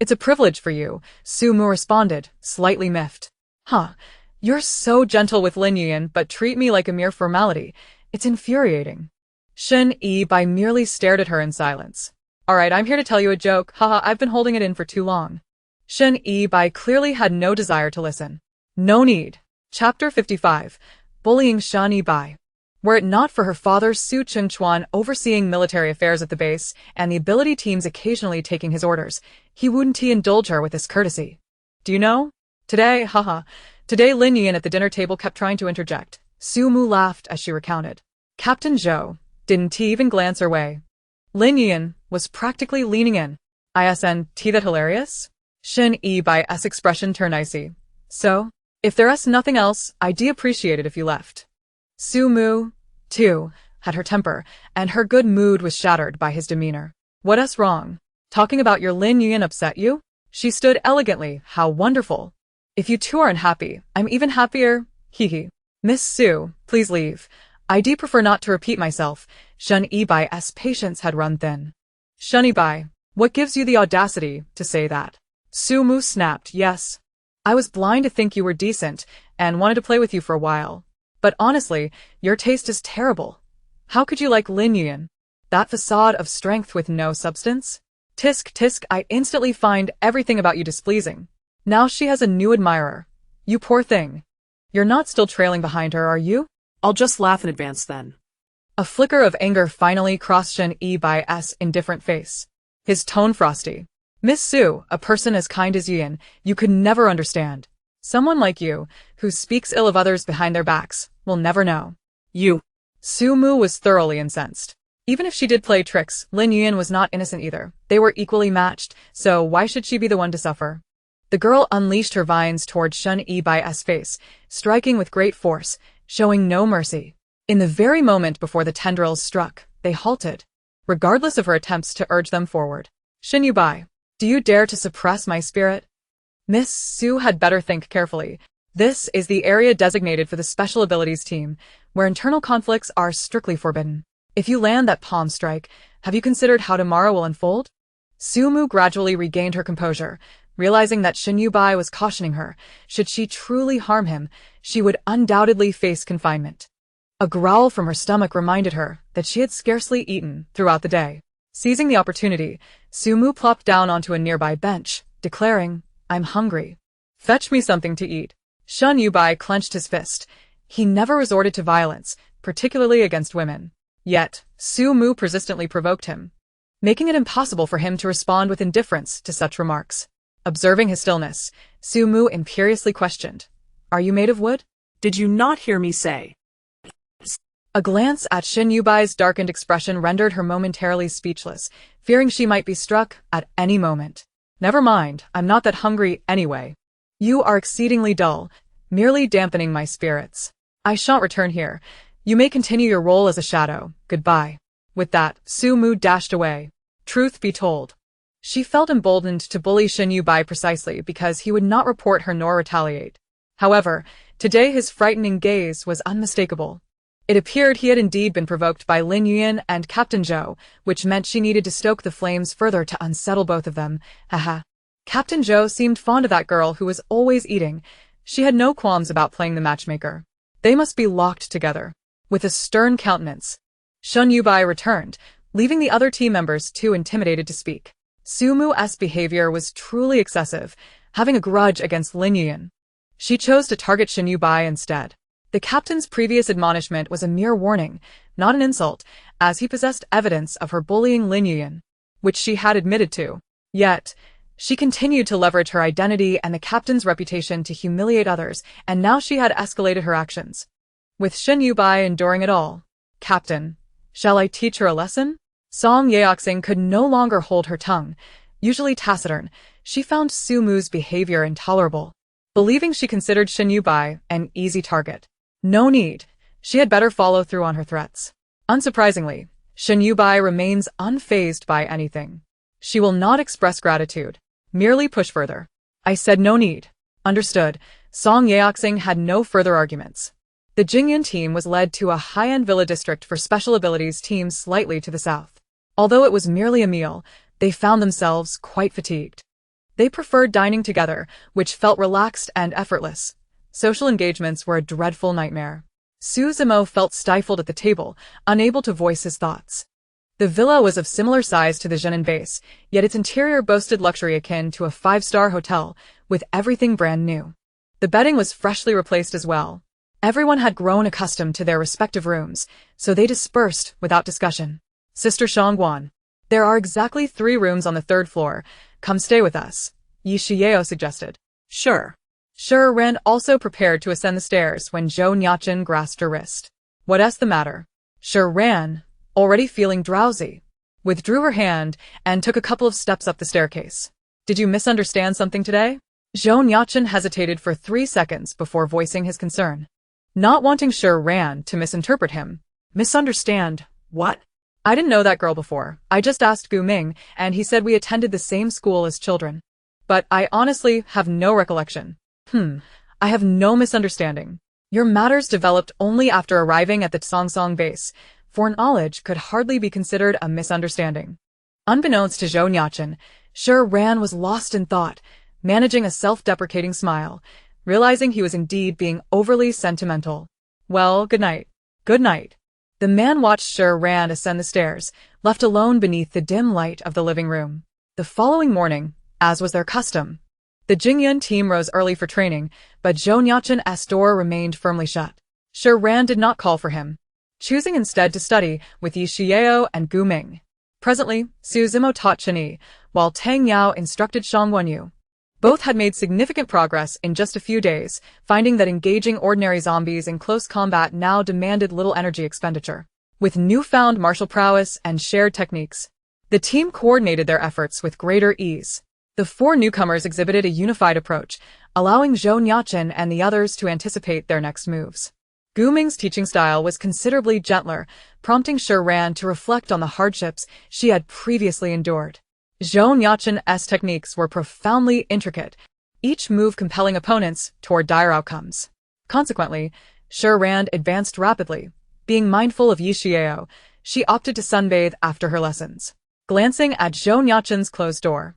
It's a privilege for you, Su Mu responded, slightly miffed. Huh, you're so gentle with Lin Yuan but treat me like a mere formality. It's infuriating. Shun Yi Bai merely stared at her in silence. Alright, I'm here to tell you a joke, haha, I've been holding it in for too long. Shun Yi Bai clearly had no desire to listen. No need. Chapter 55. Bullying Shun Yi Bai. Were it not for her father Su Chengchuan overseeing military affairs at the base and the ability teams occasionally taking his orders, he wouldn't indulge her with this courtesy. Do you know? Today Lin Yuan at the dinner table kept trying to interject. Su Mu laughed as she recounted. Captain Zhou didn't even glance her way. Lin Yuan was practically leaning in. Isn't that hilarious? Shun Yi Bai's expression turned icy. So, if there's nothing else, I'd appreciate it if you left. Su Mu, too, had her temper, and her good mood was shattered by his demeanor. What's wrong? Talking about your Lin Yuan upset you? She stood elegantly. How wonderful. If you two aren't happy, I'm even happier. Hee. Miss Su, please leave. I'd prefer not to repeat myself. Shun Yi Bai's patience had run thin. Shun Yi Bai, what gives you the audacity to say that? Su Mu snapped. Yes. I was blind to think you were decent, and wanted to play with you for a while. But honestly, your taste is terrible. How could you like Lin Yuan? That facade of strength with no substance? Tisk tisk, I instantly find everything about you displeasing. Now she has a new admirer. You poor thing. You're not still trailing behind her, are you? I'll just laugh in advance then. A flicker of anger finally crossed Shun Yi Bai's indifferent face. His tone frosty. Miss Su, a person as kind as Yuan, you could never understand. Someone like you, who speaks ill of others behind their backs, will never know. You. Su Mu was thoroughly incensed. Even if she did play tricks, Lin Yuan was not innocent either. They were equally matched, so why should she be the one to suffer? The girl unleashed her vines toward Shun Yi Bai's face, striking with great force, showing no mercy. In the very moment before the tendrils struck, they halted, regardless of her attempts to urge them forward. Shun Yi Bai, do you dare to suppress my spirit? Miss Su had better think carefully. This is the area designated for the Special Abilities Team, where internal conflicts are strictly forbidden. If you land that palm strike, have you considered how tomorrow will unfold? Su Mu gradually regained her composure, realizing that Shun Yi Bai was cautioning her. Should she truly harm him, she would undoubtedly face confinement. A growl from her stomach reminded her that she had scarcely eaten throughout the day. Seizing the opportunity, Su Mu plopped down onto a nearby bench, declaring, I'm hungry. Fetch me something to eat. Shun Yi Bai clenched his fist. He never resorted to violence, particularly against women. Yet, Su Mu persistently provoked him, making it impossible for him to respond with indifference to such remarks. Observing his stillness, Su Mu imperiously questioned, Are you made of wood? Did you not hear me say? A glance at Shun Yi Bai's darkened expression rendered her momentarily speechless, fearing she might be struck at any moment. Never mind, I'm not that hungry anyway. You are exceedingly dull, merely dampening my spirits. I shan't return here. You may continue your role as a shadow. Goodbye. With that, Su Mu dashed away. Truth be told, she felt emboldened to bully Shun Yi Bai precisely because he would not report her nor retaliate. However, today his frightening gaze was unmistakable. It appeared he had indeed been provoked by Lin Yuan and Captain Zhou, which meant she needed to stoke the flames further to unsettle both of them. Haha. Captain Zhou seemed fond of that girl who was always eating. She had no qualms about playing the matchmaker. They must be locked together. With a stern countenance, Shun Yi Bai returned, leaving the other team members too intimidated to speak. Su Mu's behavior was truly excessive, having a grudge against Lin Yuan. She chose to target Shun Yi Bai instead. The captain's previous admonishment was a mere warning, not an insult, as he possessed evidence of her bullying Lin Yuan, which she had admitted to. Yet, she continued to leverage her identity and the captain's reputation to humiliate others, and now she had escalated her actions. With Shun Yi Bai enduring it all. Captain, shall I teach her a lesson? Song Yaoxing could no longer hold her tongue. Usually taciturn, she found Su Mu's behavior intolerable, believing she considered Shen Yubai an easy target. No need. She had better follow through on her threats. Unsurprisingly, Shen Yubai remains unfazed by anything. She will not express gratitude, merely push further. I said no need. Understood. Song Yaoxing had no further arguments. The Jingyun team was led to a high-end villa district for special abilities teams slightly to the south. Although it was merely a meal, they found themselves quite fatigued. They preferred dining together, which felt relaxed and effortless. Social engagements were a dreadful nightmare. Su Zimo felt stifled at the table, unable to voice his thoughts. The villa was of similar size to the Zhenan base, yet its interior boasted luxury akin to a five-star hotel, with everything brand new. The bedding was freshly replaced as well. Everyone had grown accustomed to their respective rooms, so they dispersed without discussion. Sister Shangguan, there are exactly 3 rooms on the 3rd floor. Come stay with us, Yi Shiyeo suggested. Sure. Shi Ran also prepared to ascend the stairs when Zhou Nuocheng grasped her wrist. What's the matter? Shi Ran, already feeling drowsy, withdrew her hand and took a couple of steps up the staircase. Did you misunderstand something today? Zhou Nuocheng hesitated for 3 seconds before voicing his concern. Not wanting Shi Ran to misinterpret him. Misunderstand what? I didn't know that girl before. I just asked Gu Ming, and he said we attended the same school as children. But I honestly have no recollection. I have no misunderstanding. Your matters developed only after arriving at the Songsong base. Foreknowledge could hardly be considered a misunderstanding. Unbeknownst to Zhou Nuocheng, Shi Ran was lost in thought, managing a self-deprecating smile, realizing he was indeed being overly sentimental. Well, good night. Good night. The man watched Shi Ran ascend the stairs, left alone beneath the dim light of the living room. The following morning, as was their custom, the Jingyun team rose early for training, but Zhou Nuocheng's door remained firmly shut. Shi Ran did not call for him, choosing instead to study with Yi Shiyeo and Gu Ming. Presently, Su Zimo taught Chenyi, while Tang Yao instructed Shang Wenyu. Both had made significant progress in just a few days, finding that engaging ordinary zombies in close combat now demanded little energy expenditure. With newfound martial prowess and shared techniques, the team coordinated their efforts with greater ease. The 4 newcomers exhibited a unified approach, allowing Zhou Nuocheng and the others to anticipate their next moves. Gu Ming's teaching style was considerably gentler, prompting Shi Ran to reflect on the hardships she had previously endured. Zhou Nuocheng's techniques were profoundly intricate, each move compelling opponents toward dire outcomes. Consequently, Shi Ran advanced rapidly. Being mindful of Yi Shiyeo, she opted to sunbathe after her lessons. Glancing at Zhou Nuocheng's closed door,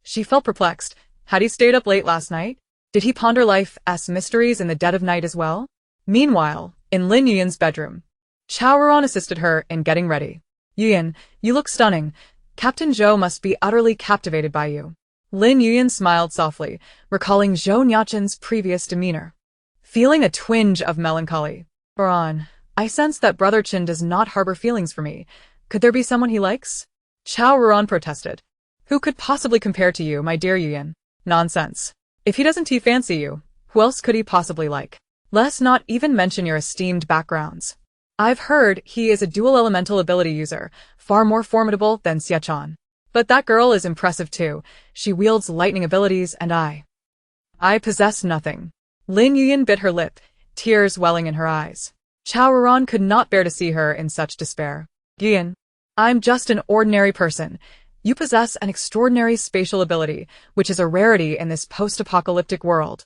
she felt perplexed. Had he stayed up late last night? Did he ponder life's mysteries in the dead of night as well? Meanwhile, in Lin Yuyan's bedroom, Qiao Ruan assisted her in getting ready. Yuyan, you look stunning. Captain Zhou must be utterly captivated by you. Lin Yuyan smiled softly, recalling Zhou Nuocheng's previous demeanor. Feeling a twinge of melancholy. Ruan, I sense that Brother Qin does not harbor feelings for me. Could there be someone he likes? Qiao Ruan protested. Who could possibly compare to you, my dear Yuyan? Nonsense. If he doesn't fancy you, who else could he possibly like? Let's not even mention your esteemed backgrounds. I've heard he is a dual elemental ability user, far more formidable than Xiachan. But that girl is impressive too. She wields lightning abilities and I possess nothing. Lin Yuyan bit her lip, tears welling in her eyes. Qiao Ruan could not bear to see her in such despair. Yuyan, I'm just an ordinary person. You possess an extraordinary spatial ability, which is a rarity in this post-apocalyptic world.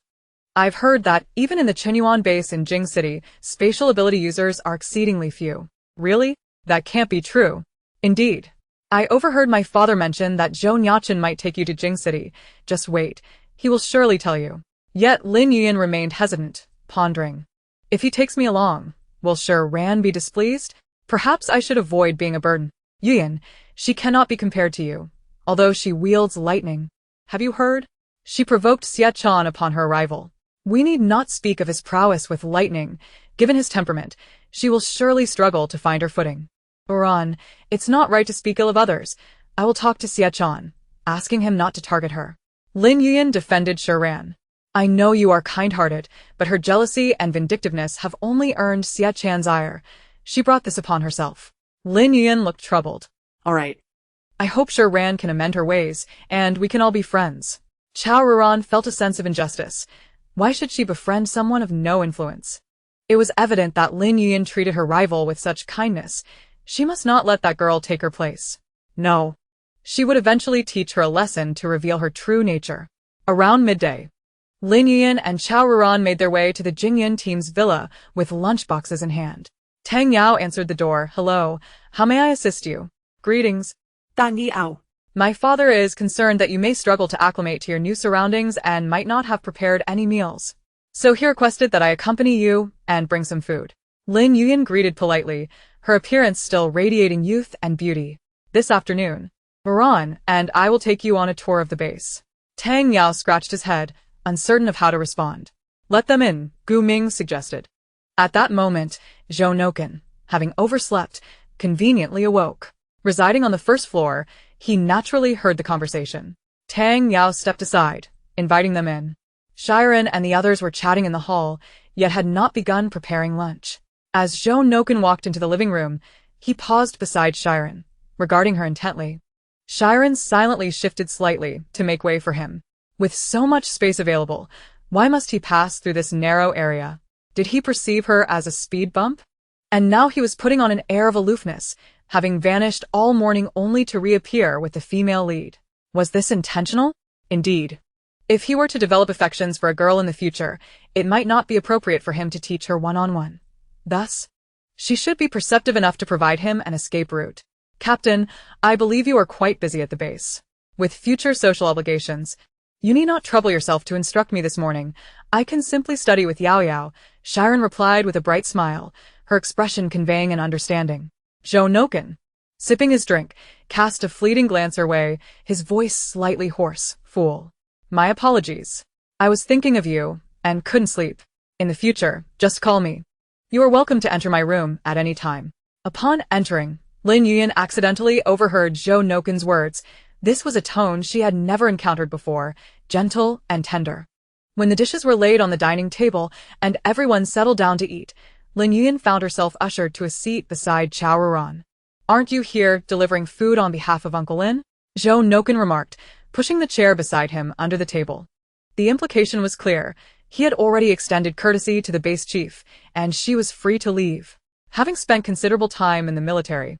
I've heard that, even in the Qinyuan base in Jing City, spatial ability users are exceedingly few. Really? That can't be true. Indeed. I overheard my father mention that Zhou Nuocheng might take you to Jing City. Just wait. He will surely tell you. Yet Lin Yuyan remained hesitant, pondering. If he takes me along, will Shi Ran be displeased? Perhaps I should avoid being a burden. Yuyan, she cannot be compared to you, although she wields lightning. Have you heard? She provoked Xiachan upon her arrival. We need not speak of his prowess with lightning. Given his temperament, she will surely struggle to find her footing. Ruan, it's not right to speak ill of others. I will talk to Xiachan, asking him not to target her. Lin Yuyan defended Shi Ran. I know you are kind-hearted, but her jealousy and vindictiveness have only earned Xiachan's ire. She brought this upon herself. Lin Yuyan looked troubled. All right. I hope Shi Ran can amend her ways, and we can all be friends. Zhou Nuocheng felt a sense of injustice. Why should she befriend someone of no influence? It was evident that Lin Yuan treated her rival with such kindness. She must not let that girl take her place. No. She would eventually teach her a lesson to reveal her true nature. Around midday, Lin Yuan and Zhou Nuocheng made their way to the Jingyun team's villa with lunchboxes in hand. Tang Yao answered the door. Hello, how may I assist you? Greetings. Tang Yao. My father is concerned that you may struggle to acclimate to your new surroundings and might not have prepared any meals. So he requested that I accompany you and bring some food. Lin Yuan greeted politely, her appearance still radiating youth and beauty. This afternoon, Varan and I will take you on a tour of the base. Tang Yao scratched his head, uncertain of how to respond. Let them in, Gu Ming suggested. At that moment, Zhou Nuocheng, having overslept, conveniently awoke. Residing on the first floor, he naturally heard the conversation. Tang Yao stepped aside, inviting them in. Shi Ran and the others were chatting in the hall, yet had not begun preparing lunch. As Zhou Nuocheng walked into the living room, he paused beside Shi Ran, regarding her intently. Shi Ran silently shifted slightly to make way for him. With so much space available, why must he pass through this narrow area? Did he perceive her as a speed bump? And now he was putting on an air of aloofness, having vanished all morning only to reappear with the female lead. Was this intentional? Indeed. If he were to develop affections for a girl in the future, it might not be appropriate for him to teach her one-on-one. Thus, she should be perceptive enough to provide him an escape route. Captain, I believe you are quite busy at the base. With future social obligations, you need not trouble yourself to instruct me this morning. I can simply study with Yao Yao, Shi Ran replied with a bright smile, her expression conveying an understanding. Zhou Nuocheng, sipping his drink, cast a fleeting glance her way, his voice slightly hoarse. Fool. My apologies. I was thinking of you, and couldn't sleep. In the future, just call me. You are welcome to enter my room at any time. Upon entering, Lin Yuan accidentally overheard Zhou Nuocheng's words. This was a tone she had never encountered before, gentle and tender. When the dishes were laid on the dining table and everyone settled down to eat, Lin Yuan found herself ushered to a seat beside Zhou Nuocheng. Aren't you here delivering food on behalf of Uncle Lin? Zhou Nuocheng remarked, pushing the chair beside him under the table. The implication was clear. He had already extended courtesy to the base chief, and she was free to leave. Having spent considerable time in the military,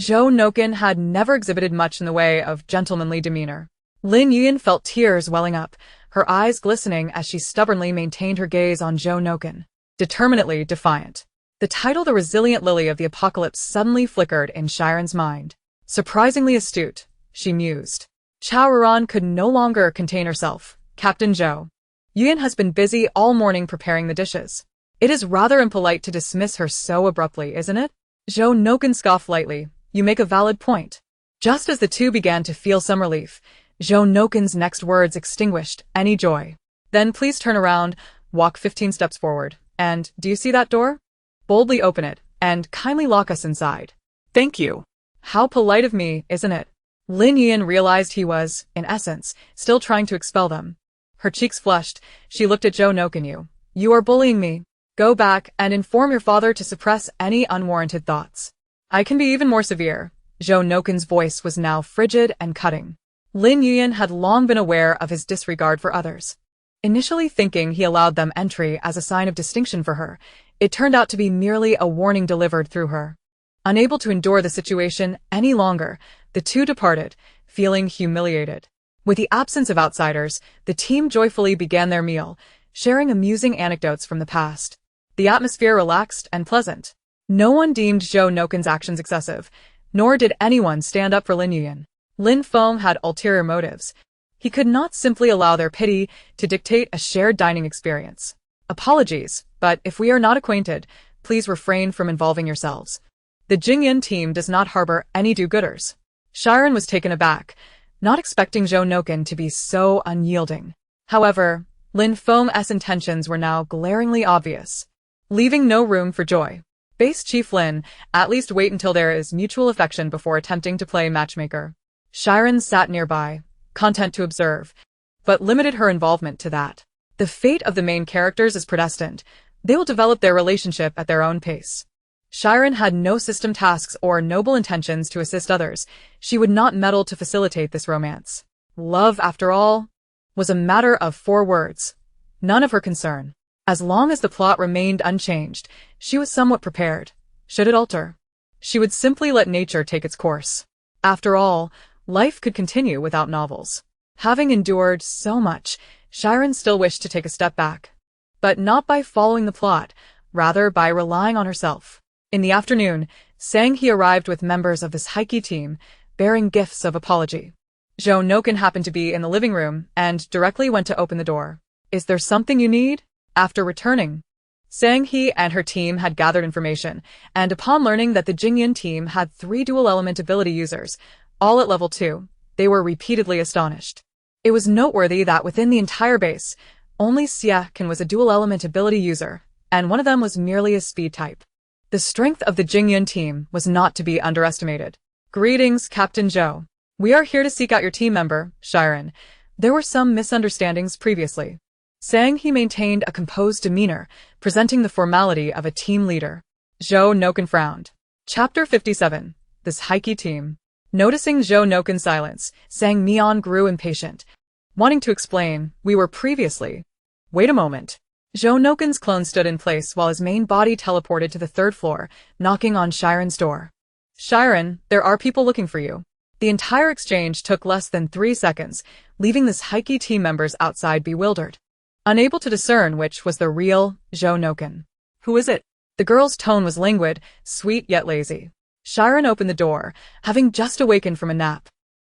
Zhou Nuocheng had never exhibited much in the way of gentlemanly demeanor. Lin Yuan felt tears welling up, her eyes glistening as she stubbornly maintained her gaze on Zhou Nuocheng, determinedly defiant. The title The Resilient Lily of the Apocalypse suddenly flickered in Shi Ran's mind. Surprisingly astute, she mused. Zhou Nuocheng could no longer contain herself. Captain Zhou Yuan has been busy all morning preparing the dishes. It is rather impolite to dismiss her so abruptly, isn't it? Zhou Nuocheng scoffed lightly. You make a valid point. Just as the two began to feel some relief, Zhou Nuocheng's next words extinguished any joy. Then please turn around, walk 15 steps forward, and do you see that door? Boldly open it, and kindly lock us inside. Thank you. How polite of me, isn't it? Lin Yuan realized he was, in essence, still trying to expel them. Her cheeks flushed. She looked at Zhou Nuocheng. You are bullying me. Go back and inform your father to suppress any unwarranted thoughts. I can be even more severe. Zhou Nuocheng's voice was now frigid and cutting. Lin Yuan had long been aware of his disregard for others. Initially thinking he allowed them entry as a sign of distinction for her, it turned out to be merely a warning delivered through her. Unable to endure the situation any longer, the two departed, feeling humiliated. With the absence of outsiders, the team joyfully began their meal, sharing amusing anecdotes from the past. The atmosphere relaxed and pleasant. No one deemed Zhou Nuocheng's actions excessive, nor did anyone stand up for Lin Yuan. Lin Feng had ulterior motives. He could not simply allow their pity to dictate a shared dining experience. Apologies, but if we are not acquainted, please refrain from involving yourselves. The Jingyun team does not harbor any do-gooders. Shi Ran was taken aback, not expecting Zhou Nuocheng to be so unyielding. However, Lin Feng's intentions were now glaringly obvious, leaving no room for joy. Base Chief Lin, at least wait until there is mutual affection before attempting to play matchmaker. Shi Ran sat nearby, content to observe, but limited her involvement to that. The fate of the main characters is predestined. They will develop their relationship at their own pace. Shi Ran had no system tasks or noble intentions to assist others. She would not meddle to facilitate this romance. Love, after all, was a matter of 4 words. None of her concern. As long as the plot remained unchanged, she was somewhat prepared. Should it alter, she would simply let nature take its course. After all, life could continue without novels. Having endured so much, Shi Ran still wished to take a step back. But not by following the plot, rather by relying on herself. In the afternoon, Sang He arrived with members of this Heike team, bearing gifts of apology. Zhou Nuocheng happened to be in the living room and directly went to open the door. Is there something you need? After returning, Sang He and her team had gathered information, and upon learning that the Jingyan team had 3 dual-element ability users, all at level 2, they were repeatedly astonished. It was noteworthy that within the entire base, only Xie Can was a dual-element ability user, and one of them was merely a speed type. The strength of the Jingyan team was not to be underestimated. Greetings, Captain Zhou. We are here to seek out your team member, Shi Ran. There were some misunderstandings previously. Sang He maintained a composed demeanor, presenting the formality of a team leader. Zhou Nuocheng frowned. Chapter 57. This Heike team. Noticing Zhou Nuocheng's silence, Sang Mian grew impatient. Wanting to explain, we were previously. Wait a moment. Zhou Nuocheng's clone stood in place while his main body teleported to the 3rd floor, knocking on Shi Ran's door. Shi Ran, there are people looking for you. The entire exchange took less than 3 seconds, leaving this Heike team members outside bewildered. Unable to discern which was the real Zhou Nuocheng. Who is it? The girl's tone was languid, sweet yet lazy. Shi Ran opened the door, having just awakened from a nap.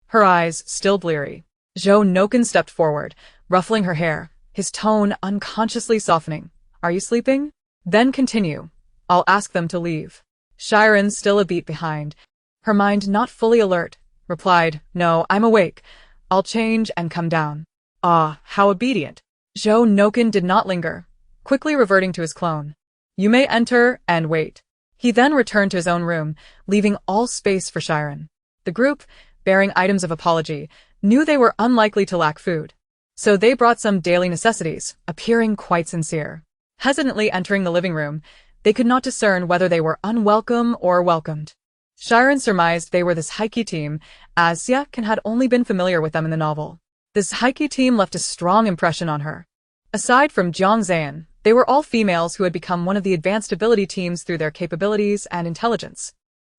Her eyes still bleary. Zhou Nuocheng stepped forward, ruffling her hair, his tone unconsciously softening. Are you sleeping? Then continue. I'll ask them to leave. Shi Ran, still a beat behind, her mind not fully alert, replied, No, I'm awake. I'll change and come down. Ah, how obedient. Zhou Nuocheng did not linger, quickly reverting to his clone. You may enter and wait. He then returned to his own room, leaving all space for Shi Ran. The group, bearing items of apology, knew they were unlikely to lack food. So they brought some daily necessities, appearing quite sincere. Hesitantly entering the living room, they could not discern whether they were unwelcome or welcomed. Shi Ran surmised they were this Heike team, as Xie Can had only been familiar with them in the novel. This Heike team left a strong impression on her. Aside from Jiang Zan, they were all females who had become one of the advanced ability teams through their capabilities and intelligence.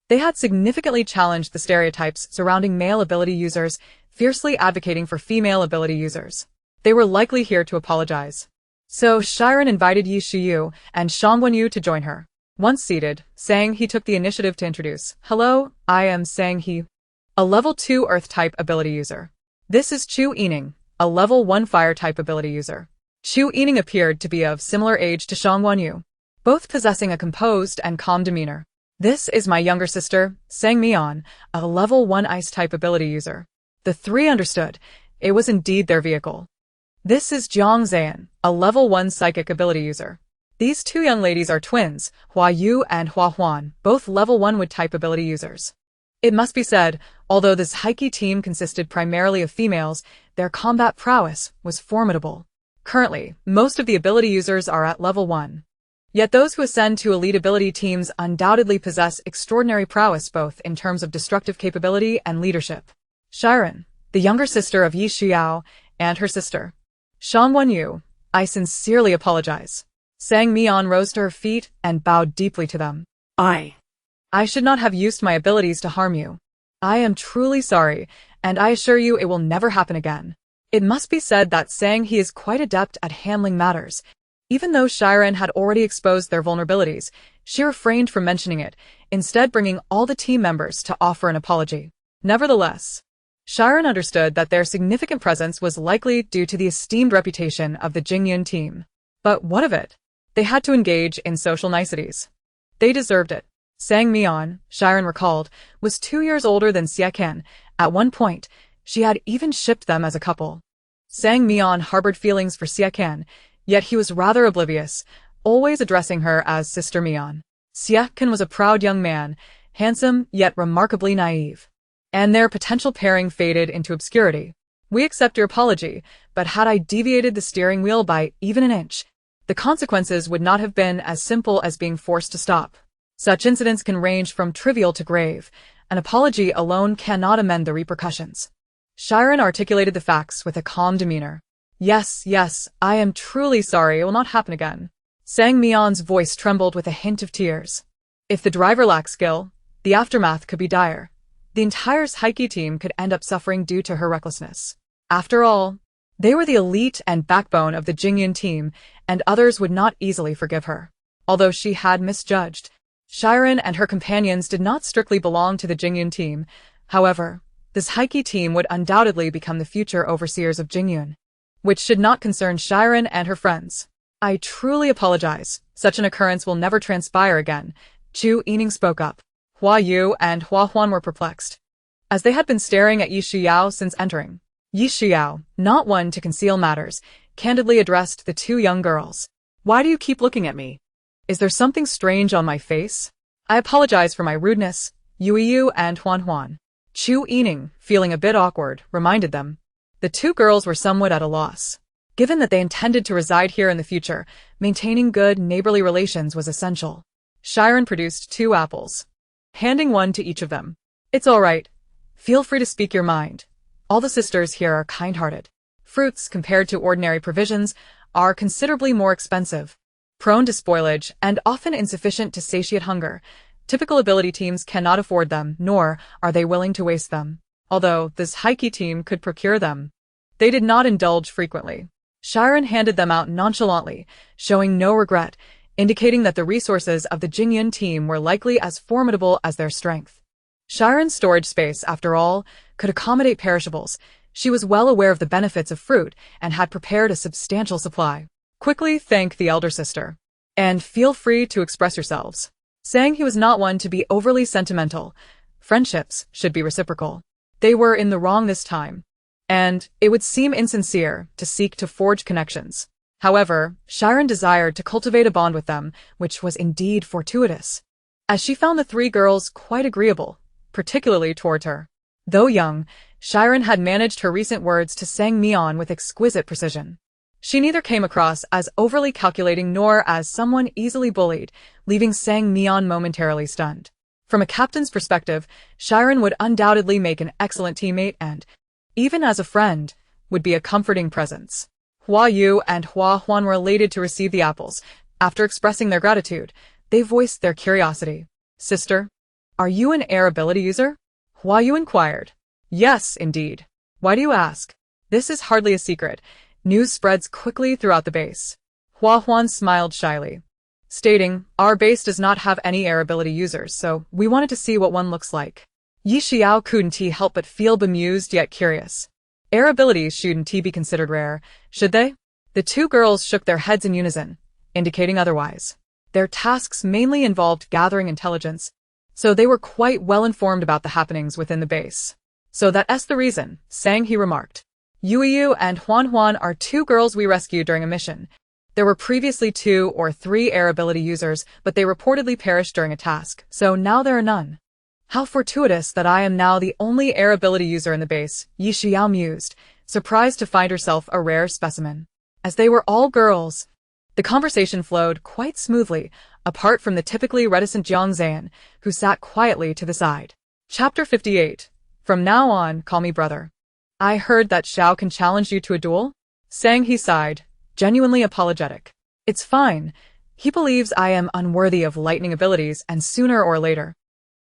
They had significantly challenged the stereotypes surrounding male ability users, fiercely advocating for female ability users. They were likely here to apologize. So Shi Ran invited Yi Shiyu and Shangwen Yu to join her. Once seated, Sang He took the initiative to introduce. Hello, I am Sang He, a level 2 Earth-type ability user. This is Chu Yining, a level 1 Fire-type ability user. Chu Yining appeared to be of similar age to Shangwen Yu, both possessing a composed and calm demeanor. This is my younger sister, Sang Mian, a level 1 Ice-type ability user. The 3 understood. It was indeed their vehicle. This is Jiang Zan, a level 1 Psychic ability user. These 2 young ladies are twins, Hua Yu and Hua Huan, both level 1 Wood-type ability users. It must be said, although this Heike team consisted primarily of females, their combat prowess was formidable. Currently, most of the ability users are at level 1. Yet those who ascend to elite ability teams undoubtedly possess extraordinary prowess both in terms of destructive capability and leadership. Shi Ran, the younger sister of Yi Xiao, and her sister. Shangwen Yu, I sincerely apologize. Sang Mian rose to her feet and bowed deeply to them. I should not have used my abilities to harm you. I am truly sorry, and I assure you it will never happen again. It must be said that Sang He is quite adept at handling matters. Even though Shi Ran had already exposed their vulnerabilities, she refrained from mentioning it, instead bringing all the team members to offer an apology. Nevertheless, Shi Ran understood that their significant presence was likely due to the esteemed reputation of the Jingyan team. But what of it? They had to engage in social niceties. They deserved it. Sang Mian, Shi Ran recalled, was 2 years older than Xie Can. At one point, she had even shipped them as a couple. Sang Mian harbored feelings for Xie Can, yet he was rather oblivious, always addressing her as Sister Mian. Xie Can was a proud young man, handsome yet remarkably naive. And their potential pairing faded into obscurity. We accept your apology, but had I deviated the steering wheel by even an inch, the consequences would not have been as simple as being forced to stop. Such incidents can range from trivial to grave. An apology alone cannot amend the repercussions. Shi Ran articulated the facts with a calm demeanor. Yes, yes, I am truly sorry, it will not happen again. Sang Mian's voice trembled with a hint of tears. If the driver lacked skill, the aftermath could be dire. The entire Heike team could end up suffering due to her recklessness. After all, they were the elite and backbone of the Jingyun team, and others would not easily forgive her. Although she had misjudged, Shi Ran and her companions did not strictly belong to the Jingyun team. However, this Heike team would undoubtedly become the future overseers of Jingyun, which should not concern Shi Ran and her friends. I truly apologize. Such an occurrence will never transpire again. Chu Yining spoke up. Hua Yu and Hua Huan were perplexed, as they had been staring at Yi Shiyao since entering. Yi Shiyao, not one to conceal matters, candidly addressed the two young girls. Why do you keep looking at me? Is there something strange on my face? I apologize for my rudeness. Yu and Huan Huan. Chu Yining, feeling a bit awkward, reminded them. The two girls were somewhat at a loss. Given that they intended to reside here in the future, maintaining good neighborly relations was essential. Shi Ran produced 2 apples, handing one to each of them. It's all right. Feel free to speak your mind. All the sisters here are kind-hearted. Fruits, compared to ordinary provisions, are considerably more expensive, prone to spoilage, and often insufficient to satiate hunger. Typical ability teams cannot afford them, nor are they willing to waste them. Although this Heike team could procure them, they did not indulge frequently. Shi Ran handed them out nonchalantly, showing no regret, indicating that the resources of the Jingyun team were likely as formidable as their strength. Shi Ran's storage space, after all, could accommodate perishables. She was well aware of the benefits of fruit and had prepared a substantial supply. Quickly thank the elder sister, and feel free to express yourselves. Saying he was not one to be overly sentimental. Friendships should be reciprocal. They were in the wrong this time, and it would seem insincere to seek to forge connections. However, Shi Ran desired to cultivate a bond with them, which was indeed fortuitous, as she found the 3 girls quite agreeable, particularly toward her. Though young, Shi Ran had managed her recent words to Sang Mian with exquisite precision. She neither came across as overly calculating nor as someone easily bullied, leaving Sang Mian momentarily stunned. From a captain's perspective, Shi Ran would undoubtedly make an excellent teammate and, even as a friend, would be a comforting presence. Hua Yu and Hua Huan were elated to receive the apples. After expressing their gratitude, they voiced their curiosity. Sister, are you an air ability user? Hua Yu inquired. Yes, indeed. Why do you ask? This is hardly a secret. News spreads quickly throughout the base. Hua Huan smiled shyly, stating, our base does not have any air ability users, so we wanted to see what one looks like. Yi Xiao couldn't help but feel bemused yet curious. Air abilities shouldn't be considered rare, should they? The 2 girls shook their heads in unison, indicating otherwise. Their tasks mainly involved gathering intelligence, so they were quite well informed about the happenings within the base. So that's the reason, Sang he remarked. Yu and Huan Huan are 2 girls we rescued during a mission. There were previously 2 or 3 air ability users, but they reportedly perished during a task, so now there are none. How fortuitous that I am now the only air ability user in the base, Yi Xiao mused, surprised to find herself a rare specimen. As they were all girls, the conversation flowed quite smoothly, apart from the typically reticent Jiang Zan, who sat quietly to the side. Chapter 58. From now on, call me brother. I heard that Xiao can challenge you to a duel? Sang he sighed, genuinely apologetic. It's fine. He believes I am unworthy of lightning abilities, and sooner or later,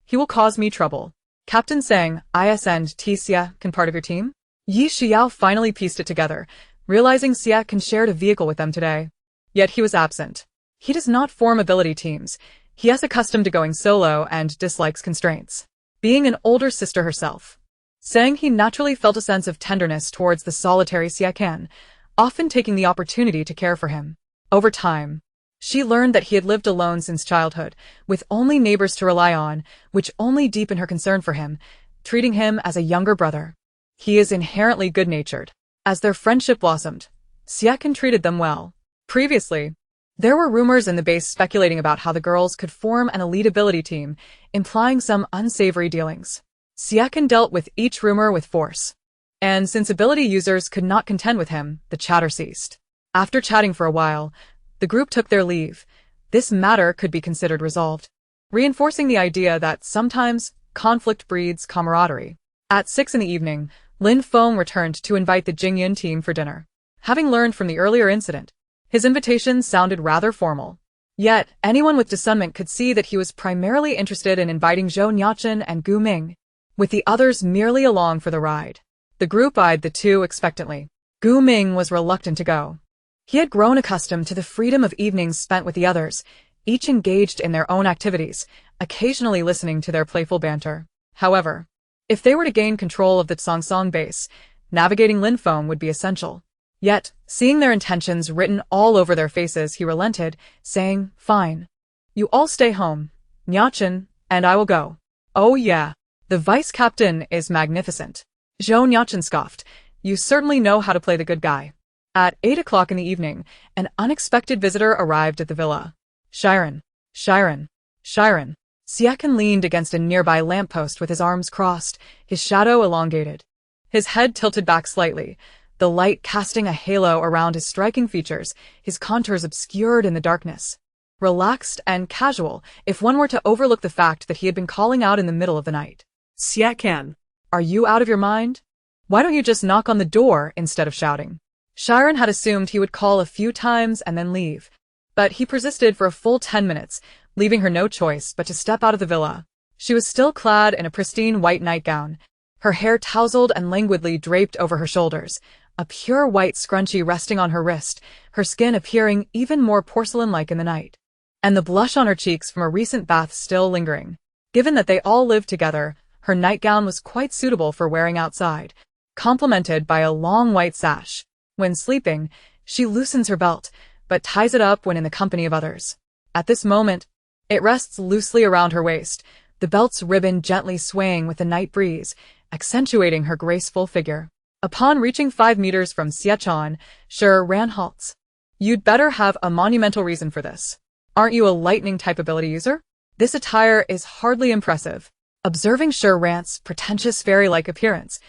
he will cause me trouble. Captain Sang, is and Xia can part of your team? Yi Xiao finally pieced it together, realizing Xia can shared a vehicle with them today. Yet he was absent. He does not form ability teams. He is accustomed to going solo and dislikes constraints. Being an older sister herself, Sang he naturally felt a sense of tenderness towards the solitary Xia Can, often taking the opportunity to care for him. Over time, she learned that he had lived alone since childhood, with only neighbors to rely on, which only deepened her concern for him, treating him as a younger brother. He is inherently good-natured. As their friendship blossomed, Xia Can treated them well. Previously, there were rumors in the base speculating about how the girls could form an elite ability team, implying some unsavory dealings. Xia Can dealt with each rumor with force, and since ability users could not contend with him, the chatter ceased. After chatting for a while, the group took their leave. This matter could be considered resolved. reinforcing the idea that sometimes conflict breeds camaraderie. At 6 in the evening, Lin Feng returned to invite the Jingyun team for dinner. Having learned from the earlier incident, his invitation sounded rather formal. Yet, anyone with discernment could see that he was primarily interested in inviting Zhou Nuocheng and Gu Ming, with the others merely along for the ride. The group eyed the two expectantly. Gu Ming was reluctant to go. He had grown accustomed to the freedom of evenings spent with the others, each engaged in their own activities, occasionally listening to their playful banter. However, if they were to gain control of the Tsongsong base, navigating Lin Feng would be essential. Yet, seeing their intentions written all over their faces, he relented, saying, "Fine. You all stay home, Nuocheng, and I will go." "Oh yeah, the vice captain is magnificent." Zhou Nuocheng scoffed. "You certainly know how to play the good guy." At 8 o'clock in the evening, an unexpected visitor arrived at the villa. Shi Ran. Shi Ran. Shi Ran. Siechen leaned against a nearby lamppost with his arms crossed, his shadow elongated. His head tilted back slightly, the light casting a halo around his striking features, his contours obscured in the darkness. Relaxed and casual, if one were to overlook the fact that he had been calling out in the middle of the night. Siechen. "Are you out of your mind? Why don't you just knock on the door instead of shouting?" Shi Ran had assumed he would call a few times and then leave, but he persisted for a full 10 minutes, leaving her no choice but to step out of the villa. She was still clad in a pristine white nightgown, her hair tousled and languidly draped over her shoulders, a pure white scrunchie resting on her wrist, her skin appearing even more porcelain-like in the night, and the blush on her cheeks from a recent bath still lingering. Given that they all lived together, her nightgown was quite suitable for wearing outside, complemented by a long white sash. When sleeping, she loosens her belt, but ties it up when in the company of others. At this moment, it rests loosely around her waist, the belt's ribbon gently swaying with the night breeze, accentuating her graceful figure. Upon reaching 5 meters from Siechon, Shi Ran halts. "You'd better have a monumental reason for this. Aren't you a lightning-type ability user? This attire is hardly impressive." Observing Shi Ran's pretentious fairy-like appearance,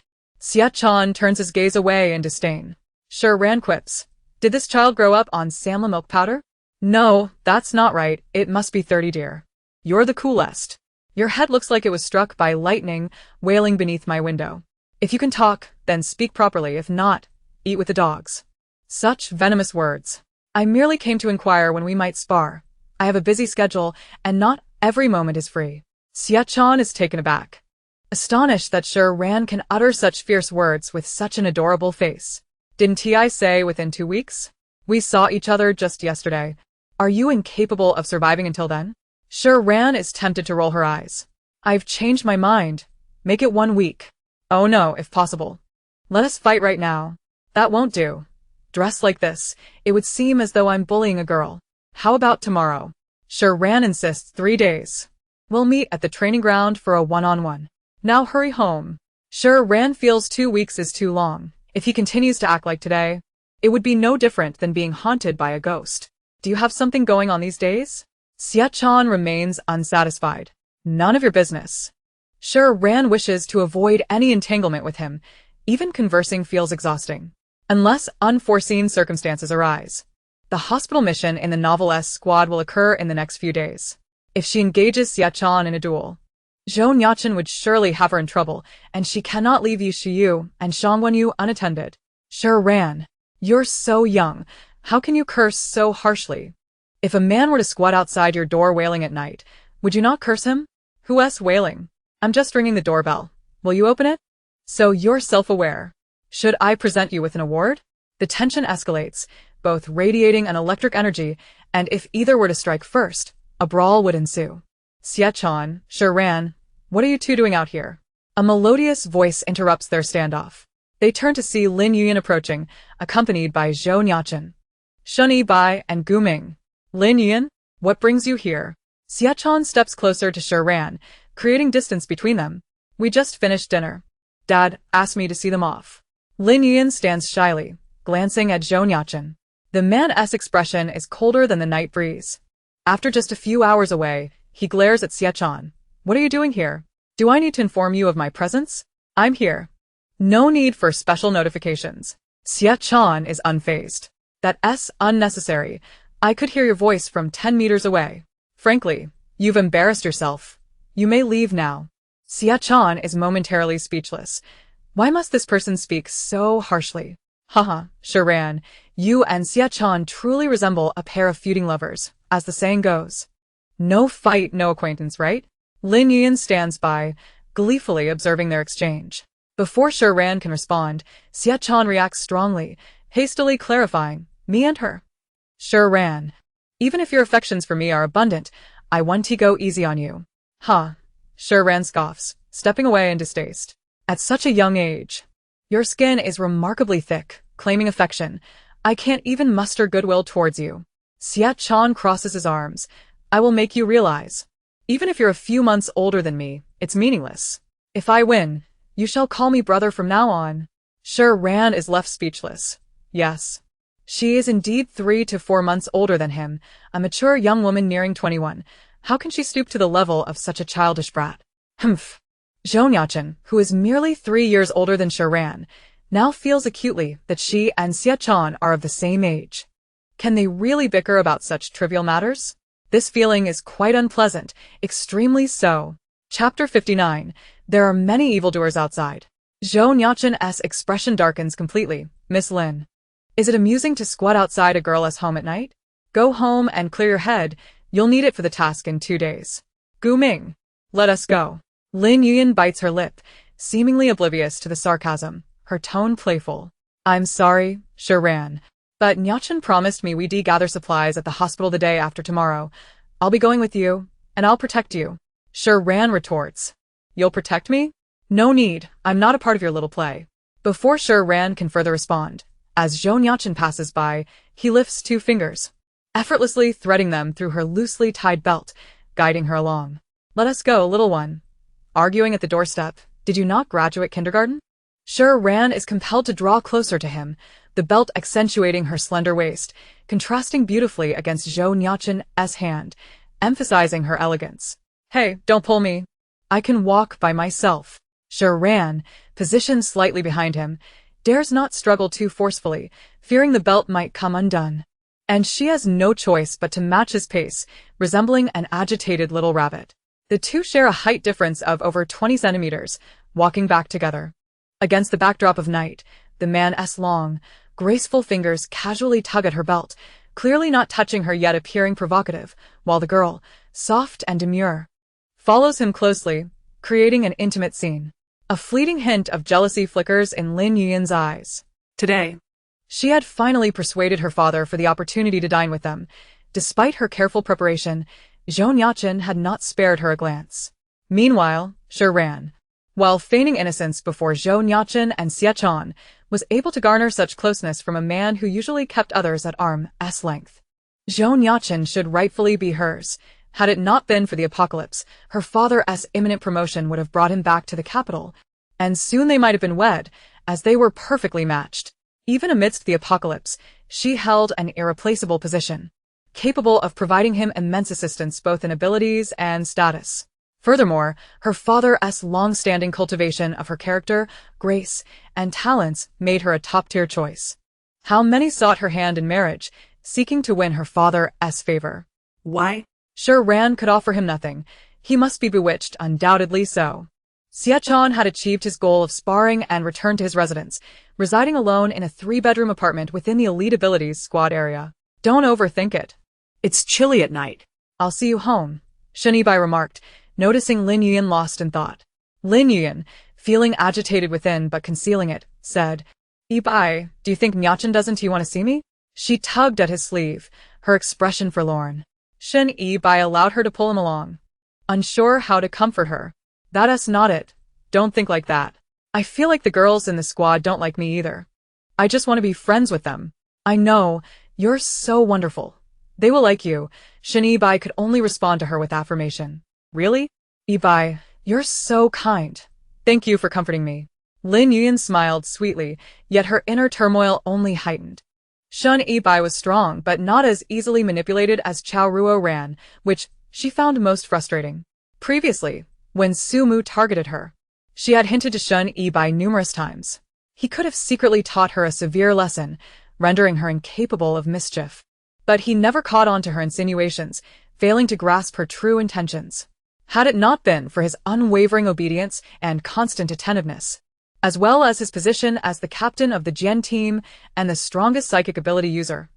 Siechon turns his gaze away in disdain. Shi Ran quips, "Did this child grow up on Samla milk powder?" "No, that's not right, it must be 30 dear. You're the coolest. Your head looks like it was struck by lightning, wailing beneath my window. If you can talk, then speak properly, if not, eat with the dogs." Such venomous words. "I merely came to inquire when we might spar. I have a busy schedule, and not every moment is free." Siechon is taken aback, astonished that Shi Ran can utter such fierce words with such an adorable face. "Didn't I say within 2 weeks? We saw each other just yesterday. Are you incapable of surviving until then?" Shi Ran is tempted to roll her eyes. "I've changed my mind. Make it 1 week. Oh no, if possible. Let us fight right now." "That won't do. Dressed like this, it would seem as though I'm bullying a girl. How about tomorrow?" Shi Ran insists 3 days. "We'll meet at the training ground for a one-on-one. Now hurry home." Shi Ran feels 2 weeks is too long. If he continues to act like today, it would be no different than being haunted by a ghost. "Do you have something going on these days?" Siechon remains unsatisfied. "None of your business." Shi Ran wishes to avoid any entanglement with him. Even conversing feels exhausting. Unless unforeseen circumstances arise. The hospital mission in the Novel S squad will occur in the next few days. If she engages Siechon in a duel, Zhou Nuocheng would surely have her in trouble, and she cannot leave Yu Shiyu and Shangwenyu unattended. "Shi Ran, you're so young. How can you curse so harshly? If a man were to squat outside your door wailing at night, would you not curse him?" "Who's wailing? I'm just ringing the doorbell. Will you open it?" "So you're self-aware. Should I present you with an award?" The tension escalates, both radiating an electric energy, and if either were to strike first, a brawl would ensue. "Siechon, Shi Ran, what are you two doing out here?" A melodious voice interrupts their standoff. They turn to see Lin Yuan approaching, accompanied by Zhou Nuocheng, Shun Bai, and Gu Ming. "Lin Yuan, what brings you here?" Siechon steps closer to Shi Ran, creating distance between them. "We just finished dinner. Dad asked me to see them off." Lin Yuan stands shyly, glancing at Zhou Nuocheng. The man's expression is colder than the night breeze. After just a few hours away, he glares at Siechon. "What are you doing here? Do I need to inform you of my presence?" "I'm here. No need for special notifications." Siechon is unfazed. "That's unnecessary. I could hear your voice from 10 meters away. Frankly, You've embarrassed yourself. You may leave now. Xia is momentarily speechless. Why must this person speak so harshly? Haha, Shi Ran, you and Xia truly resemble a pair of feuding lovers, as the saying goes. No fight, no acquaintance, right? Lin Yuan stands by, gleefully observing their exchange. Before Shi Ran can respond, Xia reacts strongly, hastily clarifying, me and her. Shi Ran, even if your affections for me are abundant, I want to go easy on you. Ha! Shi Ran scoffs, stepping away in distaste. At such a young age. Your skin is remarkably thick, claiming affection. I can't even muster goodwill towards you. Xia crosses his arms. I will make you realize. Even if you're a few months older than me, it's meaningless. If I win, you shall call me brother from now on. Shi Ran is left speechless. Yes. She is indeed 3 to 4 months older than him, a mature young woman nearing 21. How can she stoop to the level of such a childish brat? Humph. Zhou Nuocheng, who is merely 3 years older than Shi Ran, now feels acutely that she and Xia are of the same age. Can they really bicker about such trivial matters? This feeling is quite unpleasant, extremely so. Chapter 59. There are many evildoers outside. Zhou Nuocheng's expression darkens completely. Miss Lin. Is it amusing to squat outside a girl's home at night? Go home and clear your head. You'll need it for the task in 2 days. Gu Ming. Let us go. Lin Yuan bites her lip, seemingly oblivious to the sarcasm, her tone playful. I'm sorry, Shi Ran, but Nuocheng promised me we'd gather supplies at the hospital the day after tomorrow. I'll be going with you, and I'll protect you. Shi Ran retorts. You'll protect me? No need, I'm not a part of your little play. Before Shi Ran can further respond, as Zhou Nuocheng passes by, he lifts 2 fingers, effortlessly threading them through her loosely tied belt, guiding her along. Let us go, little one. Arguing at the doorstep, did you not graduate kindergarten? Shi Ran is compelled to draw closer to him, the belt accentuating her slender waist, contrasting beautifully against Zhou Nuocheng's hand, emphasizing her elegance. Hey, don't pull me. I can walk by myself. Shi Ran, positioned slightly behind him, dares not struggle too forcefully, fearing the belt might come undone. And she has no choice but to match his pace, resembling an agitated little rabbit. The two share a height difference of over 20 centimeters, walking back together. Against the backdrop of night, the man's long, graceful fingers casually tug at her belt, clearly not touching her yet appearing provocative, while the girl, soft and demure, follows him closely, creating an intimate scene. A fleeting hint of jealousy flickers in Lin Yuan's eyes. Today, she had finally persuaded her father for the opportunity to dine with them. Despite her careful preparation, Zhou Nuocheng had not spared her a glance. Meanwhile, Shi Ran, while feigning innocence before Zhou Nuocheng and Xia, was able to garner such closeness from a man who usually kept others at arm's length. Zhou Nuocheng should rightfully be hers. Had it not been for the apocalypse, her father's imminent promotion would have brought him back to the capital, and soon they might have been wed, as they were perfectly matched. Even amidst the apocalypse, she held an irreplaceable position, capable of providing him immense assistance both in abilities and status. Furthermore, her father's long-standing cultivation of her character, grace, and talents made her a top-tier choice. How many sought her hand in marriage, seeking to win her father's favor? Why? Shi Ran could offer him nothing. He must be bewitched, undoubtedly so. Xia had achieved his goal of sparring and returned to his residence, residing alone in a 3-bedroom apartment within the Elite Abilities squad area. Don't overthink it. It's chilly at night. I'll see you home, Shi Ran remarked, noticing Lin Yuan lost in thought. Lin Yuan, feeling agitated within but concealing it, said, Bai, do you think Nuocheng doesn't you want to see me? She tugged at his sleeve, her expression forlorn. Bai allowed her to pull him along, unsure how to comfort her. That's not it. Don't think like that. I feel like the girls in the squad don't like me either. I just want to be friends with them. I know, you're so wonderful. They will like you. Bai could only respond to her with affirmation. Really? Bai, you're so kind. Thank you for comforting me. Lin Yuan smiled sweetly, yet her inner turmoil only heightened. Bai was strong but not as easily manipulated as Zhou Ran, which she found most frustrating. Previously, when Su Mu targeted her, she had hinted to Bai numerous times. He could have secretly taught her a severe lesson, rendering her incapable of mischief. But he never caught on to her insinuations, failing to grasp her true intentions. Had it not been for his unwavering obedience and constant attentiveness, as well as his position as the captain of the Jian team and the strongest psychic ability user,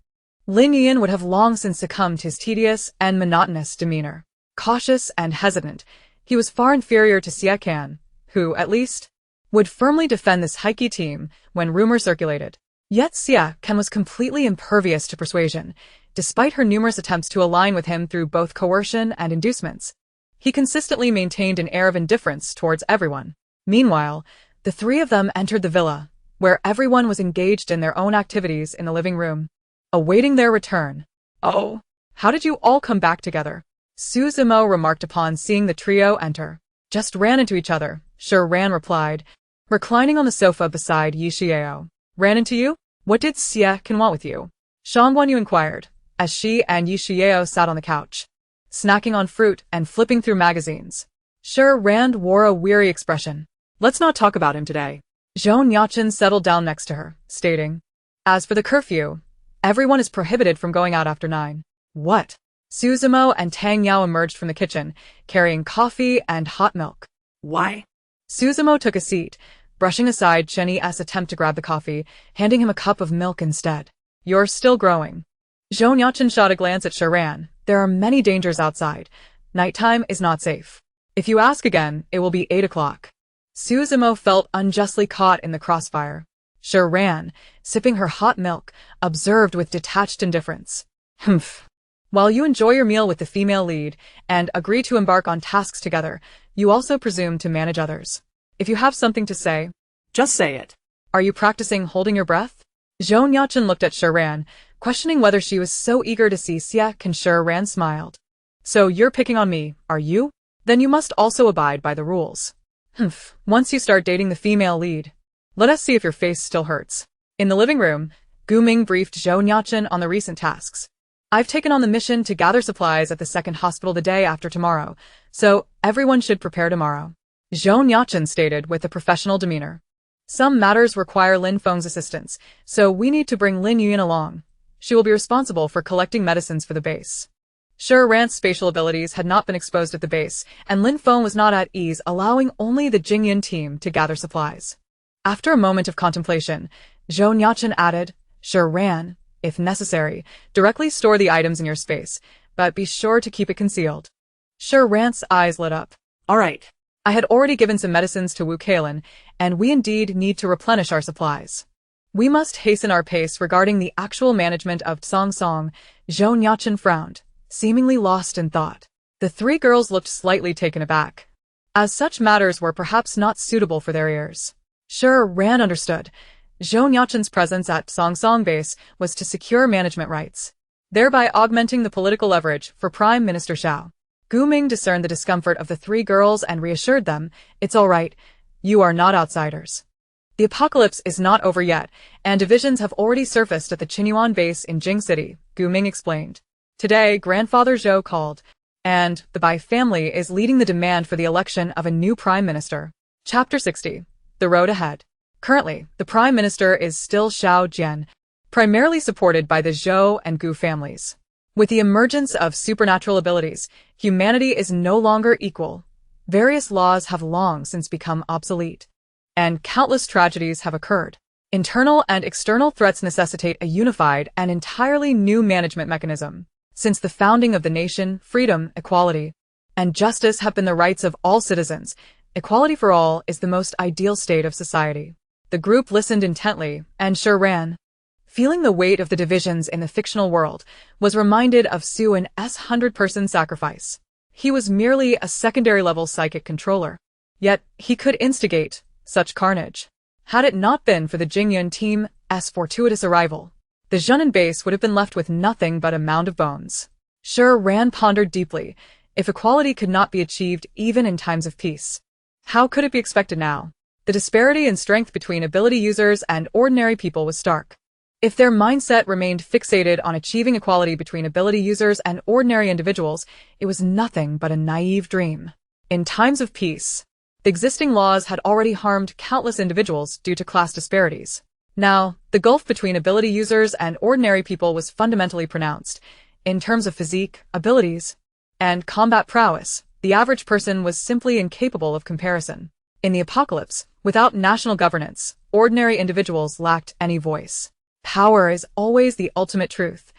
Lin Yuan would have long since succumbed to his tedious and monotonous demeanor. Cautious and hesitant, he was far inferior to Xie Can, who, at least, would firmly defend this Heike team when rumor circulated. Yet Xie Can was completely impervious to persuasion, despite her numerous attempts to align with him through both coercion and inducements. He consistently maintained an air of indifference towards everyone. Meanwhile, the three of them entered the villa, where everyone was engaged in their own activities in the living room, awaiting their return. "Oh, how did you all come back together?" Su Zimo remarked upon seeing the trio enter. "Just ran into each other," Shi Ran replied, reclining on the sofa beside Yi Xiao. "Ran into you? What did Xie Can want with you?" Shang Guanyu inquired, as she and Yi Xiao sat on the couch, snacking on fruit and flipping through magazines. Shi Ran wore a weary expression. "Let's not talk about him today." Zhou Nuocheng settled down next to her, stating, "As for the curfew, everyone is prohibited from going out after 9. "What?" Su Zimo and Tang Yao emerged from the kitchen, carrying coffee and hot milk. "Why?" Su Zimo took a seat, brushing aside Chen Yi's attempt to grab the coffee, handing him a cup of milk instead. "You're still growing." Zhou Nuocheng shot a glance at Shi Ran. "There are many dangers outside. Nighttime is not safe. If you ask again, it will be 8 o'clock. Su Zimo felt unjustly caught in the crossfire. Shi Ran, sipping her hot milk, observed with detached indifference. "Humph. While you enjoy your meal with the female lead and agree to embark on tasks together, you also presume to manage others. If you have something to say, Just say it. Are you practicing holding your breath?" Zhou Nuocheng looked at Shi Ran, questioning whether she was so eager to see Xie Can. Shi Ran smiled. "So you're picking on me, are you? Then you must also abide by the rules. Humph. Once you start dating the female lead, let us see if your face still hurts." In the living room, Gu Ming briefed Zhou Nuocheng on the recent tasks. "I've taken on the mission to gather supplies at the second hospital the day after tomorrow, so everyone should prepare tomorrow," Zhou Nuocheng stated with a professional demeanor. "Some matters require Lin Feng's assistance, so we need to bring Lin Yuan along. She will be responsible for collecting medicines for the base." Shi Ran's spatial abilities had not been exposed at the base, and Lin Feng was not at ease, allowing only the Jingyan team to gather supplies. After a moment of contemplation, Zhou Nuocheng added, "Shi Ran, if necessary, directly store the items in your space, but be sure to keep it concealed." Shi Ran's eyes lit up. All right. "I had already given some medicines to Wu Kailan, and we indeed need to replenish our supplies. We must hasten our pace regarding the actual management of Song Song." Zhou Nuocheng frowned, seemingly lost in thought. The three girls looked slightly taken aback, as such matters were perhaps not suitable for their ears. Shi Ran understood. Zhou Nuocheng's presence at Song Song base was to secure management rights, thereby augmenting the political leverage for Prime Minister Xiao. Gu Ming discerned the discomfort of the three girls and reassured them, "It's all right. You are not outsiders. The apocalypse is not over yet, and divisions have already surfaced at the Qinyuan base in Jing City," Gu Ming explained. "Today, Grandfather Zhou called, and the Bai family is leading the demand for the election of a new prime minister." Chapter 60. The Road Ahead. Currently, the prime minister is still Xiao Jian, primarily supported by the Zhou and Gu families. With the emergence of supernatural abilities, humanity is no longer equal. Various laws have long since become obsolete, and countless tragedies have occurred. Internal and external threats necessitate a unified and entirely new management mechanism. Since the founding of the nation, freedom, equality, and justice have been the rights of all citizens. Equality for all is the most ideal state of society. The group listened intently, and Shi Ran, feeling the weight of the divisions in the fictional world, was reminded of Su An's 100-person sacrifice. He was merely a secondary-level psychic controller, yet he could instigate such carnage. Had it not been for the Jingyan team's fortuitous arrival, the Zhenan base would have been left with nothing but a mound of bones. Shi Ran pondered deeply. If equality could not be achieved even in times of peace, how could it be expected now? The disparity in strength between ability users and ordinary people was stark. If their mindset remained fixated on achieving equality between ability users and ordinary individuals, it was nothing but a naive dream. In times of peace, the existing laws had already harmed countless individuals due to class disparities. Now, the gulf between ability users and ordinary people was fundamentally pronounced. In terms of physique, abilities, and combat prowess, the average person was simply incapable of comparison. In the apocalypse, without national governance, ordinary individuals lacked any voice. Power is always the ultimate truth.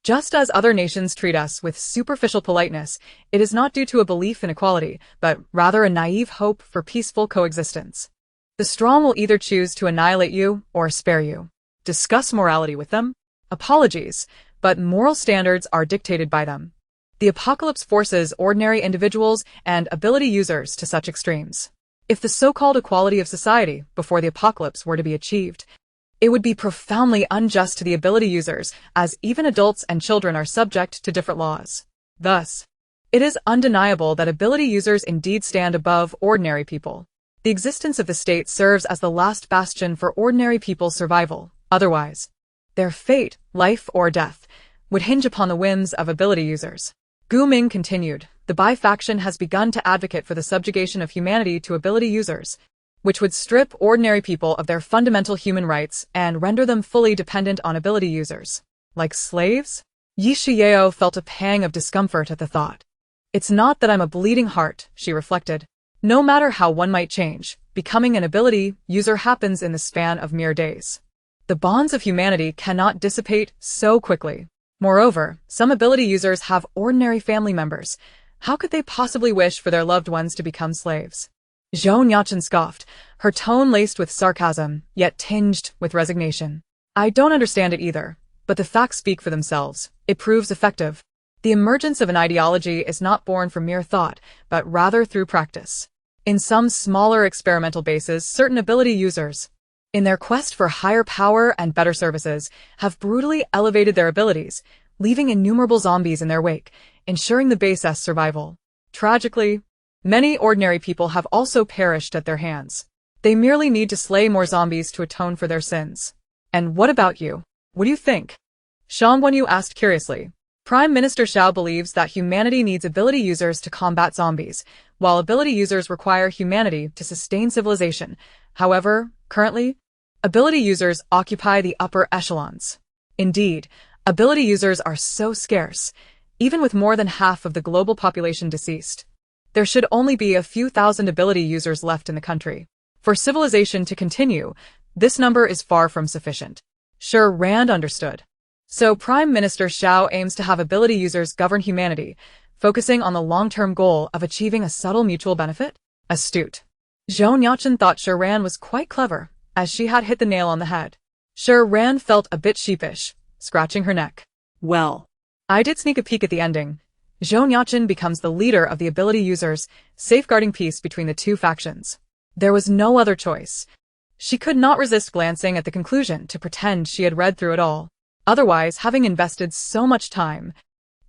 Just as other nations treat us with superficial politeness, it is not due to a belief in equality, but rather a naive hope for peaceful coexistence. The strong will either choose to annihilate you or spare you. Discuss morality with them? Apologies, but moral standards are dictated by them. The apocalypse forces ordinary individuals and ability users to such extremes. If the so-called equality of society before the apocalypse were to be achieved, it would be profoundly unjust to the ability users, as even adults and children are subject to different laws. Thus, it is undeniable that ability users indeed stand above ordinary people. The existence of the state serves as the last bastion for ordinary people's survival. Otherwise, their fate, life or death, would hinge upon the whims of ability users. Gu Ming continued, the Bai faction has begun to advocate for the subjugation of humanity to ability users, which would strip ordinary people of their fundamental human rights and render them fully dependent on ability users. Like slaves? Yi Shiyao felt a pang of discomfort at the thought. It's not that I'm a bleeding heart, she reflected. No matter how one might change, becoming an ability user happens in the span of mere days. The bonds of humanity cannot dissipate so quickly. Moreover, some ability users have ordinary family members. How could they possibly wish for their loved ones to become slaves? Zhou Nuocheng scoffed, her tone laced with sarcasm, yet tinged with resignation. I don't understand it either, but the facts speak for themselves. It proves effective. The emergence of an ideology is not born from mere thought, but rather through practice. In some smaller experimental bases, certain ability users, in their quest for higher power and better services, have brutally elevated their abilities, leaving innumerable zombies in their wake, ensuring the base's survival. Tragically, many ordinary people have also perished at their hands. They merely need to slay more zombies to atone for their sins. And what about you? What do you think? Shang Wenyu asked curiously. Prime Minister Xiao believes that humanity needs ability users to combat zombies, while ability users require humanity to sustain civilization. However, currently, ability users occupy the upper echelons. Indeed, ability users are so scarce, even with more than half of the global population deceased. There should only be a few thousand ability users left in the country. For civilization to continue, this number is far from sufficient. Shi Ran understood. So Prime Minister Xiao aims to have ability users govern humanity, focusing on the long-term goal of achieving a subtle mutual benefit? Astute. Zhou Nuocheng thought Shi Ran was quite clever, as she had hit the nail on the head. Shi Ran felt a bit sheepish, scratching her neck. Well, I did sneak a peek at the ending. Zhou Nuocheng becomes the leader of the ability users, safeguarding peace between the two factions. There was no other choice. She could not resist glancing at the conclusion to pretend she had read through it all. Otherwise, having invested so much time,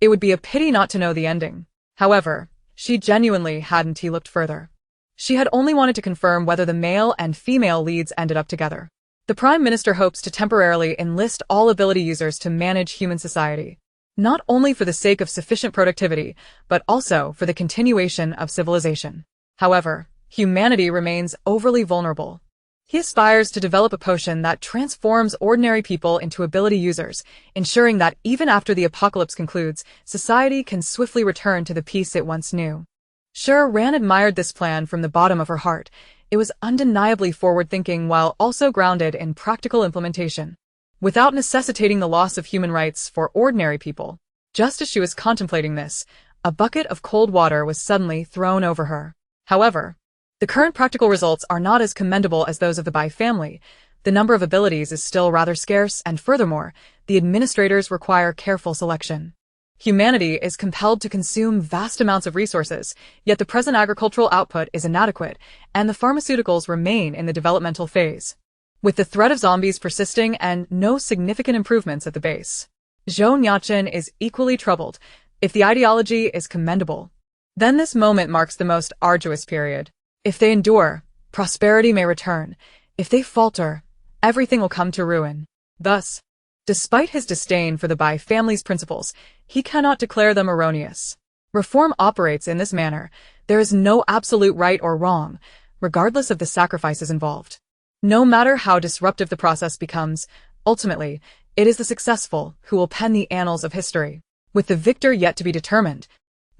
it would be a pity not to know the ending. However, she genuinely hadn't looked further. She had only wanted to confirm whether the male and female leads ended up together. The Prime Minister hopes to temporarily enlist all ability users to manage human society, not only for the sake of sufficient productivity, but also for the continuation of civilization. However, humanity remains overly vulnerable. He aspires to develop a potion that transforms ordinary people into ability users, ensuring that even after the apocalypse concludes, society can swiftly return to the peace it once knew. Shi Ran admired this plan from the bottom of her heart. It was undeniably forward-thinking while also grounded in practical implementation, without necessitating the loss of human rights for ordinary people. Just as she was contemplating this, a bucket of cold water was suddenly thrown over her. However, the current practical results are not as commendable as those of the Bai family. The number of abilities is still rather scarce, and furthermore, the administrators require careful selection. Humanity is compelled to consume vast amounts of resources, yet the present agricultural output is inadequate, and the pharmaceuticals remain in the developmental phase, with the threat of zombies persisting and no significant improvements at the base. Zhou Nuocheng is equally troubled. If the ideology is commendable, then this moment marks the most arduous period. If they endure, prosperity may return. If they falter, everything will come to ruin. Thus, despite his disdain for the Bai family's principles, he cannot declare them erroneous. Reform operates in this manner. There is no absolute right or wrong, regardless of the sacrifices involved. No matter how disruptive the process becomes, ultimately, it is the successful who will pen the annals of history. With the victor yet to be determined,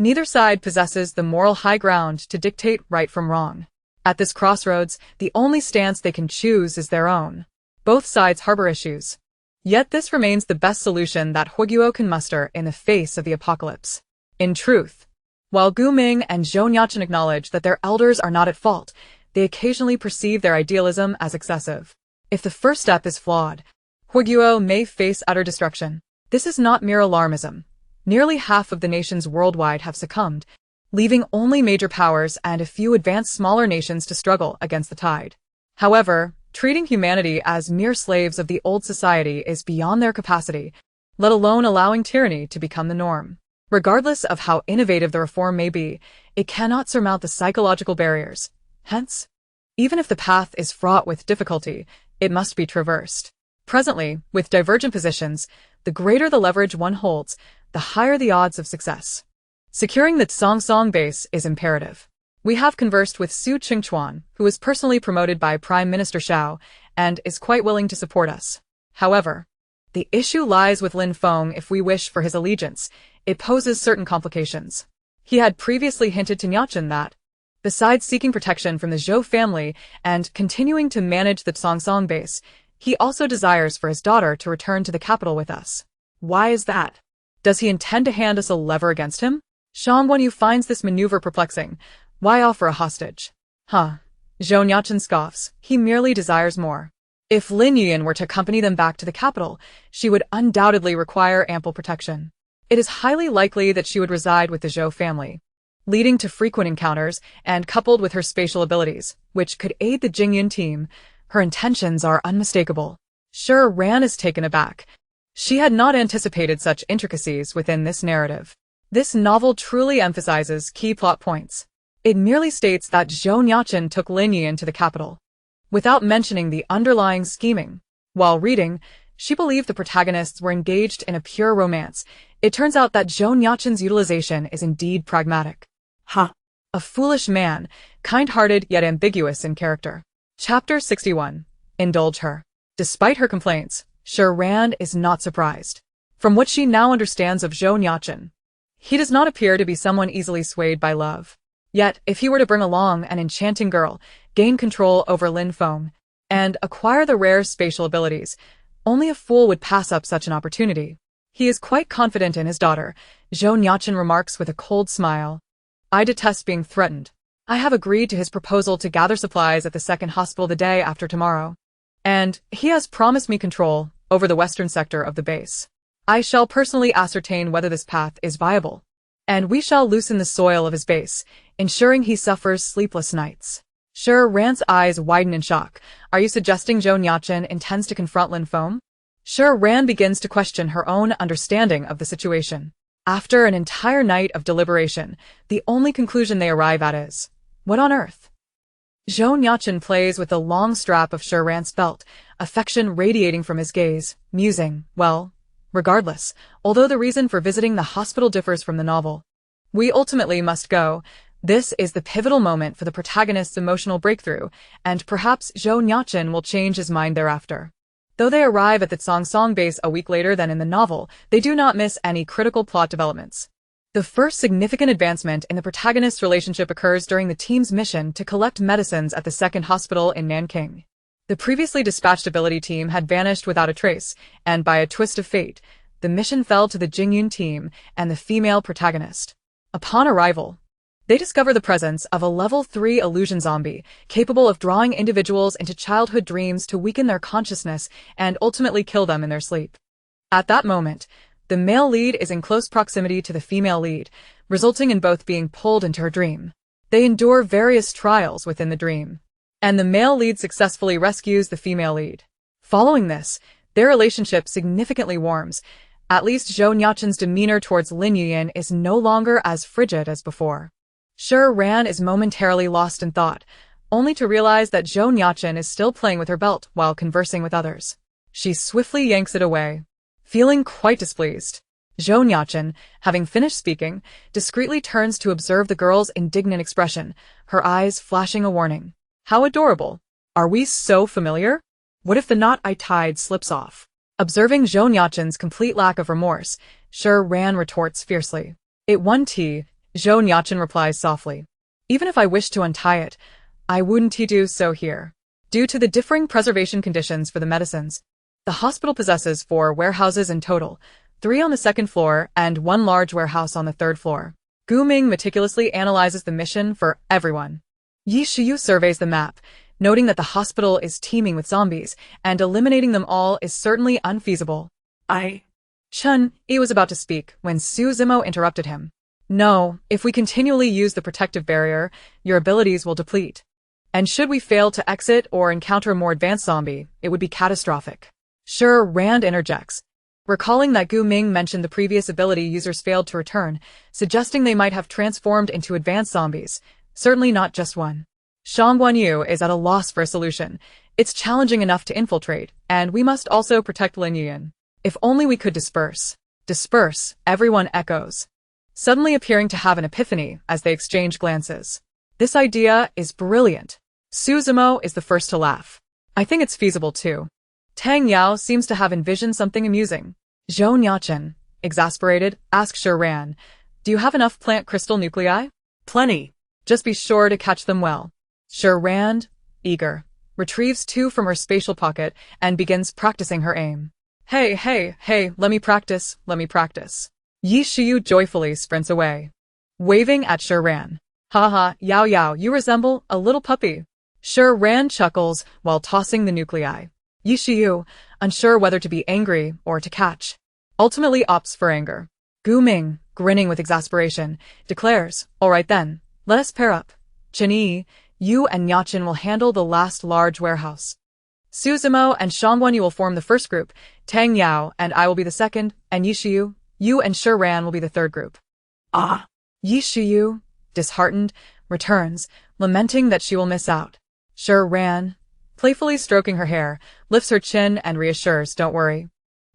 Neither side possesses the moral high ground to dictate right from wrong. At this crossroads, the only stance they can choose is their own. Both sides harbor issues. Yet this remains the best solution that Huiguo can muster in the face of the apocalypse. In truth, while Gu Ming and Zhou Nuocheng acknowledge that their elders are not at fault, they occasionally perceive their idealism as excessive. If the first step is flawed, Huiguo may face utter destruction. This is not mere alarmism. Nearly half of the nations worldwide have succumbed, leaving only major powers and a few advanced smaller nations to struggle against the tide. However, treating humanity as mere slaves of the old society is beyond their capacity, let alone allowing tyranny to become the norm. Regardless of how innovative the reform may be, it cannot surmount the psychological barriers. Hence, even if the path is fraught with difficulty, it must be traversed. Presently, with divergent positions, the greater the leverage one holds, the higher the odds of success. Securing the Song base is imperative. We have conversed with Su Qingchuan, who was personally promoted by Prime Minister Xiao, and is quite willing to support us. However, the issue lies with Lin Feng. If we wish for his allegiance, it poses certain complications. He had previously hinted to Nuocheng that, besides seeking protection from the Zhou family and continuing to manage the Song base, he also desires for his daughter to return to the capital with us. Why is that? Does he intend to hand us a lever against him? Shang Wenyu finds this maneuver perplexing. Why offer a hostage? Zhou Nuocheng scoffs. He merely desires more. If Lin Yuan were to accompany them back to the capital, she would undoubtedly require ample protection. It is highly likely that she would reside with the Zhou family, leading to frequent encounters, and coupled with her spatial abilities, which could aid the Jingyun team, her intentions are unmistakable. Shi Ran is taken aback. She had not anticipated such intricacies within this narrative. This novel truly emphasizes key plot points. It merely states that Zhou Nuocheng took Lin Yuan to the capital, without mentioning the underlying scheming. While reading, she believed the protagonists were engaged in a pure romance. It turns out that Zhou Nuocheng's utilization is indeed pragmatic. A foolish man, kind-hearted yet ambiguous in character. Chapter 61. Indulge her. Despite her complaints, Shi Ran is not surprised. From what she now understands of Zhou Nuocheng, he does not appear to be someone easily swayed by love. Yet, if he were to bring along an enchanting girl, gain control over Lin Feng, and acquire the rare spatial abilities, only a fool would pass up such an opportunity. He is quite confident in his daughter, Zhou Nuocheng remarks with a cold smile. I detest being threatened. I have agreed to his proposal to gather supplies at the second hospital the day after tomorrow. And he has promised me control over the western sector of the base. I shall personally ascertain whether this path is viable, and we shall loosen the soil of his base, ensuring he suffers sleepless nights. Shi Ran's eyes widen in shock. Are you suggesting Zhou Nuocheng intends to confront Lin Feng? Shi Ran begins to question her own understanding of the situation. After an entire night of deliberation, the only conclusion they arrive at is, what on earth? Zhou Nuocheng plays with the long strap of Shi Ran's belt, affection radiating from his gaze, musing, well, regardless, although the reason for visiting the hospital differs from the novel, we ultimately must go. This is the pivotal moment for the protagonist's emotional breakthrough, and perhaps Zhou Nuocheng will change his mind thereafter. Though they arrive at the Song base a week later than in the novel, they do not miss any critical plot developments. The first significant advancement in the protagonist's relationship occurs during the team's mission to collect medicines at the second hospital in Nanking. The previously dispatched ability team had vanished without a trace, and by a twist of fate, the mission fell to the Jingyun team and the female protagonist. Upon arrival, they discover the presence of a level 3 illusion zombie, capable of drawing individuals into childhood dreams to weaken their consciousness and ultimately kill them in their sleep. At that moment, the male lead is in close proximity to the female lead, resulting in both being pulled into her dream. They endure various trials within the dream, and the male lead successfully rescues the female lead. Following this, their relationship significantly warms. At least Zhou Nuocheng's demeanor towards Lin Yuan is no longer as frigid as before. Shi Ran is momentarily lost in thought, only to realize that Zhou Nuocheng is still playing with her belt while conversing with others. She swiftly yanks it away, feeling quite displeased. Zhou Nuocheng, having finished speaking, discreetly turns to observe the girl's indignant expression, her eyes flashing a warning. How adorable. Are we so familiar? What if the knot I tied slips off? Observing Zhou Nuocheng's complete lack of remorse, Shi Ran retorts fiercely. It won't. Zhou Nuocheng replies softly. Even if I wished to untie it, I wouldn't do so here. Due to the differing preservation conditions for the medicines, the hospital possesses 4 warehouses in total, 3 on the second floor and 1 large warehouse on the third floor. Gu Ming meticulously analyzes the mission for everyone. Yi Shiyu surveys the map, noting that the hospital is teeming with zombies, and eliminating them all is certainly unfeasible. Chun Yi was about to speak when Su Zimo interrupted him. No, if we continually use the protective barrier, your abilities will deplete. And should we fail to exit or encounter a more advanced zombie, it would be catastrophic. Shi Ran interjects, recalling that Gu Ming mentioned the previous ability users failed to return, suggesting they might have transformed into advanced zombies, certainly not just one. Shang Guanyu is at a loss for a solution. It's challenging enough to infiltrate, and we must also protect Lin Yuan. If only we could disperse. Disperse, everyone echoes, suddenly appearing to have an epiphany as they exchange glances. This idea is brilliant. Su Zimo is the first to laugh. I think it's feasible too. Tang Yao seems to have envisioned something amusing. Zhou Nuocheng, exasperated, asks Shi Ran, do you have enough plant crystal nuclei? Plenty. Just be sure to catch them well. Shi Ran, eager, retrieves 2 from her spatial pocket and begins practicing her aim. Hey, let me practice. Yi Shiyu joyfully sprints away, waving at Shi Ran. Haha, Yao, you resemble a little puppy. Shi Ran chuckles while tossing the nuclei. Yi Shiyu, unsure whether to be angry or to catch, ultimately opts for anger. Gu Ming, grinning with exasperation, declares, all right then, let us pair up. Chen Yi, you and Nuocheng will handle the last large warehouse. Su Zimo and Shang Guanyu will form the first group, Tang Yao and I will be the second, and Yi Shiyu, you and Shi Ran will be the third group. Yi Shiyu, disheartened, returns, lamenting that she will miss out. Shi Ran, playfully stroking her hair, lifts her chin and reassures, don't worry.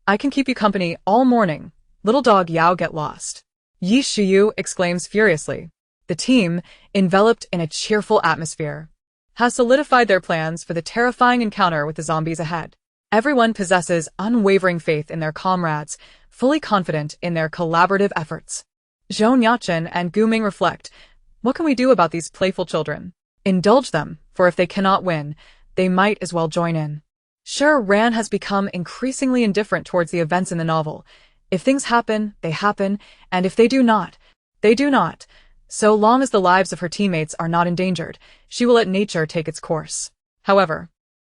I can keep you company all morning. Little dog Yao get lost. Yi Shiyu exclaims furiously. The team, enveloped in a cheerful atmosphere, has solidified their plans for the terrifying encounter with the zombies ahead. Everyone possesses unwavering faith in their comrades, fully confident in their collaborative efforts. Zhou Nuocheng and Gu Ming reflect, what can we do about these playful children? Indulge them, for if they cannot win, they might as well join in. Shi Ran has become increasingly indifferent towards the events in the novel. If things happen, they happen, and if they do not, they do not. So long as the lives of her teammates are not endangered, she will let nature take its course. However,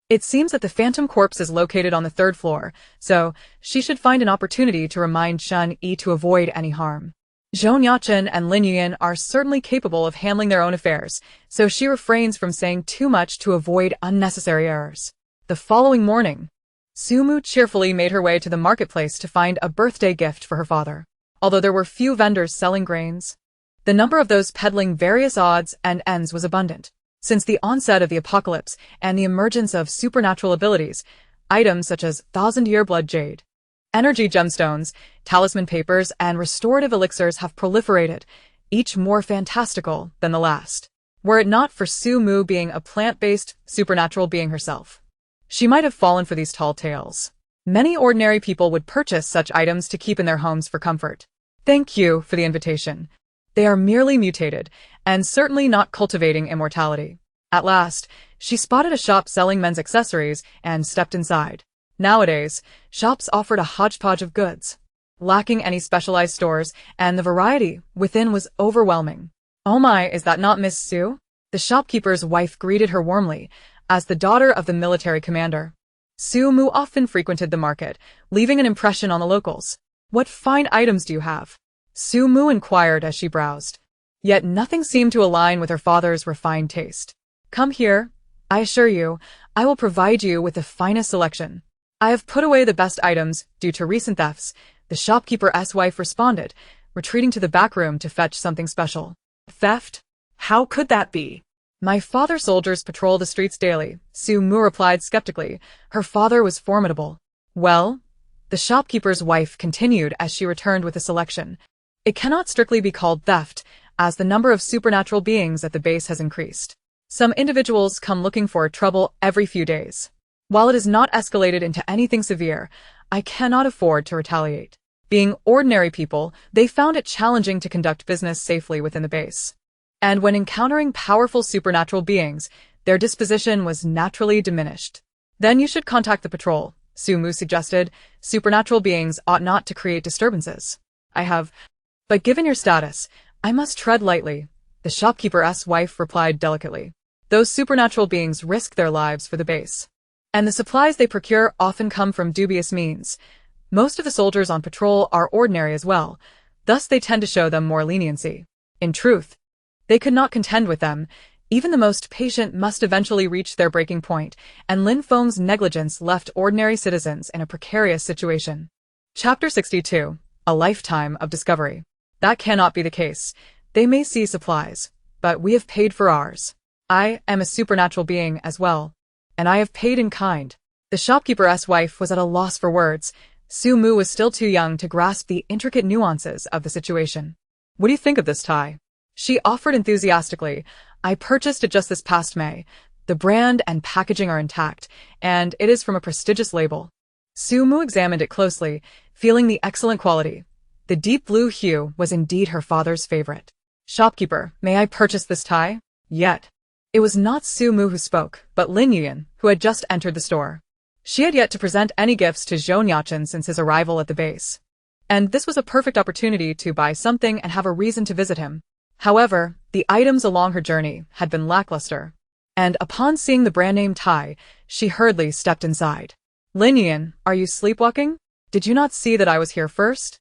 it seems that the phantom corpse is located on the 3rd floor, so she should find an opportunity to remind Chun Yi to avoid any harm. Zhou Nuocheng and Lin Yuan are certainly capable of handling their own affairs, so she refrains from saying too much to avoid unnecessary errors. The following morning, Su Mu cheerfully made her way to the marketplace to find a birthday gift for her father. Although there were few vendors selling grains, the number of those peddling various odds and ends was abundant. Since the onset of the apocalypse and the emergence of supernatural abilities, items such as 1,000-year blood jade, energy gemstones, talisman papers, and restorative elixirs have proliferated, each more fantastical than the last. Were it not for Su Mu being a plant-based, supernatural being herself, she might have fallen for these tall tales. Many ordinary people would purchase such items to keep in their homes for comfort. Thank you for the invitation. They are merely mutated, and certainly not cultivating immortality. At last, she spotted a shop selling men's accessories and stepped inside. Nowadays, shops offered a hodgepodge of goods, lacking any specialized stores, and the variety within was overwhelming. Oh my, is that not Miss Su? The shopkeeper's wife greeted her warmly, as the daughter of the military commander. Su Mu often frequented the market, leaving an impression on the locals. What fine items do you have? Su Mu inquired as she browsed. Yet nothing seemed to align with her father's refined taste. Come here. I assure you, I will provide you with the finest selection. I have put away the best items due to recent thefts, the shopkeeper's wife responded, retreating to the back room to fetch something special. Theft? How could that be? My father's soldiers patrol the streets daily, Su Mu replied skeptically. Her father was formidable. Well? The shopkeeper's wife continued as she returned with a selection. It cannot strictly be called theft, as the number of supernatural beings at the base has increased. Some individuals come looking for trouble every few days. While it is not escalated into anything severe, I cannot afford to retaliate. Being ordinary people, they found it challenging to conduct business safely within the base. And when encountering powerful supernatural beings, their disposition was naturally diminished. Then you should contact the patrol, Su Mu suggested. Supernatural beings ought not to create disturbances. But given your status, I must tread lightly, the shopkeeper's wife replied delicately. Those supernatural beings risk their lives for the base. And the supplies they procure often come from dubious means. Most of the soldiers on patrol are ordinary as well, thus they tend to show them more leniency. In truth, they could not contend with them. Even the most patient must eventually reach their breaking point, and Lin Feng's negligence left ordinary citizens in a precarious situation. Chapter 62. A Lifetime of Discovery. That cannot be the case. They may see supplies, but we have paid for ours. I am a supernatural being as well, and I have paid in kind. The shopkeeper's wife was at a loss for words. Su Mu was still too young to grasp the intricate nuances of the situation. What do you think of this tie? She offered enthusiastically. I purchased it just this past May. The brand and packaging are intact, and it is from a prestigious label. Su Mu examined it closely, feeling the excellent quality. The deep blue hue was indeed her father's favorite. Shopkeeper, may I purchase this tie? Yet. It was not Su Mu who spoke, but Lin Yuan, who had just entered the store. She had yet to present any gifts to Zhou Nuocheng since his arrival at the base. And this was a perfect opportunity to buy something and have a reason to visit him. However, the items along her journey had been lackluster. And upon seeing the brand-name tie, she hurriedly stepped inside. Lin Yuan, are you sleepwalking? Did you not see that I was here first?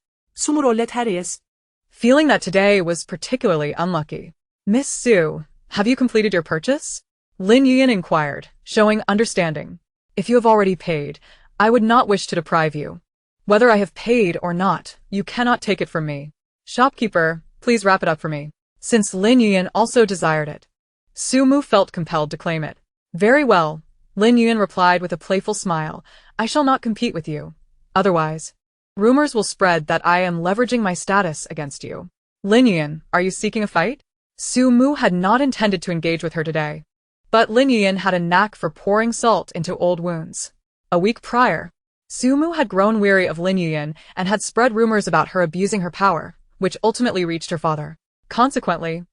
Feeling that today was particularly unlucky. Miss Su, have you completed your purchase? Lin Yuan inquired, showing understanding. If you have already paid, I would not wish to deprive you. Whether I have paid or not, you cannot take it from me. Shopkeeper, please wrap it up for me. Since Lin Yuan also desired it, Su Mu felt compelled to claim it. Very well, Lin Yuan replied with a playful smile. I shall not compete with you. Otherwise, rumors will spread that I am leveraging my status against you. Lin Yuan, are you seeking a fight? Su Mu had not intended to engage with her today. But Lin Yuan had a knack for pouring salt into old wounds. A week prior, Su Mu had grown weary of Lin Yuan and had spread rumors about her abusing her power, which ultimately reached her father. Consequently,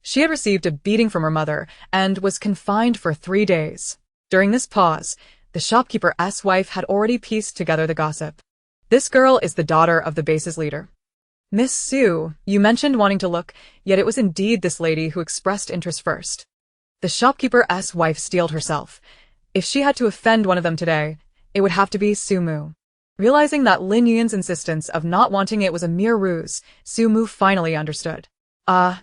she had received a beating from her mother and was confined for 3 days. During this pause, the shopkeeper's wife had already pieced together the gossip. This girl is the daughter of the base's leader. Miss Su, you mentioned wanting to look, yet it was indeed this lady who expressed interest first. The shopkeeper's wife steeled herself. If she had to offend one of them today, it would have to be Su Mu. Realizing that Lin Yuan's insistence of not wanting it was a mere ruse, Su Mu finally understood.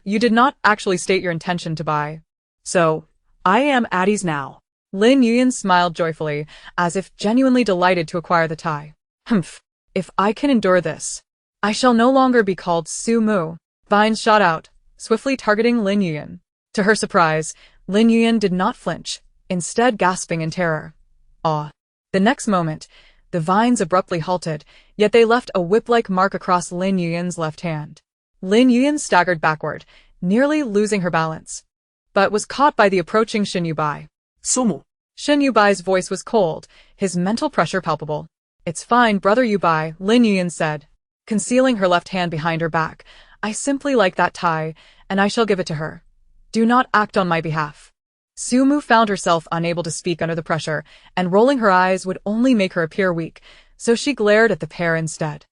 You did not actually state your intention to buy. So, I am at ease now. Lin Yuan smiled joyfully, as if genuinely delighted to acquire the tie. Humph. If I can endure this, I shall no longer be called Su Mu. Vines shot out, swiftly targeting Lin Yuan. To her surprise, Lin Yuan did not flinch, instead gasping in terror. The next moment, the vines abruptly halted, yet they left a whip-like mark across Lin Yuan's left hand. Lin Yuan staggered backward, nearly losing her balance, but was caught by the approaching Shin Yubai. Sumu. Shin Yubai's voice was cold, his mental pressure palpable. It's fine, brother Yubai, Lin Yuan said, concealing her left hand behind her back. I simply like that tie, and I shall give it to her. Do not act on my behalf. Su Mu found herself unable to speak under the pressure, and rolling her eyes would only make her appear weak, so she glared at the pair instead.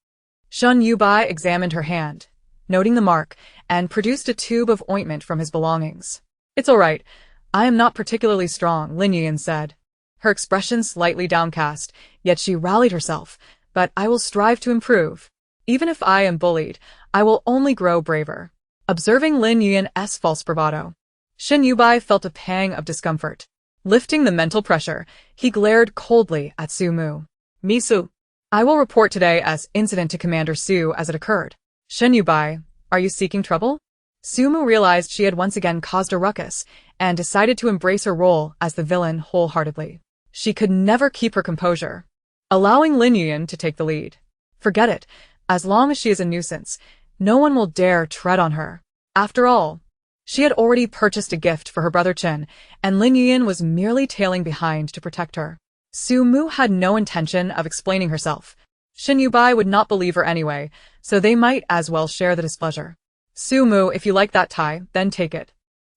Shin Yubai examined her hand, noting the mark, and produced a tube of ointment from his belongings. It's all right. I am not particularly strong, Lin Yuan said, her expression slightly downcast, yet she rallied herself. But I will strive to improve. Even if I am bullied, I will only grow braver. Observing Lin Yuan's false bravado, Shin Yubai felt a pang of discomfort. Lifting the mental pressure, he glared coldly at Su Mu. Misu, I will report today as incident to Commander Su as it occurred. Shin Yubai, are you seeking trouble? Su Mu realized she had once again caused a ruckus, and decided to embrace her role as the villain wholeheartedly. She could never keep her composure, allowing Lin Yuan to take the lead. Forget it. As long as she is a nuisance, no one will dare tread on her. After all, she had already purchased a gift for her brother Chen, and Lin Yuan was merely tailing behind to protect her. Su Mu had no intention of explaining herself. Shin Yubai would not believe her anyway, so they might as well share the displeasure. Su Mu, if you like that tie, then take it.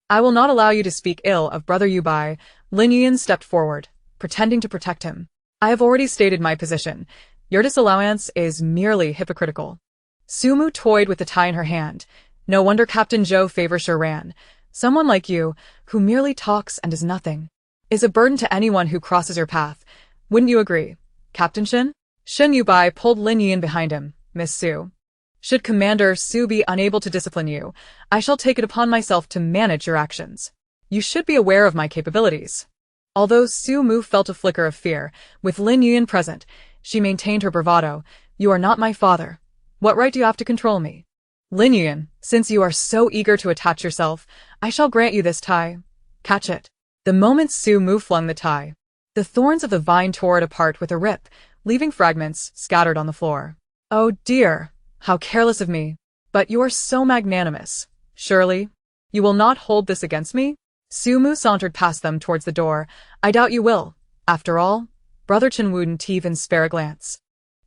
I will not allow you to speak ill of brother Yubai. Lin Yuan stepped forward, pretending to protect him. I have already stated my position. Your disallowance is merely hypocritical. Su Mu toyed with the tie in her hand. No wonder Captain Zhou favors Shi Ran. Someone like you, who merely talks and does nothing, is a burden to anyone who crosses your path. Wouldn't you agree, Captain Shin? Shin Yubai pulled Lin Yuan behind him. Miss Su. Should Commander Su be unable to discipline you, I shall take it upon myself to manage your actions. You should be aware of my capabilities. Although Su Mu felt a flicker of fear, with Lin Yuan present, she maintained her bravado. You are not my father. What right do you have to control me? Lin Yuan, since you are so eager to attach yourself, I shall grant you this tie. Catch it. The moment Su Mu flung the tie, the thorns of the vine tore it apart with a rip, leaving fragments scattered on the floor. Oh dear, how careless of me. But you are so magnanimous. Surely, you will not hold this against me? Su Mu sauntered past them towards the door. I doubt you will. After all, brother Chen wouldn't even spare a glance.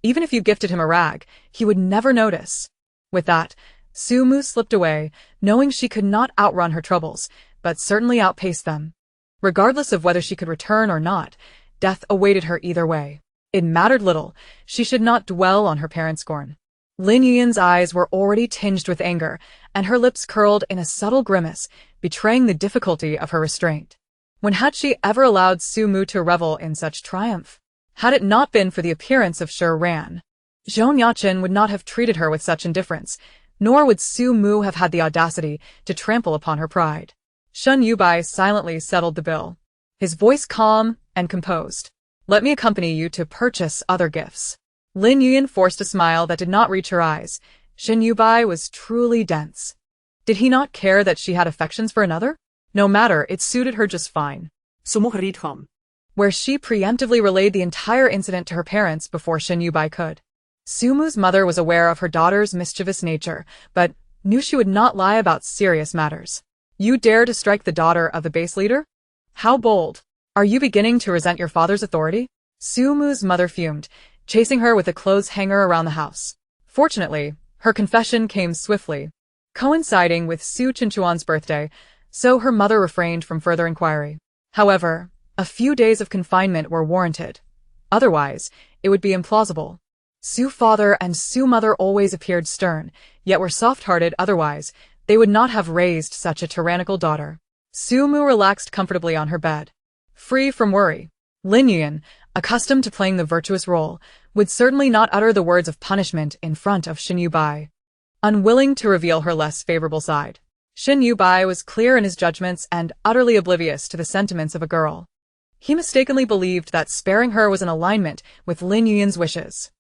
Even if you gifted him a rag, he would never notice. With that, Su Mu slipped away, knowing she could not outrun her troubles, but certainly outpace them. Regardless of whether she could return or not, death awaited her either way. It mattered little. She should not dwell on her parents' scorn. Lin Yuan's eyes were already tinged with anger, and her lips curled in a subtle grimace, betraying the difficulty of her restraint. When had she ever allowed Su Mu to revel in such triumph? Had it not been for the appearance of Shi Ran, Zhou Nuocheng would not have treated her with such indifference, nor would Su Mu have had the audacity to trample upon her pride. Shin Yubai silently settled the bill, his voice calm and composed. Let me accompany you to purchase other gifts. Lin Yuan forced a smile that did not reach her eyes. Shin Yubai was truly dense. Did he not care that she had affections for another? No matter, it suited her just fine. Where she preemptively relayed the entire incident to her parents before Shin Yubai could. Su Mu's mother was aware of her daughter's mischievous nature, but knew she would not lie about serious matters. You dare to strike the daughter of the base leader? How bold! Are you beginning to resent your father's authority? Su Mu's mother fumed, chasing her with a clothes hanger around the house. Fortunately, her confession came swiftly, coinciding with Su Chinchuan's birthday, so her mother refrained from further inquiry. However, a few days of confinement were warranted. Otherwise, it would be implausible. Su father and Su mother always appeared stern, yet were soft-hearted. Otherwise, they would not have raised such a tyrannical daughter. Su Mu relaxed comfortably on her bed, free from worry. Lin Yuan, accustomed to playing the virtuous role, would certainly not utter the words of punishment in front of Shin Yubai, unwilling to reveal her less favorable side. Shin Yubai was clear in his judgments and utterly oblivious to the sentiments of a girl. He mistakenly believed that sparing her was in alignment with Lin Yuan's wishes.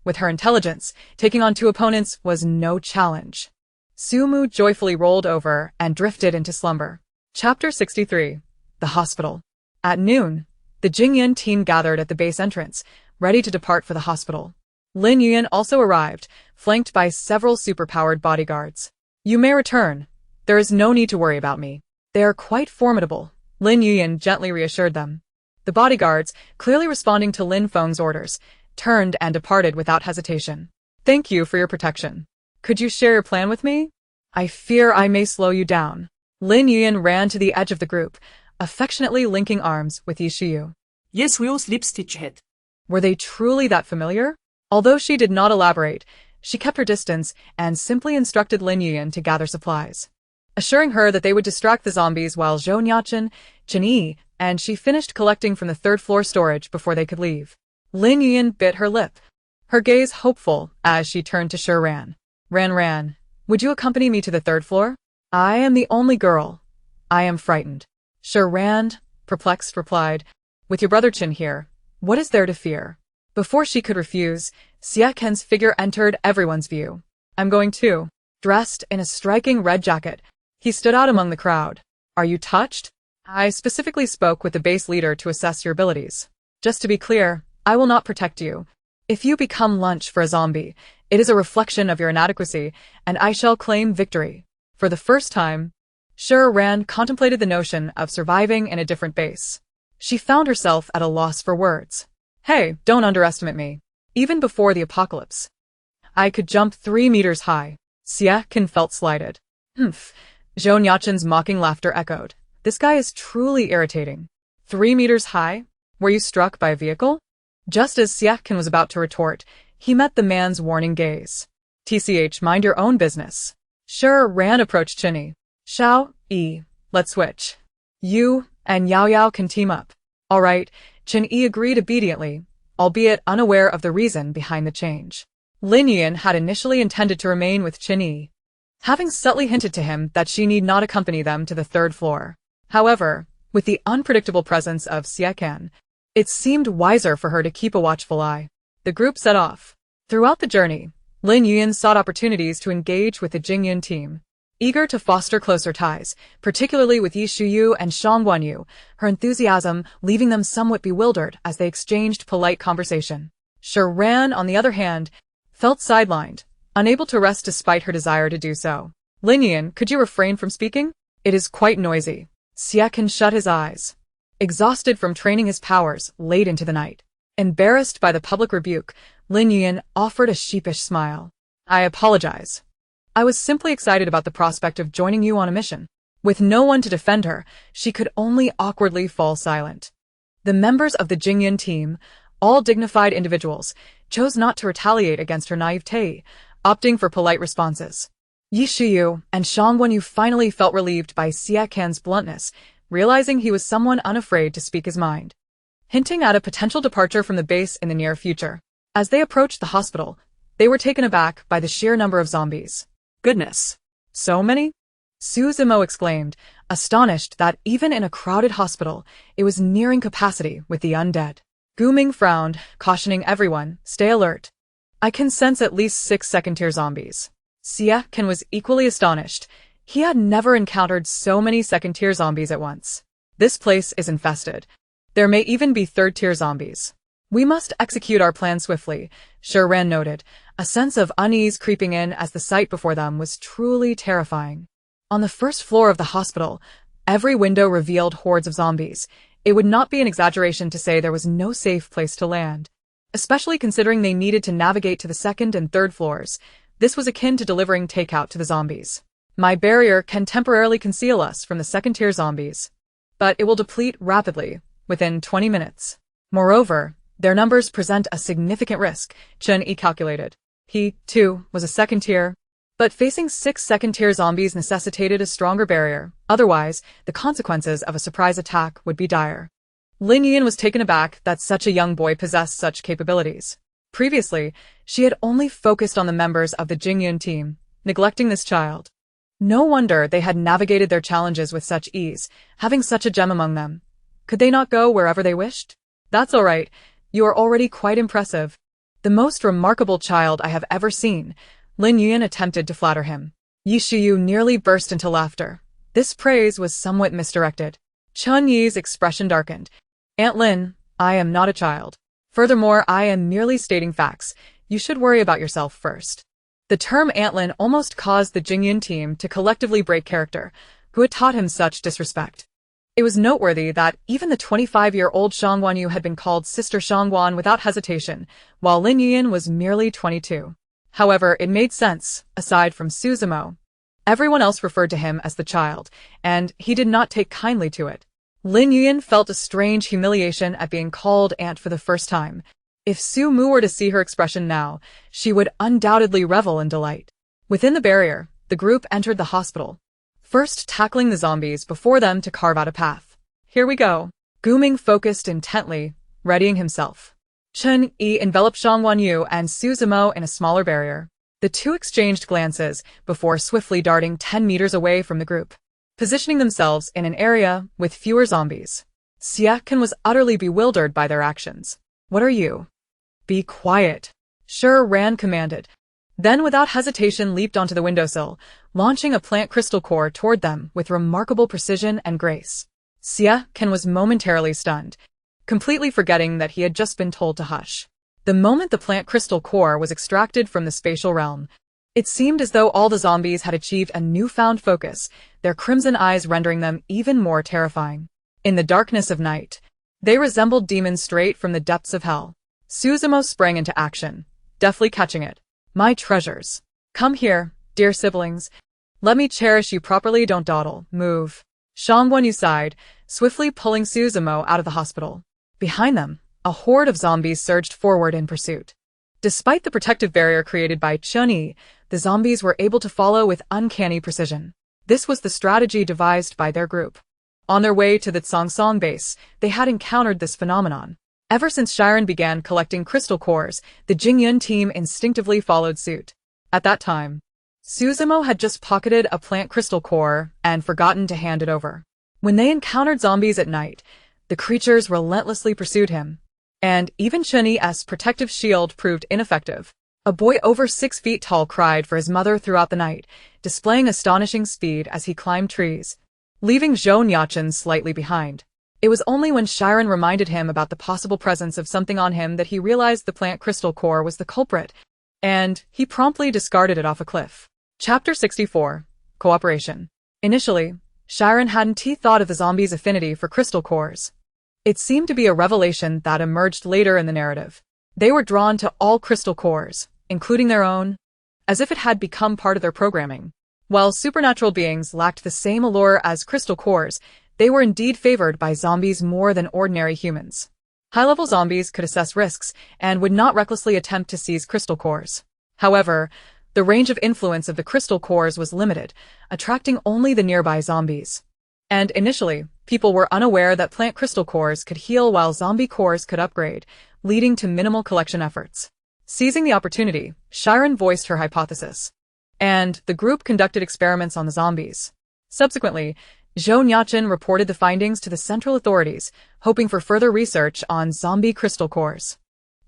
With her intelligence, taking on two opponents was no challenge. Su Mu joyfully rolled over and drifted into slumber. Chapter 63. The Hospital. At noon, the Jingyan team gathered at the base entrance, ready to depart for the hospital. Lin Yuan also arrived, flanked by several superpowered bodyguards. You may return. There is no need to worry about me. They are quite formidable, Lin Yuan gently reassured them. The bodyguards, clearly responding to Lin Feng's orders, turned and departed without hesitation. Thank you for your protection. Could you share your plan with me? I fear I may slow you down. Lin Yuan ran to the edge of the group, affectionately linking arms with Yi Shiyu. Yes, we'll slip stitch it. Were they truly that familiar? Although she did not elaborate, she kept her distance and simply instructed Lin Yuan to gather supplies, assuring her that they would distract the zombies while Zhou Nuocheng, Chen Yi, and she finished collecting from the third-floor storage before they could leave. Lin Yuan bit her lip, her gaze hopeful as she turned to Shi Ran. Ran, would you accompany me to the third floor? I am the only girl. I am frightened. Shi Ran, perplexed, replied, with your brother Chen here, what is there to fear? Before she could refuse, Xie Ken's figure entered everyone's view. I'm going too. Dressed in a striking red jacket, he stood out among the crowd. Are you touched? I specifically spoke with the base leader to assess your abilities. Just to be clear, I will not protect you. If you become lunch for a zombie, it is a reflection of your inadequacy, and I shall claim victory. For the first time, Shi Ran contemplated the notion of surviving in a different base. She found herself at a loss for words. Hey, don't underestimate me. even before the apocalypse. I could jump 3 meters high. Xie Qin felt slighted. Humph. Zhou Nuocheng's mocking laughter echoed. This guy is truly irritating. 3 meters high? Were you struck by a vehicle? Just as Xie Qin was about to retort, he met the man's warning gaze. TCH, mind your own business. Shi Ran approached Chinyi. Xiao, Yi, let's switch. You and Yao Yao can team up. All right, Chinyi agreed obediently, albeit unaware of the reason behind the change. Lin Yuan had initially intended to remain with Chinyi, having subtly hinted to him that she need not accompany them to the 3rd floor. However, with the unpredictable presence of Xie Qin, it seemed wiser for her to keep a watchful eye. The group set off. Throughout the journey, Lin Yuan sought opportunities to engage with the Jingyun team. Eager to foster closer ties, particularly with Yi Shuyu and Shang Guanyu, her enthusiasm leaving them somewhat bewildered as they exchanged polite conversation. Shi Ran, on the other hand, felt sidelined, unable to rest despite her desire to do so. Lin Yuan, could you refrain from speaking? It is quite noisy. Xie Qin shut his eyes. Exhausted from training his powers late into the night. Embarrassed by the public rebuke, Lin Yuan offered a sheepish smile. I apologize. I was simply excited about the prospect of joining you on a mission. With no one to defend her, she could only awkwardly fall silent. The members of the Jingyun team, all dignified individuals, chose not to retaliate against her naivete, opting for polite responses. Yi Shuyu and Shang Guanyu finally felt relieved by Xie Qin's bluntness, realizing he was someone unafraid to speak his mind, hinting at a potential departure from the base in the near future. As they approached the hospital, they were taken aback by the sheer number of zombies. Goodness! So many? Su Zimo exclaimed, astonished that even in a crowded hospital, it was nearing capacity with the undead. Gu Ming frowned, cautioning everyone, stay alert. I can sense at least 6 second-tier zombies. Xie Qin was equally astonished. He had never encountered so many second-tier zombies at once. This place is infested. There may even be 3rd-tier zombies. We must execute our plan swiftly, Shi Ran noted, a sense of unease creeping in as the sight before them was truly terrifying. On the 1st floor of the hospital, every window revealed hordes of zombies. It would not be an exaggeration to say there was no safe place to land. Especially considering they needed to navigate to the 2nd and 3rd floors, this was akin to delivering takeout to the zombies. My barrier can temporarily conceal us from the 2nd-tier zombies, but it will deplete rapidly, within 20 minutes. Moreover, their numbers present a significant risk, Chen Yi calculated. He, too, was a 2nd-tier, but facing 6 2nd-tier zombies necessitated a stronger barrier. Otherwise, the consequences of a surprise attack would be dire. Lin Yuan was taken aback that such a young boy possessed such capabilities. Previously, she had only focused on the members of the Jingyun team, neglecting this child. No wonder they had navigated their challenges with such ease, having such a gem among them. Could they not go wherever they wished? That's all right. You are already quite impressive. The most remarkable child I have ever seen. Lin Yuan attempted to flatter him. Yi Shuyu nearly burst into laughter. This praise was somewhat misdirected. Chun Yi's expression darkened. Aunt Lin, I am not a child. Furthermore, I am merely stating facts. You should worry about yourself first. The term Aunt Lin almost caused the Jingyun team to collectively break character, who had taught him such disrespect. It was noteworthy that even the 25-year-old Shang Guanyu had been called Sister Shangguan without hesitation, while Lin Yuan was merely 22. However, it made sense, aside from Su Zimo. Everyone else referred to him as the child, and he did not take kindly to it. Lin Yuan felt a strange humiliation at being called aunt for the first time. If Su Mu were to see her expression now, she would undoubtedly revel in delight. Within the barrier, the group entered the hospital, first tackling the zombies before them to carve out a path. Here we go. Gu Ming focused intently, readying himself. Chen Yi enveloped Shang Guanyu and Su Zimo in a smaller barrier. The two exchanged glances before swiftly darting 10 meters away from the group, positioning themselves in an area with fewer zombies. Xie Qin was utterly bewildered by their actions. What are you? Be quiet, Shi Ran commanded. Then without hesitation leaped onto the windowsill, launching a plant crystal core toward them with remarkable precision and grace. Xie Qin was momentarily stunned, completely forgetting that he had just been told to hush. The moment the plant crystal core was extracted from the spatial realm, it seemed as though all the zombies had achieved a newfound focus, their crimson eyes rendering them even more terrifying. In the darkness of night, they resembled demons straight from the depths of hell. Suzumo sprang into action, deftly catching it. My treasures. Come here, dear siblings. Let me cherish you properly, don't dawdle, move. Shang Guanyu sighed, swiftly pulling Suzumo out of the hospital. Behind them, a horde of zombies surged forward in pursuit. Despite the protective barrier created by Chun Yi, the zombies were able to follow with uncanny precision. This was the strategy devised by their group. On their way to the Tsongsong base, they had encountered this phenomenon. Ever since Shi Ran began collecting crystal cores, the Jingyun team instinctively followed suit. At that time, Suzumo had just pocketed a plant crystal core and forgotten to hand it over. When they encountered zombies at night, the creatures relentlessly pursued him. And even Chun Yi's protective shield proved ineffective. A boy over 6 feet tall cried for his mother throughout the night, displaying astonishing speed as he climbed trees, leaving Zhou Nuocheng slightly behind. It was only when Shi Ran reminded him about the possible presence of something on him that he realized the plant crystal core was the culprit, and he promptly discarded it off a cliff. Chapter 64. Cooperation. Initially, Shi Ran hadn't thought of the zombies' affinity for crystal cores. It seemed to be a revelation that emerged later in the narrative. They were drawn to all crystal cores, including their own, as if it had become part of their programming. While supernatural beings lacked the same allure as crystal cores, they were indeed favored by zombies more than ordinary humans. High-level zombies could assess risks and would not recklessly attempt to seize crystal cores. However, the range of influence of the crystal cores was limited, attracting only the nearby zombies. And initially, people were unaware that plant crystal cores could heal while zombie cores could upgrade, leading to minimal collection efforts. Seizing the opportunity, Shi Ran voiced her hypothesis. And the group conducted experiments on the zombies. Subsequently, Zhou Nuocheng reported the findings to the central authorities, hoping for further research on zombie crystal cores.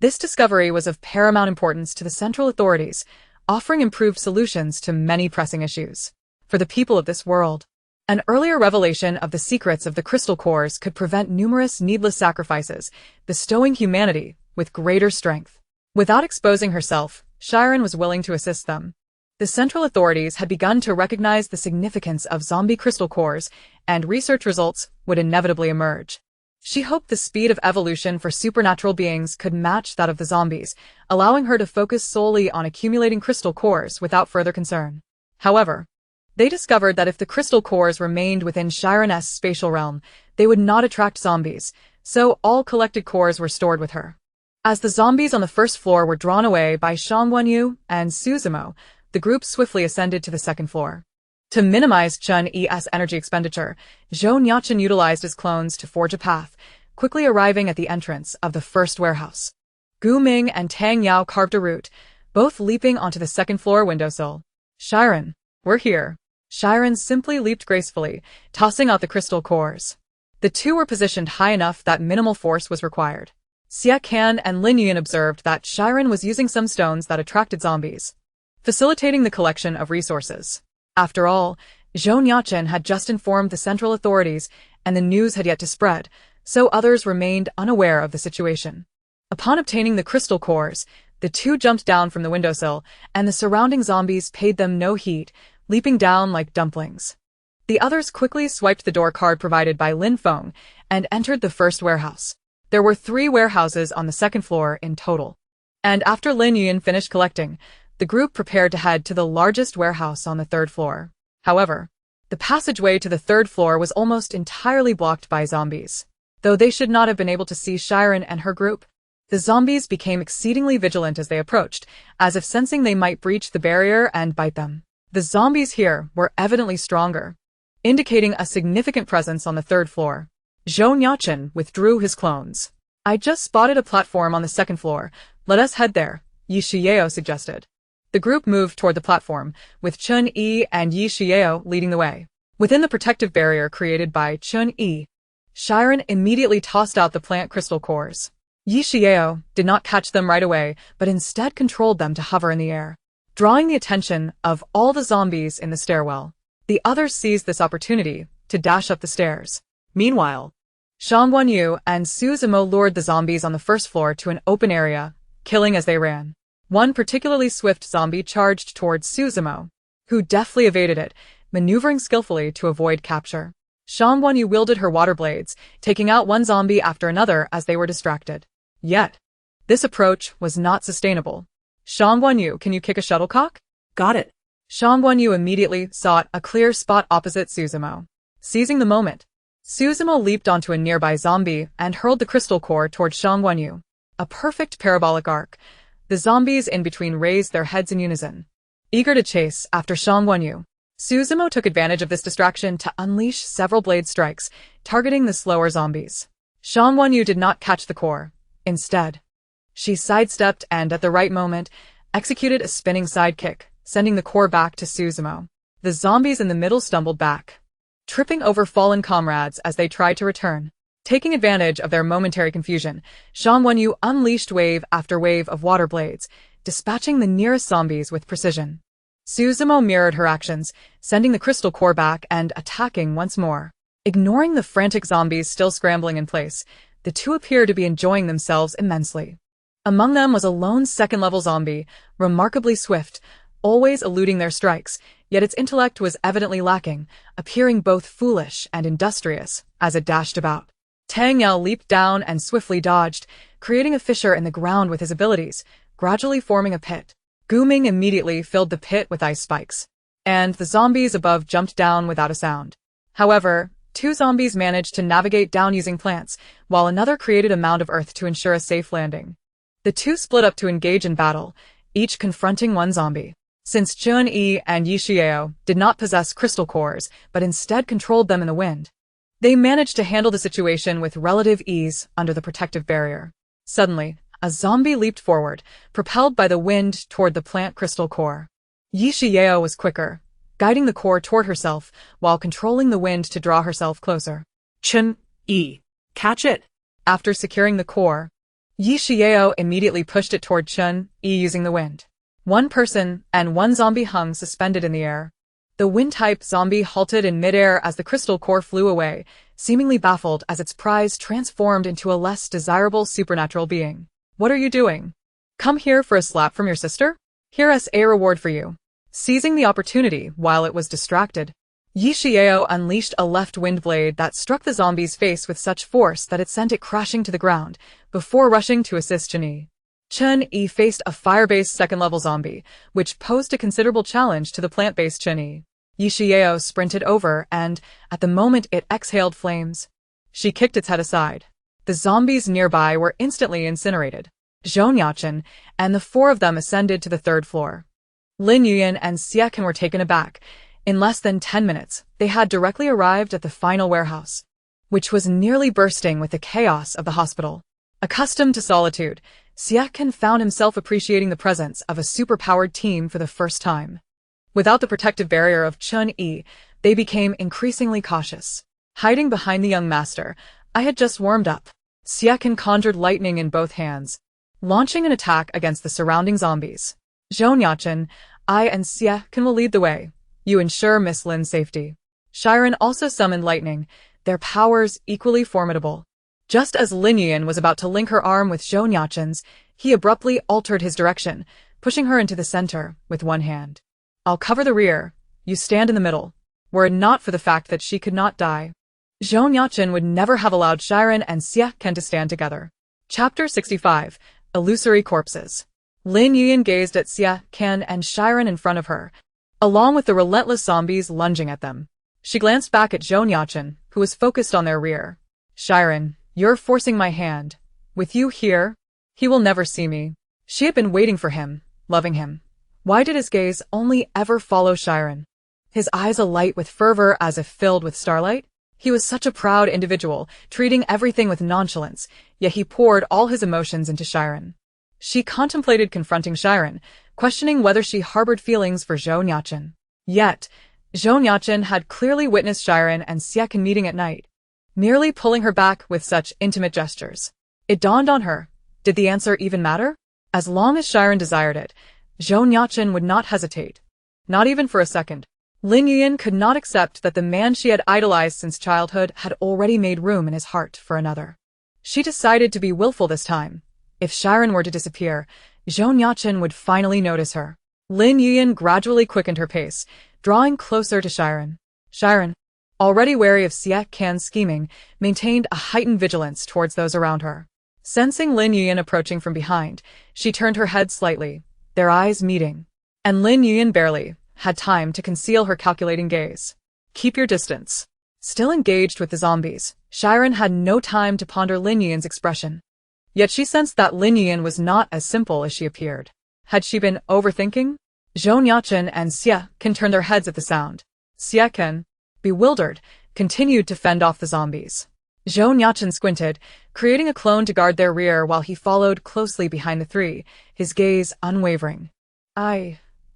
This discovery was of paramount importance to the central authorities, offering improved solutions to many pressing issues. For the people of this world, an earlier revelation of the secrets of the crystal cores could prevent numerous needless sacrifices, bestowing humanity with greater strength. Without exposing herself, Shi Ran was willing to assist them. The central authorities had begun to recognize the significance of zombie crystal cores, and research results would inevitably emerge. She hoped the speed of evolution for supernatural beings could match that of the zombies, allowing her to focus solely on accumulating crystal cores without further concern. However, they discovered that if the crystal cores remained within Shi Ran's spatial realm, they would not attract zombies, so all collected cores were stored with her. As the zombies on the first floor were drawn away by Shang Guanyu and Suzumo, the group swiftly ascended to the second floor. To minimize Chun Yi's energy expenditure, Zhou Nuocheng utilized his clones to forge a path, quickly arriving at the entrance of the first warehouse. Gu Ming and Tang Yao carved a route, both leaping onto the second floor windowsill. Shi Ran, we're here. Shi Ran simply leaped gracefully, tossing out the crystal cores. The two were positioned high enough that minimal force was required. Xia Can and Lin Yuan observed that Shi Ran was using some stones that attracted zombies, facilitating the collection of resources. After all, Zhou Nuocheng had just informed the central authorities, and the news had yet to spread, so others remained unaware of the situation. Upon obtaining the crystal cores, the two jumped down from the windowsill, and the surrounding zombies paid them no heed, leaping down like dumplings. The others quickly swiped the door card provided by Lin Feng and entered the first warehouse. There were 3 warehouses on the second floor in total. And after Lin Yuan finished collecting, the group prepared to head to the largest warehouse on the third floor. However, the passageway to the third floor was almost entirely blocked by zombies. Though they should not have been able to see Shi Ran and her group, the zombies became exceedingly vigilant as they approached, as if sensing they might breach the barrier and bite them. The zombies here were evidently stronger, indicating a significant presence on the third floor. Zhou Nuocheng withdrew his clones. I just spotted a platform on the second floor. Let us head there, Yi Shiyeo suggested. The group moved toward the platform, with Chun Yi and Yi Shiyeo leading the way. Within the protective barrier created by Chun Yi, Shi Ran immediately tossed out the plant crystal cores. Yi Shiyeo did not catch them right away, but instead controlled them to hover in the air, drawing the attention of all the zombies in the stairwell. The others seized this opportunity to dash up the stairs. Meanwhile, Shang Guanyu and Suzumo lured the zombies on the first floor to an open area, killing as they ran. One particularly swift zombie charged towards Suzumo, who deftly evaded it, maneuvering skillfully to avoid capture. Shang Guanyu wielded her water blades, taking out one zombie after another as they were distracted. Yet, This approach was not sustainable. Shang Guanyu, can you kick a shuttlecock? Got it. Shang Guanyu immediately sought a clear spot opposite Suzumo. Seizing the moment, Suzumo leaped onto a nearby zombie and hurled the crystal core toward Shang Guanyu. A perfect parabolic arc. The zombies in between raised their heads in unison, eager to chase after Shang Guanyu. Suzumo took advantage of this distraction to unleash several blade strikes, targeting the slower zombies. Shang Guanyu did not catch the core. Instead, she sidestepped and, at the right moment, executed a spinning sidekick, sending the core back to Suzumo. The zombies in the middle stumbled back, tripping over fallen comrades as they tried to return. Taking advantage of their momentary confusion, Shang Guanyu unleashed wave after wave of water blades, dispatching the nearest zombies with precision. Suzumo mirrored her actions, sending the crystal core back and attacking once more. Ignoring the frantic zombies still scrambling in place, the two appeared to be enjoying themselves immensely. Among them was a lone second-level zombie, remarkably swift, always eluding their strikes, yet its intellect was evidently lacking, appearing both foolish and industrious as it dashed about. Tang Yao leaped down and swiftly dodged, creating a fissure in the ground with his abilities, gradually forming a pit. Gooming immediately filled the pit with ice spikes, and the zombies above jumped down without a sound. However, two zombies managed to navigate down using plants, while another created a mound of earth to ensure a safe landing. The two split up to engage in battle, each confronting one zombie. Since Chun-Yi and Yi Xiao did not possess crystal cores, but instead controlled them in the wind, they managed to handle the situation with relative ease under the protective barrier. Suddenly, a zombie leaped forward, propelled by the wind toward the plant crystal core. Yi Xiao was quicker, guiding the core toward herself while controlling the wind to draw herself closer. Chun-Yi, catch it. After securing the core, Yi Xiao immediately pushed it toward Chun-Yi using the wind. One person and one zombie hung suspended in the air. The wind-type zombie halted in midair as the crystal core flew away, seemingly baffled as its prize transformed into a less desirable supernatural being. What are you doing? Come here for a slap from your sister? Here's a reward for you. Seizing the opportunity while it was distracted, Yi Xiao unleashed a left wind blade that struck the zombie's face with such force that it sent it crashing to the ground, before rushing to assist Chun-Yi. Chun-Yi faced a fire-based second-level zombie, which posed a considerable challenge to the plant-based Chun-Yi. Yi Xiao sprinted over and, at the moment it exhaled flames, she kicked its head aside. The zombies nearby were instantly incinerated. Zhou Nuocheng and the four of them ascended to the third floor. Lin Yuyan and Xie Can were taken aback. In less than 10 minutes, they had directly arrived at the final warehouse, which was nearly bursting with the chaos of the hospital. Accustomed to solitude, Xie Can found himself appreciating the presence of a superpowered team for the first time. Without the protective barrier of Chun-Yi, they became increasingly cautious. Hiding behind the young master, I had just warmed up. Xie Can conjured lightning in both hands, launching an attack against the surrounding zombies. Zhou Nuocheng, I and Xie Can will lead the way. You ensure Miss Lin's safety. Shi Ran also summoned lightning, their powers equally formidable. Just as Lin Yuyan was about to link her arm with Zhou Nuocheng's, he abruptly altered his direction, pushing her into the center with one hand. I'll cover the rear. You stand in the middle. Were it not for the fact that she could not die, Zhou Nuocheng would never have allowed Shi Ran and Xie Can to stand together. Chapter 65. Illusory Corpses. Lin Yuyan gazed at Xie Can and Shi Ran in front of her, along with the relentless zombies lunging at them. She glanced back at Zhou Nuocheng, who was focused on their rear. Shi Ran, you're forcing my hand. With you here, he will never see me. She had been waiting for him, loving him. Why did his gaze only ever follow Shi Ran? His eyes alight with fervor as if filled with starlight? He was such a proud individual, treating everything with nonchalance, yet he poured all his emotions into Shi Ran. She contemplated confronting Shi Ran, questioning whether she harbored feelings for Zhou Nuocheng. Yet, Zhou Nuocheng had clearly witnessed Shi Ran and Xie Can meeting at night, merely pulling her back with such intimate gestures. It dawned on her, did the answer even matter? As long as Shi Ran desired it, Zhou Nuocheng would not hesitate. Not even for a second. Lin Yuyan could not accept that the man she had idolized since childhood had already made room in his heart for another. She decided to be willful this time. If Shi Ran were to disappear, Zhou Nuocheng would finally notice her. Lin Yuyan gradually quickened her pace, drawing closer to Shi Ran. Shi Ran, already wary of Xie Can's scheming, maintained a heightened vigilance towards those around her. Sensing Lin Yuan approaching from behind, she turned her head slightly, their eyes meeting. And Lin Yuan barely had time to conceal her calculating gaze. Keep your distance. Still engaged with the zombies, Shi Ran had no time to ponder Lin Yuan's expression. Yet she sensed that Lin Yuan was not as simple as she appeared. Had she been overthinking? Zhou Nuocheng and Xie Can turned their heads at the sound. Xie Can, bewildered, continued to fend off the zombies. Zhou Nuocheng squinted, creating a clone to guard their rear while he followed closely behind the three, his gaze unwavering.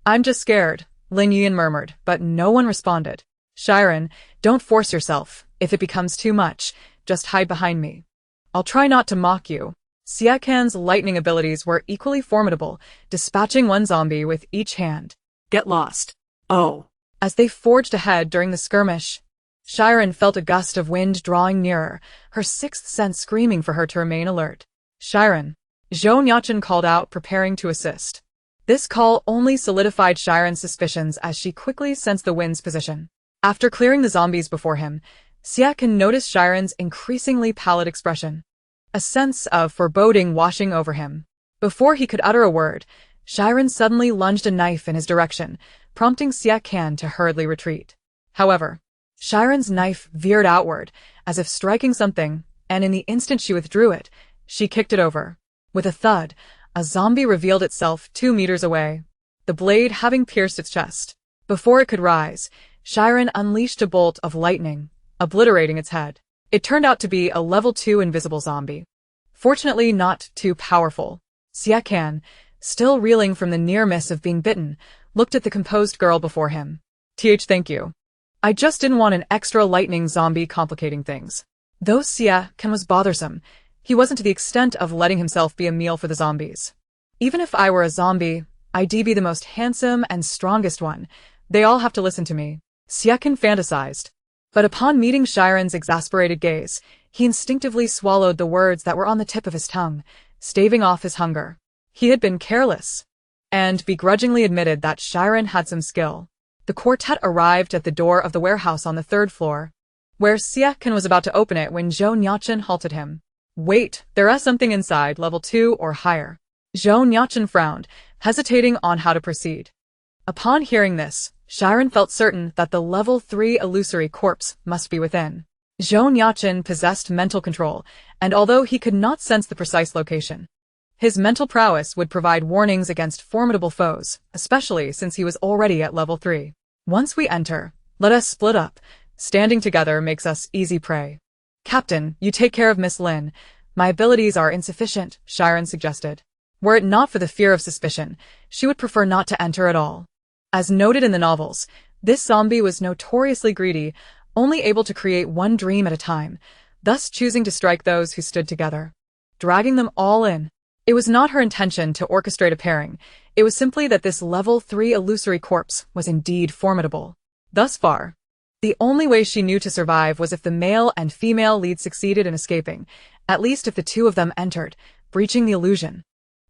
I'm just scared, Lin Yuan murmured, but no one responded. Shi Ran, don't force yourself. If it becomes too much, just hide behind me. I'll try not to mock you. Xie Can's lightning abilities were equally formidable, dispatching one zombie with each hand. Get lost. Oh. As they forged ahead during the skirmish, Shi Ran felt a gust of wind drawing nearer, her sixth sense screaming for her to remain alert. Shi Ran, Zhou Nuocheng called out, preparing to assist. This call only solidified Shi Ran's suspicions as she quickly sensed the wind's position. After clearing the zombies before him, Xie Can noticed Shi Ran's increasingly pallid expression. A sense of foreboding washing over him. Before he could utter a word, Shi Ran suddenly lunged a knife in his direction, prompting Xie Can to hurriedly retreat. However, Shi Ran's knife veered outward, as if striking something, and in the instant she withdrew it, she kicked it over. With a thud, a zombie revealed itself 2 meters away, the blade having pierced its chest. Before it could rise, Shi Ran unleashed a bolt of lightning, obliterating its head. It turned out to be a level 2 invisible zombie. Fortunately not too powerful. Xie Can, still reeling from the near miss of being bitten, looked at the composed girl before him. Thank you. I just didn't want an extra lightning zombie complicating things. Though Xie Can was bothersome, he wasn't to the extent of letting himself be a meal for the zombies. Even if I were a zombie, I'd be the most handsome and strongest one. They all have to listen to me. Xie Can fantasized. But upon meeting Shi Ran's exasperated gaze, he instinctively swallowed the words that were on the tip of his tongue, staving off his hunger. He had been careless, and begrudgingly admitted that Shi Ran had some skill. The quartet arrived at the door of the warehouse on the 3rd floor, where Xie Can was about to open it when Zhou Nuocheng halted him. Wait, there is something inside, level 2 or higher. Zhou Nuocheng frowned, hesitating on how to proceed. Upon hearing this, Shi Ran felt certain that the level 3 illusory corpse must be within. Zhou Nuocheng possessed mental control, and although he could not sense the precise location, his mental prowess would provide warnings against formidable foes, especially since he was already at level 3. Once we enter, let us split up. Standing together makes us easy prey. Captain, you take care of Miss Lin. My abilities are insufficient, Shi Ran suggested. Were it not for the fear of suspicion, she would prefer not to enter at all. As noted in the novels, this zombie was notoriously greedy, only able to create one dream at a time, thus choosing to strike those who stood together, dragging them all in. It was not her intention to orchestrate a pairing, it was simply that this level 3 illusory corpse was indeed formidable. Thus far, the only way she knew to survive was if the male and female lead succeeded in escaping, at least if the two of them entered, breaching the illusion.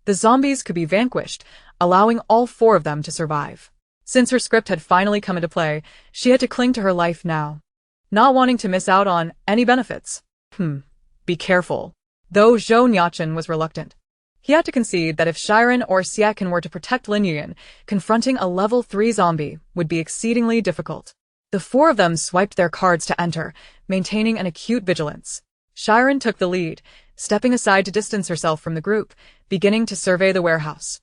The zombies could be vanquished, allowing all 4 of them to survive. Since her script had finally come into play, she had to cling to her life now, not wanting to miss out on any benefits. Be careful. Though Zhou Nuocheng was reluctant, he had to concede that if Shi Ran or Xie Can were to protect Lin Yuan, confronting a level 3 zombie would be exceedingly difficult. The 4 of them swiped their cards to enter, maintaining an acute vigilance. Shi Ran took the lead, stepping aside to distance herself from the group, beginning to survey the warehouse.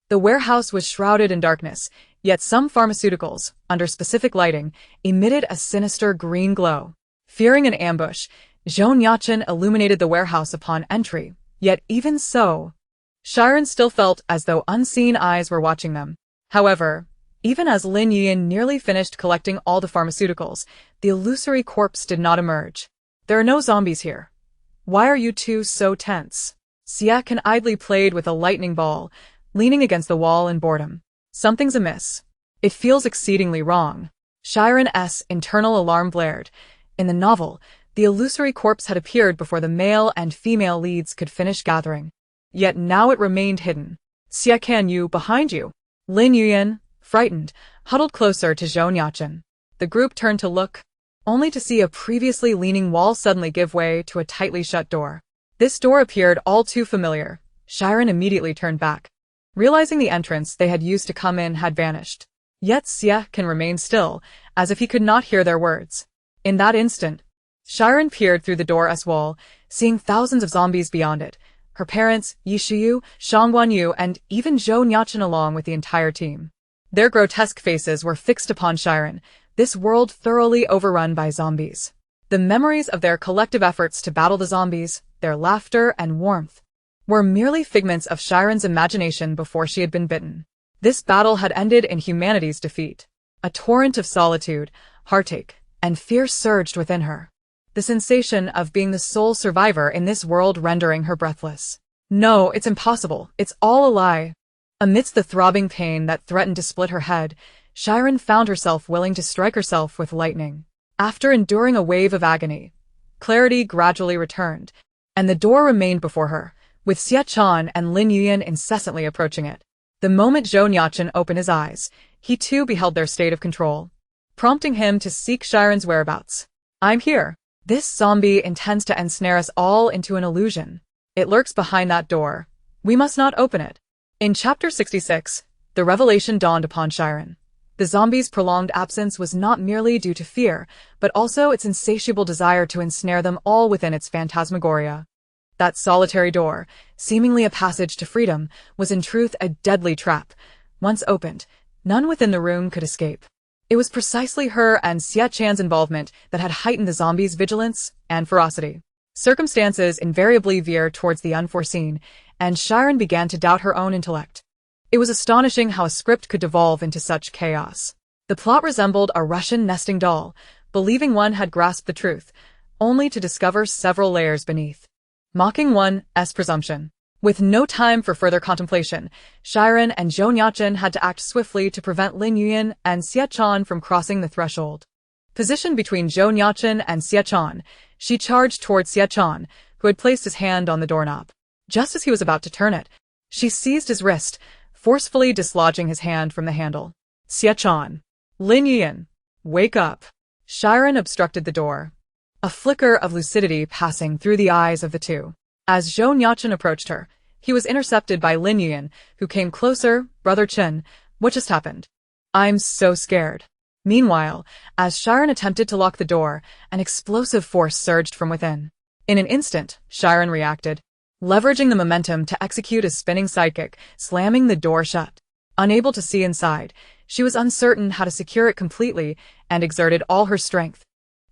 The warehouse was shrouded in darkness, yet some pharmaceuticals, under specific lighting, emitted a sinister green glow. Fearing an ambush, Zhou Nuocheng illuminated the warehouse upon entry, yet even so, Shi Ran still felt as though unseen eyes were watching them. However, even as Lin Yuan nearly finished collecting all the pharmaceuticals, the illusory corpse did not emerge. There are no zombies here. Why are you two so tense? Xie Can idly played with a lightning ball, leaning against the wall in boredom. Something's amiss. It feels exceedingly wrong. Shi Ran's internal alarm blared. In the novel, the illusory corpse had appeared before the male and female leads could finish gathering. Yet now it remained hidden. Xie Can, you behind you. Lin Yuan, frightened, huddled closer to Zhou Nuocheng. The group turned to look, only to see a previously leaning wall suddenly give way to a tightly shut door. This door appeared all too familiar. Shi Ran immediately turned back, realizing the entrance they had used to come in had vanished. Yet Xie can remained still, as if he could not hear their words. In that instant, Shi Ran peered through the door as wall, seeing thousands of zombies beyond it. Her parents, Yi Shiyu, Shang Guanyu, and even Zhou Nuocheng along with the entire team. Their grotesque faces were fixed upon Shi Ran, this world thoroughly overrun by zombies. The memories of their collective efforts to battle the zombies, their laughter and warmth, were merely figments of Shi Ran's imagination before she had been bitten. This battle had ended in humanity's defeat. A torrent of solitude, heartache, and fear surged within her. The sensation of being the sole survivor in this world rendering her breathless. No, it's impossible. It's all a lie. Amidst the throbbing pain that threatened to split her head, Shi Ran found herself willing to strike herself with lightning. After enduring a wave of agony, clarity gradually returned, and the door remained before her, with Xie Chan and Lin Yuyan incessantly approaching it. The moment Zhou Nuocheng opened his eyes, he too beheld their state of control, prompting him to seek Shi Ran's whereabouts. I'm here. This zombie intends to ensnare us all into an illusion. It lurks behind that door. We must not open it. In Chapter 66, the revelation dawned upon Shi Ran. The zombie's prolonged absence was not merely due to fear, but also its insatiable desire to ensnare them all within its phantasmagoria. That solitary door, seemingly a passage to freedom, was in truth a deadly trap. Once opened, none within the room could escape. It was precisely her and Xie Chan's involvement that had heightened the zombies' vigilance and ferocity. Circumstances invariably veer towards the unforeseen, and Shi Ran began to doubt her own intellect. It was astonishing how a script could devolve into such chaos. The plot resembled a Russian nesting doll, believing one had grasped the truth, only to discover several layers beneath. Mocking one's presumption. With no time for further contemplation, Shi Ran and Zhou Nuocheng had to act swiftly to prevent Lin Yuyan and Xie Chan from crossing the threshold. Positioned between Zhou Nuocheng and Xie Chan, she charged towards Xie Chan, who had placed his hand on the doorknob. Just as he was about to turn it, she seized his wrist, forcefully dislodging his hand from the handle. Xie Chan. Lin Yuyan. Wake up. Shi Ran obstructed the door, a flicker of lucidity passing through the eyes of the two. As Zhou Nuocheng approached her, he was intercepted by Lin Yuyan, who came closer. Brother Chen, what just happened? I'm so scared. Meanwhile, as Shi Ran attempted to lock the door, an explosive force surged from within. In an instant, Shi Ran reacted, leveraging the momentum to execute a spinning sidekick, slamming the door shut. Unable to see inside, she was uncertain how to secure it completely and exerted all her strength,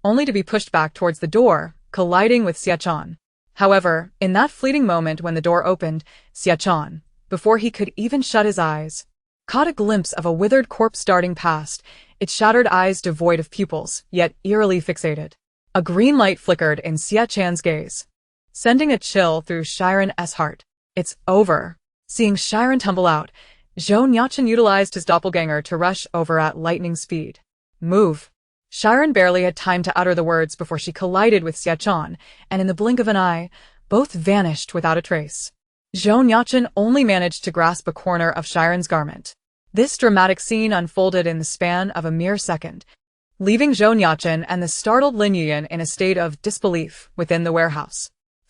only to be pushed back towards the door, colliding with Xie Chan. However, in that fleeting moment when the door opened, Xie Chan, before he could even shut his eyes, caught a glimpse of a withered corpse darting past, its shattered eyes devoid of pupils, yet eerily fixated. A green light flickered in Xie Chan's gaze, sending a chill through Shi Ran's heart. It's over. Seeing Shi Ran tumble out, Zhou Nuocheng utilized his doppelganger to rush over at lightning speed. Move. Shi Ran barely had time to utter the words before she collided with Xie Chan, and in the blink of an eye, both vanished without a trace. Zhou Nuocheng only managed to grasp a corner of Shi Ran's garment. This dramatic scene unfolded in the span of a mere second, leaving Zhou Nuocheng and the startled Lin Yuyan in a state of disbelief within the warehouse.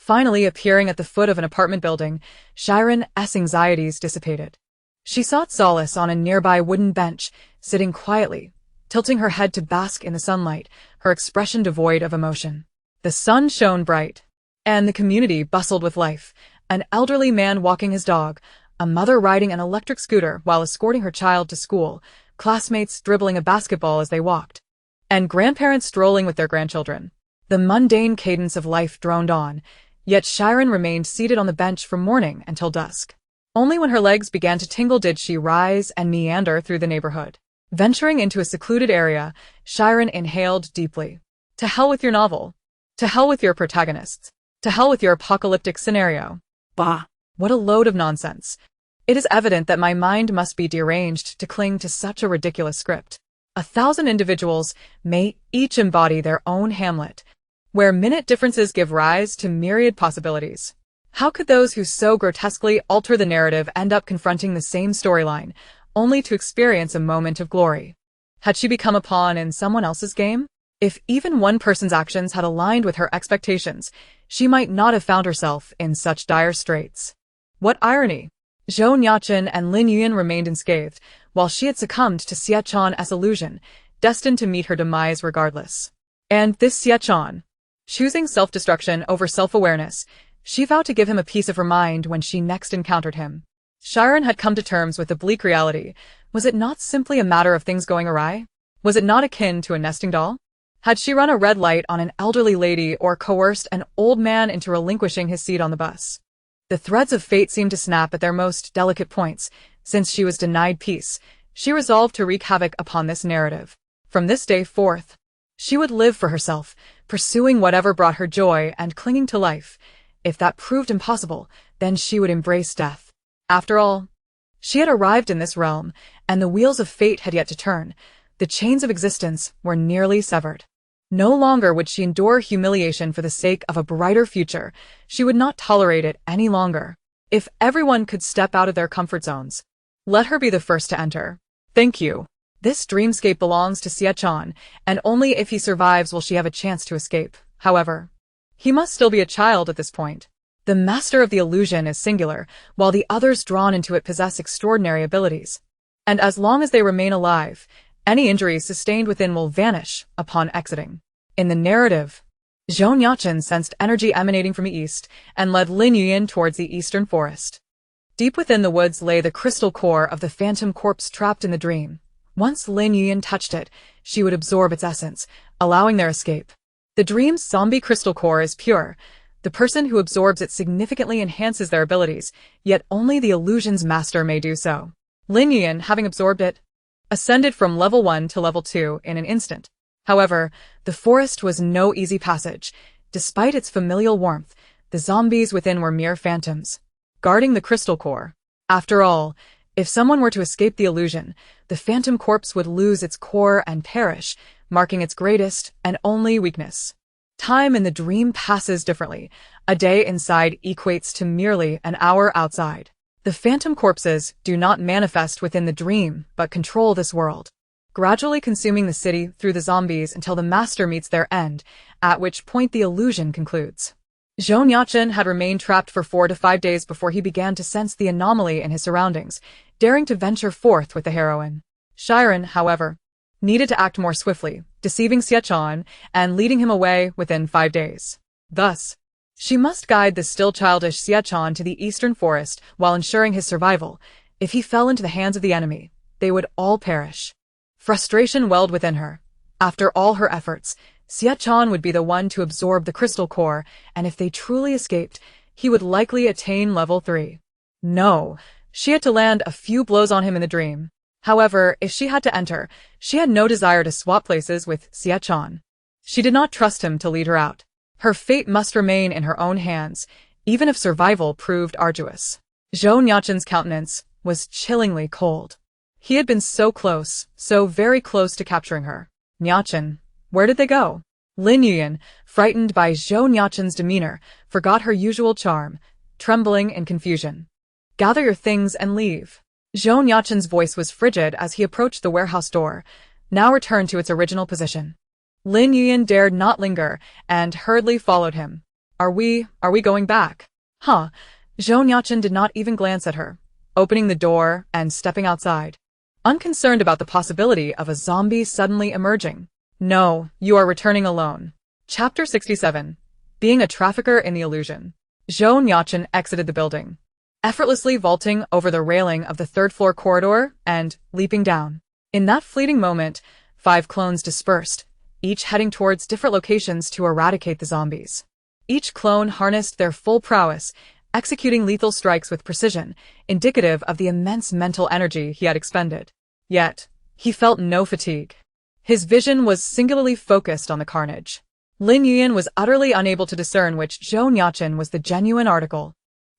Finally appearing at the foot of an apartment building, Shi Ran's anxieties dissipated. She sought solace on a nearby wooden bench, sitting quietly, tilting her head to bask in the sunlight, her expression devoid of emotion. The sun shone bright, and the community bustled with life. An elderly man walking his dog, a mother riding an electric scooter while escorting her child to school, classmates dribbling a basketball as they walked, and grandparents strolling with their grandchildren. The mundane cadence of life droned on, yet Shi Ran remained seated on the bench from morning until dusk. Only when her legs began to tingle did she rise and meander through the neighborhood. Venturing into a secluded area, Shi Ran inhaled deeply. To hell with your novel. To hell with your protagonists. To hell with your apocalyptic scenario. Bah. What a load of nonsense. It is evident that my mind must be deranged to cling to such a ridiculous script. 1,000 individuals may each embody their own Hamlet, where minute differences give rise to myriad possibilities. How could those who so grotesquely alter the narrative end up confronting the same storyline, only to experience a moment of glory? Had she become a pawn in someone else's game? If even one person's actions had aligned with her expectations, she might not have found herself in such dire straits. What irony! Zhou Nuocheng and Lin Yuan remained unscathed, while she had succumbed to Xie Chan's illusion, destined to meet her demise regardless. And this Xie Chan, choosing self-destruction over self-awareness, she vowed to give him a piece of her mind when she next encountered him. Shi Ran had come to terms with the bleak reality. Was it not simply a matter of things going awry? Was it not akin to a nesting doll? Had she run a red light on an elderly lady or coerced an old man into relinquishing his seat on the bus? The threads of fate seemed to snap at their most delicate points. Since she was denied peace, she resolved to wreak havoc upon this narrative. From this day forth, she would live for herself, pursuing whatever brought her joy and clinging to life. If that proved impossible, then she would embrace death. After all, she had arrived in this realm, and the wheels of fate had yet to turn. The chains of existence were nearly severed. No longer would she endure humiliation for the sake of a brighter future. She would not tolerate it any longer. If everyone could step out of their comfort zones, let her be the first to enter. Thank you. This dreamscape belongs to Xie Chan, and only if he survives will she have a chance to escape. However, he must still be a child at this point. The master of the illusion is singular, while the others drawn into it possess extraordinary abilities. And as long as they remain alive, any injuries sustained within will vanish upon exiting. In the narrative, Zhou Nuocheng sensed energy emanating from the east and led Lin Yuan towards the eastern forest. Deep within the woods lay the crystal core of the phantom corpse trapped in the dream. Once Lin Yuan touched it, she would absorb its essence, allowing their escape. The dream's zombie crystal core is pure. The person who absorbs it significantly enhances their abilities, yet only the illusion's master may do so. Lin Yuan, having absorbed it, ascended from level 1 to level 2 in an instant. However, the forest was no easy passage. Despite its familial warmth, the zombies within were mere phantoms, guarding the crystal core. After all, if someone were to escape the illusion, the phantom corpse would lose its core and perish, marking its greatest and only weakness. Time in the dream passes differently. A day inside equates to merely an hour outside. The phantom corpses do not manifest within the dream, but control this world, gradually consuming the city through the zombies until the master meets their end, at which point the illusion concludes. Zhou Nuocheng had remained trapped for 4 to 5 days before he began to sense the anomaly in his surroundings, daring to venture forth with the heroine. Shi Ran, however, needed to act more swiftly, deceiving Xie Chan and leading him away within 5 days. Thus, she must guide the still childish Xie Chan to the eastern forest while ensuring his survival. If he fell into the hands of the enemy, they would all perish. Frustration welled within her. After all her efforts, Xie Chan would be the one to absorb the crystal core, and if they truly escaped, he would likely attain level 3. No, she had to land a few blows on him in the dream. However, if she had to enter, she had no desire to swap places with Xie Chan. She did not trust him to lead her out. Her fate must remain in her own hands, even if survival proved arduous. Zhou Nuocheng's countenance was chillingly cold. He had been so close, so very close to capturing her. Nuocheng, where did they go? Lin Yuan, frightened by Zhou Nuocheng's demeanor, forgot her usual charm, trembling in confusion. Gather your things and leave. Zhou Nuocheng's voice was frigid as he approached the warehouse door, now returned to its original position. Lin Yuan dared not linger and hurriedly followed him. Are we going back? Huh? Zhou Nuocheng did not even glance at her, opening the door and stepping outside, unconcerned about the possibility of a zombie suddenly emerging. No, you are returning alone. Chapter 67. Being a trafficker in the illusion. Zhou Nuocheng exited the building, effortlessly vaulting over the railing of the third-floor corridor and leaping down. In that fleeting moment, 5 clones dispersed, each heading towards different locations to eradicate the zombies. Each clone harnessed their full prowess, executing lethal strikes with precision, indicative of the immense mental energy he had expended. Yet, he felt no fatigue. His vision was singularly focused on the carnage. Lin Yuan was utterly unable to discern which Zhou Nuocheng was the genuine article.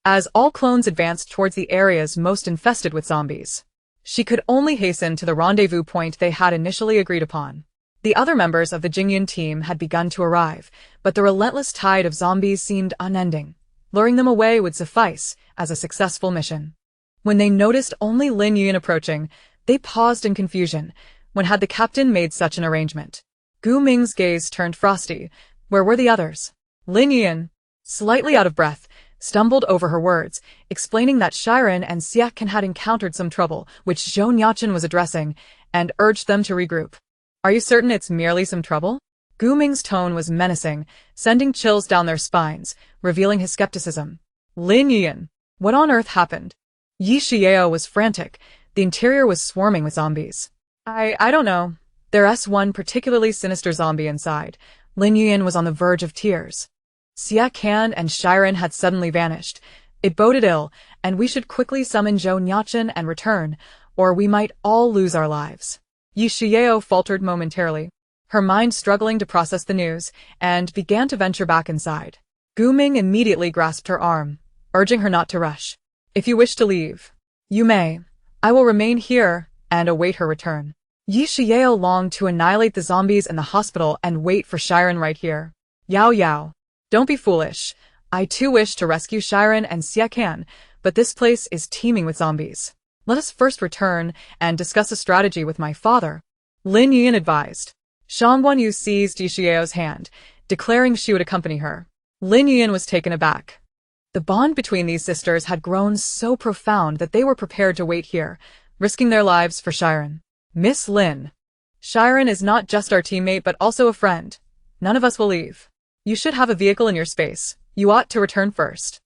As all clones advanced towards the areas most infested with zombies, she could only hasten to the rendezvous point they had initially agreed upon. The other members of the Jingyun team had begun to arrive, but the relentless tide of zombies seemed unending. Luring them away would suffice as a successful mission. When they noticed only Lin Yuan approaching, they paused in confusion. When had the captain made such an arrangement? Gu Ming's gaze turned frosty. Where were the others? Lin Yian, slightly out of breath, stumbled over her words, explaining that Shi Ran and Xia Can had encountered some trouble, which Zhou Nuocheng was addressing, and urged them to regroup. Are you certain it's merely some trouble? Gu Ming's tone was menacing, sending chills down their spines, revealing his skepticism. Lin Yian, what on earth happened? Yi Xiao was frantic. The interior was swarming with zombies. I don't know. There's one particularly sinister zombie inside. Lin Yian was on the verge of tears. Xia Can and Shi Ran had suddenly vanished. It boded ill, and we should quickly summon Zhou Nuocheng and return, or we might all lose our lives. Yi Xiao faltered momentarily, her mind struggling to process the news, and began to venture back inside. Gu Ming immediately grasped her arm, urging her not to rush. If you wish to leave, you may. I will remain here and await her return. Yi Xiao longed to annihilate the zombies in the hospital and wait for Shi Ran right here. Yao Yao. Don't be foolish. I too wish to rescue Shi Ran and Xia Can, but this place is teeming with zombies. Let us first return and discuss a strategy with my father. Lin Yian advised. Shang Guanyu seized Yi Xiao's hand, declaring she would accompany her. Lin Yian was taken aback. The bond between these sisters had grown so profound that they were prepared to wait here, risking their lives for Shi Ran. Miss Lin. Shi Ran is not just our teammate but also a friend. None of us will leave. You should have a vehicle in your space. You ought to return first.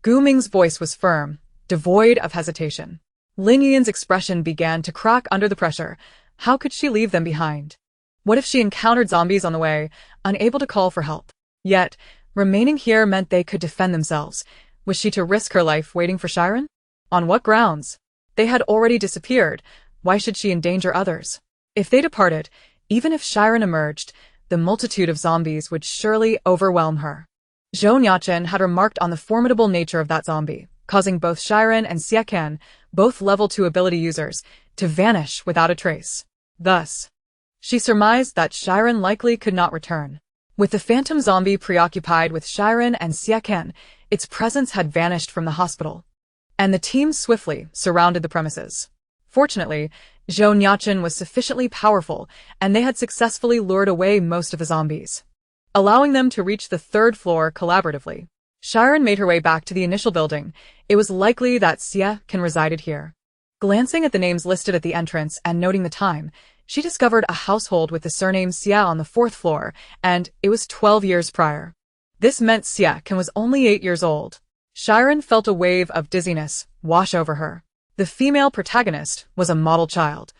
Gu Ming's voice was firm, devoid of hesitation. Lin Yian's expression began to crack under the pressure. How could she leave them behind? What if she encountered zombies on the way, unable to call for help? Yet, remaining here meant they could defend themselves. Was she to risk her life waiting for Shi Ran? On what grounds? They had already disappeared. Why should she endanger others? If they departed, even if Shi Ran emerged, the multitude of zombies would surely overwhelm her. Zhou Nuocheng had remarked on the formidable nature of that zombie, causing both Shi Ran and Xia Can, both level 2 ability users, to vanish without a trace. Thus, she surmised that Shi Ran likely could not return. With the phantom zombie preoccupied with Shi Ran and Xia Can, its presence had vanished from the hospital, and the team swiftly surrounded the premises. Fortunately, Zhou Nuocheng was sufficiently powerful, and they had successfully lured away most of the zombies, allowing them to reach the 3rd floor collaboratively. Shi Ran made her way back to the initial building. It was likely that Xia Can resided here. Glancing at the names listed at the entrance and noting the time, she discovered a household with the surname Xia on the 4th floor, and it was 12 years prior. This meant Xia Can was only 8 years old. Shi Ran felt a wave of dizziness wash over her. The female protagonist was a model child.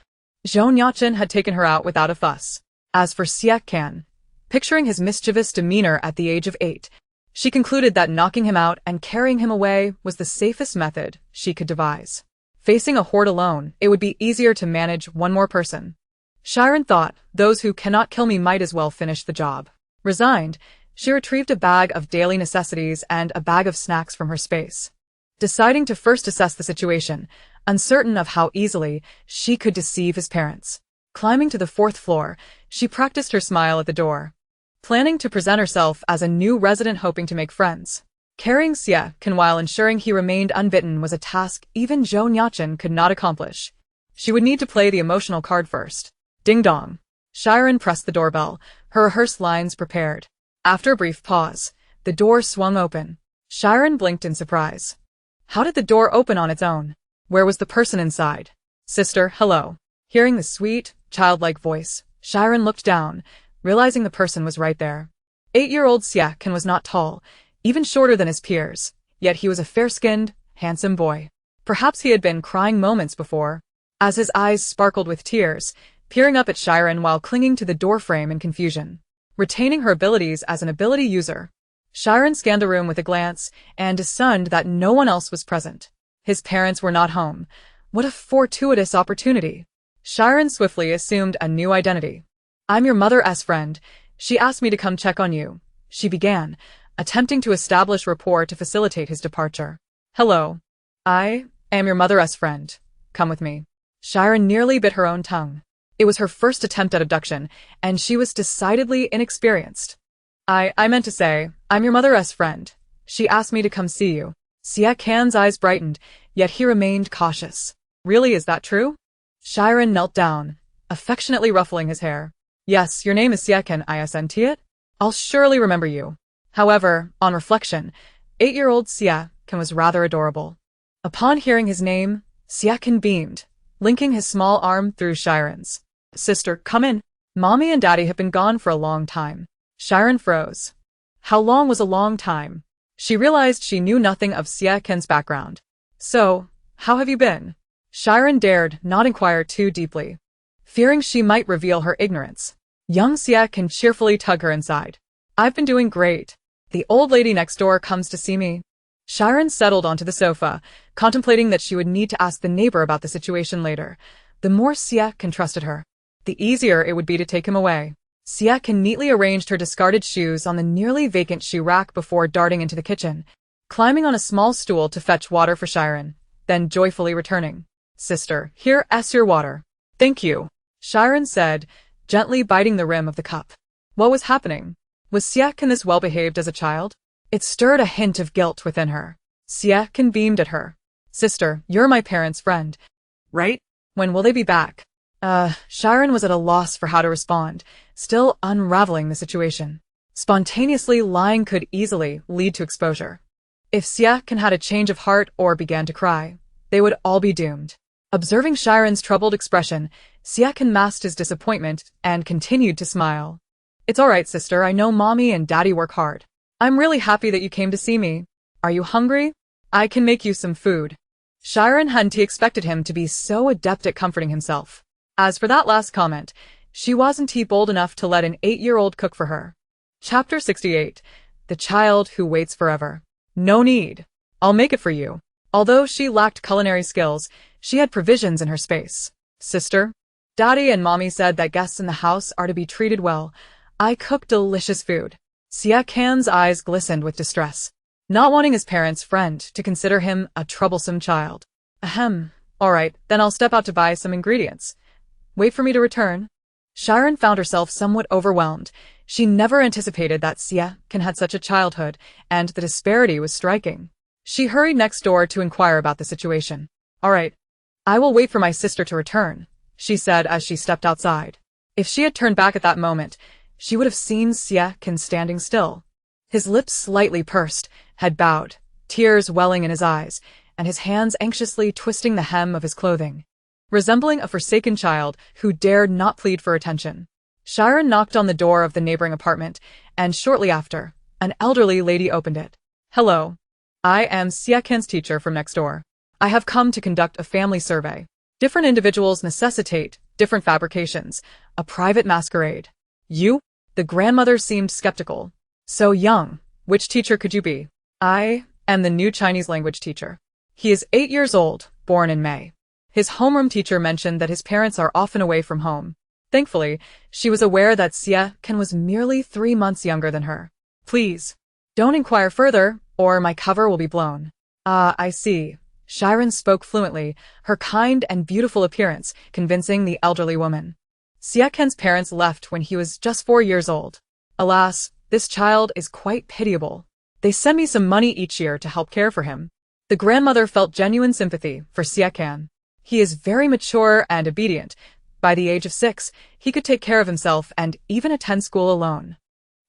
Zhou Nuocheng had taken her out without a fuss. As for Xia Can, picturing his mischievous demeanor at the age of 8, she concluded that knocking him out and carrying him away was the safest method she could devise. Facing a horde alone, it would be easier to manage one more person. Shi Ran thought, those who cannot kill me might as well finish the job. Resigned, she retrieved a bag of daily necessities and a bag of snacks from her space, deciding to first assess the situation, uncertain of how easily she could deceive his parents. Climbing to the 4th floor, she practiced her smile at the door, planning to present herself as a new resident hoping to make friends. Carrying Xia Can while ensuring he remained unbitten was a task even Zhou Nuocheng could not accomplish. She would need to play the emotional card first. Ding dong. Shi Ran pressed the doorbell, her rehearsed lines prepared. After a brief pause, the door swung open. Shi Ran blinked in surprise. How did the door open on its own? Where was the person inside? Sister, hello. Hearing the sweet, childlike voice, Shi Ran looked down, realizing the person was right there. 8-year-old Xia Can was not tall, even shorter than his peers, yet he was a fair-skinned, handsome boy. Perhaps he had been crying moments before, as his eyes sparkled with tears, peering up at Shi Ran while clinging to the doorframe in confusion. Retaining her abilities as an ability user, Shi Ran scanned the room with a glance and discerned that no one else was present. His parents were not home. What a fortuitous opportunity. Shi Ran swiftly assumed a new identity. I'm your mother's friend. She asked me to come check on you, she began, attempting to establish rapport to facilitate his departure. Hello. I am your mother's friend. Come with me. Shi Ran nearly bit her own tongue. It was her first attempt at abduction, and she was decidedly inexperienced. I meant to say, I'm your mother's friend. She asked me to come see you. Xia Can's eyes brightened, yet he remained cautious. Really, is that true? Shi Ran knelt down, affectionately ruffling his hair. Yes, your name is Xie Ken, isn't it? I'll surely remember you. However, on reflection, 8-year-old Xie Ken was rather adorable. Upon hearing his name, Xie Ken beamed, linking his small arm through Shi Ran's. Sister, come in. Mommy and Daddy have been gone for a long time. Shi Ran froze. How long was a long time? She realized she knew nothing of Xie Ken's background. So, how have you been? Shi Ran dared not inquire too deeply, fearing she might reveal her ignorance. Young Xie Ken cheerfully tugged her inside. I've been doing great. The old lady next door comes to see me. Shi Ran settled onto the sofa, contemplating that she would need to ask the neighbor about the situation later. The more Xie Ken trusted her, the easier it would be to take him away. Xie Ken neatly arranged her discarded shoes on the nearly vacant shoe rack before darting into the kitchen, climbing on a small stool to fetch water for Shi Ran, then joyfully returning. Sister, here's your water. Thank you, Shi Ran said, gently biting the rim of the cup. What was happening? Was Xie Ken this well-behaved as a child? It stirred a hint of guilt within her. Xie Ken beamed at her. Sister, you're my parents' friend, Right? when will they be back? Shi Ran was at a loss for how to respond, still unraveling the situation. Spontaneously lying could easily lead to exposure. If Xie Ken had a change of heart or began to cry, they would all be doomed. Observing Shi Ran's troubled expression, Xie Ken masked his disappointment and continued to smile. It's all right, sister. I know Mommy and Daddy work hard. I'm really happy that you came to see me. Are you hungry? I can make you some food. Shi Ran hadn't expected him to be so adept at comforting himself. As for that last comment, she wasn't bold enough to let an 8-year-old cook for her. Chapter 68. The Child Who Waits Forever. No need. I'll make it for you. Although she lacked culinary skills, she had provisions in her space. Sister, Daddy and Mommy said that guests in the house are to be treated well. I cook delicious food. Xie Ken's eyes glistened with distress, not wanting his parents' friend to consider him a troublesome child. Ahem. All right, then I'll step out to buy some ingredients. Wait for me to return. Shi Ran found herself somewhat overwhelmed. She never anticipated that Xie Ken had such a childhood, and the disparity was striking. She hurried next door to inquire about the situation. All right, I will wait for my sister to return, she said as she stepped outside. If she had turned back at that moment, she would have seen Xie Ken standing still. His lips slightly pursed, head bowed, tears welling in his eyes, and his hands anxiously twisting the hem of his clothing, resembling a forsaken child who dared not plead for attention. Shi Ran knocked on the door of the neighboring apartment, and shortly after, an elderly lady opened it. Hello. I am Xie Ken's teacher from next door. I have come to conduct a family survey. Different individuals necessitate different fabrications, a private masquerade. You? The grandmother seemed skeptical. So young. Which teacher could you be? I am the new Chinese language teacher. He is 8 years old, born in May. His homeroom teacher mentioned that his parents are often away from home. Thankfully, she was aware that Xie Ken was merely 3 months younger than her. Please, don't inquire further, or my cover will be blown. I see. Shi Ran spoke fluently, her kind and beautiful appearance convincing the elderly woman. Xie Ken's parents left when he was just 4 years old. Alas, this child is quite pitiable. They send me some money each year to help care for him. The grandmother felt genuine sympathy for Xie Ken. He is very mature and obedient. By the age of 6, he could take care of himself and even attend school alone.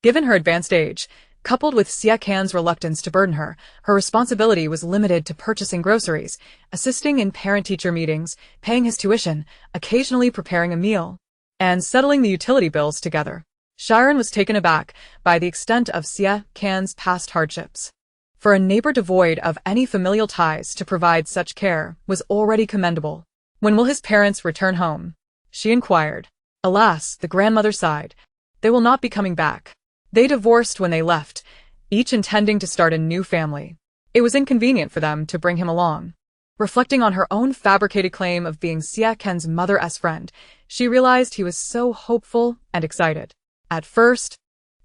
Given her advanced age, coupled with Xie Ken's reluctance to burden her, her responsibility was limited to purchasing groceries, assisting in parent-teacher meetings, paying his tuition, occasionally preparing a meal, and settling the utility bills together. Shi Ran was taken aback by the extent of Xie Ken's past hardships. For a neighbor devoid of any familial ties to provide such care was already commendable. When will his parents return home? She inquired. Alas, the grandmother sighed. They will not be coming back. They divorced when they left, each intending to start a new family. It was inconvenient for them to bring him along. Reflecting on her own fabricated claim of being Xie Ken's mother's friend, she realized he was so hopeful and excited. At first,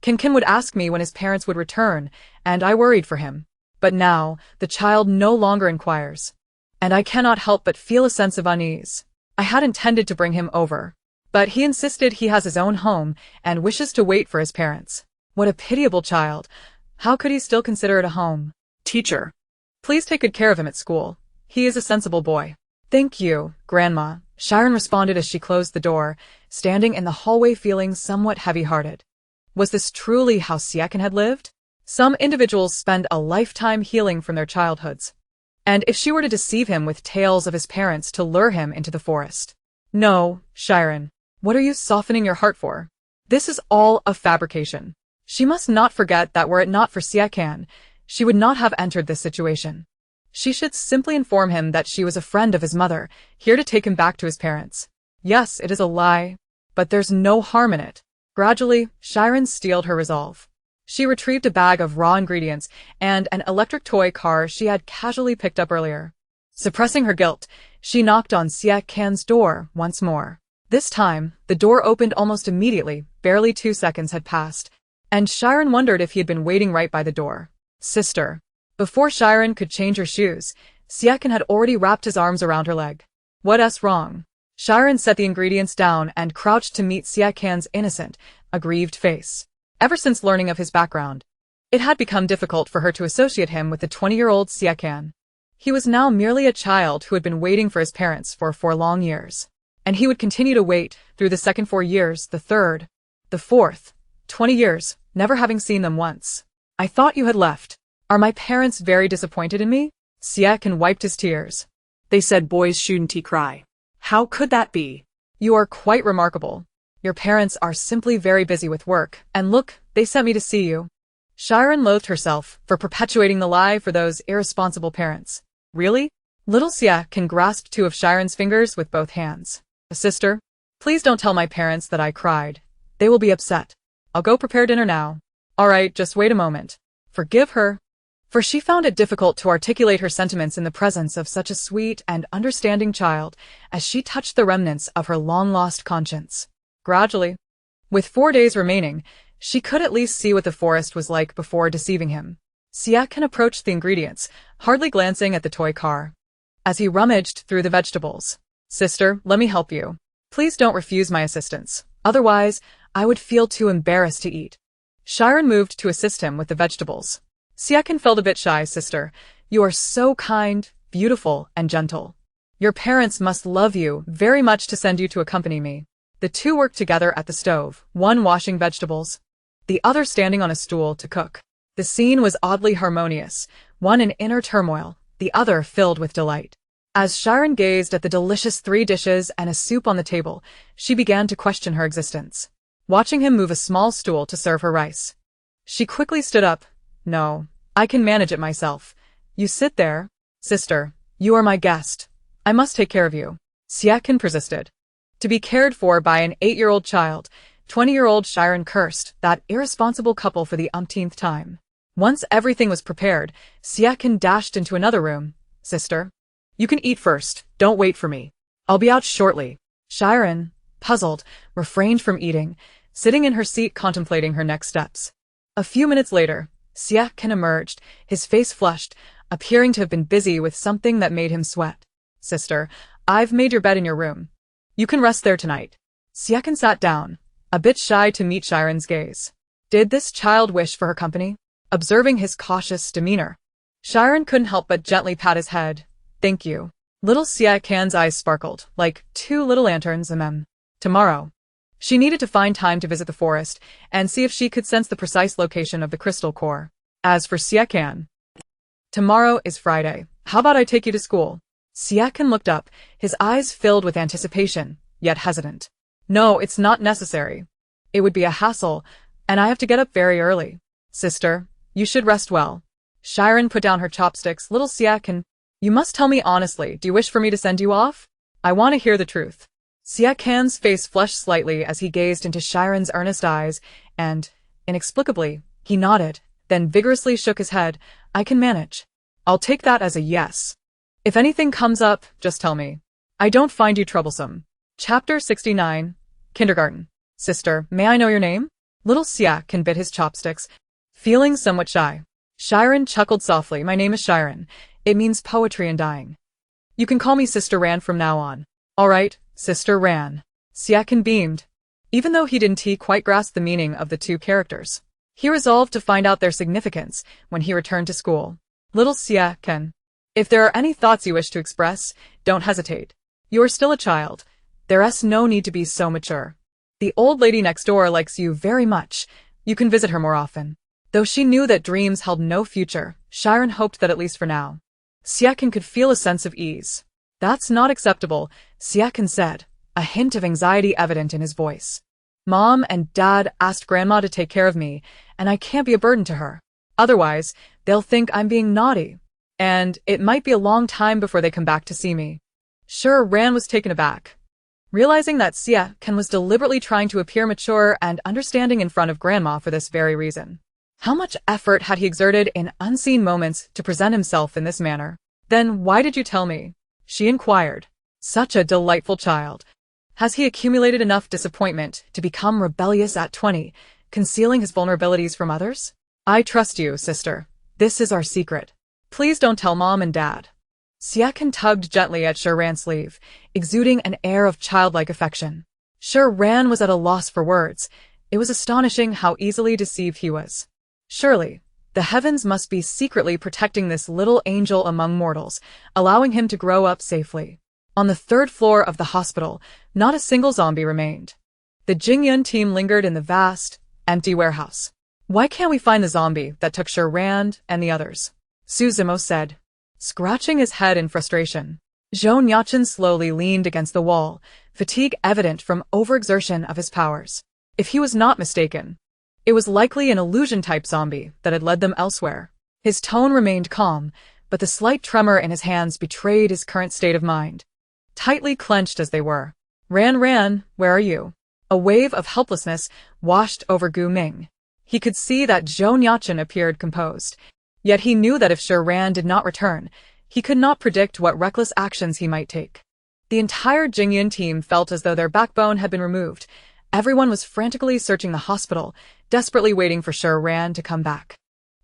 Ken would ask me when his parents would return, and I worried for him. But now, the child no longer inquires. And I cannot help but feel a sense of unease. I had intended to bring him over, but he insisted he has his own home and wishes to wait for his parents. What a pitiable child. How could he still consider it a home? Teacher, please take good care of him at school. He is a sensible boy. Thank you, Grandma, Shi Ran responded as she closed the door, standing in the hallway feeling somewhat heavy-hearted. Was this truly how Siakan had lived? Some individuals spend a lifetime healing from their childhoods. And if she were to deceive him with tales of his parents to lure him into the forest? No, Shi Ran. What are you softening your heart for? This is all a fabrication. She must not forget that were it not for Siakan, she would not have entered this situation. She should simply inform him that she was a friend of his mother, here to take him back to his parents. Yes, it is a lie, but there's no harm in it. Gradually, Shi Ran steeled her resolve. She retrieved a bag of raw ingredients and an electric toy car she had casually picked up earlier. Suppressing her guilt, she knocked on Siakan's door once more. This time, the door opened almost immediately, barely 2 seconds had passed, and Shi Ran wondered if he had been waiting right by the door. Sister. Before Shi Ran could change her shoes, Siakan had already wrapped his arms around her leg. What's wrong? Shi Ran set the ingredients down and crouched to meet Siakan's innocent, aggrieved face. Ever since learning of his background, it had become difficult for her to associate him with the 20-year-old Siakan. He was now merely a child who had been waiting for his parents for 4 long years. And he would continue to wait through the second 4 years, the third, the fourth, 20 years, never having seen them once. I thought you had left. Are my parents very disappointed in me? Siakan wiped his tears. They said boys shouldn't cry. How could that be? You are quite remarkable. Your parents are simply very busy with work, and look, they sent me to see you. Shi Ran loathed herself for perpetuating the lie for those irresponsible parents. Really? Little Siakan grasped 2 of Shi Ran's fingers with both hands. Sister, please don't tell my parents that I cried. They will be upset. I'll go prepare dinner now. All right, just wait a moment. Forgive her. For she found it difficult to articulate her sentiments in the presence of such a sweet and understanding child as she touched the remnants of her long-lost conscience. Gradually, with 4 days remaining, she could at least see what the forest was like before deceiving him. Siakan approached the ingredients, hardly glancing at the toy car. As he rummaged through the vegetables, Sister, let me help you. Please don't refuse my assistance. Otherwise, I would feel too embarrassed to eat. Shi Ran moved to assist him with the vegetables. Siakan felt a bit shy. Sister, you are so kind, beautiful, and gentle. Your parents must love you very much to send you to accompany me. The 2 worked together at the stove, one washing vegetables, the other standing on a stool to cook. The scene was oddly harmonious, one in inner turmoil, the other filled with delight. As Shi Ran gazed at the delicious 3 dishes and a soup on the table, she began to question her existence. Watching him move a small stool to serve her rice, she quickly stood up. No, I can manage it myself. You sit there. Sister, you are my guest. I must take care of you. Siakan persisted. To be cared for by an 8-year-old child, 20-year-old Shi Ran cursed that irresponsible couple for the umpteenth time. Once everything was prepared, Siakan dashed into another room. Sister, you can eat first. Don't wait for me. I'll be out shortly. Shi Ran, puzzled, refrained from eating, sitting in her seat contemplating her next steps. A few minutes later, Siakan emerged, his face flushed, appearing to have been busy with something that made him sweat. Sister, I've made your bed in your room. You can rest there tonight. Siakan sat down, a bit shy to meet Shi Ran's gaze. Did this child wish for her company? Observing his cautious demeanor, Shi Ran couldn't help but gently pat his head. Thank you. Little Siakan's eyes sparkled, like 2 little lanterns. Tomorrow. She needed to find time to visit the forest and see if she could sense the precise location of the crystal core. As for Siakan, tomorrow is Friday. How about I take you to school? Siakan looked up, his eyes filled with anticipation, yet hesitant. No, it's not necessary. It would be a hassle, and I have to get up very early. Sister, you should rest well. Shi Ran put down her chopsticks. Little Siakan, you must tell me honestly, do you wish for me to send you off? I want to hear the truth. Siakan's face flushed slightly as he gazed into Shi Ran's earnest eyes, and, inexplicably, he nodded, then vigorously shook his head. I can manage. I'll take that as a yes. If anything comes up, just tell me. I don't find you troublesome. Chapter 69. Kindergarten. Sister, may I know your name? Little Siakan bit his chopsticks, feeling somewhat shy. Shi Ran chuckled softly. My name is Shi Ran. It means poetry and dying. You can call me Sister Ran from now on. All right, Sister Ran. Siakan beamed. Even though he didn't quite grasp the meaning of the 2 characters, he resolved to find out their significance when he returned to school. Little Siakan, if there are any thoughts you wish to express, don't hesitate. You're still a child. There's no need to be so mature. The old lady next door likes you very much. You can visit her more often. Though she knew that dreams held no future, Shi Ran hoped that at least for now. Siakan could feel a sense of ease. That's not acceptable, Siakan said, a hint of anxiety evident in his voice. Mom and Dad asked Grandma to take care of me, and I can't be a burden to her. Otherwise, they'll think I'm being naughty. And it might be a long time before they come back to see me. Shi Ran was taken aback. Realizing that Siakan was deliberately trying to appear mature and understanding in front of Grandma for this very reason. How much effort had he exerted in unseen moments to present himself in this manner? Then why did you tell me? She inquired. Such a delightful child. Has he accumulated enough disappointment to become rebellious at 20, concealing his vulnerabilities from others? I trust you, sister. This is our secret. Please don't tell Mom and Dad. Siakan tugged gently at Shi Ran's sleeve, exuding an air of childlike affection. Shi Ran was at a loss for words. It was astonishing how easily deceived he was. Surely, the heavens must be secretly protecting this little angel among mortals, allowing him to grow up safely. On the third floor of the hospital, not a single zombie remained. The Jingyun team lingered in the vast, empty warehouse. Why can't we find the zombie that took Shi Ran and the others? Su Zimo said, scratching his head in frustration. Zhou Nuocheng slowly leaned against the wall, fatigue evident from overexertion of his powers. If he was not mistaken, it was likely an illusion-type zombie that had led them elsewhere. His tone remained calm, but the slight tremor in his hands betrayed his current state of mind. Tightly clenched as they were. Ran, where are you? A wave of helplessness washed over Gu Ming. He could see that Zhou Nuocheng appeared composed. Yet he knew that if Shi Ran did not return, he could not predict what reckless actions he might take. The entire Jingyun team felt as though their backbone had been removed. Everyone was frantically searching the hospital, desperately waiting for Shi Ran to come back.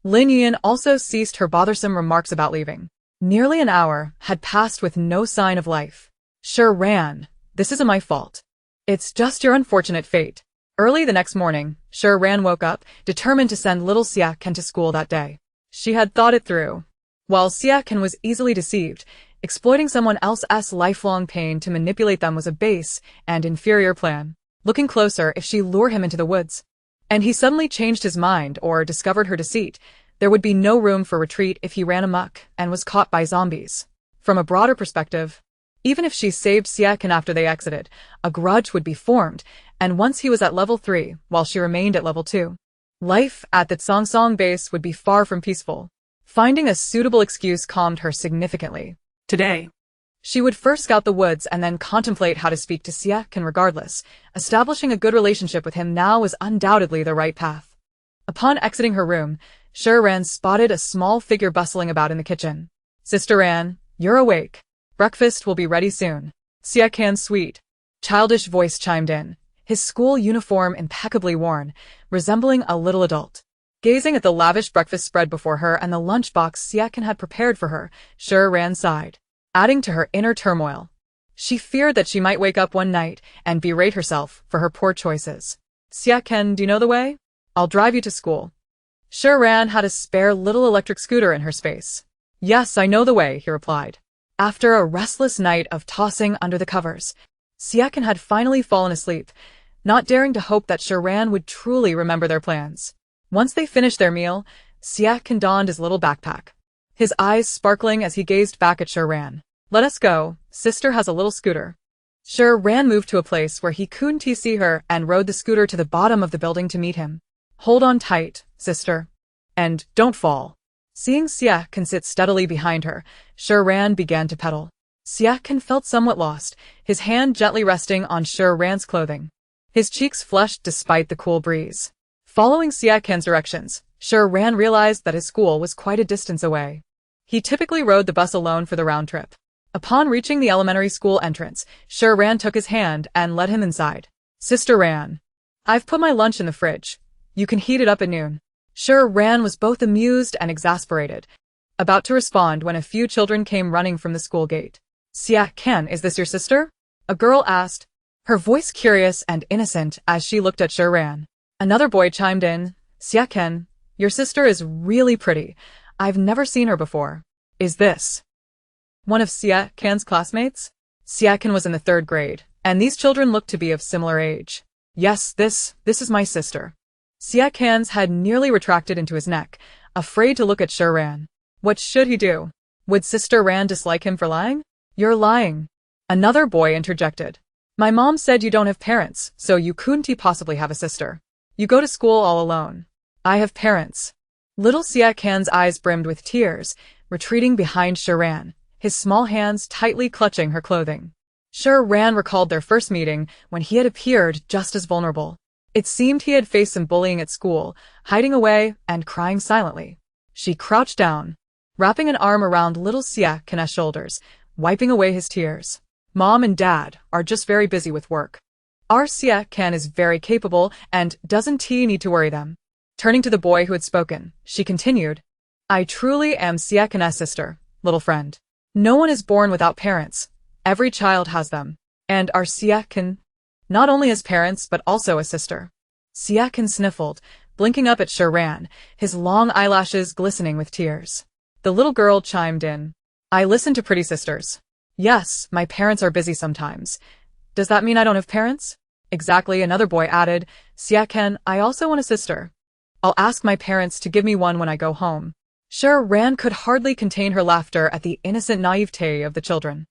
Lin Yan also ceased her bothersome remarks about leaving. Nearly an hour had passed with no sign of life. Shi Ran, this isn't my fault. It's just your unfortunate fate. Early the next morning, Shi Ran woke up, determined to send little Siakan to school that day. She had thought it through. While Siakan was easily deceived, exploiting someone else's lifelong pain to manipulate them was a base and inferior plan. Looking closer, if she lured him into the woods, and he suddenly changed his mind or discovered her deceit, there would be no room for retreat if he ran amok and was caught by zombies. From a broader perspective, even if she saved Siakan after they exited, a grudge would be formed, and once he was at level 3, while she remained at level 2, life at the Tsongsong base would be far from peaceful. Finding a suitable excuse calmed her significantly. Today, she would first scout the woods and then contemplate how to speak to Siakan regardless. Establishing a good relationship with him now was undoubtedly the right path. Upon exiting her room, Shi Ran spotted a small figure bustling about in the kitchen. Sister Ran, you're awake. Breakfast will be ready soon. Siakan's sweet, childish voice chimed in, his school uniform impeccably worn, resembling a little adult. Gazing at the lavish breakfast spread before her and the lunchbox Siakan had prepared for her, Shi Ran sighed, adding to her inner turmoil. She feared that she might wake up one night and berate herself for her poor choices. Siakan, do you know the way? I'll drive you to school. Shi Ran had a spare little electric scooter in her space. Yes, I know the way, he replied. After a restless night of tossing under the covers, Siakan had finally fallen asleep, not daring to hope that Shi Ran would truly remember their plans. Once they finished their meal, Siakan donned his little backpack, his eyes sparkling as he gazed back at Shi Ran. Let us go, sister has a little scooter. Shi Ran moved to a place where he couldn't see her and rode the scooter to the bottom of the building to meet him. Hold on tight, sister. And don't fall. Seeing Siakan sit steadily behind her, Shi Ran began to pedal. Siakan felt somewhat lost, his hand gently resting on Shi Ran's clothing. His cheeks flushed despite the cool breeze. Following Siakan's directions, Shi Ran realized that his school was quite a distance away. He typically rode the bus alone for the round trip. Upon reaching the elementary school entrance, Shi Ran took his hand and led him inside. Sister Ran, I've put my lunch in the fridge. You can heat it up at noon. Shi Ran was both amused and exasperated, about to respond when a few children came running from the school gate. Siakan, is this your sister? A girl asked, her voice curious and innocent as she looked at Shi Ran. Another boy chimed in, Siakan, your sister is really pretty. I've never seen her before. Is this one of Siakan's classmates? Siakan was in the 3rd grade, and these children looked to be of similar age. Yes, this is my sister. Siakan's head nearly retracted into his neck, afraid to look at Shi Ran. What should he do? Would Sister Ran dislike him for lying? You're lying. Another boy interjected. My mom said you don't have parents, so you couldn't possibly have a sister. You go to school all alone. I have parents. Little Siakan's eyes brimmed with tears, retreating behind Shi Ran, his small hands tightly clutching her clothing. Shi Ran recalled their first meeting when he had appeared just as vulnerable. It seemed he had faced some bullying at school, hiding away and crying silently. She crouched down, wrapping an arm around little Siakan's shoulders, wiping away his tears. Mom and Dad are just very busy with work. Our Siakan is very capable and doesn't he need to worry them. Turning to the boy who had spoken, she continued, I truly am Siakan's sister, little friend. No one is born without parents. Every child has them. And our Siakan not only has parents but also a sister. Siakan sniffled, blinking up at Shi Ran, his long eyelashes glistening with tears. The little girl chimed in. I listen to pretty sisters. Yes, my parents are busy sometimes. Does that mean I don't have parents? Exactly, another boy added. Siakan, I also want a sister. I'll ask my parents to give me one when I go home. Shi Ran could hardly contain her laughter at the innocent naivete of the children.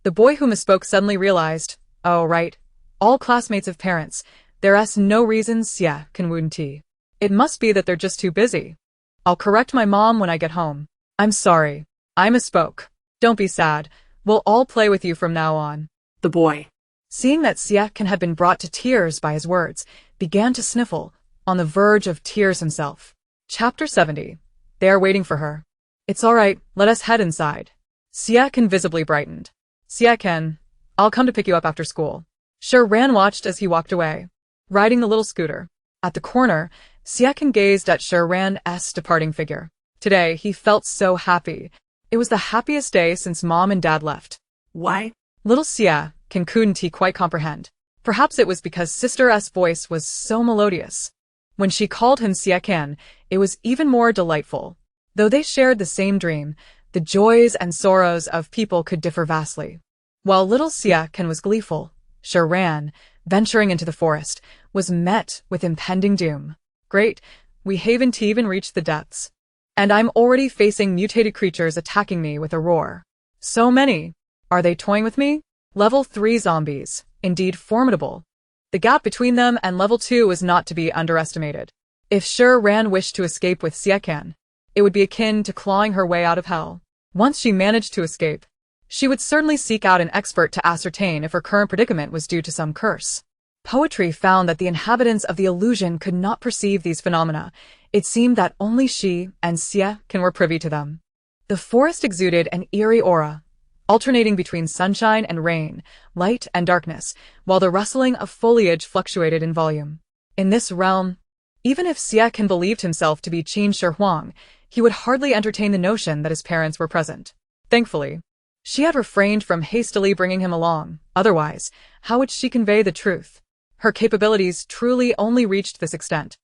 The boy who misspoke suddenly realized, oh right, all classmates have parents. There's no reason Siakan wouldn't. It must be that they're just too busy. I'll correct my mom when I get home. I'm sorry. I misspoke. Don't be sad. We'll all play with you from now on. The boy, seeing that Siakan had been brought to tears by his words, began to sniffle, on the verge of tears himself. Chapter 70. They are waiting for her. It's all right, let us head inside. Siakan visibly brightened. Siakan, I'll come to pick you up after school. Shi Ran watched as he walked away, riding the little scooter. At the corner, Siakan gazed at Shi Ran's departing figure. Today, he felt so happy. It was the happiest day since Mom and Dad left. why? Little Siakan couldn't quite comprehend. Perhaps it was because Sister's voice was so melodious. When she called him Siakan, it was even more delightful. Though they shared the same dream, the joys and sorrows of people could differ vastly. While little Siakan was gleeful, Shi Ran, venturing into the forest, was met with impending doom. Great, we haven't even reached the depths. And I'm already facing mutated creatures attacking me with a roar. So many. Are they toying with me? Level 3 zombies, indeed formidable. The gap between them and level 2 was not to be underestimated. If Shi Ran wished to escape with Siakan, it would be akin to clawing her way out of hell. Once she managed to escape, she would certainly seek out an expert to ascertain if her current predicament was due to some curse. Poetry found that the inhabitants of the illusion could not perceive these phenomena. It seemed that only she and Siakan were privy to them. The forest exuded an eerie aura, alternating between sunshine and rain, light and darkness, while the rustling of foliage fluctuated in volume. In this realm, even if Siakan believed himself to be Qin Shi Huang, he would hardly entertain the notion that his parents were present. Thankfully, she had refrained from hastily bringing him along. Otherwise, how would she convey the truth? Her capabilities truly only reached this extent.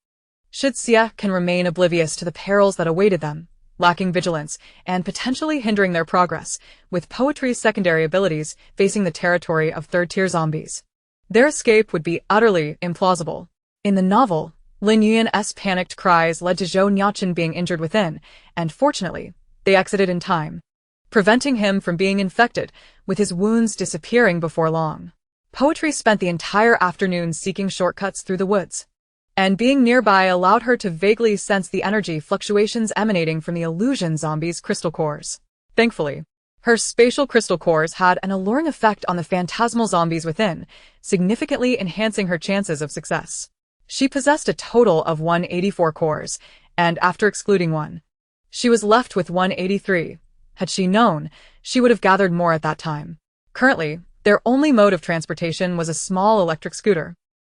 Should Siakan remain oblivious to the perils that awaited them, lacking vigilance and potentially hindering their progress, with poetry's secondary abilities facing the territory of third-tier zombies, their escape would be utterly implausible. In the novel, Lin Yuan's panicked cries led to Zhou Nuocheng being injured within, and fortunately, they exited in time, preventing him from being infected, with his wounds disappearing before long. Poetry spent the entire afternoon seeking shortcuts through the woods, and being nearby allowed her to vaguely sense the energy fluctuations emanating from the illusion zombies' crystal cores. Thankfully, her spatial crystal cores had an alluring effect on the phantasmal zombies within, significantly enhancing her chances of success. She possessed a total of 184 cores, and after excluding one, she was left with 183. Had she known, she would have gathered more at that time. Currently, their only mode of transportation was a small electric scooter.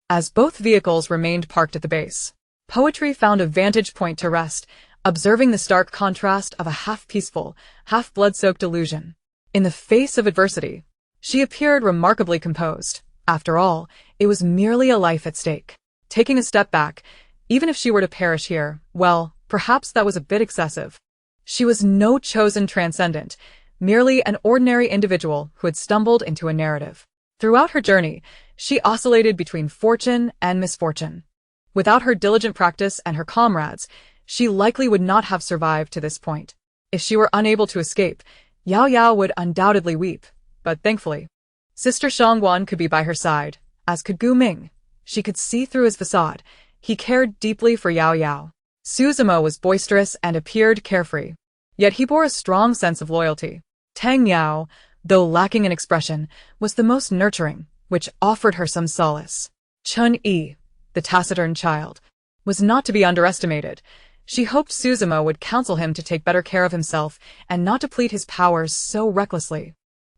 As both vehicles remained parked at the base, Poetry found a vantage point to rest, observing the stark contrast of a half-peaceful, half-blood-soaked illusion. In the face of adversity, she appeared remarkably composed. After all, it was merely a life at stake. Taking a step back, even if she were to perish here, well, perhaps that was a bit excessive. She was no chosen transcendent, merely an ordinary individual who had stumbled into a narrative. Throughout her journey, she oscillated between fortune and misfortune. Without her diligent practice and her comrades, she likely would not have survived to this point. If she were unable to escape, Yao Yao would undoubtedly weep, but thankfully, Sister Shangguan could be by her side, as could Gu Ming. She could see through his facade. He cared deeply for Yao Yao. Suzumo was boisterous and appeared carefree, yet he bore a strong sense of loyalty. Tang Yao, though lacking in expression, was the most nurturing, which offered her some solace. Chun Yi, the taciturn child, was not to be underestimated. She hoped Suzumo would counsel him to take better care of himself and not deplete his powers so recklessly,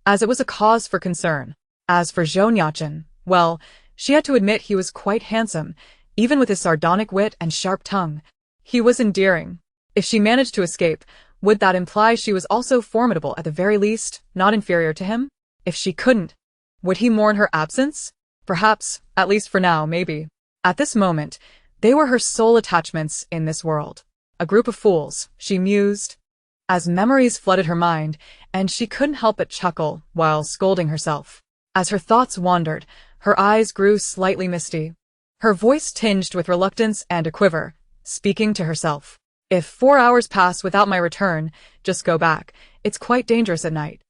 as it was a cause for concern. As for Zhou Nuocheng, well, she had to admit he was quite handsome, even with his sardonic wit and sharp tongue. He was endearing. If she managed to escape, would that imply she was also formidable at the very least, not inferior to him? If she couldn't, would he mourn her absence? Perhaps, at least for now, maybe. At this moment, they were her sole attachments in this world. A group of fools, she mused, as memories flooded her mind, and she couldn't help but chuckle while scolding herself. As her thoughts wandered, her eyes grew slightly misty. Her voice tinged with reluctance and a quiver, speaking to herself. If 4 hours pass without my return, just go back. It's quite dangerous at night.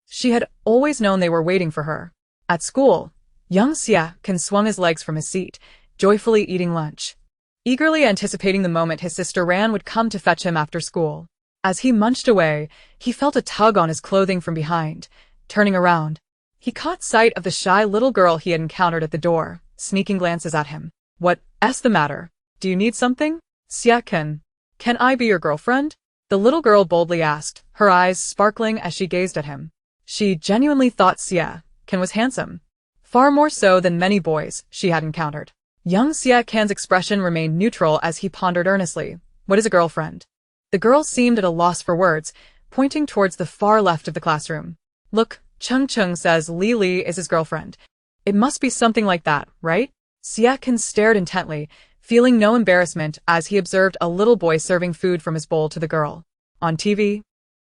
She had always known they were waiting for her. At school, young Xia Can swung his legs from his seat, joyfully eating lunch, eagerly anticipating the moment his sister Ran would come to fetch him after school. As he munched away, he felt a tug on his clothing from behind. Turning around, he caught sight of the shy little girl he had encountered at the door, sneaking glances at him. What's the matter? Do you need something? Xia can I be your girlfriend? The little girl boldly asked, her eyes sparkling as she gazed at him. She genuinely thought Xia Can was handsome, far more so than many boys she had encountered. Young Xia Can's expression remained neutral as he pondered earnestly. What is a girlfriend? The girl seemed at a loss for words, pointing towards the far left of the classroom. Look, Cheng Cheng says Li is his girlfriend. It must be something like that, right? Xia Can stared intently, feeling no embarrassment as he observed a little boy serving food from his bowl to the girl. On TV,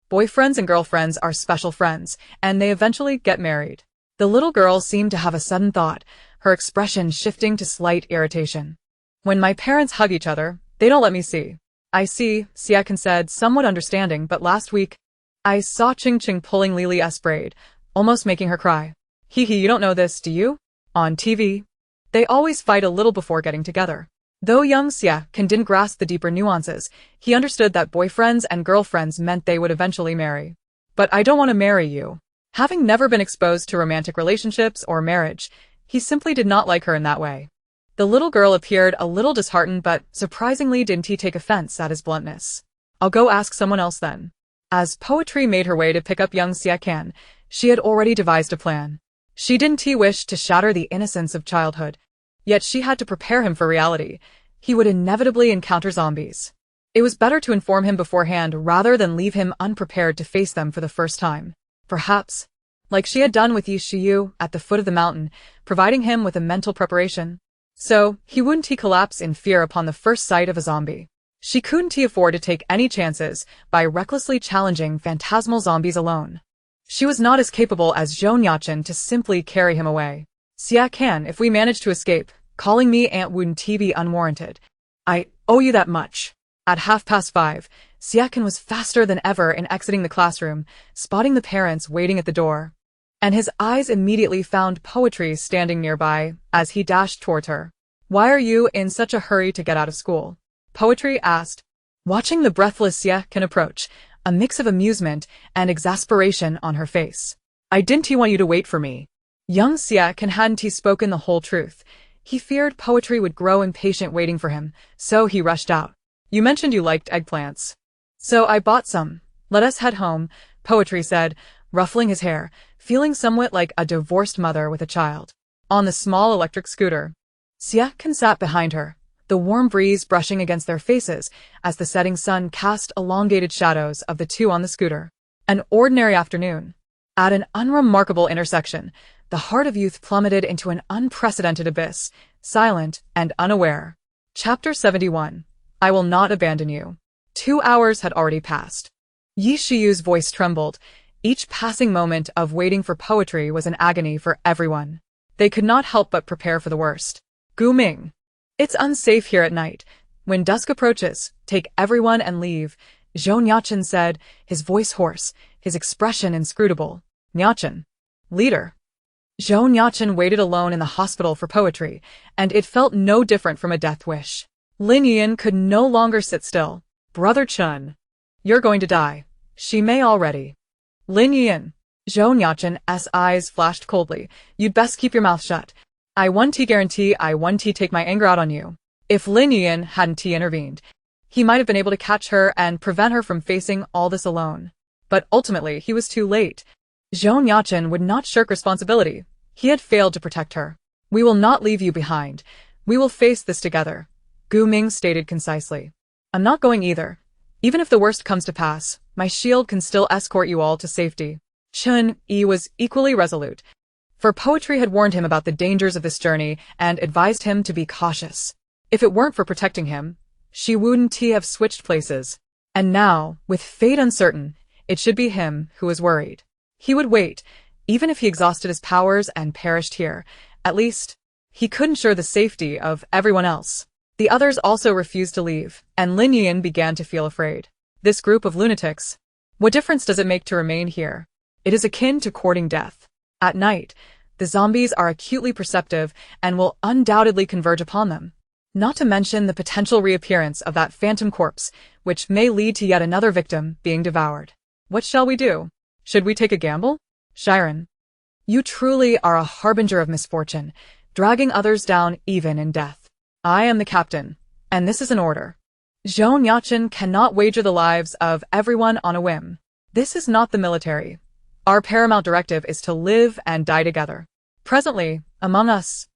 boyfriends and girlfriends are special friends, and they eventually get married. The little girl seemed to have a sudden thought, her expression shifting to slight irritation. When my parents hug each other, they don't let me see. I see, Xia Can said, somewhat understanding, but last week, I saw Ching Ching pulling Li's braid, almost making her cry. Hee, you don't know this, do you? On TV, they always fight a little before getting together. Though young Xia Can didn't grasp the deeper nuances, he understood that boyfriends and girlfriends meant they would eventually marry. But I don't want to marry you. Having never been exposed to romantic relationships or marriage, he simply did not like her in that way. The little girl appeared a little disheartened, but surprisingly didn't he take offense at his bluntness. I'll go ask someone else then. As Poetry made her way to pick up young Xia Can, she had already devised a plan. She didn't wish to shatter the innocence of childhood, yet she had to prepare him for reality. He would inevitably encounter zombies. It was better to inform him beforehand rather than leave him unprepared to face them for the first time. Perhaps, like she had done with Yi Shiyu at the foot of the mountain, providing him with a mental preparation. So, he wouldn't collapse in fear upon the first sight of a zombie. She couldn't afford to take any chances by recklessly challenging phantasmal zombies alone. She was not as capable as Zhou Nuocheng to simply carry him away. Xia Can, if we manage to escape, calling me Aunt wouldn't be unwarranted. I owe you that much. At 5:30, Xia Can was faster than ever in exiting the classroom, spotting the parents waiting at the door. And his eyes immediately found Poetry standing nearby as he dashed toward her. Why are you in such a hurry to get out of school? Poetry asked, watching the breathless Xia Can approach, a mix of amusement and exasperation on her face. I didn't want you to wait for me. Young Xia Can hadn't spoken the whole truth. He feared Poetry would grow impatient waiting for him, so he rushed out. You mentioned you liked eggplants. So I bought some. Let us head home, Poetry said, ruffling his hair, feeling somewhat like a divorced mother with a child. On the small electric scooter, Xia Can sat behind her, the warm breeze brushing against their faces as the setting sun cast elongated shadows of the two on the scooter. An ordinary afternoon. At an unremarkable intersection, the heart of youth plummeted into an unprecedented abyss, silent and unaware. Chapter 71. I will not abandon you. 2 hours had already passed. Yi Shiyu's voice trembled, Each passing moment of waiting for poetry was an agony for everyone. They could not help but prepare for the worst. Gu Ming. It's unsafe here at night. When dusk approaches, take everyone and leave, Zhou Nuocheng said, his voice hoarse, his expression inscrutable. Nuocheng. Leader. Zhou Nuocheng waited alone in the hospital for poetry, and it felt no different from a death wish. Lin Yian could no longer sit still. Brother Chun. You're going to die. She may already. Lin Yian. Zhou Nuocheng's eyes flashed coldly. You'd best keep your mouth shut. I guarantee take my anger out on you. If Lin Yian hadn't intervened, he might have been able to catch her and prevent her from facing all this alone. But ultimately, he was too late. Zhou Nuocheng would not shirk responsibility. He had failed to protect her. We will not leave you behind. We will face this together, Gu Ming stated concisely. I'm not going either. Even if the worst comes to pass, my shield can still escort you all to safety. Chun Yi was equally resolute, for poetry had warned him about the dangers of this journey and advised him to be cautious. If it weren't for protecting him, she wouldn't have switched places. And now, with fate uncertain, it should be him who was worried. He would wait, even if he exhausted his powers and perished here. At least, he could ensure the safety of everyone else. The others also refused to leave, and Lin Yian began to feel afraid. This group of lunatics. What difference does it make to remain here? It is akin to courting death. At night, the zombies are acutely perceptive and will undoubtedly converge upon them. Not to mention the potential reappearance of that phantom corpse, which may lead to yet another victim being devoured. What shall we do? Should we take a gamble? Shi Ran. You truly are a harbinger of misfortune, dragging others down even in death. I am the captain, and this is an order. Zhou Nuocheng cannot wager the lives of everyone on a whim. This is not the military. Our paramount directive is to live and die together. Presently, among us,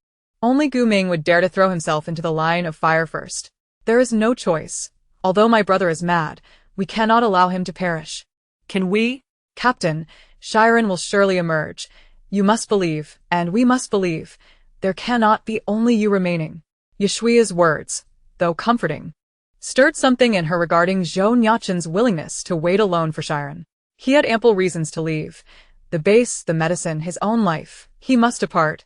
only Gu Ming would dare to throw himself into the line of fire first. There is no choice. Although my brother is mad, we cannot allow him to perish. Can we? Captain, Shi Ran will surely emerge. You must believe, and we must believe. There cannot be only you remaining. Yishui's words, though comforting, stirred something in her regarding Zhou Nuocheng's willingness to wait alone for Shi Ran. He had ample reasons to leave. The base, the medicine, his own life. He must depart.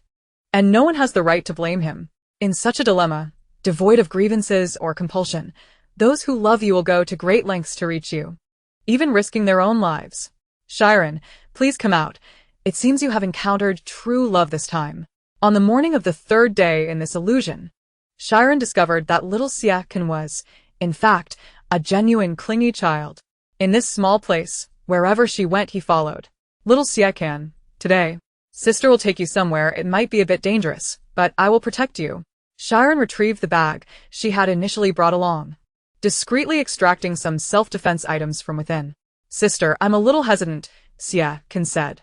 And no one has the right to blame him. In such a dilemma, devoid of grievances or compulsion, those who love you will go to great lengths to reach you, even risking their own lives. Shi Ran, please come out. It seems you have encountered true love this time. On the morning of the third day in this illusion, Shi Ran discovered that little Xia Can was, in fact, a genuine clingy child. In this small place, wherever she went he followed. Little Xia Can, today, sister will take you somewhere. It might be a bit dangerous, but I will protect you. Shi Ran retrieved the bag she had initially brought along, discreetly extracting some self-defense items from within. Sister, I'm a little hesitant, Xia Can said.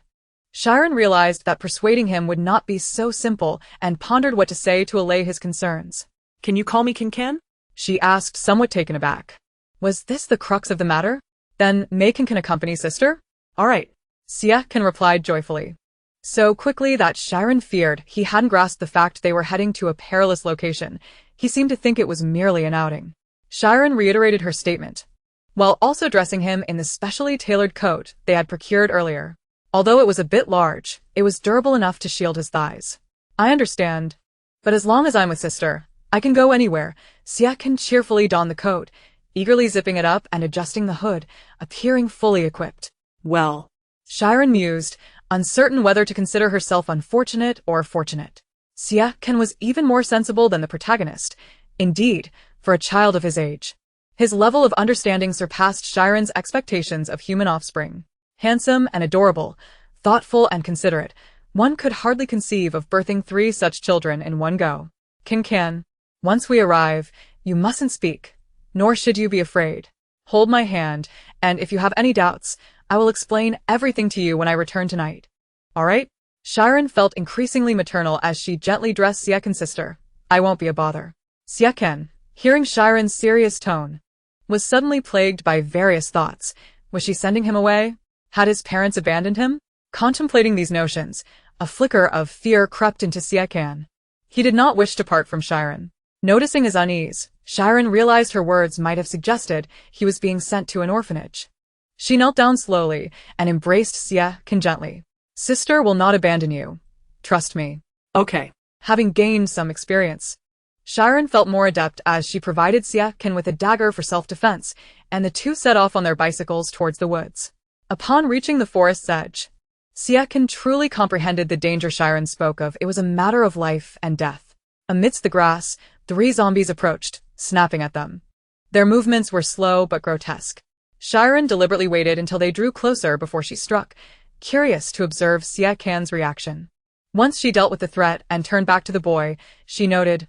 Shi Ran realized that persuading him would not be so simple and pondered what to say to allay his concerns. Can you call me Can? She asked, somewhat taken aback. Was this the crux of the matter? Then Mei can accompany sister? All right, Xia Can replied joyfully. So quickly that Shi Ran feared he hadn't grasped the fact they were heading to a perilous location. He seemed to think it was merely an outing. Shi Ran reiterated her statement, while also dressing him in the specially tailored coat they had procured earlier. Although it was a bit large, it was durable enough to shield his thighs. I understand. But as long as I'm with sister, I can go anywhere. Xia Can cheerfully donned the coat, eagerly zipping it up and adjusting the hood, appearing fully equipped. Well, Shi Ran mused, uncertain whether to consider herself unfortunate or fortunate. Xia Can was even more sensible than the protagonist. Indeed, for a child of his age. His level of understanding surpassed Shi Ran's expectations of human offspring. Handsome and adorable, thoughtful and considerate, one could hardly conceive of birthing 3 such children in one go. Can, once we arrive, you mustn't speak, nor should you be afraid. Hold my hand, and if you have any doubts, I will explain everything to you when I return tonight. All right? Shi Ran felt increasingly maternal as she gently dressed Xia Can's sister. I won't be a bother. Xia Can, hearing Shi Ran's serious tone, was suddenly plagued by various thoughts. Was she sending him away? Had his parents abandoned him? Contemplating these notions, a flicker of fear crept into Xia Can. He did not wish to part from Shi Ran. Noticing his unease, Shi Ran realized her words might have suggested he was being sent to an orphanage. She knelt down slowly and embraced Xia Can gently. Sister will not abandon you. Trust me. Okay. Having gained some experience, Shi Ran felt more adept as she provided Xia Can with a dagger for self-defense, and the two set off on their bicycles towards the woods. Upon reaching the forest's edge, Xia Can truly comprehended the danger Shi Ran spoke of. It was a matter of life and death. Amidst the grass, 3 zombies approached, snapping at them. Their movements were slow but grotesque. Shi Ran deliberately waited until they drew closer before she struck, curious to observe Xia Can's reaction. Once she dealt with the threat and turned back to the boy, she noted,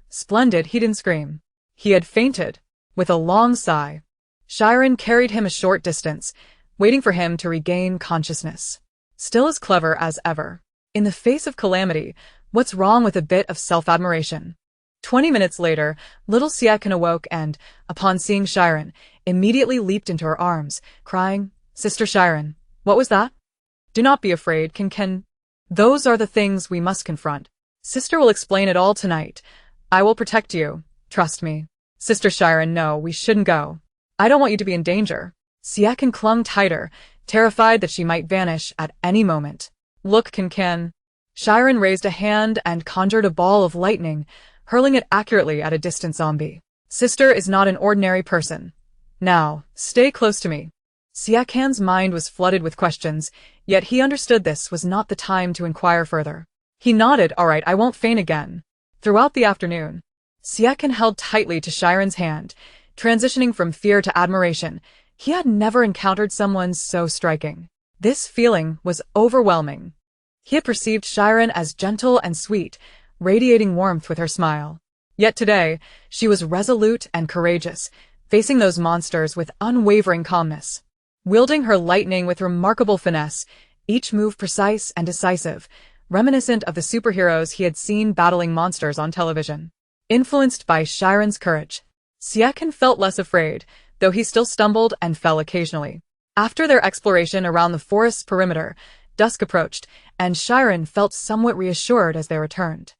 splendid, he didn't scream. He had fainted. With a long sigh, Shi Ran carried him a short distance, waiting for him to regain consciousness. Still as clever as ever. In the face of calamity, what's wrong with a bit of self-admiration? 20 minutes later, little Xia Can awoke and, upon seeing Shi Ran, immediately leaped into her arms, crying, Sister Shi Ran, what was that? Do not be afraid, Can. Those are the things we must confront. Sister will explain it all tonight. I will protect you. Trust me. Sister Shi Ran, no, we shouldn't go. I don't want you to be in danger. Xia Can clung tighter, terrified that she might vanish at any moment. Look, Can. Shi Ran raised a hand and conjured a ball of lightning, hurling it accurately at a distant zombie. Sister is not an ordinary person. Now, stay close to me. Xia Can's mind was flooded with questions, yet he understood this was not the time to inquire further. He nodded, all right, I won't faint again. Throughout the afternoon, Xia Can held tightly to Shi Ran's hand, transitioning from fear to admiration. He had never encountered someone so striking. This feeling was overwhelming. He had perceived Shi Ran as gentle and sweet, radiating warmth with her smile. Yet today, she was resolute and courageous, facing those monsters with unwavering calmness. Wielding her lightning with remarkable finesse, each move precise and decisive, reminiscent of the superheroes he had seen battling monsters on television. Influenced by Shi Ran's courage, Xia Can felt less afraid, though he still stumbled and fell occasionally. After their exploration around the forest's perimeter, dusk approached, and Shi Ran felt somewhat reassured as they returned.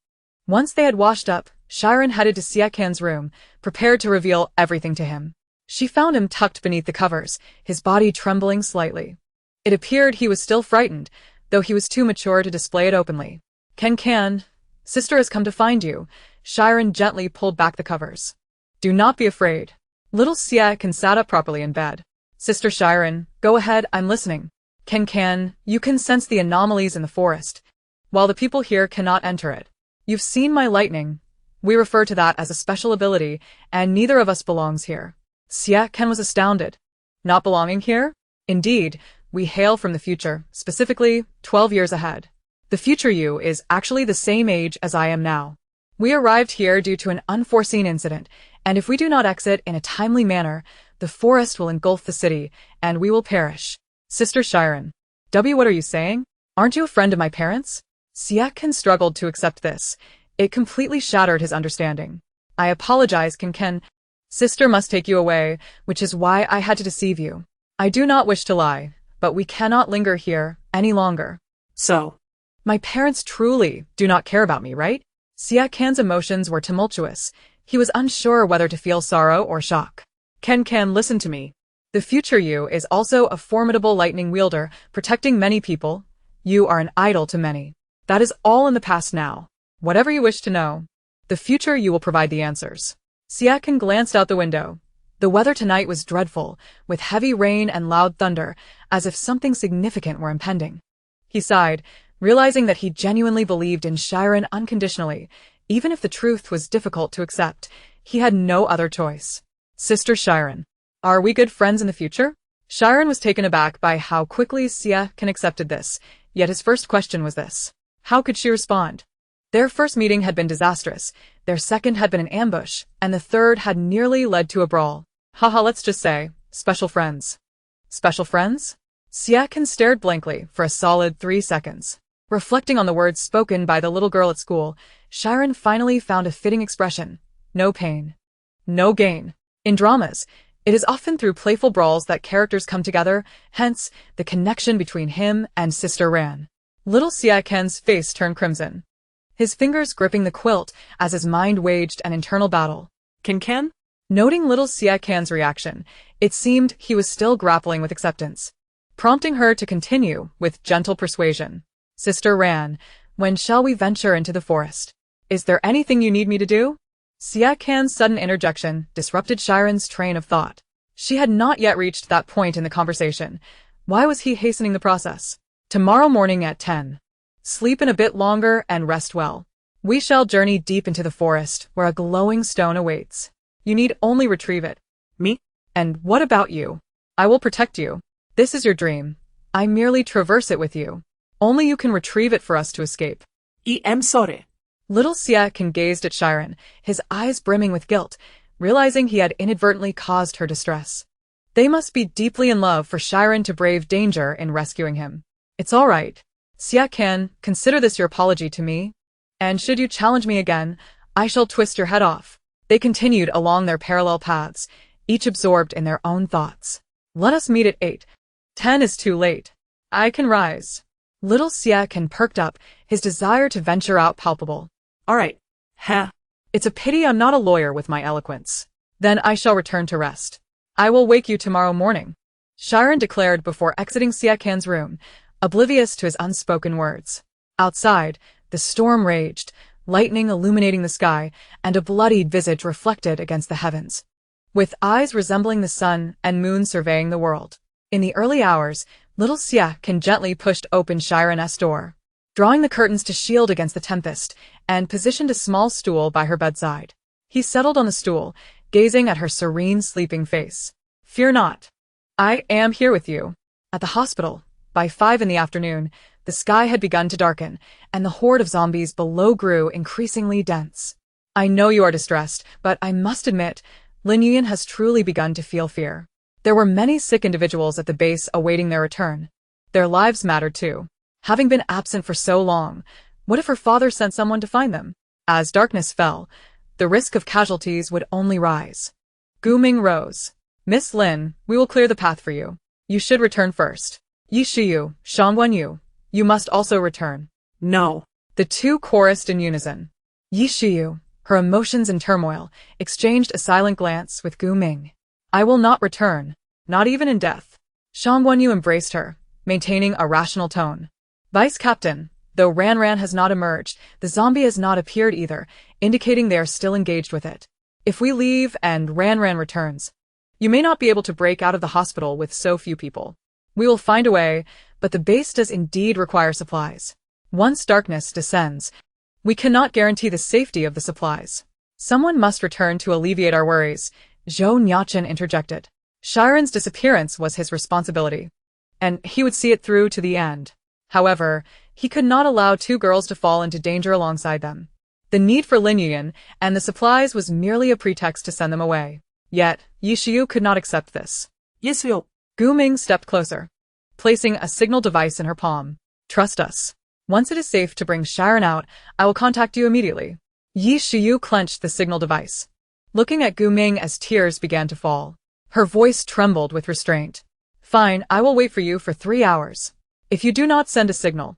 Once they had washed up, Shi Ran headed to Xia Can's room, prepared to reveal everything to him. She found him tucked beneath the covers, his body trembling slightly. It appeared he was still frightened, though he was too mature to display it openly. Can, Sister has come to find you. Shi Ran gently pulled back the covers. Do not be afraid. Little Xia Can sat up properly in bed. Sister Shi Ran, go ahead, I'm listening. Can, you can sense the anomalies in the forest, while the people here cannot enter it. You've seen my lightning. We refer to that as a special ability, and neither of us belongs here. Xia Can was astounded. Not belonging here? Indeed, we hail from the future, specifically 12 years ahead. The future you is actually the same age as I am now. We arrived here due to an unforeseen incident, and if we do not exit in a timely manner, the forest will engulf the city, and we will perish. Sister Shi Ran. What are you saying? Aren't you a friend of my parents? Xia Can struggled to accept this. It completely shattered his understanding. I apologize, Can. Sister must take you away, which is why I had to deceive you. I do not wish to lie, but we cannot linger here any longer. So, my parents truly do not care about me, right? Xia Can's emotions were tumultuous. He was unsure whether to feel sorrow or shock. Can, listen to me. The future you is also a formidable lightning wielder, protecting many people. You are an idol to many. That is all in the past now. Whatever you wish to know, the future you will provide the answers. Xia Can glanced out the window. The weather tonight was dreadful, with heavy rain and loud thunder, as if something significant were impending. He sighed, realizing that he genuinely believed in Shi Ran unconditionally. Even if the truth was difficult to accept, he had no other choice. Sister Shi Ran, are we good friends in the future? Shi Ran was taken aback by how quickly Xia Can accepted this, yet his first question was this. How could she respond? Their first meeting had been disastrous, their second had been an ambush, and the third had nearly led to a brawl. Haha, let's just say, special friends. Special friends? Xia Can stared blankly for a solid 3 seconds. Reflecting on the words spoken by the little girl at school, Shi Ran finally found a fitting expression. No pain. No gain. In dramas, it is often through playful brawls that characters come together, hence, the connection between him and Sister Ran. Little Xia Can's face turned crimson, his fingers gripping the quilt as his mind waged an internal battle. Can? Noting little Xia Can's reaction, it seemed he was still grappling with acceptance, prompting her to continue with gentle persuasion. Sister Ran, when shall we venture into the forest? Is there anything you need me to do? Xia Can's sudden interjection disrupted Shi Ran's train of thought. She had not yet reached that point in the conversation. Why was he hastening the process? Tomorrow morning at 10. Sleep in a bit longer and rest well. We shall journey deep into the forest where a glowing stone awaits. You need only retrieve it. Me? And what about you? I will protect you. This is your dream. I merely traverse it with you. Only you can retrieve it for us to escape. I am sorry. Little Xia Can gazed at Shi Ran, his eyes brimming with guilt, realizing he had inadvertently caused her distress. They must be deeply in love for Shi Ran to brave danger in rescuing him. It's all right. Xia Can, consider this your apology to me. And should you challenge me again, I shall twist your head off. They continued along their parallel paths, each absorbed in their own thoughts. Let us meet at 8. 10 is too late. I can rise. Little Xia Can perked up, his desire to venture out palpable. All right. Ha. It's a pity I'm not a lawyer with my eloquence. Then I shall return to rest. I will wake you tomorrow morning, Shi Ran declared before exiting Xia Can's room, oblivious to his unspoken words. Outside, the storm raged, lightning illuminating the sky, and a bloodied visage reflected against the heavens, with eyes resembling the sun and moon surveying the world. In the early hours, little Xia Can gently pushed open Shi Ran's door, drawing the curtains to shield against the tempest, and positioned a small stool by her bedside. He settled on the stool, gazing at her serene, sleeping face. Fear not. I am here with you. At the hospital, by 5 in the afternoon, the sky had begun to darken, and the horde of zombies below grew increasingly dense. I know you are distressed, but I must admit, Lin Yuyan has truly begun to feel fear. There were many sick individuals at the base awaiting their return. Their lives mattered too. Having been absent for so long, what if her father sent someone to find them? As darkness fell, the risk of casualties would only rise. Gu Ming rose. Miss Lin, we will clear the path for you. You should return first. Yi Shiyu, Shangguan Yu, you must also return. No. The two chorused in unison. Yi Shiyu, her emotions in turmoil, exchanged a silent glance with Gu Ming. I will not return, not even in death. Shangguan Yu embraced her, maintaining a rational tone. Vice Captain, though Ran Ran has not emerged, the zombie has not appeared either, indicating they are still engaged with it. If we leave and Ran Ran returns, you may not be able to break out of the hospital with so few people. We will find a way, but the base does indeed require supplies. Once darkness descends, we cannot guarantee the safety of the supplies. Someone must return to alleviate our worries, Zhou Nuocheng interjected. Shi Ran's disappearance was his responsibility, and he would see it through to the end. However, he could not allow two girls to fall into danger alongside them. The need for Lin Yuyan and the supplies was merely a pretext to send them away. Yet, Yi Shiyu could not accept this. Yes, we'll. Gu Ming stepped closer, placing a signal device in her palm. Trust us. Once it is safe to bring Shi Ran out, I will contact you immediately. Yi Shiyu clenched the signal device, looking at Gu Ming as tears began to fall. Her voice trembled with restraint. Fine, I will wait for you for 3 hours. If you do not send a signal,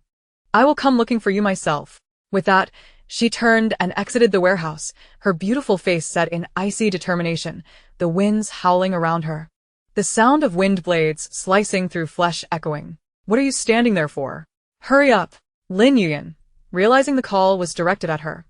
I will come looking for you myself. With that, she turned and exited the warehouse, her beautiful face set in icy determination, the winds howling around her. The sound of wind blades slicing through flesh echoing. What are you standing there for? Hurry up. Lin Yuyan, realizing the call was directed at her,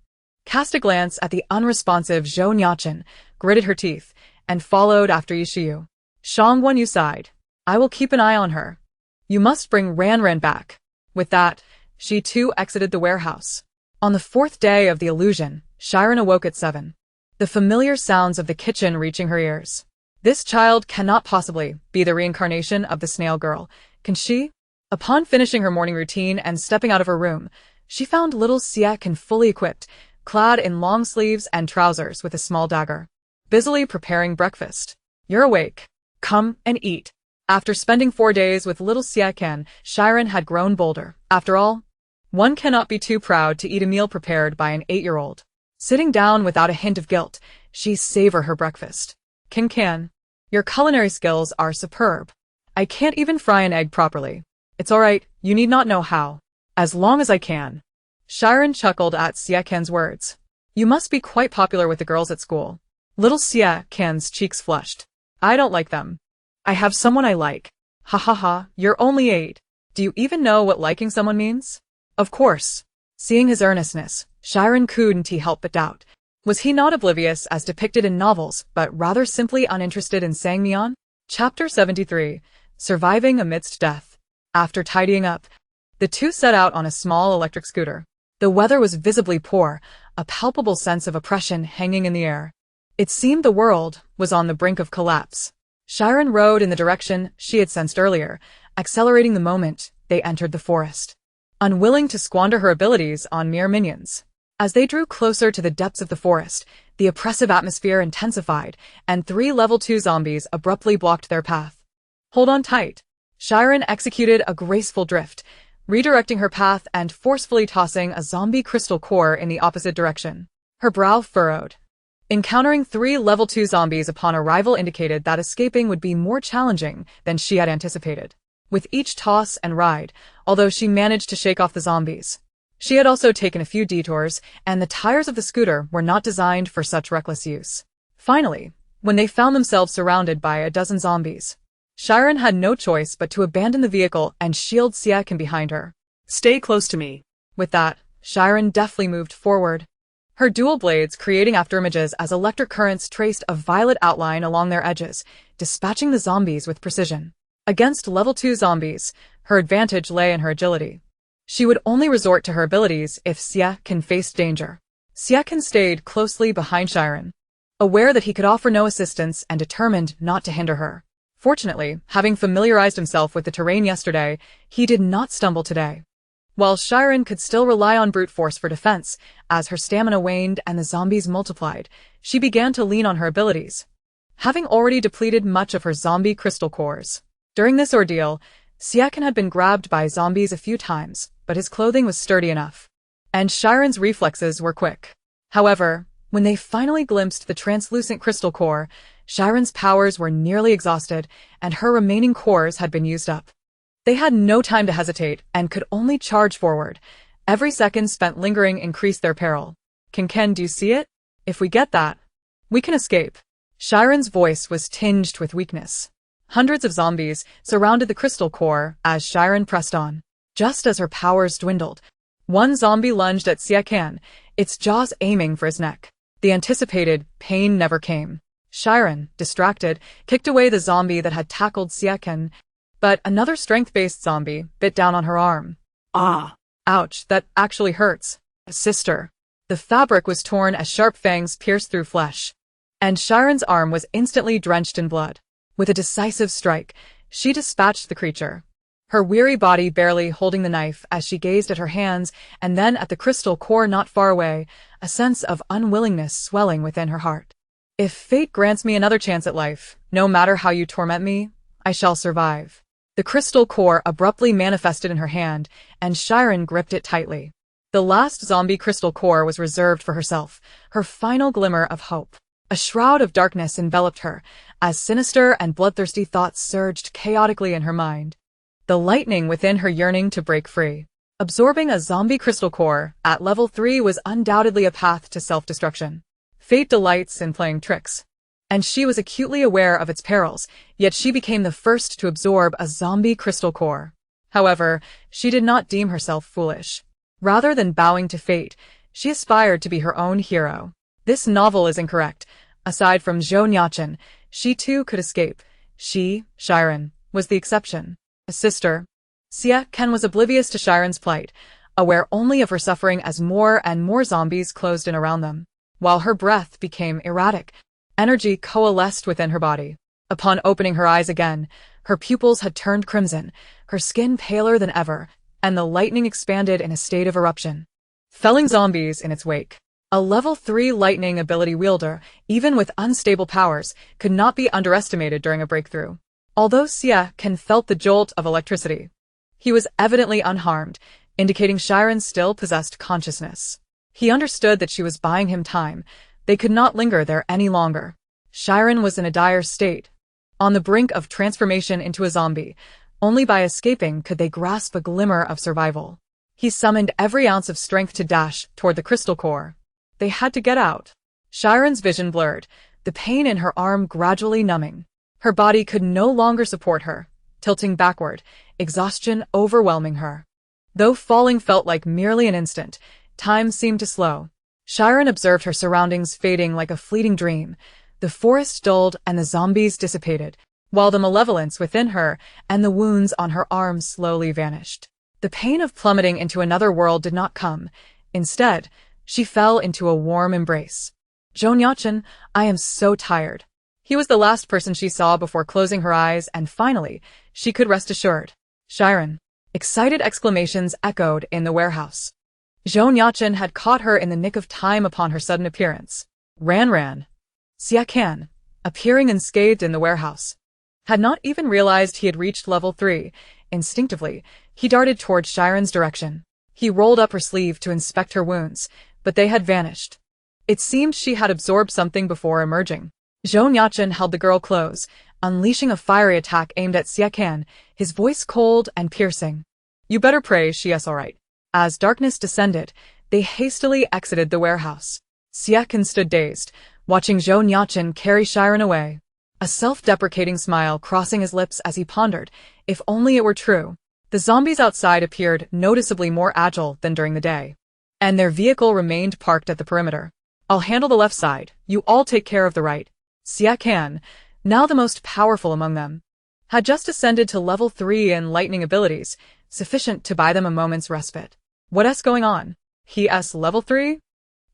cast a glance at the unresponsive Zhou Nuocheng, gritted her teeth, and followed after Yi Shiyu. Shangguan Yu sighed. I will keep an eye on her. You must bring Ran Ran back. With that, she too exited the warehouse. On the 4th day of the illusion, Shi Ran awoke at 7. The familiar sounds of the kitchen reaching her ears. This child cannot possibly be the reincarnation of the snail girl, can she? Upon finishing her morning routine and stepping out of her room, she found little Xia Can fully equipped, clad in long sleeves and trousers with a small dagger, busily preparing breakfast. You're awake. Come and eat. After spending 4 days with little Xia Can, Shi Ran had grown bolder. After all, one cannot be too proud to eat a meal prepared by an 8-year-old. Sitting down without a hint of guilt, she savored her breakfast. Can, your culinary skills are superb. I can't even fry an egg properly. It's all right, you need not know how. As long as I can. Shi Ran chuckled at Xia Can's words. You must be quite popular with the girls at school. Little Xia Can's cheeks flushed. I don't like them. I have someone I like. Ha ha ha, you're only 8. Do you even know what liking someone means? Of course. Seeing his earnestness, Shi Ran couldn't help but doubt. Was he not oblivious as depicted in novels, but rather simply uninterested in Sangmyeon? Chapter 73. Surviving Amidst Death. After tidying up, the two set out on a small electric scooter. The weather was visibly poor, a palpable sense of oppression hanging in the air. It seemed the world was on the brink of collapse. Shi Ran rode in the direction she had sensed earlier, accelerating the moment they entered the forest. Unwilling to squander her abilities on mere minions. As they drew closer to the depths of the forest, the oppressive atmosphere intensified, and 3 level 2 zombies abruptly blocked their path. Hold on tight. Shi Ran executed a graceful drift, redirecting her path and forcefully tossing a zombie crystal core in the opposite direction. Her brow furrowed. Encountering 3 level 2 zombies upon arrival indicated that escaping would be more challenging than she had anticipated. With each toss and ride, although she managed to shake off the zombies, she had also taken a few detours, and the tires of the scooter were not designed for such reckless use. Finally, when they found themselves surrounded by a dozen zombies, Shi Ran had no choice but to abandon the vehicle and shield Xia Can behind her. Stay close to me. With that, Shi Ran deftly moved forward, her dual blades creating afterimages as electric currents traced a violet outline along their edges, dispatching the zombies with precision. Against level 2 zombies, her advantage lay in her agility. She would only resort to her abilities if Xia Can faced danger. Xia Can stayed closely behind Shi Ran, aware that he could offer no assistance and determined not to hinder her. Fortunately, having familiarized himself with the terrain yesterday, he did not stumble today. While Shi Ran could still rely on brute force for defense, as her stamina waned and the zombies multiplied, she began to lean on her abilities. Having already depleted much of her zombie crystal cores. During this ordeal, Xia Can had been grabbed by zombies a few times, but his clothing was sturdy enough. And Shi Ran's reflexes were quick. However, when they finally glimpsed the translucent crystal core, Shi Ran's powers were nearly exhausted, and her remaining cores had been used up. They had no time to hesitate and could only charge forward. Every second spent lingering increased their peril. Ken, do you see it? If we get that, we can escape. Shi Ran's voice was tinged with weakness. Hundreds of zombies surrounded the crystal core as Shi Ran pressed on. Just as her powers dwindled, one zombie lunged at Xia Can, its jaws aiming for his neck. The anticipated pain never came. Shi Ran, distracted, kicked away the zombie that had tackled Xia Can, but another strength-based zombie bit down on her arm. Ah! Ouch, that actually hurts. Sister. The fabric was torn as sharp fangs pierced through flesh, and Shi Ran's arm was instantly drenched in blood. With a decisive strike, she dispatched the creature, her weary body barely holding the knife as she gazed at her hands and then at the crystal core not far away, a sense of unwillingness swelling within her heart. If fate grants me another chance at life, no matter how you torment me, I shall survive. The crystal core abruptly manifested in her hand, and Shi Ran gripped it tightly. The last zombie crystal core was reserved for herself, her final glimmer of hope. A shroud of darkness enveloped her, as sinister and bloodthirsty thoughts surged chaotically in her mind. The lightning within her yearning to break free. Absorbing a zombie crystal core at level 3 was undoubtedly a path to self-destruction. Fate delights in playing tricks, and she was acutely aware of its perils, yet she became the first to absorb a zombie crystal core. However, she did not deem herself foolish. Rather than bowing to fate, she aspired to be her own hero. This novel is incorrect. Aside from Zhou Nuocheng, she too could escape. Shi Ran, was the exception. A sister. Xia Can was oblivious to Shi Ran's plight, aware only of her suffering as more and more zombies closed in around them. While her breath became erratic, energy coalesced within her body. Upon opening her eyes again, her pupils had turned crimson, her skin paler than ever, and the lightning expanded in a state of eruption, felling zombies in its wake. A level 3 lightning ability wielder, even with unstable powers, could not be underestimated during a breakthrough. Although Xia Can felt the jolt of electricity, he was evidently unharmed, indicating Shi Ran still possessed consciousness. He understood that she was buying him time. They could not linger there any longer. Shi Ran was in a dire state, on the brink of transformation into a zombie. Only by escaping could they grasp a glimmer of survival. He summoned every ounce of strength to dash toward the crystal core. They had to get out. Shi Ran's vision blurred, the pain in her arm gradually numbing. Her body could no longer support her, tilting backward, exhaustion overwhelming her. Though falling felt like merely an instant, time seemed to slow. Shi Ran observed her surroundings fading like a fleeting dream. The forest dulled and the zombies dissipated, while the malevolence within her and the wounds on her arms slowly vanished. The pain of plummeting into another world did not come. Instead, she fell into a warm embrace. Zhou Nuocheng, I am so tired. He was the last person she saw before closing her eyes, and finally, she could rest assured. Shi Ran. Excited exclamations echoed in the warehouse. Zhou Nuocheng had caught her in the nick of time upon her sudden appearance. Ran. Xia Can, appearing unscathed in the warehouse, had not even realized he had reached level 3. Instinctively, he darted towards Shi Ran's direction. He rolled up her sleeve to inspect her wounds, but they had vanished. It seemed she had absorbed something before emerging. Zhou Nuocheng held the girl close, unleashing a fiery attack aimed at Xia Can, his voice cold and piercing. You better pray she's all right. As darkness descended, they hastily exited the warehouse. Xia Can stood dazed, watching Zhou Nuocheng carry Shi Ran away. A self-deprecating smile crossing his lips as he pondered, if only it were true. The zombies outside appeared noticeably more agile than during the day, and their vehicle remained parked at the perimeter. I'll handle the left side, you all take care of the right. Xia Can, now the most powerful among them, had just ascended to level 3 in lightning abilities, sufficient to buy them a moment's respite. What's going on? He's level 3?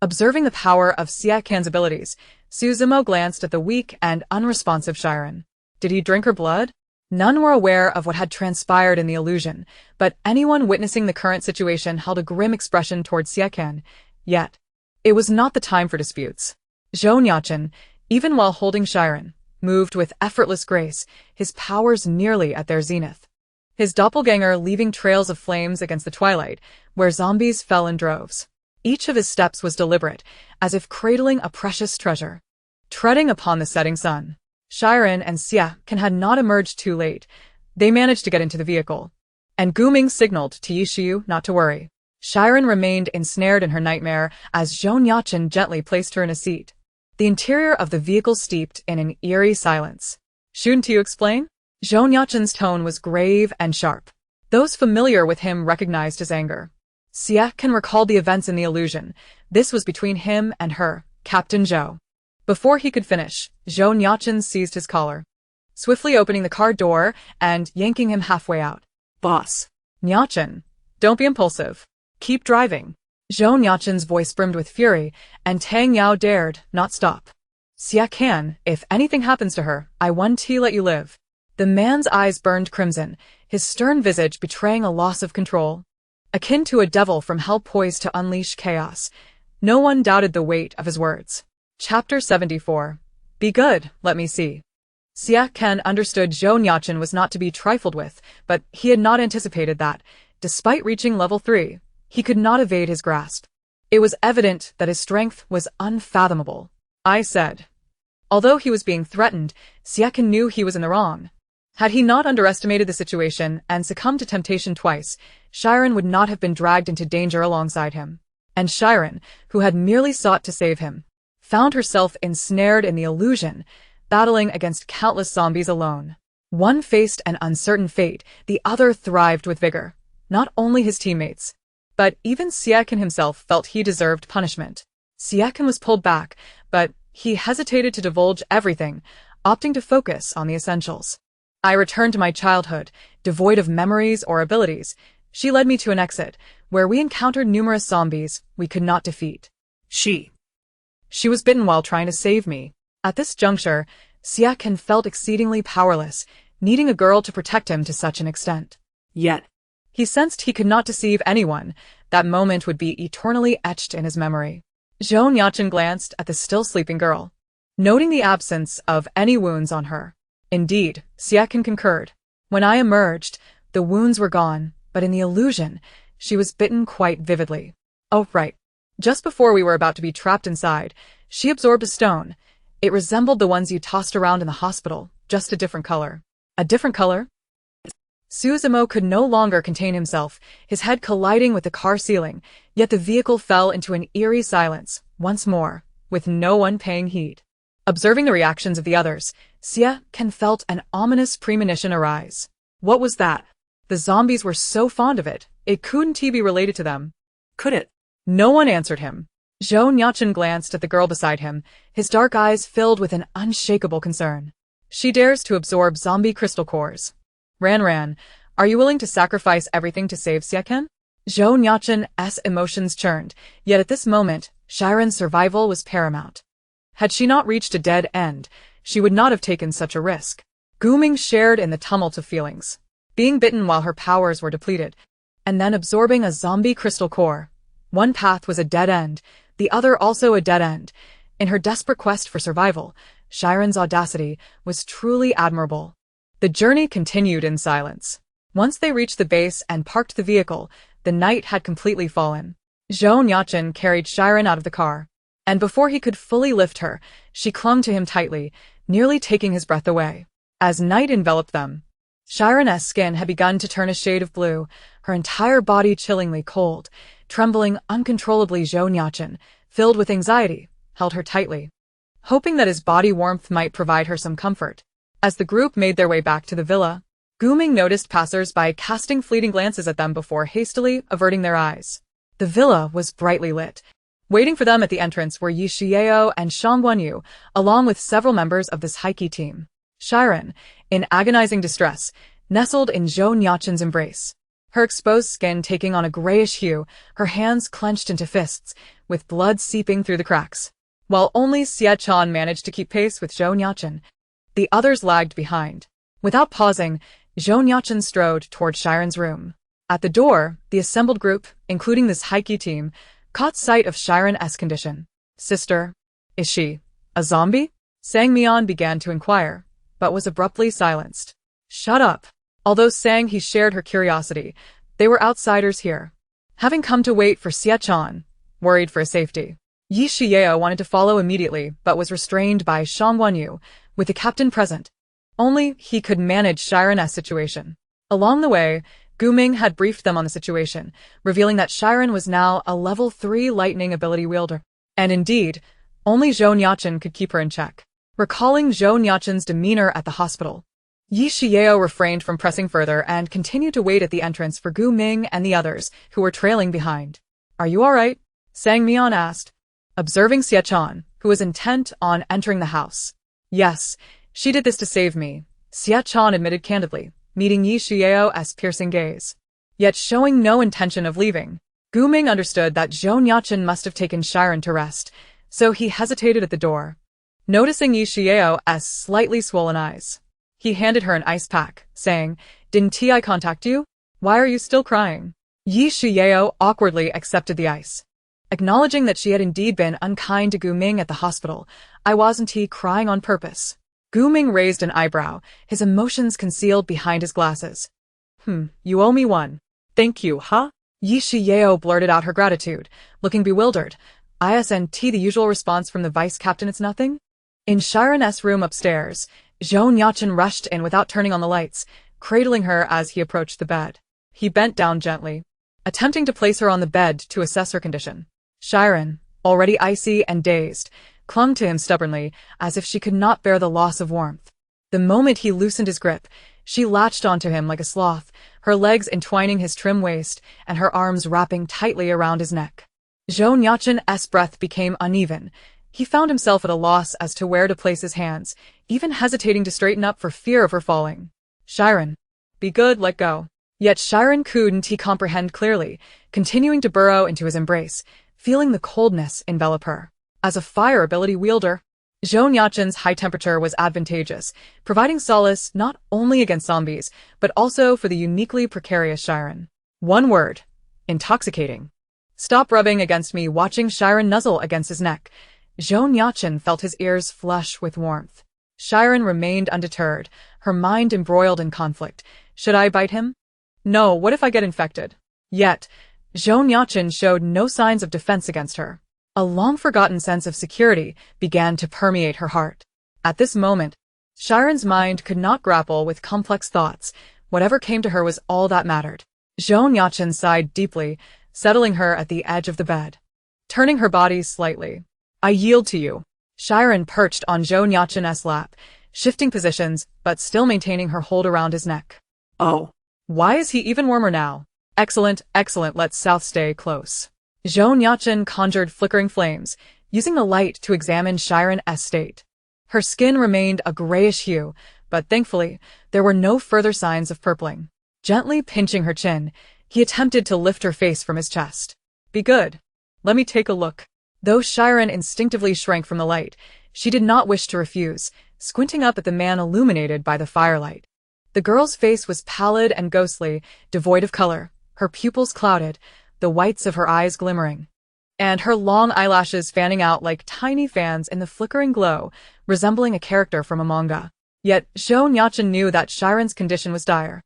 Observing the power of Xia Can's abilities, Zhou Nuocheng glanced at the weak and unresponsive Shi Ran. Did he drink her blood? None were aware of what had transpired in the illusion, but anyone witnessing the current situation held a grim expression towards Xia Can. Yet, it was not the time for disputes. Zhou Nuocheng, even while holding Shi Ran, moved with effortless grace, his powers nearly at their zenith. His doppelganger leaving trails of flames against the twilight, where zombies fell in droves. Each of his steps was deliberate, as if cradling a precious treasure. Treading upon the setting sun, Shi Ran and Xia Can had not emerged too late. They managed to get into the vehicle, and Guming signaled to Yi Shiyu not to worry. Shi Ran remained ensnared in her nightmare as Zhou Nuocheng gently placed her in a seat. The interior of the vehicle steeped in an eerie silence. Shouldn't you explain? Zhou Nuocheng's tone was grave and sharp. Those familiar with him recognized his anger. Xia Can recalled the events in the illusion. This was between him and her, Captain Zhou. Before he could finish, Zhou Nuocheng seized his collar, swiftly opening the car door and yanking him halfway out. Boss. Nuocheng, don't be impulsive. Keep driving. Zhou Nuocheng's voice brimmed with fury, and Tang Yao dared not stop. Xia Can, if anything happens to her, I won't let you live. The man's eyes burned crimson, his stern visage betraying a loss of control. Akin to a devil from hell poised to unleash chaos. No one doubted the weight of his words. Chapter 74. Be good, let me see. Xia Can understood Zhou Nuocheng was not to be trifled with, but he had not anticipated that, despite reaching level 3, he could not evade his grasp. It was evident that his strength was unfathomable. I said. Although he was being threatened, Xia Can knew he was in the wrong. Had he not underestimated the situation and succumbed to temptation twice, Shi Ran would not have been dragged into danger alongside him. And Shi Ran, who had merely sought to save him, found herself ensnared in the illusion, battling against countless zombies alone. One faced an uncertain fate, the other thrived with vigor. Not only his teammates, but even Xia Can himself felt he deserved punishment. Xia Can was pulled back, but he hesitated to divulge everything, opting to focus on the essentials. I returned to my childhood, devoid of memories or abilities. She led me to an exit, where we encountered numerous zombies we could not defeat. She was bitten while trying to save me. At this juncture, Xia Can felt exceedingly powerless, needing a girl to protect him to such an extent. Yet, he sensed he could not deceive anyone. That moment would be eternally etched in his memory. Zhou Nuocheng glanced at the still sleeping girl, noting the absence of any wounds on her. Indeed, Xia Can concurred. When I emerged, the wounds were gone, but in the illusion, she was bitten quite vividly. Oh, right. Just before we were about to be trapped inside, she absorbed a stone. It resembled the ones you tossed around in the hospital, just a different color. A different color? Zhou Nuocheng could no longer contain himself, his head colliding with the car ceiling, yet the vehicle fell into an eerie silence, once more, with no one paying heed. Observing the reactions of the others, Xie Ken felt an ominous premonition arise. What was that? The zombies were so fond of it, it couldn't be related to them. Could it? No one answered him. Zhou Nuocheng glanced at the girl beside him, his dark eyes filled with an unshakable concern. She dares to absorb zombie crystal cores. Ran, are you willing to sacrifice everything to save Xie Ken? Zhou Nuocheng's emotions churned, yet at this moment, Shi Ran's survival was paramount. Had she not reached a dead end, she would not have taken such a risk. Guming shared in the tumult of feelings. Being bitten while her powers were depleted, and then absorbing a zombie crystal core. One path was a dead end, the other also a dead end. In her desperate quest for survival, Shi Ran's audacity was truly admirable. The journey continued in silence. Once they reached the base and parked the vehicle, the night had completely fallen. Zhou Nuocheng carried Shi Ran out of the car, and before he could fully lift her, she clung to him tightly, nearly taking his breath away. As night enveloped them, Shi Ran's skin had begun to turn a shade of blue, her entire body chillingly cold. Trembling uncontrollably, Zhou Nuocheng, filled with anxiety, held her tightly, hoping that his body warmth might provide her some comfort. As the group made their way back to the villa, Guming noticed passers-by casting fleeting glances at them before hastily averting their eyes. The villa was brightly lit. Waiting for them at the entrance were Yi Xiao and Shang Guanyu, along with several members of this high-key team. Shi Ran, in agonizing distress, nestled in Zhou Nuocheng's embrace. Her exposed skin taking on a grayish hue, her hands clenched into fists, with blood seeping through the cracks. While only Xie Chen managed to keep pace with Zhou Nuocheng, the others lagged behind. Without pausing, Zhou Nuocheng strode toward Shi Ran's room. At the door, the assembled group, including this high-key team, caught sight of Shi Ran's condition. Sister, is she a zombie? Sang Mian began to inquire, but was abruptly silenced. Shut up. Although Sang he shared her curiosity, they were outsiders here. Having come to wait for Xie Chen, worried for his safety. Yi Xiao wanted to follow immediately but was restrained by Shang Guanyu, with the captain present. Only he could manage Shi Ran's situation. Along the way, Guming had briefed them on the situation, revealing that Shi Ran was now a level 3 lightning ability wielder. And indeed, only Zhou Nuocheng could keep her in check. Recalling Zhou Nuocheng's demeanor at the hospital, Yi Xiao refrained from pressing further and continued to wait at the entrance for Gu Ming and the others, who were trailing behind. Are you all right? Sang Mian asked, observing Xie Chen, who was intent on entering the house. Yes, she did this to save me, Xie Chen admitted candidly, meeting Yi Xiao's piercing gaze. Yet showing no intention of leaving, Gu Ming understood that Zhou Nuocheng must have taken Shi Ran to rest, so he hesitated at the door. Noticing Yi Xiao's slightly swollen eyes, he handed her an ice pack, saying, Didn't I contact you? Why are you still crying? Yi Xiao awkwardly accepted the ice. Acknowledging that she had indeed been unkind to Gu Ming at the hospital, I wasn't crying on purpose. Gu Ming raised an eyebrow, his emotions concealed behind his glasses. You owe me one. Thank you, huh? Yi Xiao blurted out her gratitude, looking bewildered. Isn't the usual response from the vice captain it's nothing? In Shi Ran's room upstairs, Zhou Nuocheng rushed in without turning on the lights, cradling her as he approached the bed. He bent down gently, attempting to place her on the bed to assess her condition. Shi Ran, already icy and dazed, clung to him stubbornly, as if she could not bear the loss of warmth. The moment he loosened his grip, she latched onto him like a sloth, her legs entwining his trim waist and her arms wrapping tightly around his neck. Zhou Nuocheng's breath became uneven. He found himself at a loss as to where to place his hands, even hesitating to straighten up for fear of her falling. Shi Ran, be good, let go. Yet Shi Ran couldn't comprehend clearly, continuing to burrow into his embrace, feeling the coldness envelop her. As a fire ability wielder, Zhou Nuocheng's high temperature was advantageous, providing solace not only against zombies, but also for the uniquely precarious Shi Ran. One word: intoxicating. Stop rubbing against me. Watching Shi Ran nuzzle against his neck, Zhou Nuocheng felt his ears flush with warmth. Shi Ran remained undeterred, her mind embroiled in conflict. Should I bite him? No, what if I get infected? Yet, Zhou Nuocheng showed no signs of defense against her. A long-forgotten sense of security began to permeate her heart. At this moment, Shi Ran's mind could not grapple with complex thoughts. Whatever came to her was all that mattered. Zhou Nuocheng sighed deeply, settling her at the edge of the bed. Turning her body slightly. I yield to you. Shi Ran perched on Zhou Nuocheng's lap, shifting positions but still maintaining her hold around his neck. Oh. Why is he even warmer now? Excellent, excellent, let's south stay close. Zhou Nuocheng conjured flickering flames, using the light to examine Shi Ran's state. Her skin remained a grayish hue, but thankfully, there were no further signs of purpling. Gently pinching her chin, he attempted to lift her face from his chest. Be good. Let me take a look. Though Shi Ran instinctively shrank from the light, she did not wish to refuse, squinting up at the man illuminated by the firelight. The girl's face was pallid and ghostly, devoid of color, her pupils clouded, the whites of her eyes glimmering, and her long eyelashes fanning out like tiny fans in the flickering glow, resembling a character from a manga. Yet Zhou Nuocheng knew that Shi Ran's condition was dire.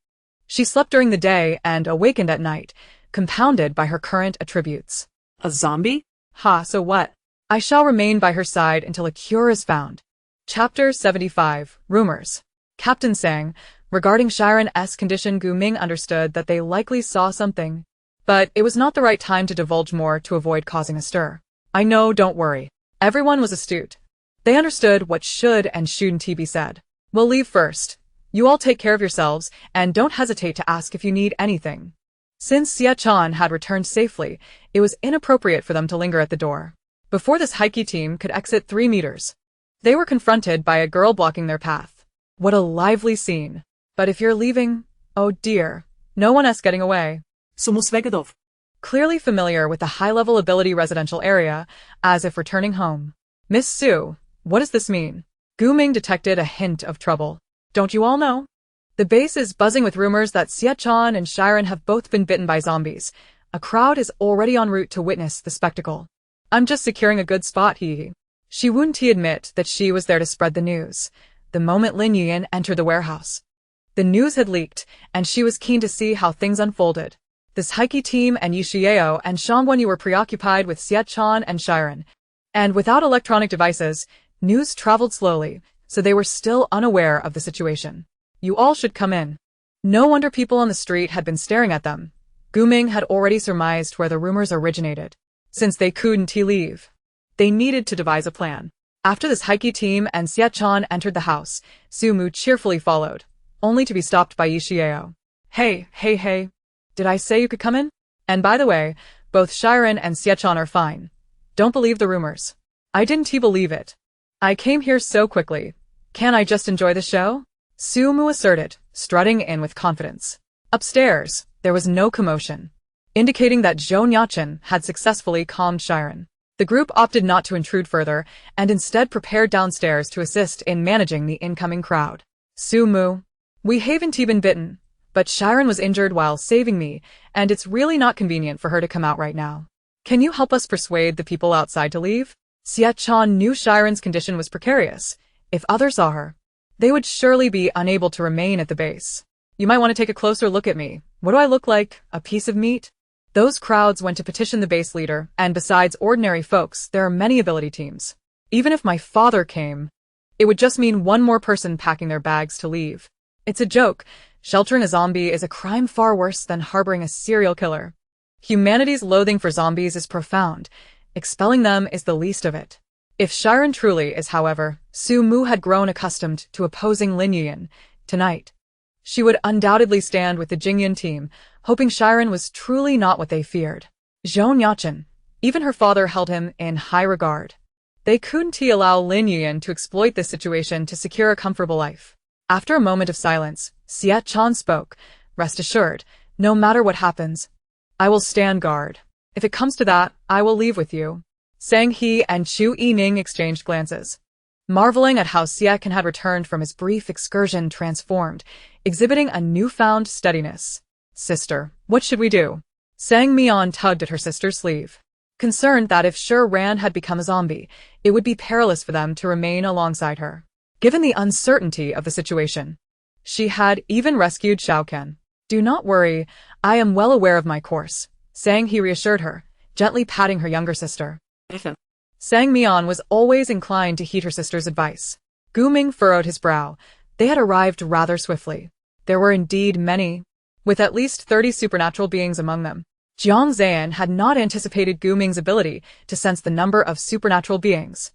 She slept during the day and awakened at night, compounded by her current attributes. A zombie? Ha, so what? I shall remain by her side until a cure is found. Chapter 75, Rumors. Captain sang, regarding Shi Ran's condition. Gu Ming understood that they likely saw something, but it was not the right time to divulge more to avoid causing a stir. I know, don't worry. Everyone was astute. They understood what should and shouldn't be said. We'll leave first. You all take care of yourselves, and don't hesitate to ask if you need anything. Since Xie Chan had returned safely, it was inappropriate for them to linger at the door. Before this Heike team could exit 3 meters, they were confronted by a girl blocking their path. What a lively scene. But if you're leaving, oh dear, no one is getting away. Transmigrated. Clearly familiar with the high-level ability residential area, as if returning home. Miss Su, what does this mean? Gu Ming detected a hint of trouble. Don't you all know? The base is buzzing with rumors that Xie Chan and Shi Ran have both been bitten by zombies. A crowd is already en route to witness the spectacle. I'm just securing a good spot, hee. She wouldn't admit that she was there to spread the news. The moment Lin Yuan entered the warehouse, the news had leaked, and she was keen to see how things unfolded. This Heike team and Yi Xiao and Shang Wenyu were preoccupied with Xie Chan and Shi Ran. And without electronic devices, news traveled slowly, so they were still unaware of the situation. You all should come in. No wonder people on the street had been staring at them. Gu Ming had already surmised where the rumors originated. Since they couldn't leave, they needed to devise a plan. After this Heike team and Xie Chan entered the house, Su Mu cheerfully followed, only to be stopped by Yi Xiao. Hey. Did I say you could come in? And by the way, both Shi Ran and Xie Chan are fine. Don't believe the rumors. I didn't believe it. I came here so quickly. Can't I just enjoy the show? Su Mu asserted, strutting in with confidence. Upstairs, there was no commotion, indicating that Zhou Nuocheng had successfully calmed Shi Ran. The group opted not to intrude further and instead prepared downstairs to assist in managing the incoming crowd. Su Mu, we haven't been bitten, but Shi Ran was injured while saving me, and it's really not convenient for her to come out right now. Can you help us persuade the people outside to leave? Xie Chan knew Shi Ran's condition was precarious. If others saw her, they would surely be unable to remain at the base. You might want to take a closer look at me. What do I look like? A piece of meat? Those crowds went to petition the base leader, and besides ordinary folks, there are many ability teams. Even if my father came, it would just mean one more person packing their bags to leave. It's a joke. Sheltering a zombie is a crime far worse than harboring a serial killer. Humanity's loathing for zombies is profound. Expelling them is the least of it. If Shi Ran truly is, however, Su Mu had grown accustomed to opposing Lin Yuan. Tonight, she would undoubtedly stand with the Jingyan team, hoping Shi Ran was truly not what they feared. Zhou Nuocheng, even her father held him in high regard. They couldn't allow Lin Yuan to exploit this situation to secure a comfortable life. After a moment of silence, Xie Chan spoke. Rest assured, no matter what happens, I will stand guard. If it comes to that, I will leave with you. Sang He and Chu Yining exchanged glances, marveling at how Xie Can had returned from his brief excursion transformed, exhibiting a newfound steadiness. Sister, what should we do? Sang Mian tugged at her sister's sleeve, concerned that if Shi Ran had become a zombie, it would be perilous for them to remain alongside her. Given the uncertainty of the situation, she had even rescued Xiaoqian. Do not worry, I am well aware of my course, Sang He reassured her, gently patting her younger sister. Sang Mian was always inclined to heed her sister's advice. Gu Ming furrowed his brow. They had arrived rather swiftly. There were indeed many, with at least 30 supernatural beings among them. Jiang Zan had not anticipated Gu Ming's ability to sense the number of supernatural beings.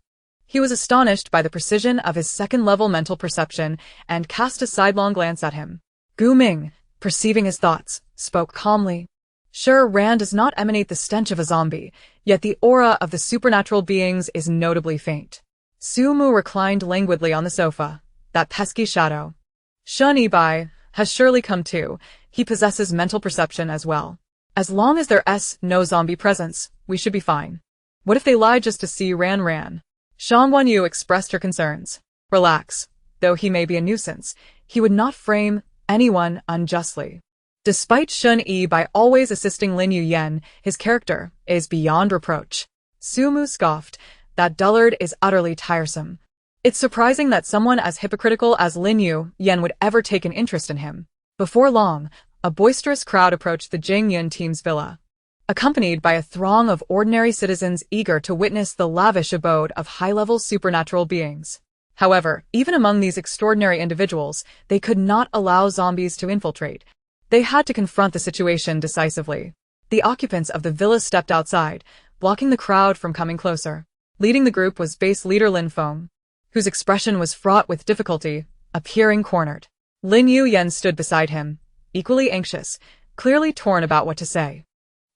He was astonished by the precision of his second-level mental perception and cast a sidelong glance at him. Gu Ming, perceiving his thoughts, spoke calmly. Shi Ran does not emanate the stench of a zombie, yet the aura of the supernatural beings is notably faint. Su Mu reclined languidly on the sofa. That pesky shadow. Shun Yibai has surely come too. He possesses mental perception as well. As long as there's no zombie presence, we should be fine. What if they lied just to see Ran? Shang Wanyu expressed her concerns. Relax. Though he may be a nuisance, he would not frame anyone unjustly. Despite Shun Yibai always assisting Lin Yuyen, his character is beyond reproach. Su Mu scoffed. That dullard is utterly tiresome. It's surprising that someone as hypocritical as Lin Yuyen would ever take an interest in him. Before long, a boisterous crowd approached the Jingyun team's villa, accompanied by a throng of ordinary citizens eager to witness the lavish abode of high-level supernatural beings. However, even among these extraordinary individuals, they could not allow zombies to infiltrate. They had to confront the situation decisively. The occupants of the villa stepped outside, blocking the crowd from coming closer. Leading the group was base leader Lin Feng, whose expression was fraught with difficulty, appearing cornered. Lin Yuyen stood beside him, equally anxious, clearly torn about what to say.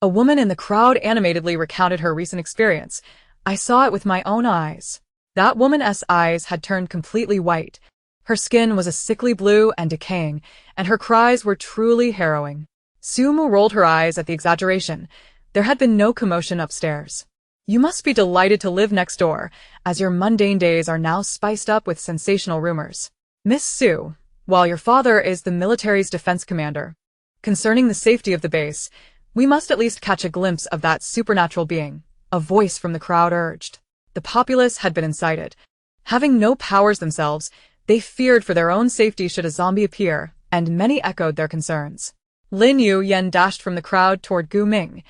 A woman in the crowd animatedly recounted her recent experience. I saw it with my own eyes. That woman's eyes had turned completely white. Her skin was a sickly blue and decaying, and her cries were truly harrowing. Su Mu rolled her eyes at the exaggeration. There had been no commotion upstairs. You must be delighted to live next door, as your mundane days are now spiced up with sensational rumors. Miss Su, while your father is the military's defense commander, concerning the safety of the base, we must at least catch a glimpse of that supernatural being, a voice from the crowd urged. The populace had been incited. Having no powers themselves, they feared for their own safety should a zombie appear, and many echoed their concerns. Lin Yuyen dashed from the crowd toward Gu Ming,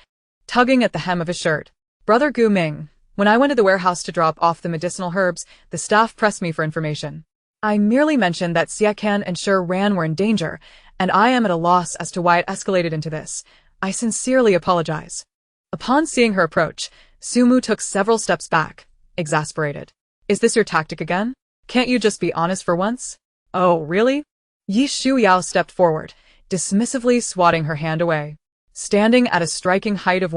tugging at the hem of his shirt. Brother Gu Ming, when I went to the warehouse to drop off the medicinal herbs, the staff pressed me for information. I merely mentioned that Xiakan and Shi Ran were in danger, and I am at a loss as to why it escalated into this. I sincerely apologize. Upon seeing her approach, Su Mu took several steps back, exasperated. Is this your tactic again? Can't you just be honest for once? Oh, really? Yi Shuyao stepped forward, dismissively swatting her hand away. Standing at a striking height of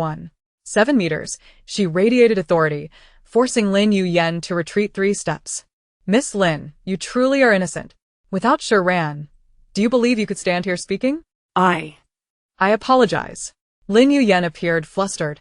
7 meters, she radiated authority, forcing Lin Yuyen to retreat 3 steps. Miss Lin, you truly are innocent. Without Shi Ran, do you believe you could stand here speaking? I apologize. Lin Yuyen appeared flustered,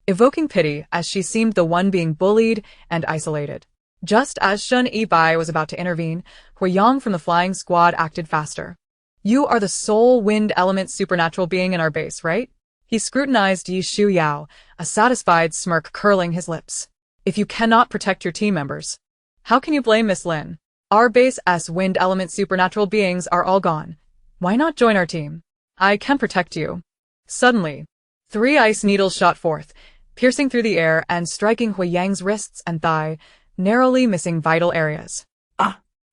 evoking pity as she seemed the one being bullied and isolated. Just as Shun Yibai was about to intervene, Huiyang from the flying squad acted faster. You are the sole wind element supernatural being in our base, right? He scrutinized Yi Shuyao, a satisfied smirk curling his lips. If you cannot protect your team members, how can you blame Miss Lin? Our base's wind element supernatural beings are all gone. Why not join our team? I can protect you. Suddenly, 3 ice needles shot forth, piercing through the air and striking Huiyang's wrists and thigh, narrowly missing vital areas.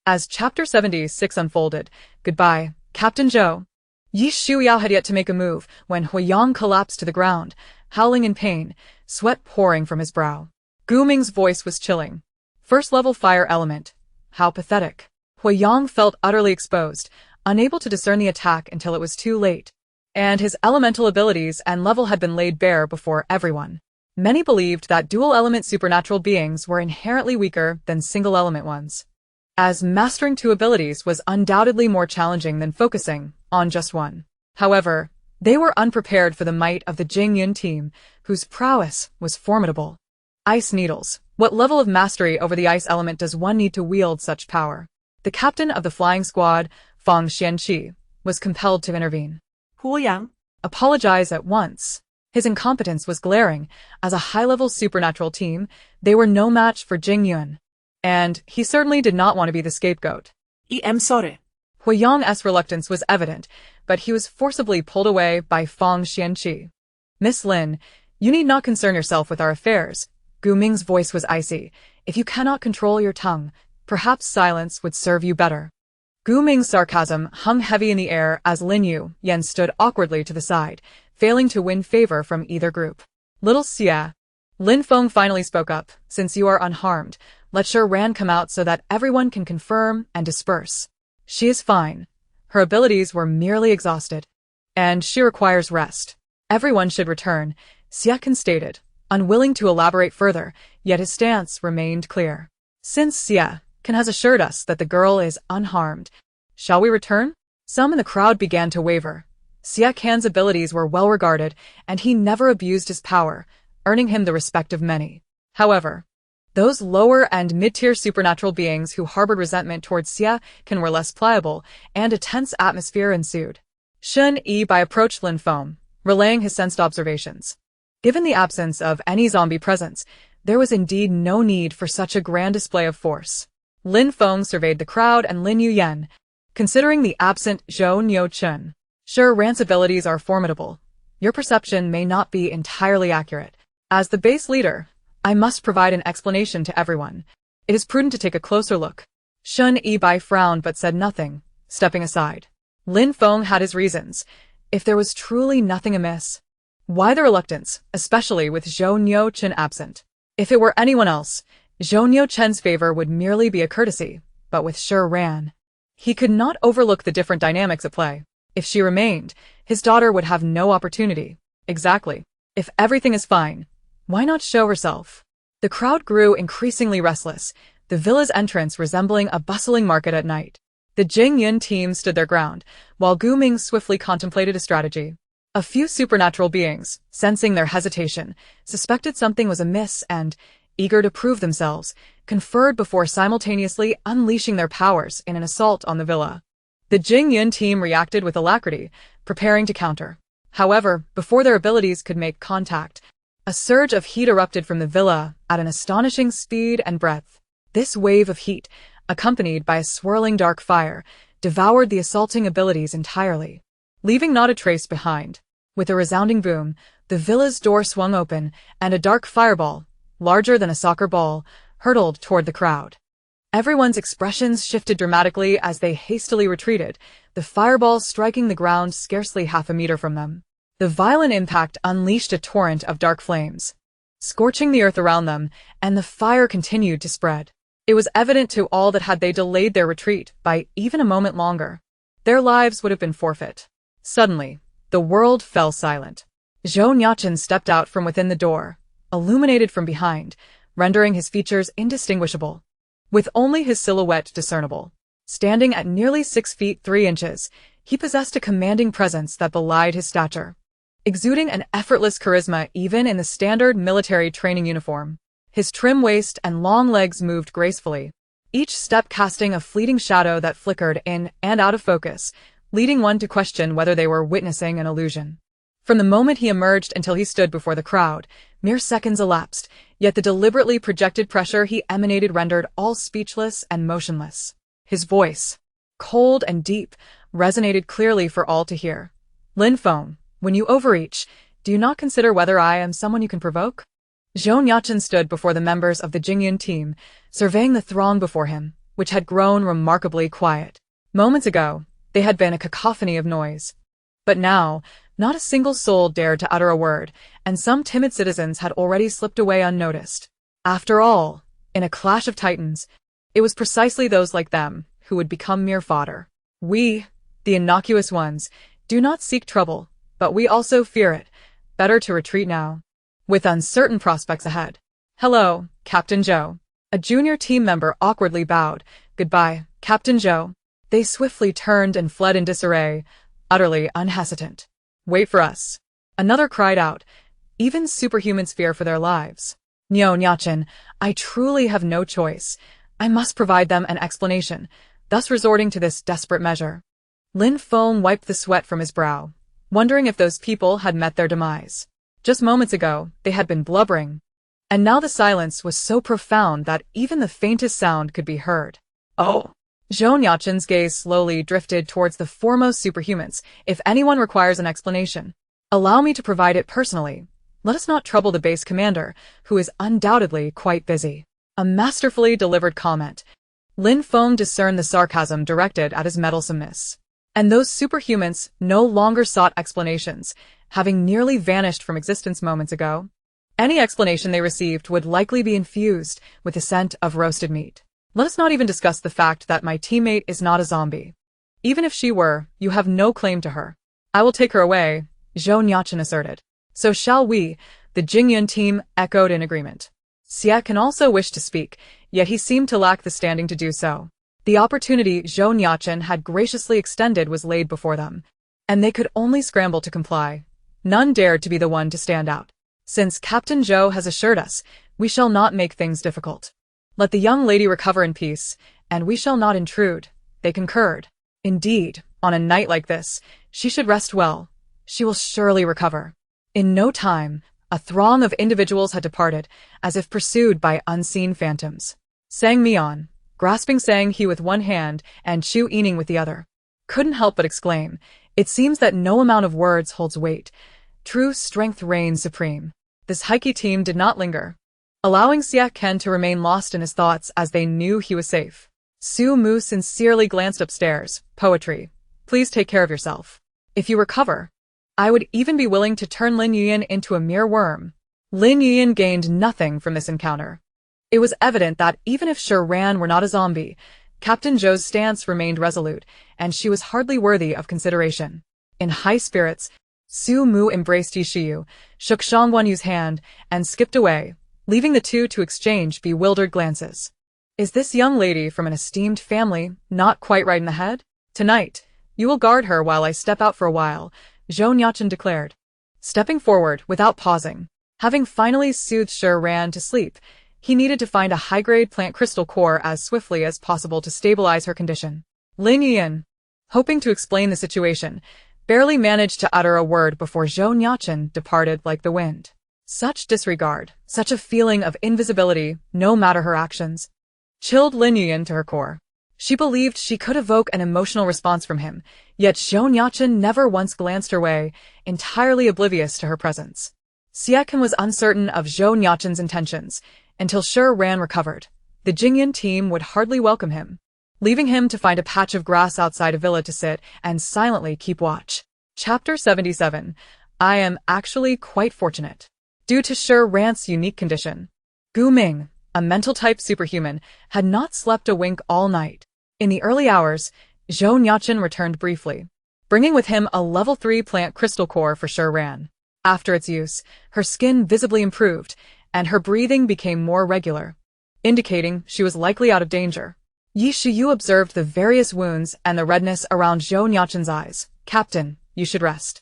As Chapter 76 unfolded, goodbye, Captain Zhou. Yi Shuyao had yet to make a move when Huiyang collapsed to the ground, howling in pain, sweat pouring from his brow. Gu Ming's voice was chilling. First-level fire element. How pathetic. Huiyang felt utterly exposed, unable to discern the attack until it was too late. And his elemental abilities and level had been laid bare before everyone. Many believed that dual-element supernatural beings were inherently weaker than single-element ones, as mastering 2 abilities was undoubtedly more challenging than focusing on just one. However, they were unprepared for the might of the Jingyun team, whose prowess was formidable. Ice needles. What level of mastery over the ice element does one need to wield such power? The captain of the flying squad, Fang Xianqi, was compelled to intervene. Huiyang, Apologize at once. His incompetence was glaring. As a high-level supernatural team, they were no match for Jingyun. And he certainly did not want to be the scapegoat. I'm sorry. Huiyang's reluctance was evident, but he was forcibly pulled away by Fang Xianqi. Miss Lin, you need not concern yourself with our affairs. Gu Ming's voice was icy. If you cannot control your tongue, perhaps silence would serve you better. Gu Ming's sarcasm hung heavy in the air as Lin Yuyen stood awkwardly to the side, failing to win favor from either group. Little Xia. Lin Feng finally spoke up. Since you are unharmed, let Shi Ran come out so that everyone can confirm and disperse. She is fine. Her abilities were merely exhausted. And she requires rest. Everyone should return, Xie stated, unwilling to elaborate further, yet his stance remained clear. Since Xie has assured us that the girl is unharmed, shall we return? Some in the crowd began to waver. Xie Can's abilities were well regarded, and he never abused his power, earning him the respect of many. However, those lower and mid-tier supernatural beings who harbored resentment towards Xie Can were less pliable, and a tense atmosphere ensued. Shun Yi-Bai approached Lin Feng, relaying his sensed observations. Given the absence of any zombie presence, there was indeed no need for such a grand display of force. Lin Feng surveyed the crowd and Lin Yuyan, considering the absent Zhou Nuocheng. Shi Ran's abilities are formidable. Your perception may not be entirely accurate. As the base leader, I must provide an explanation to everyone. It is prudent to take a closer look. Shun Yi-Bai frowned but said nothing, stepping aside. Lin Feng had his reasons. If there was truly nothing amiss, why the reluctance, especially with Zhou Nuocheng absent? If it were anyone else, Zhou Nuocheng's favor would merely be a courtesy, but with Shi Ran, he could not overlook the different dynamics at play. If she remained, his daughter would have no opportunity. Exactly. If everything is fine, why not show herself? The crowd grew increasingly restless, the villa's entrance resembling a bustling market at night. The Jingyun team stood their ground, while Gu Ming swiftly contemplated a strategy. A few supernatural beings, sensing their hesitation, suspected something was amiss and, eager to prove themselves, conferred before simultaneously unleashing their powers in an assault on the villa. The Jingyun team reacted with alacrity, preparing to counter. However, before their abilities could make contact, a surge of heat erupted from the villa at an astonishing speed and breadth. This wave of heat, accompanied by a swirling dark fire, devoured the assaulting abilities entirely, leaving not a trace behind. With a resounding boom, the villa's door swung open, and a dark fireball, larger than a soccer ball, hurtled toward the crowd. Everyone's expressions shifted dramatically as they hastily retreated, the fireball striking the ground scarcely half a meter from them. The violent impact unleashed a torrent of dark flames, scorching the earth around them, and the fire continued to spread. It was evident to all that had they delayed their retreat by even a moment longer, their lives would have been forfeit. Suddenly, the world fell silent. Zhou Nuocheng stepped out from within the door, illuminated from behind, rendering his features indistinguishable, with only his silhouette discernible. Standing at nearly 6 feet 3 inches, he possessed a commanding presence that belied his stature, exuding an effortless charisma even in the standard military training uniform. His trim waist and long legs moved gracefully, each step casting a fleeting shadow that flickered in and out of focus, leading one to question whether they were witnessing an illusion. From the moment he emerged until he stood before the crowd, mere seconds elapsed, yet the deliberately projected pressure he emanated rendered all speechless and motionless. His voice, cold and deep, resonated clearly for all to hear. Lin Feng, when you overreach, do you not consider whether I am someone you can provoke? Zhou Nuocheng stood before the members of the Jingyun team, surveying the throng before him, which had grown remarkably quiet. Moments ago, they had been a cacophony of noise. But now, not a single soul dared to utter a word, and some timid citizens had already slipped away unnoticed. After all, in a clash of titans, it was precisely those like them who would become mere fodder. We, the innocuous ones, do not seek trouble, but we also fear it. Better to retreat now, with uncertain prospects ahead. Hello, Captain Zhou. A junior team member awkwardly bowed. Goodbye, Captain Zhou. They swiftly turned and fled in disarray, utterly unhesitant. Wait for us. Another cried out. Even superhumans fear for their lives. Nuocheng, I truly have no choice. I must provide them an explanation, thus resorting to this desperate measure. Lin Feng wiped the sweat from his brow, wondering if those people had met their demise. Just moments ago, they had been blubbering, and now the silence was so profound that even the faintest sound could be heard. Oh! Zhou Nuocheng's gaze slowly drifted towards the foremost superhumans. If anyone requires an explanation, allow me to provide it personally. Let us not trouble the base commander, who is undoubtedly quite busy. A masterfully delivered comment. Lin Feng discerned the sarcasm directed at his meddlesomeness. And those superhumans no longer sought explanations, having nearly vanished from existence moments ago. Any explanation they received would likely be infused with the scent of roasted meat. Let us not even discuss the fact that my teammate is not a zombie. Even if she were, you have no claim to her. I will take her away, Zhou Nuocheng asserted. So shall we, the Jingyun team echoed in agreement. Xie can also wish to speak, yet he seemed to lack the standing to do so. The opportunity Zhou Nuocheng had graciously extended was laid before them, and they could only scramble to comply. None dared to be the one to stand out. Since Captain Zhou has assured us, we shall not make things difficult. Let the young lady recover in peace, and we shall not intrude, they concurred. Indeed, on a night like this, she should rest well. She will surely recover. In no time, a throng of individuals had departed, as if pursued by unseen phantoms. Sang Mian, grasping Sang He with one hand and Chu Yining with the other, couldn't help but exclaim, "It seems that no amount of words holds weight. True strength reigns supreme." This Heike team did not linger, allowing Xie Ken to remain lost in his thoughts as they knew he was safe. Su Mu sincerely glanced upstairs. Poetry. Please take care of yourself. If you recover, I would even be willing to turn Lin Yuan into a mere worm. Lin Yuan gained nothing from this encounter. It was evident that even if Shi Ran were not a zombie, Captain Zhou's stance remained resolute, and she was hardly worthy of consideration. In high spirits, Su Mu embraced Yishiyu, shook Shang Guanyu's hand, and skipped away, leaving the two to exchange bewildered glances. Is this young lady from an esteemed family not quite right in the head? Tonight, you will guard her while I step out for a while, Zhou Nuocheng declared, stepping forward without pausing. Having finally soothed Shi Ran to sleep, he needed to find a high-grade plant crystal core as swiftly as possible to stabilize her condition. Lin Yuan, hoping to explain the situation, barely managed to utter a word before Zhou Nuocheng departed like the wind. Such disregard, such a feeling of invisibility, no matter her actions, chilled Lin Yuan to her core. She believed she could evoke an emotional response from him, yet Zhou Nuocheng never once glanced her way, entirely oblivious to her presence. Xie Ken was uncertain of Zhou Nuocheng's intentions, until Shi Ran recovered. The Jingyun team would hardly welcome him, leaving him to find a patch of grass outside a villa to sit and silently keep watch. Chapter 77. I am actually quite fortunate. Due to Shi Ran's unique condition, Gu Ming, a mental-type superhuman, had not slept a wink all night. In the early hours, Zhou Nuocheng returned briefly, bringing with him a level 3 plant crystal core for Shi Ran. After its use, her skin visibly improved, and her breathing became more regular, indicating she was likely out of danger. Yi Shiyu observed the various wounds and the redness around Zhou Nuocheng's eyes. Captain, you should rest.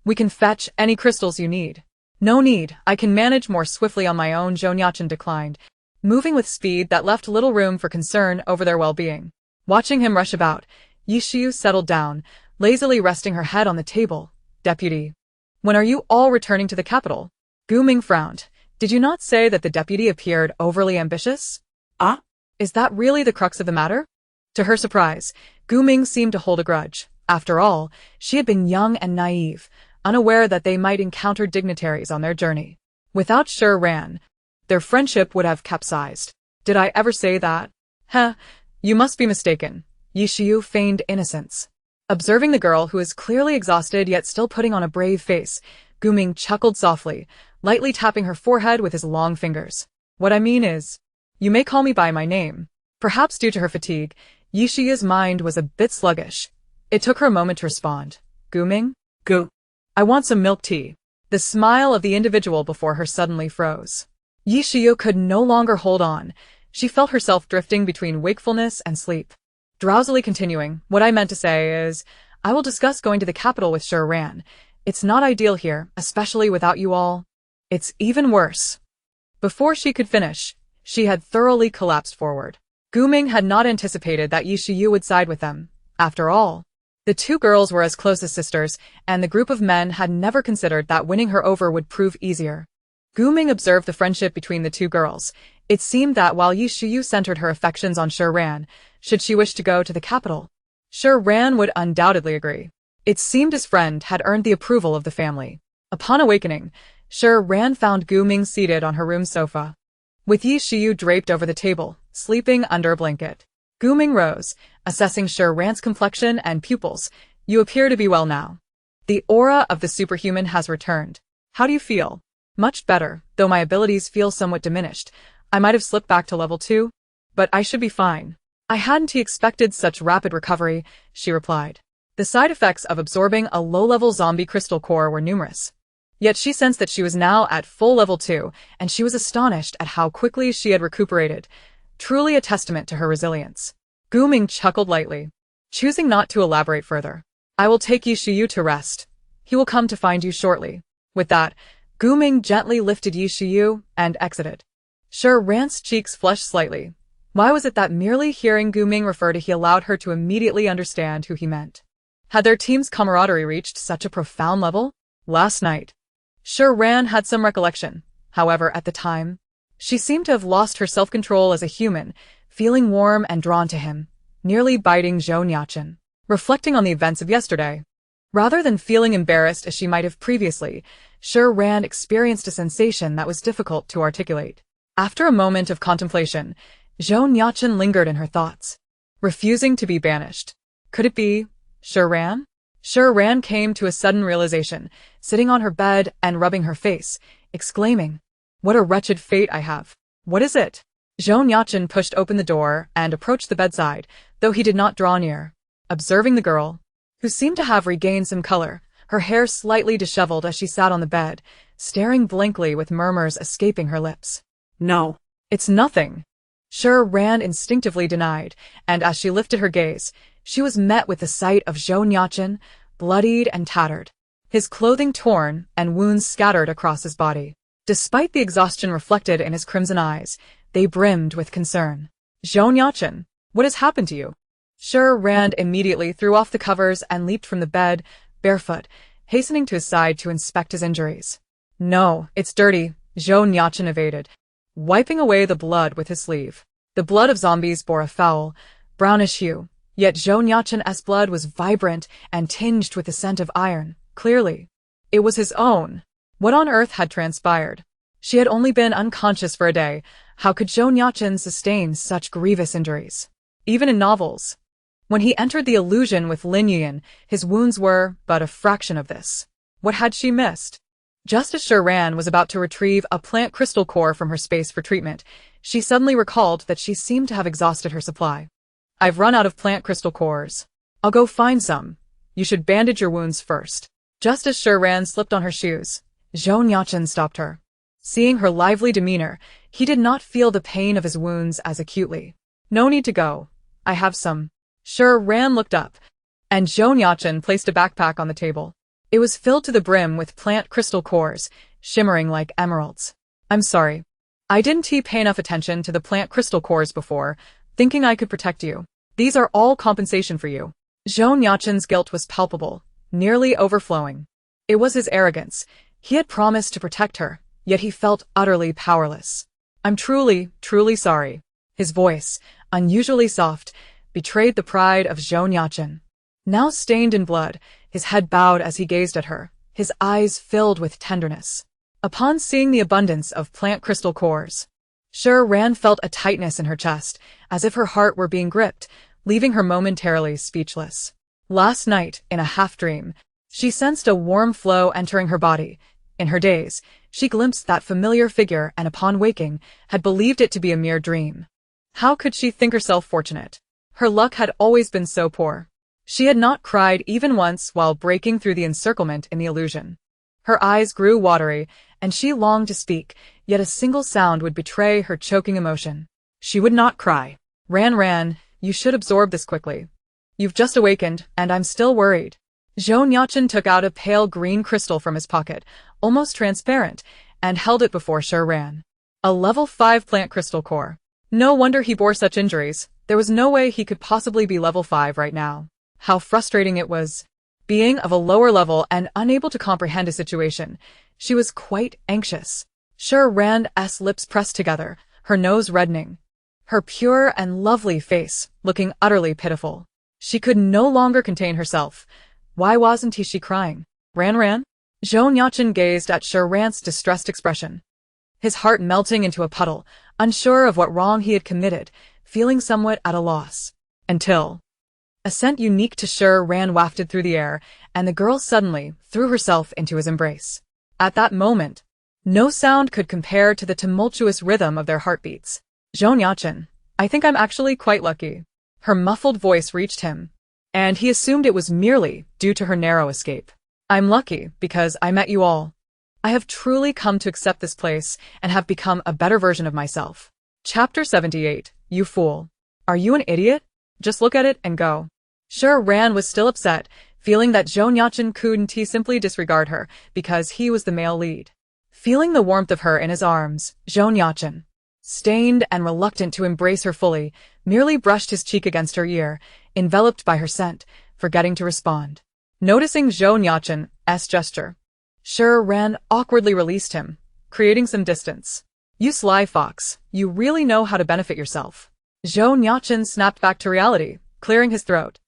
We can fetch any crystals you need. No need, I can manage more swiftly on my own, Zhou Nuocheng declined, moving with speed that left little room for concern over their well-being. Watching him rush about, Yi Shiyu settled down, lazily resting her head on the table. Deputy, when are you all returning to the capital? Gu Ming frowned. Did you not say that the deputy appeared overly ambitious? Ah? Is that really the crux of the matter? To her surprise, Gu Ming seemed to hold a grudge. After all, she had been young and naive, unaware that they might encounter dignitaries on their journey. Without Shi Ran, their friendship would have capsized. Did I ever say that? Heh, you must be mistaken. Yi Shiyu feigned innocence. Observing the girl who was clearly exhausted yet still putting on a brave face, Gu Ming chuckled softly, lightly tapping her forehead with his long fingers. What I mean is, you may call me by my name. Perhaps due to her fatigue, Yi Shiyu's mind was a bit sluggish. It took her a moment to respond. Gu Ming? Go. I want some milk tea. The smile of the individual before her suddenly froze. Yi Shiyu could no longer hold on. She felt herself drifting between wakefulness and sleep. Drowsily continuing, what I meant to say is, I will discuss going to the capital with Shi Ran. It's not ideal here, especially without you all. It's even worse. Before she could finish, she had thoroughly collapsed forward. Gu Ming had not anticipated that Yi Shiyu would side with them. After all, the two girls were as close as sisters, and the group of men had never considered that winning her over would prove easier. Gu Ming observed the friendship between the two girls. It seemed that while Yi Shiyu centered her affections on Shi Ran, should she wish to go to the capital, Shi Ran would undoubtedly agree. It seemed his friend had earned the approval of the family. Upon awakening, Shi Ran found Gu Ming seated on her room sofa, with Yi Shiyu draped over the table, sleeping under a blanket. Gu Ming rose, assessing Shi Ran's complexion and pupils. You appear to be well now. The aura of the superhuman has returned. How do you feel? Much better, though my abilities feel somewhat diminished. I might have slipped back to level 2. But I should be fine. I hadn't expected such rapid recovery, she replied. The side effects of absorbing a low-level zombie crystal core were numerous. Yet she sensed that she was now at full level 2, and she was astonished at how quickly she had recuperated, truly a testament to her resilience. Gu Ming chuckled lightly, choosing not to elaborate further. I will take Yi Shiyu to rest. He will come to find you shortly. With that, Gu Ming gently lifted Yi Shiyu and exited. Shi Ran's cheeks flushed slightly. Why was it that merely hearing Gu Ming refer to he allowed her to immediately understand who he meant? Had their team's camaraderie reached such a profound level? Last night, Shi Ran had some recollection. However, at the time, she seemed to have lost her self-control as a human, feeling warm and drawn to him, nearly biting Zhou Nuocheng. Reflecting on the events of yesterday, rather than feeling embarrassed as she might have previously, Shi Ran experienced a sensation that was difficult to articulate. After a moment of contemplation, Zhou Nuocheng lingered in her thoughts, refusing to be banished. Could it be Shi Ran? Shi Ran came to a sudden realization, sitting on her bed and rubbing her face, exclaiming, "What a wretched fate I have. What is it?" Zhou Nuocheng pushed open the door and approached the bedside, though he did not draw near. Observing the girl, who seemed to have regained some color, her hair slightly disheveled as she sat on the bed, staring blankly with murmurs escaping her lips. No. It's nothing. Shi Ran instinctively denied, and as she lifted her gaze, she was met with the sight of Zhou Nuocheng, bloodied and tattered, his clothing torn and wounds scattered across his body. Despite the exhaustion reflected in his crimson eyes, they brimmed with concern. Zhou Nuocheng, what has happened to you? Shi Ran immediately threw off the covers and leaped from the bed, barefoot, hastening to his side to inspect his injuries. No, it's dirty, Zhou Nuocheng evaded, wiping away the blood with his sleeve. The blood of zombies bore a foul, brownish hue, yet Zhou Nuocheng's blood was vibrant and tinged with the scent of iron. Clearly, it was his own. What on earth had transpired? She had only been unconscious for a day. How could Zhou Nuocheng sustain such grievous injuries? Even in novels, when he entered the illusion with Lin Yuan, his wounds were but a fraction of this. What had she missed? Just as Shi Ran was about to retrieve a plant crystal core from her space for treatment, she suddenly recalled that she seemed to have exhausted her supply. I've run out of plant crystal cores. I'll go find some. You should bandage your wounds first. Just as Shi Ran slipped on her shoes, Zhou Nuocheng stopped her. Seeing her lively demeanor, he did not feel the pain of his wounds as acutely. No need to go. I have some. Shi Ran looked up, and Zhou Nuocheng placed a backpack on the table. It was filled to the brim with plant crystal cores, shimmering like emeralds. I'm sorry. I didn't pay enough attention to the plant crystal cores before, thinking I could protect you. These are all compensation for you. Zhou Nuocheng's guilt was palpable, nearly overflowing. It was his arrogance. He had promised to protect her, yet he felt utterly powerless. I'm truly, truly sorry. His voice, unusually soft, betrayed the pride of Zhou Nuocheng. Now stained in blood, his head bowed as he gazed at her, his eyes filled with tenderness. Upon seeing the abundance of plant crystal cores, Shi Ran felt a tightness in her chest, as if her heart were being gripped, leaving her momentarily speechless. Last night, in a half-dream, she sensed a warm flow entering her body. In her daze, she glimpsed that familiar figure and upon waking, had believed it to be a mere dream. How could she think herself fortunate? Her luck had always been so poor. She had not cried even once while breaking through the encirclement in the illusion. Her eyes grew watery, and she longed to speak, yet a single sound would betray her choking emotion. She would not cry. Ran, you should absorb this quickly. You've just awakened, and I'm still worried. Zhou Nuocheng took out a pale green crystal from his pocket, almost transparent, and held it before Shi Ran. A level 5 plant crystal core. No wonder he bore such injuries. There was no way he could possibly be level 5 right now. How frustrating it was. Being of a lower level and unable to comprehend a situation, she was quite anxious. Shi Ran's lips pressed together, her nose reddening, her pure and lovely face looking utterly pitiful. She could no longer contain herself. Why wasn't she crying? Ran? Zhou Nuocheng gazed at Shi Ran's distressed expression, his heart melting into a puddle, unsure of what wrong he had committed, feeling somewhat at a loss. Until a scent unique to Shi Ran wafted through the air, and the girl suddenly threw herself into his embrace. At that moment, No sound could compare to the tumultuous rhythm of their heartbeats. Zhou Nuocheng, I think I'm actually quite lucky. Her muffled voice reached him, and he assumed it was merely due to her narrow escape. I'm lucky because I met you all. I have truly come to accept this place and have become a better version of myself. Chapter 78, You Fool. Are you an idiot? Just look at it and go. Shi Ran was still upset, feeling that Zhou Nuocheng couldn't simply disregard her because he was the male lead. Feeling the warmth of her in his arms, Zhou Nuocheng, stained and reluctant to embrace her fully, merely brushed his cheek against her ear, enveloped by her scent, forgetting to respond. Noticing Zhou Nuocheng's gesture, Shi Ran awkwardly released him, creating some distance. You sly fox, you really know how to benefit yourself. Zhou Nuocheng snapped back to reality, clearing his throat.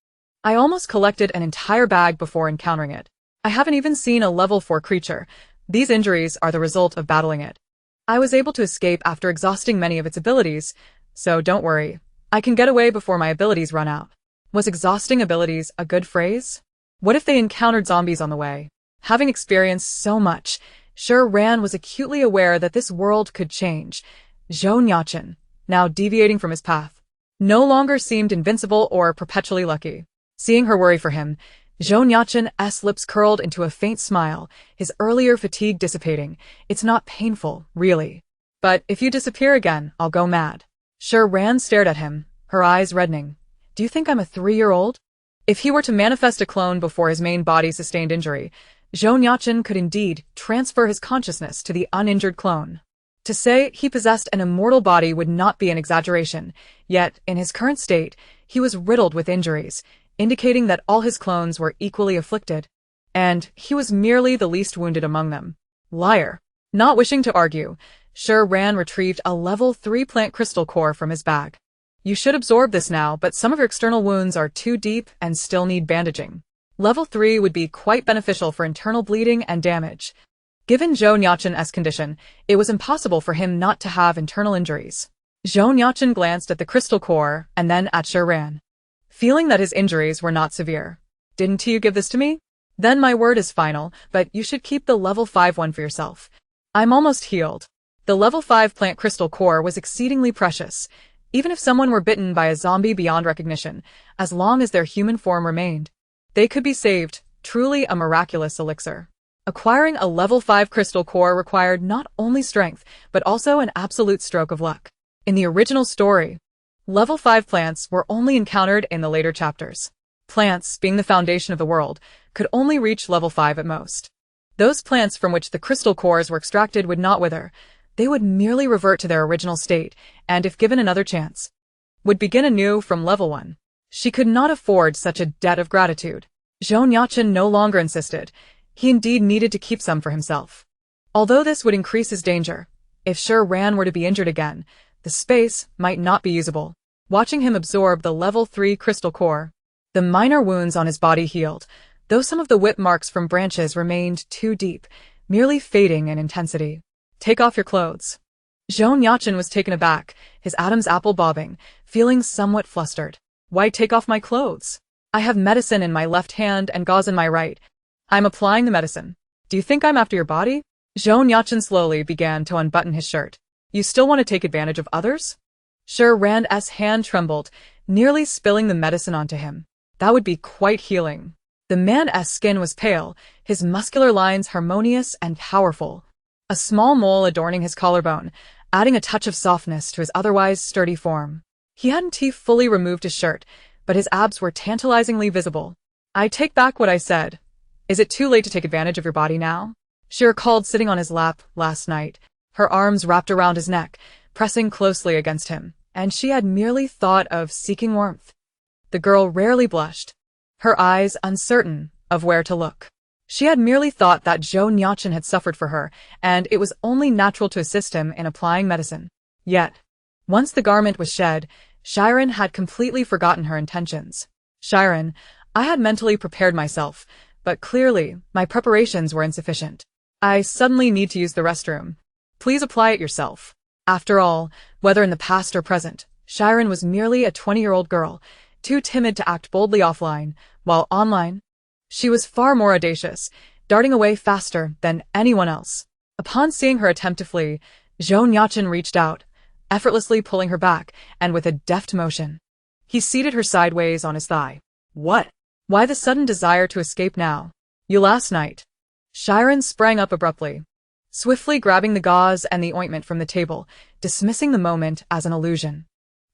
I almost collected an entire bag before encountering it. I haven't even seen a level 4 creature. These injuries are the result of battling it. I was able to escape after exhausting many of its abilities, so don't worry. I can get away before my abilities run out. Was exhausting abilities a good phrase? What if they encountered zombies on the way? Having experienced so much, Shi Ran was acutely aware that this world could change. Zhou Nuocheng, now deviating from his path, no longer seemed invincible or perpetually lucky. Seeing her worry for him, Zhou Nuocheng's lips curled into a faint smile, his earlier fatigue dissipating. It's not painful, really. But if you disappear again, I'll go mad. Shi Ran stared at him, her eyes reddening. Do you think I'm a 3-year-old? If he were to manifest a clone before his main body sustained injury, Zhou Nuocheng could indeed transfer his consciousness to the uninjured clone. To say he possessed an immortal body would not be an exaggeration, yet, in his current state, he was riddled with injuries, indicating that all his clones were equally afflicted, and he was merely the least wounded among them. Liar. Not wishing to argue, Shi Ran retrieved a level 3 plant crystal core from his bag. You should absorb this now, but some of your external wounds are too deep and still need bandaging. Level 3 would be quite beneficial for internal bleeding and damage. Given Zhou Nuocheng's condition, it was impossible for him not to have internal injuries. Zhou Nuocheng glanced at the crystal core and then at Shi Ran, feeling that his injuries were not severe. Didn't you give this to me? Then my word is final, but you should keep the level 5 one for yourself. I'm almost healed. The level 5 plant crystal core was exceedingly precious, even if someone were bitten by a zombie beyond recognition, as long as their human form remained. They could be saved, truly a miraculous elixir. Acquiring a level 5 crystal core required not only strength, but also an absolute stroke of luck. In the original story, level 5 plants were only encountered in the later chapters. Plants, being the foundation of the world, could only reach level 5 at most. Those plants from which the crystal cores were extracted would not wither. They would merely revert to their original state, and if given another chance, would begin anew from level 1. She could not afford such a debt of gratitude. Zhou Nuocheng no longer insisted. He indeed needed to keep some for himself. Although this would increase his danger, if Shi Ran were to be injured again, the space might not be usable. Watching him absorb the level 3 crystal core, the minor wounds on his body healed, though some of the whip marks from branches remained too deep, merely fading in intensity. Take off your clothes. Zhou Nuocheng was taken aback, his Adam's apple bobbing, feeling somewhat flustered. Why take off my clothes? I have medicine in my left hand and gauze in my right. I'm applying the medicine. Do you think I'm after your body? Zhou Nuocheng slowly began to unbutton his shirt. You still want to take advantage of others? Shi Ran's hand trembled, nearly spilling the medicine onto him. That would be quite healing. The man's skin was pale, his muscular lines harmonious and powerful. A small mole adorning his collarbone, adding a touch of softness to his otherwise sturdy form. He hadn't fully removed his shirt, but his abs were tantalizingly visible. I take back what I said. Is it too late to take advantage of your body now? She recalled sitting on his lap last night, her arms wrapped around his neck, pressing closely against him, and she had merely thought of seeking warmth. The girl rarely blushed, her eyes uncertain of where to look. She had merely thought that Zhou Nuocheng had suffered for her, and it was only natural to assist him in applying medicine. Yet, once the garment was shed, Shi Ran had completely forgotten her intentions. Shi Ran, I had mentally prepared myself, but clearly, my preparations were insufficient. I suddenly need to use the restroom. Please apply it yourself. After all, whether in the past or present, Shi Ran was merely a 20-year-old girl, too timid to act boldly offline, while online, she was far more audacious, darting away faster than anyone else. Upon seeing her attempt to flee, Zhou Nuocheng reached out, effortlessly pulling her back, and with a deft motion, he seated her sideways on his thigh. What? Why the sudden desire to escape now? You last night. Shi Ran sprang up abruptly, swiftly grabbing the gauze and the ointment from the table, dismissing the moment as an illusion.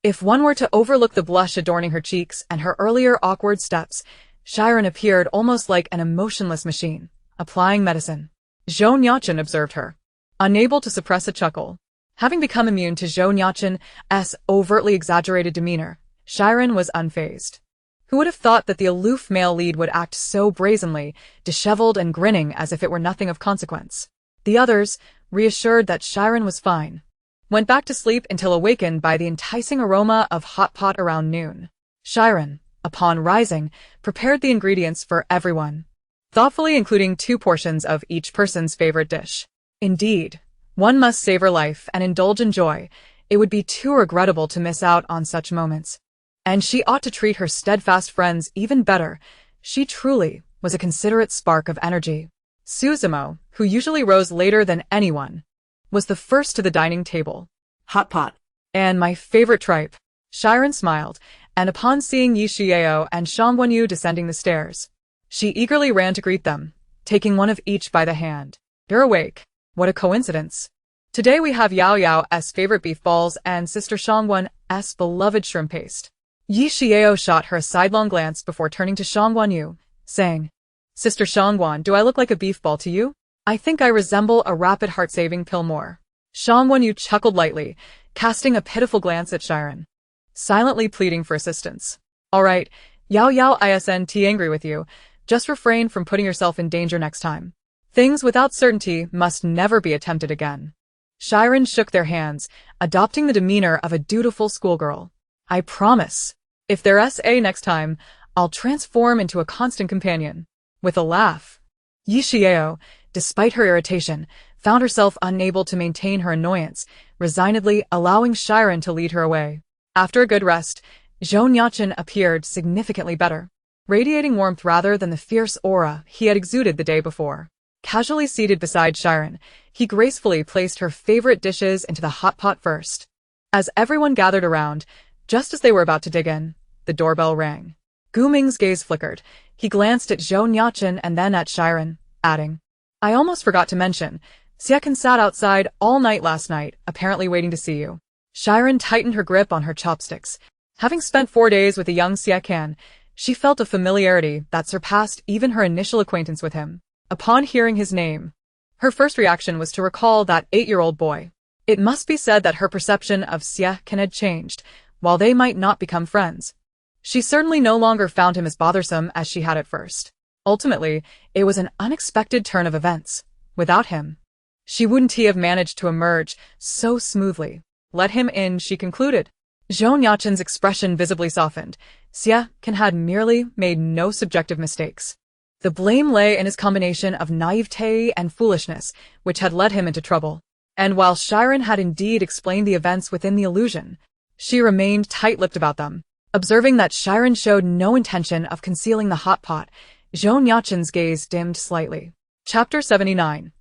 If one were to overlook the blush adorning her cheeks and her earlier awkward steps, Shi Ran appeared almost like an emotionless machine, applying medicine. Zhou Nuocheng observed her, unable to suppress a chuckle. Having become immune to Zhou Nuocheng's overtly exaggerated demeanor, Shi Ran was unfazed. Who would have thought that the aloof male lead would act so brazenly, disheveled and grinning as if it were nothing of consequence? The others, reassured that Shi Ran was fine, went back to sleep until awakened by the enticing aroma of hot pot around noon. Shi Ran, upon rising, prepared the ingredients for everyone, thoughtfully including 2 portions of each person's favorite dish. Indeed, one must savor life and indulge in joy. It would be too regrettable to miss out on such moments. And she ought to treat her steadfast friends even better. She truly was a considerate spark of energy. Suzumo, who usually rose later than anyone, was the first to the dining table. Hot pot. And my favorite tripe. Shi Ran smiled, and upon seeing Yi Xiao and Shang Wenyu descending the stairs, she eagerly ran to greet them, taking one of each by the hand. They're awake. What a coincidence. Today we have Yao Yao's favorite beef balls and Sister Shangwen's beloved shrimp paste. Yi Xiao shot her a sidelong glance before turning to Shang Wenyu, saying, Sister Shangwan, do I look like a beef ball to you? I think I resemble a rapid heart-saving pill more. Shang Wenyu chuckled lightly, casting a pitiful glance at Shi Ran, silently pleading for assistance. All right, Yao isn't angry with you. Just refrain from putting yourself in danger next time. Things without certainty must never be attempted again. Shi Ran shook their hands, adopting the demeanor of a dutiful schoolgirl. I promise. If there's a next time, I'll transform into a constant companion. With a laugh, Yi Xiao, despite her irritation, found herself unable to maintain her annoyance, resignedly allowing Shi Ran to lead her away. After a good rest, Zhou Nuocheng appeared significantly better, radiating warmth rather than the fierce aura he had exuded the day before. Casually seated beside Shi Ran, he gracefully placed her favorite dishes into the hot pot first. As everyone gathered around, just as they were about to dig in, the doorbell rang. Gu Ming's gaze flickered. He glanced at Zhou Nuocheng and then at Shi Ran, adding, I almost forgot to mention, Xie sat outside all night last night, apparently waiting to see you. Shi Ran tightened her grip on her chopsticks. Having spent 4 days with the young Xie, she felt a familiarity that surpassed even her initial acquaintance with him. Upon hearing his name, her first reaction was to recall that 8-year-old boy. It must be said that her perception of Xie had changed, while they might not become friends. She certainly no longer found him as bothersome as she had at first. Ultimately, it was an unexpected turn of events. Without him, she wouldn't have managed to emerge so smoothly. Let him in, she concluded. Zhou Nuocheng's expression visibly softened. Xie had merely made no subjective mistakes. The blame lay in his combination of naivete and foolishness, which had led him into trouble. And while Shi Ran had indeed explained the events within the illusion, she remained tight-lipped about them. Observing that Shi Ran showed no intention of concealing the hot pot, Zhou Nuocheng's gaze dimmed slightly. Chapter 79.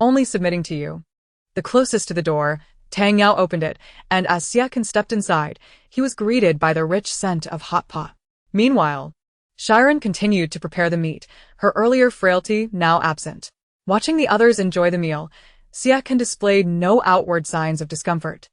Only submitting to you. The closest to the door, Tang Yao opened it, and as Xie stepped inside, he was greeted by the rich scent of hot pot. Meanwhile, Shi Ran continued to prepare the meat, her earlier frailty now absent. Watching the others enjoy the meal, Xie displayed no outward signs of discomfort.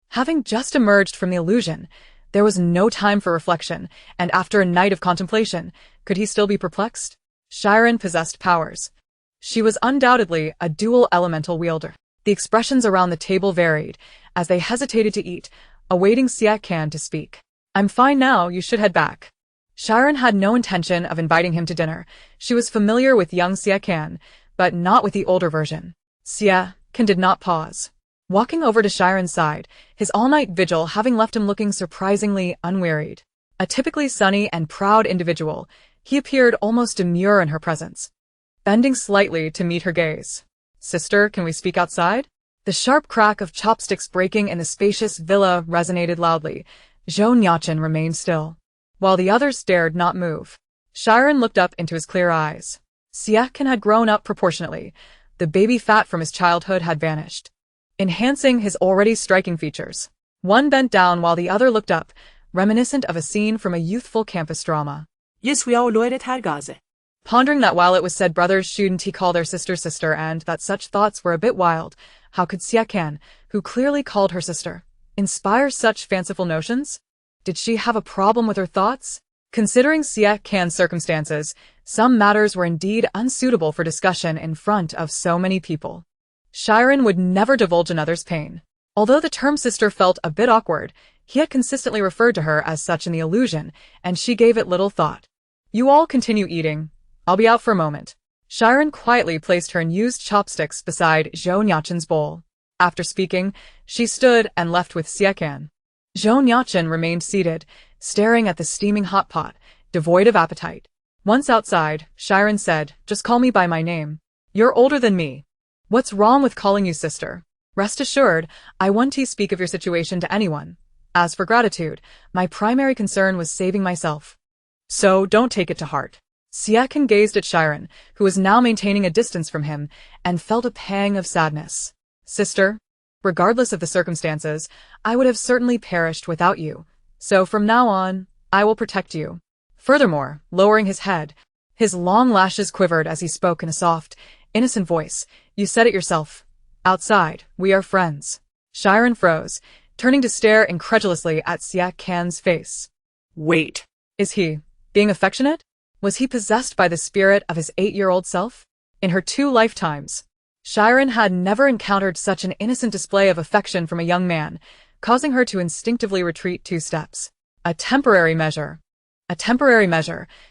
Having just emerged from the illusion, there was no time for reflection, and after a night of contemplation, could he still be perplexed? Shi Ran possessed powers. She was undoubtedly a dual elemental wielder. The expressions around the table varied, as they hesitated to eat, awaiting Xie to speak. I'm fine now, you should head back. Shi Ran had no intention of inviting him to dinner. She was familiar with young Xie, but not with the older version. Xie did not pause. Walking over to Shi Ran's side, his all-night vigil having left him looking surprisingly unwearied. A typically sunny and proud individual, he appeared almost demure in her presence, bending slightly to meet her gaze. Sister, can we speak outside? The sharp crack of chopsticks breaking in the spacious villa resonated loudly. Zhou Nuocheng remained still, while the others dared not move. Shi Ran looked up into his clear eyes. Xie had grown up proportionately, The baby fat from his childhood had vanished, enhancing his already striking features. One bent down while the other looked up, reminiscent of a scene from a youthful campus drama. Yes, we all loiret her gaze. Pondering that while it was said brothers shouldn't he call their sister sister and that such thoughts were a bit wild, how could Xie Can, who clearly called her sister, inspire such fanciful notions? Did she have a problem with her thoughts? Considering Xie Can's circumstances, some matters were indeed unsuitable for discussion in front of so many people. Shi Ran would never divulge another's pain. Although the term sister felt a bit awkward, he had consistently referred to her as such in the illusion, and she gave it little thought. You all continue eating. I'll be out for a moment. Shi Ran quietly placed her unused chopsticks beside Zhou Nuocheng's bowl. After speaking, she stood and left with Xie Can. Zhou Nuocheng remained seated, staring at the steaming hot pot, devoid of appetite. Once outside, Shi Ran said, "Just call me by my name. You're older than me. What's wrong with calling you sister? Rest assured, I won't speak of your situation to anyone. As for gratitude, my primary concern was saving myself. So don't take it to heart." Xie Can gazed at Shi Ran, who was now maintaining a distance from him, and felt a pang of sadness. Sister, regardless of the circumstances, I would have certainly perished without you. So from now on, I will protect you. Furthermore, lowering his head, his long lashes quivered as he spoke in a soft, innocent voice. You said it yourself. Outside, we are friends. Shi Ran froze, turning to stare incredulously at Xie Can's face. Wait. Is he being affectionate? Was he possessed by the spirit of his 8-year-old self? In her 2 lifetimes, Shi Ran had never encountered such an innocent display of affection from a young man, causing her to instinctively retreat 2 steps. A temporary measure,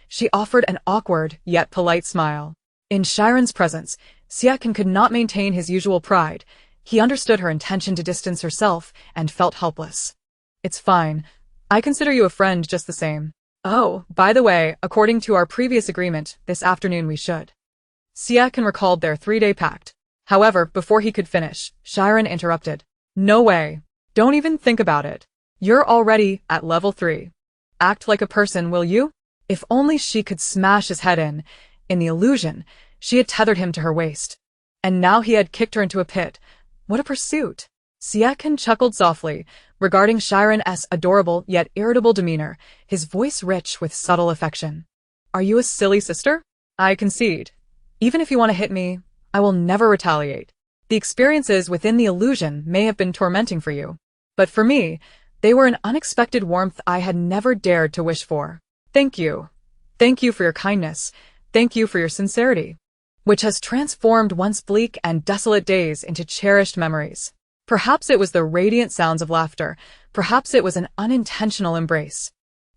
she offered an awkward yet polite smile. In Shi Ran's presence, Xie Can could not maintain his usual pride. He understood her intention to distance herself and felt helpless. It's fine. I consider you a friend just the same. Oh, by the way, according to our previous agreement, this afternoon we should. Xie Can recalled their 3-day pact. However, before he could finish, Shi Ran interrupted. No way. Don't even think about it. You're already at level 3. Act like a person, will you? If only she could smash his head in. In the illusion, she had tethered him to her waist. And now he had kicked her into a pit. What a pursuit! Xie Can chuckled softly, regarding Shi Ran's adorable yet irritable demeanor, his voice rich with subtle affection. Are you a silly sister? I concede. Even if you want to hit me, I will never retaliate. The experiences within the illusion may have been tormenting for you, but for me, they were an unexpected warmth I had never dared to wish for. Thank you. Thank you for your kindness. Thank you for your sincerity, which has transformed once bleak and desolate days into cherished memories. Perhaps it was the radiant sounds of laughter, perhaps it was an unintentional embrace,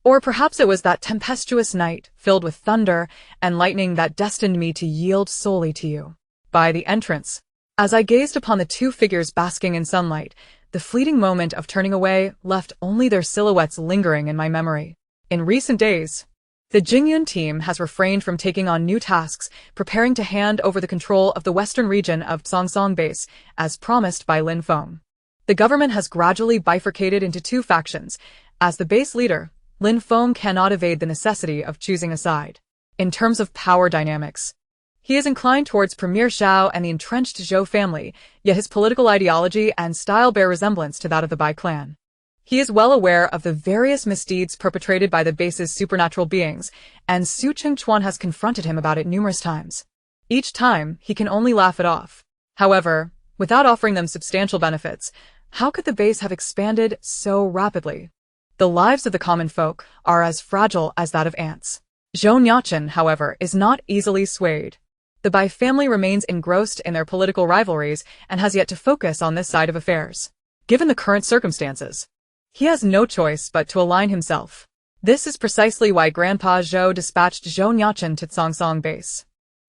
or perhaps it was that tempestuous night filled with thunder and lightning that destined me to yield solely to you. By the entrance, as I gazed upon the 2 figures basking in sunlight, the fleeting moment of turning away left only their silhouettes lingering in my memory. In recent days, the Jingyun team has refrained from taking on new tasks, preparing to hand over the control of the western region of Songsong Base, as promised by Lin Feng. The government has gradually bifurcated into 2 factions. As the base leader, Lin Feng cannot evade the necessity of choosing a side. In terms of power dynamics, he is inclined towards Premier Xiao and the entrenched Zhou family, yet his political ideology and style bear resemblance to that of the Bai clan. He is well aware of the various misdeeds perpetrated by the base's supernatural beings, and Su Chengchuan has confronted him about it numerous times. Each time, he can only laugh it off. However, without offering them substantial benefits, how could the base have expanded so rapidly? The lives of the common folk are as fragile as that of ants. Zhou Nuocheng, however, is not easily swayed. The Bai family remains engrossed in their political rivalries and has yet to focus on this side of affairs. Given the current circumstances, he has no choice but to align himself. This is precisely why Grandpa Zhou dispatched Zhou Nuocheng to Songsong Base.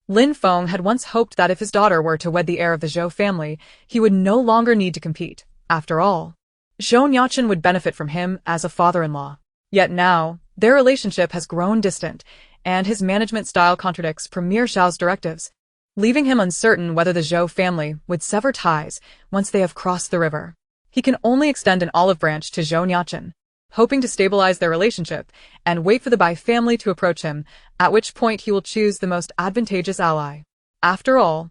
Lin Feng had once hoped that if his daughter were to wed the heir of the Zhou family, he would no longer need to compete. After all, Zhou Nuocheng would benefit from him as a father-in-law. Yet now, their relationship has grown distant, and his management style contradicts Premier Xiao's directives, leaving him uncertain whether the Zhou family would sever ties once they have crossed the river. He can only extend an olive branch to Zhou Nuocheng, hoping to stabilize their relationship and wait for the Bai family to approach him, at which point he will choose the most advantageous ally. After all,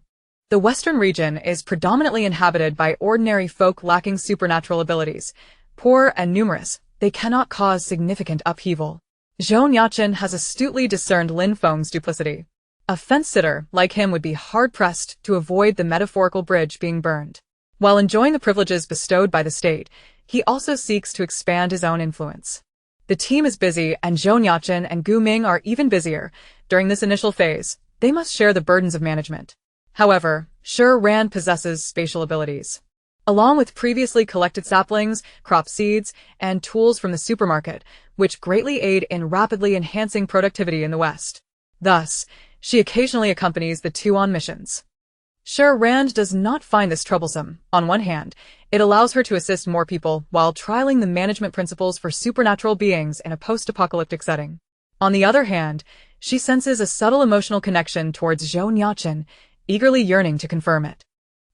The western region is predominantly inhabited by ordinary folk lacking supernatural abilities. Poor and numerous, they cannot cause significant upheaval. Zhou Nuocheng has astutely discerned Lin Feng's duplicity. A fence-sitter like him would be hard-pressed to avoid the metaphorical bridge being burned. While enjoying the privileges bestowed by the state, he also seeks to expand his own influence. The team is busy, and Zhou Nuocheng and Gu Ming are even busier. During this initial phase, they must share the burdens of management. However, Shi Ran possesses spatial abilities. Along with previously collected saplings, crop seeds, and tools from the supermarket, which greatly aid in rapidly enhancing productivity in the West. Thus, she occasionally accompanies the two on missions. Shi Ran does not find this troublesome. On one hand, it allows her to assist more people while trialing the management principles for supernatural beings in a post-apocalyptic setting. On the other hand, she senses a subtle emotional connection towards Zhou Nuocheng, eagerly yearning to confirm it.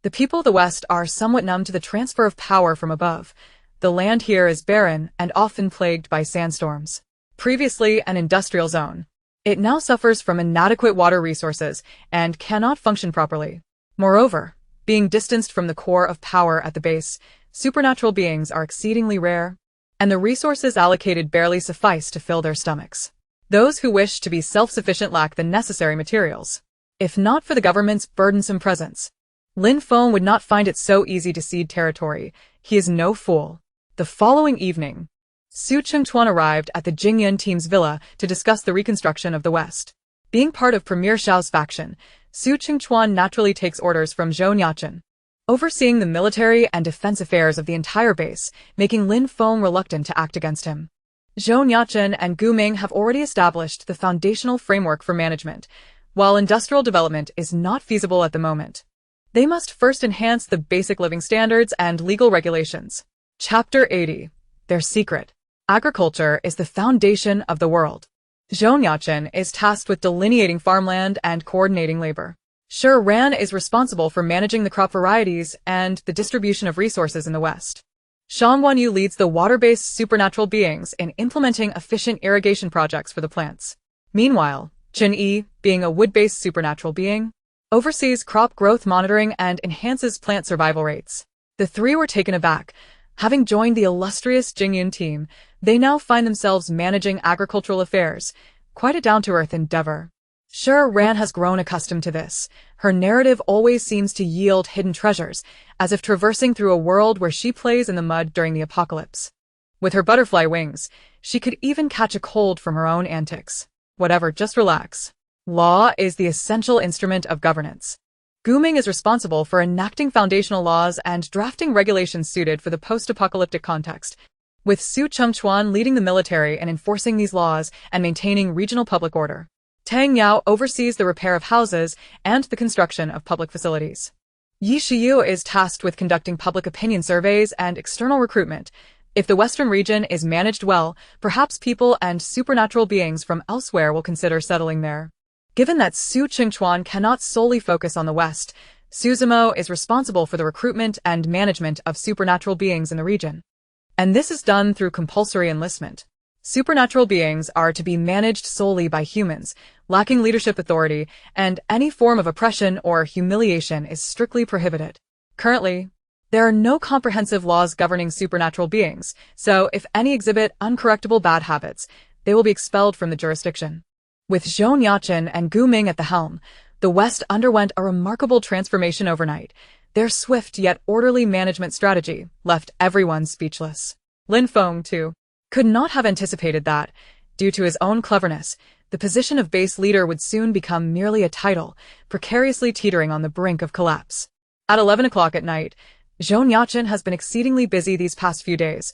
The people of the West are somewhat numb to the transfer of power from above. The land here is barren and often plagued by sandstorms. Previously an industrial zone, it now suffers from inadequate water resources and cannot function properly. Moreover, being distanced from the core of power at the base, supernatural beings are exceedingly rare, and the resources allocated barely suffice to fill their stomachs. Those who wish to be self-sufficient lack the necessary materials. If not for the government's burdensome presence, Lin Feng would not find it so easy to cede territory. He is no fool. The following evening, Su Chengchuan arrived at the Jingyun team's villa to discuss the reconstruction of the West. Being part of Premier Xiao's faction, Su Chengchuan naturally takes orders from Zhou Nuocheng, overseeing the military and defense affairs of the entire base, making Lin Feng reluctant to act against him. Zhou Nuocheng and Gu Ming have already established the foundational framework for management. While industrial development is not feasible at the moment, they must first enhance the basic living standards and legal regulations. Chapter 80. Their secret. Agriculture is the foundation of the world. Zhou Nuocheng is tasked with delineating farmland and coordinating labor. Shi Ran is responsible for managing the crop varieties and the distribution of resources in the West. Shang Guanyu leads the water-based supernatural beings in implementing efficient irrigation projects for the plants. Meanwhile, Chen Yi, being a wood-based supernatural being, oversees crop growth monitoring and enhances plant survival rates. The three were taken aback. Having joined the illustrious Jingyun team, they now find themselves managing agricultural affairs, quite a down-to-earth endeavor. Shi Ran has grown accustomed to this. Her narrative always seems to yield hidden treasures, as if traversing through a world where she plays in the mud during the apocalypse. With her butterfly wings, she could even catch a cold from her own antics. Whatever, just relax. Law is the essential instrument of governance. Gu Ming is responsible for enacting foundational laws and drafting regulations suited for the post-apocalyptic context, with Su Chengchuan leading the military and enforcing these laws and maintaining regional public order. Tang Yao oversees the repair of houses and the construction of public facilities. Yi Shiyu is tasked with conducting public opinion surveys and external recruitment. If the western region is managed well, perhaps people and supernatural beings from elsewhere will consider settling there. Given that Su Chengchuan cannot solely focus on the West, Su Zimo is responsible for the recruitment and management of supernatural beings in the region. And this is done through compulsory enlistment. Supernatural beings are to be managed solely by humans, lacking leadership authority, and any form of oppression or humiliation is strictly prohibited. Currently, there are no comprehensive laws governing supernatural beings, so if any exhibit uncorrectable bad habits, they will be expelled from the jurisdiction. With Zhou Nuocheng and Gu Ming at the helm, the West underwent a remarkable transformation overnight. Their swift yet orderly management strategy left everyone speechless. Lin Feng, too, could not have anticipated that, due to his own cleverness, the position of base leader would soon become merely a title, precariously teetering on the brink of collapse. At 11 o'clock at night, Zhou Nuocheng has been exceedingly busy these past few days.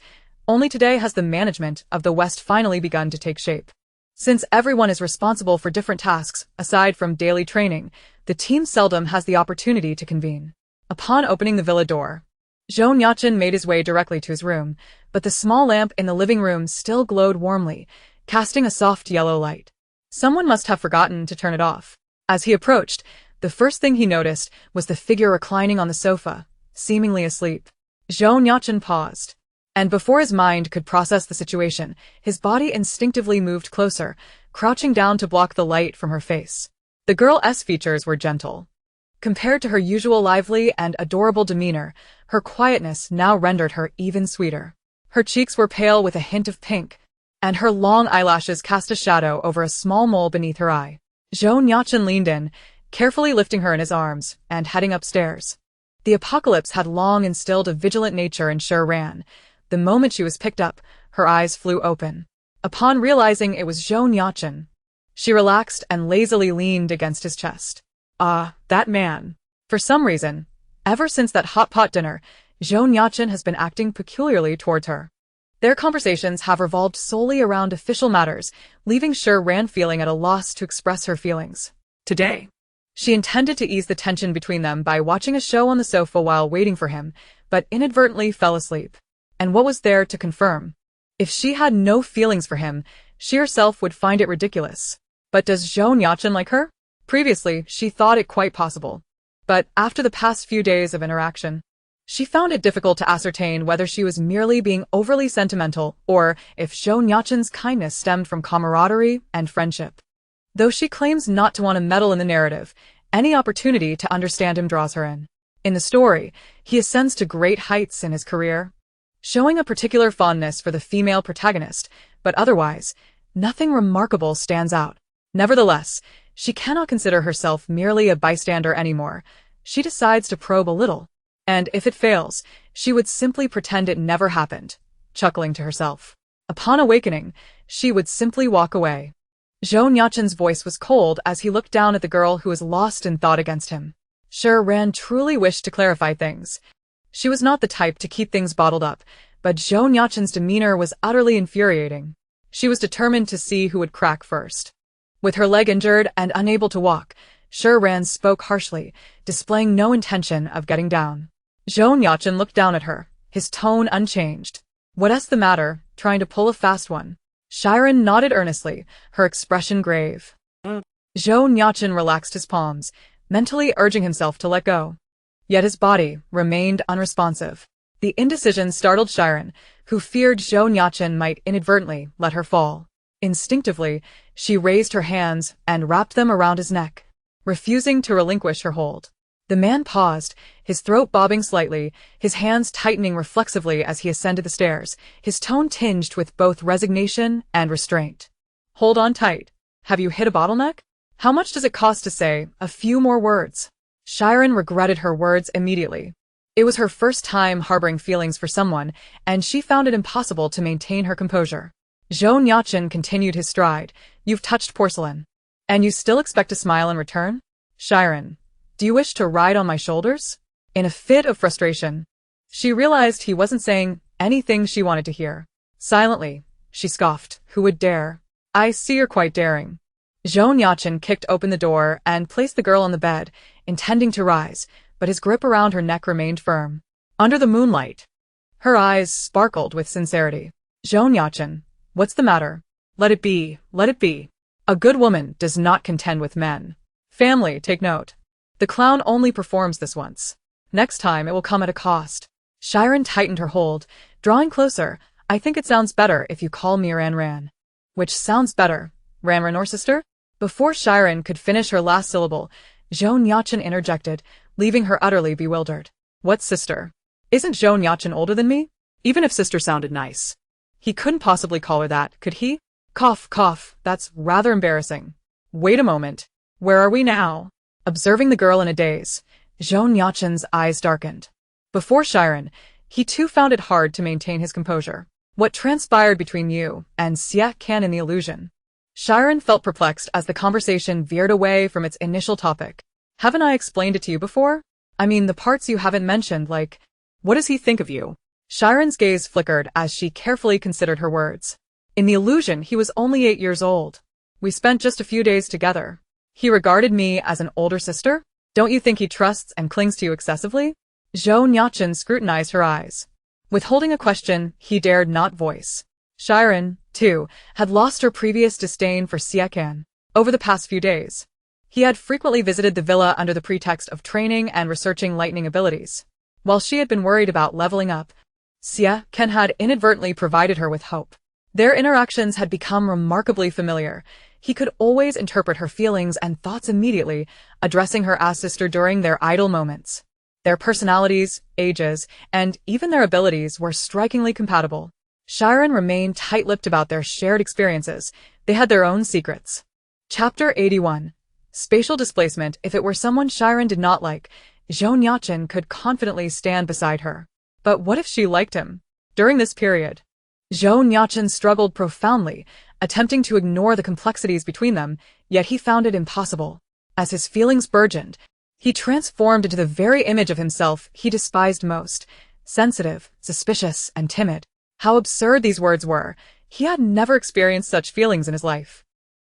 Only today has the management of the West finally begun to take shape. Since everyone is responsible for different tasks, aside from daily training, the team seldom has the opportunity to convene. Upon opening the villa door, Zhou Nuocheng made his way directly to his room, but the small lamp in the living room still glowed warmly, casting a soft yellow light. Someone must have forgotten to turn it off. As he approached, the first thing he noticed was the figure reclining on the sofa, seemingly asleep. Zhou Nuocheng paused, and before his mind could process the situation, his body instinctively moved closer, crouching down to block the light from her face. The girl's features were gentle, Compared to her usual lively and adorable demeanor, her quietness now rendered her even sweeter. Her cheeks were pale with a hint of pink, and her long eyelashes cast a shadow over a small mole beneath her eye. Zhou Nuocheng leaned in, carefully lifting her in his arms, and heading upstairs. The apocalypse had long instilled a vigilant nature in Shi Ran. The moment she was picked up, her eyes flew open. Upon realizing it was Zhou Nuocheng, she relaxed and lazily leaned against his chest. Ah, that man. For some reason, ever since that hot pot dinner, Zhou Nuocheng has been acting peculiarly towards her. Their conversations have revolved solely around official matters, leaving Shi Ran feeling at a loss to express her feelings. Today, she intended to ease the tension between them by watching a show on the sofa while waiting for him, but inadvertently fell asleep. And what was there to confirm? If she had no feelings for him, she herself would find it ridiculous. But does Zhou Nuocheng like her? Previously, she thought it quite possible. But after the past few days of interaction, she found it difficult to ascertain whether she was merely being overly sentimental or if Zhou Nuocheng's kindness stemmed from camaraderie and friendship. Though she claims not to want to meddle in the narrative, any opportunity to understand him draws her in. In the story, he ascends to great heights in his career, showing a particular fondness for the female protagonist, but otherwise, nothing remarkable stands out. Nevertheless, she cannot consider herself merely a bystander anymore. She decides to probe a little, and if it fails, she would simply pretend it never happened, chuckling to herself. Upon awakening, she would simply walk away. Zhou Nuocheng's voice was cold as he looked down at the girl who was lost in thought against him. Shi Ran truly wished to clarify things. She was not the type to keep things bottled up, but Zhou Nuocheng's demeanor was utterly infuriating. She was determined to see who would crack first. With her leg injured and unable to walk, Shi Ran spoke harshly, displaying no intention of getting down. Zhou Nuocheng looked down at her, his tone unchanged. What's the matter, trying to pull a fast one? Shi Ran nodded earnestly, her expression grave. Zhou Nuocheng relaxed his palms, mentally urging himself to let go. Yet his body remained unresponsive. The indecision startled Shi Ran, who feared Zhou Nuocheng might inadvertently let her fall. Instinctively, she raised her hands and wrapped them around his neck, refusing to relinquish her hold. The man paused, his throat bobbing slightly, his hands tightening reflexively as he ascended the stairs, his tone tinged with both resignation and restraint. Hold on tight. Have you hit a bottleneck? How much does it cost to say a few more words? Shi Ran regretted her words immediately. It was her first time harboring feelings for someone, and she found it impossible to maintain her composure. Zhou Nuocheng continued his stride. You've touched porcelain. And you still expect to smile in return? Shi Ran, do you wish to ride on my shoulders? In a fit of frustration, she realized he wasn't saying anything she wanted to hear. Silently, she scoffed. Who would dare? I see you're quite daring. Zhou Nuocheng kicked open the door and placed the girl on the bed, intending to rise, but his grip around her neck remained firm. Under the moonlight, her eyes sparkled with sincerity. Zhou Nuocheng, what's the matter? Let it be, let it be. A good woman does not contend with men. Family, take note. The clown only performs this once. Next time it will come at a cost. Shi Ran tightened her hold, drawing closer. I think it sounds better if you call me Ran Ran. Which sounds better, Ran Ran or sister? Before Shi Ran could finish her last syllable, Zhou Nuocheng interjected, leaving her utterly bewildered. What sister? Isn't Zhou Nuocheng older than me? Even if sister sounded nice. He couldn't possibly call her that, could he? Cough, cough, that's rather embarrassing. Wait a moment. Where are we now? Observing the girl in a daze, Zhou Nuocheng's eyes darkened. Before Shi Ran, he too found it hard to maintain his composure. What transpired between you and Xie Can in the illusion? Shi Ran felt perplexed as the conversation veered away from its initial topic. Haven't I explained it to you before? I mean the parts you haven't mentioned, like, what does he think of you? Shi Ran's gaze flickered as she carefully considered her words. In the illusion, he was only 8 years old. We spent just a few days together. He regarded me as an older sister? Don't you think he trusts and clings to you excessively? Zhou Nuocheng scrutinized her eyes. Withholding a question he dared not voice. Shi Ran, too, had lost her previous disdain for Xie Can. Over the past few days, he had frequently visited the villa under the pretext of training and researching lightning abilities. While she had been worried about leveling up, Xie Can had inadvertently provided her with hope. Their interactions had become remarkably familiar. He could always interpret her feelings and thoughts immediately, addressing her as sister during their idle moments. Their personalities, ages, and even their abilities were strikingly compatible. Shi Ran remained tight-lipped about their shared experiences. They had their own secrets. Chapter 81. Spatial displacement. If it were someone Shi Ran did not like, Zhou Nuocheng could confidently stand beside her. But what if she liked him? During this period, Zhou Nuocheng struggled profoundly, attempting to ignore the complexities between them, yet he found it impossible. As his feelings burgeoned, he transformed into the very image of himself he despised most, sensitive, suspicious, and timid. How absurd these words were. He had never experienced such feelings in his life.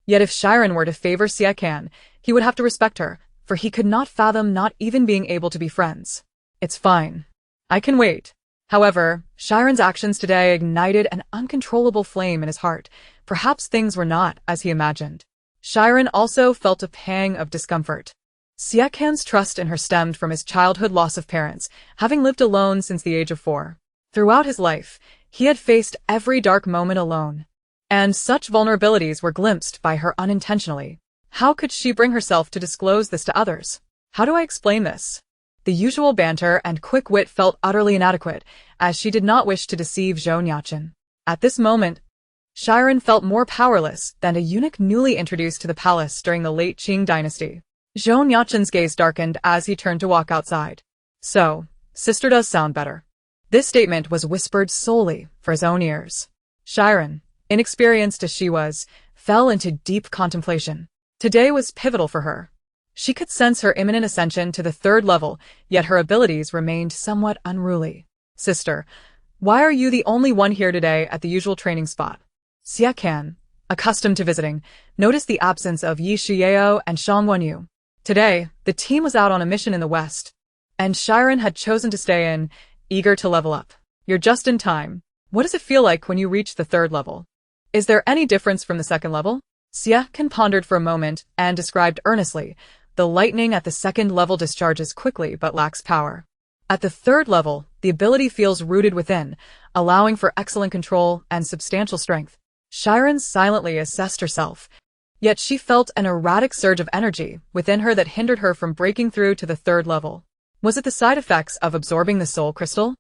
Yet if Shi Ran were to favor Shi Ran, he would have to respect her, for he could not fathom not even being able to be friends. It's fine. I can wait. However, Shi Ran's actions today ignited an uncontrollable flame in his heart. Perhaps things were not as he imagined. Shi Ran also felt a pang of discomfort. Shi Ran's trust in her stemmed from his childhood loss of parents, having lived alone since the age of 4. Throughout his life, he had faced every dark moment alone. And such vulnerabilities were glimpsed by her unintentionally. How could she bring herself to disclose this to others? How do I explain this? The usual banter and quick wit felt utterly inadequate, as she did not wish to deceive Zhou Nuocheng. At this moment, Shi Ran felt more powerless than a eunuch newly introduced to the palace during the late Qing dynasty. Zhou Nuocheng's gaze darkened as he turned to walk outside. So, sister does sound better. This statement was whispered solely for his own ears. Shi Ran, inexperienced as she was, fell into deep contemplation. Today was pivotal for her. She could sense her imminent ascension to the 3rd level, yet her abilities remained somewhat unruly. Sister, why are you the only one here today at the usual training spot? Shi Ran, accustomed to visiting, noticed the absence of Yi Shiyao and Shang Wenyu. Today, the team was out on a mission in the west, and Shi Ran had chosen to stay in, eager to level up. You're just in time. What does it feel like when you reach the 3rd level? Is there any difference from the 2nd level? Shi Ran pondered for a moment and described earnestly, the lightning at the 2nd level discharges quickly but lacks power. At the 3rd level, the ability feels rooted within, allowing for excellent control and substantial strength. Shi Ran silently assessed herself, yet she felt an erratic surge of energy within her that hindered her from breaking through to the 3rd level. Was it the side effects of absorbing the soul crystal?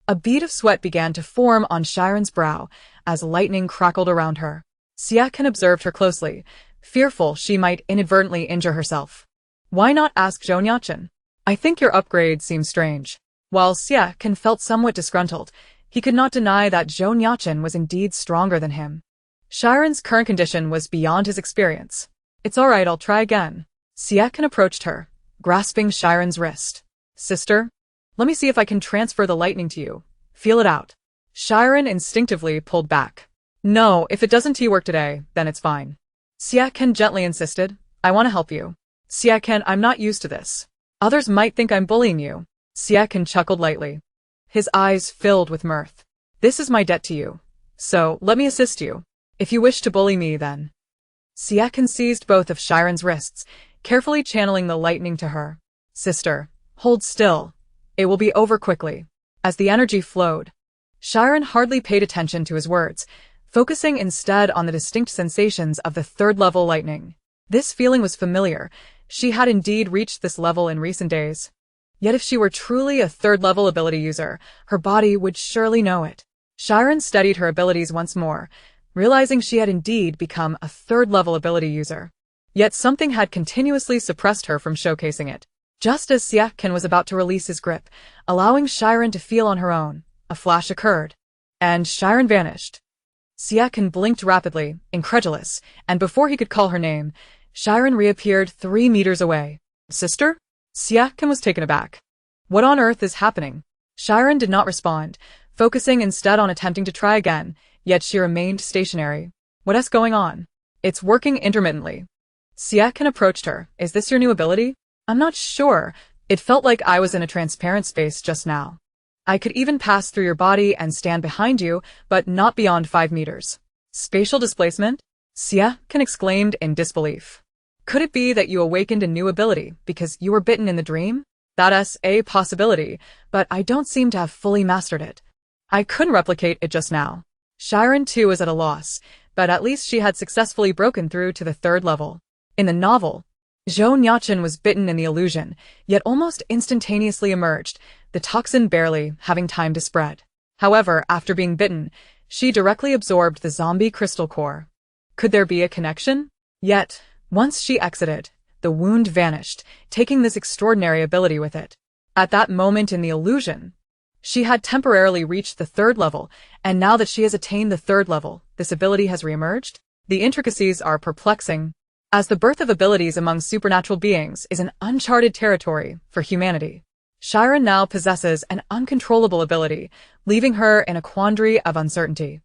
A bead of sweat began to form on Shi Ran's brow as lightning crackled around her. Shi Ran observed her closely, fearful she might inadvertently injure herself. Why not ask Zhou Nuocheng? I think your upgrade seems strange. While Shi Ran felt somewhat disgruntled, he could not deny that Zhou Nuocheng was indeed stronger than him. Shi Ran's current condition was beyond his experience. It's all right, I'll try again. Shi Ran approached her, grasping Shi Ran's wrist. Sister, let me see if I can transfer the lightning to you. Feel it out. Shi Ran instinctively pulled back. No, if it doesn't work today, then it's fine. Shi Ran gently insisted. I want to help you. Shi Ran, I'm not used to this. Others might think I'm bullying you. Shi Ran chuckled lightly. His eyes filled with mirth. This is my debt to you. So, let me assist you. If you wish to bully me, then. Shi Ran seized both of Shi Ran's wrists, carefully channeling the lightning to her. Sister, hold still. It will be over quickly. As the energy flowed, Shi Ran hardly paid attention to his words, focusing instead on the distinct sensations of the 3rd level lightning. This feeling was familiar. She had indeed reached this level in recent days. Yet if she were truly a 3rd level ability user, her body would surely know it. Shi Ran studied her abilities once more, realizing she had indeed become a 3rd level ability user. Yet something had continuously suppressed her from showcasing it. Just as Shi Ran was about to release his grip, allowing Shi Ran to feel on her own, a flash occurred, and Shi Ran vanished. Shi Ran blinked rapidly, incredulous, and before he could call her name, Shi Ran reappeared 3 meters away. Sister? Shi Ran was taken aback. What on earth is happening? Shi Ran did not respond, focusing instead on attempting to try again, yet she remained stationary. What's going on? It's working intermittently. Shi Ran approached her. Is this your new ability? I'm not sure. It felt like I was in a transparent space just now. I could even pass through your body and stand behind you, but not beyond 5 meters. Spatial displacement? Shi Ran exclaimed in disbelief. Could it be that you awakened a new ability because you were bitten in the dream? That's a possibility, but I don't seem to have fully mastered it. I couldn't replicate it just now. Shi Ran too was at a loss, but at least she had successfully broken through to the third level. In the novel, Zhou Nuocheng was bitten in the illusion, yet almost instantaneously emerged, the toxin barely having time to spread. However, after being bitten, she directly absorbed the zombie crystal core. Could there be a connection? Yet, once she exited, the wound vanished, taking this extraordinary ability with it. At that moment in the illusion, she had temporarily reached the third level, and now that she has attained the third level, this ability has reemerged? The intricacies are perplexing, as the birth of abilities among supernatural beings is an uncharted territory for humanity. Shi Ran now possesses an uncontrollable ability, leaving her in a quandary of uncertainty.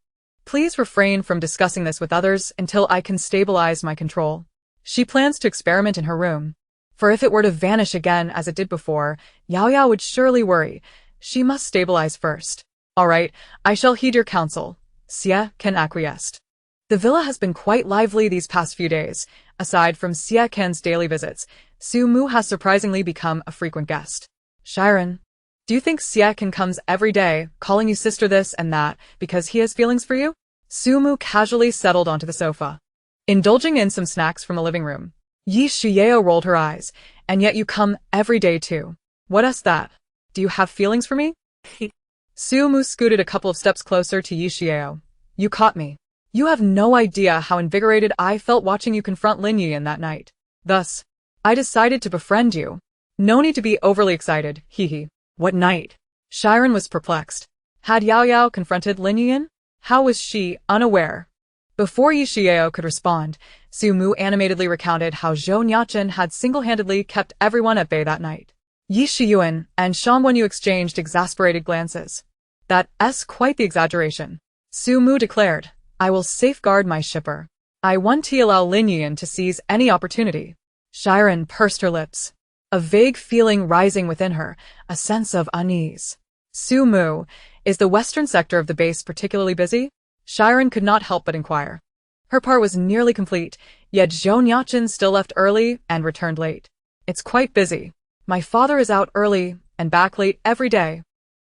Please refrain from discussing this with others until I can stabilize my control. She plans to experiment in her room. For if it were to vanish again as it did before, Yao Yao would surely worry. She must stabilize first. All right, I shall heed your counsel. Xie Ken acquiesced. The villa has been quite lively these past few days. Aside from Xie Ken's daily visits, Su Mu has surprisingly become a frequent guest. Shi Ran, do you think Xie Ken comes every day, calling you sister this and that, because he has feelings for you? Su Mu casually settled onto the sofa. Indulging in some snacks from the living room, Yi Shiyeo rolled her eyes. And yet you come every day too. What is that? Do you have feelings for me? Su Mu scooted a couple of steps closer to Yi Shiyeo. You caught me. You have no idea how invigorated I felt watching you confront Lin Yiyan that night. Thus, I decided to befriend you. No need to be overly excited, hee. What night? Shi Ran was perplexed. Had Yao Yao confronted Lin Yiyan? How was she unaware? Before Yi Shiyeo could respond, Su Mu animatedly recounted how Zhou Nuocheng had single-handedly kept everyone at bay that night. Yi Shiyuan and Shan Wenyu exchanged exasperated glances. That's quite the exaggeration. Su Mu declared, I will safeguard my shipper. I want to allow Lin Yiyan to seize any opportunity. Shi Ran pursed her lips. A vague feeling rising within her, a sense of unease. Su Mu, is the western sector of the base particularly busy? Shi Ran could not help but inquire. Her part was nearly complete, yet Zhou Nuocheng still left early and returned late. It's quite busy. My father is out early and back late every day.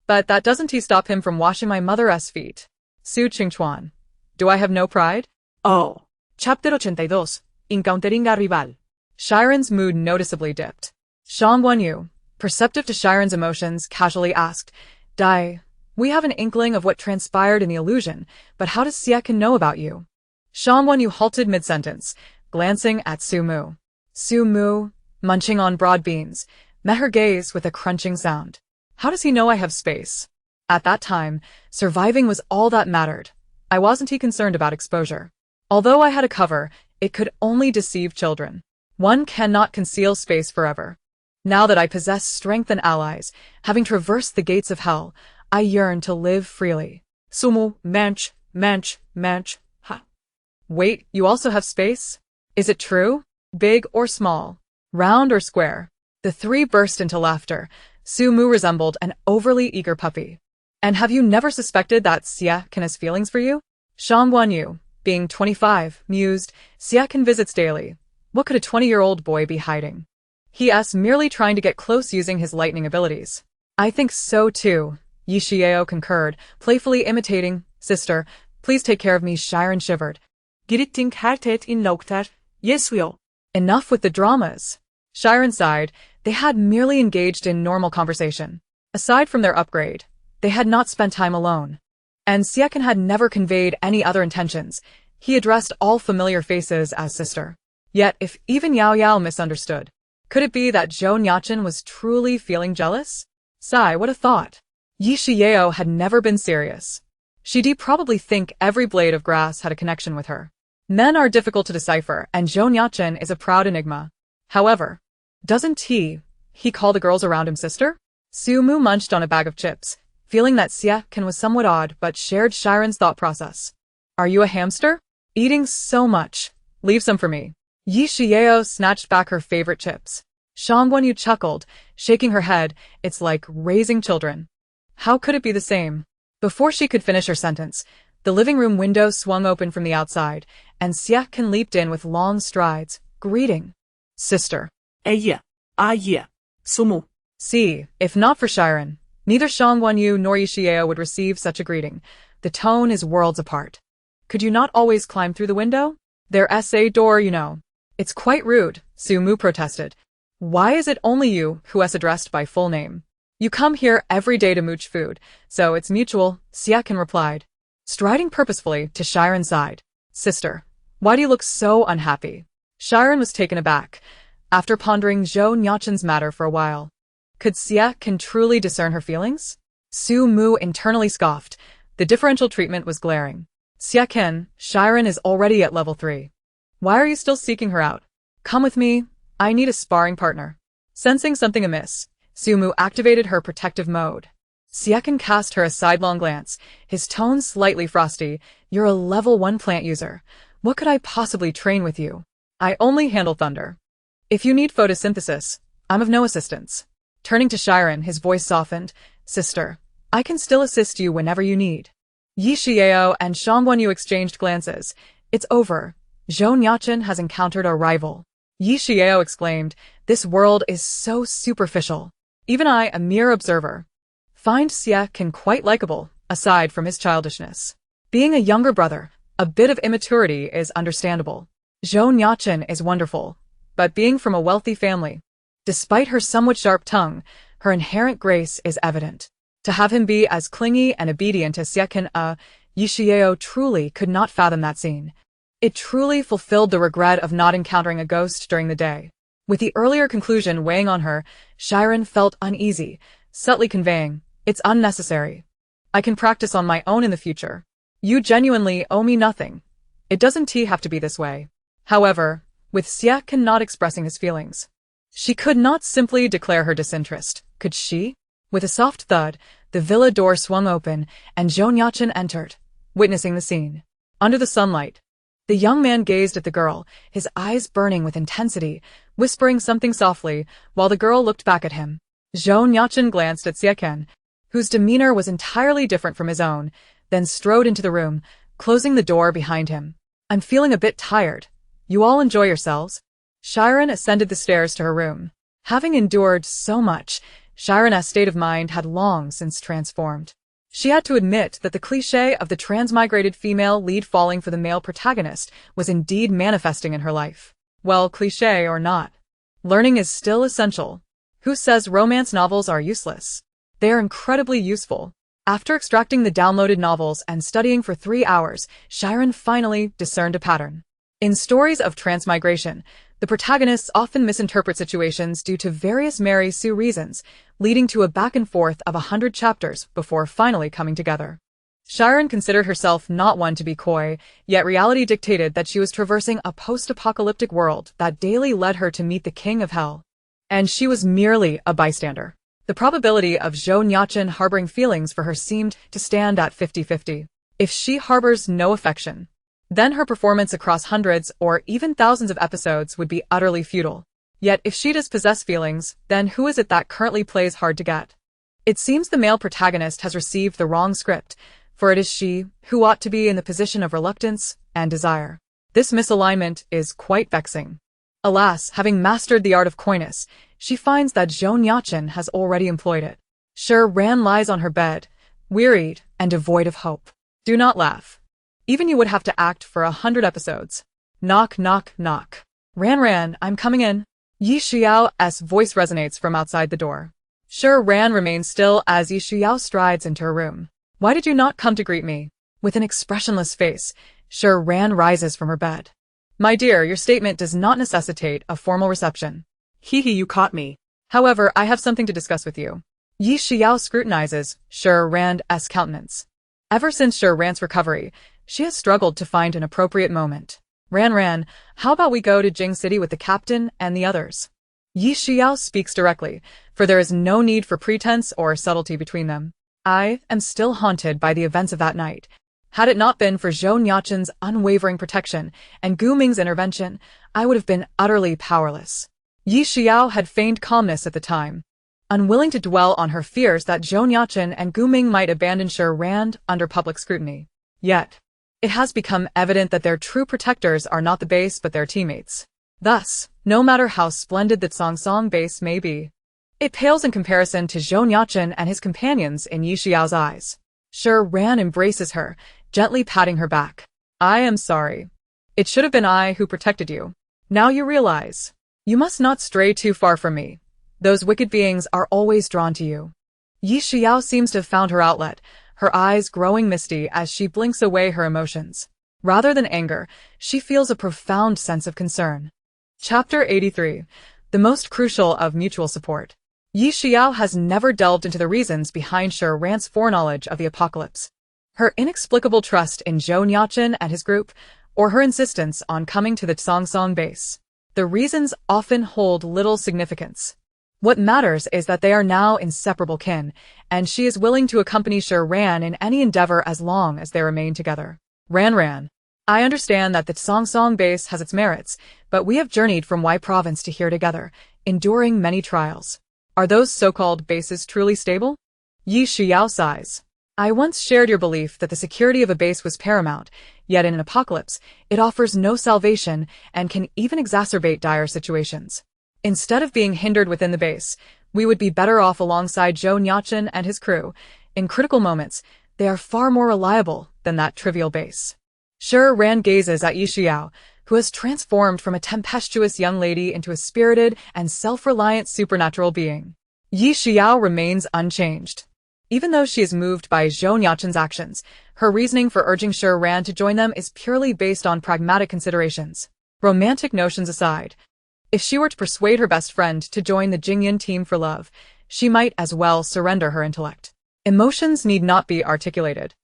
But that doesn't stop him from washing my mother's feet. Su Qingchuan. Do I have no pride? Oh. Chapter 82. Encountering a rival. Shi Ran's mood noticeably dipped. Shan Wenyu, perceptive to Shi Ran's emotions, casually asked, Dai, we have an inkling of what transpired in the illusion, but how does Xie Ken know about you? Shan Wenyu halted mid-sentence, glancing at Su Mu. Su Mu, munching on broad beans, met her gaze with a crunching sound. How does he know I have space? At that time, surviving was all that mattered. I wasn't concerned about exposure. Although I had a cover, it could only deceive children. One cannot conceal space forever. Now that I possess strength and allies, having traversed the gates of hell, I yearn to live freely. Sumu, manch, ha. Wait, you also have space? Is it true? Big or small? Round or square? The three burst into laughter. Su Mu resembled an overly eager puppy. And have you never suspected that Xie Ken has feelings for you? Shan Wenyu, being 25, mused, Xie Ken visits daily. What could a 20-year-old boy be hiding? He's merely trying to get close using his lightning abilities. I think so too, Yi Shiyeo concurred, playfully imitating, Sister, please take care of me. Shi Ran shivered. Gritting hartet in lokter. Yesuyo. Enough with the dramas. Shi Ran sighed. They had merely engaged in normal conversation. Aside from their upgrade, they had not spent time alone. And Xie Ken had never conveyed any other intentions. He addressed all familiar faces as sister. Yet, if even Yao Yao misunderstood, could it be that Zhou Nuocheng was truly feeling jealous? Sigh, what a thought. Yi Shiyeo had never been serious. She'd probably think every blade of grass had a connection with her. Men are difficult to decipher, and Zhou Nuocheng is a proud enigma. However, doesn't he call the girls around him sister? Su Mu munched on a bag of chips, feeling that Xie Ken was somewhat odd but shared Shi Ran's thought process. Are you a hamster? Eating so much. Leave some for me. Yi Shiyeo snatched back her favorite chips. Shan Wenyu chuckled, shaking her head. It's like raising children. How could it be the same? Before she could finish her sentence, the living room window swung open from the outside, and Xie Ken leaped in with long strides, greeting. Sister. Yeah. Sumu. See, if not for Shi Ran, neither Shan Wenyu nor Yi Shiyeo would receive such a greeting. The tone is worlds apart. Could you not always climb through the window? There's a door, you know. It's quite rude, Zhou Mu protested. Why is it only you who is addressed by full name? You come here every day to mooch food, so it's mutual, Shi Ran replied, striding purposefully to Shi Ran's side. Sister, why do you look so unhappy? Shi Ran was taken aback, after pondering Zhou Nuocheng's matter for a while. Could Shi Ran truly discern her feelings? Zhou Mu internally scoffed. The differential treatment was glaring. Shi Ran is already at level 3. Why are you still seeking her out? Come with me, I need a sparring partner. Sensing something amiss, Zhou Mu activated her protective mode. Shi Ran cast her a sidelong glance, his tone slightly frosty. You're a level 1 plant user. What could I possibly train with you? I only handle thunder. If you need photosynthesis, I'm of no assistance. Turning to Shi Ran, his voice softened. Sister, I can still assist you whenever you need. Yi Xiao and Shang Guanyu exchanged glances. It's over. Zhou Nuocheng has encountered a rival. Yi Xiao exclaimed, this world is so superficial. Even I, a mere observer, find Shi Ran quite likable, aside from his childishness. Being a younger brother, a bit of immaturity is understandable. Zhou Nuocheng is wonderful, but being from a wealthy family, despite her somewhat sharp tongue, her inherent grace is evident. To have him be as clingy and obedient as Shi Ran, Yi Xiao truly could not fathom that scene. It truly fulfilled the regret of not encountering a ghost during the day. With the earlier conclusion weighing on her, Shi Ran felt uneasy, subtly conveying, it's unnecessary. I can practice on my own in the future. You genuinely owe me nothing. It doesn't have to be this way. However, with Shi Ran not expressing his feelings, she could not simply declare her disinterest, could she? With a soft thud, the villa door swung open, and Zhou Nuocheng entered, witnessing the scene. Under the sunlight, the young man gazed at the girl, his eyes burning with intensity, whispering something softly, while the girl looked back at him. Zhou Nuocheng glanced at Shi Ran, whose demeanor was entirely different from his own, then strode into the room, closing the door behind him. I'm feeling a bit tired. You all enjoy yourselves? Shi Ran ascended the stairs to her room. Having endured so much, Shi Ran's state of mind had long since transformed. She had to admit that the cliché of the transmigrated female lead falling for the male protagonist was indeed manifesting in her life. Well, cliché or not, learning is still essential. Who says romance novels are useless? They are incredibly useful. After extracting the downloaded novels and studying for 3 hours, Shi Ran finally discerned a pattern. In stories of transmigration, the protagonists often misinterpret situations due to various Mary Sue reasons, leading to a back and forth of 100 chapters before finally coming together. Shi Ran considered herself not one to be coy, yet reality dictated that she was traversing a post-apocalyptic world that daily led her to meet the king of hell. And she was merely a bystander. The probability of Zhou Nuocheng harboring feelings for her seemed to stand at 50-50. If she harbors no affection, then her performance across hundreds or even thousands of episodes would be utterly futile. Yet if she does possess feelings, then who is it that currently plays hard to get? It seems the male protagonist has received the wrong script, for it is she who ought to be in the position of reluctance and desire. This misalignment is quite vexing. Alas, having mastered the art of coyness, she finds that Zhou Nuocheng has already employed it. Shi Ran lies on her bed, wearied and devoid of hope. Do not laugh. Even you would have to act for 100 episodes. Knock, knock, knock. Ran, I'm coming in. Yi Xiao's voice resonates from outside the door. Shi Ran remains still as Yi Xiao strides into her room. Why did you not come to greet me? With an expressionless face, Shi Ran rises from her bed. My dear, your statement does not necessitate a formal reception. Hee, you caught me. However, I have something to discuss with you. Yi Xiao scrutinizes Shi Ran's countenance. Ever since Shi Ran's recovery, she has struggled to find an appropriate moment. Ran, how about we go to Jing City with the captain and the others? Yi Xiao speaks directly, for there is no need for pretense or subtlety between them. I am still haunted by the events of that night. Had it not been for Zhou Nuocheng's unwavering protection and Gu Ming's intervention, I would have been utterly powerless. Yi Xiao had feigned calmness at the time, unwilling to dwell on her fears that Zhou Nuocheng and Gu Ming might abandon Shi Ran under public scrutiny. Yet, it has become evident that their true protectors are not the base but their teammates. Thus, no matter how splendid the Song base may be, it pales in comparison to Zhou Nuocheng and his companions in Yi Xiao's eyes. Shi Ran embraces her, gently patting her back. I am sorry. It should have been I who protected you. Now you realize. You must not stray too far from me. Those wicked beings are always drawn to you. Yi Xiao seems to have found her outlet, her eyes growing misty as she blinks away her emotions. Rather than anger, she feels a profound sense of concern. Chapter 83. The most crucial of mutual support. Yi Xiao has never delved into the reasons behind Shi Ran's foreknowledge of the apocalypse. Her inexplicable trust in Zhou Nuocheng and his group, or her insistence on coming to the Song base. The reasons often hold little significance. What matters is that they are now inseparable kin, and she is willing to accompany Shi Ran in any endeavor as long as they remain together. Ran. I understand that the Song base has its merits, but we have journeyed from Y province to here together, enduring many trials. Are those so-called bases truly stable? Yi Xiao sighs. I once shared your belief that the security of a base was paramount, yet in an apocalypse, it offers no salvation and can even exacerbate dire situations. Instead of being hindered within the base, we would be better off alongside Zhou Nuocheng and his crew. In critical moments, they are far more reliable than that trivial base. Shi Ran gazes at Yi Xiao, who has transformed from a tempestuous young lady into a spirited and self-reliant supernatural being. Yi Xiao remains unchanged. Even though she is moved by Zhou Nuocheng's actions, her reasoning for urging Shi Ran to join them is purely based on pragmatic considerations. Romantic notions aside, if she were to persuade her best friend to join the Jingyan team for love, she might as well surrender her intellect. Emotions need not be articulated.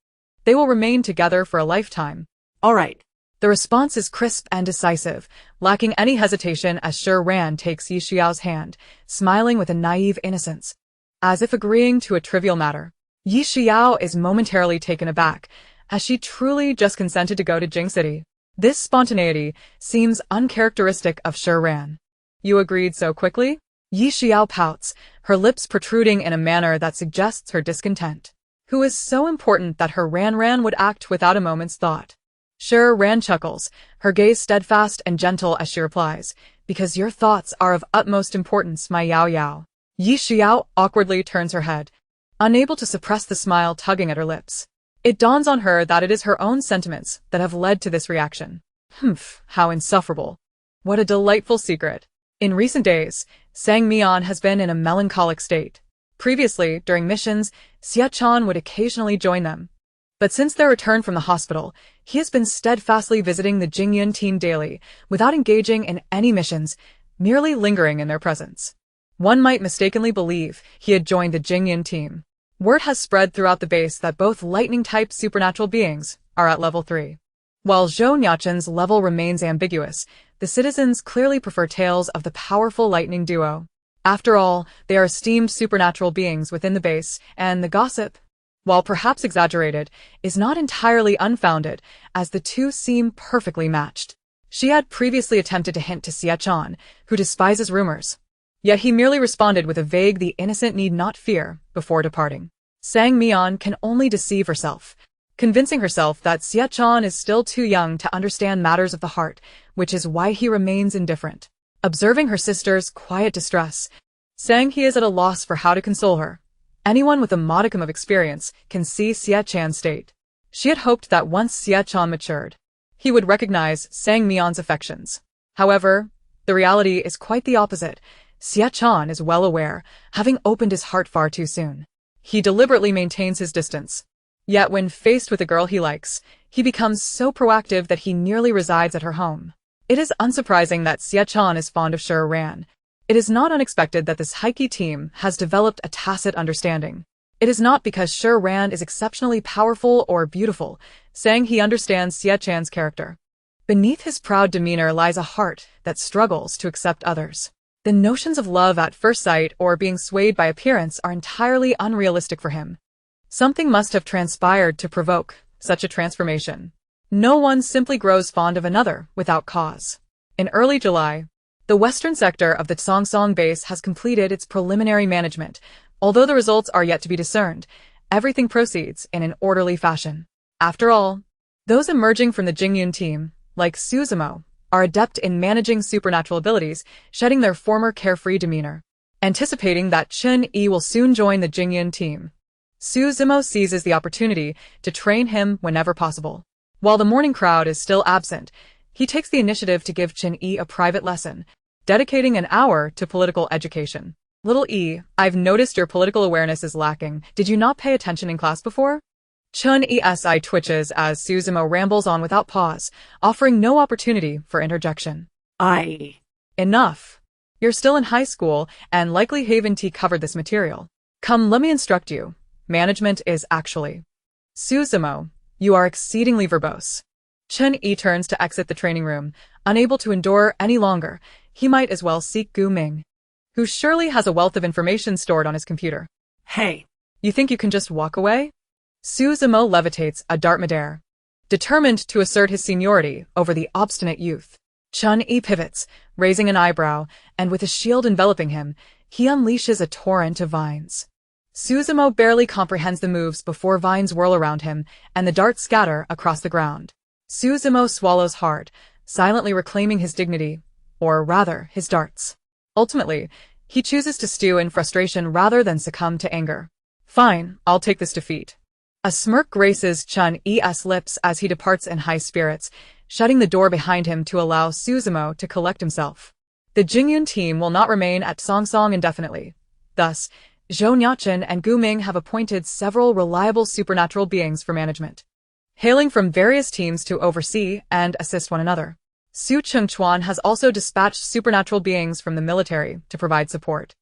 They will remain together for a lifetime. All right. The response is crisp and decisive, lacking any hesitation as Shi Ran takes Yi Xiao's hand, smiling with a naive innocence, as if agreeing to a trivial matter. Yi Xiao is momentarily taken aback, as she truly just consented to go to Jing City. This spontaneity seems uncharacteristic of Shi Ran. You agreed so quickly? Yi Xiao pouts, her lips protruding in a manner that suggests her discontent. Who is so important that her Ran would act without a moment's thought? Shi Ran chuckles, her gaze steadfast and gentle as she replies, because your thoughts are of utmost importance, my Yao Yao. Yi Xiao awkwardly turns her head, unable to suppress the smile tugging at her lips. It dawns on her that it is her own sentiments that have led to this reaction. Humph, how insufferable. What a delightful secret. In recent days, Sang Mian has been in a melancholic state. Previously, during missions, Xia Chan would occasionally join them. But since their return from the hospital, he has been steadfastly visiting the Jingyan team daily, without engaging in any missions, merely lingering in their presence. One might mistakenly believe he had joined the Jingyan team. Word has spread throughout the base that both lightning-type supernatural beings are at level 3. While Zhou Nuocheng's level remains ambiguous, the citizens clearly prefer tales of the powerful lightning duo. After all, they are esteemed supernatural beings within the base, and the gossip, while perhaps exaggerated, is not entirely unfounded, as the two seem perfectly matched. She had previously attempted to hint to Xia Chan, who despises rumors. Yet he merely responded with a vague "the innocent need not fear" before departing. Sang Mian can only deceive herself, convincing herself that Xia Chan is still too young to understand matters of the heart, which is why he remains indifferent. Observing her sister's quiet distress, Sang he is at a loss for how to console her. Anyone with a modicum of experience can see Xia Chan's state. She had hoped that once Xia Chan matured, he would recognize Sang Mian's affections. However, the reality is quite the opposite. Xia Chan is well aware, having opened his heart far too soon. He deliberately maintains his distance. Yet when faced with a girl he likes, he becomes so proactive that he nearly resides at her home. It is unsurprising that Xia Chan is fond of Shi Ran. It is not unexpected that this Heike team has developed a tacit understanding. It is not because Shi Ran is exceptionally powerful or beautiful, saying he understands Xia Chan's character. Beneath his proud demeanor lies a heart that struggles to accept others. The notions of love at first sight or being swayed by appearance are entirely unrealistic for him. Something must have transpired to provoke such a transformation. No one simply grows fond of another without cause. In early July, the western sector of the Song base has completed its preliminary management. Although the results are yet to be discerned, everything proceeds in an orderly fashion. After all, those emerging from the Jingyan team, like Suzumo, are adept in managing supernatural abilities, shedding their former carefree demeanor. Anticipating that Chen Yi will soon join the Jingyan team, Suzumo seizes the opportunity to train him whenever possible. While the morning crowd is still absent, he takes the initiative to give Chen Yi a private lesson, dedicating an hour to political education. Little E, I've noticed your political awareness is lacking. Did you not pay attention in class before? Chen Yi's eye twitches as Suzumo rambles on without pause, offering no opportunity for interjection. Enough. You're still in high school, and likely haven't covered this material. Come, let me instruct you. Management is actually. Suzumo, you are exceedingly verbose. Chen Yi turns to exit the training room, unable to endure any longer. He might as well seek Gu Ming, who surely has a wealth of information stored on his computer. Hey. You think you can just walk away? Suzumo levitates a dart midair, determined to assert his seniority over the obstinate youth. Chen Yi pivots, raising an eyebrow, and with a shield enveloping him, he unleashes a torrent of vines. Suzumo barely comprehends the moves before vines whirl around him, and the darts scatter across the ground. Suzumo swallows hard, silently reclaiming his dignity, or rather, his darts. Ultimately, he chooses to stew in frustration rather than succumb to anger. Fine, I'll take this defeat. A smirk graces Chen Yi's lips as he departs in high spirits, shutting the door behind him to allow Suzumo to collect himself. The Jingyun team will not remain at Songsong indefinitely. Thus, Zhou Nuocheng and Gu Ming have appointed several reliable supernatural beings for management, hailing from various teams to oversee and assist one another. Su Chengchuan has also dispatched supernatural beings from the military to provide support.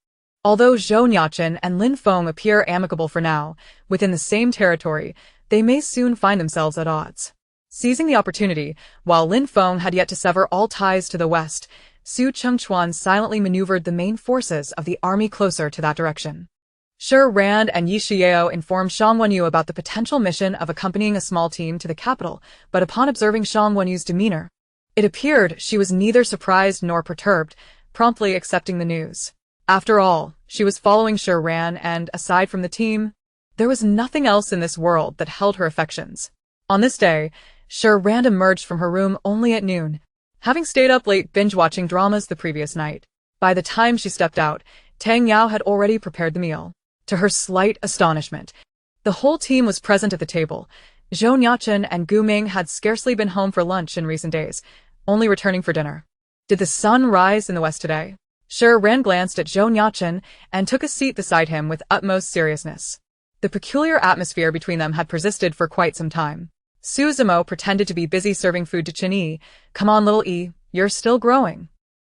Although Zhou Nuocheng and Lin Feng appear amicable for now, within the same territory, they may soon find themselves at odds. Seizing the opportunity, while Lin Feng had yet to sever all ties to the west, Su Chengchuan silently maneuvered the main forces of the army closer to that direction. Shi Ran and Yi Xiao informed Shang Wenyu about the potential mission of accompanying a small team to the capital, but upon observing Shang Wenyu's demeanor, it appeared she was neither surprised nor perturbed, promptly accepting the news. After all, she was following Shi Ran and, aside from the team, there was nothing else in this world that held her affections. On this day, Shi Ran emerged from her room only at noon, having stayed up late binge-watching dramas the previous night. By the time she stepped out, Tang Yao had already prepared the meal. To her slight astonishment, the whole team was present at the table. Zhou Nuocheng and Gu Ming had scarcely been home for lunch in recent days, only returning for dinner. Did the sun rise in the west today? Shi Ran glanced at Zhou Nuocheng and took a seat beside him with utmost seriousness. The peculiar atmosphere between them had persisted for quite some time. Suzumo pretended to be busy serving food to Chen Yi. Come on, little E, you're still growing.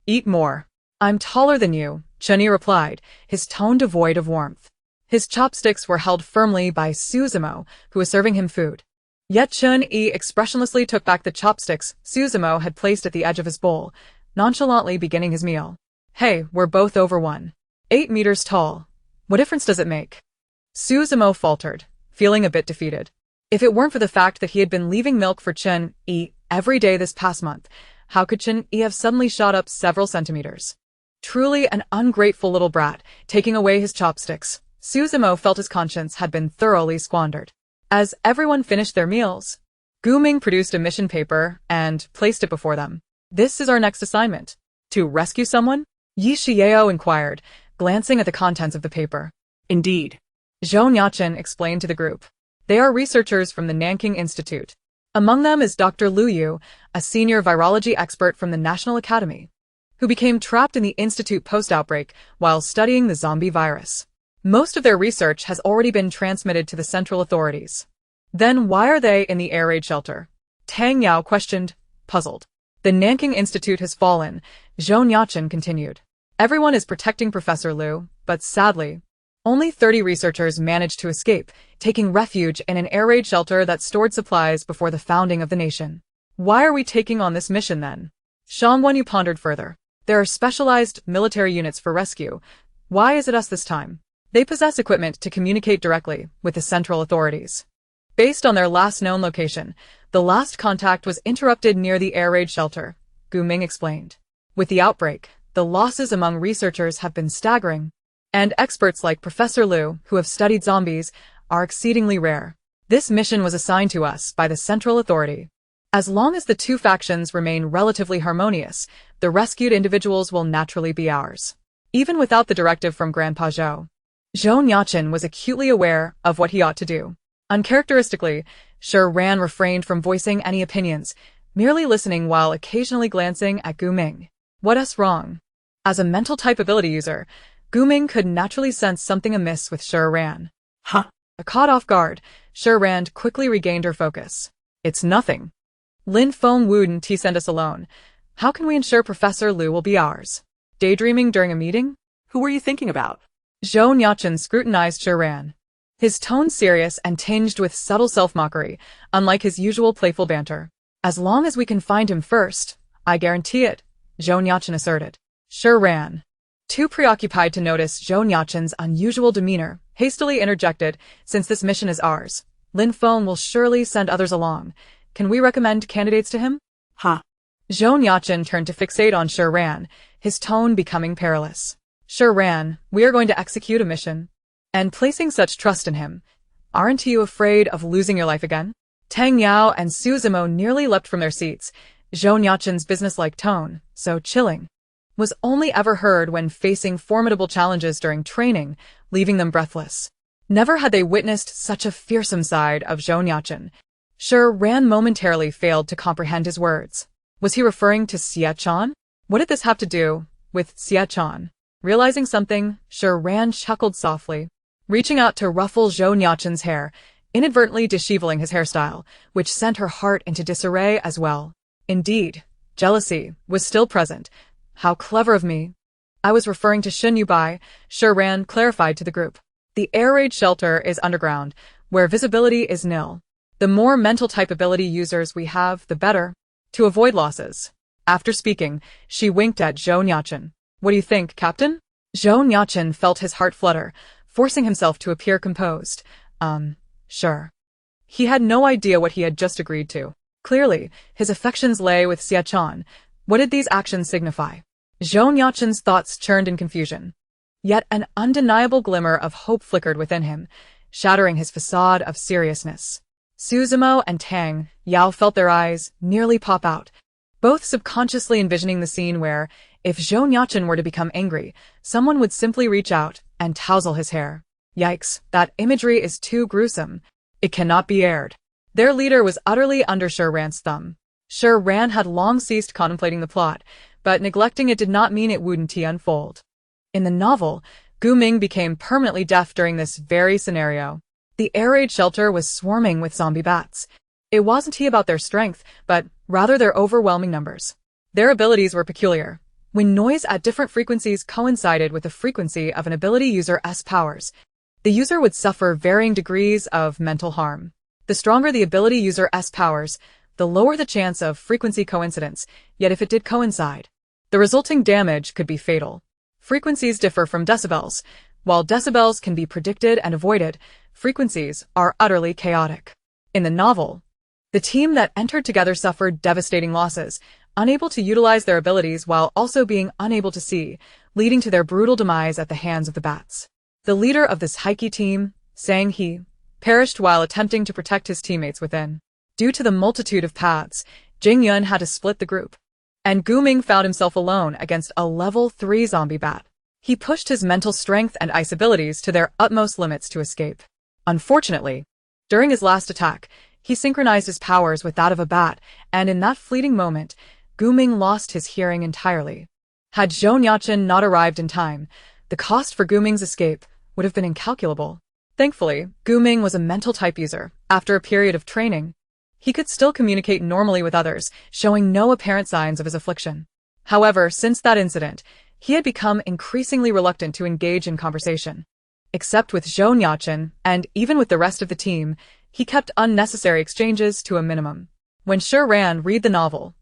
Eat more. I'm taller than you, Chen Yi replied, his tone devoid of warmth. His chopsticks were held firmly by Suzumo, who was serving him food. Yet Chen Yi expressionlessly took back the chopsticks Suzumo had placed at the edge of his bowl, nonchalantly beginning his meal. Hey, we're both over 1.8 meters tall. What difference does it make? Suzumo faltered, feeling a bit defeated. If it weren't for the fact that he had been leaving milk for Chen Yi every day this past month, how could Chen Yi have suddenly shot up several centimeters? Truly an ungrateful little brat, taking away his chopsticks. Suzumo felt his conscience had been thoroughly squandered. As everyone finished their meals, Gu Ming produced a mission paper and placed it before them. This is our next assignment. To rescue someone? Yi Xiao inquired, glancing at the contents of the paper. Indeed. Zhou Nuocheng explained to the group. They are researchers from the Nanking Institute. Among them is Dr. Lu Yu, a senior virology expert from the National Academy, who became trapped in the institute post-outbreak while studying the zombie virus. Most of their research has already been transmitted to the central authorities. Then why are they in the air raid shelter? Tang Yao questioned, puzzled. The Nanking Institute has fallen, Zhou Nuocheng continued. Everyone is protecting Professor Liu, but sadly, only 30 researchers managed to escape, taking refuge in an air raid shelter that stored supplies before the founding of the nation. Why are we taking on this mission then? Shang Wenyu pondered further. There are specialized military units for rescue. Why is it us this time? They possess equipment to communicate directly with the central authorities. Based on their last known location, the last contact was interrupted near the air raid shelter, Gu Ming explained. With the outbreak, the losses among researchers have been staggering, and experts like Professor Liu, who have studied zombies, are exceedingly rare. This mission was assigned to us by the central authority. As long as the two factions remain relatively harmonious, the rescued individuals will naturally be ours. Even without the directive from Grandpa Zhou. Zhou Nuocheng was acutely aware of what he ought to do. Uncharacteristically, Shi Ran refrained from voicing any opinions, merely listening while occasionally glancing at Gu Ming. What's wrong? As a mental type ability user, Gu Ming could naturally sense something amiss with Shi Ran. Huh? Caught off guard, Shi Ran quickly regained her focus. It's nothing. Lin Feng wouldn't send us alone. How can we ensure Professor Liu will be ours? Daydreaming during a meeting? Who were you thinking about? Zhou Nuocheng scrutinized Shi Ran. His tone serious and tinged with subtle self-mockery, unlike his usual playful banter. As long as we can find him first, I guarantee it, Zhou Nuocheng asserted. Shi Ran, too preoccupied to notice Zhou Nuocheng's unusual demeanor, hastily interjected, since this mission is ours, Lin Feng will surely send others along. Can we recommend candidates to him? Huh? Zhou Nuocheng turned to fixate on Shi Ran, his tone becoming perilous. Shi Ran, we are going to execute a mission. And placing such trust in him, aren't you afraid of losing your life again? Tang Yao and Su Zimo nearly leapt from their seats. Zhou Nuocheng's businesslike tone, so chilling, was only ever heard when facing formidable challenges during training, leaving them breathless. Never had they witnessed such a fearsome side of Zhou Nuocheng. Shi Ran momentarily failed to comprehend his words. Was he referring to Xie Chan? What did this have to do with Xie Chan? Realizing something, Shi Ran chuckled softly, reaching out to ruffle Zhou Nuocheng's hair, inadvertently disheveling his hairstyle, which sent her heart into disarray as well. Indeed, jealousy was still present. How clever of me. I was referring to Shin Yubai, Shi Ran clarified to the group. The air raid shelter is underground, where visibility is nil. The more mental type ability users we have, the better. To avoid losses. After speaking, she winked at Zhou Nuocheng. What do you think, Captain? Zhou Nuocheng felt his heart flutter, forcing himself to appear composed. Sure. He had no idea what he had just agreed to. Clearly, his affections lay with Xie Chan. What did these actions signify? Zhou Nuocheng's thoughts churned in confusion. Yet an undeniable glimmer of hope flickered within him, shattering his facade of seriousness. Su Zimo and Tang Yao felt their eyes nearly pop out, both subconsciously envisioning the scene where, if Zhou Nuocheng were to become angry, someone would simply reach out and tousle his hair. Yikes, that imagery is too gruesome. It cannot be aired. Their leader was utterly under Shi Ran's thumb. Shi Ran had long ceased contemplating the plot, but neglecting it did not mean it wouldn't unfold. In the novel, Gu Ming became permanently deaf during this very scenario. The air raid shelter was swarming with zombie bats. It wasn't about their strength, but rather their overwhelming numbers. Their abilities were peculiar. When noise at different frequencies coincided with the frequency of an ability user's powers, the user would suffer varying degrees of mental harm. The stronger the ability user's powers, the lower the chance of frequency coincidence, yet if it did coincide, the resulting damage could be fatal. Frequencies differ from decibels. While decibels can be predicted and avoided, frequencies are utterly chaotic. In the novel, the team that entered together suffered devastating losses, unable to utilize their abilities while also being unable to see, leading to their brutal demise at the hands of the bats. The leader of this Heike team, Sang He, perished while attempting to protect his teammates within. Due to the multitude of paths, Jing Yun had to split the group, and Gu Ming found himself alone against a level 3 zombie bat. He pushed his mental strength and ice abilities to their utmost limits to escape. Unfortunately, during his last attack, he synchronized his powers with that of a bat, and in that fleeting moment, Gu Ming lost his hearing entirely. Had Zhou Nuocheng not arrived in time, the cost for Gu Ming's escape would have been incalculable. Thankfully, Gu Ming was a mental type user. After a period of training, he could still communicate normally with others, showing no apparent signs of his affliction. However, since that incident, he had become increasingly reluctant to engage in conversation. Except with Zhou Nuocheng, and even with the rest of the team, he kept unnecessary exchanges to a minimum. When Shi Ran read the novel,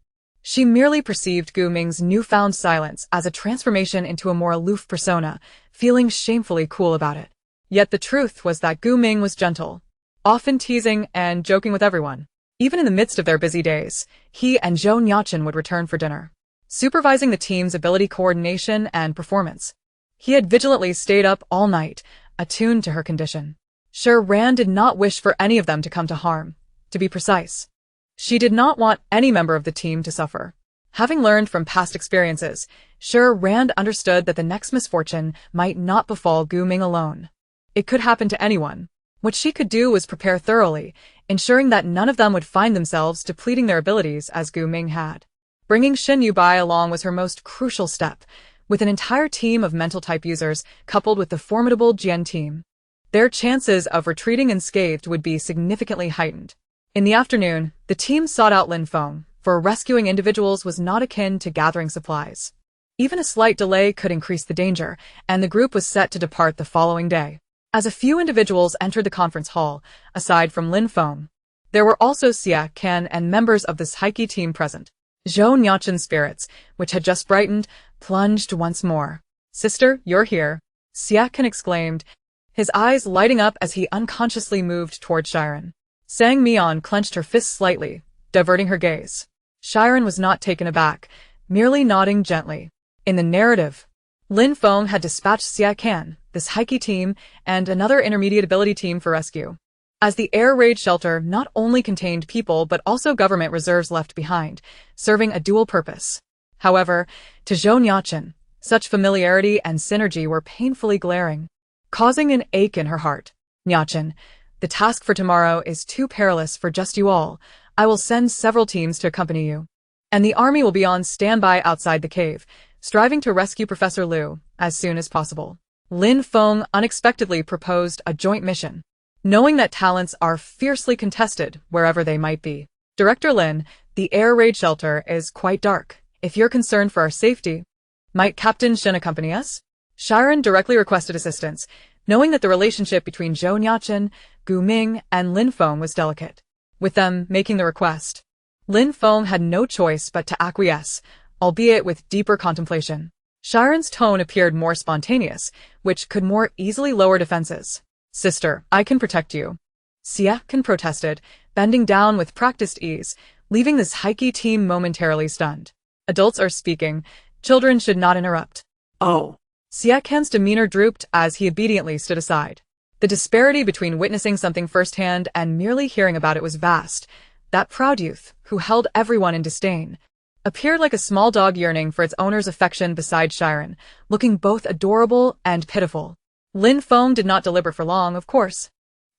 she merely perceived Gu Ming's newfound silence as a transformation into a more aloof persona, feeling shamefully cool about it. Yet the truth was that Gu Ming was gentle, often teasing and joking with everyone. Even in the midst of their busy days, he and Zhou Nuocheng would return for dinner, supervising the team's ability coordination and performance. He had vigilantly stayed up all night, attuned to her condition. Shi Ran did not wish for any of them to come to harm. To be precise, she did not want any member of the team to suffer. Having learned from past experiences, Shi Ran understood that the next misfortune might not befall Gu Ming alone. It could happen to anyone. What she could do was prepare thoroughly, ensuring that none of them would find themselves depleting their abilities as Gu Ming had. Bringing Xin Yubai along was her most crucial step, with an entire team of mental-type users coupled with the formidable Jian team. Their chances of retreating unscathed would be significantly heightened. In the afternoon, the team sought out Lin Feng, for rescuing individuals was not akin to gathering supplies. Even a slight delay could increase the danger, and the group was set to depart the following day. As a few individuals entered the conference hall, aside from Lin Feng, there were also Xia Can and members of this Heike team present. Zhou Nuochen's spirits, which had just brightened, plunged once more. "Sister, you're here," Xia Can exclaimed, his eyes lighting up as he unconsciously moved toward Shi Ran. Sang Mian clenched her fists slightly, diverting her gaze. Shi Ran was not taken aback, merely nodding gently. In the narrative, Lin Feng had dispatched Xia Can, this Heike team, and another intermediate ability team for rescue. As the air raid shelter not only contained people but also government reserves left behind, serving a dual purpose. However, to Zhou Nuocheng, such familiarity and synergy were painfully glaring, causing an ache in her heart. "Nuocheng, the task for tomorrow is too perilous for just you all. I will send several teams to accompany you. And the army will be on standby outside the cave, striving to rescue Professor Liu as soon as possible." Lin Feng unexpectedly proposed a joint mission, knowing that talents are fiercely contested wherever they might be. "Director Lin, the air raid shelter is quite dark. If you're concerned for our safety, might Captain Shen accompany us?" Shi Ran directly requested assistance, knowing that the relationship between Zhou Nuocheng, Gu Ming, and Lin Feng was delicate. With them making the request, Lin Feng had no choice but to acquiesce, albeit with deeper contemplation. Shi Ran's tone appeared more spontaneous, which could more easily lower defenses. "Sister, I can protect you," Xia Can protested, bending down with practiced ease, leaving this Heike team momentarily stunned. "Adults are speaking. Children should not interrupt." Oh. Xia Can's demeanor drooped as he obediently stood aside. The disparity between witnessing something firsthand and merely hearing about it was vast. That proud youth, who held everyone in disdain, appeared like a small dog yearning for its owner's affection beside Shi Ran, looking both adorable and pitiful. Lin Feng did not deliberate for long, of course.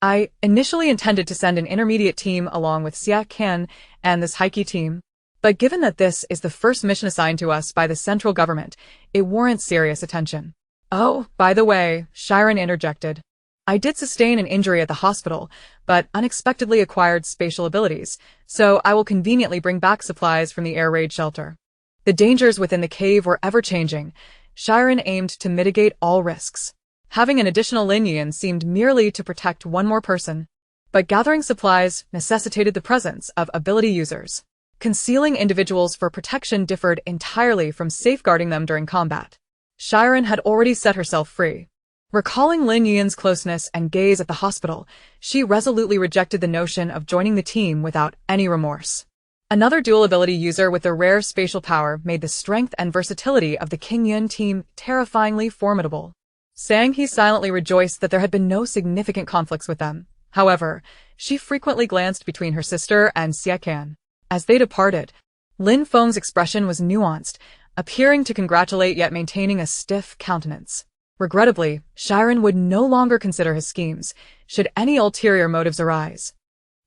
"I initially intended to send an intermediate team along with Xia Can and this Heike team, but given that this is the first mission assigned to us by the central government, it warrants serious attention." "Oh, by the way," Shi Ran interjected, "I did sustain an injury at the hospital, but unexpectedly acquired spatial abilities, so I will conveniently bring back supplies from the air raid shelter." The dangers within the cave were ever-changing. Shi Ran aimed to mitigate all risks. Having an additional Lin Yan seemed merely to protect one more person, but gathering supplies necessitated the presence of ability users. Concealing individuals for protection differed entirely from safeguarding them during combat. Shi Ran had already set herself free. Recalling Lin Yan's closeness and gaze at the hospital, she resolutely rejected the notion of joining the team without any remorse. Another dual ability user with the rare spatial power made the strength and versatility of the King Yun team terrifyingly formidable. Sang He silently rejoiced that there had been no significant conflicts with them. However, she frequently glanced between her sister and Xia Can. As they departed, Lin Feng's expression was nuanced, appearing to congratulate yet maintaining a stiff countenance. Regrettably, Shi Ran would no longer consider his schemes, should any ulterior motives arise.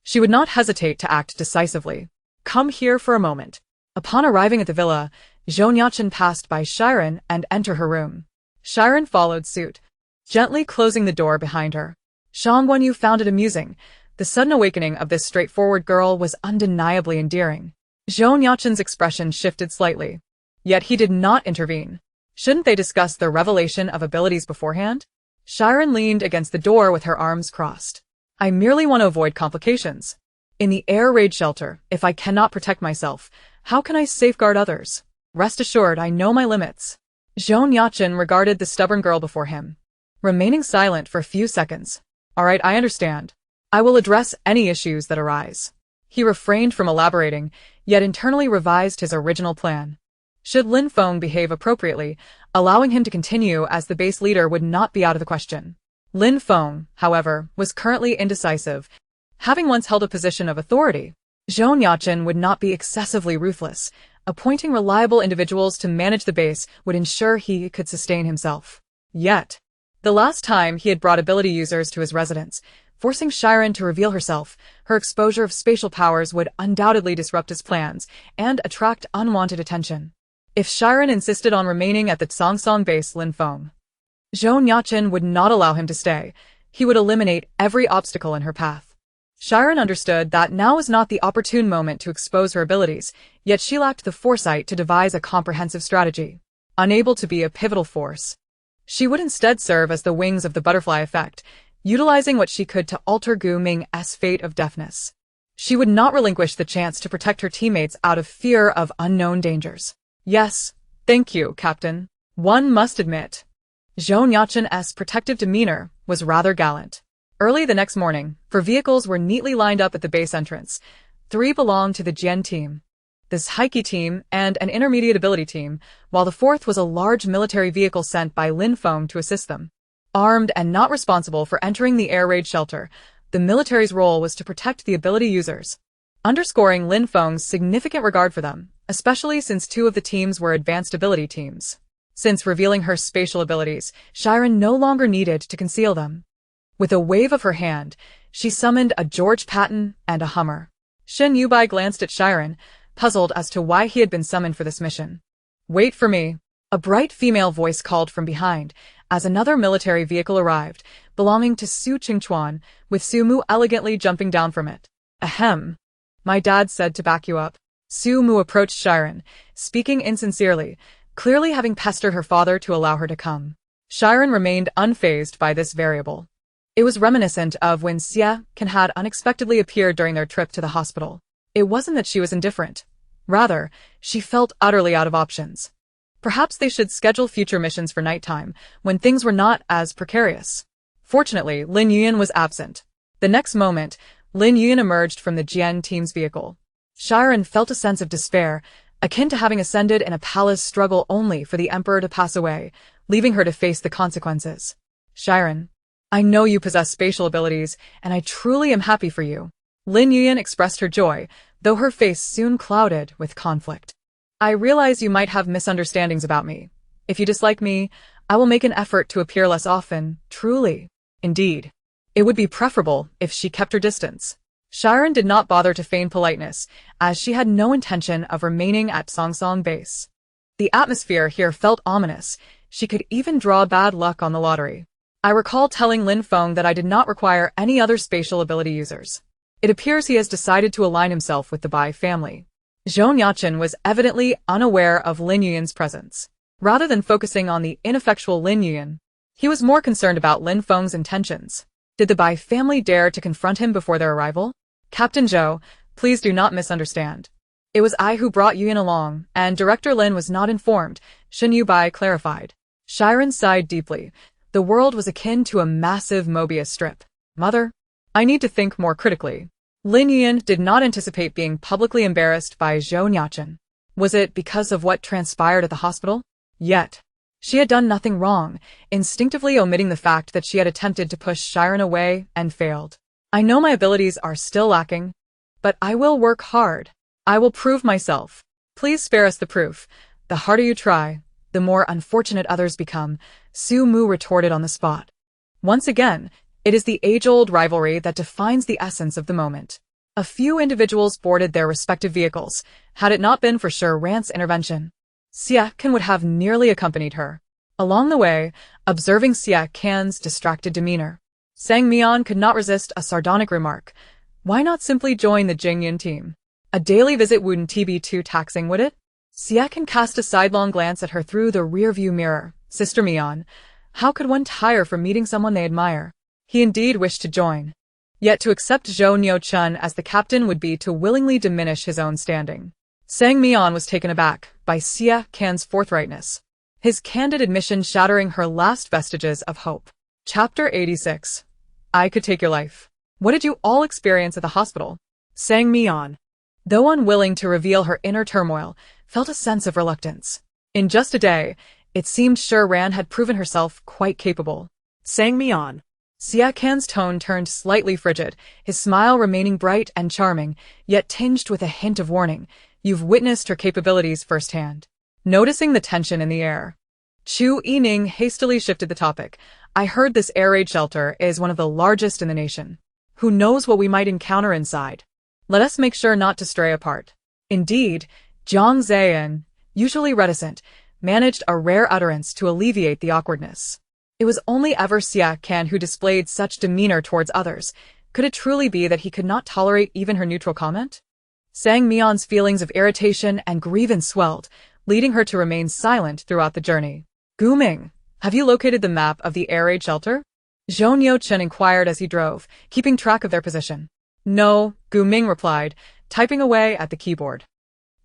She would not hesitate to act decisively. "Come here for a moment." Upon arriving at the villa, Zhou Nuocheng passed by Shi Ran and entered her room. Shi Ran followed suit, gently closing the door behind her. Shang Guanyu found it amusing. The sudden awakening of this straightforward girl was undeniably endearing. Zhou Nuocheng's expression shifted slightly. Yet he did not intervene. Shouldn't they discuss their revelation of abilities beforehand? Shi Ran leaned against the door with her arms crossed. "I merely want to avoid complications. In the air raid shelter, if I cannot protect myself, how can I safeguard others? Rest assured, I know my limits." Zhou Nuocheng regarded the stubborn girl before him, remaining silent for a few seconds. "All right, I understand. I will address any issues that arise." He refrained from elaborating, yet internally revised his original plan. Should Lin Feng behave appropriately, allowing him to continue as the base leader would not be out of the question. Lin Feng, however, was currently indecisive. Having once held a position of authority, Zhou Nuocheng would not be excessively ruthless. Appointing reliable individuals to manage the base would ensure he could sustain himself. Yet, the last time he had brought ability users to his residence, Forcing Shi Ran to reveal herself, her exposure of spatial powers would undoubtedly disrupt his plans and attract unwanted attention. If Shi Ran insisted on remaining at the Songsong base Linfeng, Zhou Nuocheng would not allow him to stay. He would eliminate every obstacle in her path. Shi Ran understood that now was not the opportune moment to expose her abilities, yet she lacked the foresight to devise a comprehensive strategy. Unable to be a pivotal force, she would instead serve as the wings of the butterfly effect, utilizing what she could to alter Gu Ming's fate of deafness. She would not relinquish the chance to protect her teammates out of fear of unknown dangers. Yes, thank you, Captain. One must admit, Zhou Nuocheng's protective demeanor was rather gallant. Early the next morning, 4 vehicles were neatly lined up at the base entrance. 3 belonged to the Jian team, this Heike team, and an intermediate ability team, while the 4th was a large military vehicle sent by Linfeng to assist them. Armed and not responsible for entering the air raid shelter, the military's role was to protect the ability users, underscoring Linfeng's significant regard for them, especially since 2 of the teams were advanced ability teams. Since revealing her spatial abilities, Shi Ran no longer needed to conceal them. With a wave of her hand, she summoned a George Patton and a Hummer. Shen Yubai glanced at Shi Ran, puzzled as to why he had been summoned for this mission. Wait for me. A bright female voice called from behind, as another military vehicle arrived, belonging to Su Qingchuan, with Su Mu elegantly jumping down from it. Ahem. My dad said to back you up. Su Mu approached Shi Ran, speaking insincerely, clearly having pestered her father to allow her to come. Shi Ran remained unfazed by this variable. It was reminiscent of when Xie Can had unexpectedly appeared during their trip to the hospital. It wasn't that she was indifferent. Rather, she felt utterly out of options. Perhaps they should schedule future missions for nighttime, when things were not as precarious. Fortunately, Lin Yuan was absent. The next moment, Lin Yuan emerged from the Jian team's vehicle. Shi Ran felt a sense of despair, akin to having ascended in a palace struggle only for the emperor to pass away, leaving her to face the consequences. Shi Ran, I know you possess spatial abilities, and I truly am happy for you. Lin Yuan expressed her joy, though her face soon clouded with conflict. I realize you might have misunderstandings about me. If you dislike me, I will make an effort to appear less often, truly. Indeed, it would be preferable if she kept her distance. Shi Ran did not bother to feign politeness, as she had no intention of remaining at Songsong base. The atmosphere here felt ominous. She could even draw bad luck on the lottery. I recall telling Linfeng that I did not require any other spatial ability users. It appears he has decided to align himself with the Bai family. Zhou Nuocheng was evidently unaware of Lin Yuan's presence. Rather than focusing on the ineffectual Lin Yuan, he was more concerned about Linfeng's intentions. Did the Bai family dare to confront him before their arrival? Captain Zhou, please do not misunderstand. It was I who brought Yuan along, and Director Lin was not informed, Shen Yubai clarified. Shi Ran sighed deeply. The world was akin to a massive Mobius strip. Mother, I need to think more critically. Lin Yuan did not anticipate being publicly embarrassed by Zhou Nuocheng. Was it because of what transpired at the hospital? Yet, she had done nothing wrong, instinctively omitting the fact that she had attempted to push Shi Ran away and failed. I know my abilities are still lacking, but I will work hard. I will prove myself. Please spare us the proof. The harder you try, the more unfortunate others become, Su Mu retorted on the spot. Once again, it is the age-old rivalry that defines the essence of the moment. A few individuals boarded their respective vehicles, had it not been for Shi Ran's intervention. Xie Can would have nearly accompanied her. Along the way, observing Xie Can's distracted demeanor, Sang Mian could not resist a sardonic remark. Why not simply join the Jingyan team? A daily visit wouldn't be too taxing, would it? Xie Can cast a sidelong glance at her through the rear-view mirror. Sister Mian, how could one tire from meeting someone they admire? He indeed wished to join. Yet to accept Zhou Nuocheng as the captain would be to willingly diminish his own standing. Sang Mian was taken aback by Xie Can's forthrightness, his candid admission shattering her last vestiges of hope. Chapter 86. I could take your life. What did you all experience at the hospital? Sang Mian, though unwilling to reveal her inner turmoil, felt a sense of reluctance. In just a day, it seemed Shi Ran had proven herself quite capable. Sang Mian. Xie Can's tone turned slightly frigid, his smile remaining bright and charming, yet tinged with a hint of warning. You've witnessed her capabilities firsthand. Noticing the tension in the air, Chu Yining hastily shifted the topic. I heard this air raid shelter is one of the largest in the nation. Who knows what we might encounter inside? Let us make sure not to stray apart. Indeed, Jiang Ziyan, usually reticent, managed a rare utterance to alleviate the awkwardness. It was only ever Xia Can who displayed such demeanor towards others. Could it truly be that he could not tolerate even her neutral comment? Sang Mian's feelings of irritation and grievance swelled, leading her to remain silent throughout the journey. Guming, have you located the map of the air raid shelter? Zhou Nuocheng inquired as he drove, keeping track of their position. No, Guming replied, typing away at the keyboard.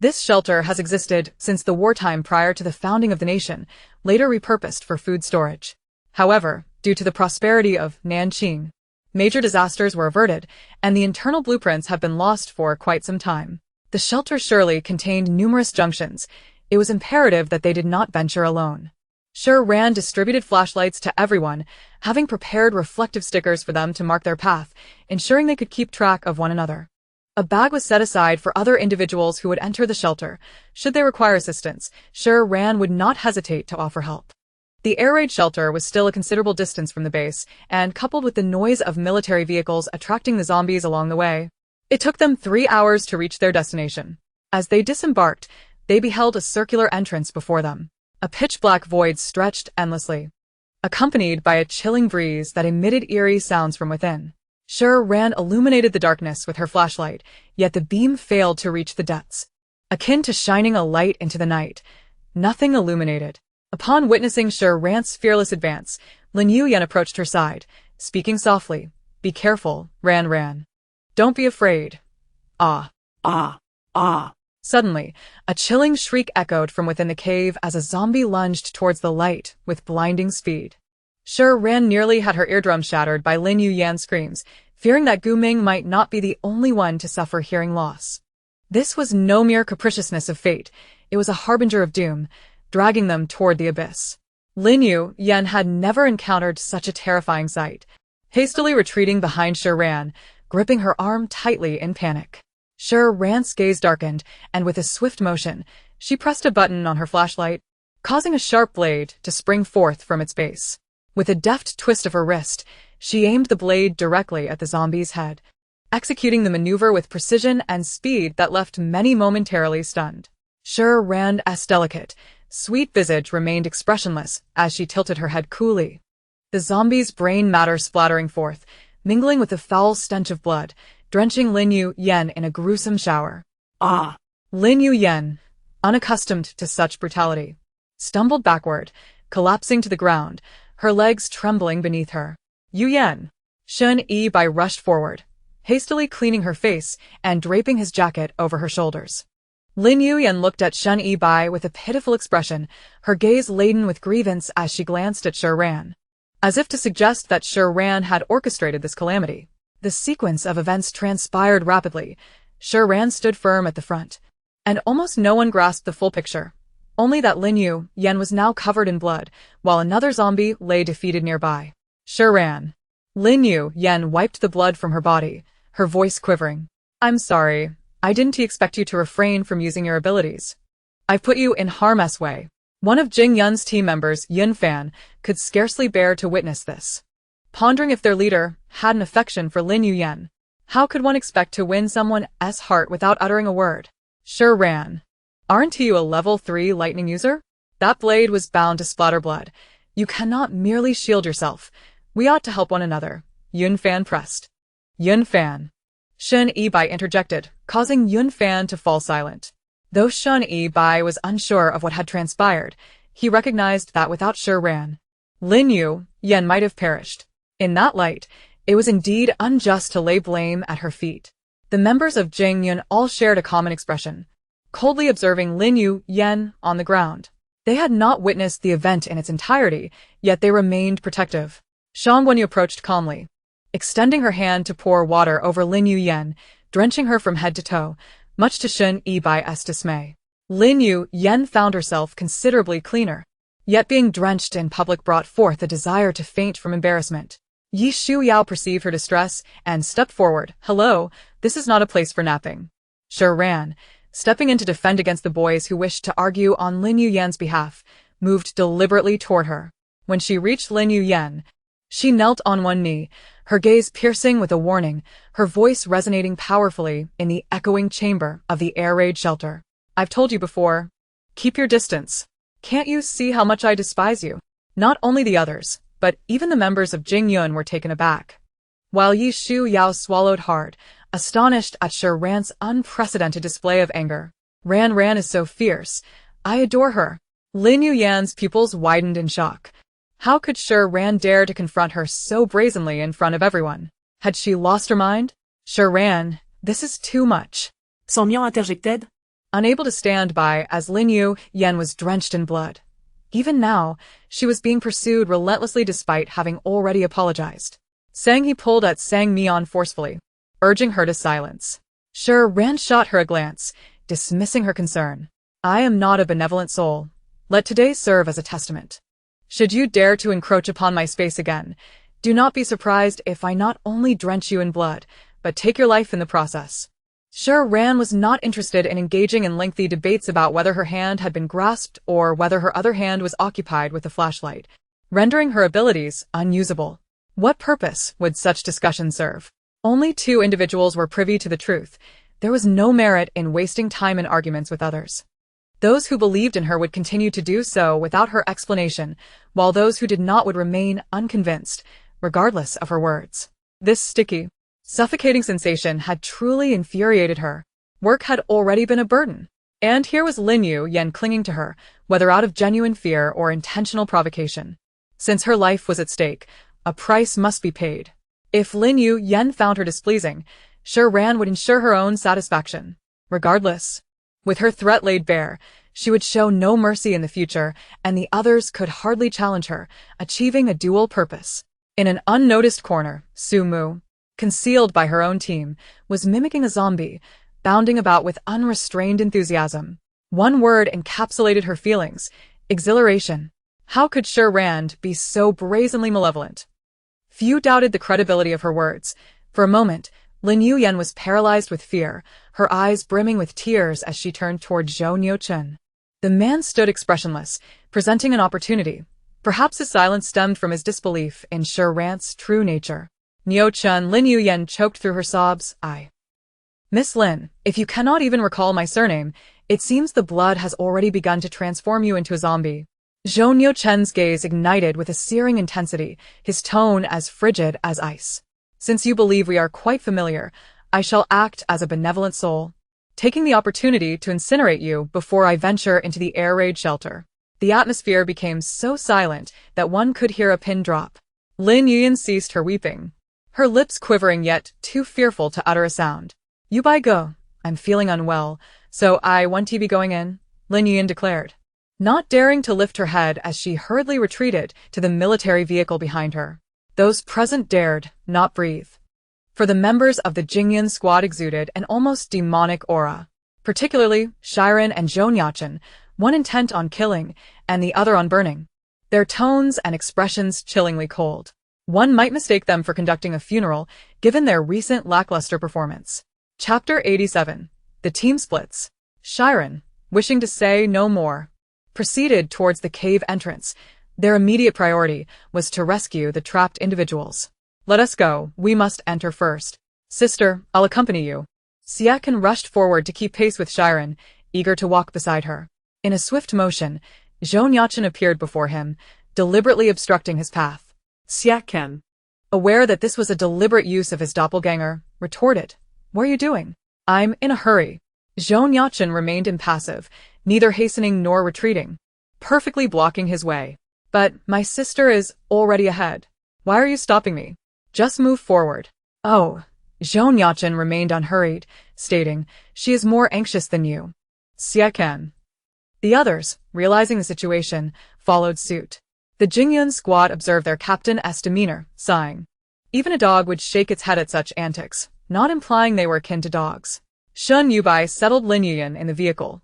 This shelter has existed since the wartime prior to the founding of the nation, later repurposed for food storage. However, due to the prosperity of Nanqing, major disasters were averted, and the internal blueprints have been lost for quite some time. The shelter surely contained numerous junctions. It was imperative that they did not venture alone. Shi Ran distributed flashlights to everyone, having prepared reflective stickers for them to mark their path, ensuring they could keep track of one another. A bag was set aside for other individuals who would enter the shelter. Should they require assistance, Shi Ran would not hesitate to offer help. The air raid shelter was still a considerable distance from the base, and coupled with the noise of military vehicles attracting the zombies along the way, it took them 3 hours to reach their destination. As they disembarked, they beheld a circular entrance before them. A pitch-black void stretched endlessly, accompanied by a chilling breeze that emitted eerie sounds from within. Shi Ran illuminated the darkness with her flashlight, yet the beam failed to reach the depths. Akin to shining a light into the night, nothing illuminated. Upon witnessing Shi Ran's fearless advance, Lin Yuyan approached her side, speaking softly. Be careful, Ran. Don't be afraid. Ah. Suddenly, a chilling shriek echoed from within the cave as a zombie lunged towards the light with blinding speed. Shi Ran nearly had her eardrum shattered by Lin Yuyan's screams, fearing that Guming might not be the only one to suffer hearing loss. This was no mere capriciousness of fate, it was a harbinger of doom, dragging them toward the abyss. Lin Yuyan had never encountered such a terrifying sight, hastily retreating behind Shi Ran, gripping her arm tightly in panic. Shi Ran's gaze darkened, and with a swift motion, she pressed a button on her flashlight, causing a sharp blade to spring forth from its base. With a deft twist of her wrist, she aimed the blade directly at the zombie's head, executing the maneuver with precision and speed that left many momentarily stunned. Shi Ran's delicate, sweet visage remained expressionless as she tilted her head coolly. The zombie's brain matter splattering forth, mingling with the foul stench of blood, drenching Lin Yuyan in a gruesome shower. Lin Yuyan, unaccustomed to such brutality, stumbled backward, collapsing to the ground, her legs trembling beneath her. Yuyan. Shen Yi rushed forward, hastily cleaning her face and draping his jacket over her shoulders. Lin Yuyan looked at Shen Yi with a pitiful expression, her gaze laden with grievance as she glanced at Shi Ran, as if to suggest that Shi Ran had orchestrated this calamity. The sequence of events transpired rapidly. Shi Ran stood firm at the front, and almost no one grasped the full picture, only that Lin Yuyan was now covered in blood, while another zombie lay defeated nearby. Shi Ran. Lin Yuyan wiped the blood from her body, her voice quivering. I'm sorry, I didn't expect you to refrain from using your abilities. I've put you in harm's way. One of Jing Yun's team members, Yun Fan, could scarcely bear to witness this. Pondering if their leader had an affection for Lin Yuyan, how could one expect to win someone's heart without uttering a word? Shi Ran. Aren't you a level 3 lightning user? That blade was bound to splatter blood. You cannot merely shield yourself. We ought to help one another. Yun Fan pressed. Yun Fan. Shen Yi interjected, causing Yun Fan to fall silent. Though Shen Yi was unsure of what had transpired, he recognized that without Shi Ran, Lin Yuyan might have perished. In that light, it was indeed unjust to lay blame at her feet. The members of Jing Yun all shared a common expression, coldly observing Lin Yuyan on the ground. They had not witnessed the event in its entirety, yet they remained protective. Shang Wenyu approached calmly, extending her hand to pour water over Lin Yuyan, drenching her from head to toe, much to Shen Yi's dismay. Lin Yuyan found herself considerably cleaner, yet being drenched in public brought forth a desire to faint from embarrassment. Yi Shuyao perceived her distress and stepped forward. Hello, this is not a place for napping. Shi Ran, stepping in to defend against the boys who wished to argue on Lin Yuyan's behalf, moved deliberately toward her. When she reached Lin Yuyan, She knelt on one knee, her gaze piercing with a warning, her voice resonating powerfully in the echoing chamber of the air raid shelter. I've told you before. Keep your distance. Can't you see how much I despise you? Not only the others, but even the members of Jingyun were taken aback. While Yi Shu Yao swallowed hard, astonished at Shi Ran's unprecedented display of anger. Ran is so fierce. I adore her. Lin Yuyan's pupils widened in shock. How could Shi Ran dare to confront her so brazenly in front of everyone? Had she lost her mind? Shi Ran, this is too much. Son Mian interjected. Unable to stand by as Lin Yuyan was drenched in blood. Even now, she was being pursued relentlessly despite having already apologized. He pulled at Sang Mian forcefully, urging her to silence. Shi Ran shot her a glance, dismissing her concern. I am not a benevolent soul. Let today serve as a testament. Should you dare to encroach upon my space again, do not be surprised if I not only drench you in blood, but take your life in the process. Shi Ran was not interested in engaging in lengthy debates about whether her hand had been grasped or whether her other hand was occupied with a flashlight, rendering her abilities unusable. What purpose would such discussion serve? Only two individuals were privy to the truth. There was no merit in wasting time in arguments with others. Those who believed in her would continue to do so without her explanation, while those who did not would remain unconvinced, regardless of her words. This sticky, suffocating sensation had truly infuriated her. Work had already been a burden. And here was Lin Yuyan clinging to her, whether out of genuine fear or intentional provocation. Since her life was at stake, a price must be paid. If Lin Yuyan found her displeasing, Shi Ran would ensure her own satisfaction. Regardless, with her threat laid bare, she would show no mercy in the future, and the others could hardly challenge her, achieving a dual purpose. In an unnoticed corner, Su Mu, concealed by her own team, was mimicking a zombie, bounding about with unrestrained enthusiasm. One word encapsulated her feelings: exhilaration. How could Shi Ran be so brazenly malevolent? Few doubted the credibility of her words. For a moment, Lin Yuyan was paralyzed with fear, her eyes brimming with tears as she turned toward Zhou Nuocheng. The man stood expressionless, presenting an opportunity. Perhaps his silence stemmed from his disbelief in Shi Ran's true nature. Nuocheng, Lin Yuyan choked through her sobs. Miss Lin, if you cannot even recall my surname, it seems the blood has already begun to transform you into a zombie. Zhou Nuocheng's gaze ignited with a searing intensity, his tone as frigid as ice. Since you believe we are quite familiar, I shall act as a benevolent soul, taking the opportunity to incinerate you before I venture into the air raid shelter. The atmosphere became so silent that one could hear a pin drop. Lin Yuyan ceased her weeping, her lips quivering yet too fearful to utter a sound. You by go. I'm feeling unwell, so I want to be going in, Lin Yuyan declared, not daring to lift her head as she hurriedly retreated to the military vehicle behind her. Those present dared not breathe. For the members of the Jingyun squad exuded an almost demonic aura, particularly Shi Ran and Zhou Nuocheng, one intent on killing and the other on burning, their tones and expressions chillingly cold. One might mistake them for conducting a funeral, given their recent lackluster performance. Chapter 87. The Team Splits. Shi Ran, wishing to say no more, proceeded towards the cave entrance. Their immediate priority was to rescue the trapped individuals. Let us go, we must enter first. Sister, I'll accompany you. Siakan rushed forward to keep pace with Shi Ran, eager to walk beside her. In a swift motion, Zhou Nuocheng appeared before him, deliberately obstructing his path. Siakan, aware that this was a deliberate use of his doppelganger, retorted, What are you doing? I'm in a hurry. Zhou Nuocheng remained impassive, neither hastening nor retreating, perfectly blocking his way. But my sister is already ahead. Why are you stopping me? Just move forward. Oh. Zhou Nuocheng remained unhurried, stating, She is more anxious than you. Siakan. The others, realizing the situation, followed suit. The Jingyun squad observed their captain's demeanor, sighing. Even a dog would shake its head at such antics, not implying they were akin to dogs. Shun Yubai settled Lin Yuyan in the vehicle,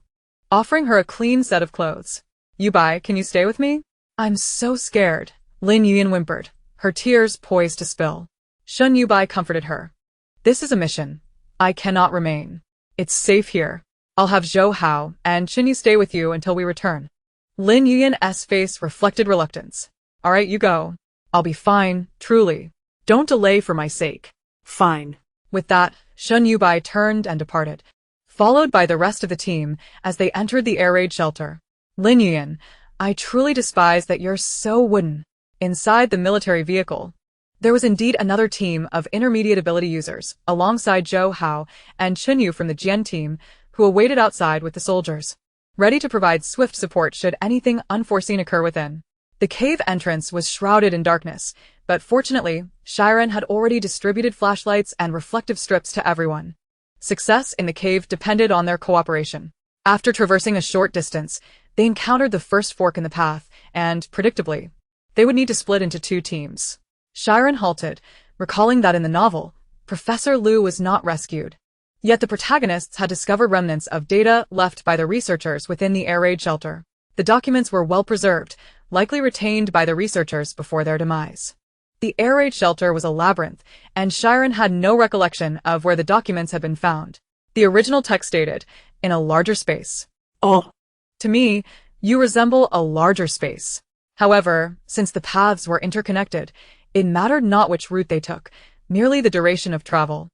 offering her a clean set of clothes. Yubai, can you stay with me? I'm so scared, Lin Yuyan whimpered, her tears poised to spill. Shun Yubai comforted her. This is a mission. I cannot remain. It's safe here. I'll have Zhou Hao and Chinyi stay with you until we return. Lin Yuyan's face reflected reluctance. All right, you go. I'll be fine, truly. Don't delay for my sake. Fine. With that, Shun Yubai turned and departed, followed by the rest of the team as they entered the air raid shelter. Lin Yuan, I truly despise that you're so wooden. Inside the military vehicle, there was indeed another team of intermediate ability users, alongside Zhou Hao and Chen Yu from the Jian team, who awaited outside with the soldiers, ready to provide swift support should anything unforeseen occur within. The cave entrance was shrouded in darkness, but fortunately, Shi Ran had already distributed flashlights and reflective strips to everyone. Success in the cave depended on their cooperation. After traversing a short distance, they encountered the first fork in the path, and, predictably, they would need to split into two teams. Shi Ran halted, recalling that in the novel, Professor Liu was not rescued. Yet the protagonists had discovered remnants of data left by the researchers within the air raid shelter. The documents were well preserved, likely retained by the researchers before their demise. The air raid shelter was a labyrinth, and Shi Ran had no recollection of where the documents had been found. The original text stated, in a larger space. Oh. To me, you resemble a larger space. However, since the paths were interconnected, it mattered not which route they took, merely the duration of travel.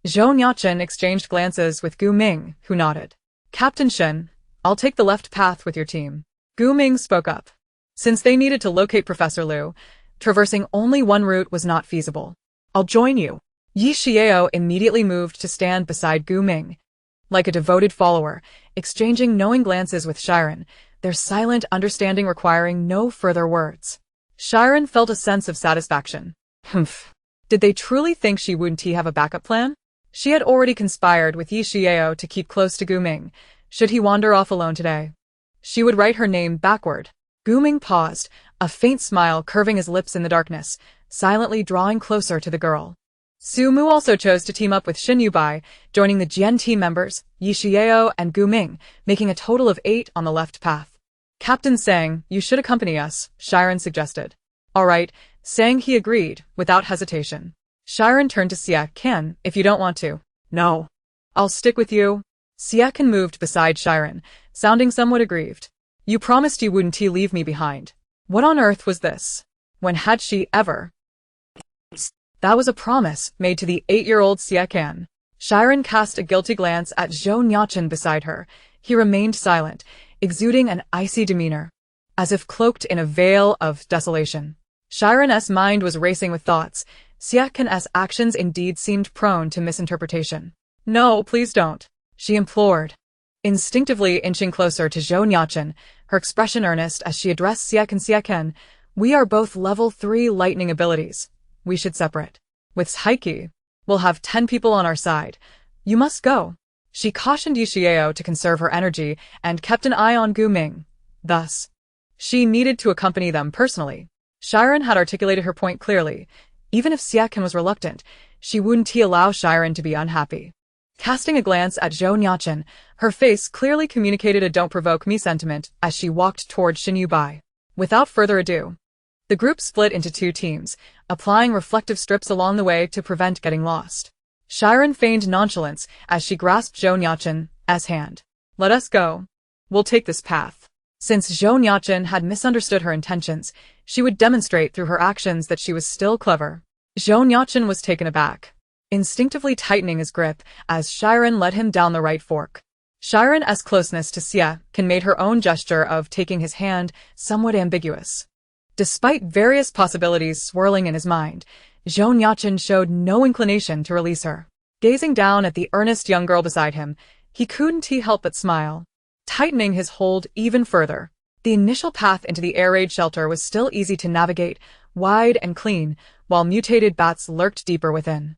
Zhou Nuocheng exchanged glances with Gu Ming, who nodded. Captain Shen, I'll take the left path with your team. Gu Ming spoke up. Since they needed to locate Professor Liu, traversing only one route was not feasible. I'll join you. Yi Xiao immediately moved to stand beside Gu Ming. Like a devoted follower, exchanging knowing glances with Shi Ran, their silent understanding requiring no further words. Shi Ran felt a sense of satisfaction. Humph. Did they truly think she wouldn't have a backup plan? She had already conspired with Yi Xiao to keep close to Gu Ming, should he wander off alone today. She would write her name backward. Gu Ming paused, a faint smile curving his lips in the darkness, silently drawing closer to the girl. Su Mu also chose to team up with Xin Yubai, joining the Jian team members, Yi Xiao and Gu Ming, making a total of 8 on the left path. Captain Sang, you should accompany us, Shi Ran suggested. All right, Sang he agreed, without hesitation. Shi Ran turned to Xia Can, if you don't want to. No. I'll stick with you. Xia Can moved beside Shi Ran, sounding somewhat aggrieved. You promised you wouldn't leave me behind. What on earth was this? When had she ever? That was a promise made to the 8-year-old Xia Can. Shi Ran cast a guilty glance at Zhou Nuocheng beside her. He remained silent, exuding an icy demeanor, as if cloaked in a veil of desolation. Shi Ran's mind was racing with thoughts. Xia Can's actions indeed seemed prone to misinterpretation. No, please don't, she implored. Instinctively inching closer to Zhou Nuocheng, her expression earnest as she addressed Xia Can, we are both level 3 lightning abilities. We should separate. With Heike, we'll have 10 people on our side. You must go. She cautioned Yi Xiao to conserve her energy and kept an eye on Gu Ming. Thus, she needed to accompany them personally. Shi Ran had articulated her point clearly. Even if Xia Can was reluctant, she wouldn't allow Shi Ran to be unhappy. Casting a glance at Zhou Nuocheng, her face clearly communicated a don't provoke me sentiment as she walked toward Xin Yubai. Without further ado, the group split into 2 teams, applying reflective strips along the way to prevent getting lost. Shi Ran feigned nonchalance as she grasped Zhou Nuocheng's hand. Let us go. We'll take this path. Since Zhou Nuocheng had misunderstood her intentions, she would demonstrate through her actions that she was still clever. Zhou Nuocheng was taken aback, instinctively tightening his grip as Shi Ran led him down the right fork. Shi Ran's closeness to Xia Can made her own gesture of taking his hand somewhat ambiguous. Despite various possibilities swirling in his mind, Zhou Nuocheng showed no inclination to release her. Gazing down at the earnest young girl beside him, he couldn't help but smile, tightening his hold even further. The initial path into the air raid shelter was still easy to navigate, wide and clean, while mutated bats lurked deeper within.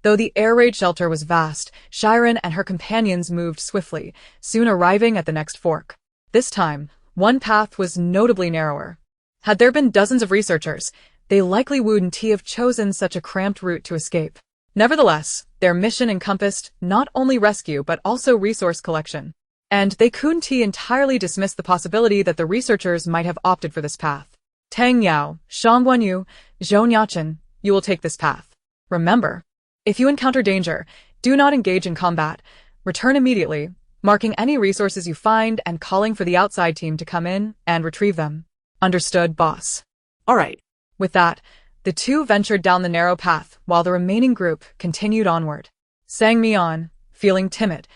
Though the air raid shelter was vast, Shi Ran and her companions moved swiftly, soon arriving at the next fork. This time, one path was notably narrower. Had there been dozens of researchers, they likely wouldn't have chosen such a cramped route to escape. Nevertheless, their mission encompassed not only rescue but also resource collection. And they couldn't entirely dismiss the possibility that the researchers might have opted for this path. Tang Yao, Shang Guanyu, Zhou Nuocheng, you will take this path. Remember, if you encounter danger, do not engage in combat. Return immediately, marking any resources you find and calling for the outside team to come in and retrieve them. Understood, boss. All right. With that, The two ventured down the narrow path while the remaining group continued onward. Sang Mi-on, feeling timid,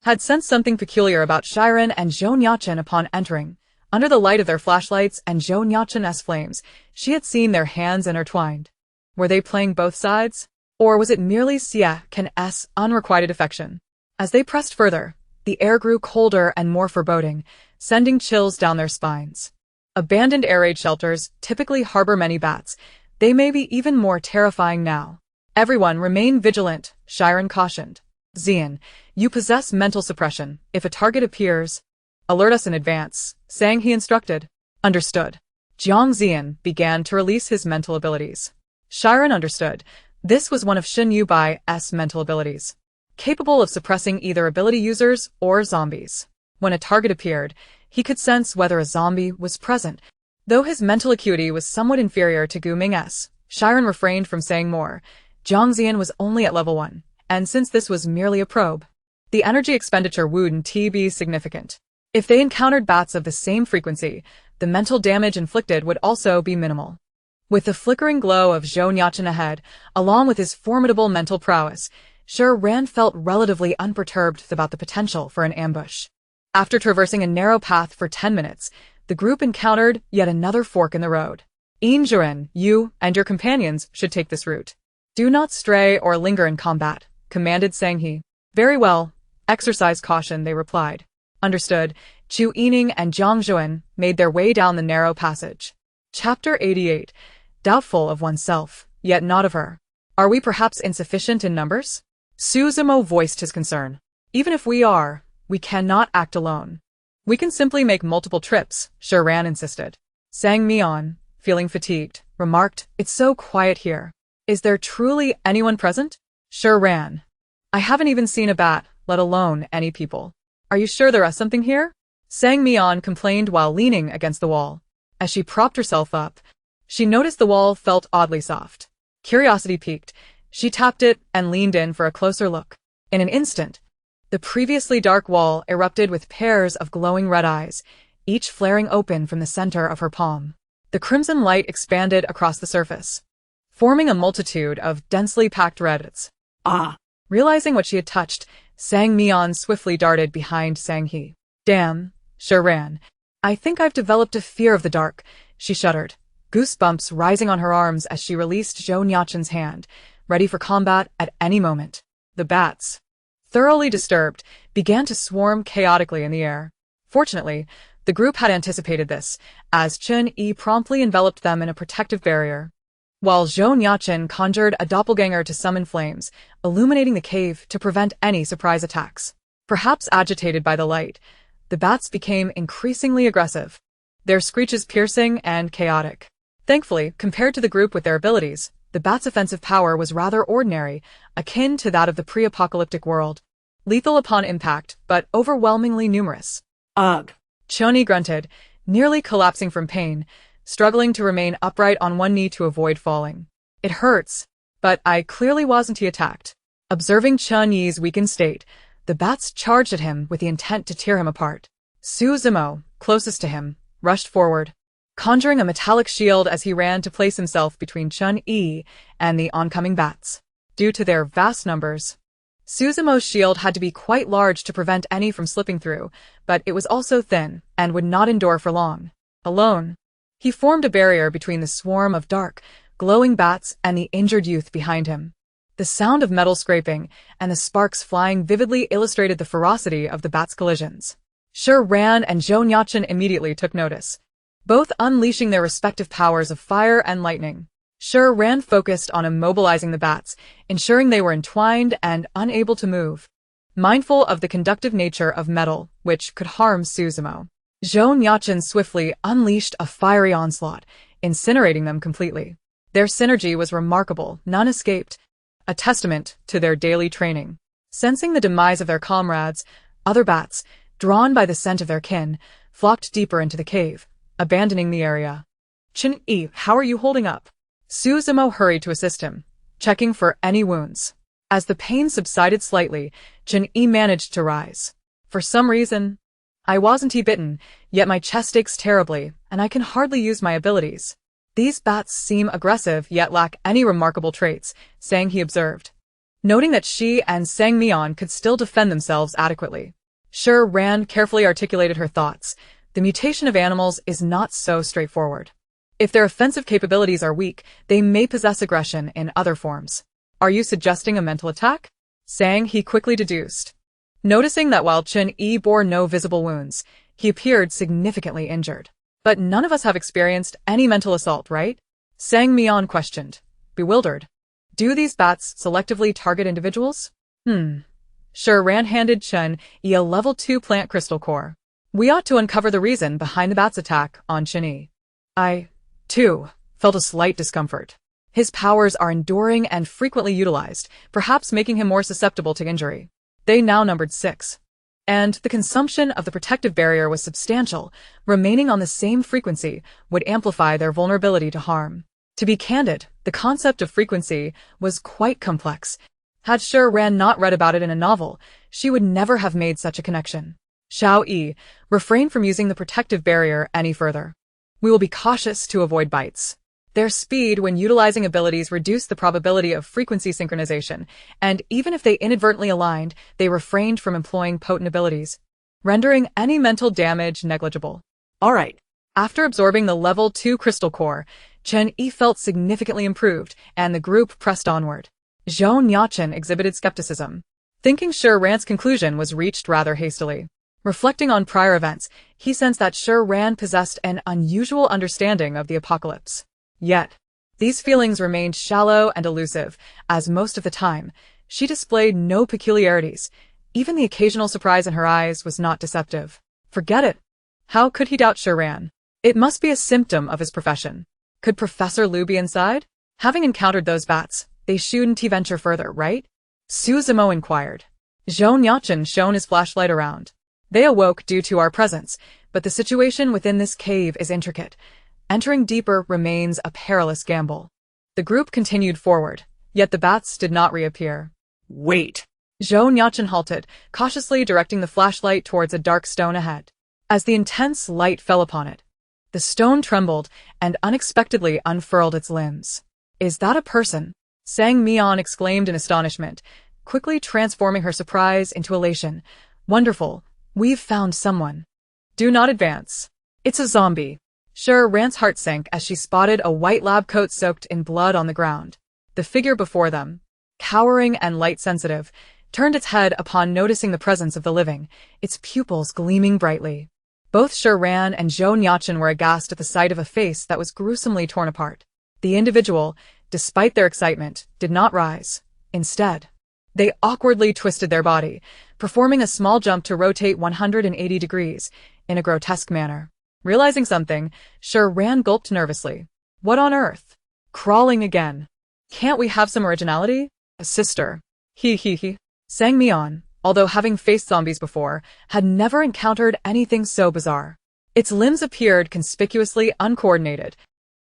had sensed something peculiar about Shi Ran and Zhou Nuocheng upon entering. Under the light of their flashlights and Zhou Nuocheng's flames, she had seen their hands intertwined. Were they playing both sides? Or was it merely Sia's unrequited affection? As they pressed further, the air grew colder and more foreboding, sending chills down their spines. Abandoned air raid shelters typically harbor many bats. They may be even more terrifying now. Everyone remain vigilant, Shi Ran cautioned. Xian, you possess mental suppression. If a target appears, alert us in advance, Sang he instructed. Understood. Jiang Xian began to release his mental abilities. Shi Ran understood. This was one of Shen Yubai's mental abilities, capable of suppressing either ability users or zombies. When a target appeared, he could sense whether a zombie was present. Though his mental acuity was somewhat inferior to Gu Ming's, Shi Ran refrained from saying more. Jiang Xian was only at level 1, and since this was merely a probe, the energy expenditure wouldn't be significant. If they encountered bats of the same frequency, the mental damage inflicted would also be minimal. With the flickering glow of Zhou Nuocheng ahead, along with his formidable mental prowess, Shi Ran felt relatively unperturbed about the potential for an ambush. After traversing a narrow path for 10 minutes, the group encountered yet another fork in the road. Zhuren, you and your companions should take this route. Do not stray or linger in combat, commanded Sang He. Very well. Exercise caution, they replied. Understood. Chu Yining and Jiang Zhuan made their way down the narrow passage. Chapter 88. Doubtful of oneself, yet not of her. Are we perhaps insufficient in numbers? Su Zimo voiced his concern. Even if we are, we cannot act alone. We can simply make multiple trips, Shi Ran insisted. Sang Mi-on, feeling fatigued, remarked, it's so quiet here. Is there truly anyone present? Shi Ran. I haven't even seen a bat, let alone any people. Are you sure there is something here? Sang Mi-on complained while leaning against the wall. As she propped herself up, she noticed the wall felt oddly soft. Curiosity piqued. She tapped it and leaned in for a closer look. In an instant, the previously dark wall erupted with pairs of glowing red eyes, each flaring open from the center of her palm. The crimson light expanded across the surface, forming a multitude of densely packed reds. Ah! Realizing what she had touched, Sang Mi-on swiftly darted behind Sang He. Damn, Shi Ran. I think I've developed a fear of the dark, she shuddered, goosebumps rising on her arms as she released Zhou Nuocheng's hand, ready for combat at any moment. The bats, thoroughly disturbed, began to swarm chaotically in the air. Fortunately, the group had anticipated this, as Chen Yi promptly enveloped them in a protective barrier, while Zhou Nuocheng conjured a doppelganger to summon flames, illuminating the cave to prevent any surprise attacks. Perhaps agitated by the light, the bats became increasingly aggressive, their screeches piercing and chaotic. Thankfully, compared to the group with their abilities, the bats' offensive power was rather ordinary, akin to that of the pre-apocalyptic world. Lethal upon impact, but overwhelmingly numerous. Ugh! Chen Yi grunted, nearly collapsing from pain, struggling to remain upright on one knee to avoid falling. It hurts, but I clearly wasn't he attacked. Observing Chen Yi's weakened state, the bats charged at him with the intent to tear him apart. Su Zimo, closest to him, rushed forward, conjuring a metallic shield as he ran to place himself between Chen Yi and the oncoming bats. Due to their vast numbers, Su Zimo's shield had to be quite large to prevent any from slipping through, but it was also thin and would not endure for long. Alone, he formed a barrier between the swarm of dark, glowing bats and the injured youth behind him. The sound of metal scraping and the sparks flying vividly illustrated the ferocity of the bats' collisions. Shi Ran and Zhou Nuocheng immediately took notice, both unleashing their respective powers of fire and lightning. Shi Ran focused on immobilizing the bats, ensuring they were entwined and unable to move, mindful of the conductive nature of metal, which could harm Su Zimo. Zhou Nuocheng swiftly unleashed a fiery onslaught, incinerating them completely. Their synergy was remarkable, none escaped, a testament to their daily training. Sensing the demise of their comrades, other bats, drawn by the scent of their kin, flocked deeper into the cave, abandoning the area. Chen Yi, how are you holding up? Su Zimo hurried to assist him, checking for any wounds. As the pain subsided slightly, Chen Yi managed to rise. For some reason, I wasn't bitten, yet my chest aches terribly, and I can hardly use my abilities. These bats seem aggressive yet lack any remarkable traits, Sang he observed. Noting that Shi and Sang Mian could still defend themselves adequately. Shi Ran carefully articulated her thoughts. The mutation of animals is not so straightforward. If their offensive capabilities are weak, they may possess aggression in other forms. Are you suggesting a mental attack? Sang he quickly deduced. Noticing that while Chen Yi bore no visible wounds, he appeared significantly injured. But none of us have experienced any mental assault, right? Sang Mian questioned, bewildered. Do these bats selectively target individuals? Shi Ran handed Chen Yi a level 2 plant crystal core. We ought to uncover the reason behind the bat's attack on Chen Yi. I, too, felt a slight discomfort. His powers are enduring and frequently utilized, perhaps making him more susceptible to injury. They now numbered 6. And the consumption of the protective barrier was substantial. Remaining on the same frequency would amplify their vulnerability to harm. To be candid, the concept of frequency was quite complex. Had Shi Ran not read about it in a novel, she would never have made such a connection. Xiao Yi, refrain from using the protective barrier any further. We will be cautious to avoid bites. Their speed when utilizing abilities reduced the probability of frequency synchronization, and even if they inadvertently aligned, they refrained from employing potent abilities, rendering any mental damage negligible. All right. After absorbing the level 2 crystal core, Chen Yi felt significantly improved, and the group pressed onward. Zhou Nuocheng exhibited skepticism, thinking Shi Ran's conclusion was reached rather hastily. Reflecting on prior events, he sensed that Shi Ran possessed an unusual understanding of the apocalypse. Yet, these feelings remained shallow and elusive, as most of the time, she displayed no peculiarities. Even the occasional surprise in her eyes was not deceptive. Forget it. How could he doubt Shi Ran? It must be a symptom of his profession. Could Professor Liu be inside? Having encountered those bats, they shouldn't venture further, right? Su Zimo inquired. Zhou Nuocheng shone his flashlight around. They awoke due to our presence, but the situation within this cave is intricate. Entering deeper remains a perilous gamble. The group continued forward, yet the bats did not reappear. Wait. Zhou Nuocheng halted, cautiously directing the flashlight towards a dark stone ahead. As the intense light fell upon it, the stone trembled and unexpectedly unfurled its limbs. Is that a person? Sang Mian exclaimed in astonishment, quickly transforming her surprise into elation. Wonderful, we've found someone. Do not advance. It's a zombie. Shi Ran's heart sank as she spotted a white lab coat soaked in blood on the ground. The figure before them, cowering and light-sensitive, turned its head upon noticing the presence of the living, its pupils gleaming brightly. Both Shi Ran and Zhou Nuocheng were aghast at the sight of a face that was gruesomely torn apart. The individual, despite their excitement, did not rise. Instead, they awkwardly twisted their body, performing a small jump to rotate 180 degrees, in a grotesque manner. Realizing something, Shi Ran gulped nervously. What on earth? Crawling again. Can't we have some originality? A sister. He. Sang Mian, although having faced zombies before, had never encountered anything so bizarre. Its limbs appeared conspicuously uncoordinated,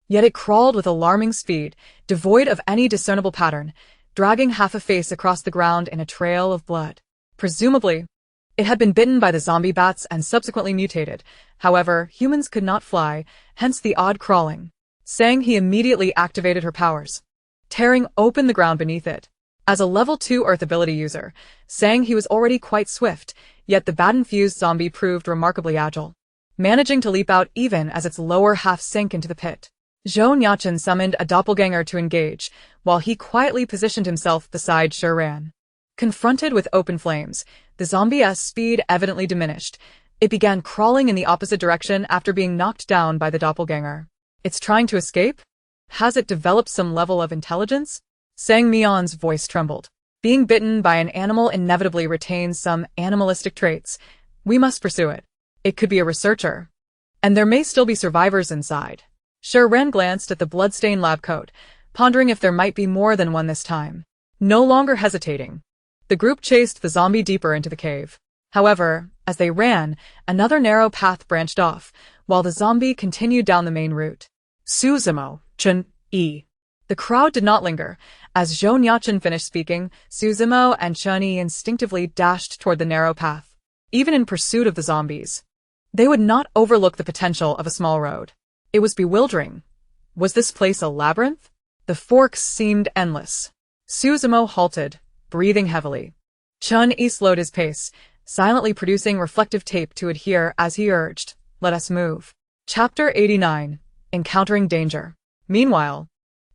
yet it crawled with alarming speed, devoid of any discernible pattern, dragging half a face across the ground in a trail of blood. Presumably, it had been bitten by the zombie bats and subsequently mutated. However, humans could not fly, hence the odd crawling. Sang he immediately activated her powers, tearing open the ground beneath it. As a level 2 Earth ability user, Sang he was already quite swift, yet the bat-infused zombie proved remarkably agile, managing to leap out even as its lower half sank into the pit. Zhou Nuocheng summoned a doppelganger to engage, while he quietly positioned himself beside Shi Ran. Confronted with open flames, the zombie's speed evidently diminished. It began crawling in the opposite direction after being knocked down by the doppelganger. It's trying to escape? Has it developed some level of intelligence? Sang Mian's voice trembled. Being bitten by an animal inevitably retains some animalistic traits. We must pursue it. It could be a researcher. And there may still be survivors inside. Shi Ran glanced at the bloodstained lab coat, pondering if there might be more than one this time. No longer hesitating, the group chased the zombie deeper into the cave. However, as they ran, another narrow path branched off, while the zombie continued down the main route. Su Zimo, Chen Yi. The crowd did not linger. As Zhou Nuocheng finished speaking, Su Zimo and Chen Yi instinctively dashed toward the narrow path, even in pursuit of the zombies. They would not overlook the potential of a small road. It was bewildering. Was this place a labyrinth? The forks seemed endless. Suzumo halted, breathing heavily. Chun-Yi slowed his pace, silently producing reflective tape to adhere as he urged, "Let us move." Chapter 89. Encountering Danger. Meanwhile,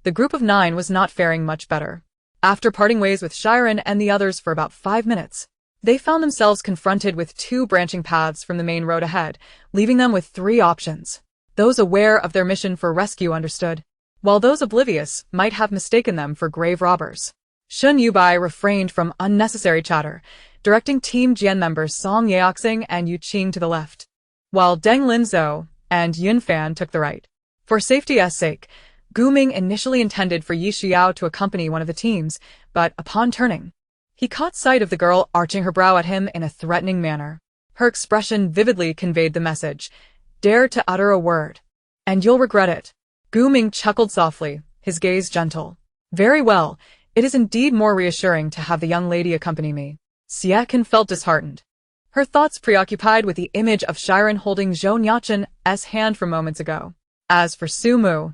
the group of 9 was not faring much better. After parting ways with Shi Ran and the others for about 5 minutes, they found themselves confronted with 2 branching paths from the main road ahead, leaving them with 3 options. Those aware of their mission for rescue understood, while those oblivious might have mistaken them for grave robbers. Shun Yubai refrained from unnecessary chatter, directing Team Jian members Song Yaoxing and Yu Qing to the left, while Deng Linzhou and Yun Fan took the right. For safety's sake, Gu Ming initially intended for Yi Xiao to accompany one of the teams, but upon turning, he caught sight of the girl arching her brow at him in a threatening manner. Her expression vividly conveyed the message, "Dare to utter a word, and you'll regret it." Gu Ming chuckled softly, his gaze gentle. "Very well, it is indeed more reassuring to have the young lady accompany me." Xie Can felt disheartened, her thoughts preoccupied with the image of Shi Ran holding Zhou Nuocheng's hand from moments ago. As for Su Mu,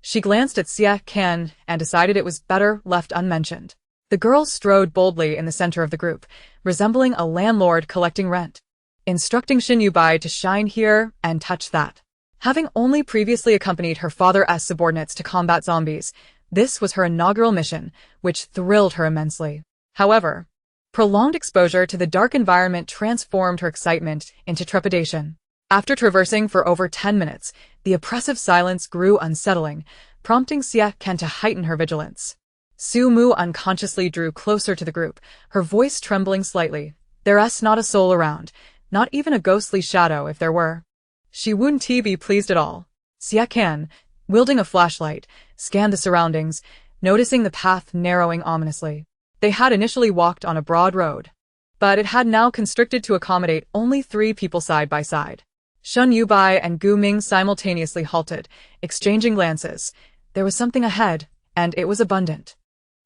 she glanced at Xie Can and decided it was better left unmentioned. The girl strode boldly in the center of the group, resembling a landlord collecting rent, instructing Xin Yubai to shine here and touch that. Having only previously accompanied her father's subordinates to combat zombies, this was her inaugural mission, which thrilled her immensely. However, prolonged exposure to the dark environment transformed her excitement into trepidation. After traversing for over 10 minutes, the oppressive silence grew unsettling, prompting Xie Can to heighten her vigilance. Su Mu unconsciously drew closer to the group, her voice trembling slightly. "There's not a soul around, not even a ghostly shadow if there were. She wouldn't be pleased at all." Xie Can, wielding a flashlight, scanned the surroundings, noticing the path narrowing ominously. They had initially walked on a broad road, but it had now constricted to accommodate only 3 people side by side. Shun Yubai and Gu Ming simultaneously halted, exchanging glances. There was something ahead, and it was abundant.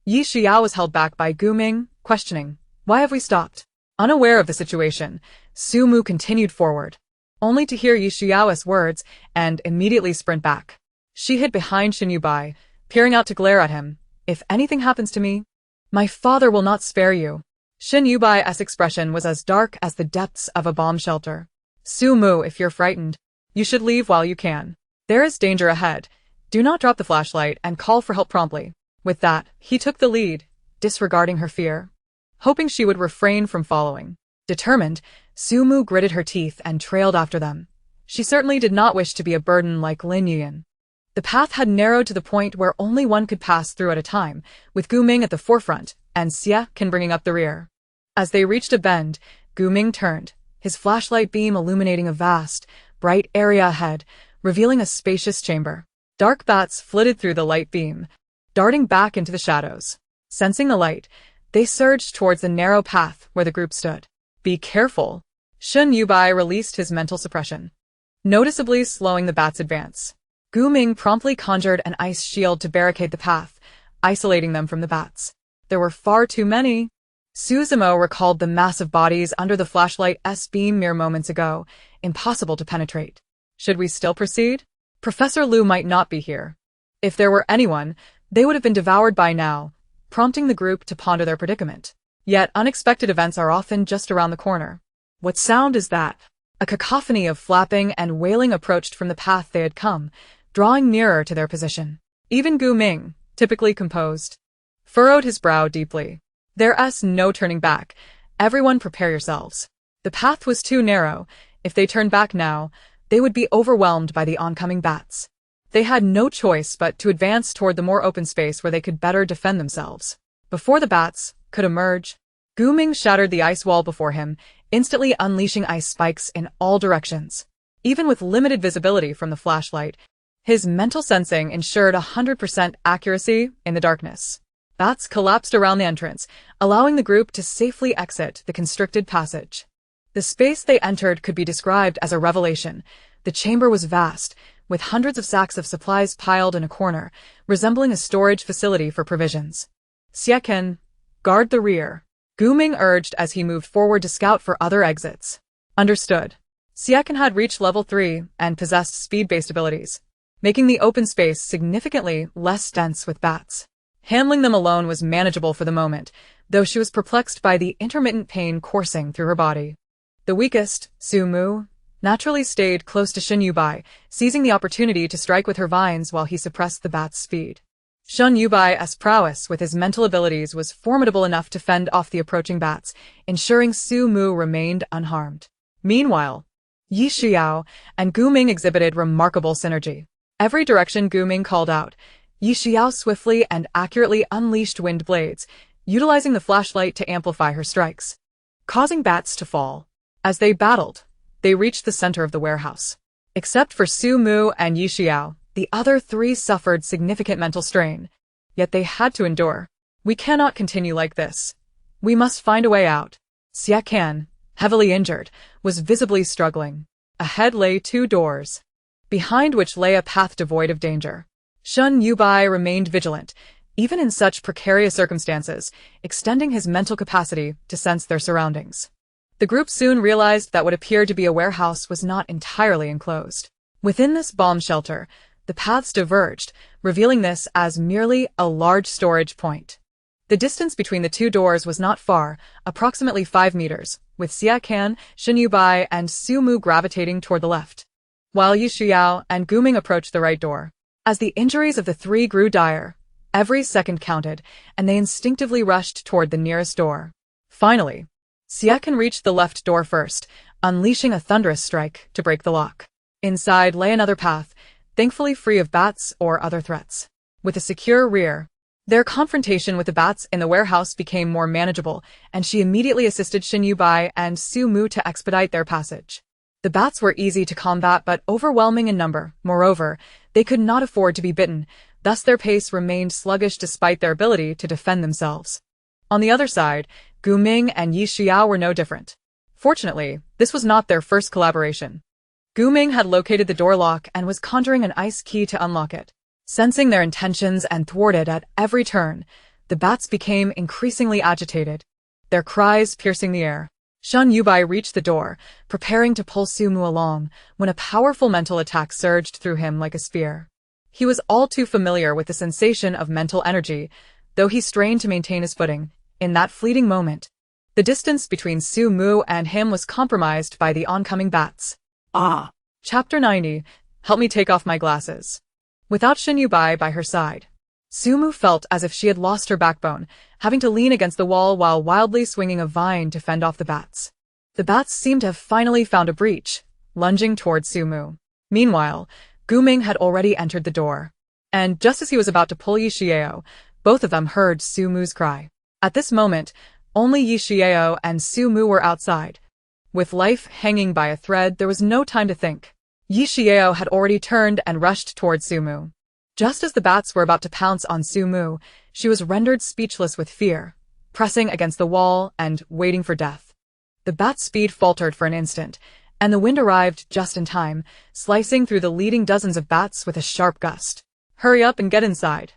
Yi Xiao was held back by Gu Ming, questioning, "Why have we stopped?" Unaware of the situation, Su Mu continued forward, only to hear Yi Xiao's words and immediately sprint back. She hid behind Shin Yubai, peering out to glare at him. "If anything happens to me, my father will not spare you." Shin Yubai's expression was as dark as the depths of a bomb shelter. "Su Mu, if you're frightened, you should leave while you can. There is danger ahead. Do not drop the flashlight and call for help promptly." With that, he took the lead, disregarding her fear, hoping she would refrain from following. Determined, Su Mu gritted her teeth and trailed after them. She certainly did not wish to be a burden like Lin Yuan. The path had narrowed to the point where only one could pass through at a time, with Gu Ming at the forefront and Xie Can bringing up the rear. As they reached a bend, Gu Ming turned, his flashlight beam illuminating a vast, bright area ahead, revealing a spacious chamber. Dark bats flitted through the light beam, darting back into the shadows. Sensing the light, they surged towards the narrow path where the group stood. "Be careful." Shun Yubai released his mental suppression, noticeably slowing the bats' advance. Gu Ming promptly conjured an ice shield to barricade the path, isolating them from the bats. There were far too many. Suzumo recalled the massive bodies under the flashlight's beam mere moments ago, impossible to penetrate. Should we still proceed? Professor Liu might not be here. If there were anyone, they would have been devoured by now, prompting the group to ponder their predicament. Yet unexpected events are often just around the corner. What sound is that? A cacophony of flapping and wailing approached from the path they had come, drawing nearer to their position. Even Gu Ming, typically composed, furrowed his brow deeply. There's no turning back. Everyone prepare yourselves. The path was too narrow. If they turned back now, they would be overwhelmed by the oncoming bats. They had no choice but to advance toward the more open space where they could better defend themselves. Before the bats could emerge, Gu Ming shattered the ice wall before him, instantly unleashing ice spikes in all directions. Even with limited visibility from the flashlight, his mental sensing ensured 100% accuracy in the darkness. Bats collapsed around the entrance, allowing the group to safely exit the constricted passage. The space they entered could be described as a revelation. The chamber was vast, with hundreds of sacks of supplies piled in a corner, resembling a storage facility for provisions. "Xie Can, guard the rear," Gu Ming urged as he moved forward to scout for other exits. Understood. Xie Can had reached level 3 and possessed speed-based abilities. making the open space significantly less dense with bats. Handling them alone was manageable for the moment, though she was perplexed by the intermittent pain coursing through her body. The weakest, Su Mu, naturally stayed close to Shen Yubai, seizing the opportunity to strike with her vines while he suppressed the bat's speed. Shen Yubai's prowess with his mental abilities was formidable enough to fend off the approaching bats, ensuring Su Mu remained unharmed. Meanwhile, Yi Xiao and Gu Ming exhibited remarkable synergy. Every direction Gu Ming called out, Yi Xiao swiftly and accurately unleashed wind blades, utilizing the flashlight to amplify her strikes, causing bats to fall. As they battled, they reached the center of the warehouse. Except for Su Mu and Yi Xiao, the other three suffered significant mental strain, yet they had to endure. We cannot continue like this. We must find a way out. Xia Can, heavily injured, was visibly struggling. Ahead lay 2 doors, behind which lay a path devoid of danger. Shen Yubai remained vigilant, even in such precarious circumstances, extending his mental capacity to sense their surroundings. The group soon realized that what appeared to be a warehouse was not entirely enclosed. Within this bomb shelter, the paths diverged, revealing this as merely a large storage point. The distance between the 2 doors was not far, approximately 5 meters, with Xia Can, Shen Yubai, and Su Mu gravitating toward the left, while Yi Xiao and Gu Ming approached the right door. As the injuries of the 3 grew dire, every second counted, and they instinctively rushed toward the nearest door. Finally, Xia Can reached the left door first, unleashing a thunderous strike to break the lock. Inside lay another path, thankfully free of bats or other threats. With a secure rear, their confrontation with the bats in the warehouse became more manageable, and she immediately assisted Shen Yubai and Su Mu to expedite their passage. The bats were easy to combat but overwhelming in number. Moreover, they could not afford to be bitten, thus their pace remained sluggish despite their ability to defend themselves. On the other side, Gu Ming and Yi Xiao were no different. Fortunately, this was not their first collaboration. Gu Ming had located the door lock and was conjuring an ice key to unlock it. Sensing their intentions and thwarted at every turn, the bats became increasingly agitated, their cries piercing the air. Shen Yubai reached the door, preparing to pull Su Mu along, when a powerful mental attack surged through him like a spear. He was all too familiar with the sensation of mental energy, though he strained to maintain his footing. In that fleeting moment, the distance between Su Mu and him was compromised by the oncoming bats. Ah! Chapter 90. Help me take off my glasses. Without Shen Yubai by her side, Su Mu felt as if she had lost her backbone, having to lean against the wall while wildly swinging a vine to fend off the bats. The bats seemed to have finally found a breach, lunging towards Su Mu. Meanwhile, Gu Ming had already entered the door, and just as he was about to pull Yi Xiao, both of them heard Su Mu's cry. At this moment, only Yi Xiao and Su Mu were outside. With life hanging by a thread, there was no time to think. Yi Xiao had already turned and rushed towards Su Mu. Just as the bats were about to pounce on Su Mu, she was rendered speechless with fear, pressing against the wall and waiting for death. The bat's speed faltered for an instant, and the wind arrived just in time, slicing through the leading dozens of bats with a sharp gust. Hurry up and get inside.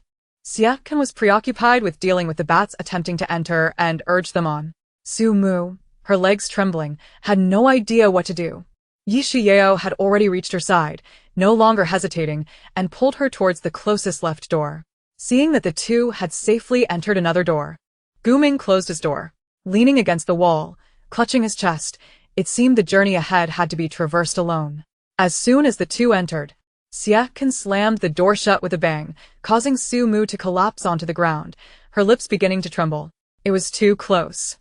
Xia Can was preoccupied with dealing with the bats attempting to enter and urged them on. Su Mu, her legs trembling, had no idea what to do. Yi Xiao had already reached her side, no longer hesitating, and pulled her towards the closest left door. Seeing that the two had safely entered another door, Gu Ming closed his door. Leaning against the wall, clutching his chest, it seemed the journey ahead had to be traversed alone. As soon as the two entered, Xia Can slammed the door shut with a bang, causing Su Mu to collapse onto the ground, her lips beginning to tremble. It was too close.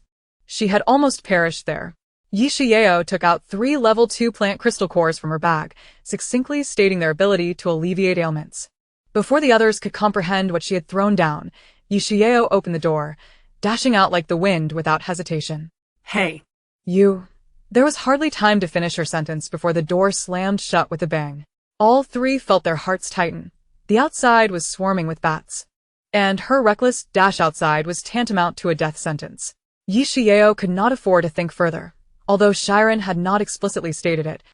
She had almost perished there. Yi Xiao took out 3 level 2 plant crystal cores from her bag, succinctly stating their ability to alleviate ailments. Before the others could comprehend what she had thrown down, Yi Xiao opened the door, dashing out like the wind without hesitation. Hey! You. There was hardly time to finish her sentence before the door slammed shut with a bang. All 3 felt their hearts tighten. The outside was swarming with bats, and her reckless dash outside was tantamount to a death sentence. Yi Xiao could not afford to think further. Although Shi Ran had not explicitly stated it,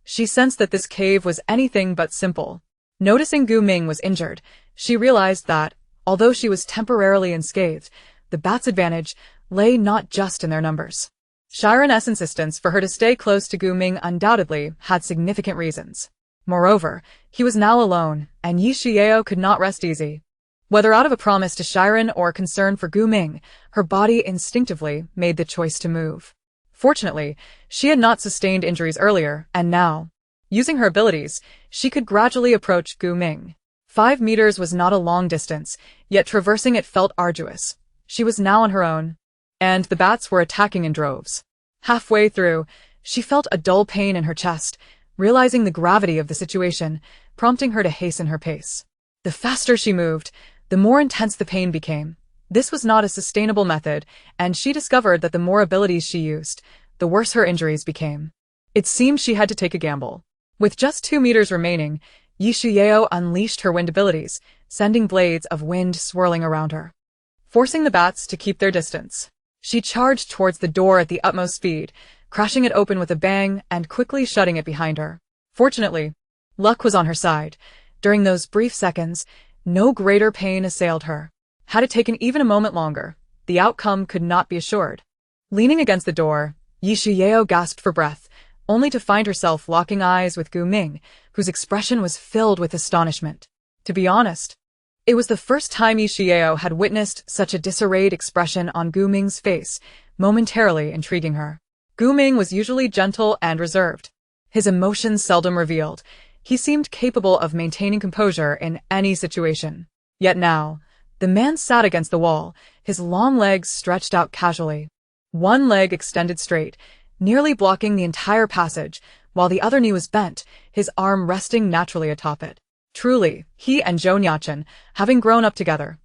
she sensed that this cave was anything but simple. Noticing Gu Ming was injured, she realized that, although she was temporarily unscathed, the bats' advantage lay not just in their numbers. Shi Ran's insistence for her to stay close to Gu Ming undoubtedly had significant reasons. Moreover, he was now alone, and Yi Xiao could not rest easy. Whether out of a promise to Shi Ran or concern for Gu Ming, her body instinctively made the choice to move. Fortunately, she had not sustained injuries earlier, and now, using her abilities, she could gradually approach Gu Ming. 5 meters was not a long distance, yet traversing it felt arduous. She was now on her own, and the bats were attacking in droves. Halfway through, she felt a dull pain in her chest, realizing the gravity of the situation, prompting her to hasten her pace. The faster she moved, the more intense the pain became. This was not a sustainable method, and she discovered that the more abilities she used, the worse her injuries became. It seemed she had to take a gamble. With just 2 meters remaining, Yi Xiao unleashed her wind abilities, sending blades of wind swirling around her. Forcing the bats to keep their distance, she charged towards the door at the utmost speed, crashing it open with a bang and quickly shutting it behind her. Fortunately, luck was on her side. During those brief seconds, no greater pain assailed her. Had it taken even a moment longer, the outcome could not be assured. Leaning against the door, Yi Xiao gasped for breath, only to find herself locking eyes with Gu Ming, whose expression was filled with astonishment. To be honest, it was the first time Yi Xiao had witnessed such a disarrayed expression on Gu Ming's face, momentarily intriguing her. Gu Ming was usually gentle and reserved. His emotions seldom revealed. He seemed capable of maintaining composure in any situation. Yet now, the man sat against the wall, his long legs stretched out casually. One leg extended straight, nearly blocking the entire passage, while the other knee was bent, his arm resting naturally atop it. Truly, he and Zhou Nuocheng, having grown up together,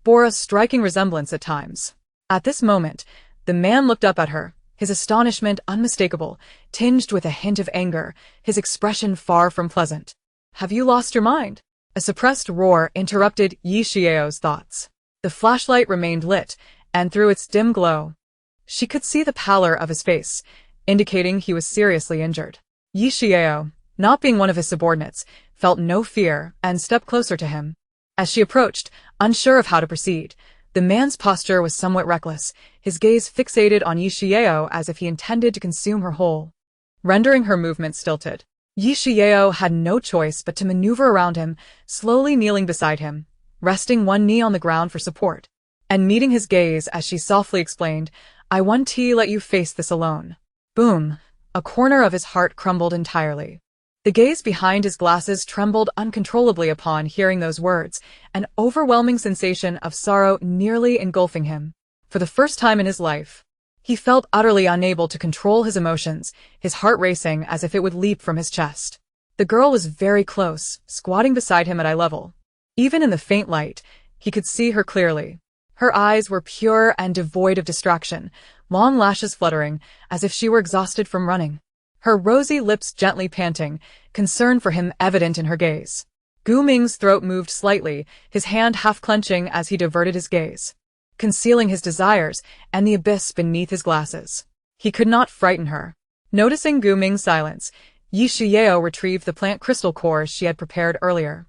bore a striking resemblance at times. At this moment, the man looked up at her, his astonishment unmistakable, tinged with a hint of anger, his expression far from pleasant. "Have you lost your mind?" A suppressed roar interrupted Yi Xiao's thoughts. The flashlight remained lit, and through its dim glow, she could see the pallor of his face, indicating he was seriously injured. Yi Xiao, not being one of his subordinates, felt no fear and stepped closer to him. As she approached, unsure of how to proceed, the man's posture was somewhat reckless, his gaze fixated on Yi Xiao as if he intended to consume her whole, rendering her movement stilted. Yi Xiao had no choice but to maneuver around him, slowly kneeling beside him, resting one knee on the ground for support, and meeting his gaze as she softly explained, "I won't let you face this alone." Boom! A corner of his heart crumbled entirely. The gaze behind his glasses trembled uncontrollably upon hearing those words, an overwhelming sensation of sorrow nearly engulfing him. For the first time in his life, he felt utterly unable to control his emotions, his heart racing as if it would leap from his chest. The girl was very close, squatting beside him at eye level. Even in the faint light, he could see her clearly. Her eyes were pure and devoid of distraction, long lashes fluttering, as if she were exhausted from running. Her rosy lips gently panting, concern for him evident in her gaze. Gu Ming's throat moved slightly, his hand half-clenching as he diverted his gaze, concealing his desires and the abyss beneath his glasses. He could not frighten her. Noticing Gu Ming's silence, Yi Xiao retrieved the plant crystal cores she had prepared earlier.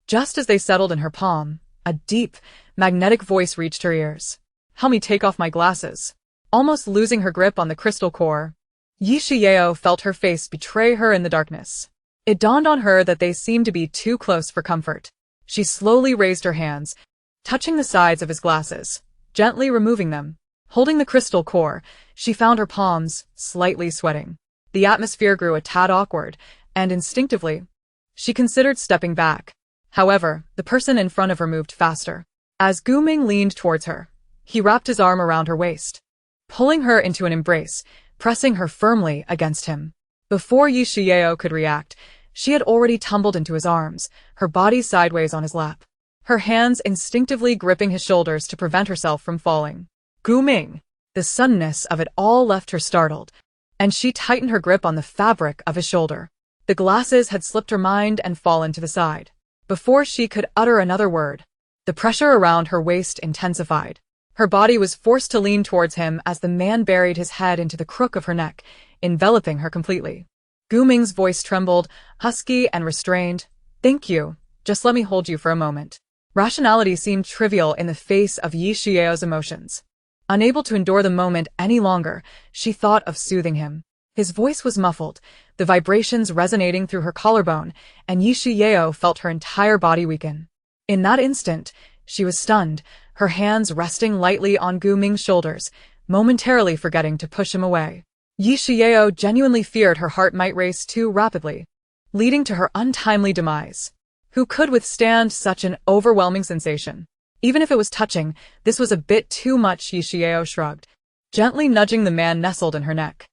Just as they settled in her palm, a deep, magnetic voice reached her ears. "Help me take off my glasses." Almost losing her grip on the crystal core, Yi Xiao felt her face betray her in the darkness. It dawned on her that they seemed to be too close for comfort. She slowly raised her hands, touching the sides of his glasses, gently removing them. Holding the crystal core, she found her palms slightly sweating. The atmosphere grew a tad awkward, and instinctively, she considered stepping back. However, the person in front of her moved faster. As Gu Ming leaned towards her, he wrapped his arm around her waist, pulling her into an embrace, pressing her firmly against him. Before Yi Xiao could react, she had already tumbled into his arms, her body sideways on his lap, her hands instinctively gripping his shoulders to prevent herself from falling. Gu Ming! The suddenness of it all left her startled, and she tightened her grip on the fabric of his shoulder. The glasses had slipped her mind and fallen to the side. Before she could utter another word, the pressure around her waist intensified. Her body was forced to lean towards him as the man buried his head into the crook of her neck, enveloping her completely. Gu Ming's voice trembled, husky and restrained. "Thank you. Just let me hold you for a moment." Rationality seemed trivial in the face of Yi Xiao's emotions. Unable to endure the moment any longer, she thought of soothing him. His voice was muffled, the vibrations resonating through her collarbone, and Yi Shiyeo felt her entire body weaken. In that instant, she was stunned, her hands resting lightly on Gu Ming's shoulders, momentarily forgetting to push him away. Yi Shiyeo genuinely feared her heart might race too rapidly, leading to her untimely demise. Who could withstand such an overwhelming sensation? Even if it was touching, this was a bit too much. Yi Shiyeo shrugged, gently nudging the man nestled in her neck.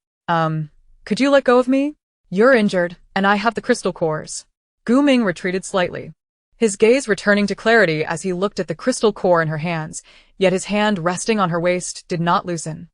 Could you let go of me? You're injured, and I have the crystal cores. Gu Ming retreated slightly, his gaze returning to clarity as he looked at the crystal core in her hands, yet his hand resting on her waist did not loosen.